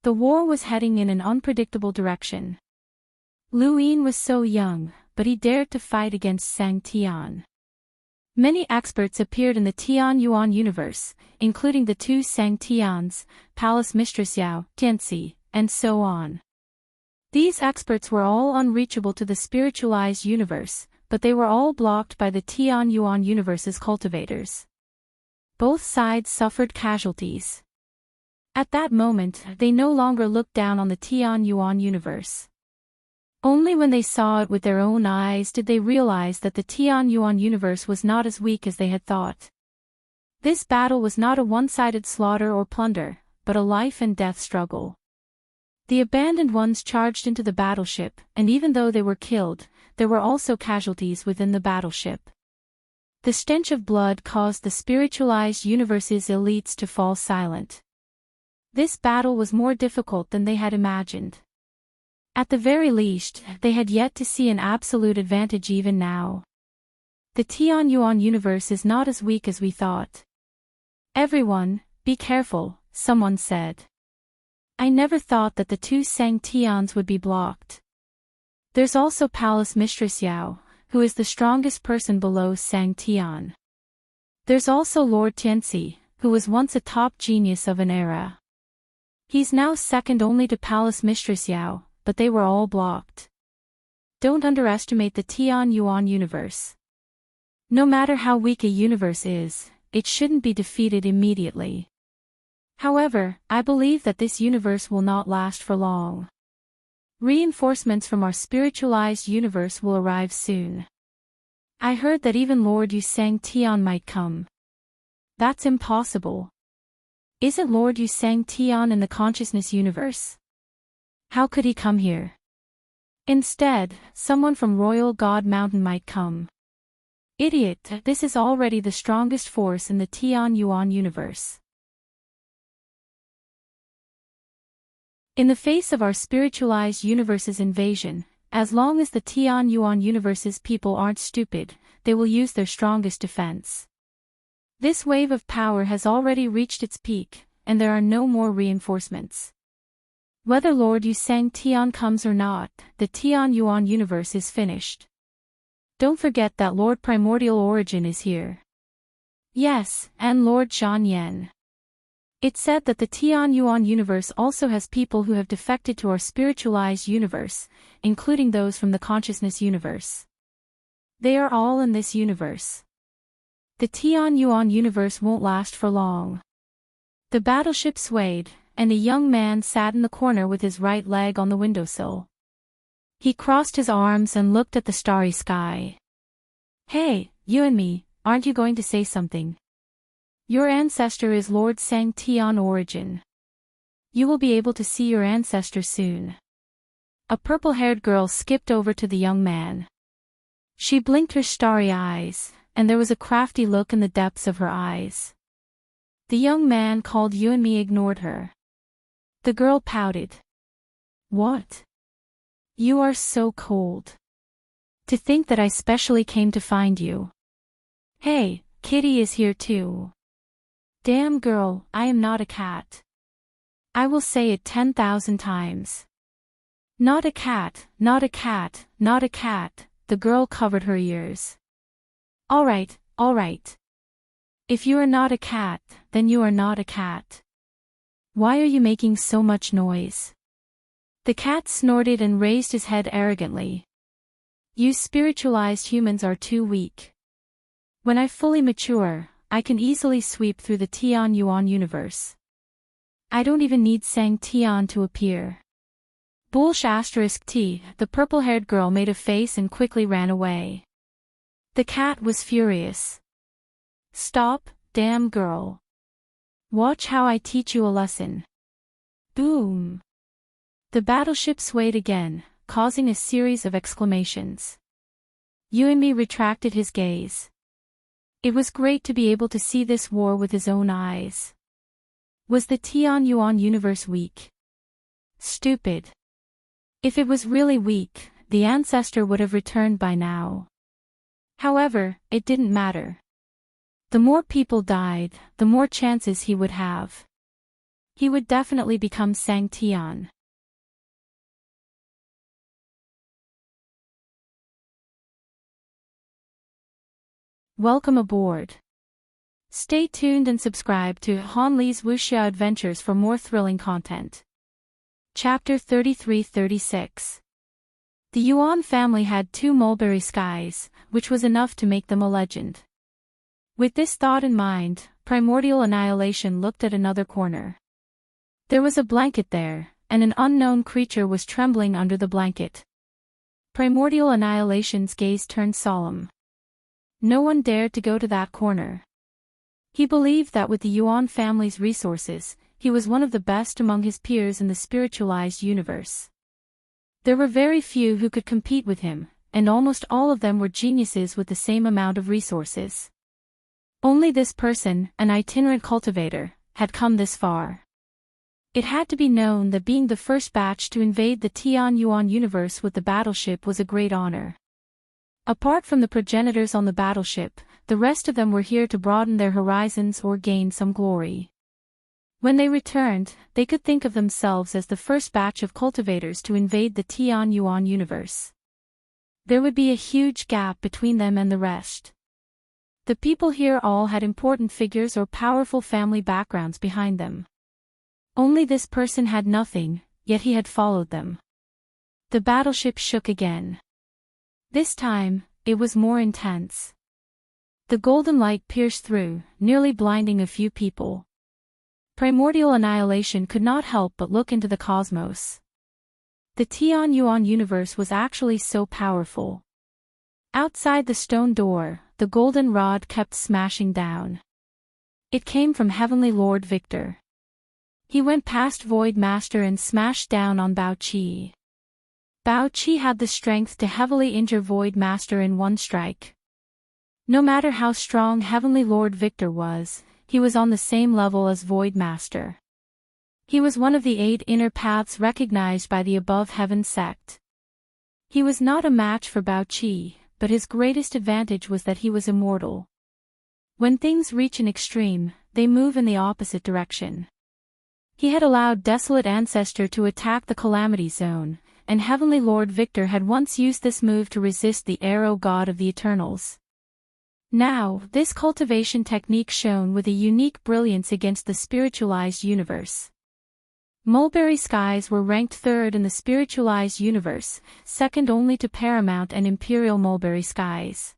the war was heading in an unpredictable direction. Lu Yin was so young, but he dared to fight against Sang Tian. Many experts appeared in the Tian Yuan universe, including the two Sang Tians, Palace Mistress Yao, Tianxi, and so on. These experts were all unreachable to the spiritualized universe, but they were all blocked by the Tian Yuan universe's cultivators. Both sides suffered casualties. At that moment, they no longer looked down on the Tian Yuan universe. Only when they saw it with their own eyes did they realize that the Tian Yuan universe was not as weak as they had thought. This battle was not a one-sided slaughter or plunder, but a life and death struggle. The abandoned ones charged into the battleship, and even though they were killed, there were also casualties within the battleship. The stench of blood caused the spiritualized universe's elites to fall silent. This battle was more difficult than they had imagined. At the very least, they had yet to see an absolute advantage even now. The Tian Yuan universe is not as weak as we thought. Everyone, be careful, someone said. I never thought that the two Sang Tians would be blocked. There's also Palace Mistress Yao, who is the strongest person below Sang Tian. There's also Lord Tianxi, who was once a top genius of an era. He's now second only to Palace Mistress Yao, but they were all blocked. Don't underestimate the Tian Yuan universe. No matter how weak a universe is, it shouldn't be defeated immediately. However, I believe that this universe will not last for long. Reinforcements from our spiritualized universe will arrive soon. I heard that even Lord Yu Sang Tian might come. That's impossible. Isn't Lord Yu Sang Tian in the consciousness universe? How could he come here? Instead, someone from Royal God Mountain might come. Idiot, this is already the strongest force in the Tian Yuan universe. In the face of our spiritualized universe's invasion, as long as the Tian Yuan universe's people aren't stupid, they will use their strongest defense. This wave of power has already reached its peak, and there are no more reinforcements. Whether Lord Yu Sang Tian comes or not, the Tian Yuan universe is finished. Don't forget that Lord Primordial Origin is here. Yes, and Lord Shan Yen. It's said that the Tian Yuan universe also has people who have defected to our spiritualized universe, including those from the consciousness universe. They are all in this universe. The Tian Yuan universe won't last for long. The battleship swayed, and a young man sat in the corner with his right leg on the windowsill. He crossed his arms and looked at the starry sky. Hey, you and me, aren't you going to say something? Your ancestor is Lord Sang Tian Origin. You will be able to see your ancestor soon. A purple-haired girl skipped over to the young man. She blinked her starry eyes, and there was a crafty look in the depths of her eyes. The young man called you and me ignored her. The girl pouted. What? You are so cold. To think that I specially came to find you. Hey, Kitty is here too. Damn girl, I am not a cat. I will say it 10,000 times. Not a cat, not a cat, not a cat, the girl covered her ears. Alright, alright. If you are not a cat, then you are not a cat. Why are you making so much noise? The cat snorted and raised his head arrogantly. You spiritualized humans are too weak. When I fully mature, I can easily sweep through the Tian Yuan universe. I don't even need Sang Tian to appear. Bullsh *T, the purple-haired girl made a face and quickly ran away. The cat was furious. "Stop, damn girl. Watch how I teach you a lesson." Boom! The battleship swayed again, causing a series of exclamations. Yuanmi retracted his gaze. It was great to be able to see this war with his own eyes. Was the Tianyuan universe weak? Stupid. If it was really weak, the ancestor would have returned by now. However, it didn't matter. The more people died, the more chances he would have. He would definitely become Sang Tian. Welcome aboard. Stay tuned and subscribe to Han Li's Wuxia Adventures for more thrilling content. Chapter 33-36. The Yuan family had 2 mulberry skies, which was enough to make them a legend. With this thought in mind, Primordial Annihilation looked at another corner. There was a blanket there, and an unknown creature was trembling under the blanket. Primordial Annihilation's gaze turned solemn. No one dared to go to that corner. He believed that with the Yuan family's resources, he was one of the best among his peers in the spiritualized universe. There were very few who could compete with him, and almost all of them were geniuses with the same amount of resources. Only this person, an itinerant cultivator, had come this far. It had to be known that being the first batch to invade the Tianyuan universe with the battleship was a great honor. Apart from the progenitors on the battleship, the rest of them were here to broaden their horizons or gain some glory. When they returned, they could think of themselves as the first batch of cultivators to invade the Tianyuan universe. There would be a huge gap between them and the rest. The people here all had important figures or powerful family backgrounds behind them. Only this person had nothing, yet he had followed them. The battleship shook again. This time, it was more intense. The golden light pierced through, nearly blinding a few people. Primordial Annihilation could not help but look into the cosmos. The Tianyuan universe was actually so powerful. Outside the stone door, the golden rod kept smashing down. It came from Heavenly Lord Victor. He went past Void Master and smashed down on Bao Qi. Bao Qi had the strength to heavily injure Void Master in one strike. No matter how strong Heavenly Lord Victor was, he was on the same level as Void Master. He was one of the 8 inner paths recognized by the Above Heaven sect. He was not a match for Bao Qi, but his greatest advantage was that he was immortal. When things reach an extreme, they move in the opposite direction. He had allowed Desolate Ancestor to attack the Calamity Zone, and Heavenly Lord Victor had once used this move to resist the Arrow God of the Eternals. Now, this cultivation technique shone with a unique brilliance against the spiritualized universe. Mulberry skies were ranked 3rd in the spiritualized universe, second only to Paramount and Imperial mulberry skies.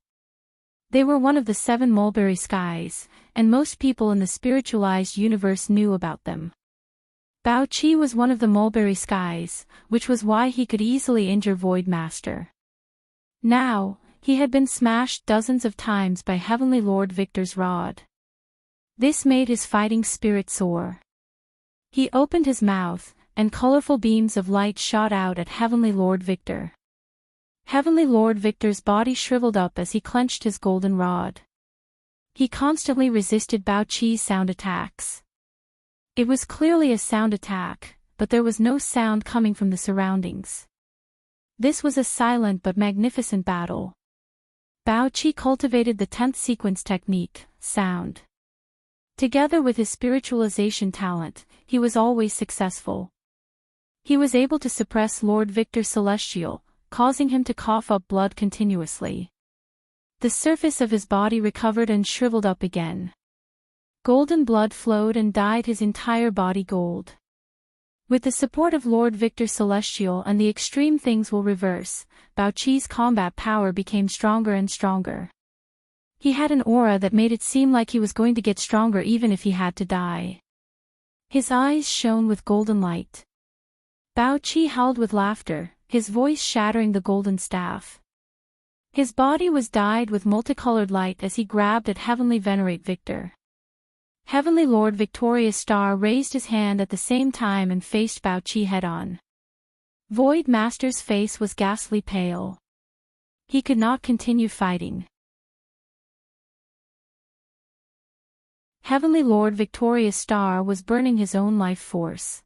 They were one of the 7 mulberry skies, and most people in the spiritualized universe knew about them. Bao Qi was one of the mulberry skies, which was why he could easily injure Void Master. Now, he had been smashed dozens of times by Heavenly Lord Victor's rod. This made his fighting spirit soar. He opened his mouth, and colorful beams of light shot out at Heavenly Lord Victor. Heavenly Lord Victor's body shriveled up as he clenched his golden rod. He constantly resisted Bao Qi's sound attacks. It was clearly a sound attack, but there was no sound coming from the surroundings. This was a silent but magnificent battle. Bao Qi cultivated the 10th sequence technique, sound. Together with his spiritualization talent, he was always successful. He was able to suppress Lord Victor Celestial, causing him to cough up blood continuously. The surface of his body recovered and shriveled up again. Golden blood flowed and dyed his entire body gold. With the support of Lord Victor Celestial and the extreme things will reverse, Bao Qi's combat power became stronger and stronger. He had an aura that made it seem like he was going to get stronger even if he had to die. His eyes shone with golden light. Bao Qi howled with laughter, his voice shattering the golden staff. His body was dyed with multicolored light as he grabbed at Heavenly Venerate Victor. Heavenly Lord Victorious Star raised his hand at the same time and faced Bao Qi head-on. Void Master's face was ghastly pale. He could not continue fighting. Heavenly Lord Victorious Star was burning his own life force.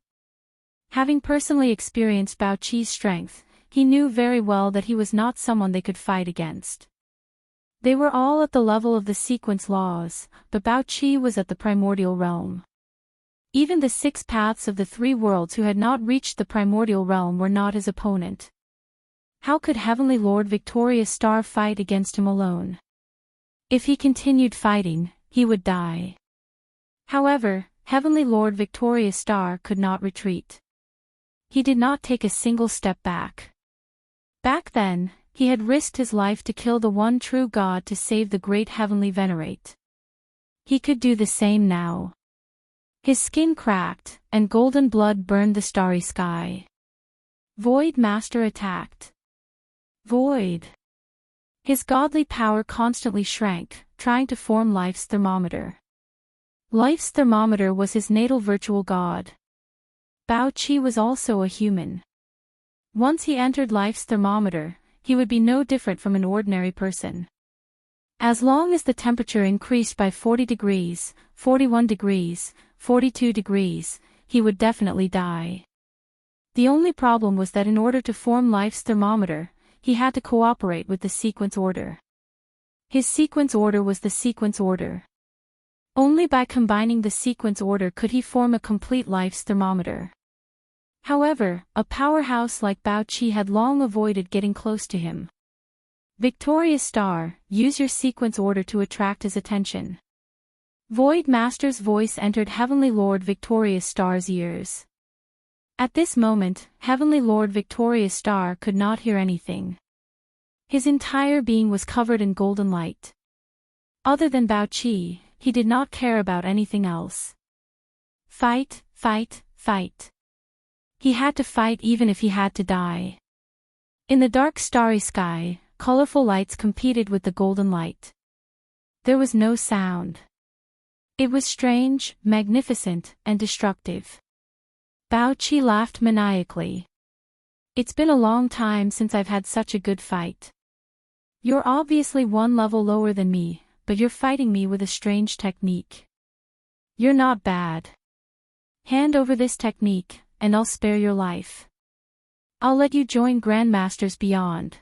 Having personally experienced Bao Qi's strength, he knew very well that he was not someone they could fight against. They were all at the level of the sequence laws, but Bao Qi was at the primordial realm. Even the 6 paths of the 3 worlds who had not reached the primordial realm were not his opponent. How could Heavenly Lord Victorious Star fight against him alone? If he continued fighting, he would die. However, Heavenly Lord Victorious Star could not retreat. He did not take a single step back. Back then, he had risked his life to kill the one true God to save the great Heavenly Venerate. He could do the same now. His skin cracked, and golden blood burned the starry sky. Void Master attacked. Void. His godly power constantly shrank, trying to form life's thermometer. Life's thermometer was his natal virtual god. Bao Qi was also a human. Once he entered life's thermometer, he would be no different from an ordinary person. As long as the temperature increased by 40 degrees, 41 degrees, 42 degrees, he would definitely die. The only problem was that in order to form life's thermometer, he had to cooperate with the sequence order. His sequence order was the sequence order. Only by combining the sequence order could he form a complete life's thermometer. However, a powerhouse like Bao Qi had long avoided getting close to him. Victorious Star, use your sequence order to attract his attention. Void Master's voice entered Heavenly Lord Victorious Star's ears. At this moment, Heavenly Lord Victorious Star could not hear anything. His entire being was covered in golden light. Other than Bao Qi, he did not care about anything else. Fight, fight, fight. He had to fight even if he had to die. In the dark starry sky, colorful lights competed with the golden light. There was no sound. It was strange, magnificent, and destructive. Bao Qi laughed maniacally. It's been a long time since I've had such a good fight. You're obviously one level lower than me, but you're fighting me with a strange technique. You're not bad. Hand over this technique, and I'll spare your life. I'll let you join Grandmasters beyond.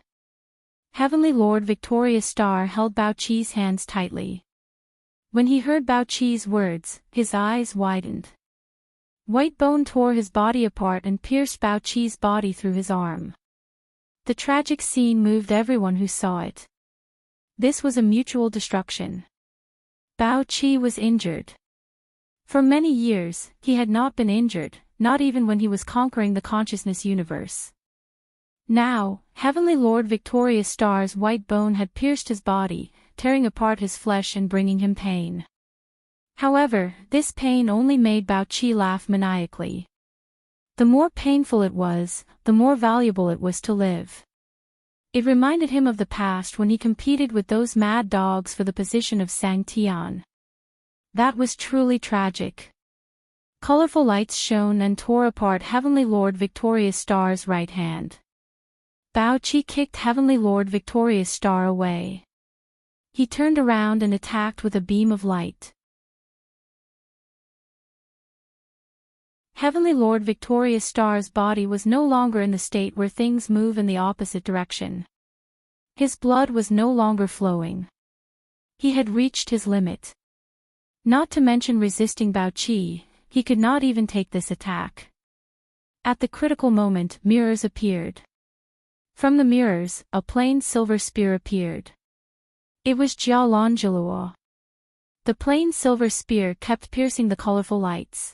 Heavenly Lord Victorious Star held Bao Qi's hands tightly. When he heard Bao Qi's words, his eyes widened. White bone tore his body apart and pierced Bao Qi's body through his arm. The tragic scene moved everyone who saw it. This was a mutual destruction. Bao Qi was injured. For many years, he had not been injured, not even when he was conquering the consciousness universe. Now, Heavenly Lord Victorious Star's white bone had pierced his body, tearing apart his flesh and bringing him pain. However, this pain only made Bao Qi laugh maniacally. The more painful it was, the more valuable it was to live. It reminded him of the past when he competed with those mad dogs for the position of Sang Tian. That was truly tragic. Colorful lights shone and tore apart Heavenly Lord Victorious Star's right hand. Bao Qi kicked Heavenly Lord Victorious Star away. He turned around and attacked with a beam of light. Heavenly Lord Victorious Star's body was no longer in the state where things move in the opposite direction. His blood was no longer flowing. He had reached his limit. Not to mention resisting Bao Qi, he could not even take this attack. At the critical moment, mirrors appeared. From the mirrors, a plain silver spear appeared. It was Jialanjiluo. The plain silver spear kept piercing the colorful lights.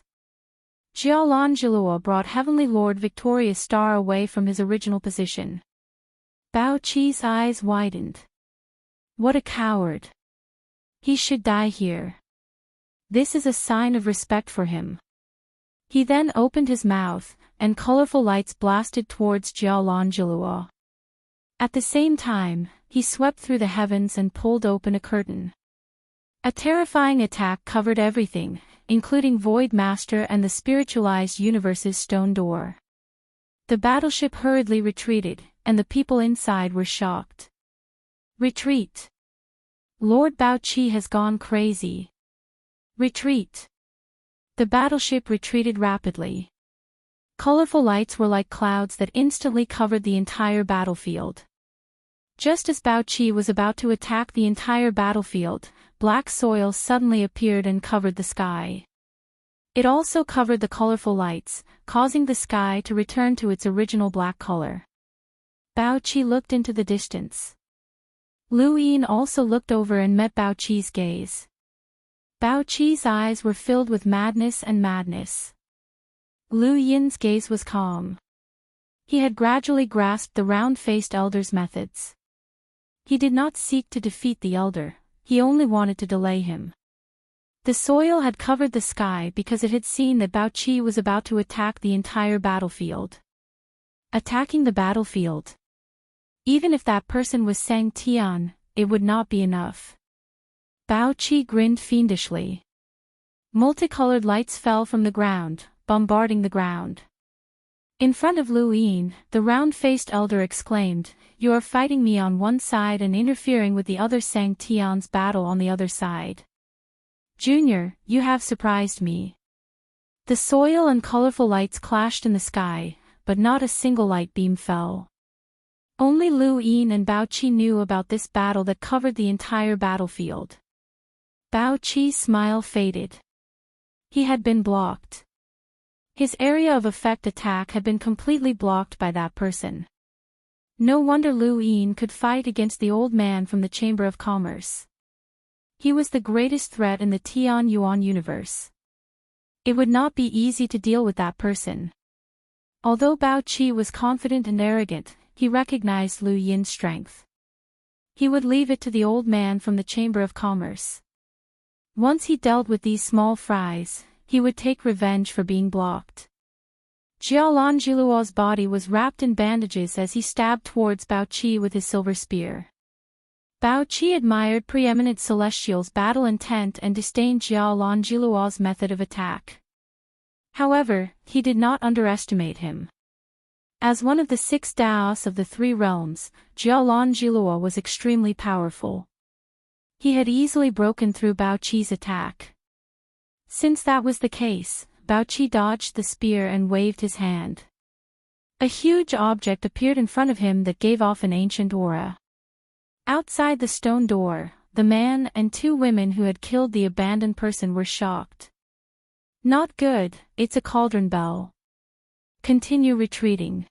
Jialanjiluo brought Heavenly Lord Victorious Star away from his original position. Bao Qi's eyes widened. What a coward. He should die here. This is a sign of respect for him. He then opened his mouth, and colorful lights blasted towards Jialanjiluo. At the same time, he swept through the heavens and pulled open a curtain. A terrifying attack covered everything, including Void Master and the spiritualized universe's stone door. The battleship hurriedly retreated, and the people inside were shocked. Retreat. Lord Bao Qi has gone crazy. Retreat. The battleship retreated rapidly. Colorful lights were like clouds that instantly covered the entire battlefield. Just as Bao Qi was about to attack the entire battlefield, black soil suddenly appeared and covered the sky. It also covered the colorful lights, causing the sky to return to its original black color. Bao Qi looked into the distance. Lu Yin also looked over and met Bao Qi's gaze. Bao Qi's eyes were filled with madness and madness. Lu Yin's gaze was calm. He had gradually grasped the round-faced elder's methods. He did not seek to defeat the elder, he only wanted to delay him. The soil had covered the sky because it had seen that Bao Qi was about to attack the entire battlefield. Attacking the battlefield. Even if that person was Sang Tian, it would not be enough. Bao Qi grinned fiendishly. Multicolored lights fell from the ground, bombarding the ground. In front of Lu Yin, the round-faced elder exclaimed, "You are fighting me on one side and interfering with the other Sang Tian's battle on the other side. Junior, you have surprised me." The soil and colorful lights clashed in the sky, but not a single light beam fell. Only Lu Yin and Bao Qi knew about this battle that covered the entire battlefield. Bao Qi's smile faded. He had been blocked. His area of effect attack had been completely blocked by that person. No wonder Lu Yin could fight against the old man from the Chamber of Commerce. He was the greatest threat in the Tian Yuan universe. It would not be easy to deal with that person. Although Bao Qi was confident and arrogant, he recognized Lu Yin's strength. He would leave it to the old man from the Chamber of Commerce. Once he dealt with these small fries, he would take revenge for being blocked. Jialan Jiluo's body was wrapped in bandages as he stabbed towards Bao Qi with his silver spear. Bao Qi admired preeminent celestials' battle intent and disdained Jialan Jiluo's method of attack. However, he did not underestimate him. As one of the 6 Daos of the 3 realms, Jialan Jiluo was extremely powerful. He had easily broken through Bao Qi's attack. Since that was the case, Bao Qi dodged the spear and waved his hand. A huge object appeared in front of him that gave off an ancient aura. Outside the stone door, the man and 2 women who had killed the abandoned person were shocked. "Not good, it's a cauldron bell. Continue retreating."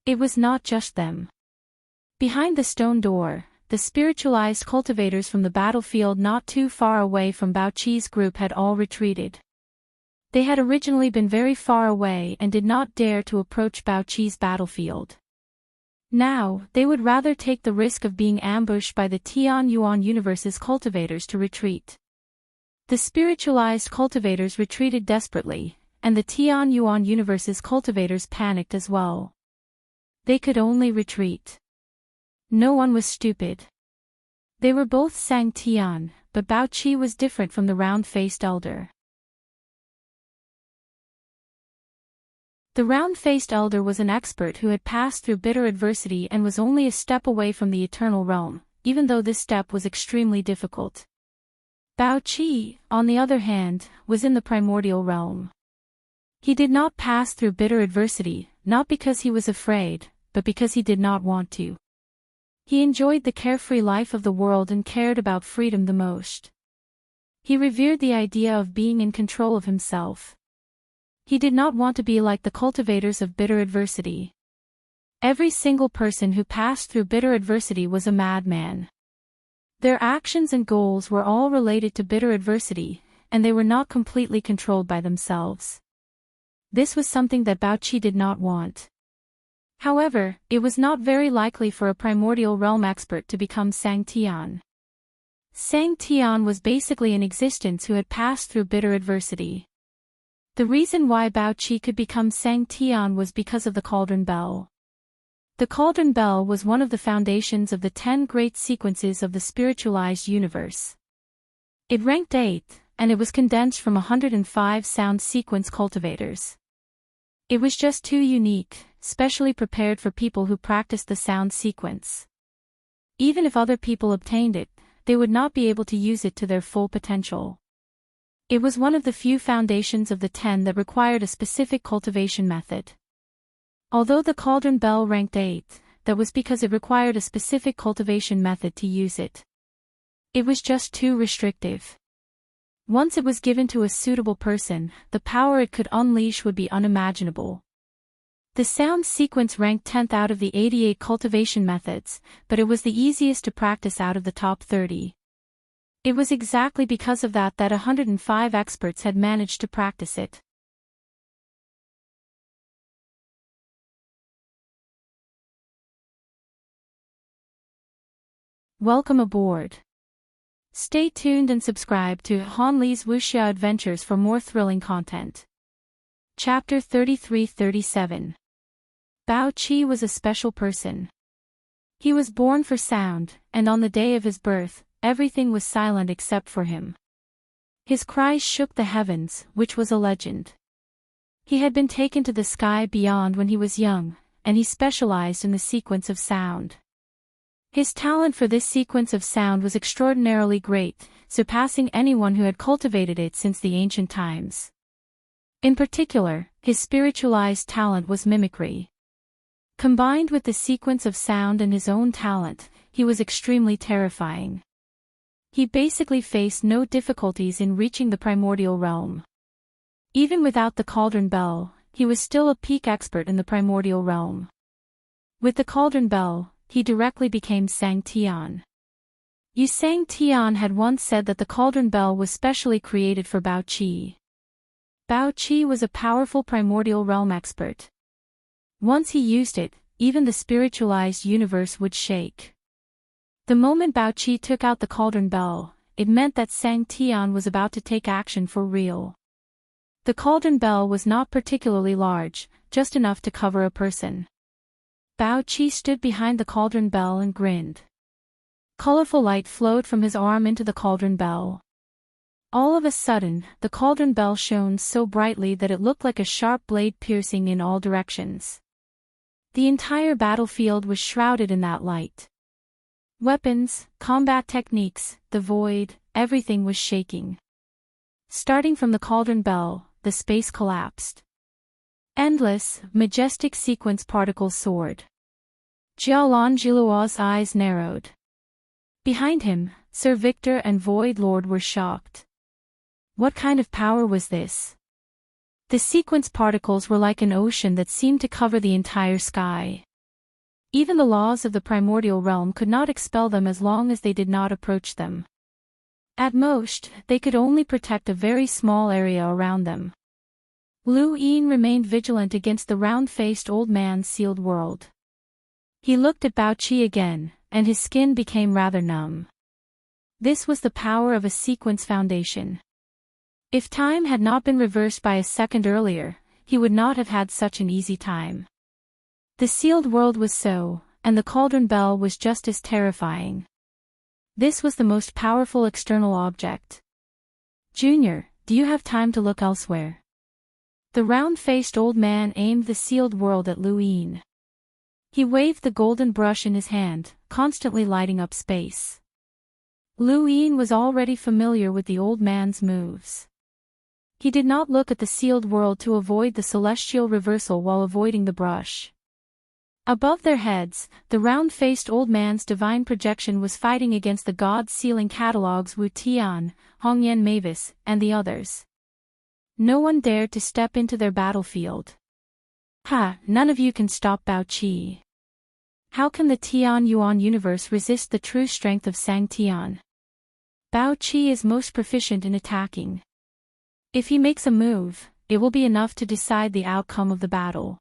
It was not just them. Behind the stone door, the spiritualized cultivators from the battlefield not too far away from Bao Qi's group had all retreated. They had originally been very far away and did not dare to approach Bao Qi's battlefield. Now, they would rather take the risk of being ambushed by the Tian Yuan universe's cultivators to retreat. The spiritualized cultivators retreated desperately, and the Tian Yuan universe's cultivators panicked as well. They could only retreat. No one was stupid. They were both Sang Tian, but Bao Qi was different from the round-faced elder. The round-faced elder was an expert who had passed through bitter adversity and was only a step away from the eternal realm, even though this step was extremely difficult. Bao Qi, on the other hand, was in the primordial realm. He did not pass through bitter adversity, not because he was afraid, but because he did not want to. He enjoyed the carefree life of the world and cared about freedom the most. He revered the idea of being in control of himself. He did not want to be like the cultivators of bitter adversity. Every single person who passed through bitter adversity was a madman. Their actions and goals were all related to bitter adversity, and they were not completely controlled by themselves. This was something that Bao Qi did not want. However, it was not very likely for a primordial realm expert to become Sang Tian. Sang Tian was basically an existence who had passed through bitter adversity. The reason why Bao Qi could become Sang Tian was because of the cauldron bell. The cauldron bell was one of the foundations of the 10 great sequences of the spiritualized universe. It ranked 8th, and it was condensed from 105 sound sequence cultivators. It was just too unique, specially prepared for people who practiced the sound sequence. Even if other people obtained it, they would not be able to use it to their full potential. It was one of the few foundations of the 10 that required a specific cultivation method. Although the cauldron bell ranked 8th, that was because it required a specific cultivation method to use it. It was just too restrictive. Once it was given to a suitable person, the power it could unleash would be unimaginable. The sound sequence ranked 10th out of the 88 cultivation methods, but it was the easiest to practice out of the top 30. It was exactly because of that 105 experts had managed to practice it. Welcome aboard. Stay tuned and subscribe to Han Li's Wuxia Adventures for more thrilling content. Chapter 33-37. Bao Qi was a special person. He was born for sound, and on the day of his birth, everything was silent except for him. His cries shook the heavens, which was a legend. He had been taken to the sky beyond when he was young, and he specialized in the sequence of sound. His talent for this sequence of sound was extraordinarily great, surpassing anyone who had cultivated it since the ancient times. In particular, his spiritualized talent was mimicry. Combined with the sequence of sound and his own talent, he was extremely terrifying. He basically faced no difficulties in reaching the primordial realm. Even without the cauldron bell, he was still a peak expert in the primordial realm. With the cauldron bell, he directly became Sang Tian. Yu Sang Tian had once said that the cauldron bell was specially created for Bao Qi. Bao Qi was a powerful primordial realm expert. Once he used it, even the spiritualized universe would shake. The moment Bao Qi took out the cauldron bell, it meant that Sang Tian was about to take action for real. The cauldron bell was not particularly large, just enough to cover a person. Bao Qi stood behind the cauldron bell and grinned. Colorful light flowed from his arm into the cauldron bell. All of a sudden, the cauldron bell shone so brightly that it looked like a sharp blade piercing in all directions. The entire battlefield was shrouded in that light. Weapons, combat techniques, the void, everything was shaking. Starting from the cauldron bell, the space collapsed. Endless, majestic sequence particles soared. Jiaolan Jiluo's eyes narrowed. Behind him, Sir Victor and Void Lord were shocked. What kind of power was this? The sequence particles were like an ocean that seemed to cover the entire sky. Even the laws of the primordial realm could not expel them as long as they did not approach them. At most, they could only protect a very small area around them. Lu Yin remained vigilant against the round-faced old man's sealed world. He looked at Bao Qi again, and his skin became rather numb. This was the power of a sequence foundation. If time had not been reversed by a second earlier, he would not have had such an easy time. The sealed world was so, and the cauldron bell was just as terrifying. This was the most powerful external object. Junior, do you have time to look elsewhere? The round-faced old man aimed the sealed world at Lu Yin. He waved the golden brush in his hand, constantly lighting up space. Lu Yin was already familiar with the old man's moves. He did not look at the sealed world to avoid the celestial reversal while avoiding the brush. Above their heads, the round-faced old man's divine projection was fighting against the god-sealing catalogs Wu Tian, Hongyan Mavis, and the others. No one dared to step into their battlefield. Ha, none of you can stop Bao Qi. How can the Tian Yuan universe resist the true strength of Sang Tian? Bao Qi is most proficient in attacking. If he makes a move, it will be enough to decide the outcome of the battle.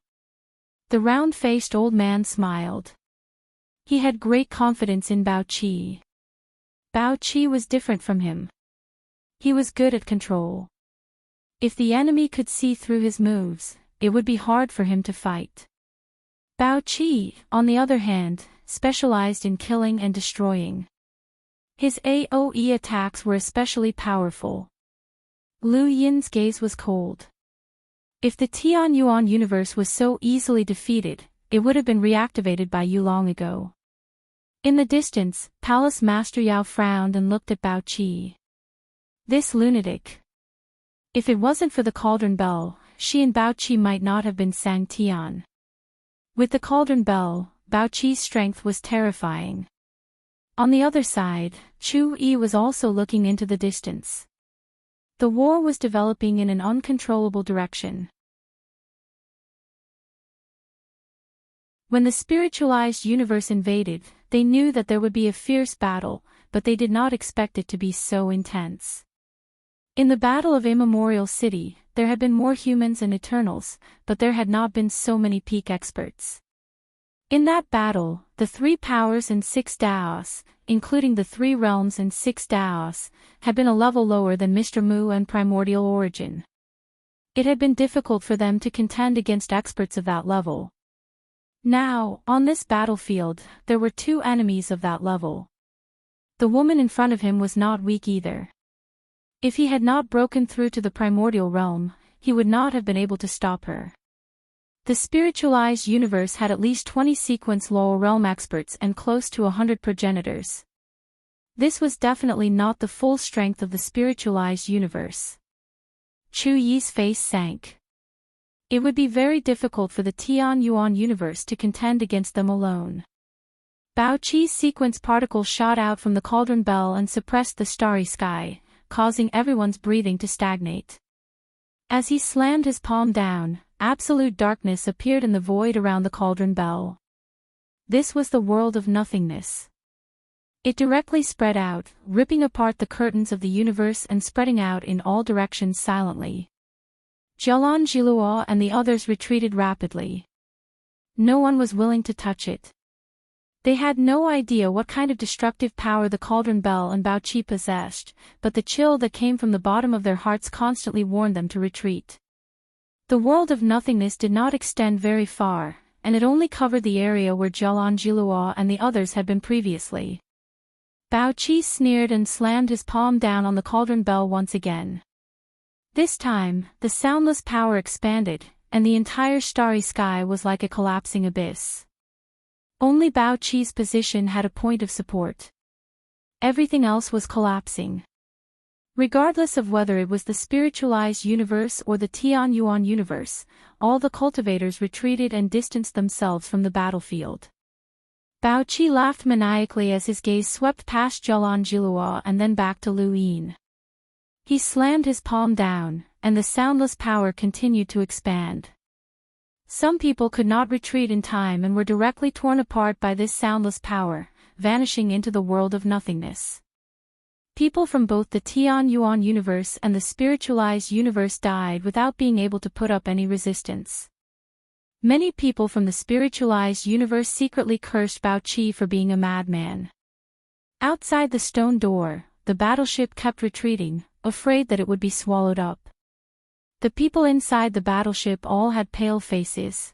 The round-faced old man smiled. He had great confidence in Bao Qi. Bao Qi was different from him. He was good at control. If the enemy could see through his moves, it would be hard for him to fight. Bao Qi, on the other hand, specialized in killing and destroying. His AoE attacks were especially powerful. Lu Yin's gaze was cold. If the Tian Yuan universe was so easily defeated, it would have been reactivated by Yu long ago. In the distance, Palace Master Yao frowned and looked at Bao Qi. This lunatic. If it wasn't for the cauldron bell, she and Bao Qi might not have been Sang Tian. With the cauldron bell, Bao Qi's strength was terrifying. On the other side, Chu Yi was also looking into the distance. The war was developing in an uncontrollable direction. When the spiritualized universe invaded, they knew that there would be a fierce battle, but they did not expect it to be so intense. In the Battle of Immemorial City, there had been more humans and Eternals, but there had not been so many peak experts. In that battle, the 3 powers and 6 Daos, including the 3 realms and 6 Daos, had been a level lower than Mr. Mu and Primordial Origin. It had been difficult for them to contend against experts of that level. Now, on this battlefield, there were 2 enemies of that level. The woman in front of him was not weak either. If he had not broken through to the primordial realm, he would not have been able to stop her. The spiritualized universe had at least 20 sequence lower realm experts and close to 100 progenitors. This was definitely not the full strength of the spiritualized universe. Chu Yi's face sank. It would be very difficult for the Tian Yuan universe to contend against them alone. Bao Qi's sequence particle shot out from the cauldron bell and suppressed the starry sky, causing everyone's breathing to stagnate. As he slammed his palm down, absolute darkness appeared in the void around the cauldron bell. This was the world of nothingness. It directly spread out, ripping apart the curtains of the universe and spreading out in all directions silently. Jialan Jiluo and the others retreated rapidly. No one was willing to touch it. They had no idea what kind of destructive power the cauldron bell and Bao Qi possessed, but the chill that came from the bottom of their hearts constantly warned them to retreat. The world of nothingness did not extend very far, and it only covered the area where Jialan Jiluo and the others had been previously. Bao Qi sneered and slammed his palm down on the cauldron bell once again. This time, the soundless power expanded, and the entire starry sky was like a collapsing abyss. Only Bao Qi's position had a point of support. Everything else was collapsing. Regardless of whether it was the spiritualized universe or the Tian Yuan universe, all the cultivators retreated and distanced themselves from the battlefield. Bao Qi laughed maniacally as his gaze swept past Jialan Jiluo and then back to Lu Yin. He slammed his palm down, and the soundless power continued to expand. Some people could not retreat in time and were directly torn apart by this soundless power, vanishing into the world of nothingness. People from both the Tian Yuan universe and the spiritualized universe died without being able to put up any resistance. Many people from the spiritualized universe secretly cursed Bao Qi for being a madman. Outside the stone door, the battleship kept retreating, afraid that it would be swallowed up. The people inside the battleship all had pale faces.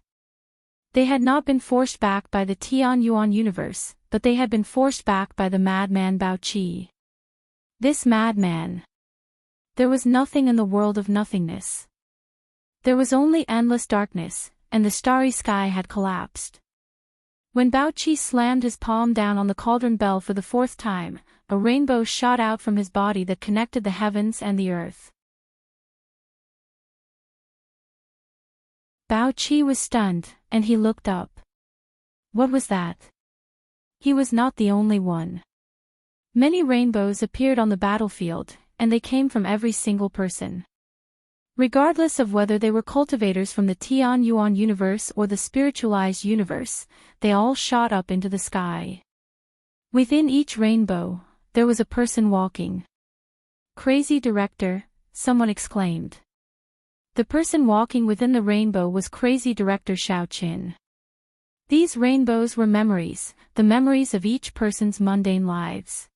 They had not been forced back by the Tian Yuan universe, but they had been forced back by the madman Bao Qi. This madman. There was nothing in the world of nothingness. There was only endless darkness, and the starry sky had collapsed. When Bao Qi slammed his palm down on the cauldron bell for the 4th time, a rainbow shot out from his body that connected the heavens and the earth. Bao Qi was stunned, and he looked up. What was that? He was not the only one. Many rainbows appeared on the battlefield, and they came from every single person. Regardless of whether they were cultivators from the Tian Yuan universe or the spiritualized universe, they all shot up into the sky. Within each rainbow, there was a person walking. Crazy director, someone exclaimed. The person walking within the rainbow was crazy director Xiaoqin. These rainbows were memories, the memories of each person's mundane lives.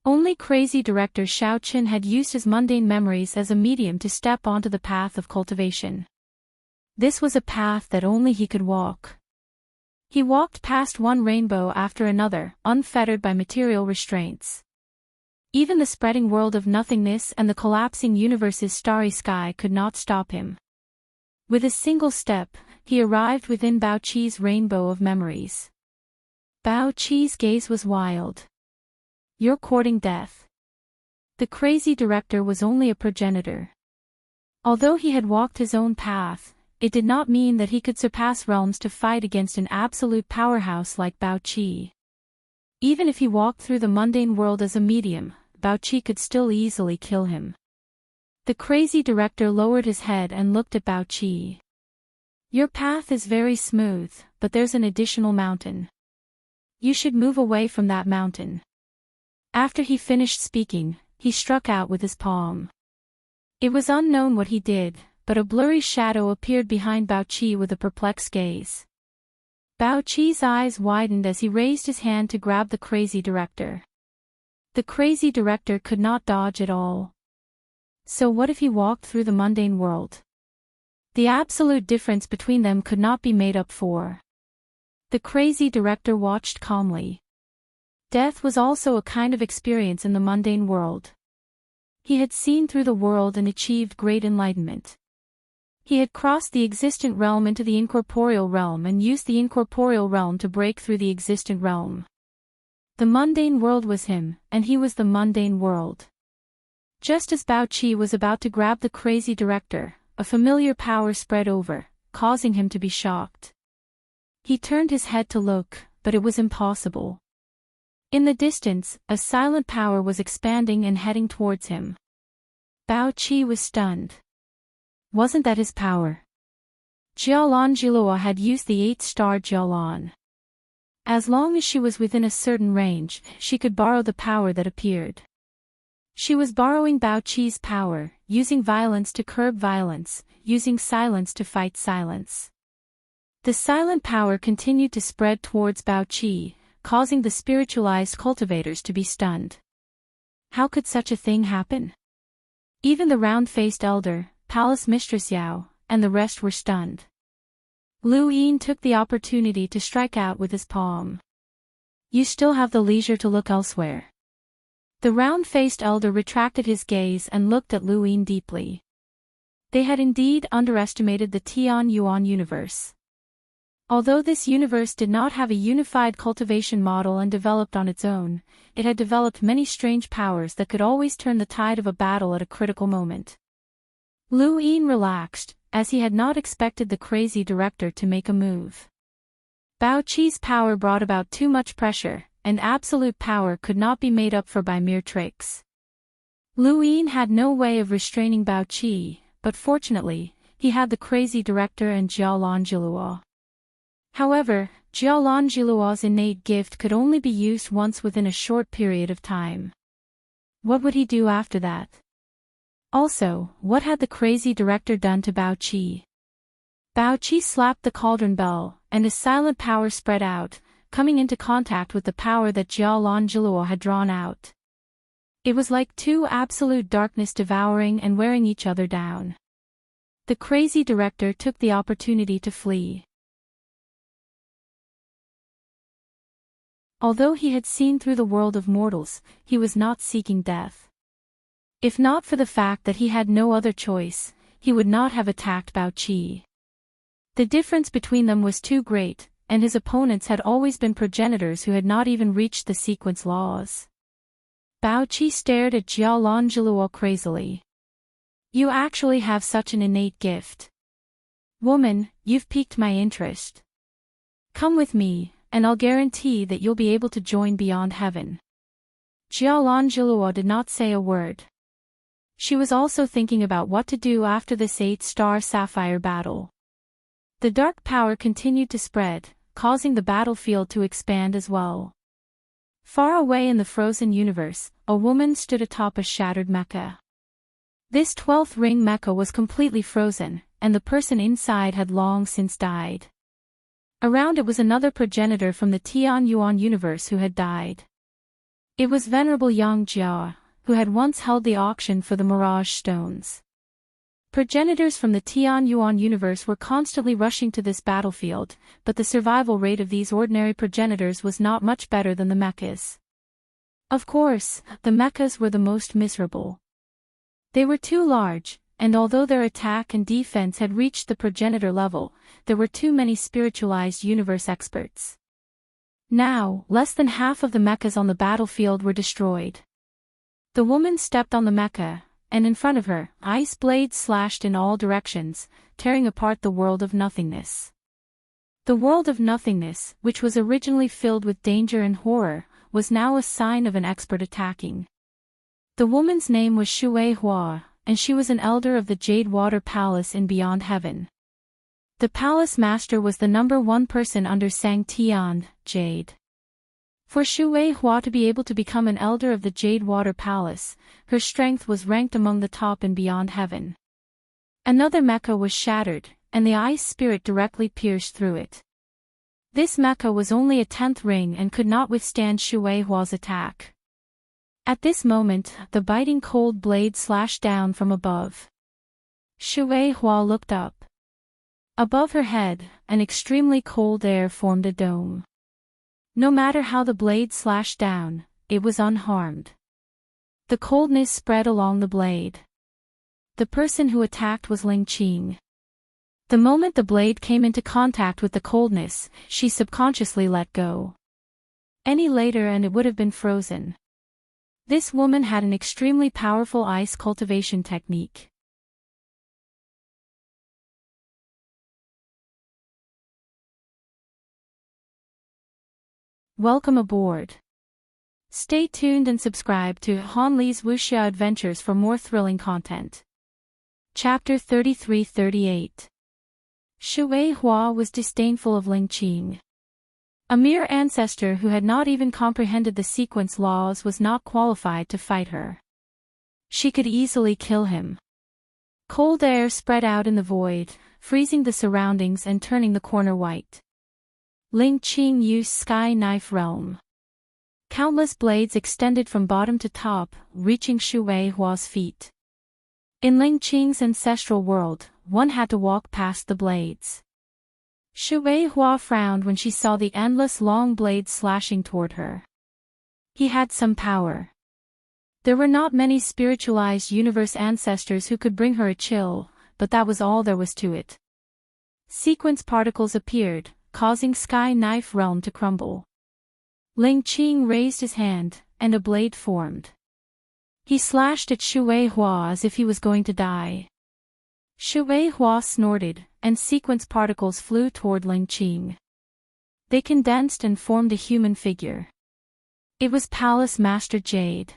Only crazy director Xiaoqin had used his mundane memories as a medium to step onto the path of cultivation. This was a path that only he could walk. He walked past one rainbow after another, unfettered by material restraints. Even the spreading world of nothingness and the collapsing universe's starry sky could not stop him. With a single step, he arrived within Bao Chi's rainbow of memories. Bao Chi's gaze was wild. "You're courting death." The crazy director was only a progenitor. Although he had walked his own path, it did not mean that he could surpass realms to fight against an absolute powerhouse like Bao Chi. Even if he walked through the mundane world as a medium, Bao Chi could still easily kill him. The crazy director lowered his head and looked at Bao Chi. "Your path is very smooth, but there's an additional mountain. You should move away from that mountain." After he finished speaking, he struck out with his palm. It was unknown what he did, but a blurry shadow appeared behind Bao Chi with a perplexed gaze. Bao Chi's eyes widened as he raised his hand to grab the crazy director. The crazy director could not dodge at all. So what if he walked through the mundane world? The absolute difference between them could not be made up for. The crazy director watched calmly. Death was also a kind of experience in the mundane world. He had seen through the world and achieved great enlightenment. He had crossed the existent realm into the incorporeal realm and used the incorporeal realm to break through the existent realm. The mundane world was him, and he was the mundane world. Just as Bao Chi was about to grab the crazy director, a familiar power spread over, causing him to be shocked. He turned his head to look, but it was impossible. In the distance, a silent power was expanding and heading towards him. Bao Chi was stunned. Wasn't that his power? Jialan Jilua had used the 8-star Jialan. As long as she was within a certain range, she could borrow the power that appeared. She was borrowing Bao Chi's power, using violence to curb violence, using silence to fight silence. The silent power continued to spread towards Bao Chi, causing the spiritualized cultivators to be stunned. How could such a thing happen? Even the round-faced elder, Palace Mistress Yao, and the rest were stunned. Lu Yin took the opportunity to strike out with his palm. "You still have the leisure to look elsewhere." The round-faced elder retracted his gaze and looked at Lu Yin deeply. They had indeed underestimated the Tian Yuan universe. Although this universe did not have a unified cultivation model and developed on its own, it had developed many strange powers that could always turn the tide of a battle at a critical moment. Lu Yin relaxed, as he had not expected the crazy director to make a move. Bao Chi's power brought about too much pressure, and absolute power could not be made up for by mere tricks. Lu Yin had no way of restraining Bao Chi, but fortunately, he had the crazy director and Jialan Jilua. However, Jialan Jilua's innate gift could only be used once within a short period of time. What would he do after that? Also, what had the crazy director done to Bao Chi? Bao Chi slapped the cauldron bell, and his silent power spread out, coming into contact with the power that Jialan Jilua had drawn out. It was like two absolute darkness devouring and wearing each other down. The crazy director took the opportunity to flee. Although he had seen through the world of mortals, he was not seeking death. If not for the fact that he had no other choice, he would not have attacked Bao Chi. The difference between them was too great, and his opponents had always been progenitors who had not even reached the sequence laws. Bao Chi stared at Jialan Jilua crazily. "You actually have such an innate gift. Woman, you've piqued my interest. Come with me, and I'll guarantee that you'll be able to join beyond heaven." Jialan Jilua did not say a word. She was also thinking about what to do after this 8-star sapphire battle. The dark power continued to spread, causing the battlefield to expand as well. Far away in the frozen universe, a woman stood atop a shattered mecha. This 12th ring mecha was completely frozen, and the person inside had long since died. Around it was another progenitor from the Tian Yuan universe who had died. It was Venerable Yang Jia, who had once held the auction for the Mirage Stones. Progenitors from the Tian Yuan universe were constantly rushing to this battlefield, but the survival rate of these ordinary progenitors was not much better than the mechas. Of course, the mechas were the most miserable. They were too large, and although their attack and defense had reached the progenitor level, there were too many spiritualized universe experts. Now, less than half of the mechas on the battlefield were destroyed. The woman stepped on the mecha, and in front of her, ice blades slashed in all directions, tearing apart the world of nothingness. The world of nothingness, which was originally filled with danger and horror, was now a sign of an expert attacking. The woman's name was Shui Hua, and she was an elder of the Jade Water Palace in Beyond Heaven. The palace master was the #1 person under Sang Tian, Jade. For Shui Hua to be able to become an elder of the Jade Water Palace, her strength was ranked among the top in Beyond Heaven. Another mecha was shattered, and the ice spirit directly pierced through it. This mecha was only a 10th ring and could not withstand Shui Hua's attack. At this moment, the biting cold blade slashed down from above. Shui Hua looked up. Above her head, an extremely cold air formed a dome. No matter how the blade slashed down, it was unharmed. The coldness spread along the blade. The person who attacked was Ling Qing. The moment the blade came into contact with the coldness, she subconsciously let go. Any later and it would have been frozen. This woman had an extremely powerful ice cultivation technique. Welcome aboard. Stay tuned and subscribe to Han Li's Wuxia Adventures for more thrilling content. Chapter 33-38. Shui Hua was disdainful of Ling Qing. A mere ancestor who had not even comprehended the sequence laws was not qualified to fight her. She could easily kill him. Cold air spread out in the void, freezing the surroundings and turning the corner white. Ling Qing used Sky Knife Realm. Countless blades extended from bottom to top, reaching Shui Hua's feet. In Ling Qing's ancestral world, one had to walk past the blades. Shui Hua frowned when she saw the endless long blades slashing toward her. He had some power. There were not many spiritualized universe ancestors who could bring her a chill, but that was all there was to it. Sequence particles appeared, causing Sky Knife Realm to crumble. Ling Qing raised his hand, and a blade formed. He slashed at Shui Hua as if he was going to die. Shui Hua snorted, and sequence particles flew toward Ling Qing. They condensed and formed a human figure. It was Palace Master Jade.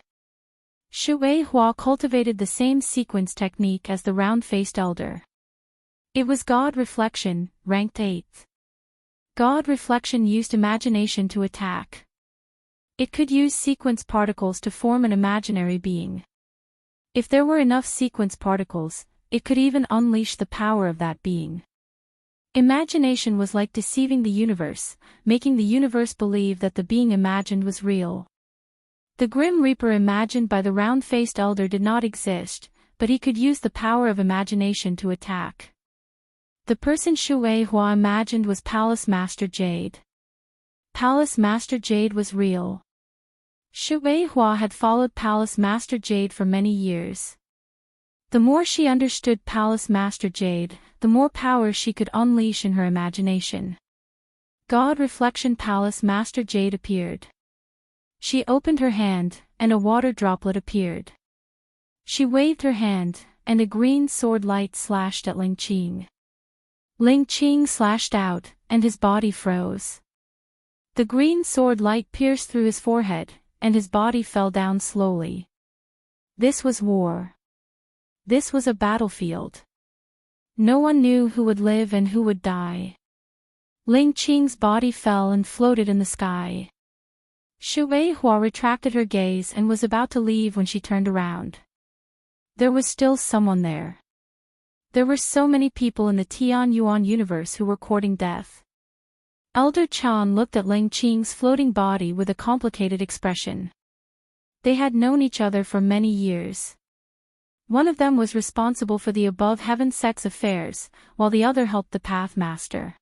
Shui Hua cultivated the same sequence technique as the round-faced elder. It was God Reflection, ranked 8th. God Reflection used imagination to attack. It could use sequence particles to form an imaginary being. If there were enough sequence particles, it could even unleash the power of that being. Imagination was like deceiving the universe, making the universe believe that the being imagined was real. The Grim Reaper imagined by the round-faced elder did not exist, but he could use the power of imagination to attack. The person Shui Hua imagined was Palace Master Jade. Palace Master Jade was real. Shui Hua had followed Palace Master Jade for many years. The more she understood Palace Master Jade, the more power she could unleash in her imagination. God Reflection Palace Master Jade appeared. She opened her hand, and a water droplet appeared. She waved her hand, and a green sword light slashed at Ling Qing. Ling Qing slashed out, and his body froze. The green sword light pierced through his forehead, and his body fell down slowly. This was war. This was a battlefield. No one knew who would live and who would die. Ling Qing's body fell and floated in the sky. Shui Hua retracted her gaze and was about to leave when she turned around. There was still someone there. There were so many people in the Tian Yuan universe who were courting death. Elder Chan looked at Ling Qing's floating body with a complicated expression. They had known each other for many years. One of them was responsible for the above heaven sect's affairs, while the other helped the path master.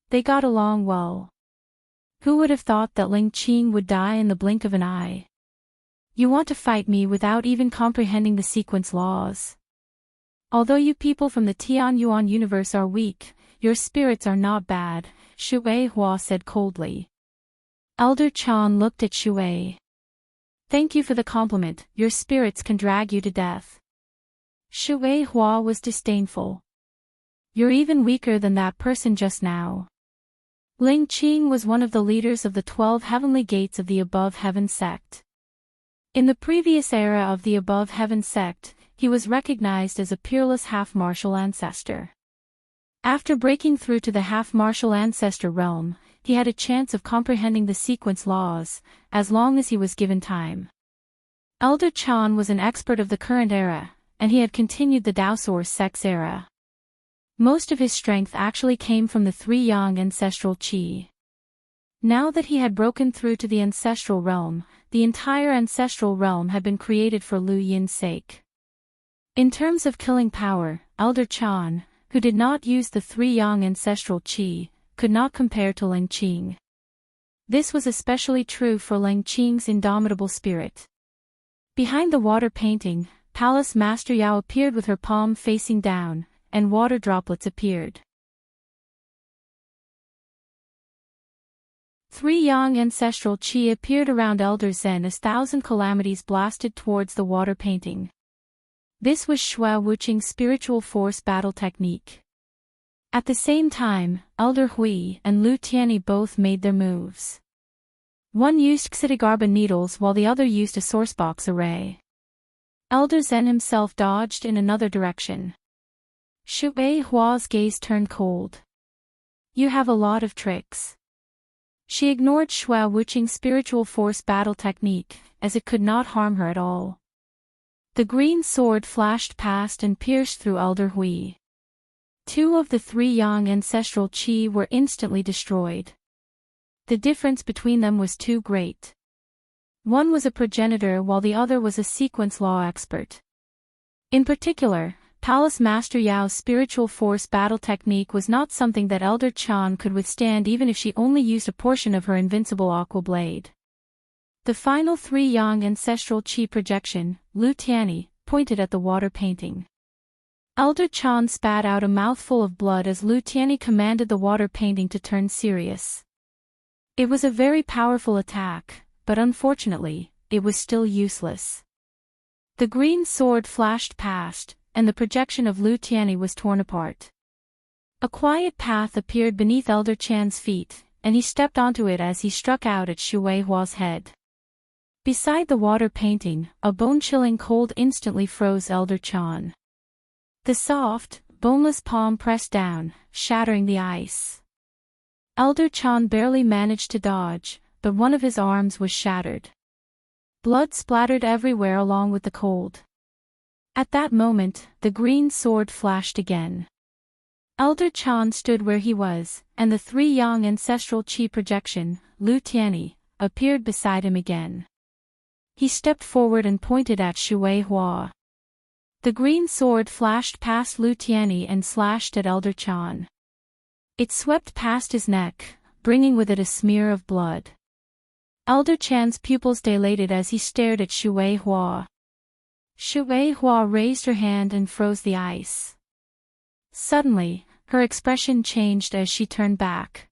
They got along well. Who would have thought that Ling Qing would die in the blink of an eye? You want to fight me without even comprehending the sequence laws. Although you people from the Tianyuan universe are weak, your spirits are not bad, Shu Hua said coldly. Elder Chan looked at Shu Wei. Thank you for the compliment, your spirits can drag you to death. Shu Hua was disdainful. You're even weaker than that person just now. Ling Qing was one of the leaders of the 12 heavenly gates of the above heaven sect. In the previous era of the above heaven sect, he was recognized as a peerless half-martial ancestor. After breaking through to the half-martial ancestor realm, he had a chance of comprehending the sequence laws, as long as he was given time. Elder Chan was an expert of the current era, and he had continued the Daosaur sect's era. Most of his strength actually came from the 3 yang ancestral qi. Now that he had broken through to the ancestral realm, the entire ancestral realm had been created for Lu Yin's sake. In terms of killing power, Elder Chan, who did not use the 3 yang ancestral qi, could not compare to Ling Qing. This was especially true for Ling Qing's indomitable spirit. Behind the water painting, Palace Master Yao appeared with her palm facing down, and water droplets appeared. 3 yang ancestral qi appeared around Elder Zen as 1,000 calamities blasted towards the water painting. This was Shui Wuqing's spiritual force battle technique. At the same time, Elder Hui and Lu Tianyi both made their moves. One used Xidigarba needles while the other used a sourcebox array. Elder Zen himself dodged in another direction. Shu Hua's gaze turned cold. You have a lot of tricks. She ignored Shui Wuqing's spiritual force battle technique, as it could not harm her at all. The green sword flashed past and pierced through Elder Hui. 2 of the 3 yang ancestral qi were instantly destroyed. The difference between them was too great. One was a progenitor while the other was a sequence law expert. In particular, Palace Master Yao's spiritual force battle technique was not something that Elder Chan could withstand even if she only used a portion of her invincible aqua blade. The final 3 yang ancestral qi projection, Lu Tianyi, pointed at the water painting. Elder Chan spat out a mouthful of blood as Lu Tianyi commanded the water painting to turn serious. It was a very powerful attack, but unfortunately, it was still useless. The green sword flashed past, and the projection of Lu Tianyi was torn apart. A quiet path appeared beneath Elder Chan's feet, and he stepped onto it as he struck out at Shu Hua's head. Beside the water painting, a bone-chilling cold instantly froze Elder Chan. The soft, boneless palm pressed down, shattering the ice. Elder Chan barely managed to dodge, but one of his arms was shattered. Blood splattered everywhere along with the cold. At that moment, the green sword flashed again. Elder Chan stood where he was, and the 3 yang ancestral qi projection, Lu Tianyi, appeared beside him again. He stepped forward and pointed at Shu Hua. The green sword flashed past Lu Tianyi and slashed at Elder Chan. It swept past his neck, bringing with it a smear of blood. Elder Chan's pupils dilated as he stared at Shu Hua. Shu Hua raised her hand and froze the ice. Suddenly, her expression changed as she turned back.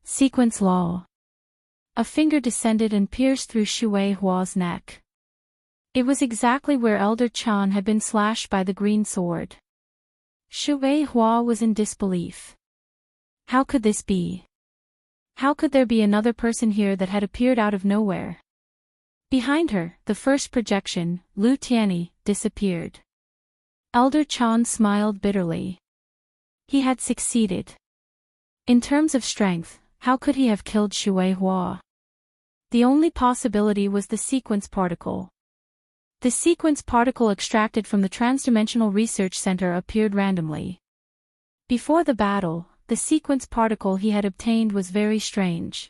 Sequence law. A finger descended and pierced through Shu Hua's neck. It was exactly where Elder Chan had been slashed by the green sword. Shu Hua was in disbelief. How could this be? How could there be another person here that had appeared out of nowhere? Behind her, the first projection, Lu Tianyi, disappeared. Elder Chan smiled bitterly. He had succeeded. In terms of strength, how could he have killed Shu Hua? The only possibility was the sequence particle. The sequence particle extracted from the Transdimensional Research Center appeared randomly. Before the battle, the sequence particle he had obtained was very strange.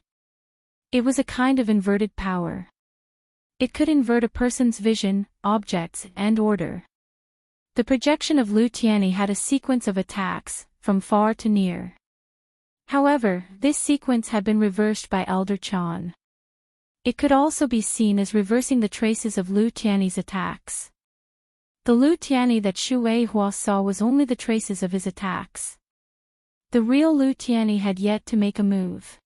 It was a kind of inverted power. It could invert a person's vision, objects, and order. The projection of Lu Tianyi had a sequence of attacks, from far to near. However, this sequence had been reversed by Elder Chan. It could also be seen as reversing the traces of Lu Tianyi's attacks. The Lu Tianyi that Xu Weihua saw was only the traces of his attacks. The real Lu Tianyi had yet to make a move.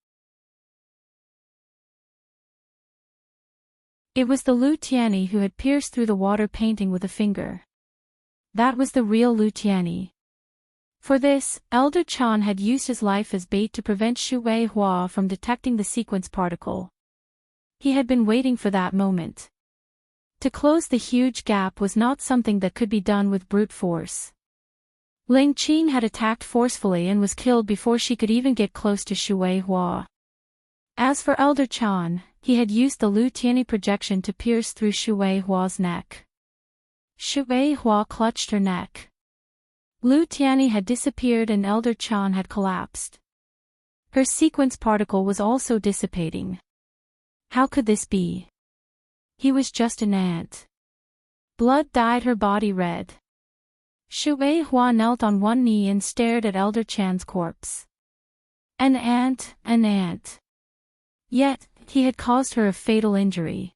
It was the Lu Tianyi who had pierced through the water painting with a finger. That was the real Lu Tianyi. For this, Elder Chan had used his life as bait to prevent Xu Weihua from detecting the sequence particle. He had been waiting for that moment. To close the huge gap was not something that could be done with brute force. Ling Qin had attacked forcefully and was killed before she could even get close to Xu Weihua. As for Elder Chan, he had used the Lu Tianyi projection to pierce through Xu Weihua's neck. Xu Weihua clutched her neck. Lu Tianyi had disappeared and Elder Chan had collapsed. Her sequence particle was also dissipating. How could this be? He was just an ant. Blood dyed her body red. Xu Weihua knelt on one knee and stared at Elder Chan's corpse. An ant, an ant. Yet, he had caused her a fatal injury.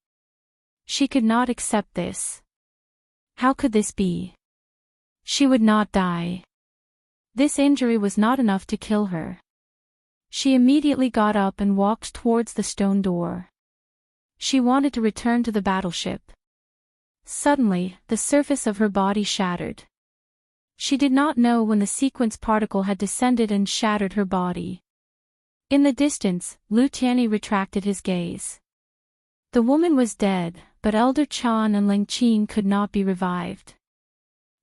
She could not accept this. How could this be? She would not die. This injury was not enough to kill her. She immediately got up and walked towards the stone door. She wanted to return to the battleship. Suddenly, the surface of her body shattered. She did not know when the sequence particle had descended and shattered her body. In the distance, Lu Tianyi retracted his gaze. The woman was dead, but Elder Chan and Ling Qin could not be revived.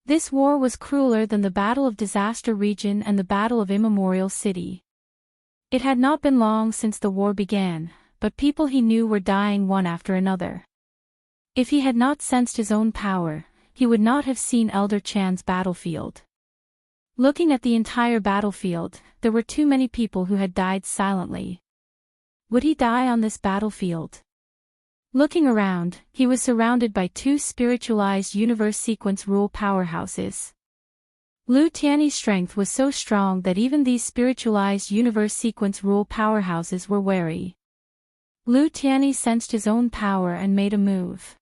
This war was crueler than the Battle of Disaster Region and the Battle of Immemorial City. It had not been long since the war began, but people he knew were dying one after another. If he had not sensed his own power, he would not have seen Elder Chan's battlefield. Looking at the entire battlefield, there were too many people who had died silently. Would he die on this battlefield? Looking around, he was surrounded by two spiritualized universe sequence rule powerhouses. Lu Tianyi's strength was so strong that even these spiritualized universe sequence rule powerhouses were wary. Lu Tianyi sensed his own power and made a move.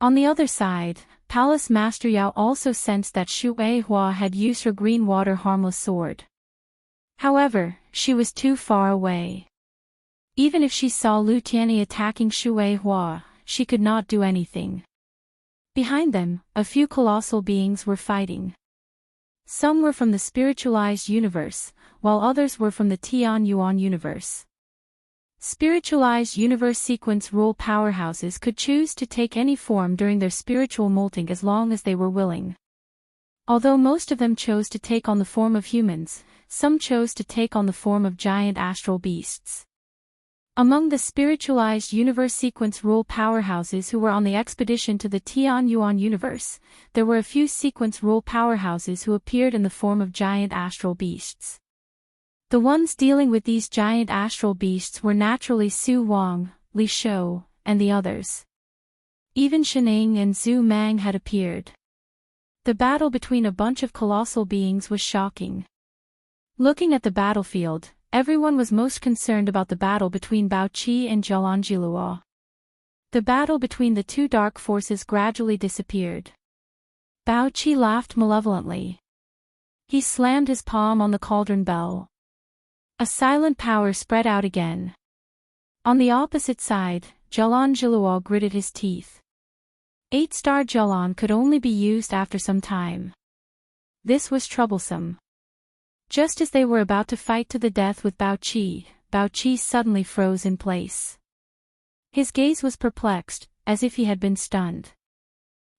On the other side, Palace Master Yao also sensed that Xu Weihua had used her green water harmless sword. However, she was too far away. Even if she saw Lu Tianyi attacking Xu Weihua, she could not do anything. Behind them, a few colossal beings were fighting. Some were from the spiritualized universe, while others were from the Tian Yuan universe. Spiritualized universe sequence rule powerhouses could choose to take any form during their spiritual molting as long as they were willing. Although most of them chose to take on the form of humans, some chose to take on the form of giant astral beasts. Among the spiritualized universe sequence rule powerhouses who were on the expedition to the Tian Yuan universe, there were a few sequence rule powerhouses who appeared in the form of giant astral beasts. The ones dealing with these giant astral beasts were naturally Su Wang, Li Shou, and the others. Even Shening and Zhu Mang had appeared. The battle between a bunch of colossal beings was shocking. Looking at the battlefield, everyone was most concerned about the battle between Bao Qi and Zhaolanjiluo. The battle between the two dark forces gradually disappeared. Bao Qi laughed malevolently. He slammed his palm on the cauldron bell. A silent power spread out again. On the opposite side, Zhaolanjiluo gritted his teeth. 8-star Zhaolan could only be used after some time. This was troublesome. Just as they were about to fight to the death with Bao Qi suddenly froze in place. His gaze was perplexed, as if he had been stunned.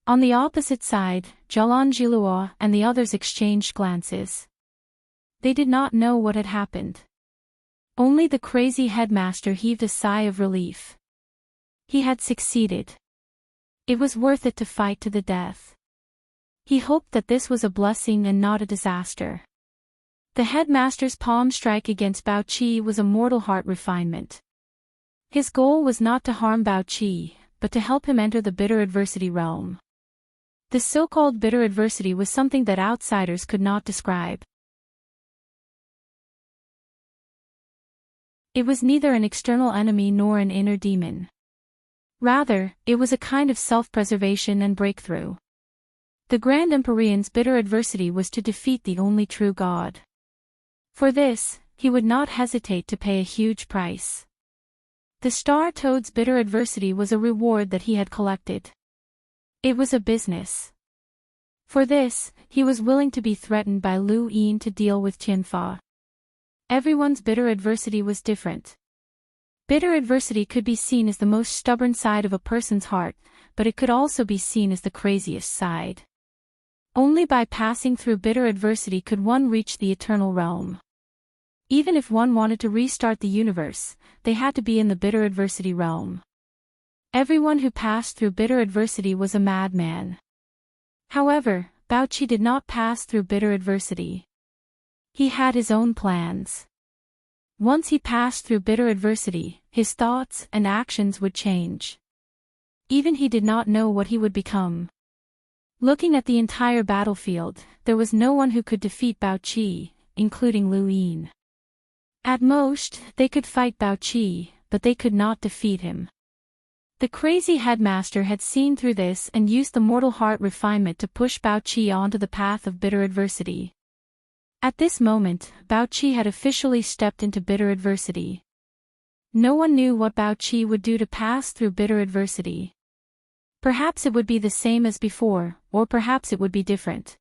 On the opposite side, Zhaolanjiluo and the others exchanged glances. They did not know what had happened. Only the crazy headmaster heaved a sigh of relief. He had succeeded. It was worth it to fight to the death. He hoped that this was a blessing and not a disaster. The headmaster's palm strike against Bao Qi was a mortal heart refinement. His goal was not to harm Bao Qi, but to help him enter the bitter adversity realm. The so-called bitter adversity was something that outsiders could not describe. It was neither an external enemy nor an inner demon. Rather, it was a kind of self-preservation and breakthrough. The Grand Empyrean's bitter adversity was to defeat the only true God. For this, he would not hesitate to pay a huge price. The Star Toad's bitter adversity was a reward that he had collected. It was a business. For this, he was willing to be threatened by Lu Yin to deal with Tianfa. Everyone's bitter adversity was different. Bitter adversity could be seen as the most stubborn side of a person's heart, but it could also be seen as the craziest side. Only by passing through bitter adversity could one reach the eternal realm. Even if one wanted to restart the universe, they had to be in the bitter adversity realm. Everyone who passed through bitter adversity was a madman. However, Baoqi did not pass through bitter adversity. He had his own plans. Once he passed through bitter adversity, his thoughts and actions would change. Even he did not know what he would become. Looking at the entire battlefield, there was no one who could defeat Baoqi, including Lu Yin. At most, they could fight Baoqi, but they could not defeat him. The crazy headmaster had seen through this and used the mortal heart refinement to push Baoqi onto the path of bitter adversity. At this moment, Baoqi had officially stepped into bitter adversity. No one knew what Baoqi would do to pass through bitter adversity. Perhaps it would be the same as before, or perhaps it would be different.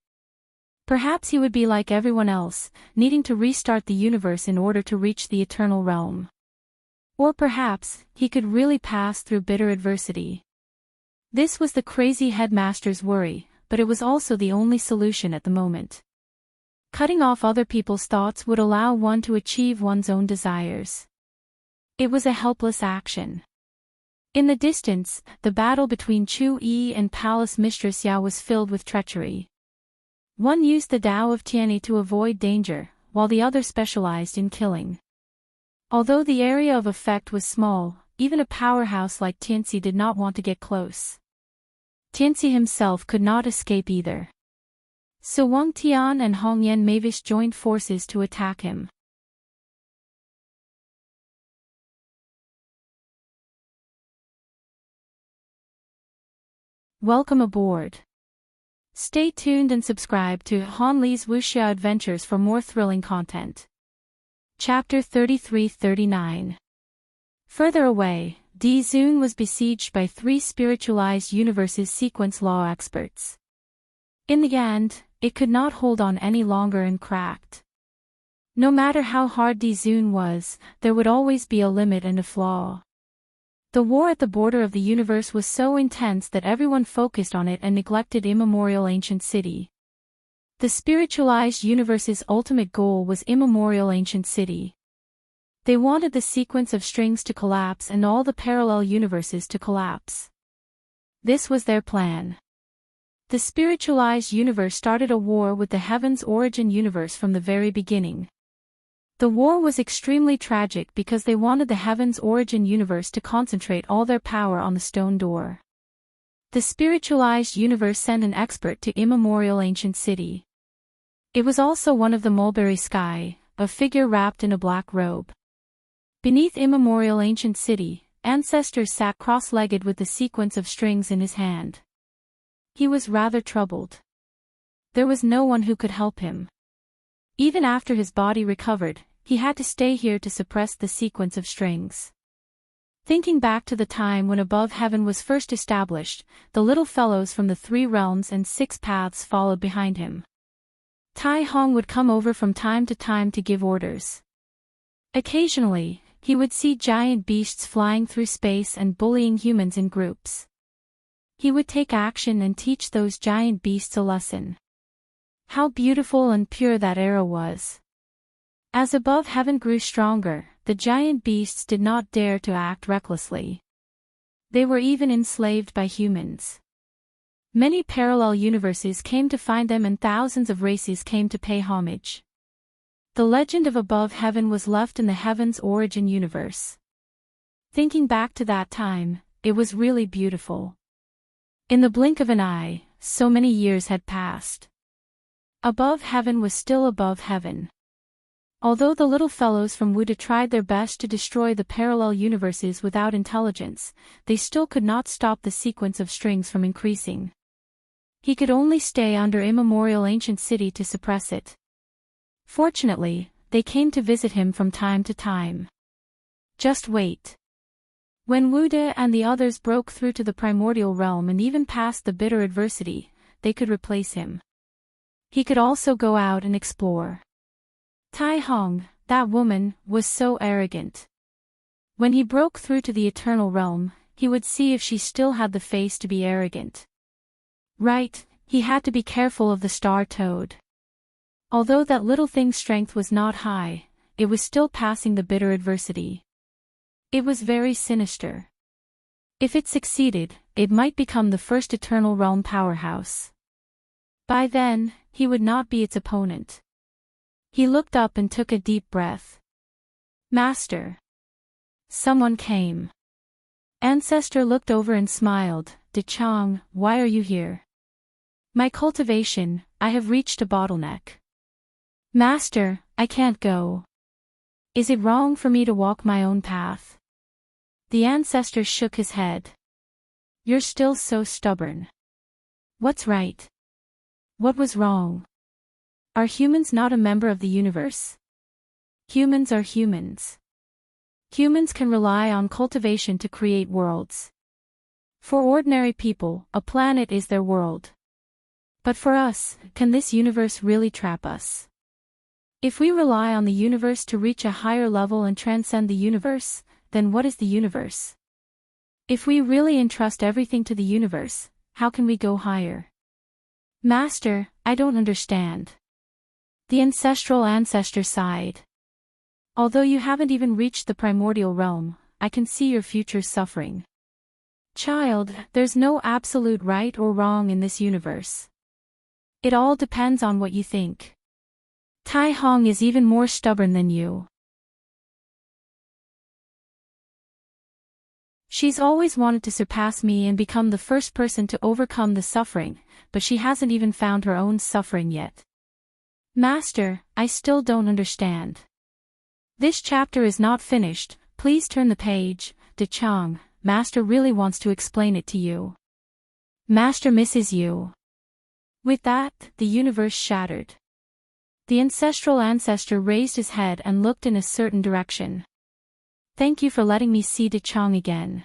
Perhaps he would be like everyone else, needing to restart the universe in order to reach the eternal realm. Or perhaps, he could really pass through bitter adversity. This was the crazy headmaster's worry, but it was also the only solution at the moment. Cutting off other people's thoughts would allow one to achieve one's own desires. It was a helpless action. In the distance, the battle between Chu Yi and Palace Mistress Ya was filled with treachery. One used the Tao of Tianyi to avoid danger, while the other specialized in killing. Although the area of effect was small, even a powerhouse like Tianxi did not want to get close. Tianxi himself could not escape either. So Wang Tian and Hong Yan Mavish joined forces to attack him. Welcome aboard. Stay tuned and subscribe to Han Li's Wuxia Adventures for more thrilling content. Chapter 33-39. Further away, Di Zun was besieged by 3 spiritualized universes sequence law experts. In the end, it could not hold on any longer and cracked. No matter how hard Di Zun was, there would always be a limit and a flaw. The war at the border of the universe was so intense that everyone focused on it and neglected immemorial ancient city. The spiritualized universe's ultimate goal was immemorial ancient city. They wanted the sequence of strings to collapse and all the parallel universes to collapse. This was their plan. The spiritualized universe started a war with the Heaven's Origin universe from the very beginning. The war was extremely tragic because they wanted the Heaven's Origin universe to concentrate all their power on the stone door. The spiritualized universe sent an expert to immemorial ancient city. It was also one of the mulberry sky, a figure wrapped in a black robe. Beneath immemorial ancient city, ancestors sat cross-legged with the sequence of strings in his hand. He was rather troubled. There was no one who could help him. Even after his body recovered, he had to stay here to suppress the sequence of strings. Thinking back to the time when above heaven was first established, the little fellows from the 3 realms and 6 paths followed behind him. Tai Hong would come over from time to give orders. Occasionally, he would see giant beasts flying through space and bullying humans in groups. He would take action and teach those giant beasts a lesson. How beautiful and pure that era was. As above heaven grew stronger, the giant beasts did not dare to act recklessly. They were even enslaved by humans. Many parallel universes came to find them and thousands of races came to pay homage. The legend of above heaven was left in the Heaven's Origin universe. Thinking back to that time, it was really beautiful. In the blink of an eye, so many years had passed. Above heaven was still above heaven. Although the little fellows from Wuda tried their best to destroy the parallel universes without intelligence, they still could not stop the sequence of strings from increasing. He could only stay under immemorial ancient city to suppress it. Fortunately, they came to visit him from time to time. Just wait. When Wuda and the others broke through to the primordial realm and even passed the bitter adversity, they could replace him. He could also go out and explore. Tai Hong, that woman, was so arrogant. When he broke through to the eternal realm, he would see if she still had the face to be arrogant. Right, he had to be careful of the star toad. Although that little thing's strength was not high, it was still passing the bitter adversity. It was very sinister. If it succeeded, it might become the first eternal realm powerhouse. By then, he would not be its opponent. He looked up and took a deep breath. Master. Someone came. Ancestor looked over and smiled. De Chong, why are you here? My cultivation, I have reached a bottleneck. Master, I can't go. Is it wrong for me to walk my own path? The ancestor shook his head. You're still so stubborn. What's right? What was wrong? Are humans not a member of the universe? Humans are humans. Humans can rely on cultivation to create worlds. For ordinary people, a planet is their world. But for us, can this universe really trap us? If we rely on the universe to reach a higher level and transcend the universe, then what is the universe? If we really entrust everything to the universe, how can we go higher? Master, I don't understand. The ancestral ancestor sighed. Although you haven't even reached the primordial realm, I can see your future suffering. Child, there's no absolute right or wrong in this universe. It all depends on what you think. Tai Hong is even more stubborn than you. She's always wanted to surpass me and become the first person to overcome the suffering, but she hasn't even found her own suffering yet. Master, I still don't understand. This chapter is not finished, please turn the page. De Chong, Master really wants to explain it to you. Master misses you. With that, the universe shattered. The ancestral ancestor raised his head and looked in a certain direction. Thank you for letting me see De Chong again.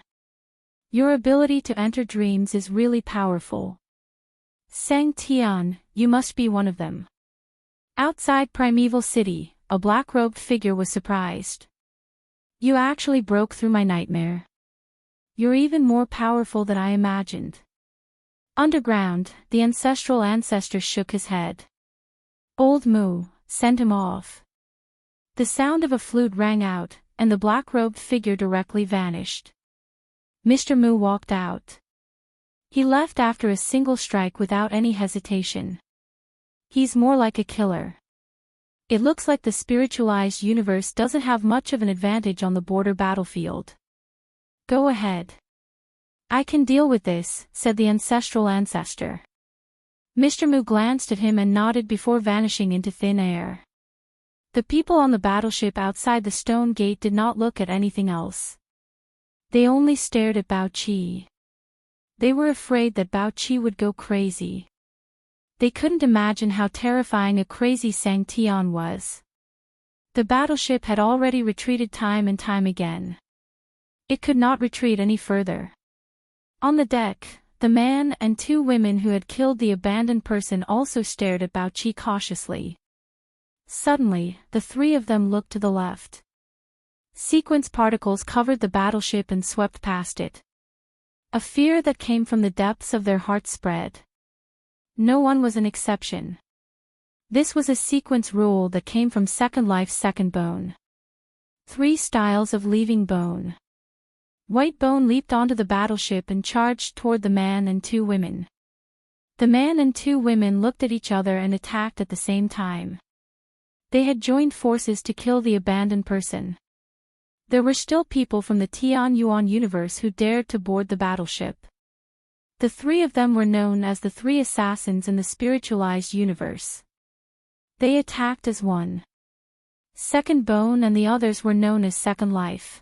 Your ability to enter dreams is really powerful. Sang Tian, you must be one of them. Outside Primeval City, a black-robed figure was surprised. You actually broke through my nightmare. You're even more powerful than I imagined. Underground, the ancestral ancestor shook his head. Old Mu, send him off. The sound of a flute rang out, and the black-robed figure directly vanished. Mr. Mu walked out. He left after a single strike without any hesitation. He's more like a killer. It looks like the spiritualized universe doesn't have much of an advantage on the border battlefield. Go ahead. I can deal with this, said the ancestral ancestor. Mr. Mu glanced at him and nodded before vanishing into thin air. The people on the battleship outside the stone gate did not look at anything else. They only stared at Bao Qi. They were afraid that Bao Qi would go crazy. They couldn't imagine how terrifying a crazy Sang Tian was. The battleship had already retreated time and time again. It could not retreat any further. On the deck, the man and two women who had killed the abandoned person also stared at Bao Qi cautiously. Suddenly, the three of them looked to the left. Sequence particles covered the battleship and swept past it. A fear that came from the depths of their hearts spread. No one was an exception. This was a sequence rule that came from Second Life's second bone. 3 styles of leaving bone. White Bone leaped onto the battleship and charged toward the man and 2 women. The man and 2 women looked at each other and attacked at the same time. They had joined forces to kill the abandoned person. There were still people from the Tian Yuan universe who dared to board the battleship. The three of them were known as the three assassins in the spiritualized universe. They attacked as one. Second Bone and the others were known as Second Life.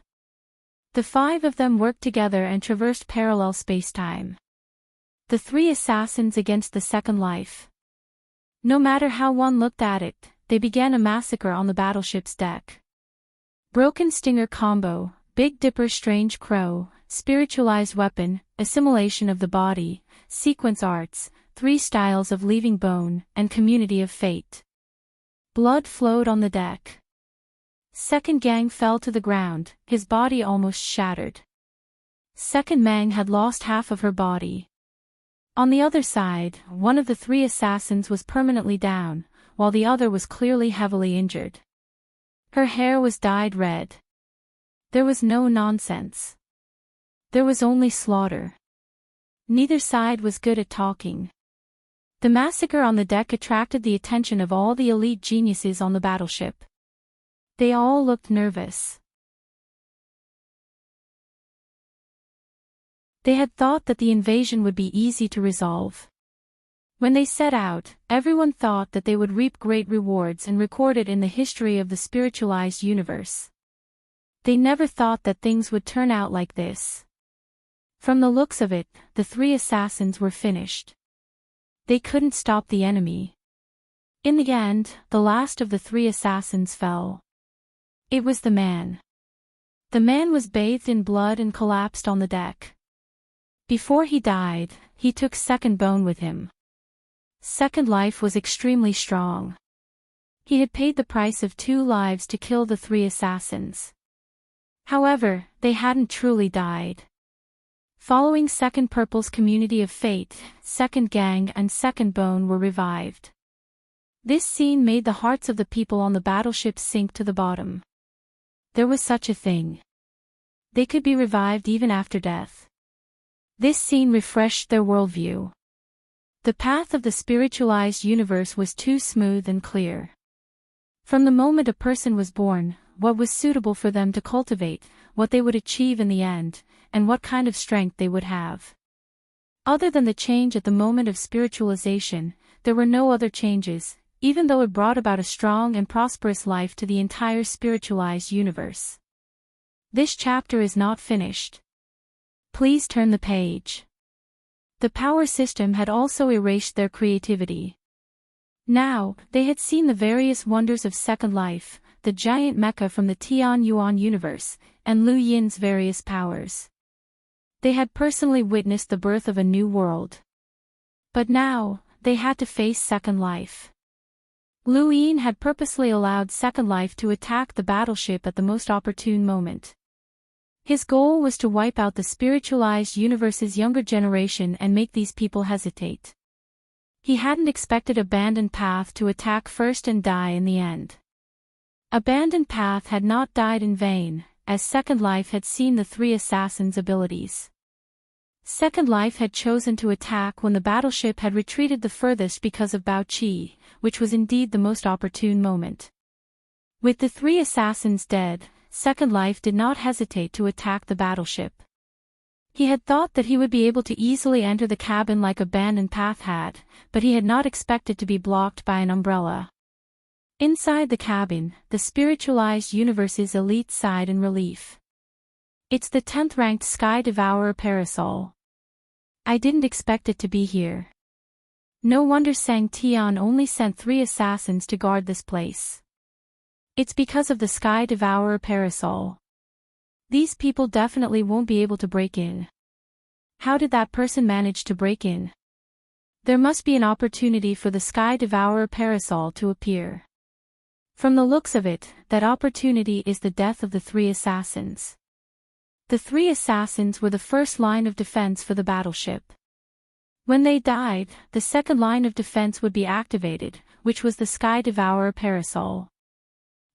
The five of them worked together and traversed parallel space-time. The three assassins against the Second Life. No matter how one looked at it, they began a massacre on the battleship's deck. Broken Stinger combo, Big Dipper's strange crow, spiritualized weapon, assimilation of the body, sequence arts, three styles of leaving bone, and community of fate. Blood flowed on the deck. Second Gang fell to the ground, his body almost shattered. Second Mang had lost half of her body. On the other side, one of the three assassins was permanently down, while the other was clearly heavily injured. Her hair was dyed red. There was no nonsense. There was only slaughter. Neither side was good at talking. The massacre on the deck attracted the attention of all the elite geniuses on the battleship. They all looked nervous. They had thought that the invasion would be easy to resolve. When they set out, everyone thought that they would reap great rewards and record it in the history of the spiritualized universe. They never thought that things would turn out like this. From the looks of it, the three assassins were finished. They couldn't stop the enemy. In the end, the last of the three assassins fell. It was the man. The man was bathed in blood and collapsed on the deck. Before he died, he took Second Bone with him. Second Life was extremely strong. He had paid the price of 2 lives to kill the 3 assassins. However, they hadn't truly died. Following Second Purple's community of fate, Second Gang and Second Bone were revived. This scene made the hearts of the people on the battleship sink to the bottom. There was such a thing. They could be revived even after death. This scene refreshed their worldview. The path of the spiritualized universe was too smooth and clear. From the moment a person was born, what was suitable for them to cultivate, what they would achieve in the end, and what kind of strength they would have. Other than the change at the moment of spiritualization, there were no other changes, even though it brought about a strong and prosperous life to the entire spiritualized universe. This chapter is not finished. Please turn the page. The power system had also erased their creativity. Now, they had seen the various wonders of Second Life, the giant mecha from the Tian Yuan universe, and Lu Yin's various powers. They had personally witnessed the birth of a new world. But now, they had to face Second Life. Lu Yin had purposely allowed Second Life to attack the battleship at the most opportune moment. His goal was to wipe out the spiritualized universe's younger generation and make these people hesitate. He hadn't expected Abandoned Path to attack first and die in the end. Abandoned Path had not died in vain, as Second Life had seen the 3 assassins' abilities. Second Life had chosen to attack when the battleship had retreated the furthest because of Bao Qi, which was indeed the most opportune moment. With the 3 assassins dead, Second Life did not hesitate to attack the battleship. He had thought that he would be able to easily enter the cabin like Abandoned Path had, but he had not expected to be blocked by an umbrella. Inside the cabin, the spiritualized universe's elite sighed in relief. It's the 10th-ranked Sky Devourer Parasol. I didn't expect it to be here. No wonder Sang Tian only sent 3 assassins to guard this place. It's because of the Sky Devourer Parasol. These people definitely won't be able to break in. How did that person manage to break in? There must be an opportunity for the Sky Devourer Parasol to appear. From the looks of it, that opportunity is the death of the 3 assassins. The 3 assassins were the first line of defense for the battleship. When they died, the second line of defense would be activated, which was the Sky Devourer Parasol.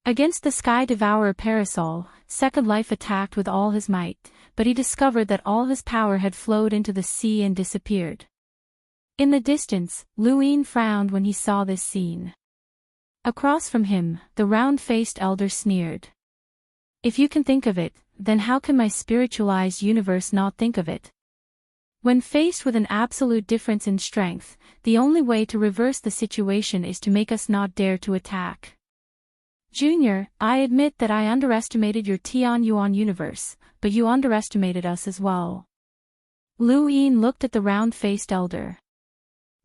Against the Sky Devourer Parasol, Second Life attacked with all his might, but he discovered that all his power had flowed into the sea and disappeared. In the distance, Lu Yin frowned when he saw this scene. Across from him, the round-faced elder sneered. If you can think of it, then how can my spiritualized universe not think of it? When faced with an absolute difference in strength, the only way to reverse the situation is to make us not dare to attack. Junior, I admit that I underestimated your Tian Yuan universe, but you underestimated us as well. Lu Yin looked at the round-faced elder.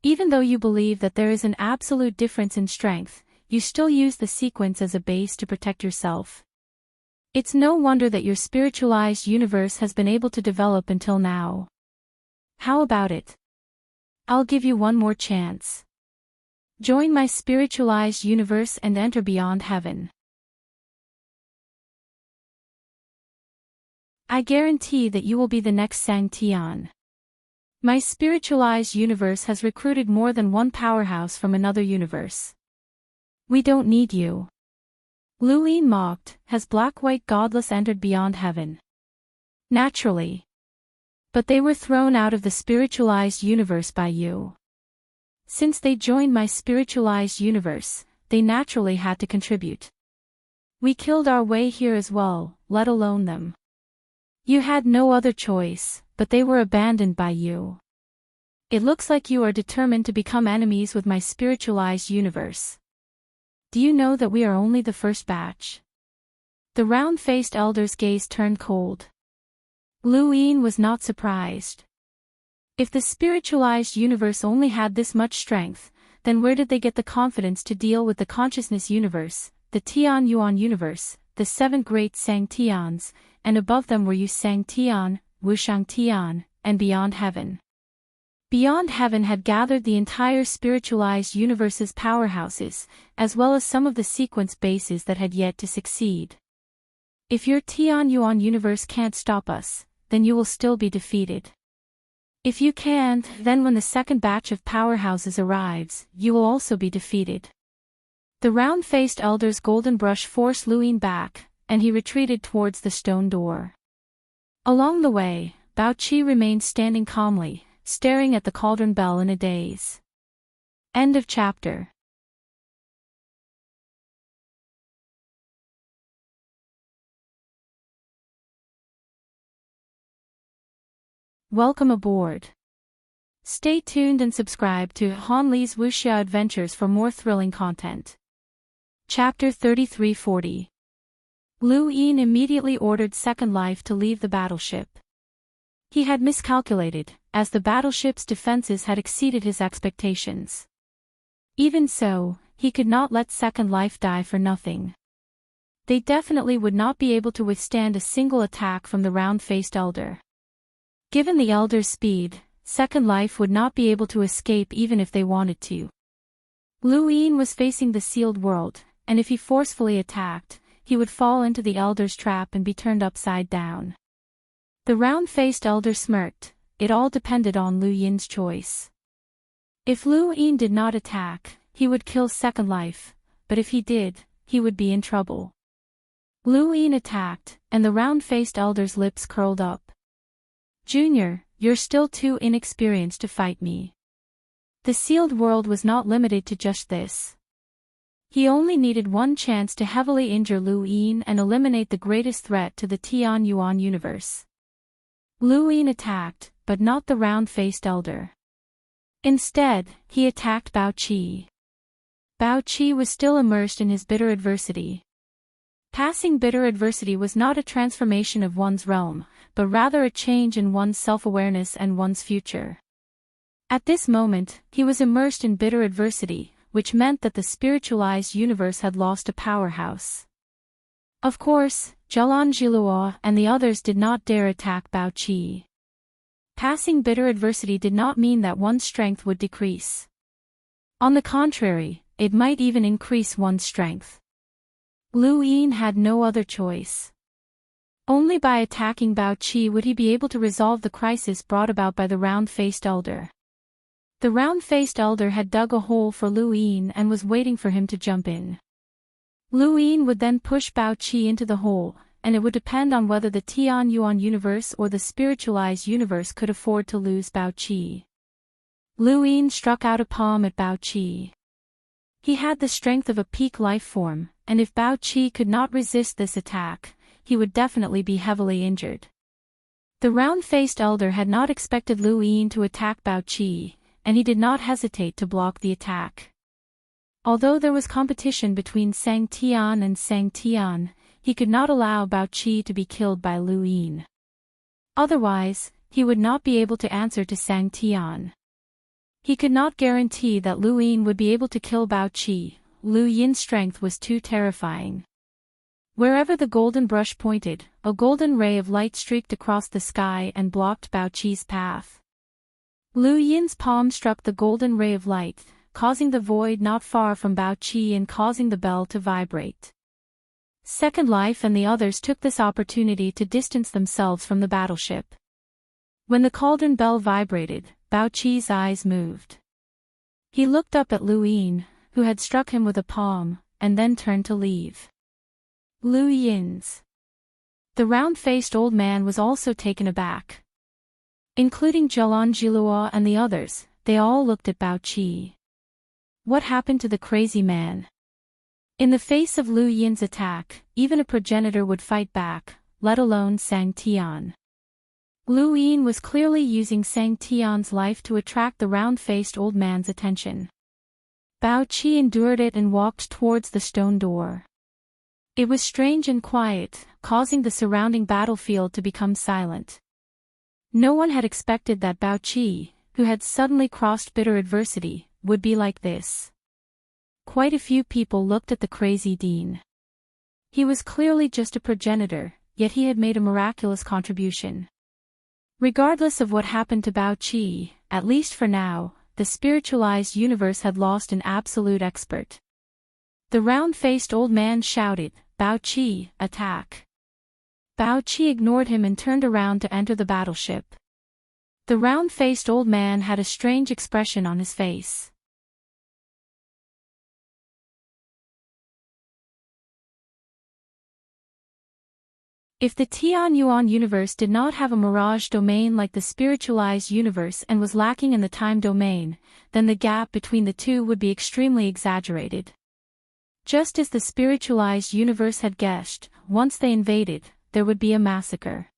Even though you believe that there is an absolute difference in strength, you still use the sequence as a base to protect yourself. It's no wonder that your spiritualized universe has been able to develop until now. How about it? I'll give you one more chance. Join my spiritualized universe and enter beyond heaven. I guarantee that you will be the next Sang Tian. My spiritualized universe has recruited more than one powerhouse from another universe. We don't need you. Lu Yin mocked, has black-white godless entered beyond heaven? Naturally. But they were thrown out of the spiritualized universe by you. Since they joined my spiritualized universe, they naturally had to contribute. We killed our way here as well, let alone them. You had no other choice, but they were abandoned by you. It looks like you are determined to become enemies with my spiritualized universe. Do you know that we are only the first batch? The round-faced elder's gaze turned cold. Lu Yin was not surprised. If the spiritualized universe only had this much strength, then where did they get the confidence to deal with the consciousness universe, the Tian Yuan universe, the 7 great Sang Tians, and above them were you Sang Tian, Wushang Tian, and Beyond Heaven. Beyond Heaven had gathered the entire spiritualized universe's powerhouses, as well as some of the sequence bases that had yet to succeed. If your Tian Yuan universe can't stop us, then you will still be defeated. If you can't, then when the second batch of powerhouses arrives, you will also be defeated. The round-faced elder's golden brush forced Lu Yin back, and he retreated towards the stone door. Along the way, Bao Qi remained standing calmly, staring at the cauldron bell in a daze. End of chapter. Welcome aboard. Stay tuned and subscribe to Han Li's Wuxia Adventures for more thrilling content. Chapter 3340. Lu Yin immediately ordered Second Life to leave the battleship. He had miscalculated, as the battleship's defenses had exceeded his expectations. Even so, he could not let Second Life die for nothing. They definitely would not be able to withstand a single attack from the round-faced elder. Given the elder's speed, Second Life would not be able to escape even if they wanted to. Lu Yin was facing the sealed world, and if he forcefully attacked, he would fall into the elder's trap and be turned upside down. The round-faced elder smirked. It all depended on Lu Yin's choice. If Lu Yin did not attack, he would kill Second Life, but if he did, he would be in trouble. Lu Yin attacked, and the round-faced elder's lips curled up. Junior, you're still too inexperienced to fight me. The sealed world was not limited to just this. He only needed one chance to heavily injure Lu Yin and eliminate the greatest threat to the Tian Yuan universe. Lu Yin attacked, but not the round-faced elder. Instead, he attacked Bao Qi. Bao Qi was still immersed in his bitter adversity. Passing bitter adversity was not a transformation of one's realm, but rather a change in one's self-awareness and one's future. At this moment, he was immersed in bitter adversity, which meant that the spiritualized universe had lost a powerhouse. Of course, Zhelan Zhiluo and the others did not dare attack Bao Qi. Passing bitter adversity did not mean that one's strength would decrease. On the contrary, it might even increase one's strength. Lu Yin had no other choice. Only by attacking Bao Qi would he be able to resolve the crisis brought about by the round-faced elder. The round-faced elder had dug a hole for Lu Yin and was waiting for him to jump in. Lu Yin would then push Bao Qi into the hole, and it would depend on whether the Tian Yuan universe or the spiritualized universe could afford to lose Bao Qi. Lu Yin struck out a palm at Bao Qi. He had the strength of a peak life form, and if Bao Qi could not resist this attack, he would definitely be heavily injured. The round-faced elder had not expected Lu Yin to attack Bao Qi, and he did not hesitate to block the attack. Although there was competition between Sang Tian and Sang Tian, he could not allow Bao Qi to be killed by Lu Yin. Otherwise, he would not be able to answer to Sang Tian. He could not guarantee that Lu Yin would be able to kill Bao Qi. Lu Yin's strength was too terrifying. Wherever the golden brush pointed, a golden ray of light streaked across the sky and blocked Bao Qi's path. Lu Yin's palm struck the golden ray of light, causing the void not far from Bao Qi and causing the bell to vibrate. Second Life and the others took this opportunity to distance themselves from the battleship. When the cauldron bell vibrated, Bao Qi's eyes moved. He looked up at Lu Yin, who had struck him with a palm, and then turned to leave. Lu Yin's. The round-faced old man was also taken aback. Including Zhelan Jilua and the others, they all looked at Bao Qi. What happened to the crazy man? In the face of Lu Yin's attack, even a progenitor would fight back, let alone Sang Tian. Lu Yin was clearly using Sang Tian's life to attract the round-faced old man's attention. Bao Qi endured it and walked towards the stone door. It was strange and quiet, causing the surrounding battlefield to become silent. No one had expected that Bao Qi, who had suddenly crossed bitter adversity, would be like this. Quite a few people looked at the crazy dean. He was clearly just a progenitor, yet he had made a miraculous contribution. Regardless of what happened to Bao Qi, at least for now, the spiritualized universe had lost an absolute expert. The round-faced old man shouted, "Bao Qi, attack!" Bao Qi ignored him and turned around to enter the battleship. The round-faced old man had a strange expression on his face. If the Tianyuan universe did not have a mirage domain like the spiritualized universe and was lacking in the time domain, then the gap between the two would be extremely exaggerated. Just as the spiritualized universe had guessed, once they invaded, there would be a massacre.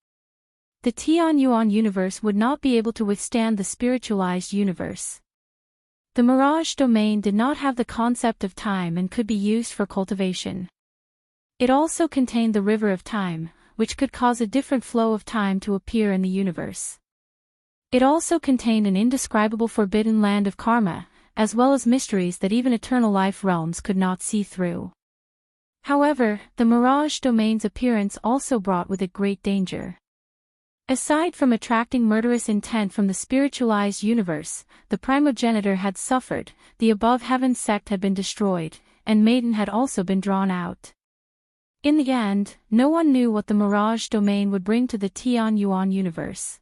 The Tianyuan universe would not be able to withstand the spiritualized universe. The mirage domain did not have the concept of time and could be used for cultivation. It also contained the river of time, which could cause a different flow of time to appear in the universe. It also contained an indescribable forbidden land of karma, as well as mysteries that even eternal life realms could not see through. However, the mirage domain's appearance also brought with it great danger. Aside from attracting murderous intent from the spiritualized universe, the primogenitor had suffered, the above heaven sect had been destroyed, and Maiden had also been drawn out. In the end, no one knew what the mirage domain would bring to the Tianyuan universe.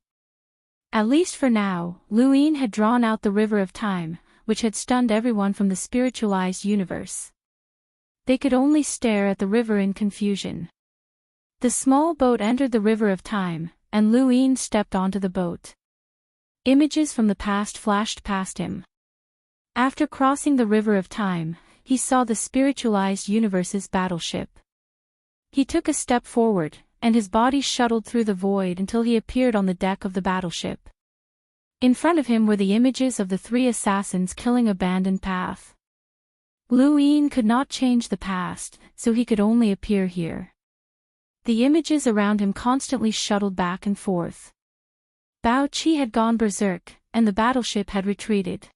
At least for now, Lu Yin had drawn out the river of time, which had stunned everyone from the spiritualized universe. They could only stare at the river in confusion. The small boat entered the river of time, and Lu Yin stepped onto the boat. Images from the past flashed past him. After crossing the river of time, he saw the spiritualized universe's battleship. He took a step forward, and his body shuttled through the void until he appeared on the deck of the battleship. In front of him were the images of the three assassins killing abandoned path. Lu Yin could not change the past, so he could only appear here. The images around him constantly shuttled back and forth. Bao Qi had gone berserk, and the battleship had retreated.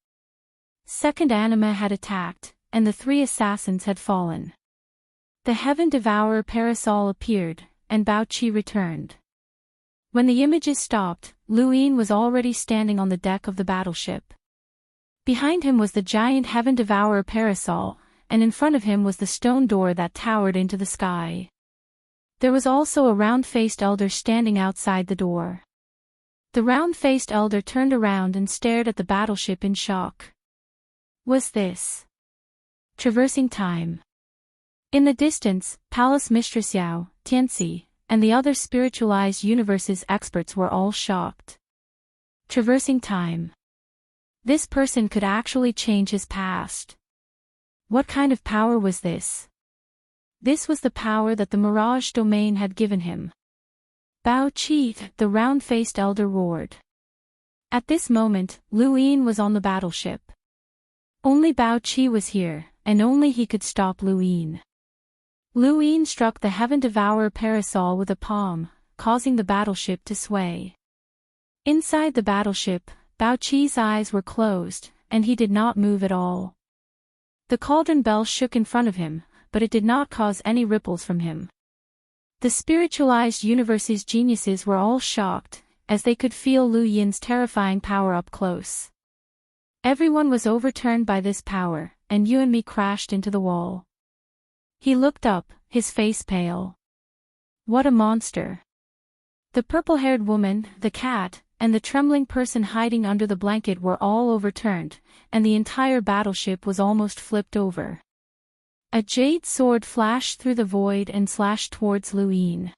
Second Anima had attacked, and the three assassins had fallen. The Heaven Devourer parasol appeared, and Bao Qi returned. When the images stopped, Lu Yin was already standing on the deck of the battleship. Behind him was the giant Heaven Devourer parasol, and in front of him was the stone door that towered into the sky. There was also a round-faced elder standing outside the door. The round-faced elder turned around and stared at the battleship in shock. Was this traversing time? In the distance, Palace Mistress Yao, Tianxi, and the other spiritualized universe's experts were all shocked. Traversing time. This person could actually change his past. What kind of power was this? This was the power that the mirage domain had given him. Bao Qi, the round-faced elder roared. At this moment, Lu Yin was on the battleship. Only Bao Qi was here, and only he could stop Lu Yin. Lu Yin struck the heaven-devourer parasol with a palm, causing the battleship to sway. Inside the battleship, Bao Qi's eyes were closed, and he did not move at all. The cauldron bell shook in front of him, but it did not cause any ripples from him. The spiritualized universe's geniuses were all shocked, as they could feel Lu Yin's terrifying power up close. Everyone was overturned by this power, and you and me crashed into the wall. He looked up, his face pale. What a monster! The purple-haired woman, the cat, and the trembling person hiding under the blanket were all overturned, and the entire battleship was almost flipped over. A jade sword flashed through the void and slashed towards Lu Yin.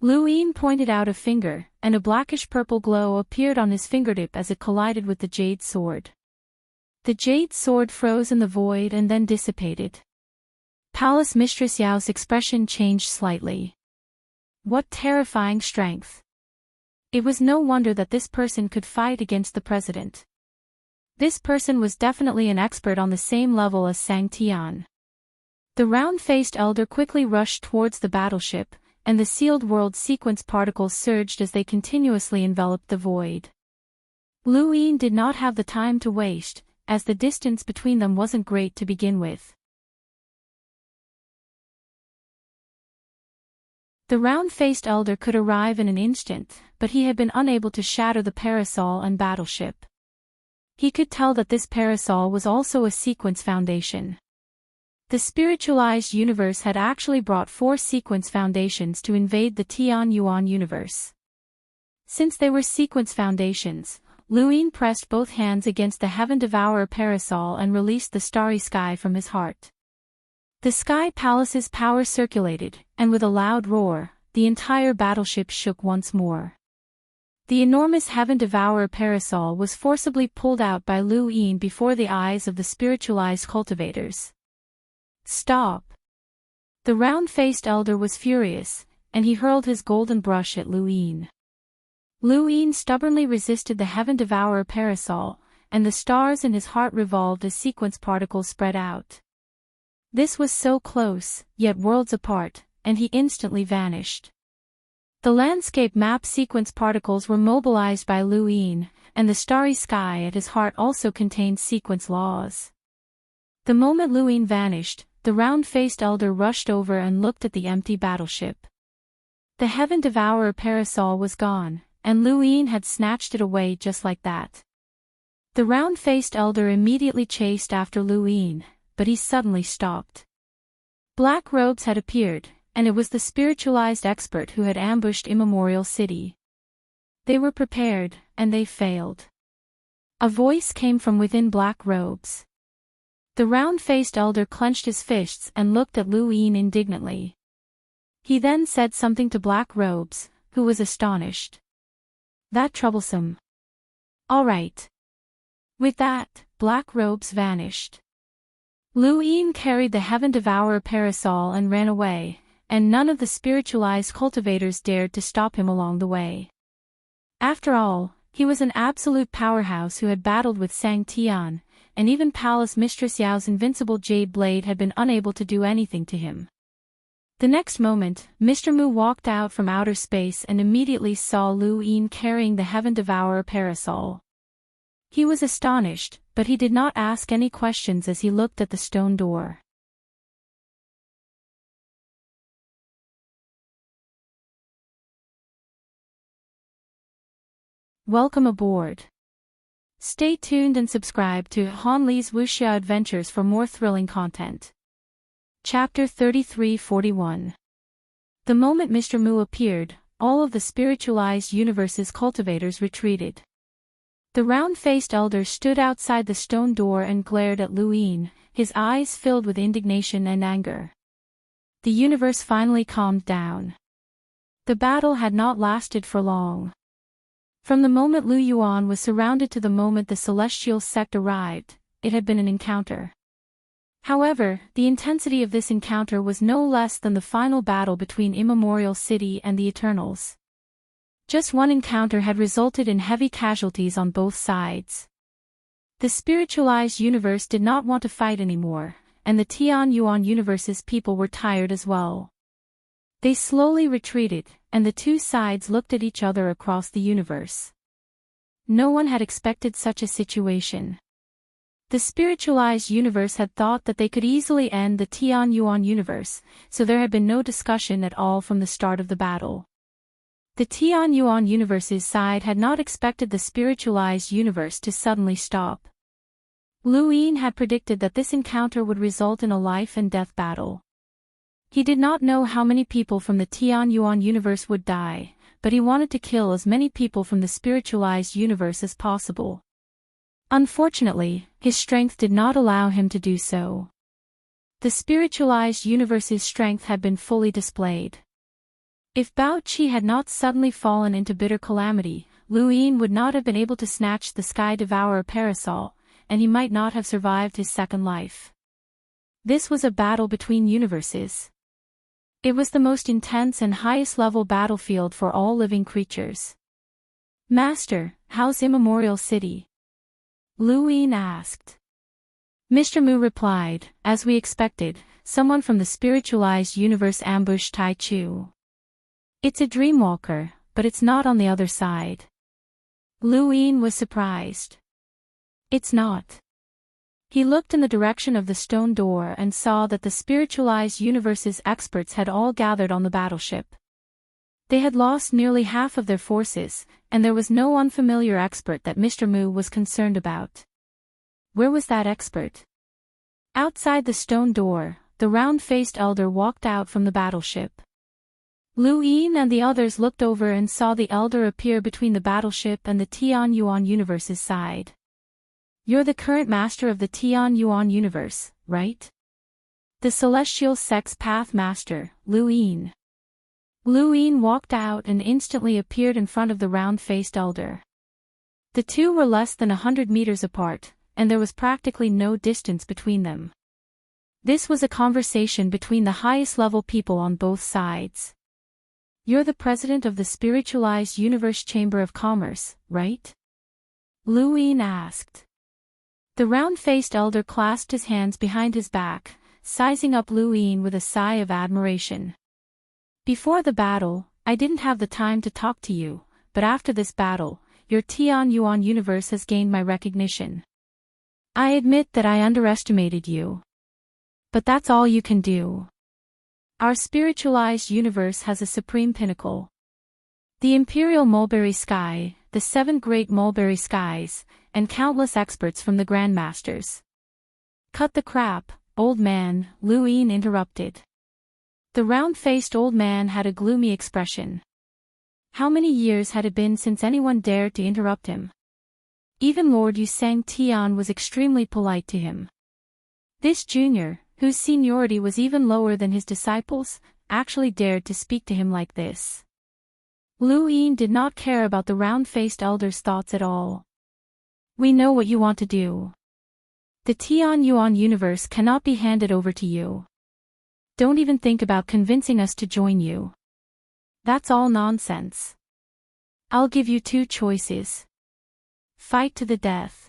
Lu Yin pointed out a finger, and a blackish-purple glow appeared on his fingertip as it collided with the jade sword. The jade sword froze in the void and then dissipated. Palace Mistress Yao's expression changed slightly. What terrifying strength! It was no wonder that this person could fight against the president. This person was definitely an expert on the same level as Sang Tian. The round-faced elder quickly rushed towards the battleship, and the sealed world sequence particles surged as they continuously enveloped the void. Lu Yin did not have the time to waste, as the distance between them wasn't great to begin with. The round-faced elder could arrive in an instant, but he had been unable to shatter the parasol and battleship. He could tell that this parasol was also a sequence foundation. The spiritualized universe had actually brought 4 sequence foundations to invade the Tianyuan universe. Since they were sequence foundations, Lu Yin pressed both hands against the heaven-devourer parasol and released the starry sky from his heart. The Sky Palace's power circulated, and with a loud roar, the entire battleship shook once more. The enormous heaven-devourer parasol was forcibly pulled out by Lu Yin before the eyes of the spiritualized cultivators. Stop! The round-faced elder was furious, and he hurled his golden brush at Lu Yin. Lu Yin stubbornly resisted the heaven-devourer parasol, and the stars in his heart revolved as sequence particles spread out. This was so close, yet worlds apart, and he instantly vanished. The landscape map sequence particles were mobilized by Lu Yin, and the starry sky at his heart also contained sequence laws. The moment Lu Yin vanished, the round-faced elder rushed over and looked at the empty battleship. The heaven-devourer parasol was gone, and Lu Yin had snatched it away just like that. The round-faced elder immediately chased after Lu Yin, but he suddenly stopped. Black robes had appeared, and it was the spiritualized expert who had ambushed Immemorial City. They were prepared, and they failed. A voice came from within black robes. The round-faced elder clenched his fists and looked at Lu Yin indignantly. He then said something to Black Robes, who was astonished. That troublesome. All right. With that, Black Robes vanished. Lu Yin carried the heaven-devourer parasol and ran away, and none of the spiritualized cultivators dared to stop him along the way. After all, he was an absolute powerhouse who had battled with Sang Tian, and even Palace Mistress Yao's invincible jade blade had been unable to do anything to him. The next moment, Mr. Mu walked out from outer space and immediately saw Lu Yin carrying the heaven-devourer parasol. He was astonished, but he did not ask any questions as he looked at the stone door. Welcome aboard. Stay tuned and subscribe to Han Li's Wuxia Adventures for more thrilling content. Chapter 3341. The moment Mr. Mu appeared, all of the spiritualized universe's cultivators retreated. The round-faced elder stood outside the stone door and glared at Lu Yin, his eyes filled with indignation and anger. The universe finally calmed down. The battle had not lasted for long. From the moment Lu Yuan was surrounded to the moment the celestial sect arrived, it had been an encounter. However, the intensity of this encounter was no less than the final battle between Immemorial City and the Eternals. Just one encounter had resulted in heavy casualties on both sides. The spiritualized universe did not want to fight anymore, and the Tianyuan universe's people were tired as well. They slowly retreated, and the two sides looked at each other across the universe. No one had expected such a situation. The spiritualized universe had thought that they could easily end the Tianyuan universe, so there had been no discussion at all from the start of the battle. The Tianyuan universe's side had not expected the spiritualized universe to suddenly stop. Lu Yin had predicted that this encounter would result in a life-and-death battle. He did not know how many people from the Tianyuan universe would die, but he wanted to kill as many people from the spiritualized universe as possible. Unfortunately, his strength did not allow him to do so. The spiritualized universe's strength had been fully displayed. If Bao Qi had not suddenly fallen into bitter calamity, Lu Yin would not have been able to snatch the Sky Devourer parasol, and he might not have survived his second life. This was a battle between universes. It was the most intense and highest-level battlefield for all living creatures. "Master, how's Immemorial City?" Lu Yin asked. Mr. Mu replied, "As we expected, someone from the spiritualized universe ambushed Tai Chu. It's a dreamwalker, but it's not on the other side." Lu Yin was surprised. "It's not." He looked in the direction of the stone door and saw that the spiritualized universe's experts had all gathered on the battleship. They had lost nearly half of their forces, and there was no unfamiliar expert that Mr. Mu was concerned about. Where was that expert? Outside the stone door, the round-faced elder walked out from the battleship. Lu Yin and the others looked over and saw the elder appear between the battleship and the Tianyuan universe's side. "You're the current master of the Tianyuan universe, right?" "The celestial sex path master, Lu Yin." Lu Yin walked out and instantly appeared in front of the round-faced elder. The two were less than 100 meters apart, and there was practically no distance between them. This was a conversation between the highest-level people on both sides. "You're the president of the Spiritualized Universe Chamber of Commerce, right?" Lu Yin asked. The round-faced elder clasped his hands behind his back, sizing up Lu Yin with a sigh of admiration. "Before the battle, I didn't have the time to talk to you, but after this battle, your Tianyuan universe has gained my recognition. I admit that I underestimated you. But that's all you can do. Our spiritualized universe has a supreme pinnacle. The Imperial Mulberry Sky, the 7 Great Mulberry Skies, and countless experts from the Grandmasters." "Cut the crap, old man," Lu Yin interrupted. The round-faced old man had a gloomy expression. How many years had it been since anyone dared to interrupt him? Even Lord Yu Sang Tian was extremely polite to him. This junior, whose seniority was even lower than his disciples, actually dared to speak to him like this. Lu Yin did not care about the round-faced elder's thoughts at all. "We know what you want to do. The Tianyuan universe cannot be handed over to you. Don't even think about convincing us to join you. That's all nonsense. I'll give you 2 choices. Fight to the death.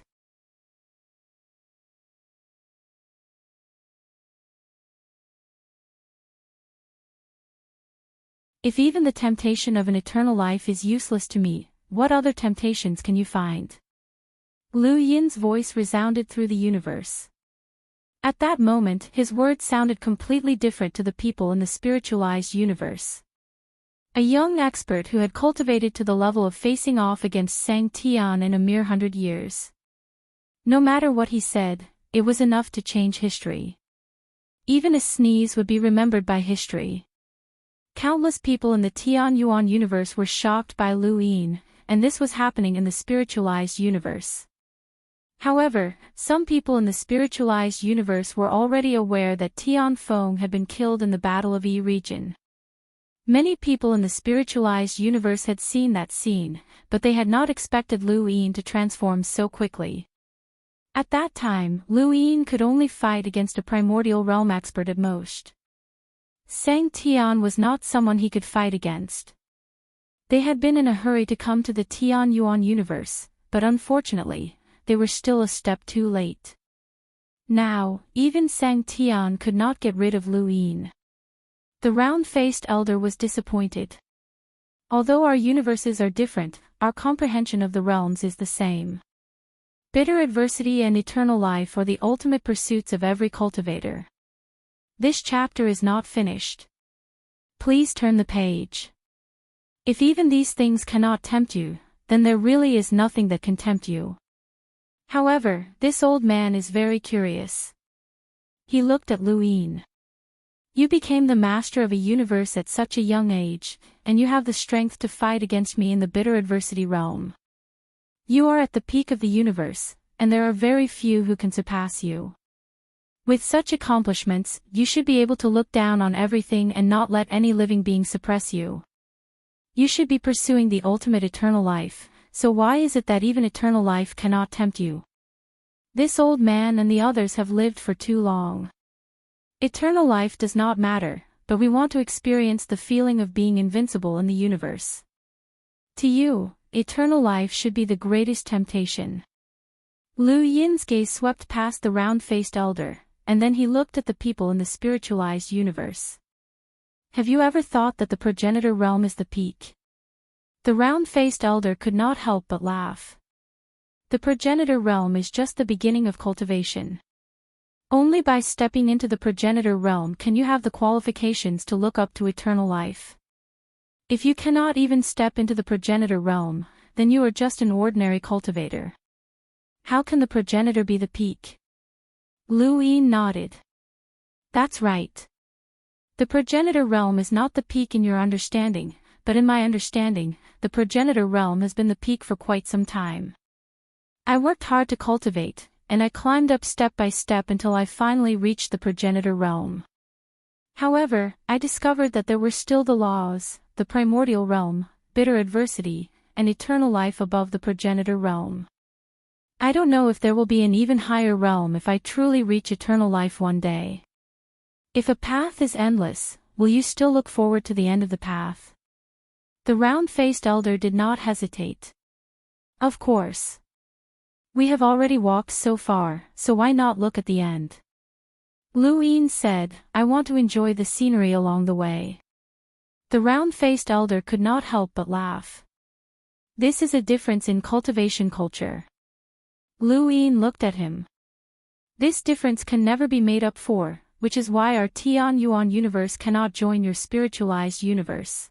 If even the temptation of an eternal life is useless to me, what other temptations can you find?" Lu Yin's voice resounded through the universe. At that moment, his words sounded completely different to the people in the spiritualized universe. A young expert who had cultivated to the level of facing off against Sang Tian in a mere 100 years. No matter what he said, it was enough to change history. Even a sneeze would be remembered by history. Countless people in the Tianyuan universe were shocked by Lu Yin, and this was happening in the spiritualized universe. However, some people in the spiritualized universe were already aware that Tian Feng had been killed in the Battle of Yi region. Many people in the spiritualized universe had seen that scene, but they had not expected Lu Yin to transform so quickly. At that time, Lu Yin could only fight against a primordial realm expert at most. Sang Tian was not someone he could fight against. They had been in a hurry to come to the Tian Yuan universe, but unfortunately, they were still a step too late. Now, even Sang Tian could not get rid of Lu Yin. The round-faced elder was disappointed. Although our universes are different, our comprehension of the realms is the same. Bitter adversity and eternal life are the ultimate pursuits of every cultivator. This chapter is not finished. Please turn the page. If even these things cannot tempt you, then there really is nothing that can tempt you. However, this old man is very curious. He looked at Lu Yin. You became the master of a universe at such a young age, and you have the strength to fight against me in the bitter adversity realm. You are at the peak of the universe, and there are very few who can surpass you. With such accomplishments, you should be able to look down on everything and not let any living being suppress you. You should be pursuing the ultimate eternal life, so why is it that even eternal life cannot tempt you? This old man and the others have lived for too long. Eternal life does not matter, but we want to experience the feeling of being invincible in the universe. To you, eternal life should be the greatest temptation. Lu Yin's gaze swept past the round-faced elder, and then he looked at the people in the spiritualized universe. Have you ever thought that the progenitor realm is the peak? The round-faced elder could not help but laugh. The progenitor realm is just the beginning of cultivation. Only by stepping into the progenitor realm can you have the qualifications to look up to eternal life. If you cannot even step into the progenitor realm, then you are just an ordinary cultivator. How can the progenitor be the peak? Lu Yin nodded. That's right. The progenitor realm is not the peak in your understanding, but in my understanding, the progenitor realm has been the peak for quite some time. I worked hard to cultivate, and I climbed up step by step until I finally reached the progenitor realm. However, I discovered that there were still the laws, the primordial realm, bitter adversity, and eternal life above the progenitor realm. I don't know if there will be an even higher realm if I truly reach eternal life one day. If a path is endless, will you still look forward to the end of the path? The round-faced elder did not hesitate. Of course. We have already walked so far, so why not look at the end? Lu Yin said, I want to enjoy the scenery along the way. The round-faced elder could not help but laugh. This is a difference in cultivation culture. Lu Yin looked at him. This difference can never be made up for, which is why our Tian Yuan universe cannot join your spiritualized universe.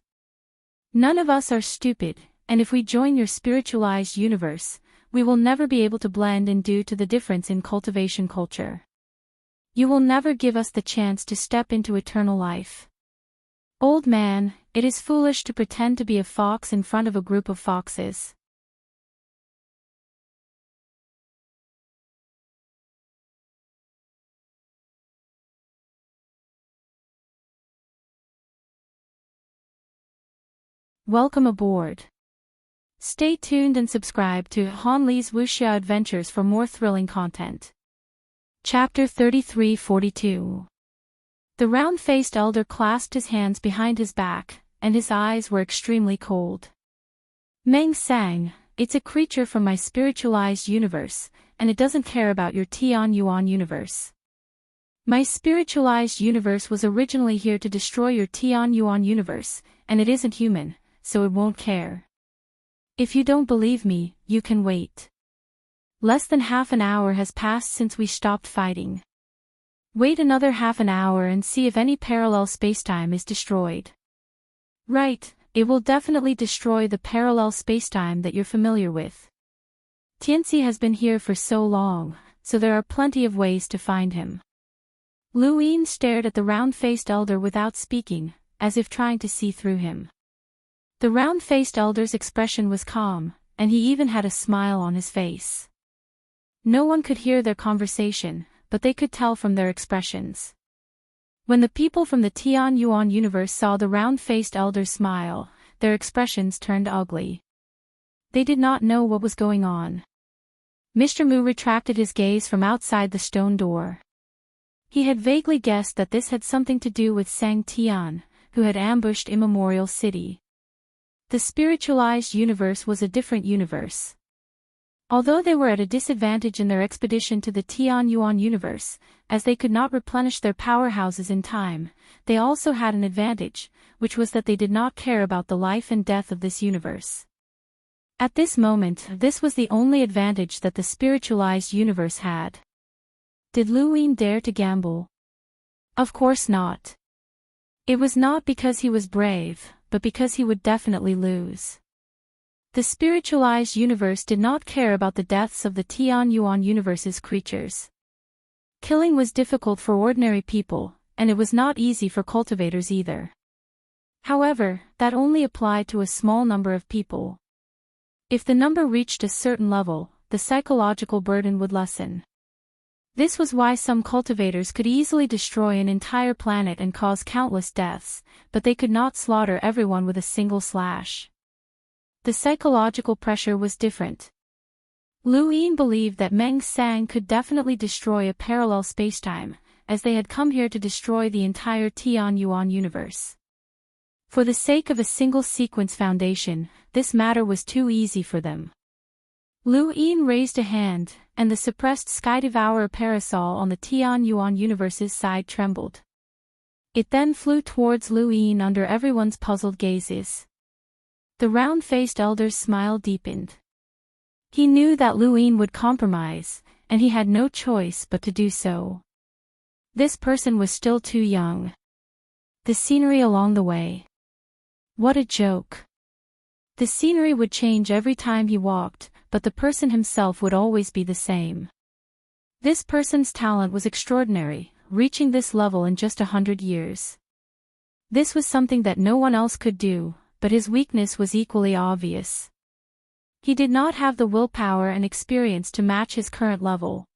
None of us are stupid, and if we join your spiritualized universe, we will never be able to blend in due to the difference in cultivation culture. You will never give us the chance to step into eternal life. Old man, it is foolish to pretend to be a fox in front of a group of foxes. Welcome aboard. Stay tuned and subscribe to Han Li's Wuxia Adventures for more thrilling content. Chapter 3342. The round-faced elder clasped his hands behind his back, and his eyes were extremely cold. Meng Sang, it's a creature from my spiritualized universe, and it doesn't care about your Tian Yuan universe. My spiritualized universe was originally here to destroy your Tian Yuan universe, and it isn't human, so it won't care. If you don't believe me, you can wait. Less than half an hour has passed since we stopped fighting. Wait another half an hour and see if any parallel spacetime is destroyed. Right, it will definitely destroy the parallel spacetime that you're familiar with. Tianxi has been here for so long, so there are plenty of ways to find him. Lu Yin stared at the round-faced elder without speaking, as if trying to see through him. The round-faced elder's expression was calm, and he even had a smile on his face. No one could hear their conversation, but they could tell from their expressions. When the people from the Tian Yuan universe saw the round-faced elder smile, their expressions turned ugly. They did not know what was going on. Mr. Mu retracted his gaze from outside the stone door. He had vaguely guessed that this had something to do with Sang Tian, who had ambushed Immemorial City. The spiritualized universe was a different universe. Although they were at a disadvantage in their expedition to the Tianyuan universe, as they could not replenish their powerhouses in time, they also had an advantage, which was that they did not care about the life and death of this universe. At this moment, this was the only advantage that the spiritualized universe had. Did Luin dare to gamble? Of course not. It was not because he was brave, but because he would definitely lose. The spiritualized universe did not care about the deaths of the Tianyuan universe's creatures. Killing was difficult for ordinary people, and it was not easy for cultivators either. However, that only applied to a small number of people. If the number reached a certain level, the psychological burden would lessen. This was why some cultivators could easily destroy an entire planet and cause countless deaths, but they could not slaughter everyone with a single slash. The psychological pressure was different. Luin believed that Meng Sang could definitely destroy a parallel spacetime, as they had come here to destroy the entire Tianyuan universe. For the sake of a single sequence foundation, this matter was too easy for them. Luin raised a hand, and the suppressed Sky Devourer parasol on the Tianyuan universe's side trembled. It then flew towards Luin under everyone's puzzled gazes. The round-faced elder's smile deepened. He knew that Luin would compromise, and he had no choice but to do so. This person was still too young. The scenery along the way. What a joke. The scenery would change every time he walked, but the person himself would always be the same. This person's talent was extraordinary, reaching this level in just 100 years. This was something that no one else could do, but his weakness was equally obvious. He did not have the willpower and experience to match his current level.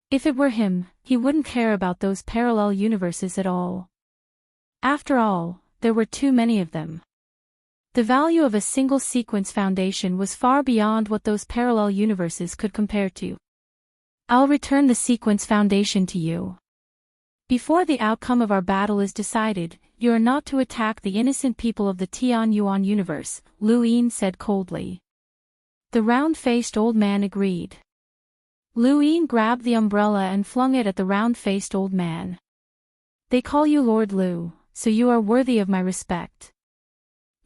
If it were him, he wouldn't care about those parallel universes at all. After all, there were too many of them. The value of a single sequence foundation was far beyond what those parallel universes could compare to. I'll return the sequence foundation to you. Before the outcome of our battle is decided, you are not to attack the innocent people of the Tianyuan universe, Luin said coldly. The round-faced old man agreed. Luin grabbed the umbrella and flung it at the round-faced old man. They call you Lord Lu, so you are worthy of my respect.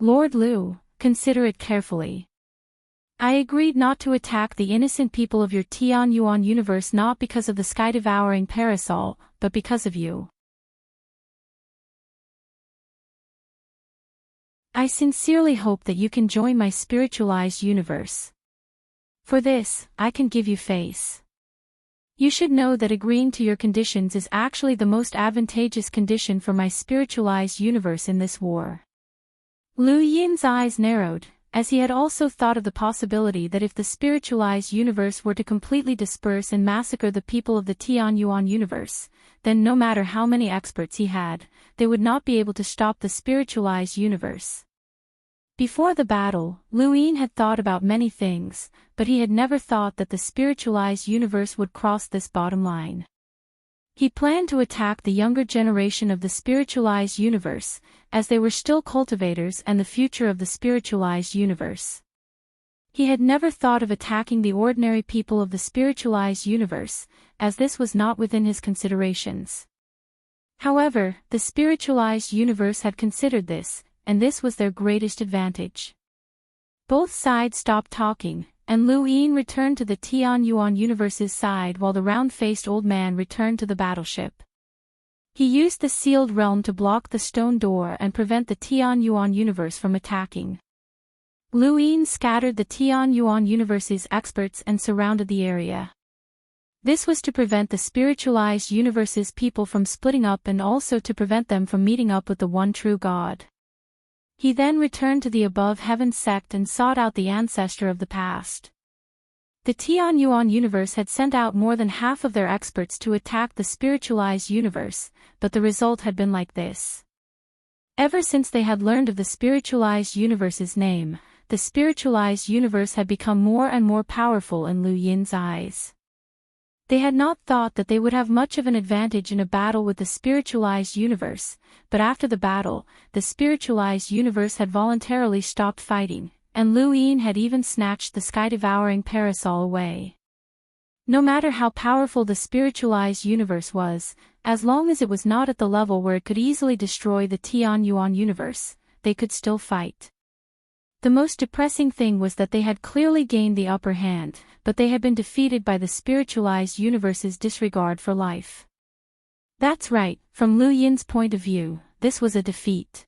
Lord Lu, consider it carefully. I agreed not to attack the innocent people of your Tianyuan universe not because of the sky-devouring parasol, but because of you. I sincerely hope that you can join my spiritualized universe. For this, I can give you face. You should know that agreeing to your conditions is actually the most advantageous condition for my spiritualized universe in this war. Lu Yin's eyes narrowed, as he had also thought of the possibility that if the spiritualized universe were to completely disperse and massacre the people of the Tianyuan universe, then no matter how many experts he had, they would not be able to stop the spiritualized universe. Before the battle, Luin had thought about many things, but he had never thought that the spiritualized universe would cross this bottom line. He planned to attack the younger generation of the spiritualized universe, as they were still cultivators and the future of the spiritualized universe. He had never thought of attacking the ordinary people of the spiritualized universe, as this was not within his considerations. However, the spiritualized universe had considered this, and this was their greatest advantage. Both sides stopped talking, and Luin returned to the Tianyuan universe's side while the round-faced old man returned to the battleship. He used the sealed realm to block the stone door and prevent the Tianyuan universe from attacking. Luin scattered the Tianyuan universe's experts and surrounded the area. This was to prevent the spiritualized universe's people from splitting up and also to prevent them from meeting up with the one true God. He then returned to the above heaven sect and sought out the ancestor of the past. The Tianyuan universe had sent out more than half of their experts to attack the spiritualized universe, but the result had been like this. Ever since they had learned of the spiritualized universe's name, the spiritualized universe had become more and more powerful in Lu Yin's eyes. They had not thought that they would have much of an advantage in a battle with the spiritualized universe, but after the battle, the spiritualized universe had voluntarily stopped fighting, and Lu Yin had even snatched the sky-devouring parasol away. No matter how powerful the spiritualized universe was, as long as it was not at the level where it could easily destroy the Tianyuan universe, they could still fight. The most depressing thing was that they had clearly gained the upper hand, but they had been defeated by the spiritualized universe's disregard for life. That's right, from Lu Yin's point of view, this was a defeat.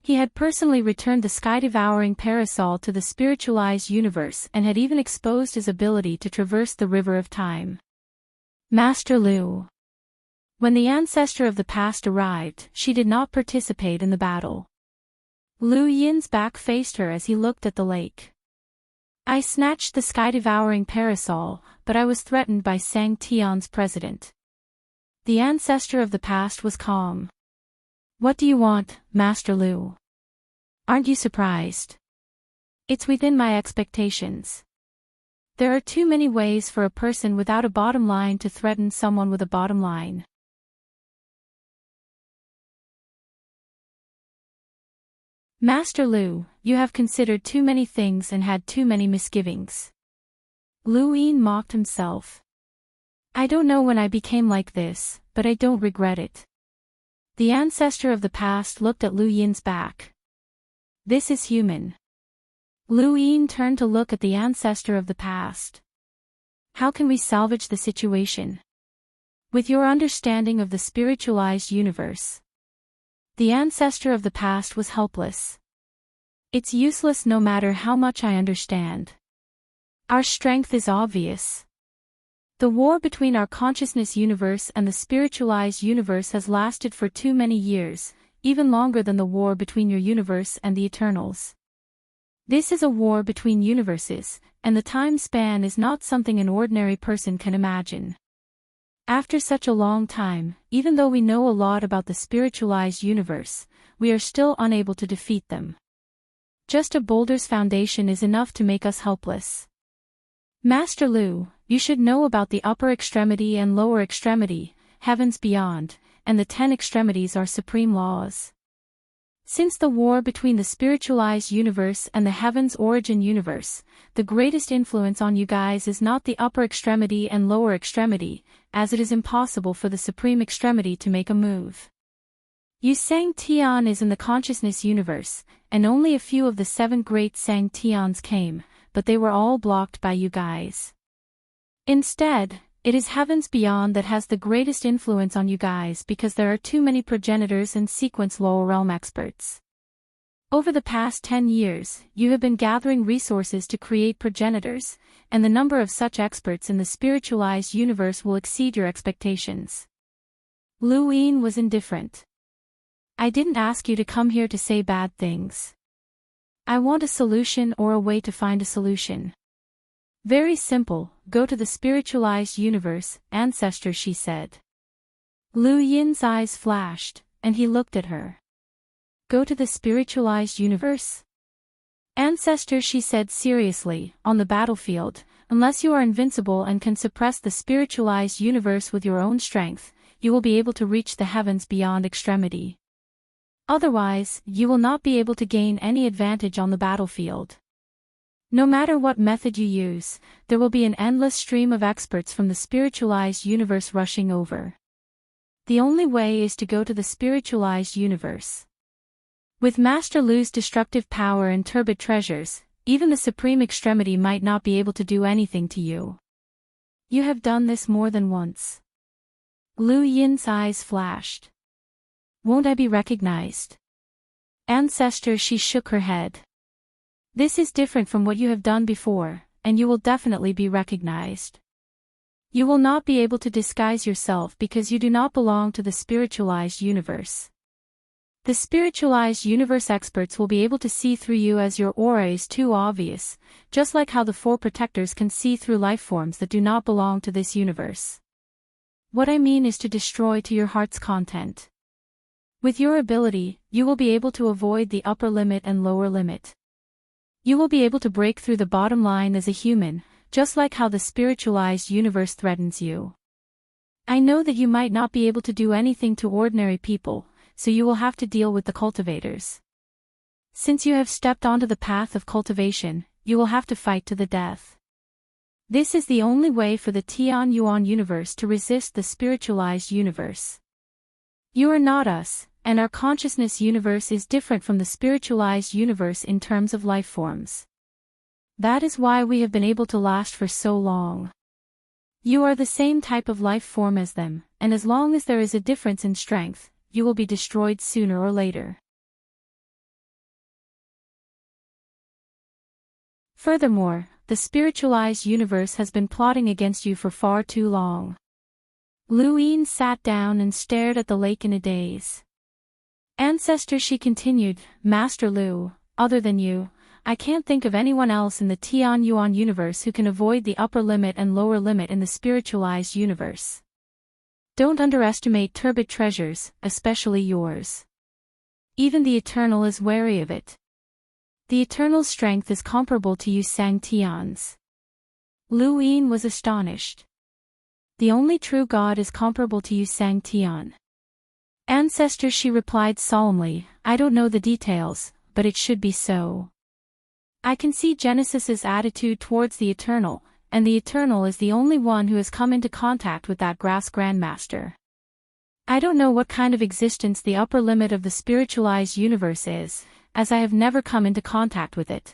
He had personally returned the sky-devouring parasol to the spiritualized universe and had even exposed his ability to traverse the river of time. Master Lu. When the ancestor of the past arrived, she did not participate in the battle. Lu Yin's back faced her as he looked at the lake. I snatched the sky-devouring parasol, but I was threatened by Sang Tian's president. The ancestor of the past was calm. What do you want, Master Lu? Aren't you surprised? It's within my expectations. There are too many ways for a person without a bottom line to threaten someone with a bottom line. Master Lu, you have considered too many things and had too many misgivings. Lu Yin mocked himself. I don't know when I became like this, but I don't regret it. The ancestor of the past looked at Lu Yin's back. This is human. Lu Yin turned to look at the ancestor of the past. How can we salvage the situation? With your understanding of the spiritualized universe. The ancestor of the past was helpless. It's useless no matter how much I understand. Our strength is obvious. The war between our consciousness universe and the spiritualized universe has lasted for too many years, even longer than the war between your universe and the Eternals. This is a war between universes, and the time span is not something an ordinary person can imagine. After such a long time, even though we know a lot about the spiritualized universe, we are still unable to defeat them. Just a boulder's foundation is enough to make us helpless. Master Lu, you should know about the upper extremity and lower extremity, heavens beyond, and the 10 extremities are supreme laws. Since the war between the spiritualized universe and the heavens origin universe, the greatest influence on you guys is not the upper extremity and lower extremity, as it is impossible for the supreme extremity to make a move. Yu Sang Tian is in the consciousness universe, and only a few of the 7 great Sang Tians came, but they were all blocked by you guys. Instead, it is heavens beyond that has the greatest influence on you guys because there are too many progenitors and sequence lower realm experts. Over the past 10 years, you have been gathering resources to create progenitors, and the number of such experts in the spiritualized universe will exceed your expectations. Lu Yin was indifferent. I didn't ask you to come here to say bad things. I want a solution or a way to find a solution. Very simple, go to the spiritualized universe, ancestor, she said. Lu Yin's eyes flashed, and he looked at her. Go to the spiritualized universe? Ancestor, she said seriously, on the battlefield, unless you are invincible and can suppress the spiritualized universe with your own strength, you will be able to reach the heavens beyond extremity. Otherwise, you will not be able to gain any advantage on the battlefield. No matter what method you use, there will be an endless stream of experts from the spiritualized universe rushing over. The only way is to go to the spiritualized universe. With Master Lu's destructive power and turbid treasures, even the supreme extremity might not be able to do anything to you. You have done this more than once. Lu Yin's eyes flashed. Won't I be recognized? Ancestor, she shook her head. This is different from what you have done before, and you will definitely be recognized. You will not be able to disguise yourself because you do not belong to the spiritualized universe. The spiritualized universe experts will be able to see through you as your aura is too obvious, just like how the 4 protectors can see through life forms that do not belong to this universe. What I mean is to destroy to your heart's content. With your ability, you will be able to avoid the upper limit and lower limit. You will be able to break through the bottom line as a human, just like how the spiritualized universe threatens you. I know that you might not be able to do anything to ordinary people, so you will have to deal with the cultivators. Since you have stepped onto the path of cultivation, you will have to fight to the death. This is the only way for the Tian Yuan universe to resist the spiritualized universe. You are not us, and our consciousness universe is different from the spiritualized universe in terms of life forms. That is why we have been able to last for so long. You are the same type of life form as them, and as long as there is a difference in strength, you will be destroyed sooner or later. Furthermore, the spiritualized universe has been plotting against you for far too long. Lu Yin sat down and stared at the lake in a daze. Ancestor, she continued, Master Lu, other than you, I can't think of anyone else in the Tian Yuan universe who can avoid the upper limit and lower limit in the spiritualized universe. Don't underestimate turbid treasures, especially yours. Even the Eternal is wary of it. The Eternal's strength is comparable to you Sang Tian's. Lu Yin was astonished. The only true God is comparable to you Sang Tian. Ancestor, she replied solemnly, I don't know the details, but it should be so. I can see Genesis's attitude towards the Eternal, and the Eternal is the only one who has come into contact with that grass grandmaster. I don't know what kind of existence the upper limit of the spiritualized universe is, as I have never come into contact with it.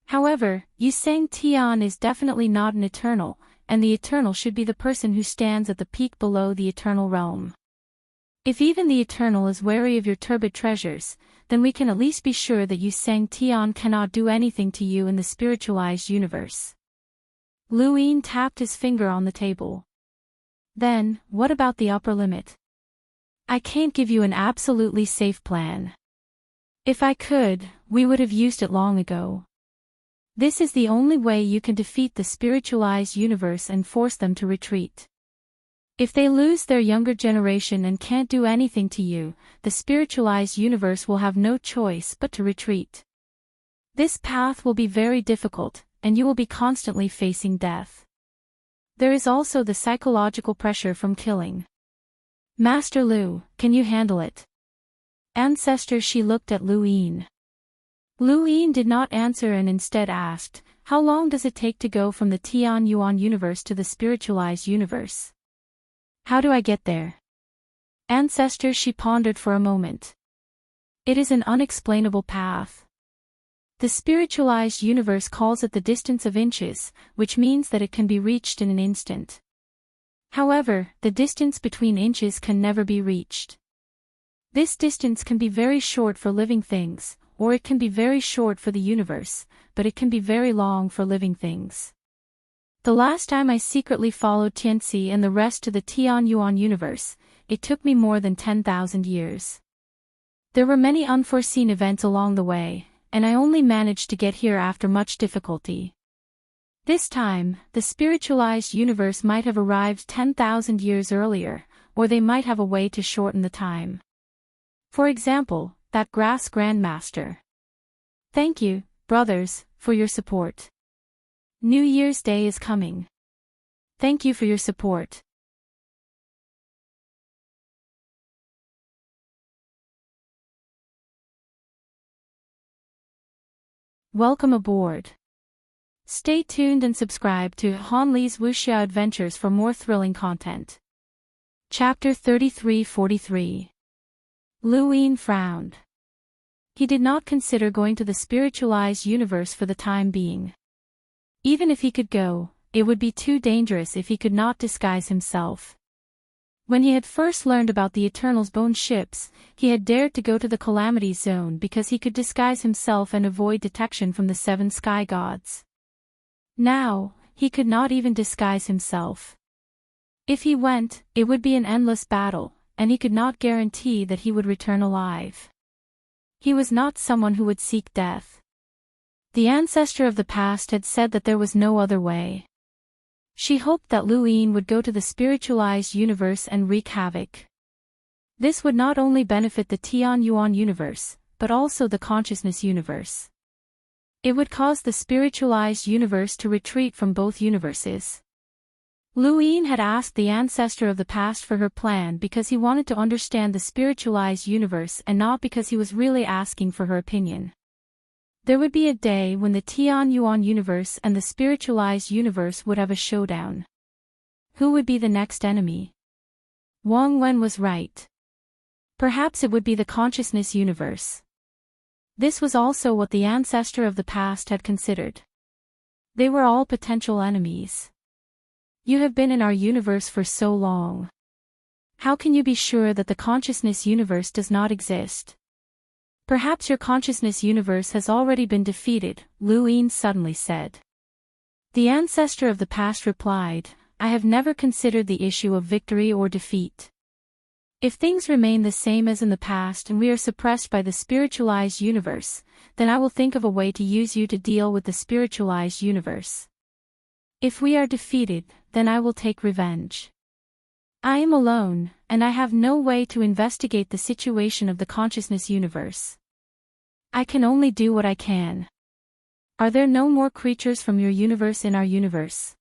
However, Yu Sang Tian is definitely not an Eternal, and the Eternal should be the person who stands at the peak below the Eternal realm. If even the Eternal is wary of your turbid treasures, then we can at least be sure that Yu Sang Tian cannot do anything to you in the spiritualized universe. Lu Yin tapped his finger on the table. Then, what about the upper limit? I can't give you an absolutely safe plan. If I could, we would have used it long ago. This is the only way you can defeat the spiritualized universe and force them to retreat. If they lose their younger generation and can't do anything to you, the spiritualized universe will have no choice but to retreat. This path will be very difficult, and you will be constantly facing death. There is also the psychological pressure from killing. Master Lu, can you handle it? Ancestor, she looked at Lu Yin. Lu Yin did not answer and instead asked, how long does it take to go from the Tian Yuan universe to the spiritualized universe? How do I get there? Ancestor, she pondered for a moment. It is an unexplainable path. The spiritualized universe calls it the distance of inches, which means that it can be reached in an instant. However, the distance between inches can never be reached. This distance can be very short for living things, or it can be very short for the universe, but it can be very long for living things. The last time I secretly followed Tianxi and the rest to the Tian Yuan universe, it took me more than 10,000 years. There were many unforeseen events along the way, and I only managed to get here after much difficulty. This time, the spiritualized universe might have arrived 10,000 years earlier, or they might have a way to shorten the time. For example, that grass grandmaster. Thank you, brothers, for your support. New Year's Day is coming. Thank you for your support. Welcome aboard. Stay tuned and subscribe to Han Li's Wuxia Adventures for more thrilling content. Chapter 33-43. Lu Yin frowned. He did not consider going to the spiritualized universe for the time being. Even if he could go, it would be too dangerous if he could not disguise himself. When he had first learned about the Eternal's bone ships, he had dared to go to the Calamity Zone because he could disguise himself and avoid detection from the 7 sky gods. Now, he could not even disguise himself. If he went, it would be an endless battle, and he could not guarantee that he would return alive. He was not someone who would seek death. The ancestor of the past had said that there was no other way. She hoped that Lu Yin would go to the spiritualized universe and wreak havoc. This would not only benefit the Tian Yuan universe, but also the consciousness universe. It would cause the spiritualized universe to retreat from both universes. Luyin had asked the ancestor of the past for her plan because he wanted to understand the spiritualized universe and not because he was really asking for her opinion. There would be a day when the Tian Yuan universe and the spiritualized universe would have a showdown. Who would be the next enemy? Wang Wen was right. Perhaps it would be the consciousness universe. This was also what the ancestor of the past had considered. They were all potential enemies. You have been in our universe for so long. How can you be sure that the consciousness universe does not exist? Perhaps your consciousness universe has already been defeated, Luyin suddenly said. The ancestor of the past replied, I have never considered the issue of victory or defeat. If things remain the same as in the past and we are suppressed by the spiritualized universe, then I will think of a way to use you to deal with the spiritualized universe. If we are defeated, then I will take revenge. I am alone, and I have no way to investigate the situation of the consciousness universe. I can only do what I can. Are there no more creatures from your universe in our universe?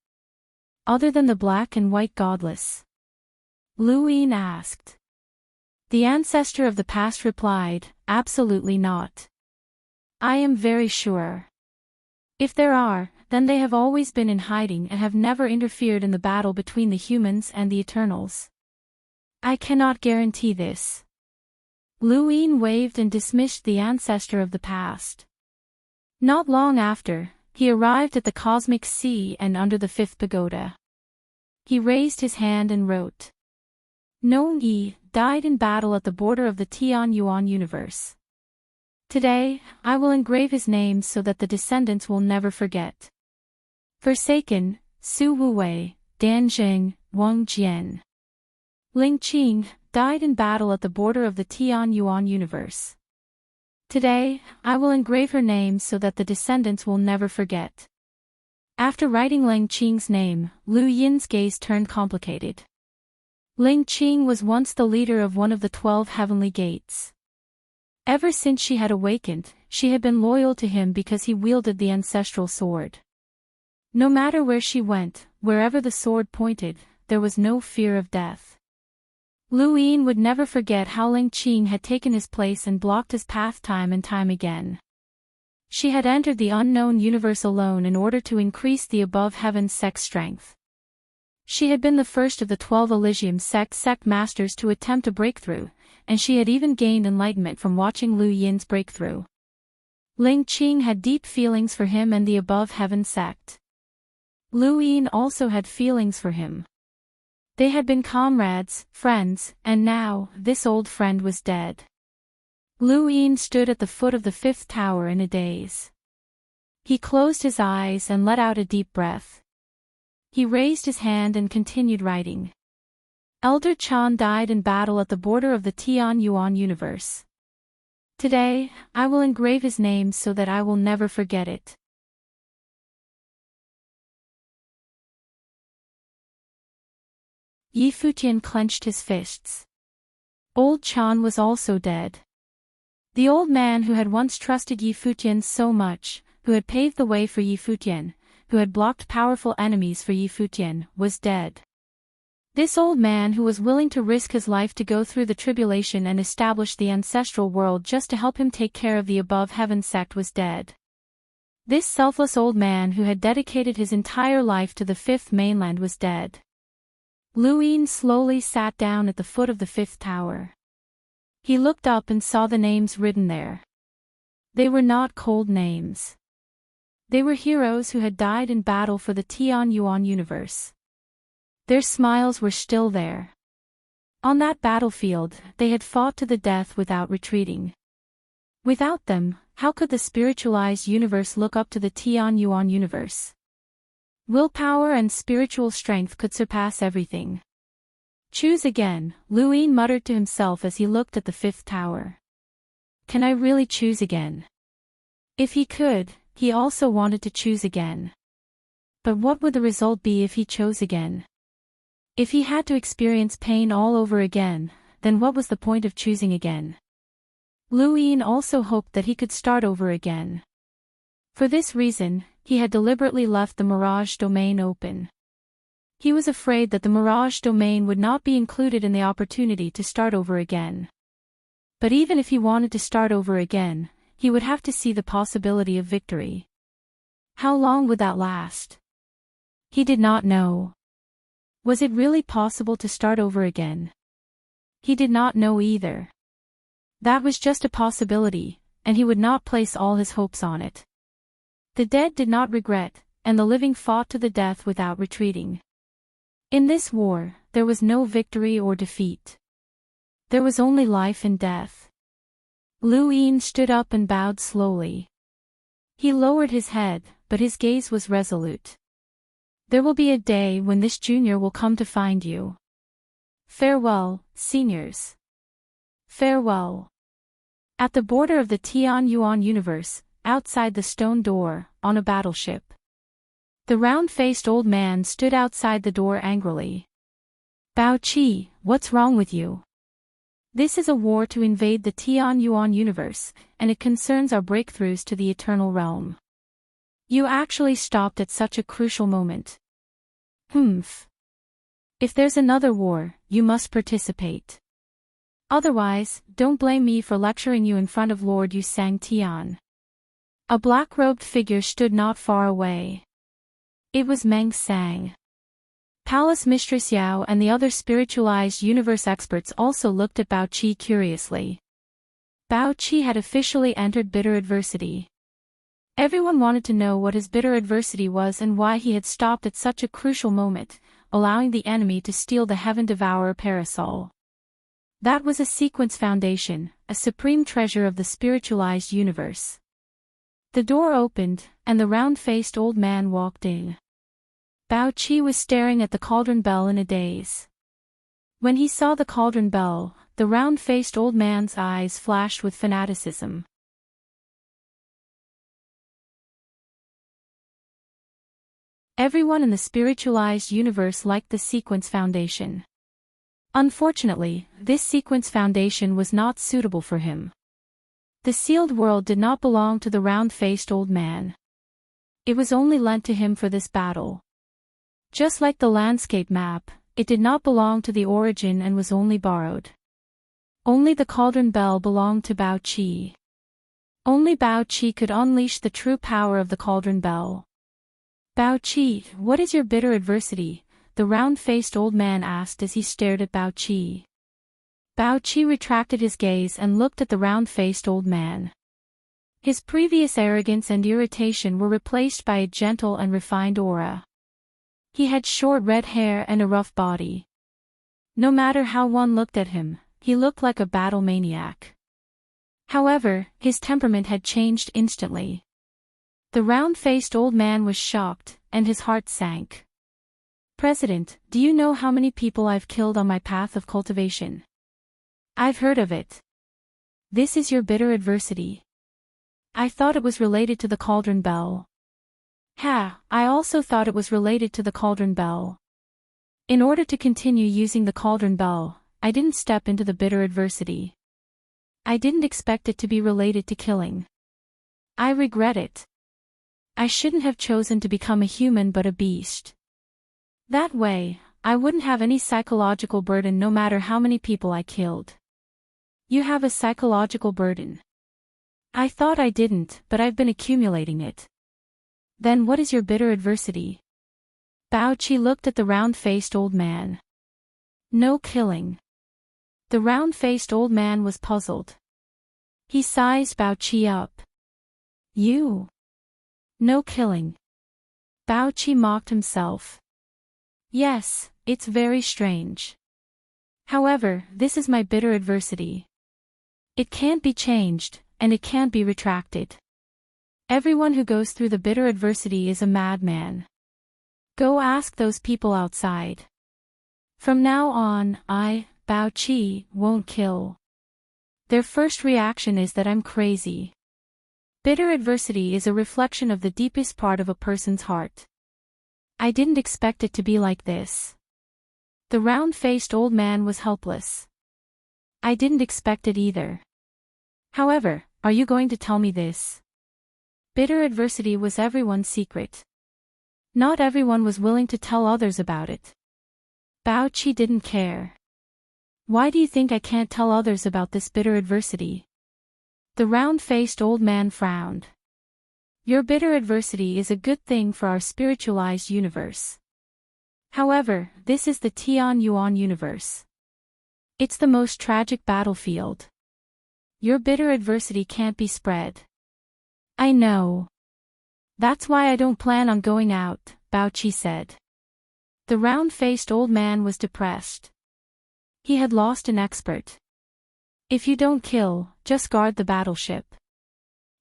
Other than the black and white godless? Luyin asked. The ancestor of the past replied, absolutely not. I am very sure. If there are, then they have always been in hiding and have never interfered in the battle between the humans and the Eternals. I cannot guarantee this. Luyin waved and dismissed the ancestor of the past. Not long after, he arrived at the cosmic sea and under the fifth pagoda. He raised his hand and wrote. Nong Yi died in battle at the border of the Tian Yuan universe. Today, I will engrave his name so that the descendants will never forget. Forsaken, Su Wuwei, Dan Zheng, Wang Jian. Ling Qing died in battle at the border of the Tian Yuan universe. Today, I will engrave her name so that the descendants will never forget. After writing Ling Qing's name, Luyin's gaze turned complicated. Ling Qing was once the leader of one of the 12 heavenly gates. Ever since she had awakened, she had been loyal to him because he wielded the ancestral sword. No matter where she went, wherever the sword pointed, there was no fear of death. Luyin would never forget how Ling Qing had taken his place and blocked his path time and time again. She had entered the unknown universe alone in order to increase the above heaven's sect strength. She had been the first of the 12 Elysium sect masters to attempt a breakthrough, and she had even gained enlightenment from watching Luyin's breakthrough. Ling Qing had deep feelings for him and the above heaven sect. Luyin also had feelings for him. They had been comrades, friends, and now, this old friend was dead. Luyin stood at the foot of the fifth tower in a daze. He closed his eyes and let out a deep breath. He raised his hand and continued writing. Elder Chan died in battle at the border of the Tian Yuan universe. Today, I will engrave his name so that I will never forget it. Yi Futian clenched his fists. Old Chan was also dead. The old man who had once trusted Yi Futian so much, who had paved the way for Yi Futian, who had blocked powerful enemies for Yi Futian, was dead. This old man who was willing to risk his life to go through the tribulation and establish the ancestral world just to help him take care of the above heaven sect was dead. This selfless old man who had dedicated his entire life to the fifth mainland was dead. Luyin slowly sat down at the foot of the fifth tower. He looked up and saw the names written there. They were not cold names. They were heroes who had died in battle for the Tian Yuan universe. Their smiles were still there. On that battlefield, they had fought to the death without retreating. Without them, how could the spiritualized universe look up to the Tian Yuan universe? Willpower and spiritual strength could surpass everything. Choose again, Luyin muttered to himself as he looked at the fifth tower. Can I really choose again? If he could, he also wanted to choose again. But what would the result be if he chose again? If he had to experience pain all over again, then what was the point of choosing again? Luyin also hoped that he could start over again. For this reason, he had deliberately left the Mirage domain open. He was afraid that the Mirage domain would not be included in the opportunity to start over again. But even if he wanted to start over again, he would have to see the possibility of victory. How long would that last? He did not know. Was it really possible to start over again? He did not know either. That was just a possibility, and he would not place all his hopes on it. The dead did not regret, and the living fought to the death without retreating. In this war, there was no victory or defeat. There was only life and death. Lu Yin stood up and bowed slowly. He lowered his head, but his gaze was resolute. There will be a day when this junior will come to find you. Farewell, seniors. Farewell. At the border of the Tian Yuan universe, outside the stone door, on a battleship. The round-faced old man stood outside the door angrily. Bao Qi, what's wrong with you? This is a war to invade the Tian Yuan universe, and it concerns our breakthroughs to the eternal realm. You actually stopped at such a crucial moment. Humph. If there's another war, you must participate. Otherwise, don't blame me for lecturing you in front of Lord Yu Sang Tian. A black-robed figure stood not far away. It was Meng Sang. Palace Mistress Yao and the other spiritualized universe experts also looked at Bao Qi curiously. Bao Qi had officially entered bitter adversity. Everyone wanted to know what his bitter adversity was and why he had stopped at such a crucial moment, allowing the enemy to steal the Heaven Devourer parasol. That was a sequence foundation, a supreme treasure of the spiritualized universe. The door opened, and the round-faced old man walked in. Bao Qi was staring at the cauldron bell in a daze. When he saw the cauldron bell, the round-faced old man's eyes flashed with fanaticism. Everyone in the spiritualized universe liked the sequence foundation. Unfortunately, this sequence foundation was not suitable for him. The sealed world did not belong to the round-faced old man. It was only lent to him for this battle. Just like the landscape map, it did not belong to the origin and was only borrowed. Only the cauldron bell belonged to Bao Qi. Only Bao Qi could unleash the true power of the cauldron bell. Bao Qi, what is your bitter adversity? The round-faced old man asked as he stared at Bao Qi. Bao Qi retracted his gaze and looked at the round-faced old man. His previous arrogance and irritation were replaced by a gentle and refined aura. He had short red hair and a rough body. No matter how one looked at him, he looked like a battle maniac. However, his temperament had changed instantly. The round-faced old man was shocked, and his heart sank. President, do you know how many people I've killed on my path of cultivation? I've heard of it. This is your bitter adversity. I thought it was related to the cauldron bell. I also thought it was related to the cauldron bell. In order to continue using the cauldron bell, I didn't step into the bitter adversity. I didn't expect it to be related to killing. I regret it. I shouldn't have chosen to become a human but a beast. That way, I wouldn't have any psychological burden no matter how many people I killed. You have a psychological burden. I thought I didn't, but I've been accumulating it. Then what is your bitter adversity? Bao Qi looked at the round-faced old man. No killing. The round-faced old man was puzzled. He sized Bao Qi up. You. No killing. Bao Qi mocked himself. Yes, it's very strange. However, this is my bitter adversity. It can't be changed, and it can't be retracted. Everyone who goes through the bitter adversity is a madman. Go ask those people outside. From now on, I, Bao Qi, won't kill. Their first reaction is that I'm crazy. Bitter adversity is a reflection of the deepest part of a person's heart. I didn't expect it to be like this. The round-faced old man was helpless. I didn't expect it either. However, are you going to tell me this? bitter adversity was everyone's secret. Not everyone was willing to tell others about it. Bao Qi didn't care. Why do you think I can't tell others about this bitter adversity? The round-faced old man frowned. Your bitter adversity is a good thing for our spiritualized universe. However, this is the Tian Yuan universe. It's the most tragic battlefield. Your bitter adversity can't be spread. I know. That's why I don't plan on going out, Bao Qi said. The round-faced old man was depressed. He had lost an expert. If you don't kill, just guard the battleship.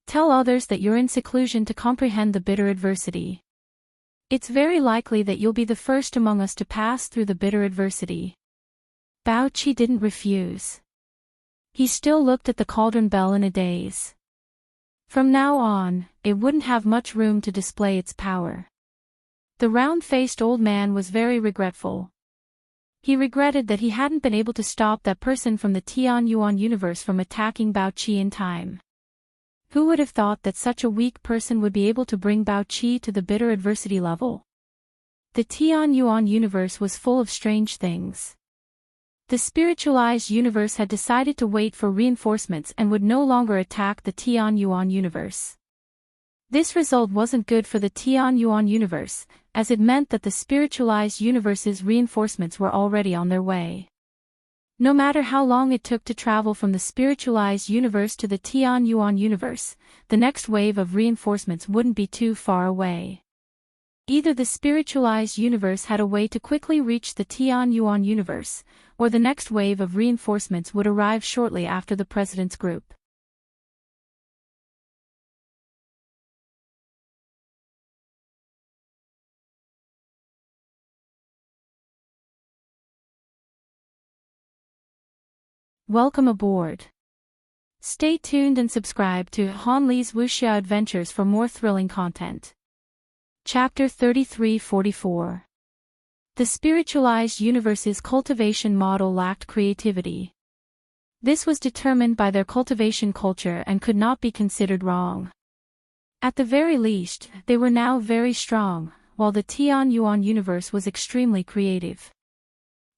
Tell others that you're in seclusion to comprehend the bitter adversity. It's very likely that you'll be the first among us to pass through the bitter adversity. Bao Qi didn't refuse. He still looked at the cauldron bell in a daze. From now on, it wouldn't have much room to display its power. The round-faced old man was very regretful. He regretted that he hadn't been able to stop that person from the Tian Yuan universe from attacking Bao Qi in time. Who would have thought that such a weak person would be able to bring Bao Qi to the bitter adversity level? The Tian Yuan universe was full of strange things. The spiritualized universe had decided to wait for reinforcements and would no longer attack the Tian Yuan universe. This result wasn't good for the Tian Yuan universe, as it meant that the spiritualized universe's reinforcements were already on their way. No matter how long it took to travel from the spiritualized universe to the Tian Yuan universe, the next wave of reinforcements wouldn't be too far away. Either the spiritualized universe had a way to quickly reach the Tian Yuan universe, or the next wave of reinforcements would arrive shortly after the president's group. Welcome aboard. Stay tuned and subscribe to Han Li's Wuxia Adventures for more thrilling content. Chapter 33-44. The spiritualized universe's cultivation model lacked creativity. This was determined by their cultivation culture and could not be considered wrong. At the very least, they were now very strong, while the Tian Yuan universe was extremely creative.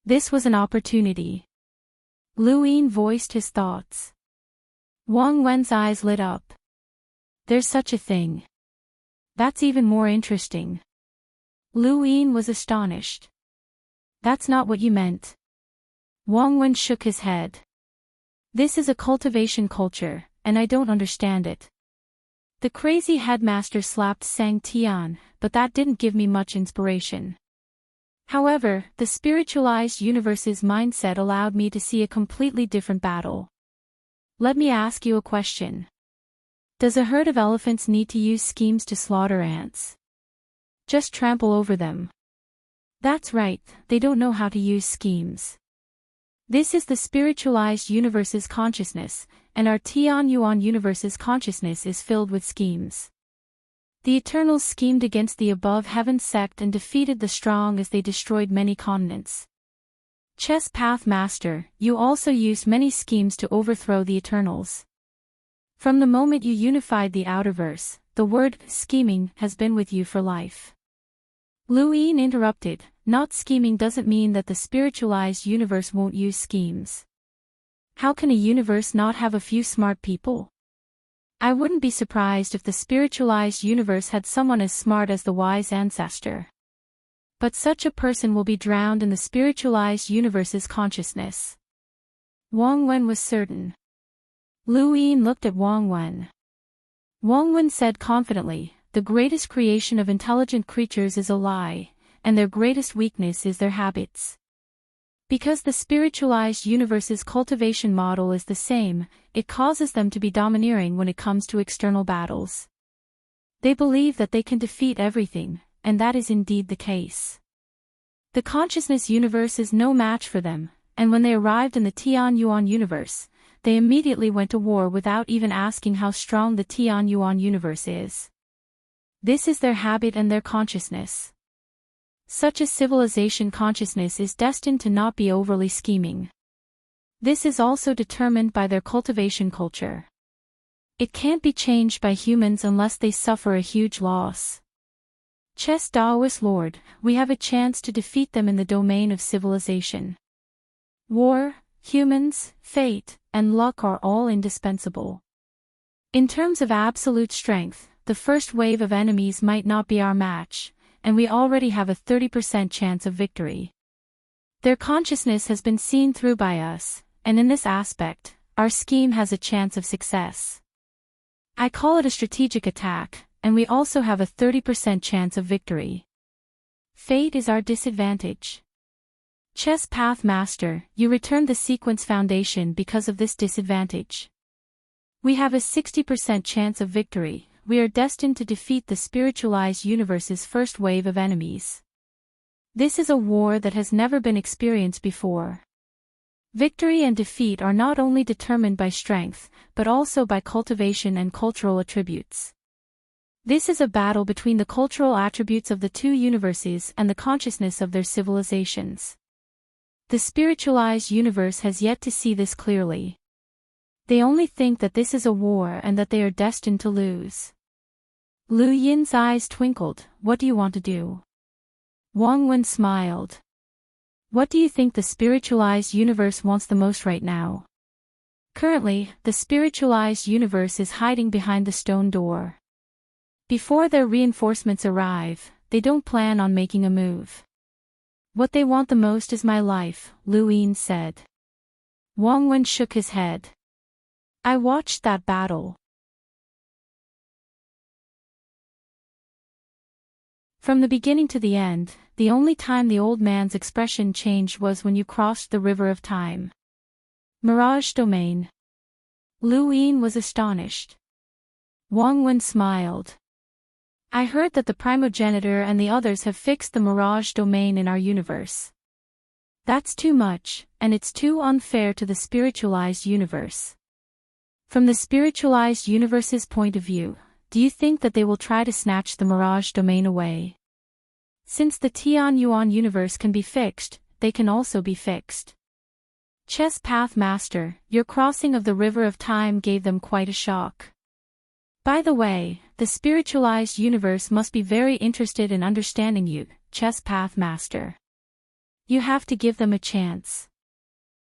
This was an opportunity. Lu Yin voiced his thoughts. Wang Wen's eyes lit up. There's such a thing. That's even more interesting. Lu Yin was astonished. That's not what you meant. Wang Wen shook his head. This is a cultivation culture, and I don't understand it. The crazy headmaster slapped Sang Tian, but that didn't give me much inspiration. However, the spiritualized universe's mindset allowed me to see a completely different battle. Let me ask you a question. Does a herd of elephants need to use schemes to slaughter ants? Just trample over them. That's right, they don't know how to use schemes. This is the spiritualized universe's consciousness, and our Tian Yuan universe's consciousness is filled with schemes. The Eternals schemed against the above heaven sect and defeated the strong as they destroyed many continents. Chess Path Master, you also used many schemes to overthrow the Eternals. From the moment you unified the Outerverse, the word scheming has been with you for life. Lu Yin interrupted, not scheming doesn't mean that the spiritualized universe won't use schemes. How can a universe not have a few smart people? I wouldn't be surprised if the spiritualized universe had someone as smart as the wise ancestor. But such a person will be drowned in the spiritualized universe's consciousness. Wang Wen was certain. Lu Yin looked at Wang Wen. Wang Wen said confidently, the greatest creation of intelligent creatures is a lie, and their greatest weakness is their habits. Because the spiritualized universe's cultivation model is the same, it causes them to be domineering when it comes to external battles. They believe that they can defeat everything, and that is indeed the case. The consciousness universe is no match for them, and when they arrived in the Tian Yuan universe, they immediately went to war without even asking how strong the Tian Yuan universe is. This is their habit and their consciousness. Such a civilization consciousness is destined to not be overly scheming. This is also determined by their cultivation culture. It can't be changed by humans unless they suffer a huge loss. Taoist Lord, we have a chance to defeat them in the domain of civilization. War, humans, fate, and luck are all indispensable. In terms of absolute strength, the first wave of enemies might not be our match, and we already have a 30% chance of victory. Their consciousness has been seen through by us, and in this aspect, our scheme has a chance of success. I call it a strategic attack, and we also have a 30% chance of victory. Fate is our disadvantage. Chess Path Master, you returned the sequence foundation because of this disadvantage. We have a 60% chance of victory. We are destined to defeat the spiritualized universe's first wave of enemies. This is a war that has never been experienced before. Victory and defeat are not only determined by strength, but also by cultivation and cultural attributes. This is a battle between the cultural attributes of the two universes and the consciousness of their civilizations. The spiritualized universe has yet to see this clearly. They only think that this is a war and that they are destined to lose. Lu Yin's eyes twinkled. What do you want to do? Wang Wen smiled. What do you think the spiritualized universe wants the most right now? Currently, the spiritualized universe is hiding behind the stone door. Before their reinforcements arrive, they don't plan on making a move. What they want the most is my life, Lu Yin said. Wang Wen shook his head. I watched that battle. From the beginning to the end, the only time the old man's expression changed was when you crossed the river of time. Mirage domain. Lu Yin was astonished. Wang Wen smiled. I heard that the primogenitor and the others have fixed the mirage domain in our universe. That's too much, and it's too unfair to the spiritualized universe. From the spiritualized universe's point of view, do you think that they will try to snatch the mirage domain away? Since the Tian Yuan universe can be fixed, they can also be fixed. Chess Path Master, your crossing of the river of time gave them quite a shock. By the way, the spiritualized universe must be very interested in understanding you, Chess Path Master. You have to give them a chance.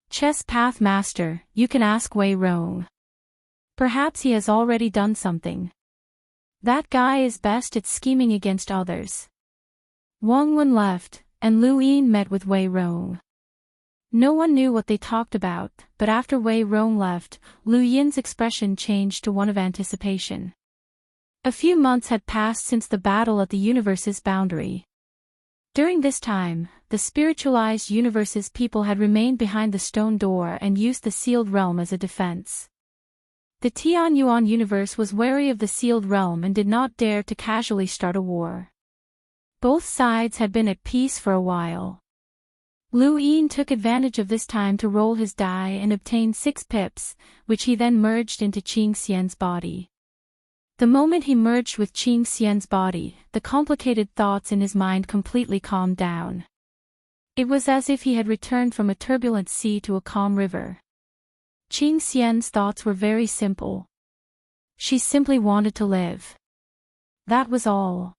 Chess Path Master, you can ask Wei Rong. Perhaps he has already done something. That guy is best at scheming against others. Wang Wen left, and Lu Yin met with Wei Rong. No one knew what they talked about, but after Wei Rong left, Lu Yin's expression changed to one of anticipation. A few months had passed since the battle at the universe's boundary. During this time, the spiritualized universe's people had remained behind the stone door and used the sealed realm as a defense. The Tian Yuan universe was wary of the sealed realm and did not dare to casually start a war. Both sides had been at peace for a while. Lu Yin took advantage of this time to roll his die and obtain 6 pips, which he then merged into Qing Xian's body. The moment he merged with Qing Xian's body, the complicated thoughts in his mind completely calmed down. It was as if he had returned from a turbulent sea to a calm river. Qing Xian's thoughts were very simple. She simply wanted to live. That was all.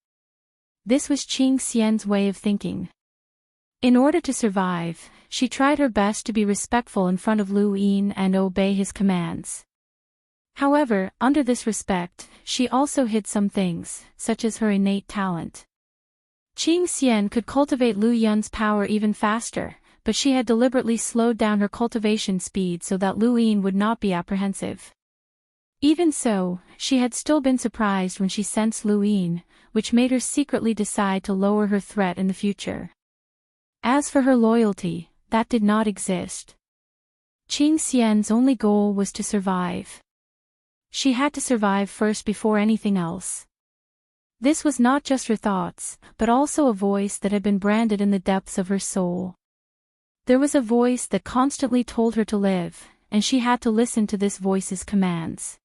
This was Qing Xian's way of thinking. In order to survive, she tried her best to be respectful in front of Lu Yin and obey his commands. However, under this respect, she also hid some things, such as her innate talent. Qing Xian could cultivate Lu Yin's power even faster, but she had deliberately slowed down her cultivation speed so that Lu Yin would not be apprehensive. Even so, she had still been surprised when she sensed Lu Yin, which made her secretly decide to lower her threat in the future. As for her loyalty, that did not exist. Qing Xian's only goal was to survive. She had to survive first before anything else. This was not just her thoughts, but also a voice that had been branded in the depths of her soul. There was a voice that constantly told her to live, and she had to listen to this voice's commands.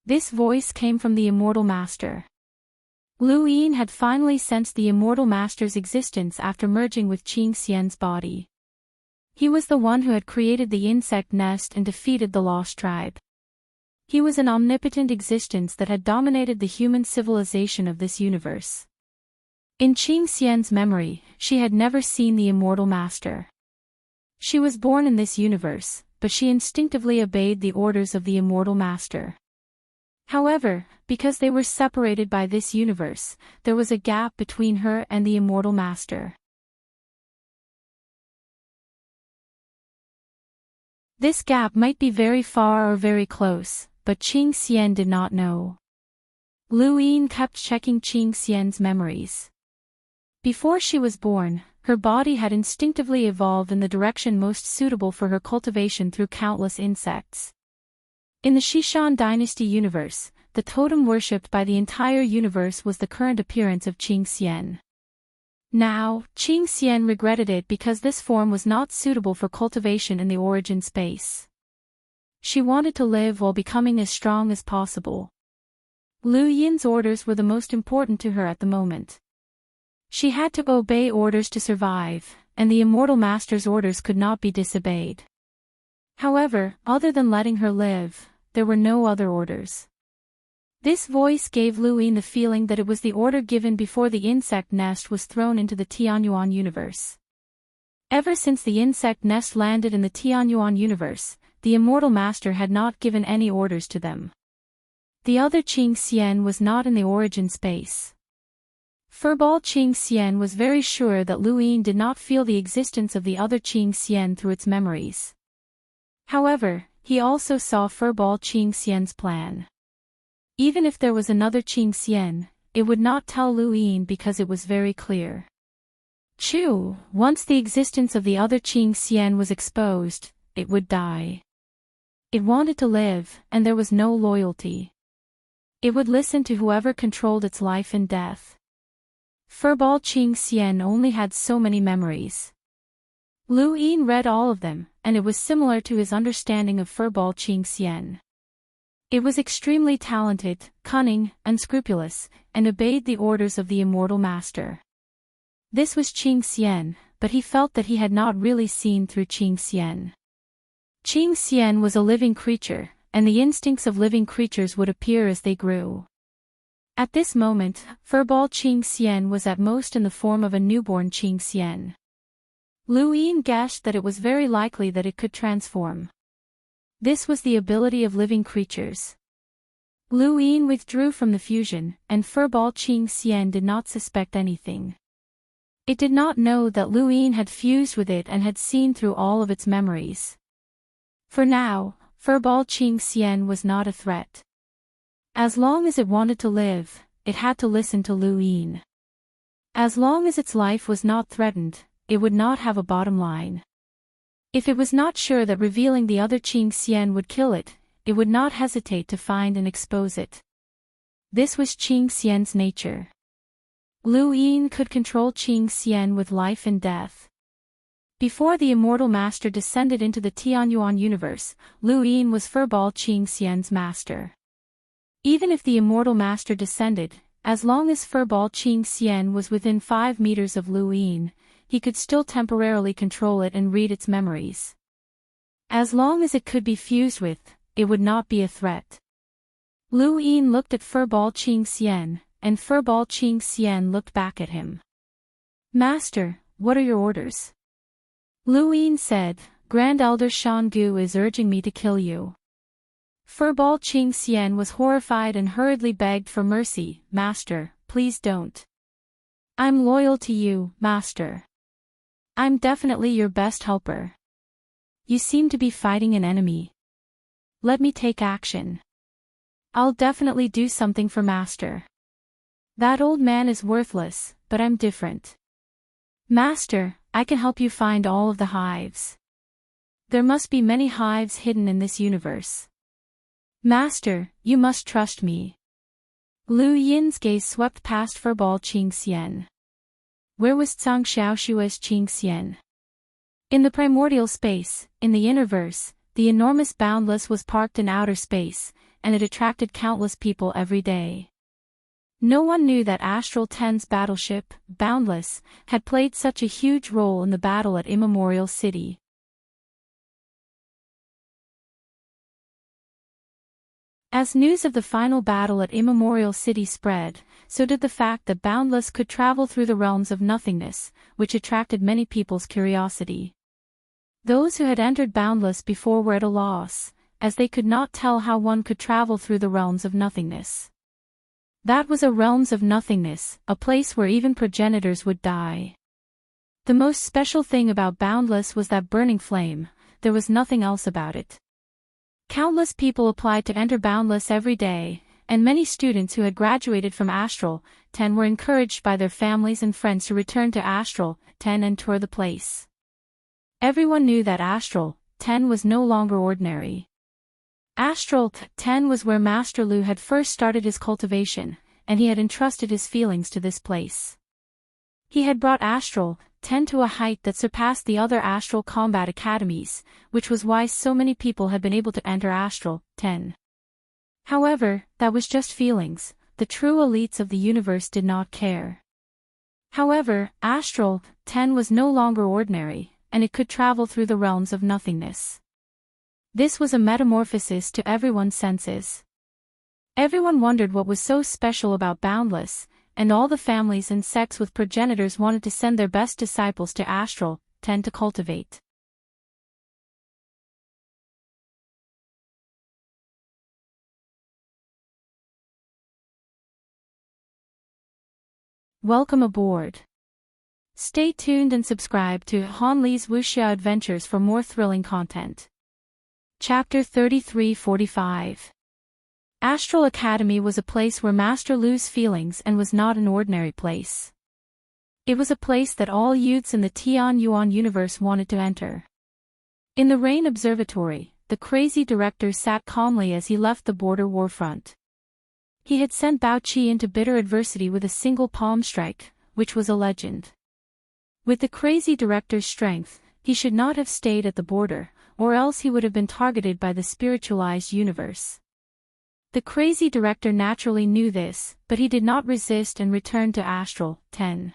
This voice came from the immortal master. Lu Yin had finally sensed the immortal master's existence after merging with Qing Xian's body. He was the one who had created the insect nest and defeated the lost tribe. He was an omnipotent existence that had dominated the human civilization of this universe. In Qing Xian's memory, she had never seen the immortal master. She was born in this universe, but she instinctively obeyed the orders of the immortal master. However, because they were separated by this universe, there was a gap between her and the immortal master. This gap might be very far or very close, but Qing Xian did not know. Lu Yin kept checking Qing Xian's memories. Before she was born, her body had instinctively evolved in the direction most suitable for her cultivation through countless insects. In the Xishan dynasty universe, the totem worshipped by the entire universe was the current appearance of Qing Xian. Now, Qing Xian regretted it because this form was not suitable for cultivation in the origin space. She wanted to live while becoming as strong as possible. Lu Yin's orders were the most important to her at the moment. She had to obey orders to survive, and the immortal master's orders could not be disobeyed. However, other than letting her live, there were no other orders. This voice gave Lu Yin the feeling that it was the order given before the insect nest was thrown into the Tianyuan universe. Ever since the insect nest landed in the Tianyuan universe, the immortal master had not given any orders to them. The other Qing Xian was not in the origin space. Furball Qing Xian was very sure that Lu Yin did not feel the existence of the other Qing Xian through its memories. However, he also saw Furball Qing Xian's plan. Even if there was another Qing Xian, it would not tell Lu Yin because it was very clear. Once the existence of the other Qing Xian was exposed, it would die. It wanted to live, and there was no loyalty. It would listen to whoever controlled its life and death. Furball Qing Xian only had so many memories. Lu Yin read all of them, and it was similar to his understanding of Furball Qing Xian. It was extremely talented, cunning, unscrupulous, and obeyed the orders of the immortal master. This was Qing Xian, but he felt that he had not really seen through Qing Xian. Qing Xian was a living creature, and the instincts of living creatures would appear as they grew. At this moment, Furball Qing Xian was at most in the form of a newborn Qing Xian. Lu Yin guessed that it was very likely that it could transform. This was the ability of living creatures. Lu Yin withdrew from the fusion, and Furball Qing Xian did not suspect anything. It did not know that Lu Yin had fused with it and had seen through all of its memories. For now, Furball Qing Xian was not a threat. As long as it wanted to live, it had to listen to Lu Yin. As long as its life was not threatened, it would not have a bottom line. If it was not sure that revealing the other Qing Xian would kill it, it would not hesitate to find and expose it. This was Qing Xian's nature. Lu Yin could control Qing Xian with life and death. Before the immortal master descended into the Tianyuan universe, Lu Yin was Furball Qing Xian's master. Even if the immortal master descended, as long as Furball Qing Xian was within 5 meters of Lu Yin, he could still temporarily control it and read its memories. As long as it could be fused with, it would not be a threat. Lu Yin looked at Furball Qing Xian, and Furball Qing Xian looked back at him. "Master, what are your orders?" Lu Yin said, "Grand Elder Shan Gu is urging me to kill you." Furball Qing Xian was horrified and hurriedly begged for mercy. "Master, please don't. I'm loyal to you, Master. I'm definitely your best helper. You seem to be fighting an enemy. Let me take action. I'll definitely do something for Master. That old man is worthless, but I'm different. Master, I can help you find all of the hives. There must be many hives hidden in this universe. Master, you must trust me." Lu Yin's gaze swept past Furball Qing Xian. Where was Zhang Xiaoshua's Qing Xian? In the primordial space, in the innerverse, the enormous boundless was parked in outer space, and it attracted countless people every day. No one knew that Astral 10's battleship, Boundless, had played such a huge role in the battle at Immemorial City. As news of the final battle at Immemorial City spread, so did the fact that Boundless could travel through the realms of nothingness, which attracted many people's curiosity. Those who had entered Boundless before were at a loss, as they could not tell how one could travel through the realms of nothingness. That was a realms of nothingness, a place where even progenitors would die. The most special thing about Boundless was that burning flame. There was nothing else about it. Countless people applied to enter Boundless every day, and many students who had graduated from Astral 10 were encouraged by their families and friends to return to Astral 10 and tour the place. Everyone knew that Astral 10 was no longer ordinary. Astral 10 was where Master Lu had first started his cultivation, and he had entrusted his feelings to this place. He had brought Astral 10 to a height that surpassed the other astral combat academies, which was why so many people had been able to enter Astral 10. However, that was just feelings. The true elites of the universe did not care. However, Astral 10 was no longer ordinary, and it could travel through the realms of nothingness. This was a metamorphosis to everyone's senses. Everyone wondered what was so special about Boundless, and all the families and sects with progenitors wanted to send their best disciples to Astral 10 to cultivate. Welcome aboard. Stay tuned and subscribe to Han Li's Wuxia Adventures for more thrilling content. Chapter 3345. Astral Academy was a place where Master Lu's feelings and was not an ordinary place. It was a place that all youths in the Tian Yuan universe wanted to enter. In the Rain Observatory, the crazy director sat calmly as he left the border warfront. He had sent Bao Qi into bitter adversity with a single palm strike, which was a legend. With the crazy director's strength, he should not have stayed at the border, or else he would have been targeted by the spiritualized universe. The crazy director naturally knew this, but he did not resist and returned to Astral 10.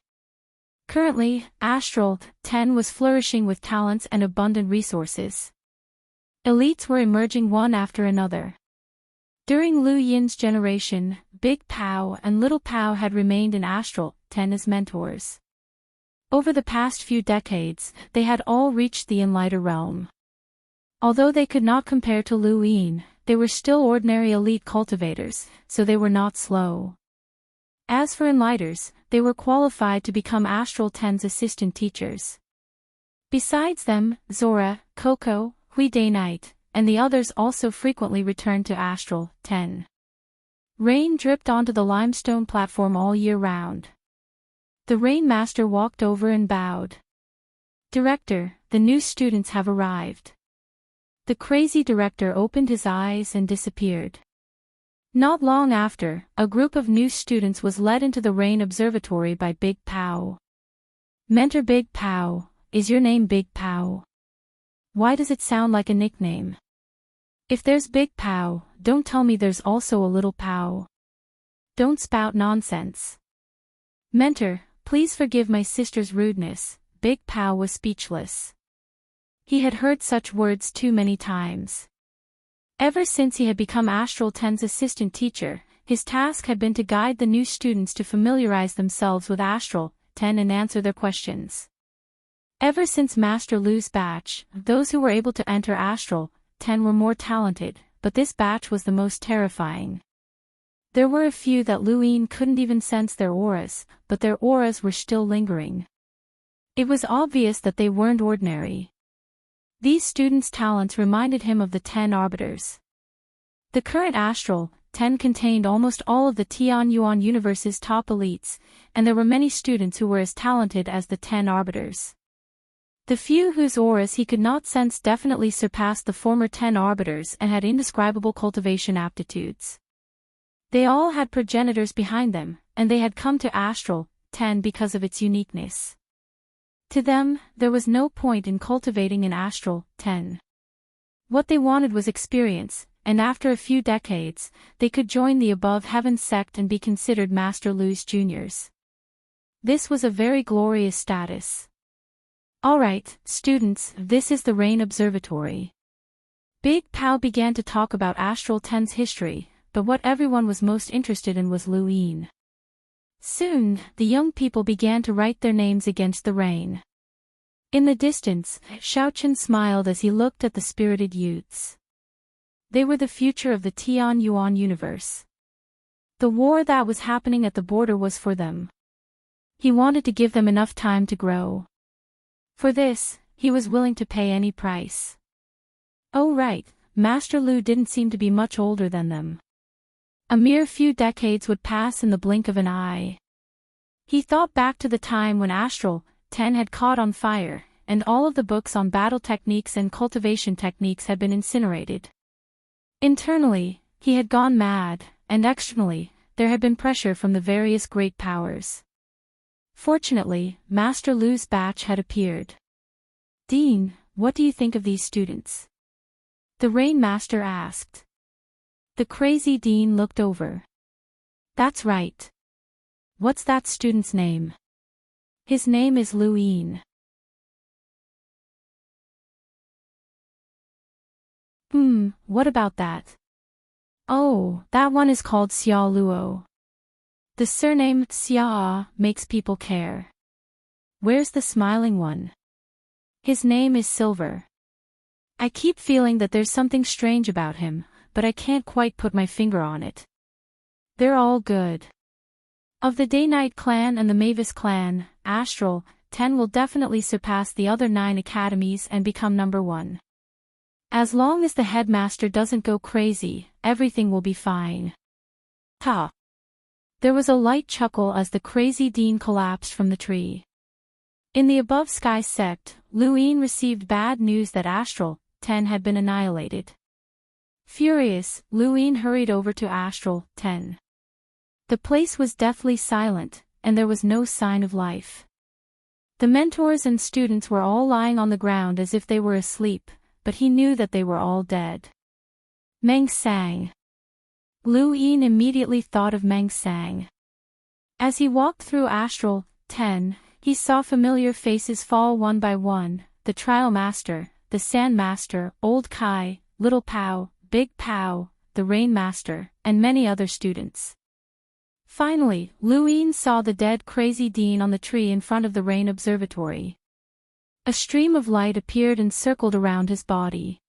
Currently, Astral 10 was flourishing with talents and abundant resources. Elites were emerging one after another. During Lu Yin's generation, Big Pao and Little Pao had remained in Astral 10 as mentors. Over the past few decades, they had all reached the Enlighter realm. Although they could not compare to Lu Yin, they were still ordinary elite cultivators, so they were not slow. As for Enlighters, they were qualified to become Astral 10's assistant teachers. Besides them, Zora, Coco, Hui Day Night, and the others also frequently returned to Astral 10. Rain dripped onto the limestone platform all year round. The Rain Master walked over and bowed. "Director, the new students have arrived." The crazy director opened his eyes and disappeared. Not long after, a group of new students was led into the Rain Observatory by Big Pao. "Mentor Big Pao, is your name Big Pao? Why does it sound like a nickname? If there's Big Pao, don't tell me there's also a Little Pao. Don't spout nonsense." "Mentor, please forgive my sister's rudeness." Big Pao was speechless. He had heard such words too many times. Ever since he had become Astral 10's assistant teacher, his task had been to guide the new students to familiarize themselves with Astral 10 and answer their questions. Ever since Master Lu's batch, those who were able to enter Astral 10 were more talented, but this batch was the most terrifying. There were a few that Lu Yin couldn't even sense their auras, but their auras were still lingering. It was obvious that they weren't ordinary. These students' talents reminded him of the 10 arbiters. The current Astral 10 contained almost all of the Tian Yuan universe's top elites, and there were many students who were as talented as the 10 arbiters. The few whose auras he could not sense definitely surpassed the former 10 arbiters and had indescribable cultivation aptitudes. They all had progenitors behind them, and they had come to Astral 10 because of its uniqueness. To them, there was no point in cultivating in Astral 10. What they wanted was experience, and after a few decades, they could join the above heaven sect and be considered Master Lu's juniors. This was a very glorious status. "Alright, students, this is the Rain Observatory." Big Pao began to talk about Astral 10's history, but what everyone was most interested in was Luin. Soon, the young people began to write their names against the rain. In the distance, Xiaochen smiled as he looked at the spirited youths. They were the future of the Tian Yuan universe. The war that was happening at the border was for them. He wanted to give them enough time to grow. For this, he was willing to pay any price. Oh right, Master Lu didn't seem to be much older than them. A mere few decades would pass in the blink of an eye. He thought back to the time when Astral 10 had caught on fire, and all of the books on battle techniques and cultivation techniques had been incinerated. Internally, he had gone mad, and externally, there had been pressure from the various great powers. Fortunately, Master Lu's batch had appeared. "Dean, what do you think of these students?" the Rain Master asked. The crazy Dean looked over. "That's right. What's that student's name?" "His name is Luin." What about that?" "Oh, that one is called Xia Luo. The surname Xia makes people care." "Where's the smiling one?" "His name is Silver. I keep feeling that there's something strange about him, but I can't quite put my finger on it." "They're all good. Of the Day-Night clan and the Mavis clan, Astral 10 will definitely surpass the other 9 academies and become number 1. As long as the headmaster doesn't go crazy, everything will be fine." Ha! There was a light chuckle as the crazy Dean collapsed from the tree. In the Above Sky sect, Luin received bad news that Astral 10 had been annihilated. Furious, Luin hurried over to Astral 10. The place was deathly silent, and there was no sign of life. The mentors and students were all lying on the ground as if they were asleep, but he knew that they were all dead. Meng Sang. Luin immediately thought of Meng Sang. As he walked through Astral 10, he saw familiar faces fall one by one: the Trial Master, the Sand Master, Old Kai, Little Pao, Big Pao, the Rain Master, and many other students. Finally, Luin saw the dead crazy Dean on the tree in front of the Rain Observatory. A stream of light appeared and circled around his body.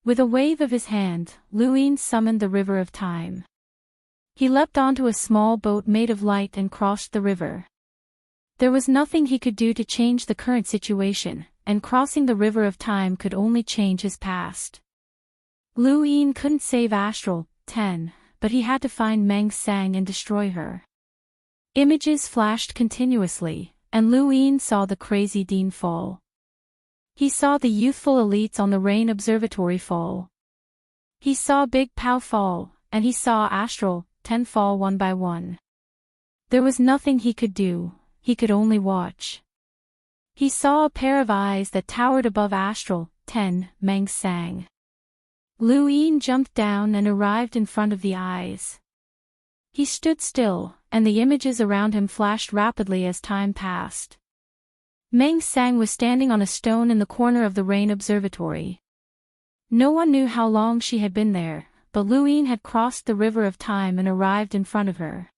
With a wave of his hand, Luin summoned the River of Time. He leapt onto a small boat made of light and crossed the river. There was nothing he could do to change the current situation, and crossing the River of Time could only change his past. Luin couldn't save Astral 10, but he had to find Meng Sang and destroy her. Images flashed continuously, and Luin saw the crazy Dean fall. He saw the youthful elites on the Rain Observatory fall. He saw Big Pao fall, and he saw Astral 10 fall one by one. There was nothing he could do, he could only watch. He saw a pair of eyes that towered above Astral 10, Meng Sang. Luin jumped down and arrived in front of the eyes. He stood still, and the images around him flashed rapidly as time passed. Meng Sang was standing on a stone in the corner of the Rain Observatory. No one knew how long she had been there, but Luin had crossed the River of Time and arrived in front of her.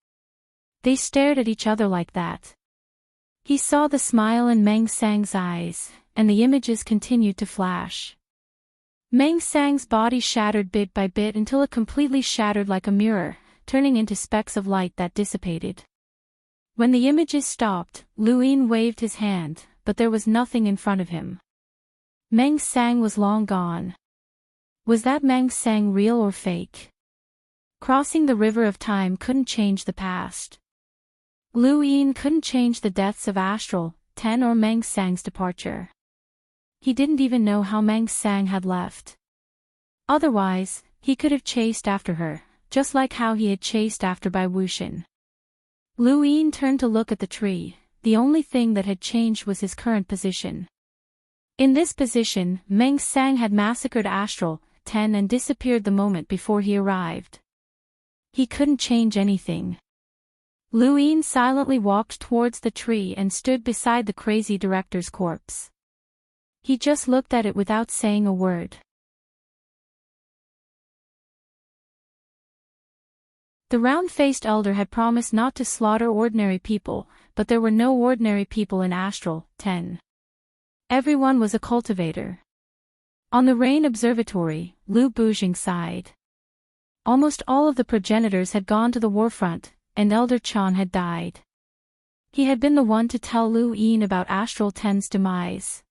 They stared at each other like that. He saw the smile in Meng Sang's eyes, and the images continued to flash. Meng Sang's body shattered bit by bit until it completely shattered like a mirror, turning into specks of light that dissipated. When the images stopped, Luin waved his hand, but there was nothing in front of him. Meng Sang was long gone. Was that Meng Sang real or fake? Crossing the River of Time couldn't change the past. Luin couldn't change the deaths of Astral 10 or Meng Sang's departure. He didn't even know how Meng Sang had left. Otherwise, he could have chased after her, just like how he had chased after Bai Wuxian. Luin turned to look at the tree. The only thing that had changed was his current position. In this position, Meng Sang had massacred Astral 10 and disappeared the moment before he arrived. He couldn't change anything. Luin silently walked towards the tree and stood beside the crazy director's corpse. He just looked at it without saying a word. The round-faced elder had promised not to slaughter ordinary people, but there were no ordinary people in Astral 10. Everyone was a cultivator. On the Rain Observatory, Lu Bujing sighed. Almost all of the progenitors had gone to the warfront, and Elder Chan had died. He had been the one to tell Lu Yin about Astral 10's demise.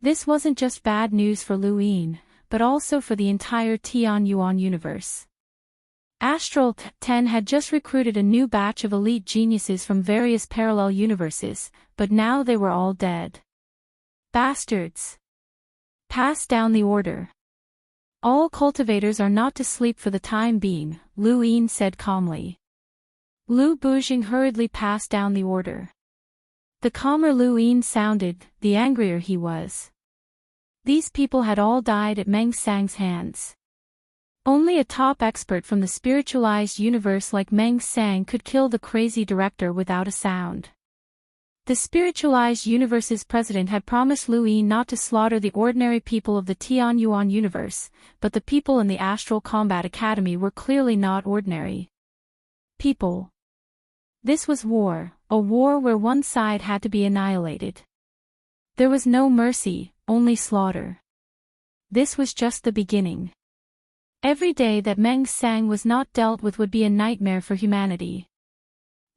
This wasn't just bad news for Lu Yin, but also for the entire Tian Yuan universe. Astral 10 had just recruited a new batch of elite geniuses from various parallel universes, but now they were all dead. Bastards! Pass down the order. All cultivators are not to sleep for the time being, Lu Yin said calmly. Lu Bujing hurriedly passed down the order. The calmer Lu Yin sounded, the angrier he was. These people had all died at Meng Sang's hands. Only a top expert from the spiritualized universe like Meng Sang could kill the crazy director without a sound. The spiritualized universe's president had promised Lu Yin not to slaughter the ordinary people of the Tian Yuan universe, but the people in the Astral Combat Academy were clearly not ordinary people. This was war, a war where one side had to be annihilated. There was no mercy, only slaughter. This was just the beginning. Every day that Meng Sang was not dealt with would be a nightmare for humanity.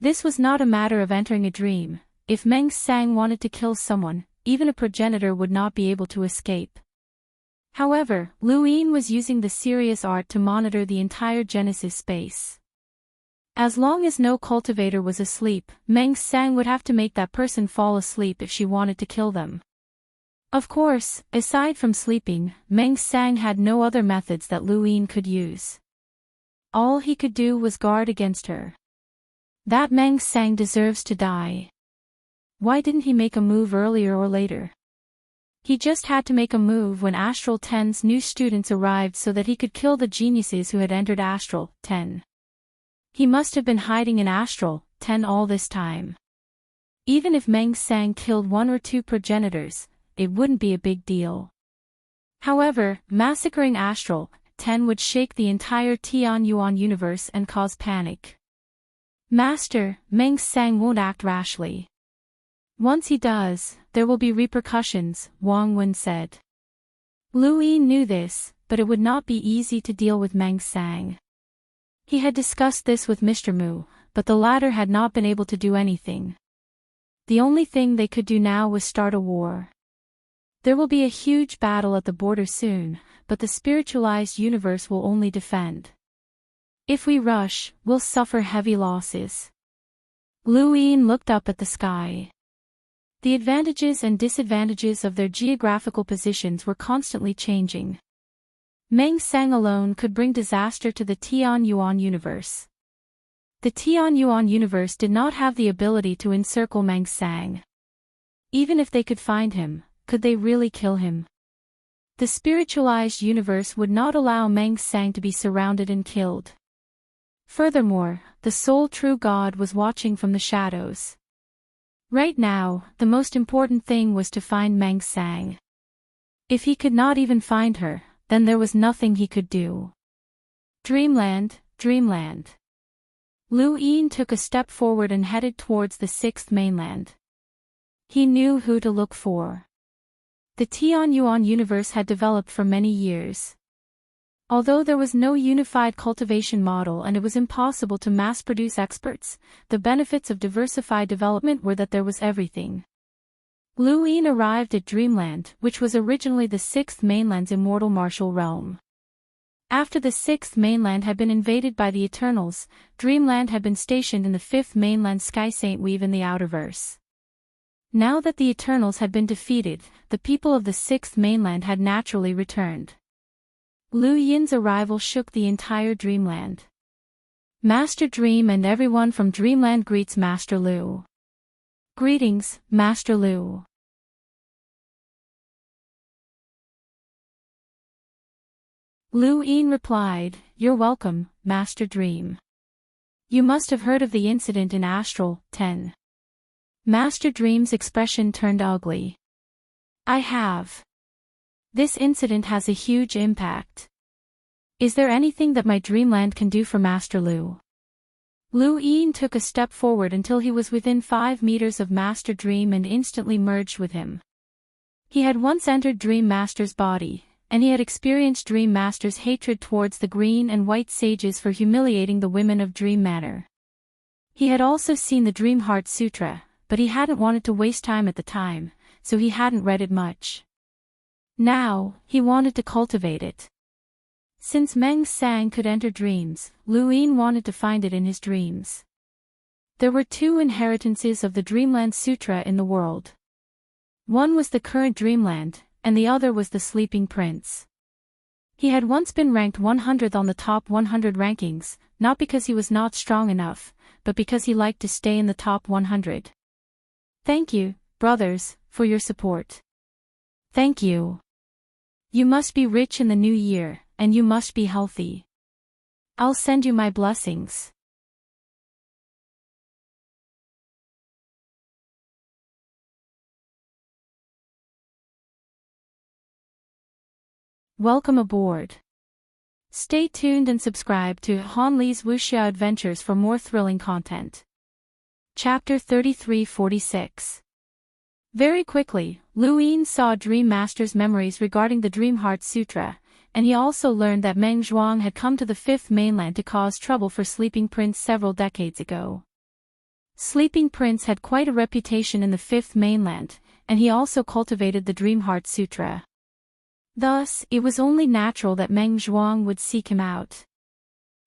This was not a matter of entering a dream. If Meng Sang wanted to kill someone, even a progenitor would not be able to escape. However, Lu Yin was using the serious art to monitor the entire Genesis space. As long as no cultivator was asleep, Meng Sang would have to make that person fall asleep if she wanted to kill them. Of course, aside from sleeping, Meng Sang had no other methods that Lu Yin could use. All he could do was guard against her. That Meng Sang deserves to die. Why didn't he make a move earlier or later? He just had to make a move when Astral 10's new students arrived so that he could kill the geniuses who had entered Astral 10. He must have been hiding in Astral 10 all this time. Even if Meng Sang killed one or two progenitors, it wouldn't be a big deal. However, massacring Astral 10 would shake the entire Tian Yuan universe and cause panic. Master, Meng Sang won't act rashly. Once he does, there will be repercussions, Wang Wen said. Lu Yin knew this, but it would not be easy to deal with Meng Sang. He had discussed this with Mr. Mu, but the latter had not been able to do anything. The only thing they could do now was start a war. There will be a huge battle at the border soon, but the spiritualized universe will only defend. If we rush, we'll suffer heavy losses. Lu Yin looked up at the sky. The advantages and disadvantages of their geographical positions were constantly changing. Meng Sang alone could bring disaster to the Tian Yuan universe. The Tian Yuan universe did not have the ability to encircle Meng Sang. Even if they could find him, could they really kill him? The spiritualized universe would not allow Meng Sang to be surrounded and killed. Furthermore, the sole true God was watching from the shadows. Right now, the most important thing was to find Meng Sang. If he could not even find her, then there was nothing he could do. Dreamland, Dreamland. Lu Yin took a step forward and headed towards the sixth mainland. He knew who to look for. The Tian Yuan universe had developed for many years. Although there was no unified cultivation model and it was impossible to mass-produce experts, the benefits of diversified development were that there was everything. Lu Yin arrived at Dreamland, which was originally the sixth mainland's immortal martial realm. After the sixth mainland had been invaded by the Eternals, Dreamland had been stationed in the fifth mainland Sky Saint Weave in the Outerverse. Now that the Eternals had been defeated, the people of the sixth mainland had naturally returned. Lu Yin's arrival shook the entire Dreamland. Master Dream and everyone from Dreamland greets Master Lu. Greetings, Master Lu. Lu Yin replied, "You're welcome, Master Dream. You must have heard of the incident in Astral 10. Master Dream's expression turned ugly. I have. This incident has a huge impact. Is there anything that my Dreamland can do for Master Lu? Lu Yin took a step forward until he was within 5 meters of Master Dream and instantly merged with him. He had once entered Dream Master's body, and he had experienced Dream Master's hatred towards the green and white sages for humiliating the women of Dream Manor. He had also seen the Dream Heart Sutra, but he hadn't wanted to waste time at the time, so he hadn't read it much. Now, he wanted to cultivate it. Since Meng Sang could enter dreams, Lu Yin wanted to find it in his dreams. There were 2 inheritances of the Dreamland Sutra in the world. One was the current Dreamland, and the other was the Sleeping Prince. He had once been ranked 100th on the top 100 rankings, not because he was not strong enough, but because he liked to stay in the top 100. Thank you, brothers, for your support. Thank you. You must be rich in the new year, and you must be healthy. I'll send you my blessings. Welcome aboard. Stay tuned and subscribe to Han Li's Wuxia Adventures for more thrilling content. Chapter 3346. Very quickly, Lu Yin saw Dream Master's memories regarding the Dream Heart Sutra, and he also learned that Meng Zhuang had come to the 5th mainland to cause trouble for Sleeping Prince several decades ago. Sleeping Prince had quite a reputation in the 5th mainland, and he also cultivated the Dream Heart Sutra. Thus, it was only natural that Meng Zhuang would seek him out.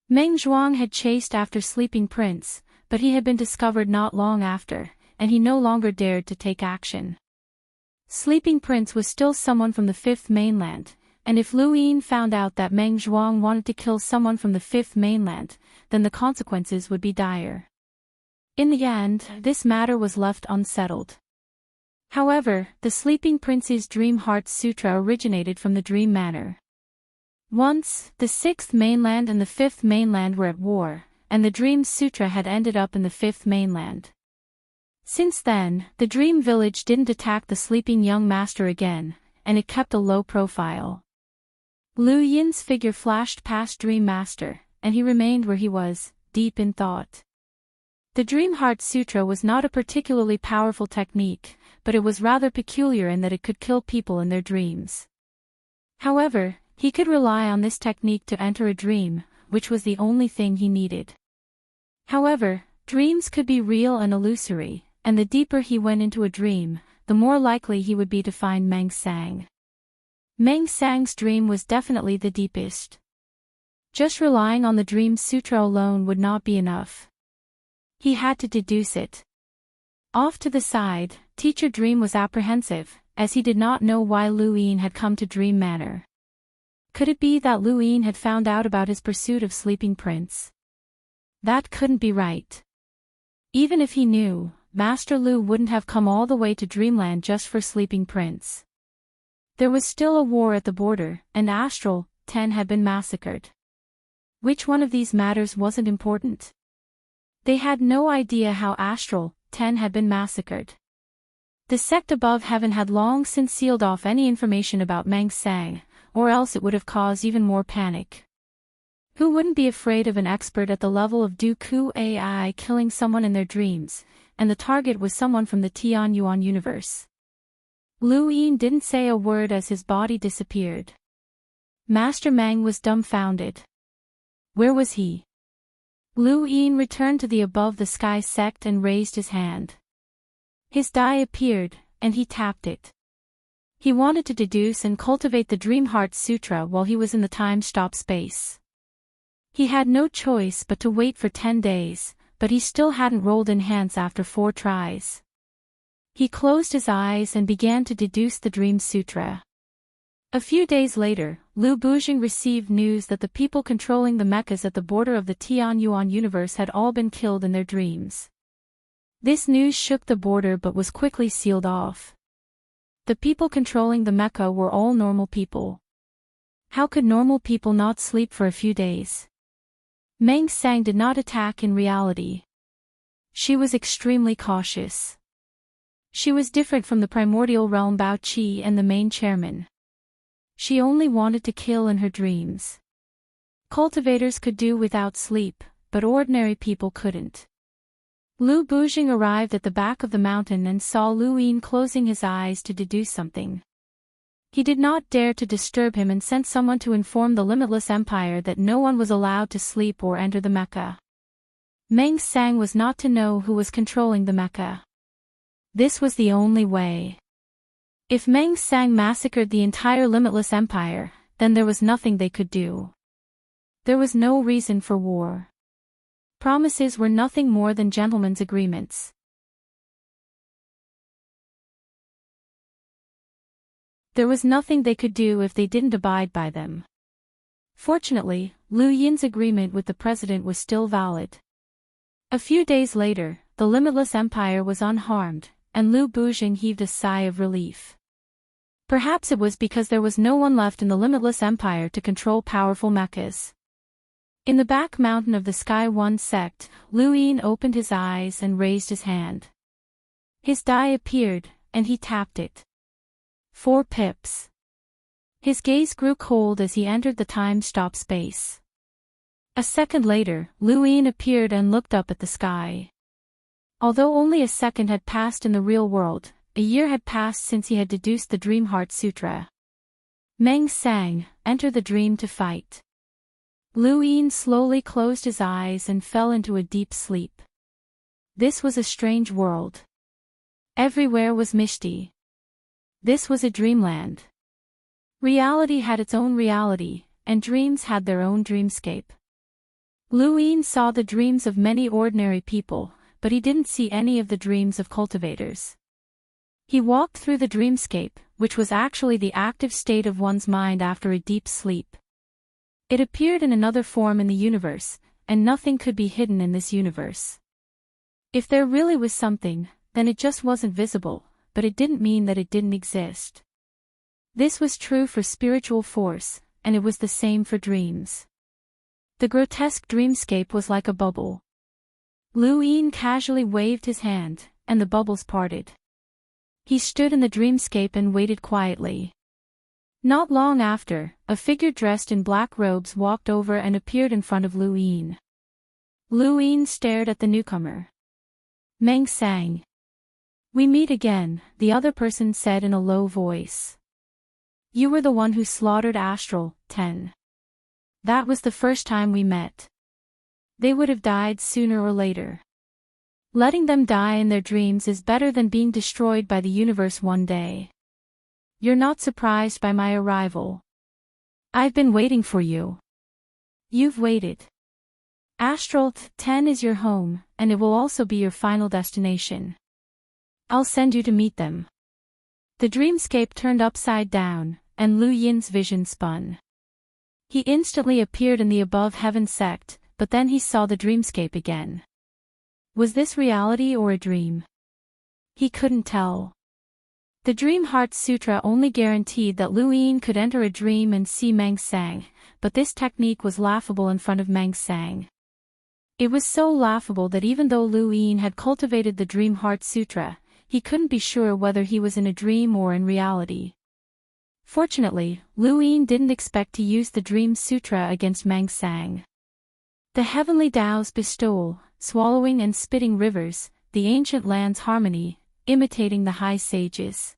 Meng Zhuang had chased after Sleeping Prince, but he had been discovered not long after, and he no longer dared to take action. Sleeping Prince was still someone from the 5th mainland, and if Lu Yin found out that Meng Zhuang wanted to kill someone from the 5th mainland, then the consequences would be dire. In the end, this matter was left unsettled. However, the Sleeping Prince's Dream Heart Sutra originated from the Dream Manor. Once, the 6th mainland and the 5th mainland were at war, and the Dream Sutra had ended up in the 5th mainland. Since then, the Dream Village didn't attack the sleeping young master again, and it kept a low profile. Lu Yin's figure flashed past Dream Master, and he remained where he was, deep in thought. The Dream Heart Sutra was not a particularly powerful technique, but it was rather peculiar in that it could kill people in their dreams. However, he could rely on this technique to enter a dream, which was the only thing he needed. However, dreams could be real and illusory, and the deeper he went into a dream, the more likely he would be to find Meng Sang. Meng Sang's dream was definitely the deepest. Just relying on the Dream Sutra alone would not be enough. He had to deduce it. Off to the side, Teacher Dream was apprehensive, as he did not know why Lu Yin had come to Dream Manor. Could it be that Lu Yin had found out about his pursuit of Sleeping Prince? That couldn't be right. Even if he knew, Master Lu wouldn't have come all the way to Dreamland just for Sleeping Prince. There was still a war at the border, and Astral 10 had been massacred. Which one of these matters wasn't important? They had no idea how Astral 10 had been massacred. The sect above heaven had long since sealed off any information about Meng Sang, or else it would have caused even more panic. Who wouldn't be afraid of an expert at the level of Dooku AI killing someone in their dreams, and the target was someone from the Tianyuan universe? Lu Yin didn't say a word as his body disappeared. Master Meng was dumbfounded. Where was he? Lu Yin returned to the above-the-sky sect and raised his hand. His die appeared, and he tapped it. He wanted to deduce and cultivate the Dream Heart Sutra while he was in the time-stop space. He had no choice but to wait for 10 days, but he still hadn't rolled in hands after 4 tries. He closed his eyes and began to deduce the Dream Sutra. A few days later, Lu Bujing received news that the people controlling the mechas at the border of the Tianyuan universe had all been killed in their dreams. This news shook the border but was quickly sealed off. The people controlling the mecha were all normal people. How could normal people not sleep for a few days? Meng Sang did not attack in reality. She was extremely cautious. She was different from the primordial realm Bao Qi and the main chairman. She only wanted to kill in her dreams. Cultivators could do without sleep, but ordinary people couldn't. Lu Bujing arrived at the back of the mountain and saw Lu Yin closing his eyes to deduce something. He did not dare to disturb him and sent someone to inform the limitless empire that no one was allowed to sleep or enter the Mecca. Meng Sang was not to know who was controlling the Mecca. This was the only way. If Meng Sang massacred the entire limitless empire, then there was nothing they could do. There was no reason for war. Promises were nothing more than gentlemen's agreements. There was nothing they could do if they didn't abide by them. Fortunately, Lu Yin's agreement with the president was still valid. A few days later, the limitless empire was unharmed, and Lu Bujing heaved a sigh of relief. Perhaps it was because there was no one left in the limitless empire to control powerful mechas. In the back mountain of the Sky One sect, Lu Yin opened his eyes and raised his hand. His die appeared, and he tapped it. 4 pips. His gaze grew cold as he entered the time-stop space. A second later, Lu Yin appeared and looked up at the sky. Although only a second had passed in the real world, a year had passed since he had deduced the Dream Heart Sutra. Meng Sang, enter the dream to fight. Lu Yin slowly closed his eyes and fell into a deep sleep. This was a strange world. Everywhere was misty. This was a dreamland. Reality had its own reality, and dreams had their own dreamscape. Lu Yin saw the dreams of many ordinary people, but he didn't see any of the dreams of cultivators. He walked through the dreamscape, which was actually the active state of one's mind after a deep sleep. It appeared in another form in the universe, and nothing could be hidden in this universe. If there really was something, then it just wasn't visible, but it didn't mean that it didn't exist. This was true for spiritual force, and it was the same for dreams. The grotesque dreamscape was like a bubble. Lu Yin casually waved his hand, and the bubbles parted. He stood in the dreamscape and waited quietly. Not long after, a figure dressed in black robes walked over and appeared in front of Lu Yin. Lu Yin stared at the newcomer. Meng Sang. We meet again, the other person said in a low voice. You were the one who slaughtered Astral 10. That was the first time we met. They would have died sooner or later. Letting them die in their dreams is better than being destroyed by the universe one day. You're not surprised by my arrival. I've been waiting for you. You've waited. Astral 10 is your home, and it will also be your final destination. I'll send you to meet them. The dreamscape turned upside down, and Lu Yin's vision spun. He instantly appeared in the above heaven sect, but then he saw the dreamscape again. Was this reality or a dream? He couldn't tell. The Dream Heart Sutra only guaranteed that Lu Yin could enter a dream and see Meng Sang, but this technique was laughable in front of Meng Sang. It was so laughable that even though Lu Yin had cultivated the Dream Heart Sutra, he couldn't be sure whether he was in a dream or in reality. Fortunately, Lu Yin didn't expect to use the Dream Sutra against Meng Sang. The heavenly Tao's bestowal, swallowing and spitting rivers, the ancient land's harmony, imitating the high sages.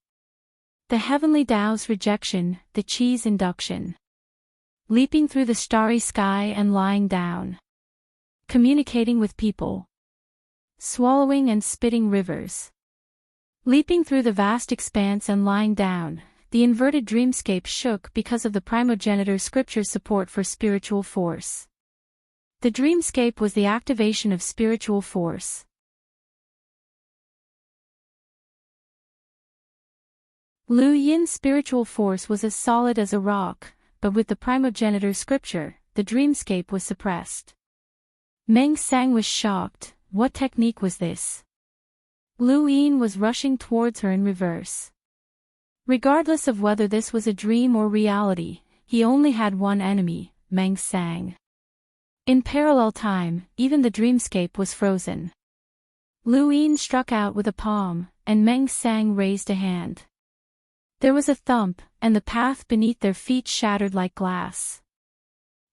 The heavenly Tao's rejection, the Chi's induction. Leaping through the starry sky and lying down. Communicating with people. Swallowing and spitting rivers. Leaping through the vast expanse and lying down, the inverted dreamscape shook because of the primogenitor scripture's support for spiritual force. The dreamscape was the activation of spiritual force. Lu Yin's spiritual force was as solid as a rock, but with the primogenitor scripture, the dreamscape was suppressed. Meng Sang was shocked. What technique was this? Lu Yin was rushing towards her in reverse. Regardless of whether this was a dream or reality, he only had one enemy, Meng Sang. In parallel time, even the dreamscape was frozen. Lu Yin struck out with a palm, and Meng Sang raised a hand. There was a thump, and the path beneath their feet shattered like glass.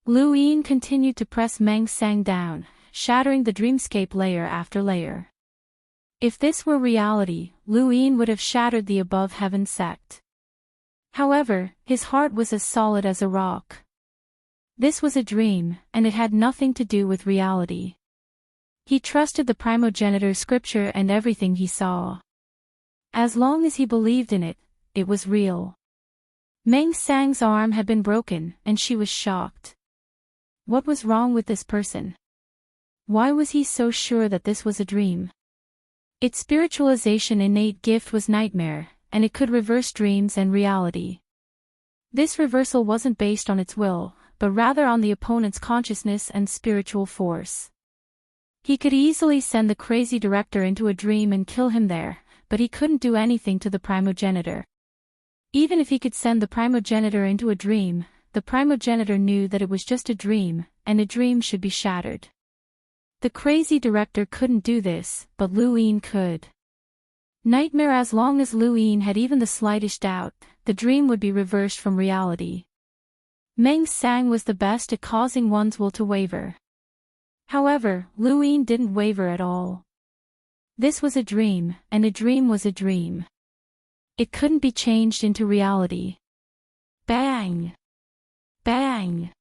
Lu Yin continued to press Meng Sang down, shattering the dreamscape layer after layer. If this were reality, Lu Yin would have shattered the above heaven sect. However, his heart was as solid as a rock. This was a dream, and it had nothing to do with reality. He trusted the primogenitor scripture and everything he saw. As long as he believed in it, it was real. Meng Sang's arm had been broken, and she was shocked. What was wrong with this person? Why was he so sure that this was a dream? Its spiritualization innate gift was nightmare, and it could reverse dreams and reality. This reversal wasn't based on its will, but rather on the opponent's consciousness and spiritual force. He could easily send the crazy director into a dream and kill him there, but he couldn't do anything to the primogenitor. Even if he could send the primogenitor into a dream, the primogenitor knew that it was just a dream, and a dream should be shattered. The crazy director couldn't do this, but Lu Yin could. Nightmare. As long as Lu Yin had even the slightest doubt, the dream would be reversed from reality. Meng Sang was the best at causing one's will to waver. However, Lu Yin didn't waver at all. This was a dream, and a dream was a dream. It couldn't be changed into reality. Bang! Bang!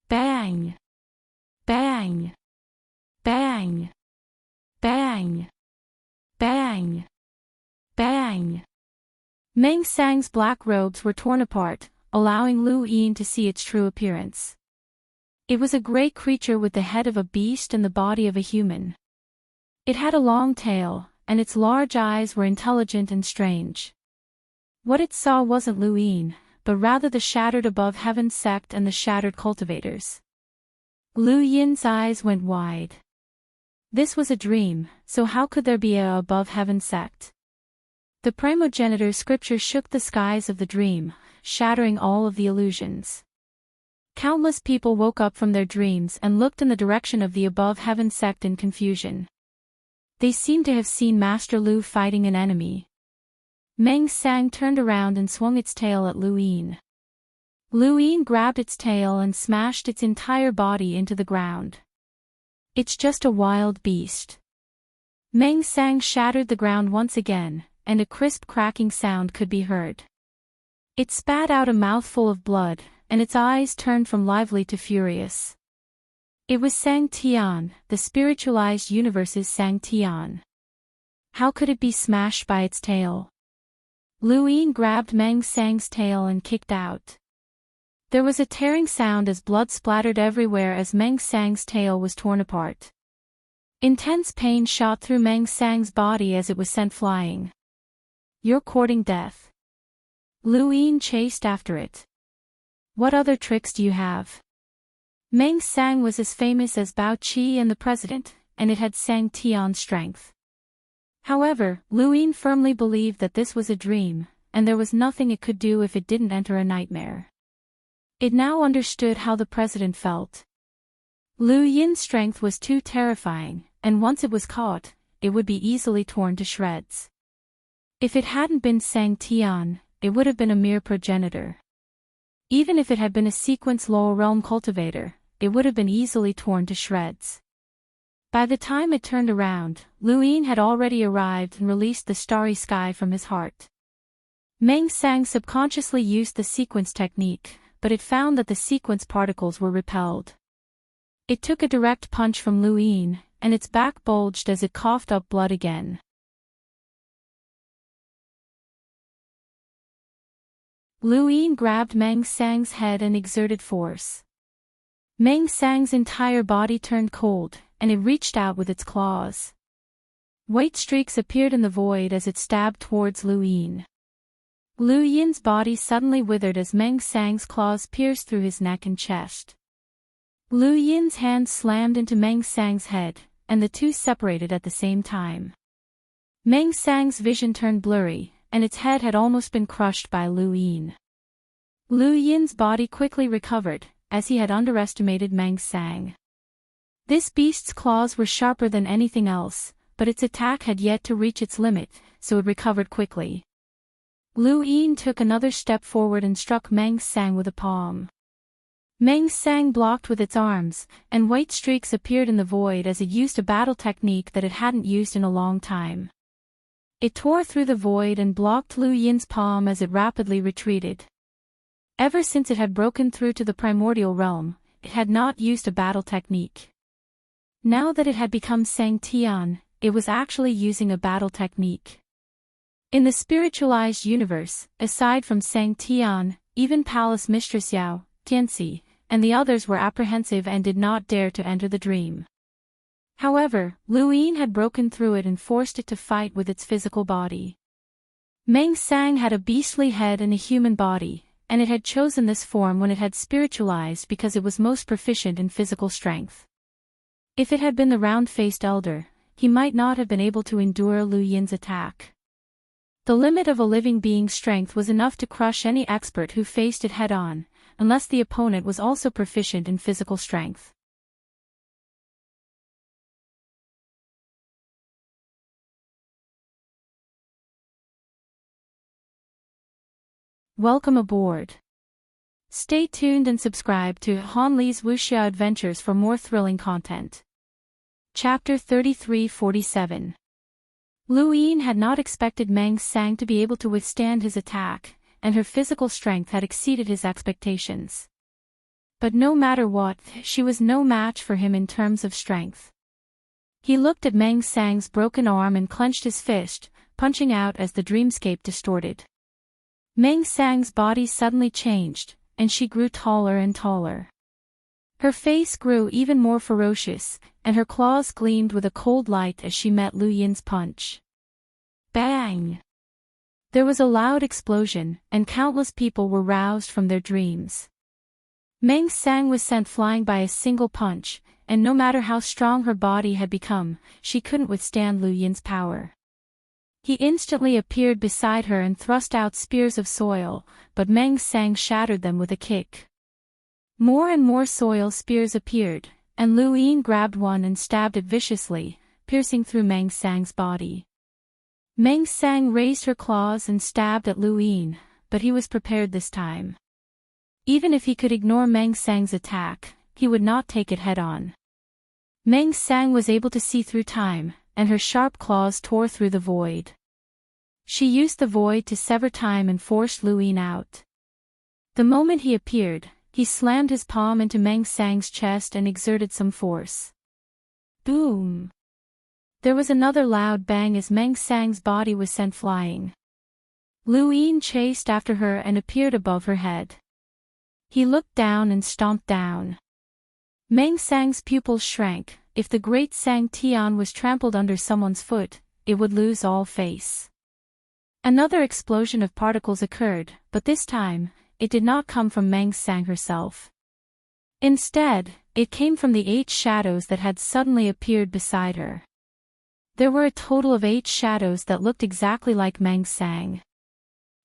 Bang! Bang! Bang! Bang! Bang! Bang! Meng Sang's black robes were torn apart, allowing Lu Yin to see its true appearance. It was a great creature with the head of a beast and the body of a human. It had a long tail, and its large eyes were intelligent and strange. What it saw wasn't Lu Yin, but rather the shattered above heaven sect and the shattered cultivators. Lu Yin's eyes went wide. This was a dream, so how could there be a above heaven sect? The primogenitor scripture shook the skies of the dream, shattering all of the illusions. Countless people woke up from their dreams and looked in the direction of the above heaven sect in confusion. They seemed to have seen Master Lu fighting an enemy. Meng Sang turned around and swung its tail at Lu Yin. Lu Yin grabbed its tail and smashed its entire body into the ground. It's just a wild beast. Meng Sang shattered the ground once again, and a crisp cracking sound could be heard. It spat out a mouthful of blood, and its eyes turned from lively to furious. It was Sang Tian, the spiritualized universe's Sang Tian. How could it be smashed by its tail? Lu Yin grabbed Meng Sang's tail and kicked out. There was a tearing sound as blood splattered everywhere as Meng Sang's tail was torn apart. Intense pain shot through Meng Sang's body as it was sent flying. You're courting death. Lu Yin chased after it. What other tricks do you have? Meng Sang was as famous as Bao Qi and the president, and it had Sang Tian's strength. However, Lu Yin firmly believed that this was a dream, and there was nothing it could do if it didn't enter a nightmare. It now understood how the president felt. Lu Yin's strength was too terrifying, and once it was caught, it would be easily torn to shreds. If it hadn't been Sang Tian, it would have been a mere progenitor. Even if it had been a sequence lower realm cultivator, it would have been easily torn to shreds. By the time it turned around, Lu Yin had already arrived and released the starry sky from his heart. Meng Sang subconsciously used the sequence technique, but it found that the sequence particles were repelled. It took a direct punch from Lu Yin, and its back bulged as it coughed up blood again. Lu Yin grabbed Meng Sang's head and exerted force. Meng Sang's entire body turned cold, and it reached out with its claws. White streaks appeared in the void as it stabbed towards Lu Yin. Lu Yin's body suddenly withered as Meng Sang's claws pierced through his neck and chest. Lu Yin's hand slammed into Meng Sang's head, and the two separated at the same time. Meng Sang's vision turned blurry, and its head had almost been crushed by Lu Yin. Lu Yin's body quickly recovered, as he had underestimated Meng Sang. This beast's claws were sharper than anything else, but its attack had yet to reach its limit, so it recovered quickly. Lu Yin took another step forward and struck Meng Sang with a palm. Meng Sang blocked with its arms, and white streaks appeared in the void as it used a battle technique that it hadn't used in a long time. It tore through the void and blocked Lu Yin's palm as it rapidly retreated. Ever since it had broken through to the primordial realm, it had not used a battle technique. Now that it had become Sang Tian, it was actually using a battle technique. In the spiritualized universe, aside from Sang Tian, even Palace Mistress Yao, Tianxi, and the others were apprehensive and did not dare to enter the dream. However, Lu Yin had broken through it and forced it to fight with its physical body. Meng Sang had a beastly head and a human body, and it had chosen this form when it had spiritualized because it was most proficient in physical strength. If it had been the round-faced elder, he might not have been able to endure Lu Yin's attack. The limit of a living being's strength was enough to crush any expert who faced it head-on, unless the opponent was also proficient in physical strength. Welcome aboard. Stay tuned and subscribe to Han Li's Wuxia Adventures for more thrilling content. Chapter 3347. Lu Yin had not expected Meng Sang to be able to withstand his attack, and her physical strength had exceeded his expectations. But no matter what, she was no match for him in terms of strength. He looked at Meng Sang's broken arm and clenched his fist, punching out as the dreamscape distorted. Meng Sang's body suddenly changed, and she grew taller and taller. Her face grew even more ferocious, and her claws gleamed with a cold light as she met Lu Yin's punch. Bang! There was a loud explosion, and countless people were roused from their dreams. Meng Sang was sent flying by a single punch, and no matter how strong her body had become, she couldn't withstand Lu Yin's power. He instantly appeared beside her and thrust out spears of soil, but Meng Sang shattered them with a kick. More and more soil spears appeared, and Lu Yin grabbed one and stabbed it viciously, piercing through Meng Sang's body. Meng Sang raised her claws and stabbed at Lu Yin, but he was prepared this time. Even if he could ignore Meng Sang's attack, he would not take it head-on. Meng Sang was able to see through time, and her sharp claws tore through the void. She used the void to sever time and forced Lu Yin out. The moment he appeared, he slammed his palm into Meng Sang's chest and exerted some force. Boom! There was another loud bang as Meng Sang's body was sent flying. Lu Yin chased after her and appeared above her head. He looked down and stomped down. Meng Sang's pupils shrank. If the great Sang Tian was trampled under someone's foot, it would lose all face. Another explosion of particles occurred, but this time, it did not come from Meng Sang herself. Instead, it came from the 8 shadows that had suddenly appeared beside her. There were a total of 8 shadows that looked exactly like Meng Sang.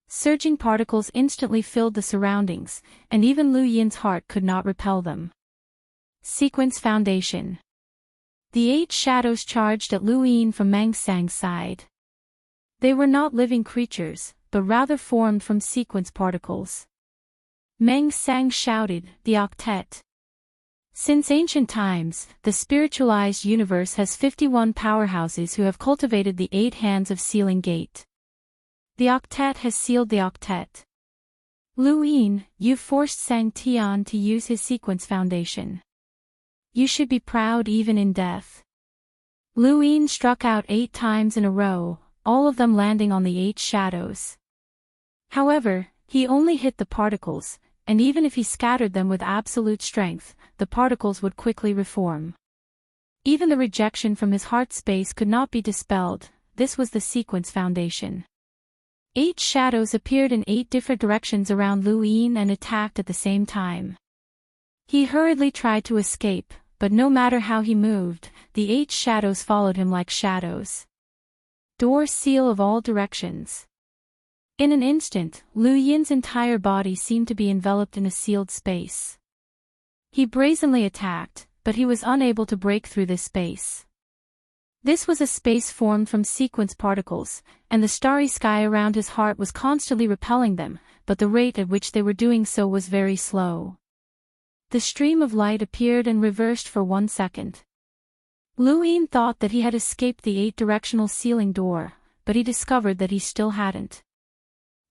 Surging particles instantly filled the surroundings, and even Lu Yin's heart could not repel them. Sequence Foundation. The 8 shadows charged at Lu Yin from Meng Sang's side. They were not living creatures, but rather formed from sequence particles. Meng Sang shouted, "The octet." Since ancient times, the spiritualized universe has 51 powerhouses who have cultivated the 8 hands of sealing gate. The octet has sealed the octet. Lu Yin, you forced Sang Tian to use his sequence foundation. You should be proud even in death. Lu Yin struck out 8 times in a row, all of them landing on the 8 shadows. However, he only hit the particles, and even if he scattered them with absolute strength, the particles would quickly reform. Even the rejection from his heart space could not be dispelled. This was the sequence foundation. 8 shadows appeared in 8 different directions around Lu Yin and attacked at the same time. He hurriedly tried to escape, but no matter how he moved, the 8 shadows followed him like shadows. Door seal of all directions. In an instant, Lu Yin's entire body seemed to be enveloped in a sealed space. He brazenly attacked, but he was unable to break through this space. This was a space formed from sequence particles, and the starry sky around his heart was constantly repelling them, but the rate at which they were doing so was very slow. The stream of light appeared and reversed for 1 second. Lu Yin thought that he had escaped the 8-directional ceiling door, but he discovered that he still hadn't.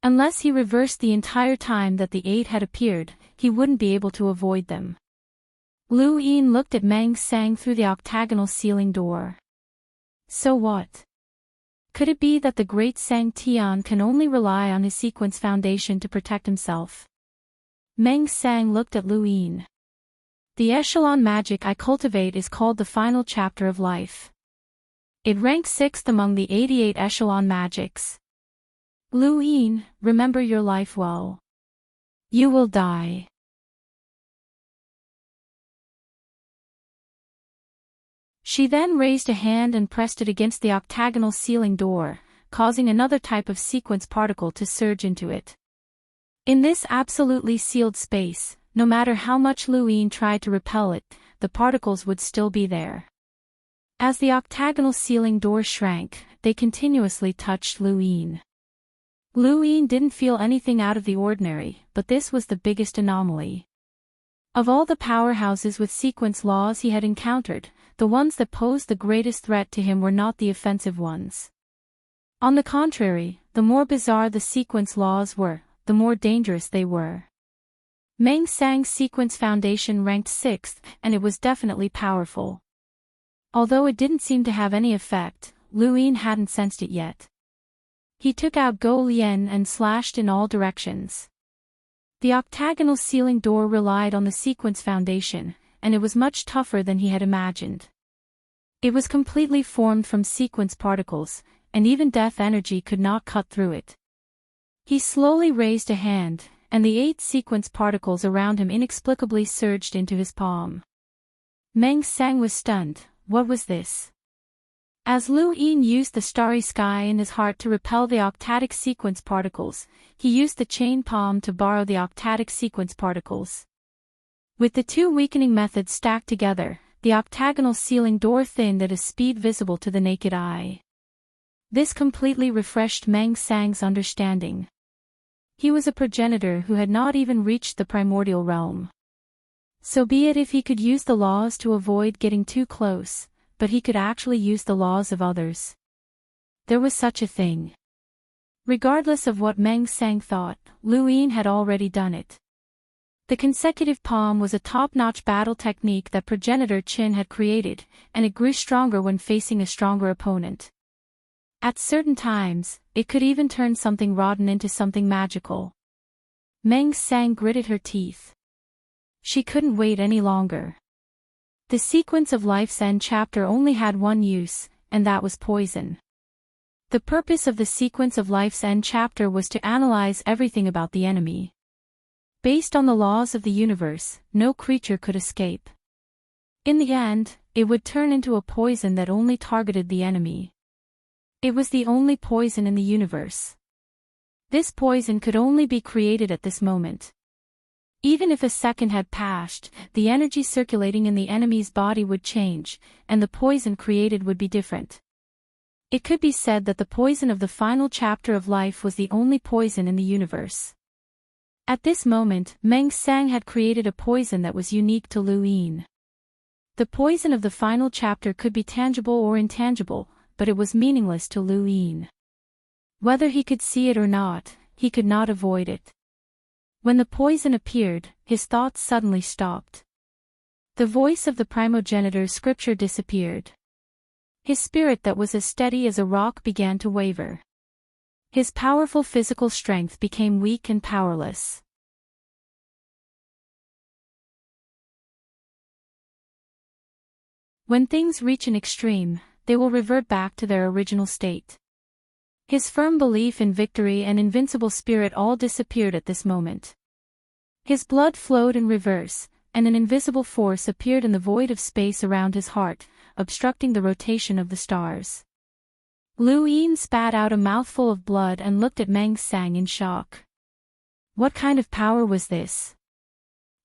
Unless he reversed the entire time that the 8 had appeared, he wouldn't be able to avoid them. Lu Yin looked at Meng Sang through the octagonal ceiling door. So what? Could it be that the great Sang Tian can only rely on his sequence foundation to protect himself? Meng Sang looked at Lu Yin. The echelon magic I cultivate is called the final chapter of life. It ranks 6th among the 88 echelon magics. Lu Yin, remember your life well. You will die. She then raised a hand and pressed it against the octagonal ceiling door, causing another type of sequence particle to surge into it. In this absolutely sealed space, no matter how much Lu Yin tried to repel it, the particles would still be there. As the octagonal ceiling door shrank, they continuously touched Lu Yin. Lu Yin didn't feel anything out of the ordinary, but this was the biggest anomaly. Of all the powerhouses with sequence laws he had encountered, the ones that posed the greatest threat to him were not the offensive ones. On the contrary, the more bizarre the sequence laws were, the more dangerous they were. Meng Sang's sequence foundation ranked 6th, and it was definitely powerful. Although it didn't seem to have any effect, Lu Yin hadn't sensed it yet. He took out Go Lien and slashed in all directions. The octagonal ceiling door relied on the sequence foundation, and it was much tougher than he had imagined. It was completely formed from sequence particles, and even death energy could not cut through it. He slowly raised a hand, and the 8 sequence particles around him inexplicably surged into his palm. Meng Sang was stunned. What was this? As Lu Yin used the starry sky in his heart to repel the octatic sequence particles, he used the chain palm to borrow the octatic sequence particles. With the 2 weakening methods stacked together, the octagonal ceiling door thinned at a speed visible to the naked eye. This completely refreshed Meng Sang's understanding. He was a progenitor who had not even reached the primordial realm. So be it if he could use the laws to avoid getting too close, but he could actually use the laws of others. There was such a thing. Regardless of what Meng Sang thought, Lu Yin had already done it. The consecutive palm was a top-notch battle technique that progenitor Qin had created, and it grew stronger when facing a stronger opponent. At certain times, it could even turn something rotten into something magical. Meng Sang gritted her teeth. She couldn't wait any longer. The sequence of life's end chapter only had one use, and that was poison. The purpose of the sequence of life's end chapter was to analyze everything about the enemy. Based on the laws of the universe, no creature could escape. In the end, it would turn into a poison that only targeted the enemy. It was the only poison in the universe. This poison could only be created at this moment. Even if a second had passed, the energy circulating in the enemy's body would change, and the poison created would be different. It could be said that the poison of the final chapter of life was the only poison in the universe. At this moment, Meng Sang had created a poison that was unique to Lu Yin. The poison of the final chapter could be tangible or intangible, but it was meaningless to Lu Yin. Whether he could see it or not, he could not avoid it. When the poison appeared, his thoughts suddenly stopped. The voice of the primogenitor's scripture disappeared. His spirit that was as steady as a rock began to waver. His powerful physical strength became weak and powerless. When things reach an extreme, they will revert back to their original state. His firm belief in victory and invincible spirit all disappeared at this moment. His blood flowed in reverse, and an invisible force appeared in the void of space around his heart, obstructing the rotation of the stars. Lu Yin spat out a mouthful of blood and looked at Meng Sang in shock. What kind of power was this?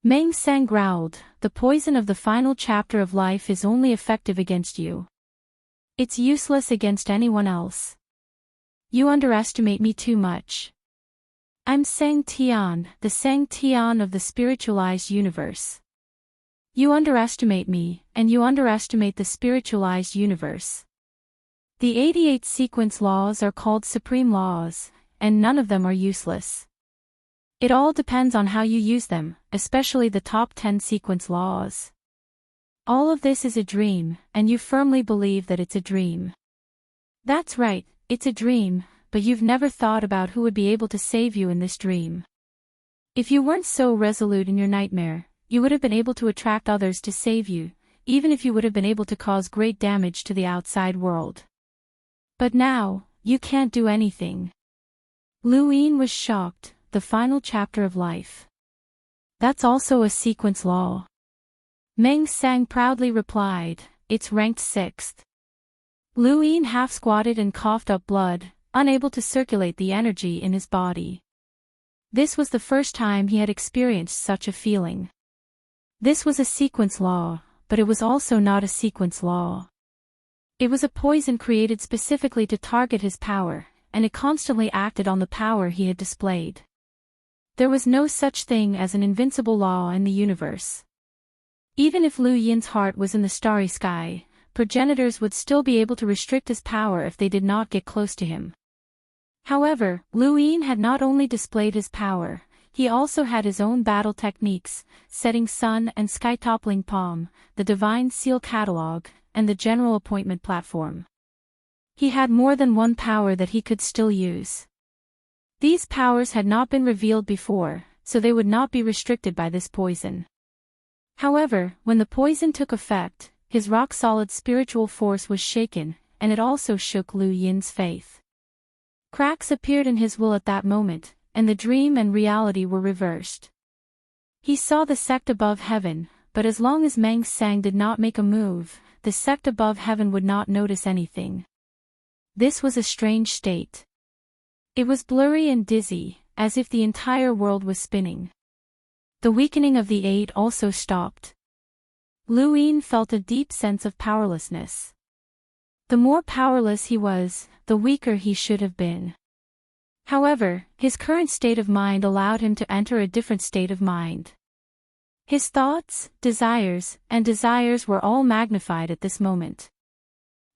Meng Sang growled, "The poison of the final chapter of life is only effective against you. It's useless against anyone else. You underestimate me too much. I'm Sang Tian, the Sang Tian of the spiritualized universe. You underestimate me, and you underestimate the spiritualized universe. The 88 sequence laws are called supreme laws, and none of them are useless. It all depends on how you use them, especially the top 10 sequence laws. All of this is a dream, and you firmly believe that it's a dream. That's right, it's a dream, but you've never thought about who would be able to save you in this dream. If you weren't so resolute in your nightmare, you would have been able to attract others to save you, even if you would have been able to cause great damage to the outside world. But now, you can't do anything. Lu Yin was shocked. The final chapter of life. That's also a sequence law. Meng Sang proudly replied, it's ranked 6th. Lu Yin half squatted and coughed up blood, unable to circulate the energy in his body. This was the first time he had experienced such a feeling. This was a sequence law, but it was also not a sequence law. It was a poison created specifically to target his power, and it constantly acted on the power he had displayed. There was no such thing as an invincible law in the universe. Even if Lu Yin's heart was in the starry sky, progenitors would still be able to restrict his power if they did not get close to him. However, Lu Yin had not only displayed his power, he also had his own battle techniques, setting sun and sky toppling palm, the divine seal catalog, and the general appointment platform. He had more than one power that he could still use. These powers had not been revealed before, so they would not be restricted by this poison. However, when the poison took effect, his rock-solid spiritual force was shaken, and it also shook Lu Yin's faith. Cracks appeared in his will at that moment, and the dream and reality were reversed. He saw the sect above heaven, but as long as Meng Sang did not make a move, the sect above heaven would not notice anything. This was a strange state. It was blurry and dizzy, as if the entire world was spinning. The weakening of the 8 also stopped. Lu Yin felt a deep sense of powerlessness. The more powerless he was, the weaker he should have been. However, his current state of mind allowed him to enter a different state of mind. His thoughts, desires, and desires were all magnified at this moment.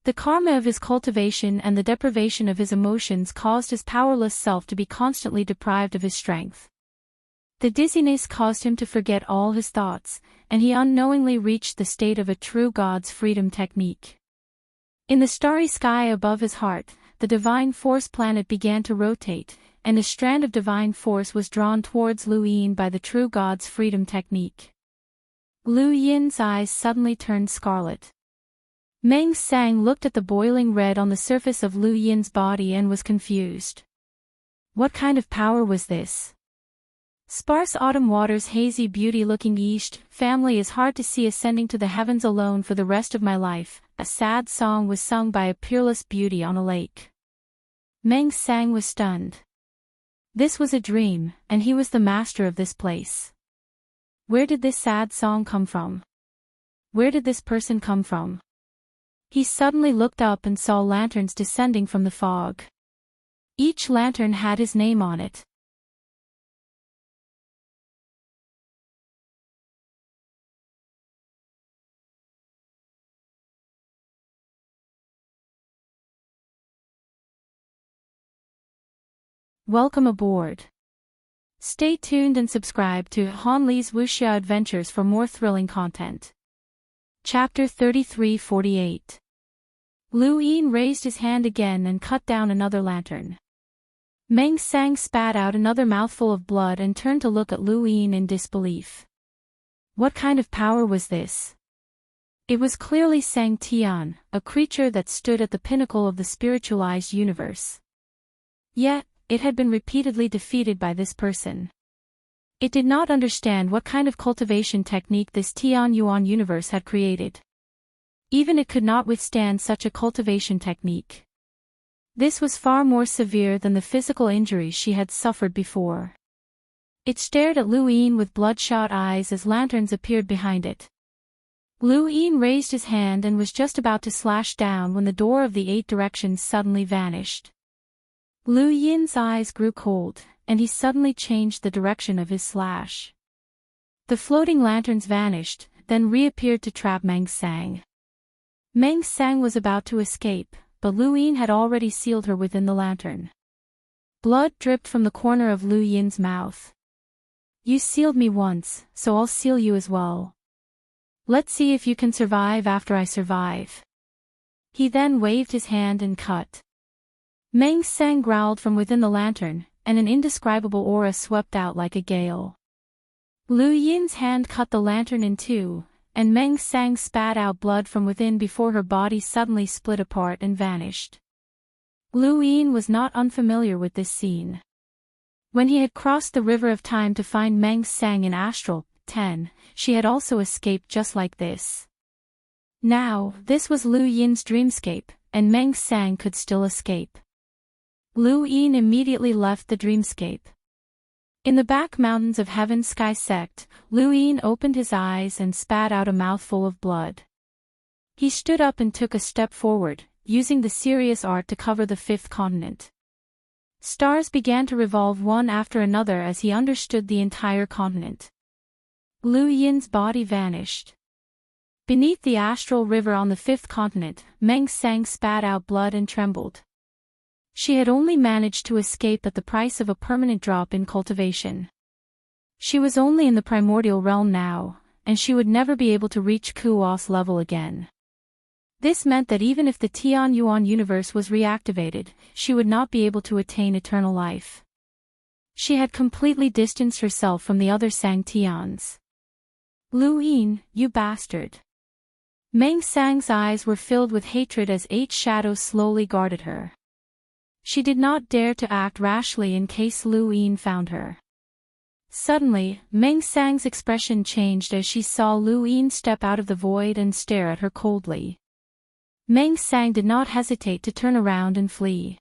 The karma of his cultivation and the deprivation of his emotions caused his powerless self to be constantly deprived of his strength. The dizziness caused him to forget all his thoughts, and he unknowingly reached the state of a true God's freedom technique. In the starry sky above his heart, the divine force planet began to rotate, and a strand of divine force was drawn towards Lu Yin by the true God's freedom technique. Lu Yin's eyes suddenly turned scarlet. Meng Sang looked at the boiling red on the surface of Lu Yin's body and was confused. What kind of power was this? Sparse autumn waters, hazy beauty looking east, family is hard to see ascending to the heavens alone for the rest of my life. A sad song was sung by a peerless beauty on a lake. Meng Sang was stunned. This was a dream, and he was the master of this place. Where did this sad song come from? Where did this person come from? He suddenly looked up and saw lanterns descending from the fog. Each lantern had his name on it. Welcome aboard. Stay tuned and subscribe to Han Li's Wuxia Adventures for more thrilling content. Chapter 33-48. Lu Yin raised his hand again and cut down another lantern. Meng Sang spat out another mouthful of blood and turned to look at Lu Yin in disbelief. What kind of power was this? It was clearly Sang Tian, a creature that stood at the pinnacle of the spiritualized universe. Yet, it had been repeatedly defeated by this person. It did not understand what kind of cultivation technique this Tian Yuan universe had created. Even it could not withstand such a cultivation technique. This was far more severe than the physical injuries she had suffered before. It stared at Lu Yin with bloodshot eyes as lanterns appeared behind it. Lu Yin raised his hand and was just about to slash down when the door of the 8 directions suddenly vanished. Lu Yin's eyes grew cold, and he suddenly changed the direction of his slash. The floating lanterns vanished, then reappeared to trap Meng Sang. Meng Sang was about to escape, but Lu Yin had already sealed her within the lantern. Blood dripped from the corner of Lu Yin's mouth. "You sealed me once, so I'll seal you as well. Let's see if you can survive after I survive." He then waved his hand and cut. Meng Sang growled from within the lantern, and an indescribable aura swept out like a gale. Lu Yin's hand cut the lantern in two, and Meng Sang spat out blood from within before her body suddenly split apart and vanished. Lu Yin was not unfamiliar with this scene. When he had crossed the river of time to find Meng Sang in Astral 10, she had also escaped just like this. Now, this was Lu Yin's dreamscape, and Meng Sang could still escape. Lu Yin immediately left the dreamscape. In the back mountains of Heaven Sky Sect, Lu Yin opened his eyes and spat out a mouthful of blood. He stood up and took a step forward, using the Sirius art to cover the fifth continent. Stars began to revolve one after another as he understood the entire continent. Lu Yin's body vanished. Beneath the astral river on the fifth continent, Meng Sang spat out blood and trembled. She had only managed to escape at the price of a permanent drop in cultivation. She was only in the primordial realm now, and she would never be able to reach Kuos level again. This meant that even if the Tian Yuan universe was reactivated, she would not be able to attain eternal life. She had completely distanced herself from the other Sang Tians. "Lu Yin, you bastard." Meng Sang's eyes were filled with hatred as 8 shadows slowly guarded her. She did not dare to act rashly in case Lu Yin found her. Suddenly, Meng Sang's expression changed as she saw Lu Yin step out of the void and stare at her coldly. Meng Sang did not hesitate to turn around and flee.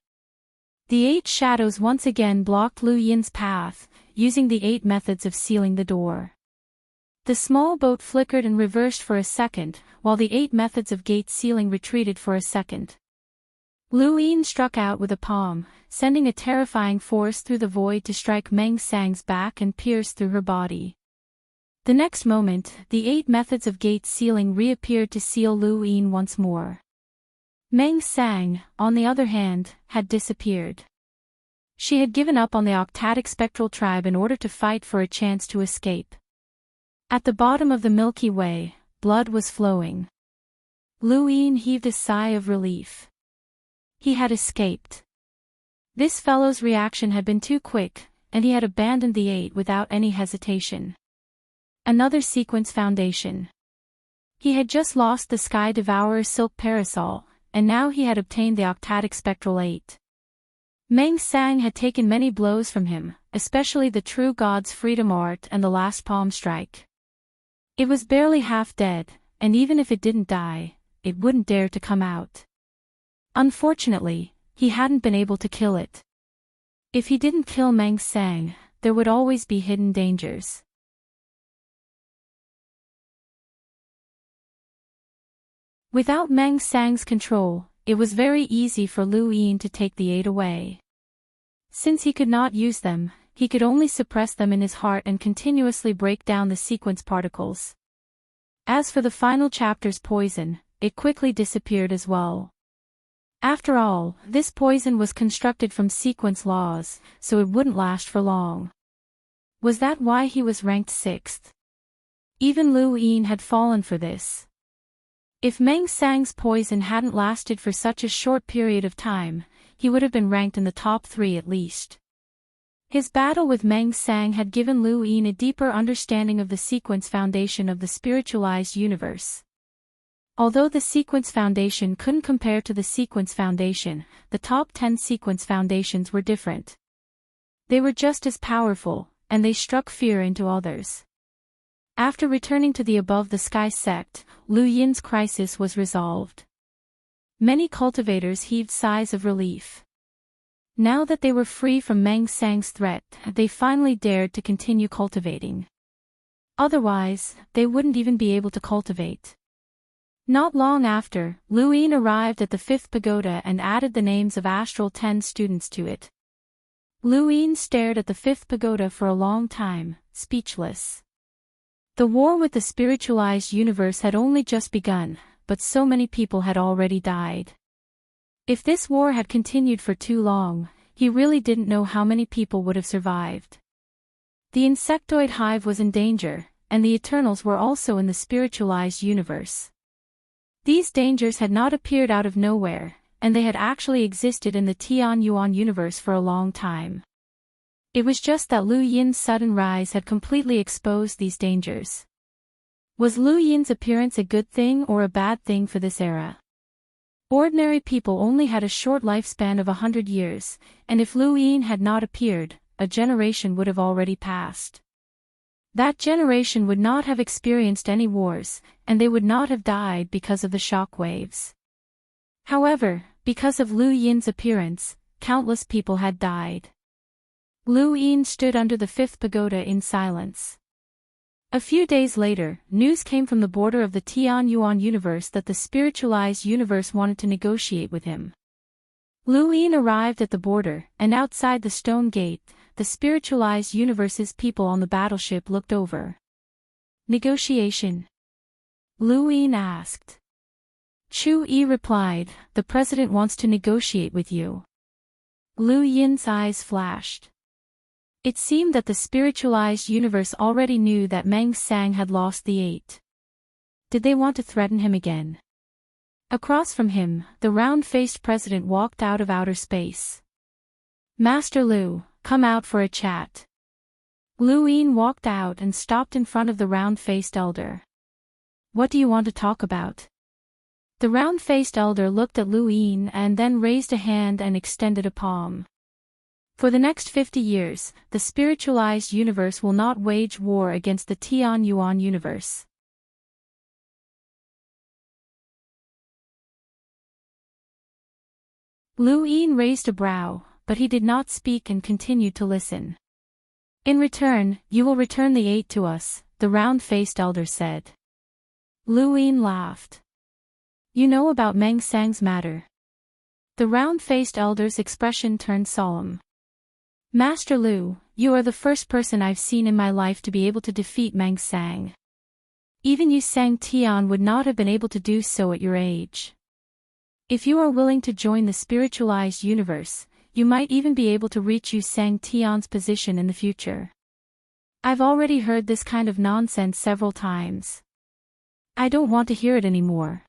The 8 shadows once again blocked Lu Yin's path, using the 8 methods of sealing the door. The small boat flickered and reversed for a second, while the 8 methods of gate sealing retreated for a second. Lu Yin struck out with a palm, sending a terrifying force through the void to strike Meng Sang's back and pierce through her body. The next moment, the 8 methods of gate sealing reappeared to seal Lu Yin once more. Meng Sang, on the other hand, had disappeared. She had given up on the octatic spectral tribe in order to fight for a chance to escape. At the bottom of the Milky Way, blood was flowing. Lu Yin heaved a sigh of relief. He had escaped. This fellow's reaction had been too quick, and he had abandoned the 8 without any hesitation. Another sequence foundation. He had just lost the Sky Devourer's silk parasol, and now he had obtained the octatic spectral 8. Meng Sang had taken many blows from him, especially the True God's freedom art and the last palm strike. It was barely half dead, and even if it didn't die, it wouldn't dare to come out. Unfortunately, he hadn't been able to kill it. If he didn't kill Meng Sang, there would always be hidden dangers. Without Meng Sang's control, it was very easy for Lu Yin to take the 8 away. Since he could not use them, he could only suppress them in his heart and continuously break down the sequence particles. As for the final chapter's poison, it quickly disappeared as well. After all, this poison was constructed from sequence laws, so it wouldn't last for long. Was that why he was ranked 6th? Even Lu Yin had fallen for this. If Meng Sang's poison hadn't lasted for such a short period of time, he would have been ranked in the top 3 at least. His battle with Meng Sang had given Lu Yin a deeper understanding of the sequence foundation of the spiritualized universe. Although the sequence foundation couldn't compare to the sequence foundation, the top 10 sequence foundations were different. They were just as powerful, and they struck fear into others. After returning to the Above the Sky sect, Lu Yin's crisis was resolved. Many cultivators heaved sighs of relief. Now that they were free from Meng Sang's threat, they finally dared to continue cultivating. Otherwise, they wouldn't even be able to cultivate. Not long after, Lu Yin arrived at the 5th pagoda and added the names of Astral 10 students to it. Lu Yin stared at the 5th pagoda for a long time, speechless. The war with the spiritualized universe had only just begun, but so many people had already died. If this war had continued for too long, he really didn't know how many people would have survived. The insectoid hive was in danger, and the Eternals were also in the spiritualized universe. These dangers had not appeared out of nowhere, and they had actually existed in the Tianyuan universe for a long time. It was just that Lu Yin's sudden rise had completely exposed these dangers. Was Lu Yin's appearance a good thing or a bad thing for this era? Ordinary people only had a short lifespan of 100 years, and if Lu Yin had not appeared, a generation would have already passed. That generation would not have experienced any wars, and they would not have died because of the shock waves. However, because of Lu Yin's appearance, countless people had died. Lu Yin stood under the fifth pagoda in silence. A few days later, news came from the border of the Tianyuan universe that the spiritualized universe wanted to negotiate with him. Lu Yin arrived at the border, and outside the stone gate, the spiritualized universe's people on the battleship looked over. Negotiation? Lu Yin asked. Chu Yi replied, "The president wants to negotiate with you." Lu Yin's eyes flashed. It seemed that the spiritualized universe already knew that Meng Sang had lost the 8. Did they want to threaten him again? Across from him, the round-faced president walked out of outer space. "Master Lu, come out for a chat." Lu Yin walked out and stopped in front of the round-faced elder. "What do you want to talk about?" The round-faced elder looked at Lu Yin and then raised a hand and extended a palm. For the next 50 years, the spiritualized universe will not wage war against the Tianyuan universe. Lu Yin raised a brow, but he did not speak and continued to listen. "In return, you will return the 8 to us," the round-faced elder said. Lu Yin laughed. "You know about Meng Sang's matter?" The round-faced elder's expression turned solemn. "Master Lu, you are the first person I've seen in my life to be able to defeat Meng Sang. Even Yu Sang Tian would not have been able to do so at your age. If you are willing to join the spiritualized universe, you might even be able to reach Yu Sang Tian's position in the future. I've already heard this kind of nonsense several times. I don't want to hear it anymore."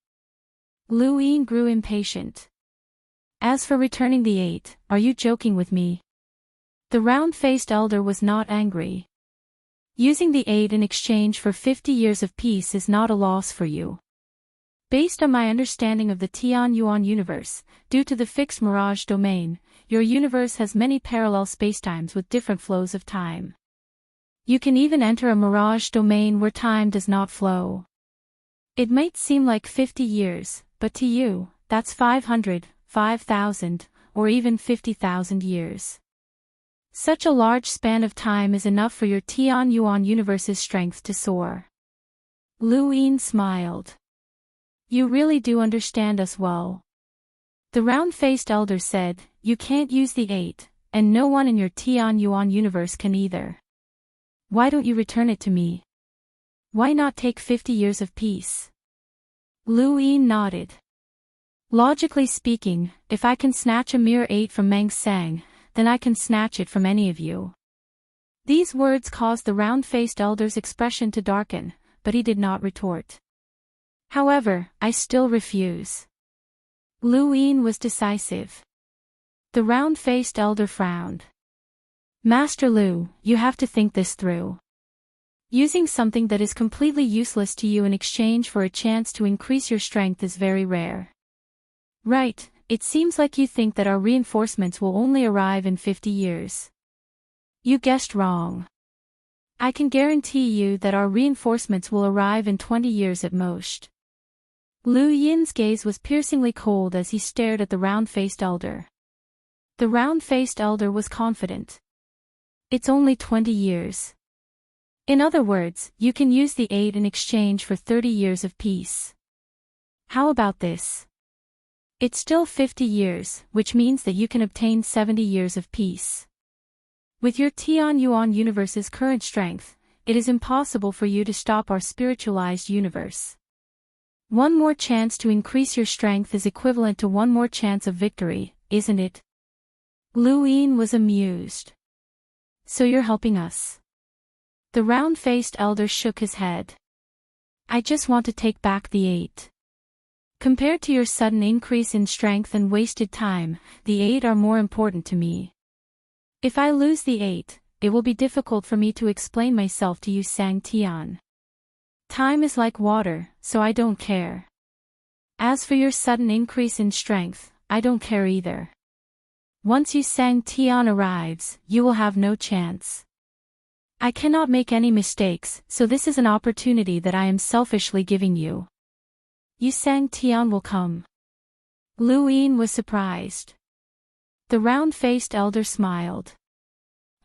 Lu Yin grew impatient. "As for returning the 8, are you joking with me?" The round-faced elder was not angry. "Using the 8 in exchange for 50 years of peace is not a loss for you. Based on my understanding of the Tianyuan universe, due to the fixed mirage domain, your universe has many parallel spacetimes with different flows of time. You can even enter a mirage domain where time does not flow. It might seem like 50 years, but to you, that's 500, 5,000, or even 50,000 years. Such a large span of time is enough for your Tianyuan universe's strength to soar." Lu Yin smiled. "You really do understand us well." The round-faced elder said, "You can't use the 8, and no one in your Tianyuan universe can either. Why don't you return it to me? Why not take 50 years of peace?" Lu Yin nodded. "Logically speaking, if I can snatch a mere 8 from Meng Sang, then I can snatch it from any of you." These words caused the round-faced elder's expression to darken, but he did not retort. "However, I still refuse." Lu Yin was decisive. The round-faced elder frowned. "Master Lu, you have to think this through. Using something that is completely useless to you in exchange for a chance to increase your strength is very rare. Right, it seems like you think that our reinforcements will only arrive in 50 years. You guessed wrong. I can guarantee you that our reinforcements will arrive in 20 years at most." Lu Yin's gaze was piercingly cold as he stared at the round-faced elder. The round-faced elder was confident. "It's only 20 years. In other words, you can use the 8 in exchange for 30 years of peace. How about this? It's still 50 years, which means that you can obtain 70 years of peace. With your Tianyuan universe's current strength, it is impossible for you to stop our spiritualized universe. One more chance to increase your strength is equivalent to one more chance of victory, isn't it? Lu Yin was amused. So you're helping us? The round-faced elder shook his head. I just want to take back the 8. Compared to your sudden increase in strength and wasted time, the 8 are more important to me. If I lose the 8, it will be difficult for me to explain myself to you, Sang Tian. Time is like water, so I don't care. As for your sudden increase in strength, I don't care either. Once you Sang Tian arrives, you will have no chance. I cannot make any mistakes, so this is an opportunity that I am selfishly giving you. You Sang Tian will come. Lu Yin was surprised. The round-faced elder smiled.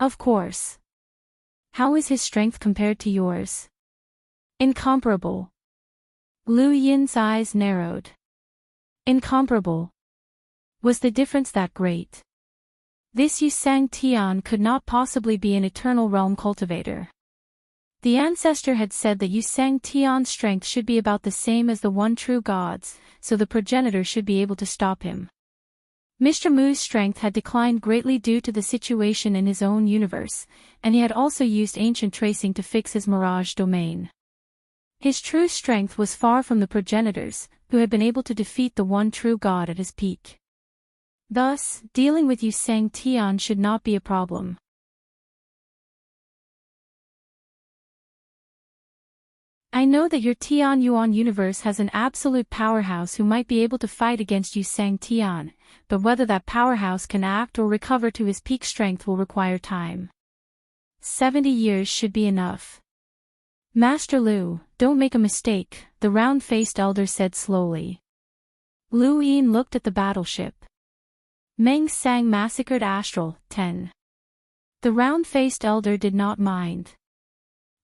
Of course. How is his strength compared to yours? Incomparable. Lu Yin's eyes narrowed. Incomparable. Was the difference that great? This Yu Sang Tian could not possibly be an eternal realm cultivator. The ancestor had said that Yu Sang Tian's strength should be about the same as the one true God's, so the progenitor should be able to stop him. Mr. Mu's strength had declined greatly due to the situation in his own universe, and he had also used ancient tracing to fix his mirage domain. His true strength was far from the progenitors, who had been able to defeat the one true God at his peak. Thus, dealing with Yu Sang Tian should not be a problem. I know that your Tian Yuan universe has an absolute powerhouse who might be able to fight against Yu Sang Tian, but whether that powerhouse can act or recover to his peak strength will require time. 70 years should be enough. Master Lu, don't make a mistake, the round-faced elder said slowly. Lu Yin looked at the battleship. Meng Sang massacred Astral, 10. The round-faced elder did not mind.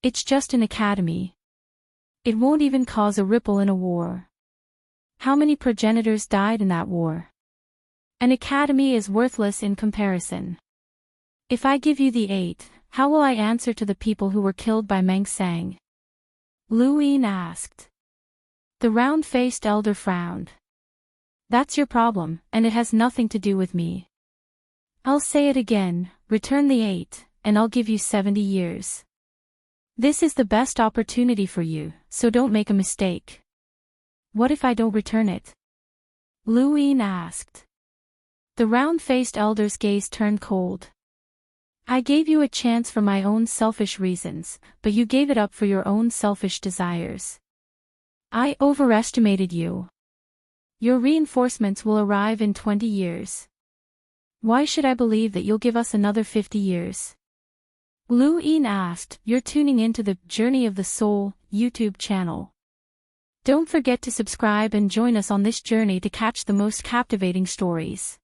It's just an academy. It won't even cause a ripple in a war. How many progenitors died in that war? An academy is worthless in comparison. If I give you the 8, how will I answer to the people who were killed by Meng Sang? Lu Yin asked. The round-faced elder frowned. That's your problem, and it has nothing to do with me. I'll say it again, return the 8, and I'll give you 70 years. This is the best opportunity for you, so don't make a mistake. What if I don't return it? Lu Yin asked. The round-faced elder's gaze turned cold. I gave you a chance for my own selfish reasons, but you gave it up for your own selfish desires. I overestimated you. Your reinforcements will arrive in 20 years. Why should I believe that you'll give us another 50 years? Lu Yin asked. You're tuning into the Journey of the Soul YouTube channel. Don't forget to subscribe and join us on this journey to catch the most captivating stories.